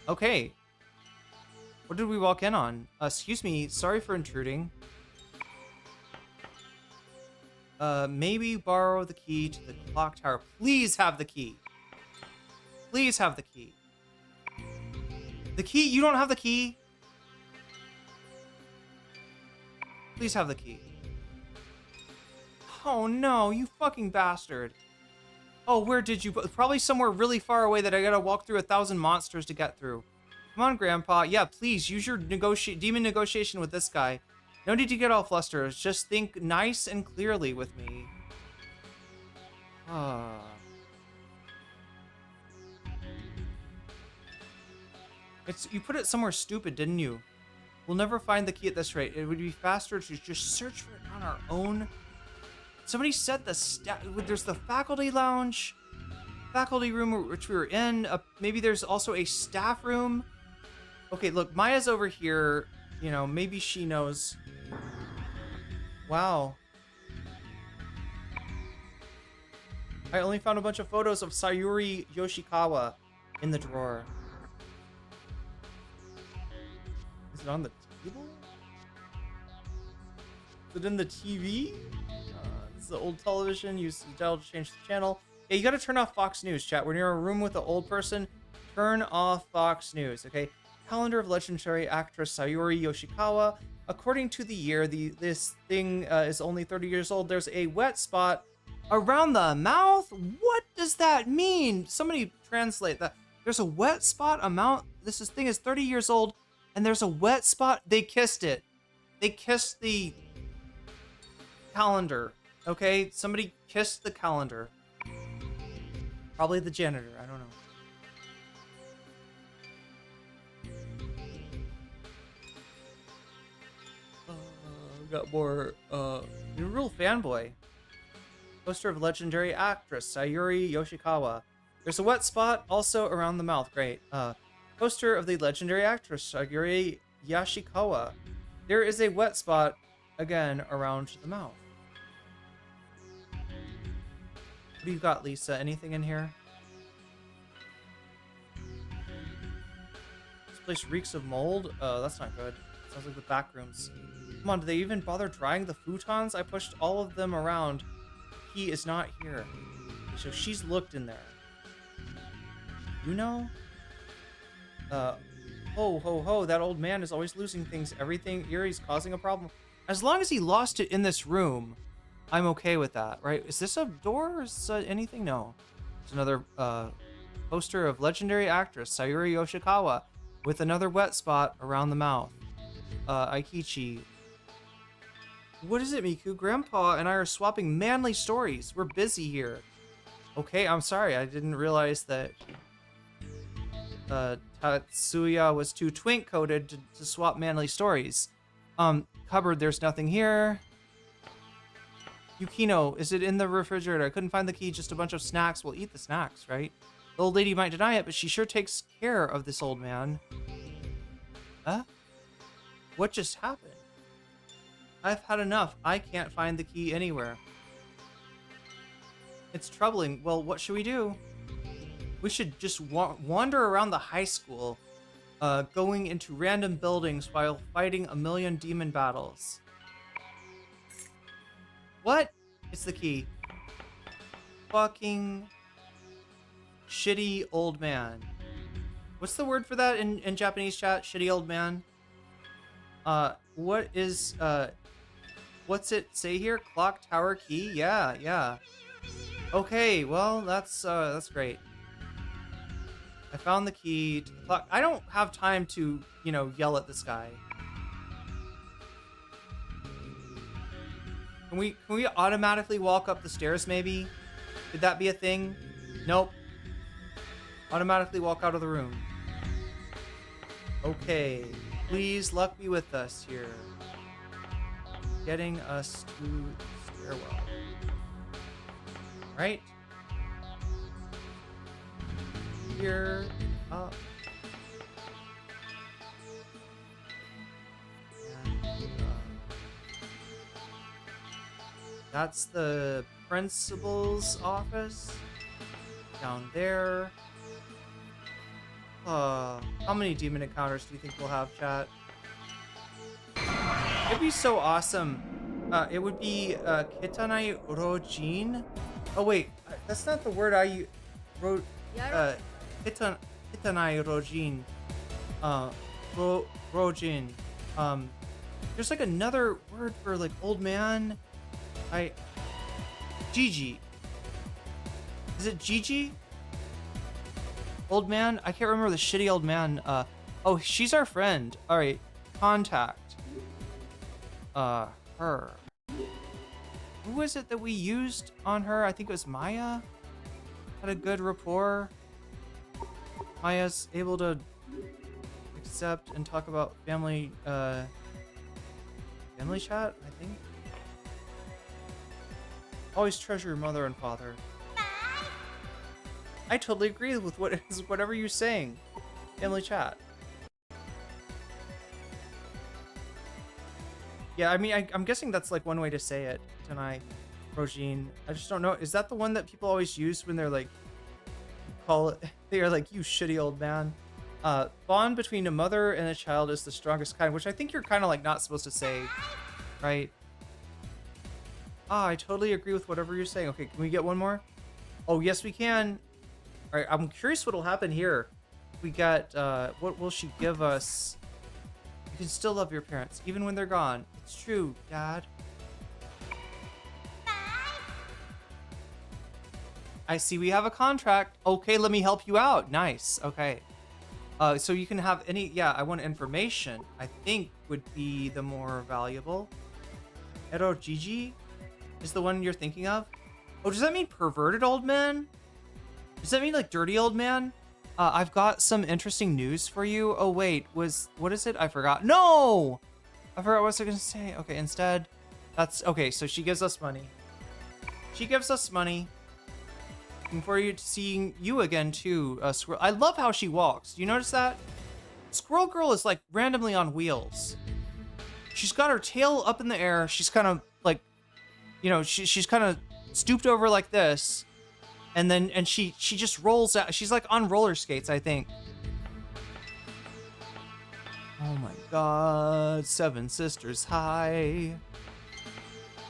Okay. What did we walk in on? Excuse me. Sorry for intruding. Maybe borrow the key to the clock tower. Please have the key. Please have the key. The key? You don't have the key? Please have the key. Oh no, you fucking bastard. Oh, where did you... Probably somewhere really far away that I gotta walk through 1,000 monsters to get through. Come on, Grandpa. Yeah, please, use your demon negotiation with this guy. No need to get all flustered. Just think nice and clearly with me. You put it somewhere stupid, didn't you? We'll never find the key at this rate. It would be faster to just search for it on our own. Somebody said there's the faculty lounge, faculty room which we were in. Maybe there's also a staff room. Okay, look, Maya's over here. You know, maybe she knows. Wow. I only found a bunch of photos of Sayuri Yoshikawa in the drawer. Is it on the table? Is it in the TV? This is the old television. Use the dial to change the channel. Yeah, you gotta turn off Fox News, chat. When you're in a room with an old person, turn off Fox News, okay? Calendar of legendary actress Sayuri Yoshikawa. According to the year, this thing is only 30 years old. There's a wet spot around the mouth. What does that mean? Somebody translate that. There's a wet spot amount. This thing is 30 years old, and there's a wet spot. They kissed it. They kissed the calendar. Okay, somebody kissed the calendar. Probably the janitor. I don't know. Got more You're a real fanboy. Poster of legendary actress Sayuri Yoshikawa. There's a wet spot also around the mouth. Great. Poster of the legendary actress Sayuri Yoshikawa. There is a wet spot again around the mouth. What do you got, Lisa? Anything in here? This place reeks of mold. That's not good. Sounds like the back rooms. Come on, do they even bother drying the futons? I pushed all of them around. He is not here. So she's looked in there. You know? Ho, ho, ho. That old man is always losing things. Everything Erie's causing a problem. As long as he lost it in this room, I'm okay with that, right? Is this a door or is anything? No. It's another poster of legendary actress Sayuri Yoshikawa with another wet spot around the mouth. Aikichi. What is it, Miku? Grandpa and I are swapping manly stories. We're busy here. Okay, I'm sorry. I didn't realize that Tatsuya was too twink-coded to swap manly stories. Cupboard, there's nothing here. Yukino, is it in the refrigerator? I couldn't find the key, just a bunch of snacks. We'll eat the snacks, right? The old lady might deny it, but she sure takes care of this old man. Huh? What just happened? I've had enough. I can't find the key anywhere. It's troubling. Well, what should we do? We should just wander around the high school, going into random buildings while fighting a million demon battles. What? It's the key. Fucking shitty old man. What's the word for that in Japanese chat? Shitty old man? What is, what's it say here? Clock tower key? Yeah, yeah. Okay, well, that's great. I found the key to the clock. I don't have time to, you know, yell at this guy. Can we automatically walk up the stairs, maybe? Could that be a thing? Nope. Automatically walk out of the room. Okay. Please luck be with us here. Getting us to the stairwell. Right? Here up. And, that's the principal's office. Down there. How many demon encounters do you think we'll have, chat? It'd be so awesome. It would be Kitanai Rojin. Oh wait, that's not the word I wrote. Kitanai Rojin. Rojin. There's like another word for like old man. Gigi. Is it Gigi? Old man? I can't remember the shitty old man. Oh, she's our friend. All right, contact. Her. Who was it that we used on her? I think it was Maya. Had a good rapport. Maya's able to accept and talk about family chat, I think. Always treasure your mother and father. I totally agree with whatever you're saying. Family chat. Yeah, I mean, I'm guessing that's like one way to say it, Tanai Rojin. I just don't know. Is that the one that people always use when they're like, call it, they are like, you shitty old man? Bond between a mother and a child is the strongest kind, which I think you're kind of like not supposed to say, right? Ah, I totally agree with whatever you're saying. Okay, can we get one more? Oh, yes, we can. All right, I'm curious what'll happen here. We got, what will she give us? You can still love your parents, even when they're gone. It's true, Dad. I see we have a contract. Okay, let me help you out. Nice, okay. So you can have any, yeah, I want information, I think would be the more valuable. Ero Gigi is the one you're thinking of? Oh, does that mean perverted old man? Does that mean like dirty old man? I've got some interesting news for you. Oh wait, what is it? I forgot. No! I forgot what I was gonna say. Okay, instead, That's okay. So she gives us money. She gives us money. Looking forward to seeing you again too, Squirrel. I love how she walks. Do you notice that? Squirrel Girl is like randomly on wheels. She's got her tail up in the air. She's kind of like, you know, she's kind of stooped over like this, and she just rolls out. She's like on roller skates, I think. Oh my God, Seven Sisters High.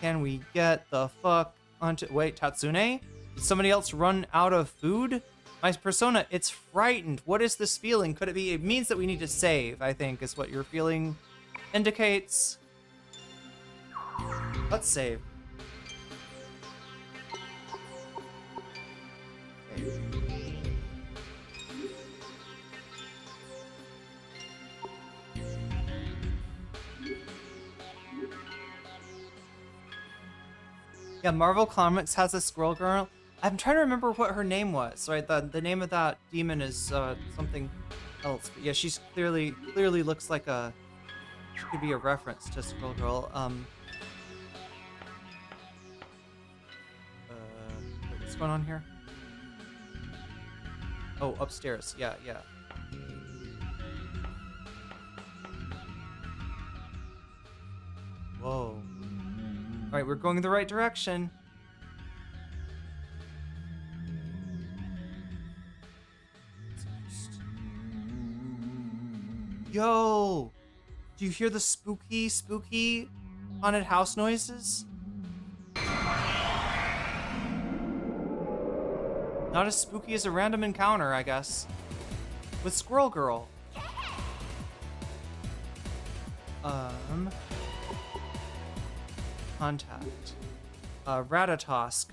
Can we get the fuck onto? Wait, Tatsune? Did somebody else run out of food? My persona, it's frightened. What is this feeling? Could it be? It means that we need to save, I think, is what your feeling indicates. Let's save. Okay. Yeah, Marvel Comics has a Squirrel Girl. I'm trying to remember what her name was. Right, the name of that demon is something else. But yeah, she's clearly looks like a. She could be a reference to Squirrel Girl. What's going on here? Oh, upstairs. Yeah. Whoa. All right, we're going in the right direction. Yo! Do you hear the spooky haunted house noises? Not as spooky as a random encounter, I guess. With Squirrel Girl. Contact. Ratatosk.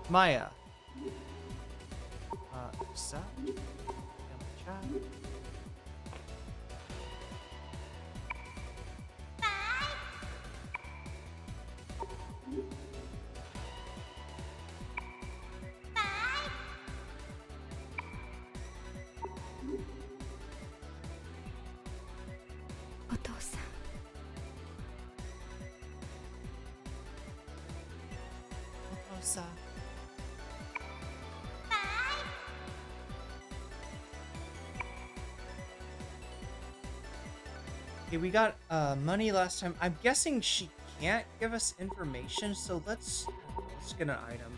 Maya. Accept. Chat. Okay, we got money last time. I'm guessing she can't give us information, so let's get an item.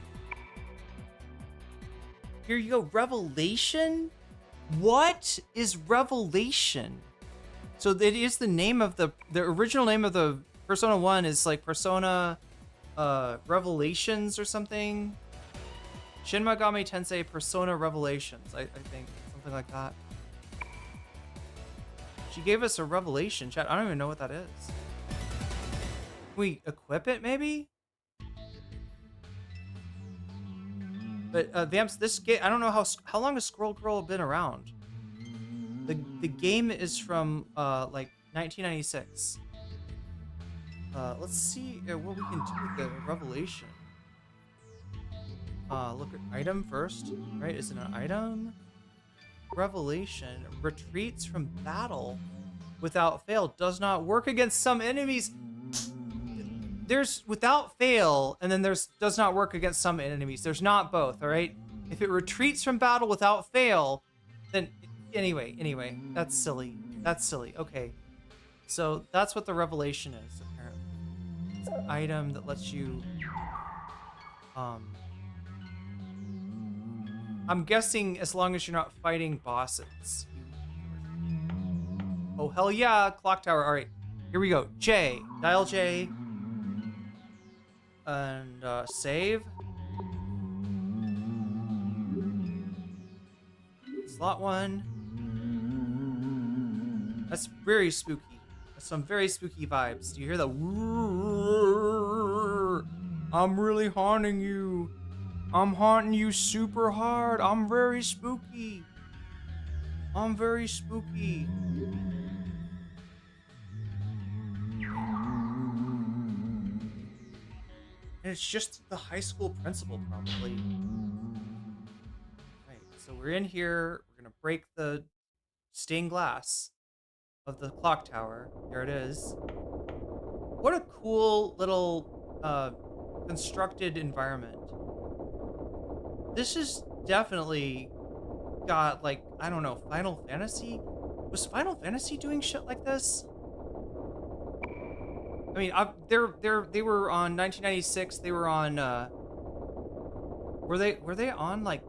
Here you go, Revelation? What is Revelation? So it is the name of the original name of the Persona 1 is like Persona Revelations or something. Shin Megami Tensei Persona Revelations, I think. Something like that. She gave us a revelation, chat. I don't even know what that is. Can we equip it, maybe? But Vamps, this game, I don't know how long has Squirrel Girl been around. The game is from like 1996. Let's see what we can do with the revelation. Look at item first, right? Is it an item? Revelation retreats from battle without fail, does not work against some enemies. There's without fail, and then there's does not work against some enemies. There's not both, all right? If it retreats from battle without fail, then anyway, that's silly. That's silly. Okay, so that's what the revelation is apparently. It's an item that lets you I'm guessing as long as you're not fighting bosses. Oh, hell yeah, clock tower. All right, here we go. J, dial J. And save. Slot 1. That's very spooky. That's some very spooky vibes. Do you hear the whirr? I'm really haunting you. I'm haunting you super hard. I'm very spooky. I'm very spooky. And it's just the high school principal, probably. Right, so we're in here. We're gonna break the stained glass of the clock tower. Here it is. What a cool little constructed environment. This is definitely got, like, I don't know, Final Fantasy? Was Final Fantasy doing shit like this? I mean, they were on 1996. They were on. Were they on like,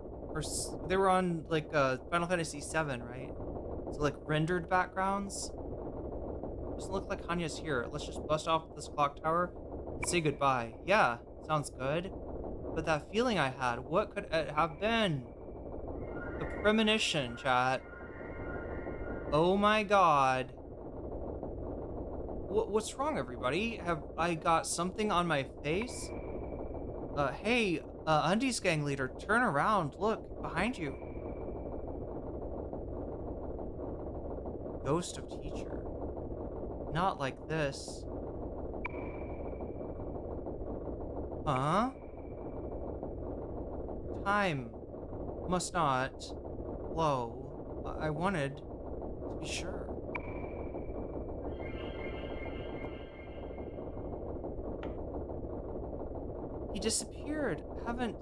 they were on like Final Fantasy VII, right? So like rendered backgrounds. Doesn't look like Hanya's here. Let's just bust off this clock tower and say goodbye. Yeah, sounds good. But that feeling I had, what could it have been? The premonition, chat. Oh my god. What's wrong, everybody? Have I got something on my face? Hey, Undies gang leader, turn around. Look, behind you. Ghost of teacher. Not like this. Huh? Time must not flow. I wanted to be sure. He disappeared. Haven't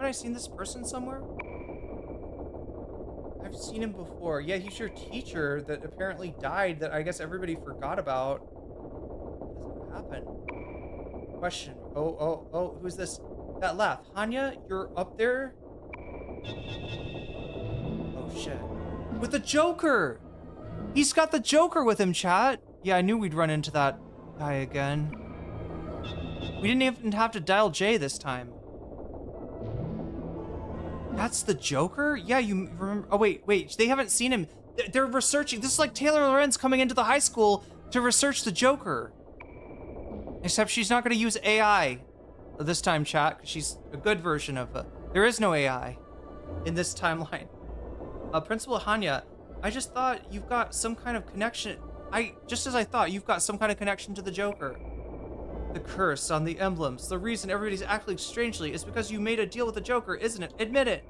I seen this person somewhere? I've seen him before. Yeah, he's your teacher that apparently died that I guess everybody forgot about. What happened? Question. Oh, who's this? That laugh. Hanya, you're up there? Oh shit. With the Joker! He's got the Joker with him, chat. Yeah, I knew we'd run into that guy again. We didn't even have to dial J this time. That's the Joker? Yeah, you remember. Oh, wait. They haven't seen him. They're researching. This is like Taylor Lorenz coming into the high school to research the Joker. Except she's not going to use AI this time, chat, because she's a good version of there is no AI in this timeline. Principal Hanya, I just thought you've got some kind of connection. Just as I thought, you've got some kind of connection to the Joker. The curse on the emblems. The reason everybody's acting strangely is because you made a deal with the Joker, isn't it? Admit it.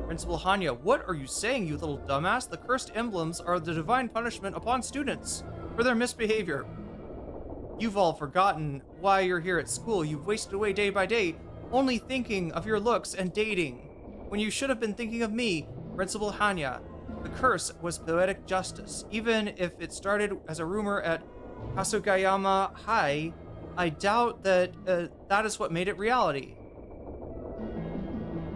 Principal Hanya, what are you saying, you little dumbass? The cursed emblems are the divine punishment upon students for their misbehavior. You've all forgotten why you're here at school. You've wasted away day by day, only thinking of your looks and dating, when you should have been thinking of me, Principal Hanya. The curse was poetic justice. Even if it started as a rumor at Kasugayama High, I doubt that that is what made it reality.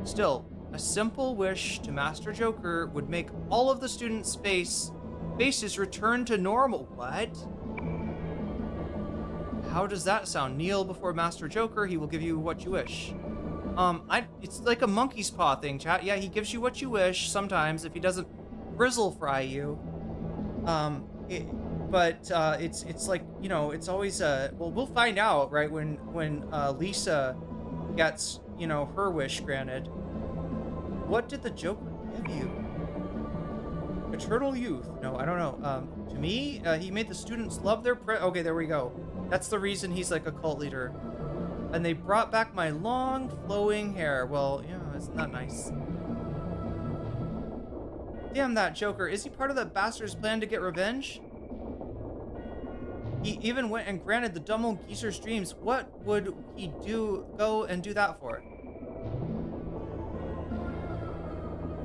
Still, a simple wish to Master Joker would make all of the students' faces return to normal. What? How does that sound? Kneel before Master Joker, he will give you what you wish. It's like a monkey's paw thing, chat. Yeah, he gives you what you wish sometimes if he doesn't bristle fry you. But it's like, you know, it's always well, we'll find out, right, when Lisa gets, you know, her wish granted. What did the Joker give you? Eternal youth. No, I don't know. To me, he made the students love their okay, there we go. That's the reason he's like a cult leader. And they brought back my long flowing hair. Well, yeah, isn't that nice? Damn that Joker. Is he part of that bastard's plan to get revenge? He even went and granted the dumb old geezer's dreams. What would he go and do that for?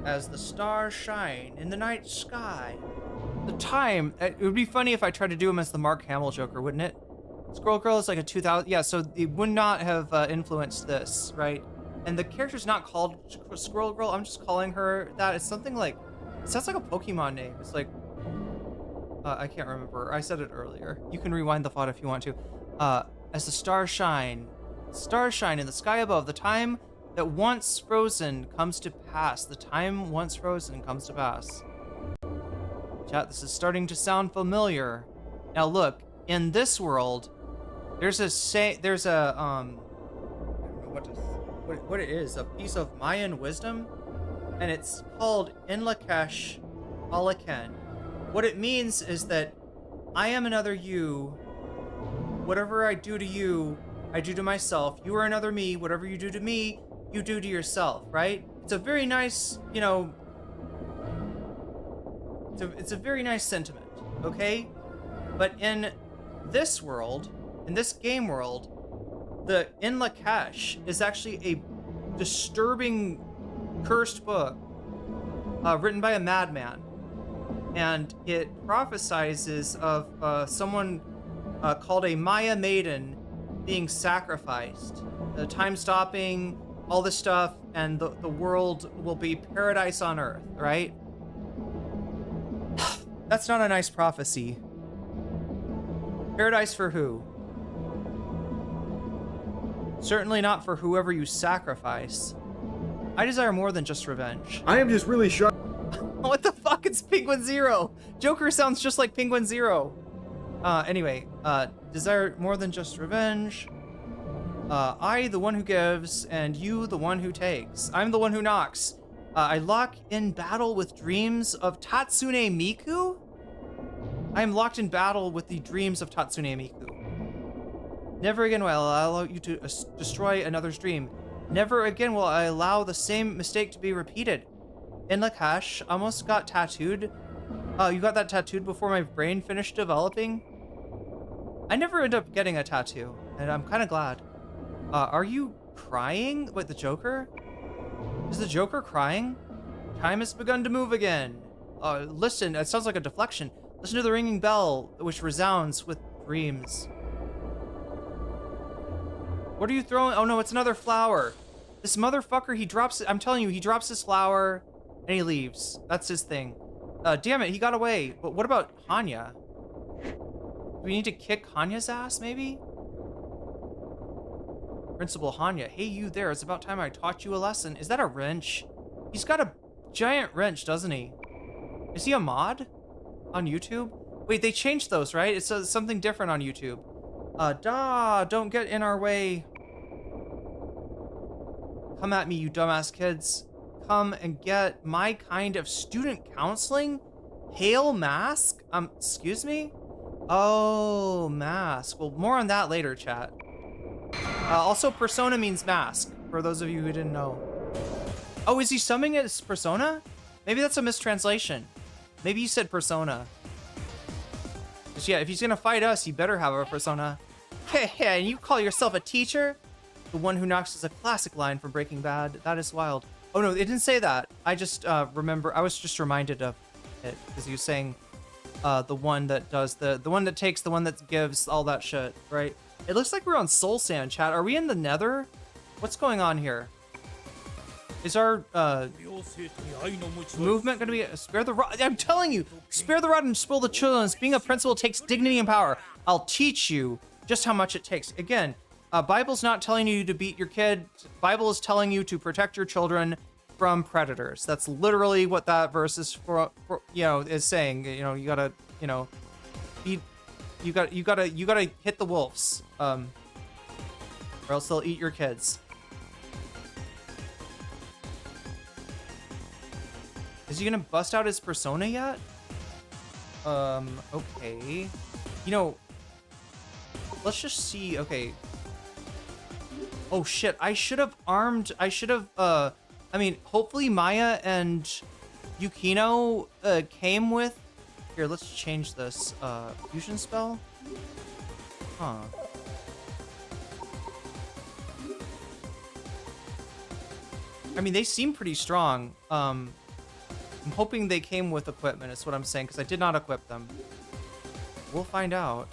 As the stars shine in the night sky. The time, it would be funny if I tried to do him as the Mark Hamill Joker, wouldn't it? Squirrel Girl is like a 2000, yeah, so it would not have influenced this, right? And the character's not called Squirrel Girl, I'm just calling her that. It's something like, it sounds like a Pokemon name. It's like, I can't remember. I said it earlier. You can rewind the thought if you want to. As the stars shine in the sky above, the time that once frozen comes to pass. The time once frozen comes to pass. Chat, this is starting to sound familiar. Now look, in this world, there's a I don't know what it is, a piece of Mayan wisdom, and it's called Inlakesh Alaken. What it means is that I am another you. Whatever I do to you, I do to myself. You are another me. Whatever you do to me, you do to yourself, right? It's a very nice, you know, it's a very nice sentiment, okay? But in this world, in this game world, the In Lakesh is actually a disturbing, cursed book written by a madman. And it prophesizes of someone called a Maya maiden being sacrificed. The time stopping, all this stuff, and the world will be paradise on earth, right? That's not a nice prophecy. Paradise for who? Certainly not for whoever you sacrifice. I desire more than just revenge. I am just really shocked. What the fuck? It's Penguin Zero. Joker sounds just like Penguin Zero. Anyway, desire more than just revenge. I, the one who gives, and you, the one who takes. I'm the one who knocks. I lock in battle with dreams of Tatsune Miku? I am locked in battle with the dreams of Tatsune Miku. Never again will I allow you to destroy another's dream. Never again will I allow the same mistake to be repeated. In Lakesh, almost got tattooed. You got that tattooed before my brain finished developing? I never end up getting a tattoo, and I'm kind of glad. Are you crying? Wait, the Joker? Is the Joker crying? Time has begun to move again. Listen, it sounds like a deflection. Listen to the ringing bell, which resounds with dreams. What are you throwing? Oh no, it's another flower. This motherfucker, he drops it. I'm telling you, he drops his flower and he leaves. That's his thing. Damn it, he got away. But what about Hanya? Do we need to kick Hanya's ass, maybe? Principal Hanya, hey you there, it's about time I taught you a lesson. Is that a wrench? He's got a giant wrench, doesn't he? Is he a mod on YouTube? Wait, they changed those, right? It says something different on YouTube. Don't get in our way. Come at me, you dumbass kids. Come and get my kind of student counseling? Hail mask? Excuse me? Oh, mask. Well, more on that later, chat. Also, persona means mask, for those of you who didn't know. Oh, is he summoning it as persona? Maybe that's a mistranslation. Maybe you said persona. Because yeah, if he's gonna fight us, he better have a persona. Hey, and you call yourself a teacher? The one who knocks is a classic line from Breaking Bad. That is wild. Oh no, it didn't say that. I just remember, I was just reminded of it, because he was saying the one that does the one that takes, the one that gives, all that shit, right? It looks like we're on Soul Sand, chat. Are we in the Nether? What's going on here? Is our movement gonna be spare the rod? I'm telling you, spare the rod and spoil the children. Being a principal takes dignity and power. I'll teach you just how much it takes. Again, Bible's not telling you to beat your kid. Bible is telling you to protect your children from predators. That's literally what that verse is for is saying. You know, you gotta, beat. You gotta hit the wolves, or else they'll eat your kids. Is he gonna bust out his persona yet? Okay. Let's just see. Okay. Oh shit! I should have armed. I should have. I mean, hopefully Maya and Yukino came with. Here, let's change this. Fusion spell? Huh. I mean, they seem pretty strong. I'm hoping they came with equipment, is what I'm saying, because I did not equip them. We'll find out.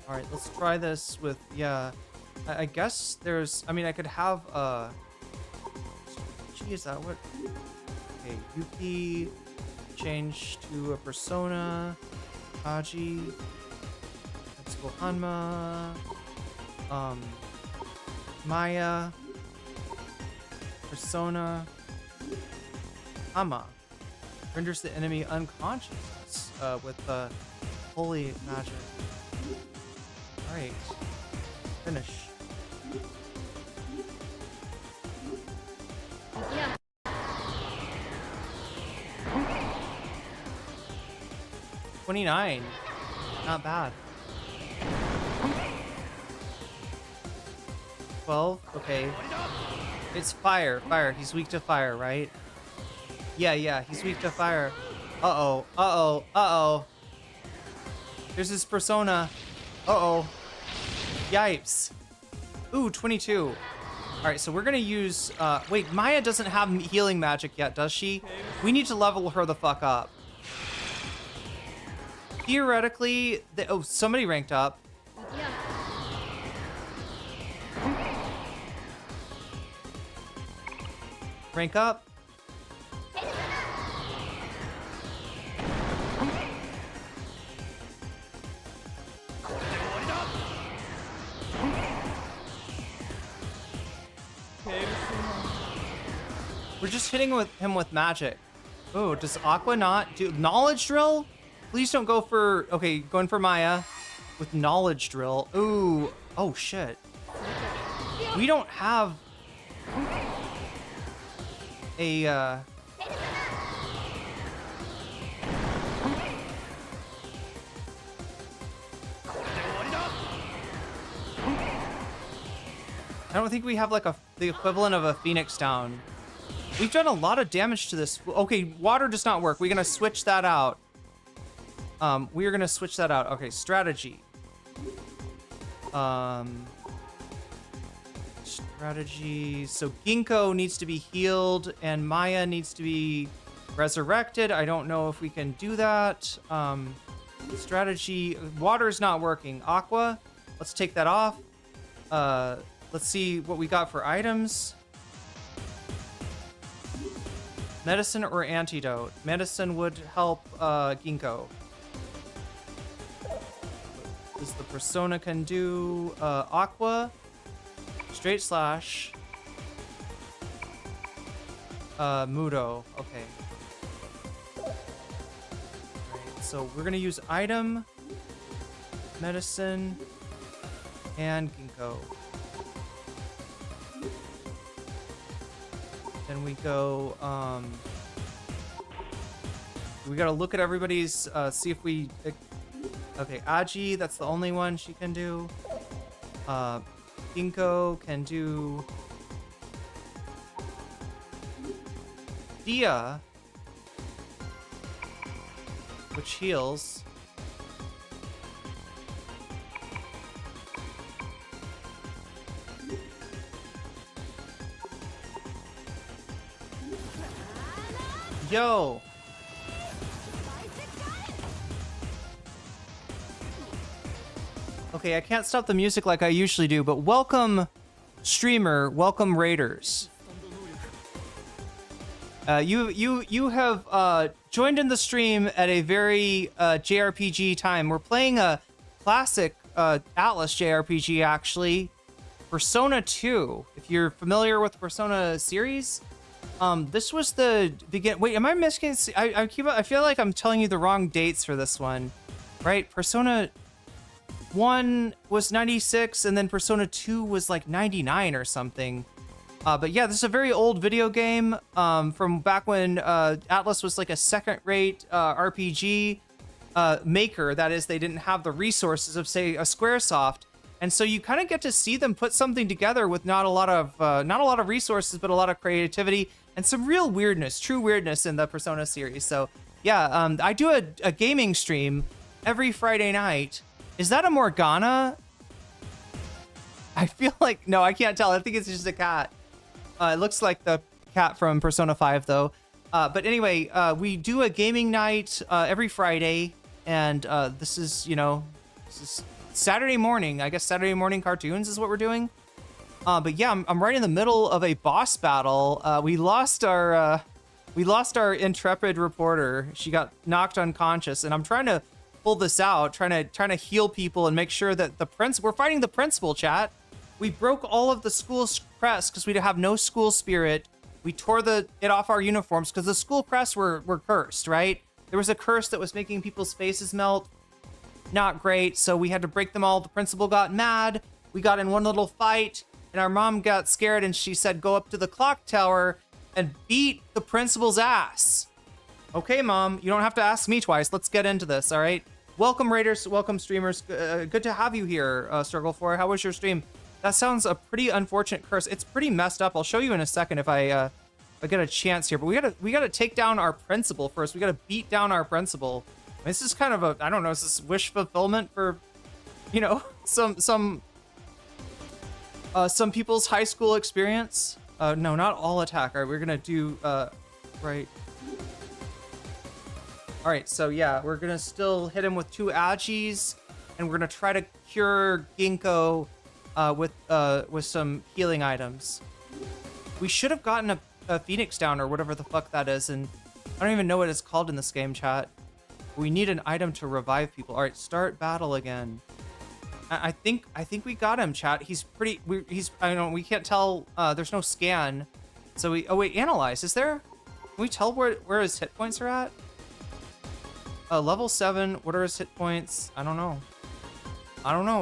Alright, let's try this with, yeah. I guess there's, I mean, I could have, Gee, is that what? Okay, Yuki, change to a persona, Kaji, let's go Hanma, Maya, persona, Hama, renders the enemy unconscious with holy magic. Alright, finish. Yeah. 29. Not bad. 12. Okay. It's fire. Fire. He's weak to fire, right? Yeah, he's weak to fire. Uh-oh. Uh-oh. Uh-oh. There's his persona. Uh-oh. Yipes. Ooh, 22. All right, so we're gonna use, wait, Maya doesn't have healing magic yet, does she? We need to level her the fuck up. Theoretically, oh, somebody ranked up. Rank up. We're just hitting him with magic. Oh, does Aqua not do knowledge drill? Please don't go for, okay, going for Maya with knowledge drill. Ooh, oh shit. We don't have a, I don't think we have like the equivalent of a Phoenix Down. We've done a lot of damage to this. Okay, water does not work. We're gonna switch that out. We are gonna switch that out. Okay, strategy. Strategy. So Ginkgo needs to be healed and Maya needs to be resurrected. I don't know if we can do that. Strategy. Water is not working. Aqua. Let's take that off. Let's see what we got for items. Medicine or antidote? Medicine would help Ginkgo. This the persona can do Aqua, straight slash, Mudo. Okay. Alright, so we're gonna use item, medicine, and Ginkgo. Then we go, we gotta look at everybody's, see if we, okay, Aji, that's the only one she can do. Ginkgo can do Dia, which heals. Yo! Okay, I can't stop the music like I usually do, but welcome streamer, welcome raiders. You have joined in the stream at a very JRPG time. We're playing a classic Atlas JRPG actually, Persona 2. If you're familiar with the Persona series. This was the begin. Wait, am I missing? I feel like I'm telling you the wrong dates for this one, right? Persona 1 was 96, and then Persona 2 was like 99 or something. But yeah, this is a very old video game from back when Atlas was like a second-rate RPG maker. That is, they didn't have the resources of, say, a Squaresoft. And so you kind of get to see them put something together with not a lot of resources, but a lot of creativity and some real weirdness, true weirdness in the Persona series. So yeah, I do a gaming stream every Friday night. Is that a Morgana? I feel like, no, I can't tell. I think it's just a cat. It looks like the cat from Persona 5 though. But anyway, we do a gaming night every Friday. And this is, you know, this is Saturday morning. I guess Saturday morning cartoons is what we're doing. But yeah, I'm right in the middle of a boss battle. We lost our intrepid reporter. She got knocked unconscious, and I'm trying to pull this out, trying to heal people and make sure that we're fighting the principal, chat. We broke all of the school's crests because we have no school spirit. We tore it off our uniforms because the school crests were cursed, right? There was a curse that was making people's faces melt. Not great, so we had to break them all. The principal got mad. We got in one little fight, and our mom got scared, and she said, go up to the clock tower and beat the principal's ass. Okay, Mom, you don't have to ask me twice. Let's get into this, all right? Welcome, Raiders. Welcome, streamers. Good to have you here, Circle 4. How was your stream? That sounds a pretty unfortunate curse. It's pretty messed up. I'll show you in a second if I get a chance here, but we gotta take down our principal first. We gotta beat down our principal. This is kind of a, I don't know, is this wish fulfillment for, you know, some people's high school experience? No, not all attack. All right, we're gonna do right. All right, so yeah, we're gonna still hit him with 2 Agis, and we're gonna try to cure Ginkgo with some healing items. We should have gotten a Phoenix down or whatever the fuck that is, and I don't even know what it's called in this game, chat. We need an item to revive people. All right, start battle again. I think we got him, chat. He's pretty. I don't know. We can't tell. There's no scan. So we. Oh wait, analyze. Is there? Can we tell where his hit points are at? Level 7. What are his hit points? I don't know.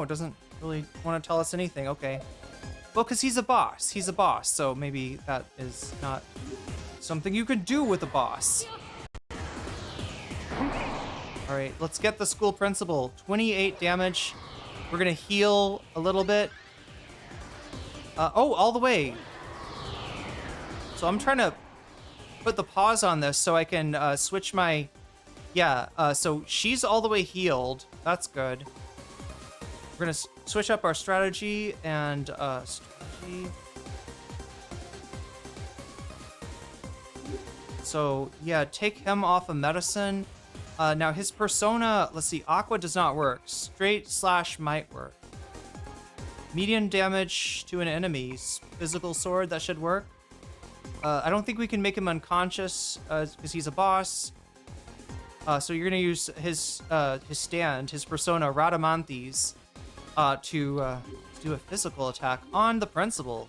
It doesn't really want to tell us anything. Okay. Well, because he's a boss. He's a boss. So maybe that is not something you can do with a boss. All right, let's get the school principal. 28 damage. We're gonna heal a little bit. Oh, all the way. So I'm trying to put the pause on this so I can switch my... Yeah, so she's all the way healed. That's good. We're gonna switch up our strategy and strategy. So yeah, take him off of medicine. Now his persona, let's see, Aqua does not work. Straight / might work. Medium damage to an enemy's physical sword, that should work. I don't think we can make him unconscious because he's a boss. So you're gonna use his stand, his persona Radamantes, to do a physical attack on the principal.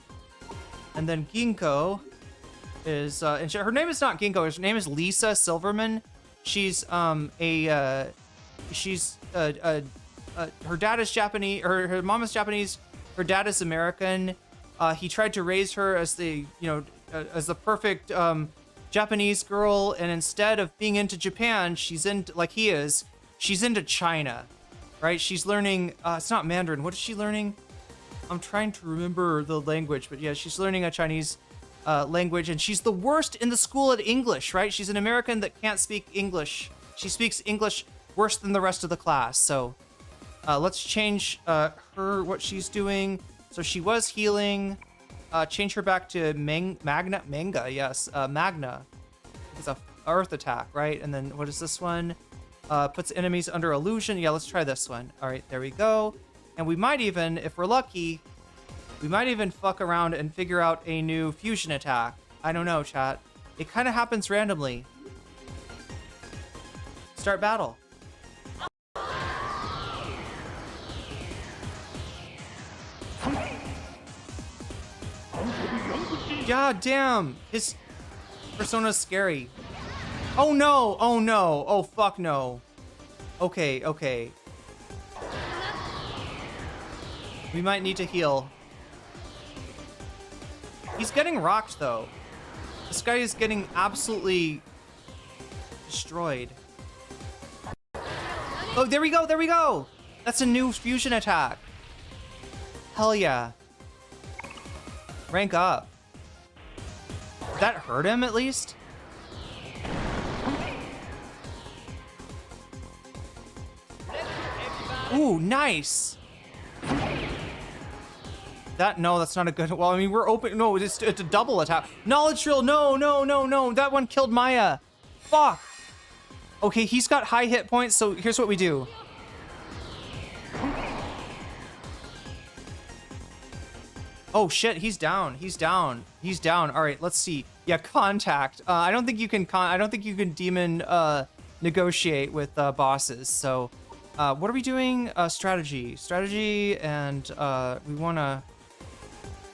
And then Ginkgo is and her name is not Ginkgo. Her name is Lisa Silverman. She's her dad is Japanese, or her mom is Japanese. Her dad is American. He tried to raise her as the as the perfect Japanese girl, and instead of being into Japan, she's into, like he is, she's into China, right? She's learning, it's not Mandarin. What is she learning? I'm trying to remember the language, but yeah, she's learning a Chinese language, and she's the worst in the school at English, right? She's an American that can't speak English. She speaks English worse than the rest of the class. So let's change what she's doing. So she was healing. Change her back to Magna, yes, Magna. It's a earth attack, right? And then what is this one? Puts enemies under illusion. Yeah, let's try this one. All right, there we go. And we might even, if we're lucky, we might even fuck around and figure out a new fusion attack. I don't know, chat. It kind of happens randomly. Start battle. God damn, his persona's scary. Oh no, oh no, oh fuck no. Okay, okay. We might need to heal. He's getting rocked though. This guy is getting absolutely destroyed. Oh, there we go, there we go. That's a new fusion attack. Hell yeah. Rank up. Did that hurt him at least? Ooh, nice. No, that's not a good. Well, I mean, we're open. No, it's a double attack. Knowledge drill. No, no, no, no. That one killed Maya. Fuck. Okay, he's got high hit points, so here's what we do. Oh shit, he's down. He's down. He's down. All right, let's see. Yeah, contact. I don't think you can. I don't think you can demon negotiate with bosses. So, what are we doing? Strategy. Strategy, and we wanna.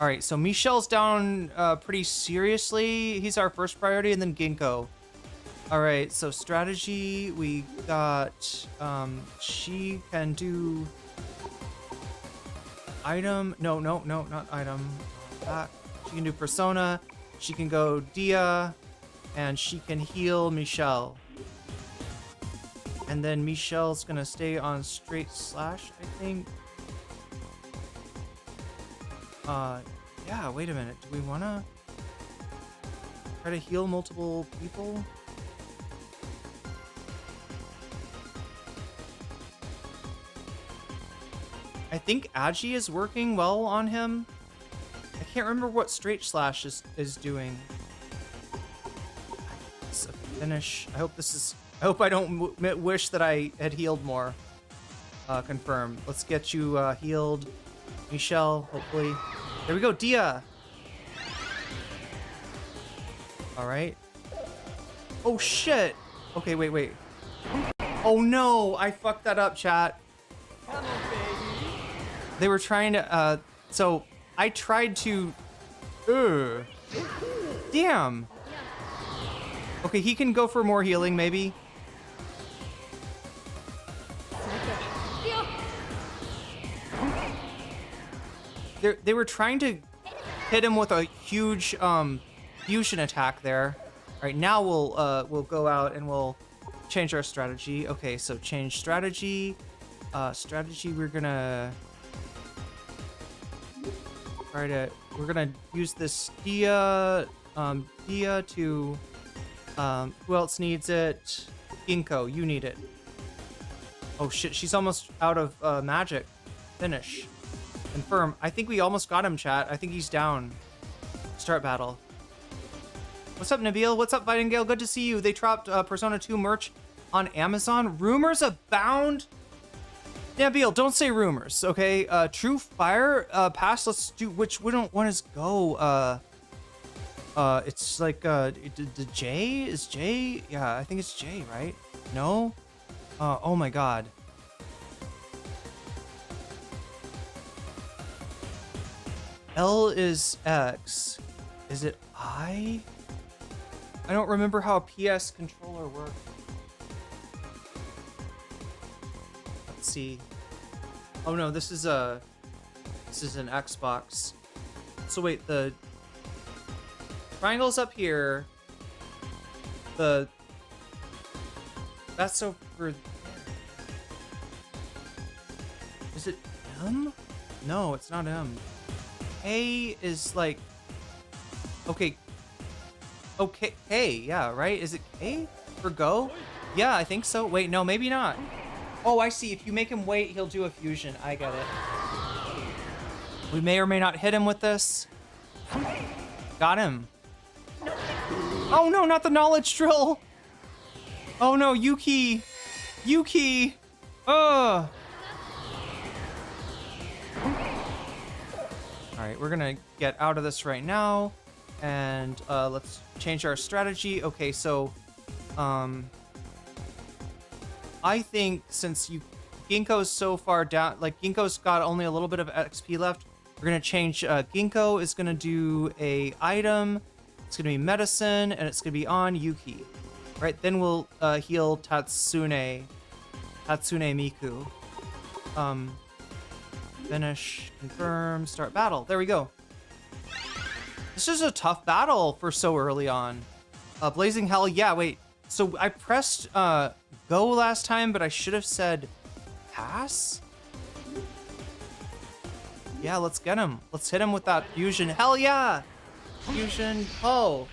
All right, so Michelle's down pretty seriously. He's our first priority, and then Ginkgo. All right, so strategy. We got. She can do. Item. No, no, no, not item. That. She can do persona. She can go Dia, and she can heal Michelle. And then Michelle's gonna stay on straight slash, I think. Yeah, wait a minute. Do we wanna? Try to heal multiple people. I think Agi is working well on him. I can't remember what straight slash is doing. It's a finish. I hope this is. I hope I don't wish that I had healed more. Confirm. Let's get you healed, Michelle. Hopefully, there we go. Dia. All right. Oh shit. Okay, wait. Oh no, I fucked that up, chat. They were trying to, so I tried to, damn. Okay, he can go for more healing, maybe. They were trying to hit him with a huge, fusion attack there. All right, now we'll go out and we'll change our strategy. Okay, so change strategy. We're gonna we're gonna use this Dia to who else needs it? Ginkgo, you need it. Oh shit, she's almost out of magic. Finish. Confirm. I think we almost got him, chat. I think he's down. Start battle. What's up, Nabil? What's up, Vitingale? Good to see you. They dropped Persona 2 merch on Amazon. Rumors abound. Nabil, don't say rumors, okay? True Fire Pass. Let's do which one is go? It's like the J is J. Yeah, I think it's J, right? No. Oh my God. L is X. Is it I? I don't remember how a PS controller works. Let's see. Oh no, this is an Xbox. So wait, the triangle's up here. That's over. Is it M? No, it's not M. A is like. Okay, K, yeah, right? Is it K for go? Yeah, I think so. Wait, no, maybe not. Oh, I see. If you make him wait, he'll do a fusion. I get it. We may or may not hit him with this. Got him. Oh no, not the knowledge drill. Oh no, Yuki. Ugh. All right, we're gonna get out of this right now. And let's change our strategy. Okay, so I think since Ginkgo's so far down, like Ginkgo's got only a little bit of XP left, we're gonna change. Ginkgo is gonna do a item. It's gonna be medicine, and it's gonna be on Yuki. Right, then we'll heal Tatsune Miku. Finish, confirm, start battle. There we go. This is a tough battle for so early on. Blazing Hell, yeah, wait. So I pressed go last time, but I should have said pass? Yeah, let's get him. Let's hit him with that fusion. Hell yeah! Fusion, oh.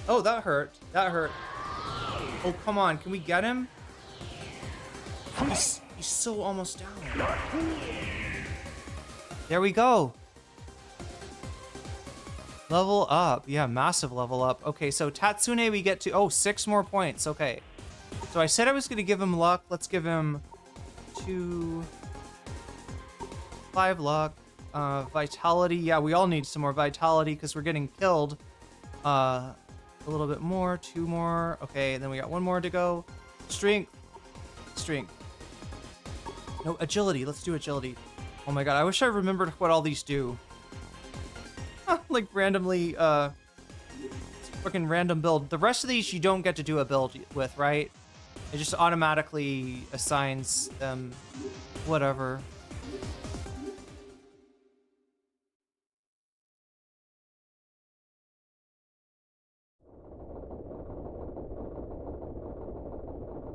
Oh, that hurt. Oh, come on, can we get him? He's so almost down. There we go. Level up. Yeah, massive level up. Okay, so Tatsune we get to... 6 more points. Okay. So I said I was going to give him luck. Let's give him 5 luck. Vitality. Yeah, we all need some more vitality because we're getting killed. A little bit more. 2 more. Okay, and then we got 1 more to go. Strength. No, agility. Let's do agility. Oh my god, I wish I remembered what all these do. Like randomly, fucking random build. The rest of these you don't get to do a build with, right? It just automatically assigns them whatever.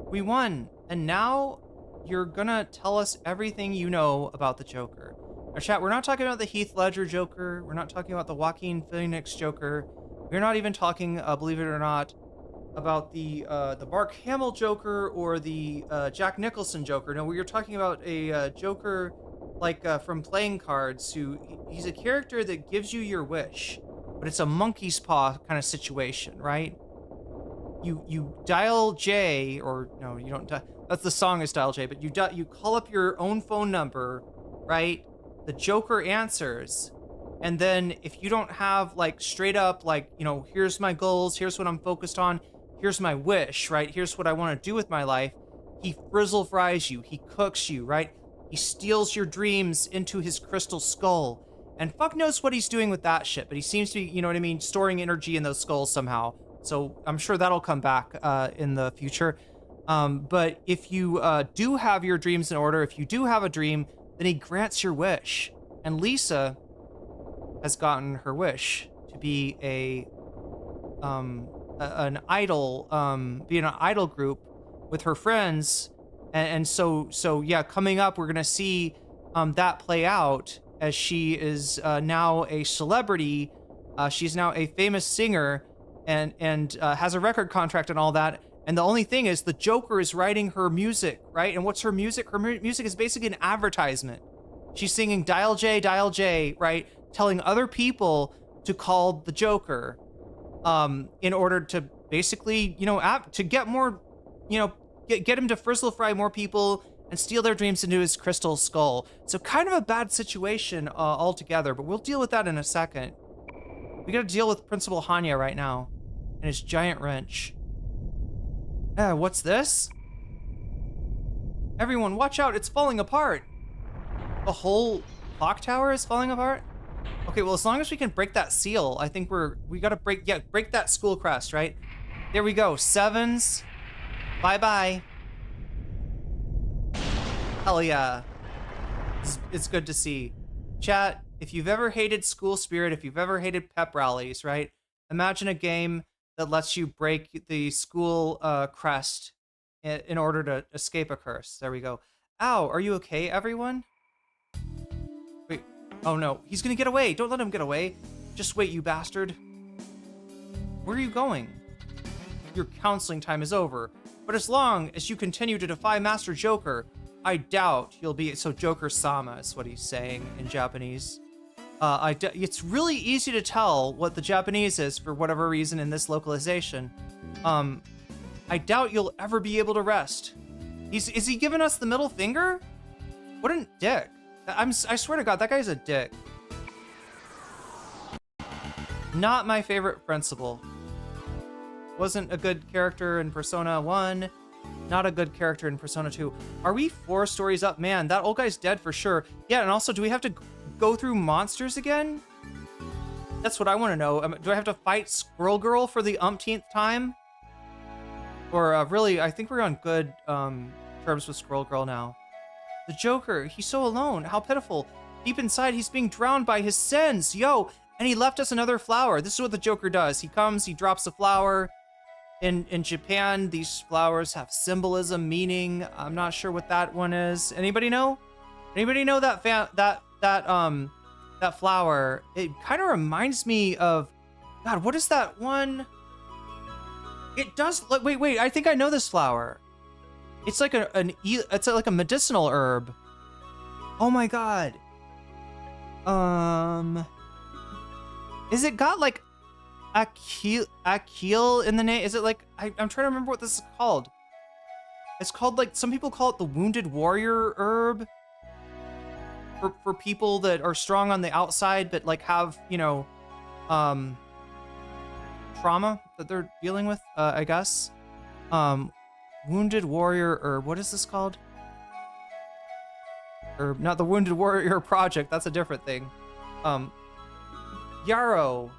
We won, and now you're gonna tell us everything you know about the Joker. Now, chat, we're not talking about the Heath Ledger Joker. We're not talking about the Joaquin Phoenix Joker. We're not even talking, believe it or not, about the Mark Hamill Joker or the Jack Nicholson Joker. No, we're talking about a Joker like from playing cards. He's a character that gives you your wish, but it's a monkey's paw kind of situation, right? You dial J, or no, you don't. That's the song is dial J, but you call up your own phone number, right? The Joker answers. And then if you don't have like straight up, like, you know, here's my goals, here's what I'm focused on, here's my wish, right? Here's what I want to do with my life. He frizzle fries you, he cooks you, right? He steals your dreams into his crystal skull. And fuck knows what he's doing with that shit, but he seems to be, you know what I mean, storing energy in those skulls somehow. So I'm sure that'll come back in the future. But if you do have your dreams in order, if you do have a dream, then he grants your wish. And Lisa has gotten her wish to be an idol, be in an idol group with her friends, and so yeah, coming up we're gonna see that play out as she is now a celebrity. She's now a famous singer and has a record contract and all that. And the only thing is the Joker is writing her music, right? And what's her music? Her music is basically an advertisement. She's singing dial J, right? Telling other people to call the Joker in order to basically, you know, to get more, you know, get him to frizzle fry more people and steal their dreams into his crystal skull. So kind of a bad situation altogether, but we'll deal with that in a second. We gotta deal with Principal Hanya right now and his giant wrench. What's this? Everyone, watch out, it's falling apart. The whole clock tower is falling apart? Okay, well, as long as we can break that seal, I think we gotta break that school crest, right? There we go, 7s. Bye-bye. Hell yeah. It's good to see. Chat, if you've ever hated school spirit, if you've ever hated pep rallies, right? Imagine a game that lets you break the school crest in order to escape a curse. There we go. Ow, are you okay, everyone? Wait, oh no, he's gonna get away. Don't let him get away. Just wait, you bastard. Where are you going? Your counseling time is over. But as long as you continue to defy Master Joker, I doubt you'll be... So Joker-sama is what he's saying in Japanese. It's really easy to tell what the Japanese is for whatever reason in this localization. I doubt you'll ever be able to rest. Is he giving us the middle finger? What a dick. I swear to God, that guy's a dick. Not my favorite principal. Wasn't a good character in Persona 1. Not a good character in Persona 2. Are we 4 stories up? Man, that old guy's dead for sure. Yeah, and also, do we have to go through monsters again? That's what I want to know. Do I have to fight Squirrel Girl for the umpteenth time? Or really, I think we're on good terms with Squirrel Girl now. The Joker, he's so alone. How pitiful. Deep inside, he's being drowned by his sins. Yo, and he left us another flower. This is what the Joker does. He comes, he drops a flower. In Japan, these flowers have symbolism, meaning. I'm not sure what that one is. Anybody know? Anybody know that that flower? It kind of reminds me of, God, what is that one? It does. Wait. I think I know this flower. It's like it's like a medicinal herb. Oh my God. Is it got like Akil in the name? Is it like, I'm trying to remember what this is called. It's called, like, some people call it the Wounded Warrior herb. For people that are strong on the outside, but like have, you know, trauma that they're dealing with, I guess. Wounded Warrior herb, what is this called? Or not the Wounded Warrior Project, that's a different thing. Yarrow.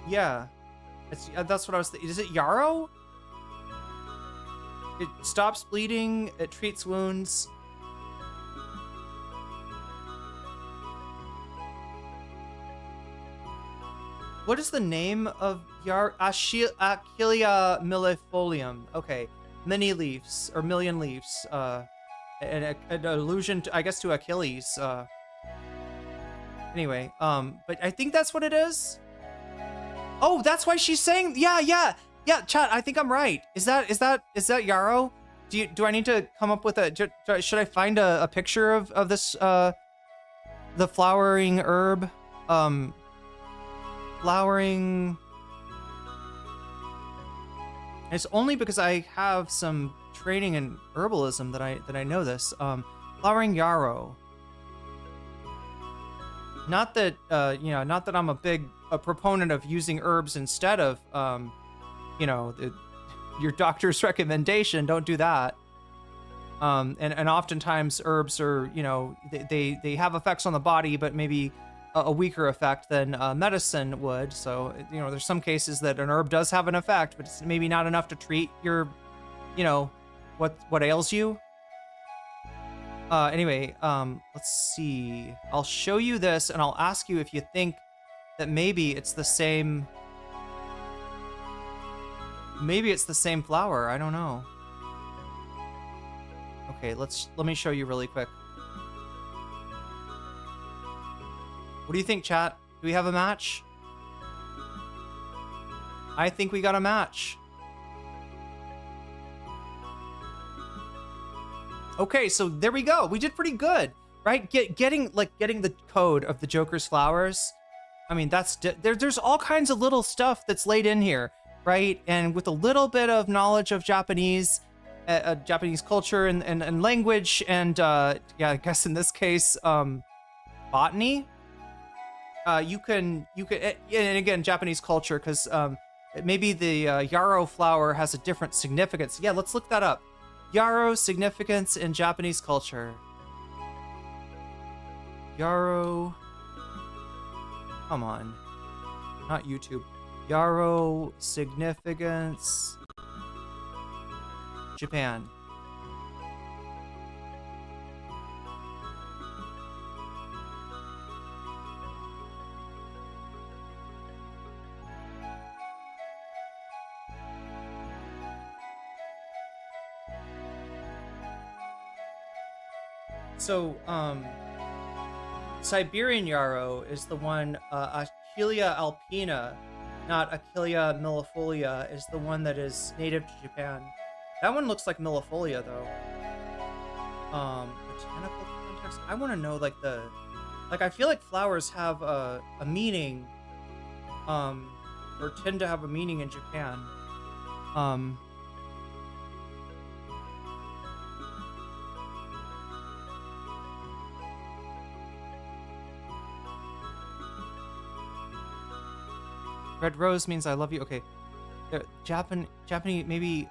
Yeah, that's what I was thinking. Is it Yarrow? It stops bleeding, it treats wounds. What is the name of Achillea millefolium? Okay, many leaves, or million leaves. an allusion to, I guess, to Achilles. Anyway, but I think that's what it is. Oh, that's why she's saying, yeah, chat, I think I'm right. Is that yarrow? Do I need to come up with should I find a picture of this, the flowering herb? Flowering. It's only because I have some training in herbalism that I know this. Flowering yarrow. Not that not that I'm a proponent of using herbs instead of your doctor's recommendation. Don't do that. And oftentimes herbs are, they have effects on the body, but maybe a weaker effect than medicine would. So, there's some cases that an herb does have an effect, but it's maybe not enough to treat your, what ails you. Anyway, let's see. I'll show you this and I'll ask you if you think that maybe it's the same. Maybe it's the same flower. I don't know. Okay, let me show you really quick. What do you think, chat? Do we have a match? I think we got a match. Okay, so there we go. We did pretty good, right? Getting the code of the Joker's flowers. I mean, there's all kinds of little stuff that's laid in here, right? And with a little bit of knowledge of Japanese culture and language, and I guess in this case, botany. You can, and again, Japanese culture, because maybe the yarrow flower has a different significance. Yeah, let's look that up. Yarrow significance in Japanese culture. Yarrow. Come on. Not YouTube. Yarrow significance. Japan. So, Siberian yarrow is the one, Achillea alpina, not Achillea millifolia, is the one that is native to Japan. That one looks like millifolia, though. Botanical context? I want to know, I feel like flowers have a meaning, or tend to have a meaning in Japan. Red rose means I love you. Okay. Japanese, maybe.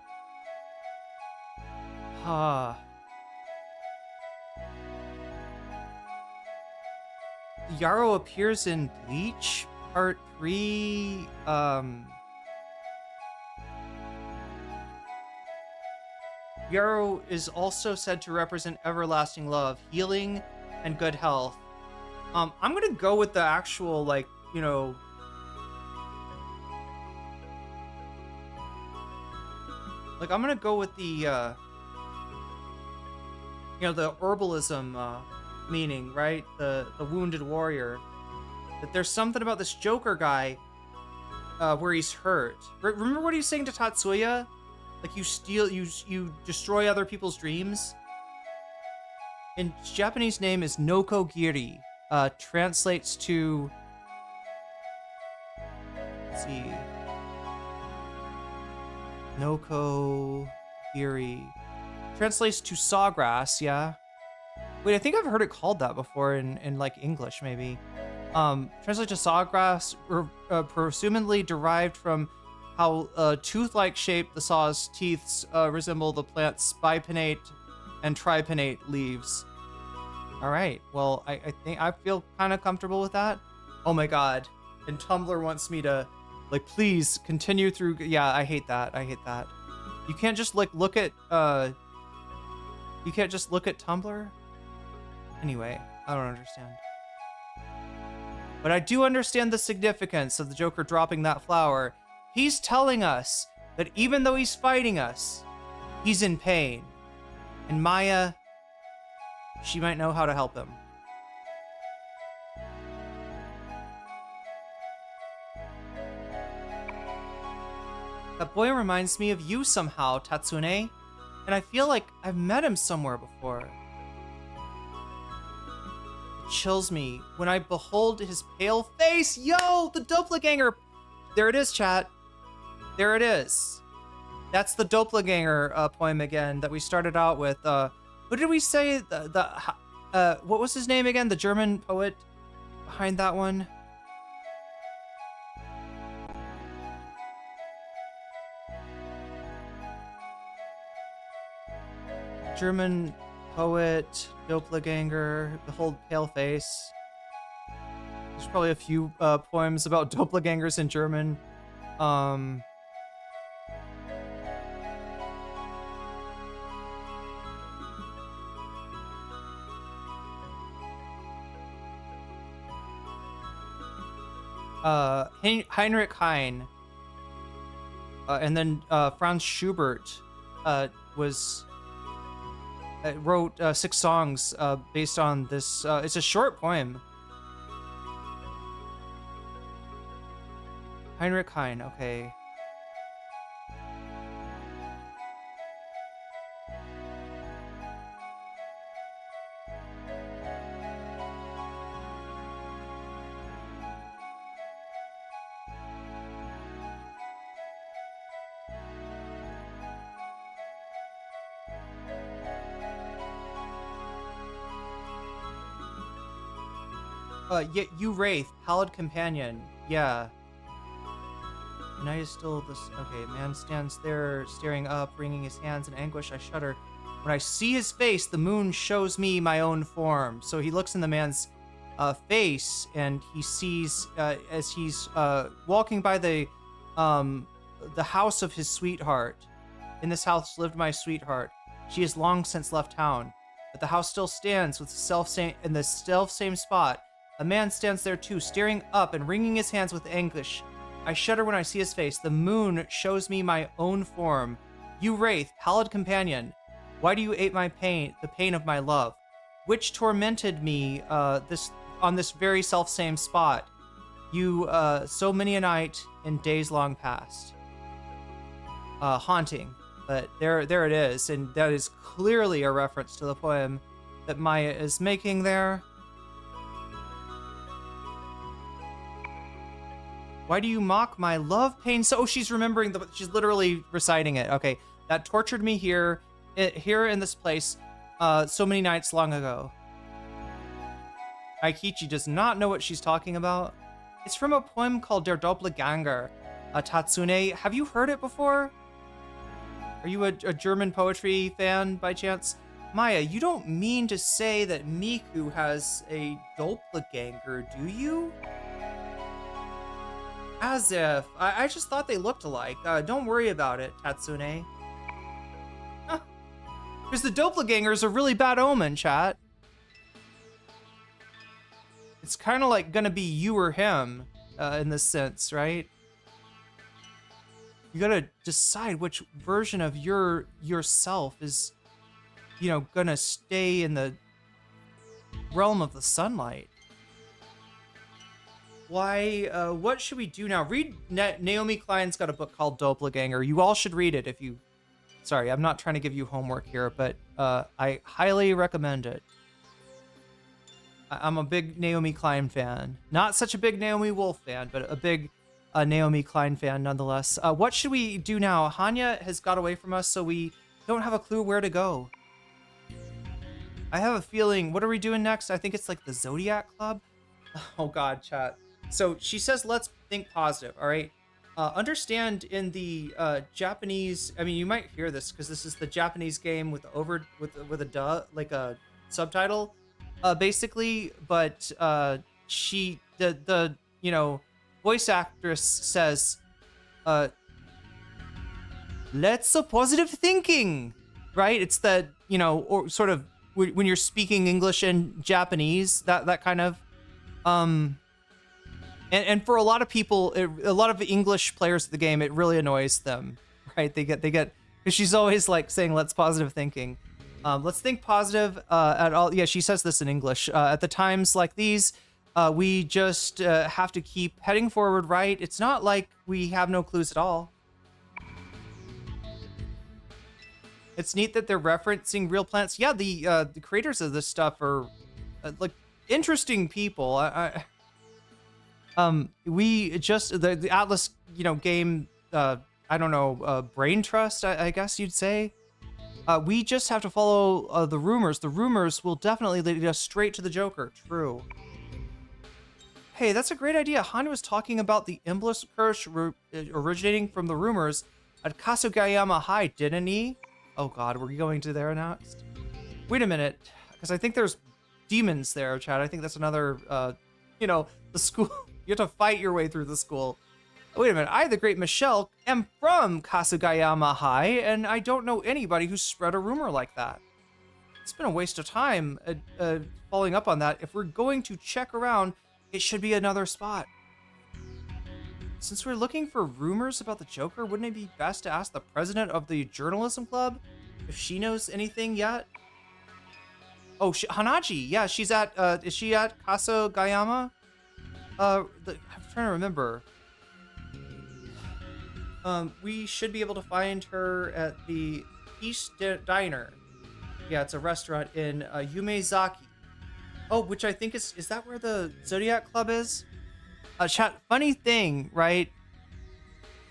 Yarrow appears in Bleach, Part 3. Yarrow is also said to represent everlasting love, healing, and good health. I'm gonna go with the actual, I'm gonna go with the, the herbalism meaning, right? The wounded warrior. That there's something about this Joker guy where he's hurt. Remember what he was saying to Tatsuya? Like, you destroy other people's dreams? And Japanese name is Nokogiri. Translates to... Let's see... Nokogiri. Translates to sawgrass, yeah. Wait, I think I've heard it called that before in English, maybe. Translates to sawgrass, presumably derived from how tooth-like shape the saw's teeth resemble the plant's bipinnate and tripinnate leaves. All right, well, I think I feel kind of comfortable with that. Oh my god, and Tumblr wants me to... please continue through. Yeah, I hate that. You can't just look at you can't just look at Tumblr. Anyway, I don't understand. But I do understand the significance of the Joker dropping that flower. He's telling us that even though he's fighting us, he's in pain. And Maya, She might know how to help him. That boy reminds me of you somehow, Tatsune, and I feel like I've met him somewhere before. It chills me when I behold his pale face. Yo, the doppelganger. There it is, chat. There it is. That's the doppelganger poem again that we started out with. Who did we say? What was his name again? The German poet behind that one? German poet, doppelganger, behold pale face. There's probably a few poems about doppelgangers in German. Heinrich Heine, and then Franz Schubert wrote 6 songs based on this. It's a short poem. Heinrich Heine, okay. Yeah, you Wraith, Pallid Companion. Yeah. Night is still this. Okay, man stands there, staring up, wringing his hands in anguish. I shudder. When I see his face, the moon shows me my own form. So he looks in the man's face, and he sees as he's walking by the house of his sweetheart. In this house lived my sweetheart. She has long since left town, but the house still stands with in the self-same spot. A man stands there too, staring up and wringing his hands with anguish. I shudder when I see his face. The moon shows me my own form. You Wraith, Pallid Companion, why do you ape my pain, the pain of my love, which tormented me on this very self-same spot? You so many a night in days long past. Haunting, but there it is, and that is clearly a reference to the poem that Maya is making there. Why do you mock my love pain? So, oh, she's remembering she's literally reciting it. Okay, that tortured me here in this place, so many nights long ago. Aikichi does not know what she's talking about. It's from a poem called Der Doppelganger. Tatsune, have you heard it before? Are you a German poetry fan by chance? Maya, you don't mean to say that Miku has a doppelganger, do you? As if. I just thought they looked alike. Don't worry about it, Tatsune. Because the doppelganger is a really bad omen, chat. It's kind of like gonna be you or him, in this sense, right? You gotta decide which version of yourself is, gonna stay in the realm of the sunlight. Why, what should we do now? Read, Naomi Klein's got a book called Doppelganger. You all should read it if you, sorry, I'm not trying to give you homework here, but I highly recommend it. I'm a big Naomi Klein fan. Not such a big Naomi Wolf fan, but a big Naomi Klein fan nonetheless. What should we do now? Hanya has got away from us, so we don't have a clue where to go. I have a feeling, what are we doing next? I think it's like the Zodiac Club. Oh God, chat. So she says, let's think positive, all right? Understand in the Japanese, I mean, you might hear this because this is the Japanese game with a like a subtitle, basically, but the voice actress says, let's positive thinking, right? It's the, or sort of when you're speaking English and Japanese, that kind of, and for a lot of people, a lot of English players of the game, it really annoys them, right? They get, because she's always like saying, let's positive thinking. Let's think positive at all. Yeah, she says this in English. At the times like these, we just have to keep heading forward, right? It's not like we have no clues at all. It's neat that they're referencing real planets. Yeah, the creators of this stuff are like interesting people. We just the Atlas, game. I don't know, brain trust. I guess you'd say. We just have to follow the rumors. The rumors will definitely lead us straight to the Joker. True. Hey, that's a great idea. Han was talking about the embarass curse originating from the rumors at Kasugayama High, didn't he? Oh god, were we going to there next? Wait a minute, because I think there's demons there, Chad. I think that's another, the school. You have to fight your way through the school. Wait a minute, I, the great Michelle, am from Kasugayama High, and I don't know anybody who's spread a rumor like that. It's been a waste of time following up on that. If we're going to check around, it should be another spot. Since we're looking for rumors about the Joker, wouldn't it be best to ask the president of the journalism club if she knows anything yet? Oh, Hanaji, yeah, she's at, is she at Kasugayama? I'm trying to remember. We should be able to find her at the East Diner. Yeah, it's a restaurant in Yumezaki. Oh, which I think is that where the Zodiac Club is? Chat, funny thing, right?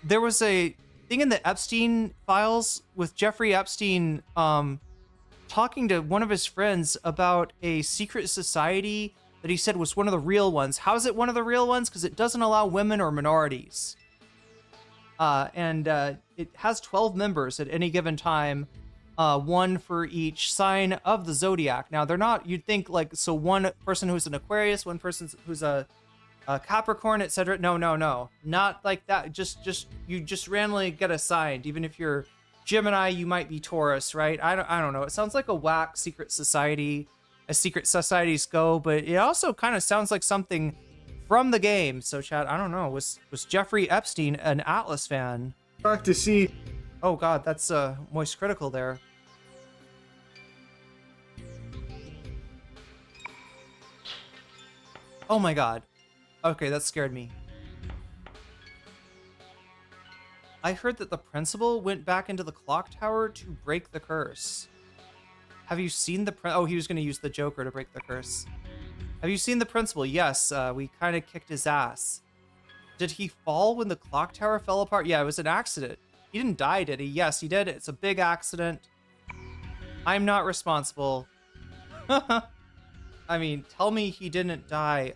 There was a thing in the Epstein Files with Jeffrey Epstein talking to one of his friends about a secret society that he said was one of the real ones. How is it one of the real ones? Because it doesn't allow women or minorities. And it has 12 members at any given time, one for each sign of the zodiac. Now, they're not, you'd think like, so one person who's an Aquarius, one person who's a Capricorn, etc. No, not like that. You just randomly get assigned. Even if you're Gemini, you might be Taurus, right? I don't know. It sounds like a whack secret society, as secret societies go, but it also kind of sounds like something from the game. So, Chad, I don't know. Was Jeffrey Epstein an Atlas fan? Back to see. Oh God, that's moist critical there. Oh my God. Okay, that scared me. I heard that the principal went back into the clock tower to break the curse. Have you seen the oh, he was going to use the Joker to break the curse. Have you seen the principal? Yes, we kind of kicked his ass. Did he fall when the clock tower fell apart? Yeah, it was an accident. He didn't die, did he? Yes, he did. It's a big accident. I'm not responsible. I mean, tell me he didn't die.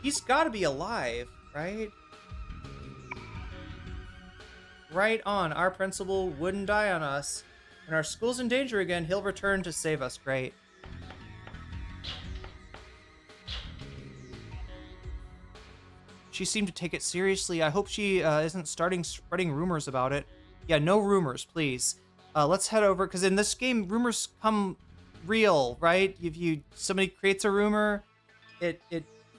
He's got to be alive, right? Right on. Our principal wouldn't die on us. When our school's in danger again, he'll return to save us. Great. She seemed to take it seriously. I hope she isn't spreading rumors about it. Yeah, no rumors, please. Let's head over, because in this game, rumors come real, right? If somebody creates a rumor, it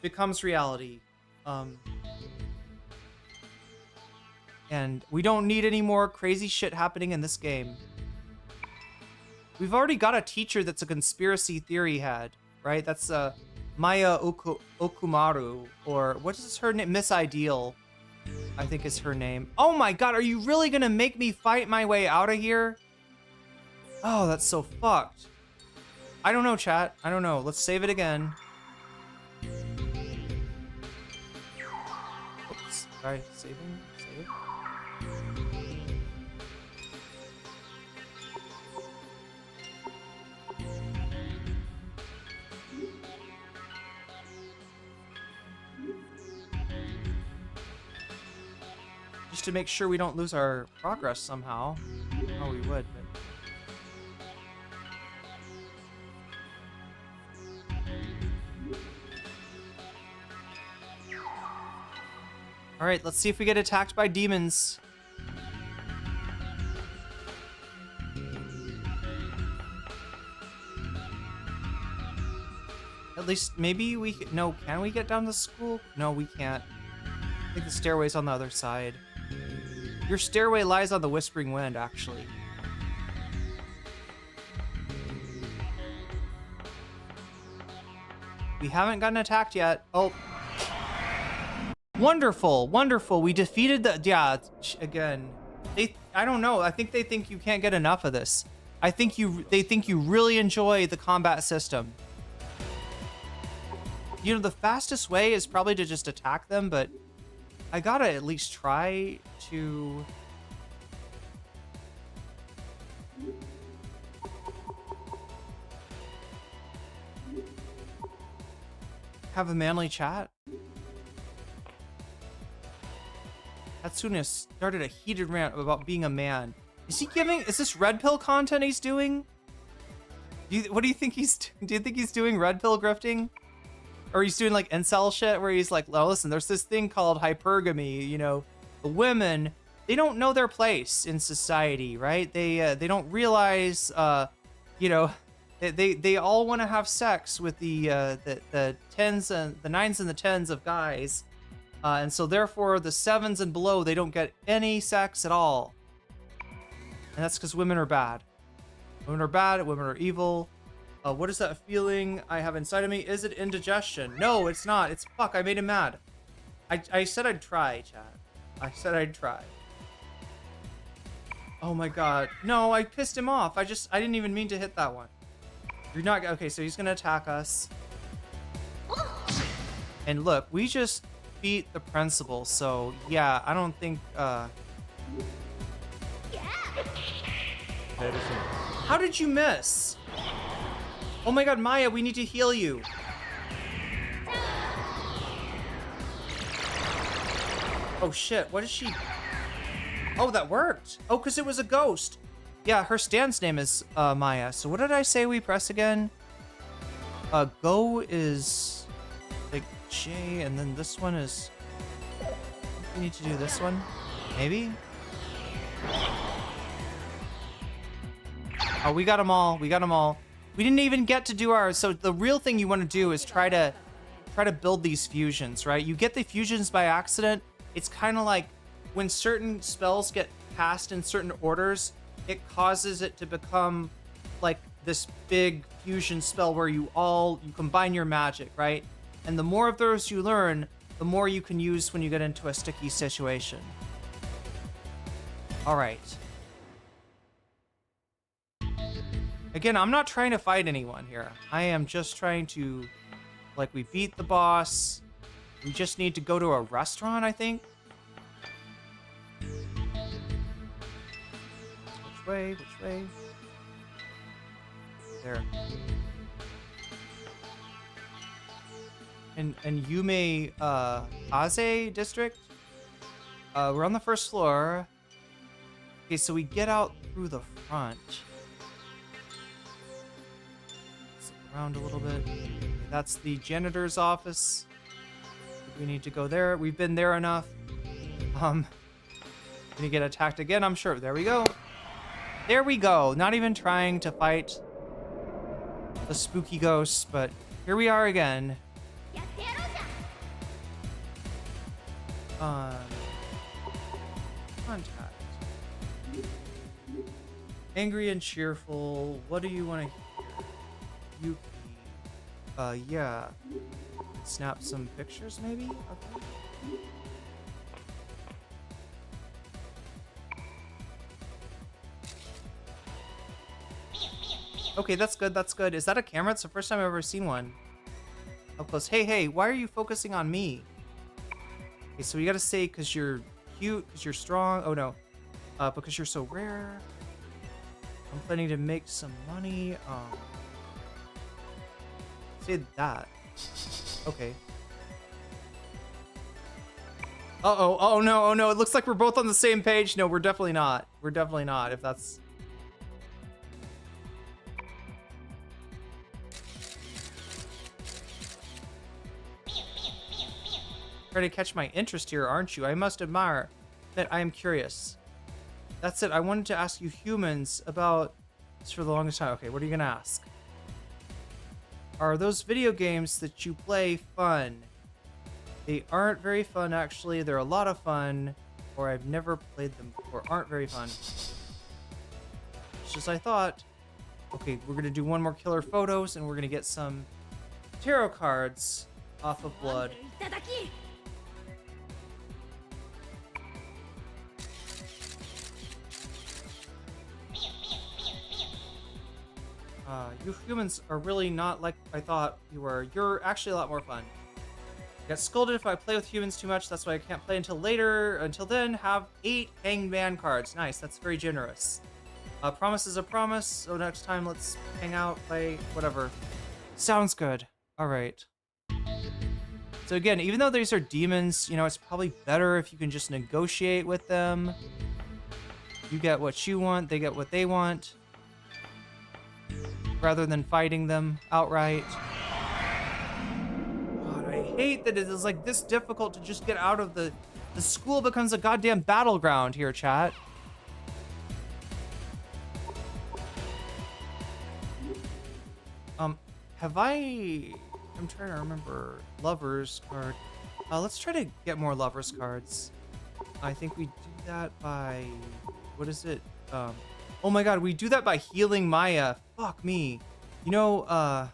becomes reality. And we don't need any more crazy shit happening in this game. We've already got a teacher that's a conspiracy theory head, right? That's Maya Okumaru, or what is her name? Miss Ideal, I think is her name. Oh my God, are you really gonna make me fight my way out of here? Oh, that's so fucked. I don't know, chat. I don't know. Let's save it again. Oops. Sorry, saving. Save. Just to make sure we don't lose our progress somehow. Oh, we would, but... All right, let's see if we get attacked by demons. At least maybe we can... No, can we get down to school? No, we can't. I think the stairway's on the other side. Your stairway lies on the Whispering Wind, actually. We haven't gotten attacked yet. Oh. Wonderful, wonderful. We defeated the, yeah, again. I don't know. I think they think you can't get enough of this. They think you really enjoy the combat system. You know, the fastest way is probably to just attack them, but I gotta at least try to... have a manly chat. Hatsune started a heated rant about being a man. Is this red pill content he's doing? What do you think do you think he's doing red pill grifting? Or he's doing like incel shit where he's like, well, listen, there's this thing called hypergamy, you know, the women, they don't know their place in society, right? They don't realize, you know, they all want to have sex with the tens and the nines and the tens of guys. And so therefore the sevens and below, they don't get any sex at all. And that's because women are bad. Women are bad, women are evil. What is that feeling I have inside of me? Is it indigestion? No, it's not. It's fuck, I made him mad. I said I'd try, chat. I said I'd try. Oh my god. No, I pissed him off. I didn't even mean to hit that one. You're not, okay, so he's gonna attack us. And look, we just beat the principal, so yeah, I don't think, How did you miss? Oh my god, Maya, we need to heal you. Oh shit, what is she? Oh, that worked. Oh, because it was a ghost. Yeah, her stance name is Maya. So what did I say we press again? Go is like J, and then this one is... We need to do this one? Maybe? Oh, we got them all. We got them all. We didn't even get to do ours. So the real thing you want to do is try to build these fusions, right? You get the fusions by accident. It's kind of like when certain spells get cast in certain orders, it causes it to become like this big fusion spell where you combine your magic, right? And the more of those you learn, the more you can use when you get into a sticky situation. All right. Again, I'm not trying to fight anyone here. I am just trying to, like, we beat the boss. We just need to go to a restaurant, I think. Which way? Which way? There. And Yume Aze district. We're on the first floor. Okay, so we get out through the front. Around a little bit. That's the janitor's office. We need to go there. We've been there enough. Gonna get attacked again, I'm sure. There we go. There we go. Not even trying to fight the spooky ghosts, but here we are again. Contact. Angry and cheerful. What do you want to hear? Yuki. Yeah. Snap some pictures, maybe? Okay. Okay, that's good, that's good. Is that a camera? It's the first time I've ever seen one. Up close. Hey, why are you focusing on me? Okay, so we gotta say, because you're cute, because you're strong. Oh, no. Because you're so rare. I'm planning to make some money. Say that. Okay. Uh-oh. Oh, no. Oh, no. It looks like we're both on the same page. No, we're definitely not. We're definitely not, if that's... Trying to catch my interest here, aren't you? I must admire that I am curious. That's it. I wanted to ask you humans about this for the longest time. Okay, what are you gonna ask? Are those video games that you play fun? They aren't very fun, actually. They're a lot of fun, or I've never played them before. Aren't very fun. Just as I thought. Okay, we're gonna do one more killer photos, and we're gonna get some tarot cards off of blood. You humans are really not like I thought you were. You're actually a lot more fun. I get scolded if I play with humans too much. That's why I can't play until later. Until then, have 8 hanged man cards. Nice. That's very generous. Promise is a promise. So next time, let's hang out, play, whatever. Sounds good. All right. So again, even though these are demons, you know, it's probably better if you can just negotiate with them. You get what you want, they get what they want, rather than fighting them outright. God, I hate that it is like this difficult to just get out of the school becomes a goddamn battleground here, chat. I'm trying to remember lovers card. Let's try to get more lovers cards. I think we do that by, what is it? Oh my god, we do that by healing Maya. Fuck me. You know,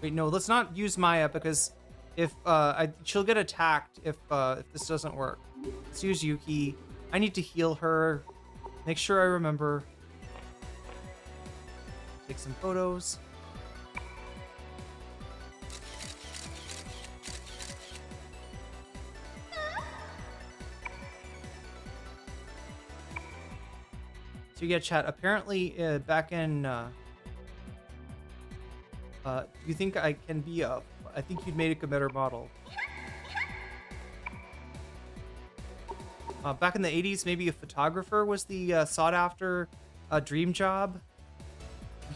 wait, no, let's not use Maya because if, she'll get attacked if this doesn't work. Let's use Yuki. I need to heal her. Make sure I remember. Take some photos. So yeah, chat, apparently back in, do you think I can be I think you'd make a better model. Back in the 80s, maybe a photographer was the sought-after dream job.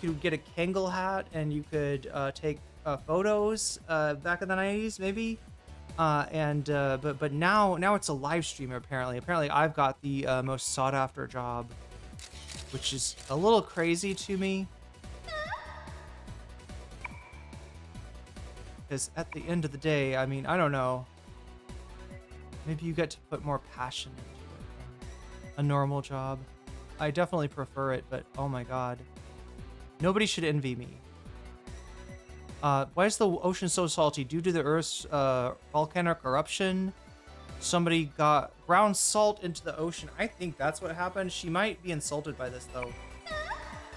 You could get a Kangol hat and you could take photos back in the 90s, maybe. But now it's a live streamer, apparently. Apparently, I've got the most sought-after job, which is a little crazy to me. Because at the end of the day, I mean, I don't know. Maybe you get to put more passion into it than a normal job. I definitely prefer it, but oh my god. Nobody should envy me. Why is the ocean so salty? Due to the Earth's volcanic eruption? Somebody got ground salt into the ocean. I think that's what happened. She might be insulted by this, though.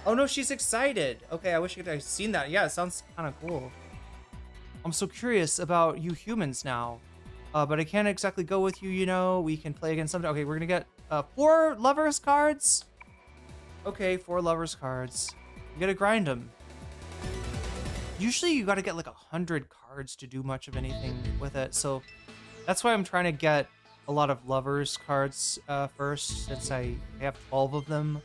Oh no, she's excited. Okay, I wish I could have seen that. Yeah, it sounds kind of cool. I'm so curious about you humans now. But I can't exactly go with you, you know. We can play against something. Okay, we're gonna get 4 lovers cards. Okay, 4 lovers cards. You gotta grind them. Usually you gotta get like 100 cards to do much of anything with it. So that's why I'm trying to get a lot of lovers cards first, since I have 12 of them.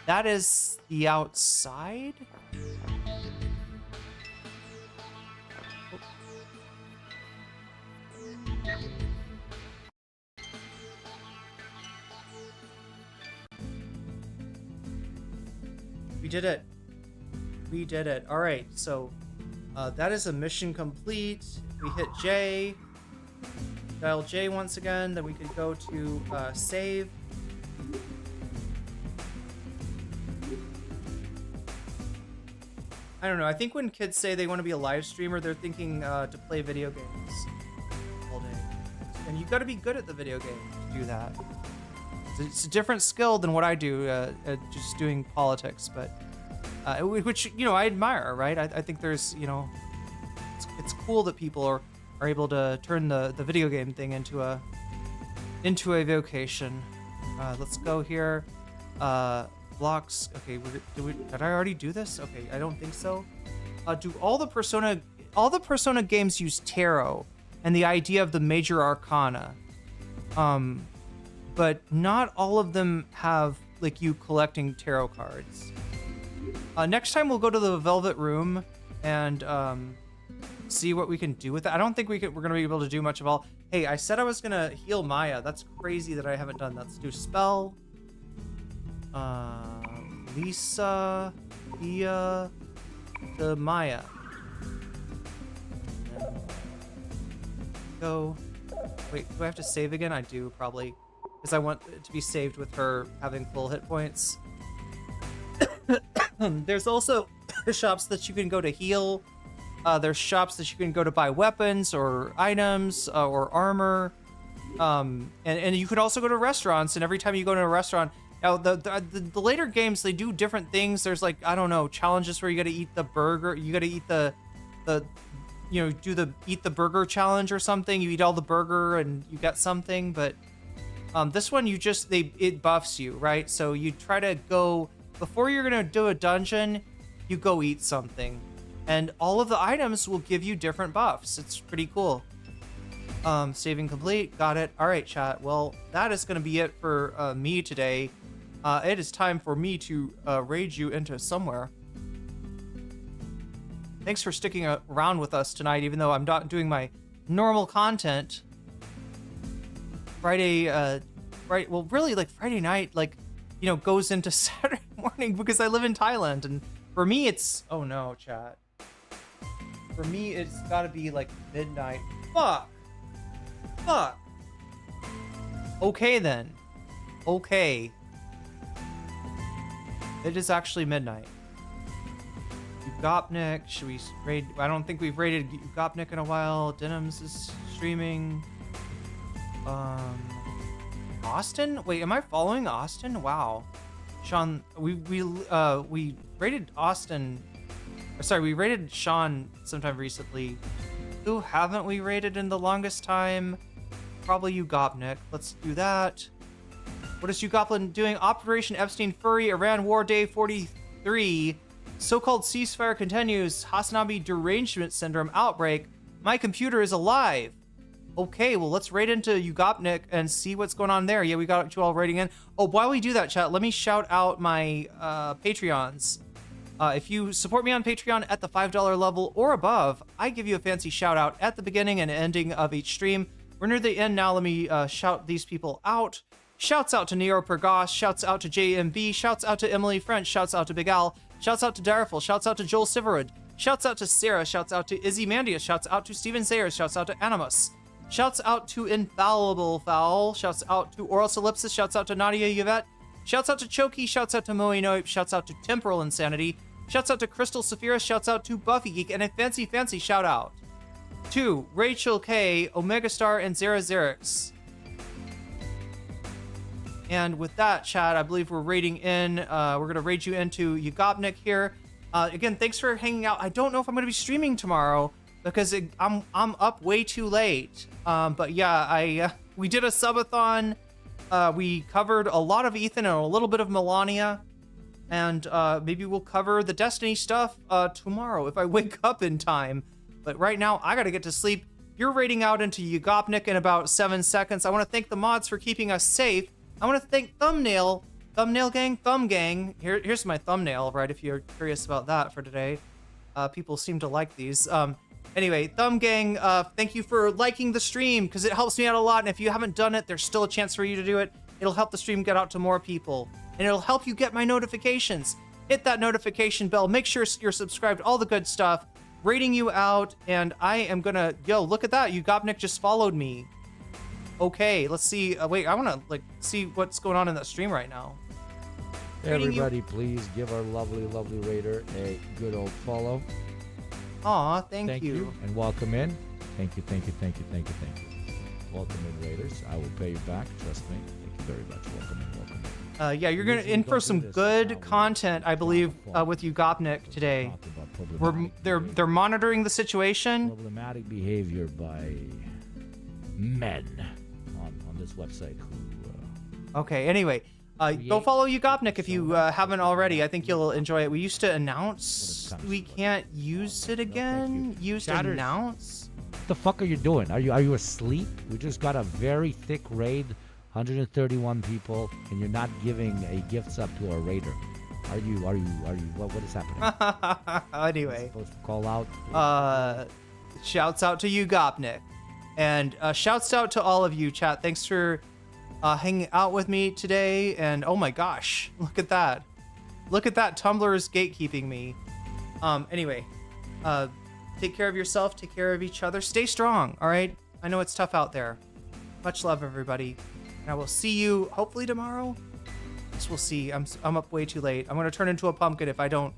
That is the outside. We did it. We did it. All right, so that is a mission complete. We hit J. Dial J once again, then we could go to save. I don't know. I think when kids say they want to be a live streamer, they're thinking to play video games all day. And you got to be good at the video game to do that. It's a different skill than what I do, just doing politics, but which, you know, I admire, right? I think there's, you know, it's cool that people are able to turn the video game thing into a vocation. Let's go here. Blocks. Okay, did I already do this? Okay, I don't think so. Do all the Persona games use tarot and the idea of the major arcana? But not all of them have like you collecting tarot cards. Next time we'll go to the Velvet Room and see what we can do with it. I don't think we're gonna be able to do much of all. Hey, I said I was gonna heal Maya. That's crazy that I haven't done that. Let's do spell. Lisa, Pia, to Maya. Go. Wait, do I have to save again? I do, probably. Because I want it to be saved with her having full hit points. There's also shops that you can go to heal. There's shops that you can go to buy weapons or items or armor. And you can also go to restaurants, and every time you go to a restaurant, now the later games, they do different things. There's like, I don't know, challenges where you got to eat the burger. You got to eat the you know, do the eat the burger challenge or something. You eat all the burger and you get something. But this one, it buffs you, right? So you try to go before you're gonna do a dungeon, you go eat something, and all of the items will give you different buffs. It's pretty cool. Saving complete. Got it. All right, chat. Well, that is gonna be it for me today. It is time for me to raid you into somewhere. Thanks for sticking around with us tonight, even though I'm not doing my normal content. Friday, well, really, like, Friday night, like, you know, goes into Saturday morning because I live in Thailand, and for me, it's, oh no, chat. For me, it's gotta be, like, midnight. Fuck! Okay, then. Okay. It is actually midnight. Ugopnik, should we raid? I don't think we've raided Ugopnik in a while. Denims is streaming. Austin? Wait, am I following Austin? Wow. Sean, we raided Austin. Sorry, we raided Sean sometime recently. Who haven't we raided in the longest time? Probably Ugopnik. Let's do that. What is Ugoplin doing? Operation Epstein Furry, Iran War Day 43. So-called ceasefire continues. Hasanabi derangement syndrome outbreak. My computer is alive. Okay, well, let's raid into Ugopnik and see what's going on there. Yeah, we got you all raiding in. Oh, while we do that, chat, let me shout out my Patreons. If you support me on Patreon at the $5 level or above, I give you a fancy shout out at the beginning and ending of each stream. We're near the end now. Let me shout these people out. Shouts out to Nero Pergosh. Shouts out to JMB. Shouts out to Emily French. Shouts out to Big Al. Shouts out to Dareful. Shouts out to Joel Siverud. Shouts out to Sarah. Shouts out to Izzy Mandia. Shouts out to Steven Sayers. Shouts out to Animus. Shouts out to Infallible Fowl. Shouts out to Oral Ellipsis. Shouts out to Nadia Yvette. Shouts out to Choki. Shouts out to Moe Noip. Shouts out to Temporal Insanity. Shouts out to Crystal Saphira. Shouts out to Buffy Geek. And a fancy shout out to Rachel K, Omega Star, and Zara Xerix. And with that, chat, I believe we're raiding in. We're going to raid you into Ugopnik here. Again, thanks for hanging out. I don't know if I'm going to be streaming tomorrow because I'm up way too late. But yeah, we did a subathon. We covered a lot of Ethan and a little bit of Melania. And maybe we'll cover the Destiny stuff tomorrow if I wake up in time. But right now, I got to get to sleep. You're raiding out into Ugopnik in about 7 seconds. I want to thank the mods for keeping us safe. I want to thank Thumbnail Gang, Thumb Gang. Here's my thumbnail, right, if you're curious about that for today. People seem to like these. Anyway, Thumb Gang, thank you for liking the stream, because it helps me out a lot, and if you haven't done it, there's still a chance for you to do it. It'll help the stream get out to more people, and it'll help you get my notifications. Hit that notification bell, make sure you're subscribed, all the good stuff. Rating you out, and I am gonna, yo, look at that, Ugopnik just followed me. Okay, let's see. Wait, I want to like see what's going on in that stream right now. Everybody, please give our lovely raider a good old follow. Aw, thank you. And welcome in. Thank you. Welcome in, raiders. I will pay you back. Trust me. Thank you very much. Welcome in. Yeah, you're gonna in for some good content, I believe, with Ugopnik today. They're monitoring the situation. Problematic behavior by men on this website who okay, anyway, go follow Ugopnik if you haven't already. I think you'll enjoy it. We used to announce we can't use it again. Used to announce. What the fuck are you doing? Are you asleep? We just got a very thick raid, 131 people, and you're not giving a gift sub to our raider. Are you what is happening? Anyway, supposed to call out. Shouts out to Ugopnik. And shouts out to all of you, chat. Thanks for hanging out with me today. And oh my gosh, look at that. Look at that. Tumblr is gatekeeping me. Anyway, take care of yourself. Take care of each other. Stay strong, all right? I know it's tough out there. Much love, everybody. And I will see you hopefully tomorrow. guess we'll see. I'm up way too late. I'm gonna turn into a pumpkin if I don't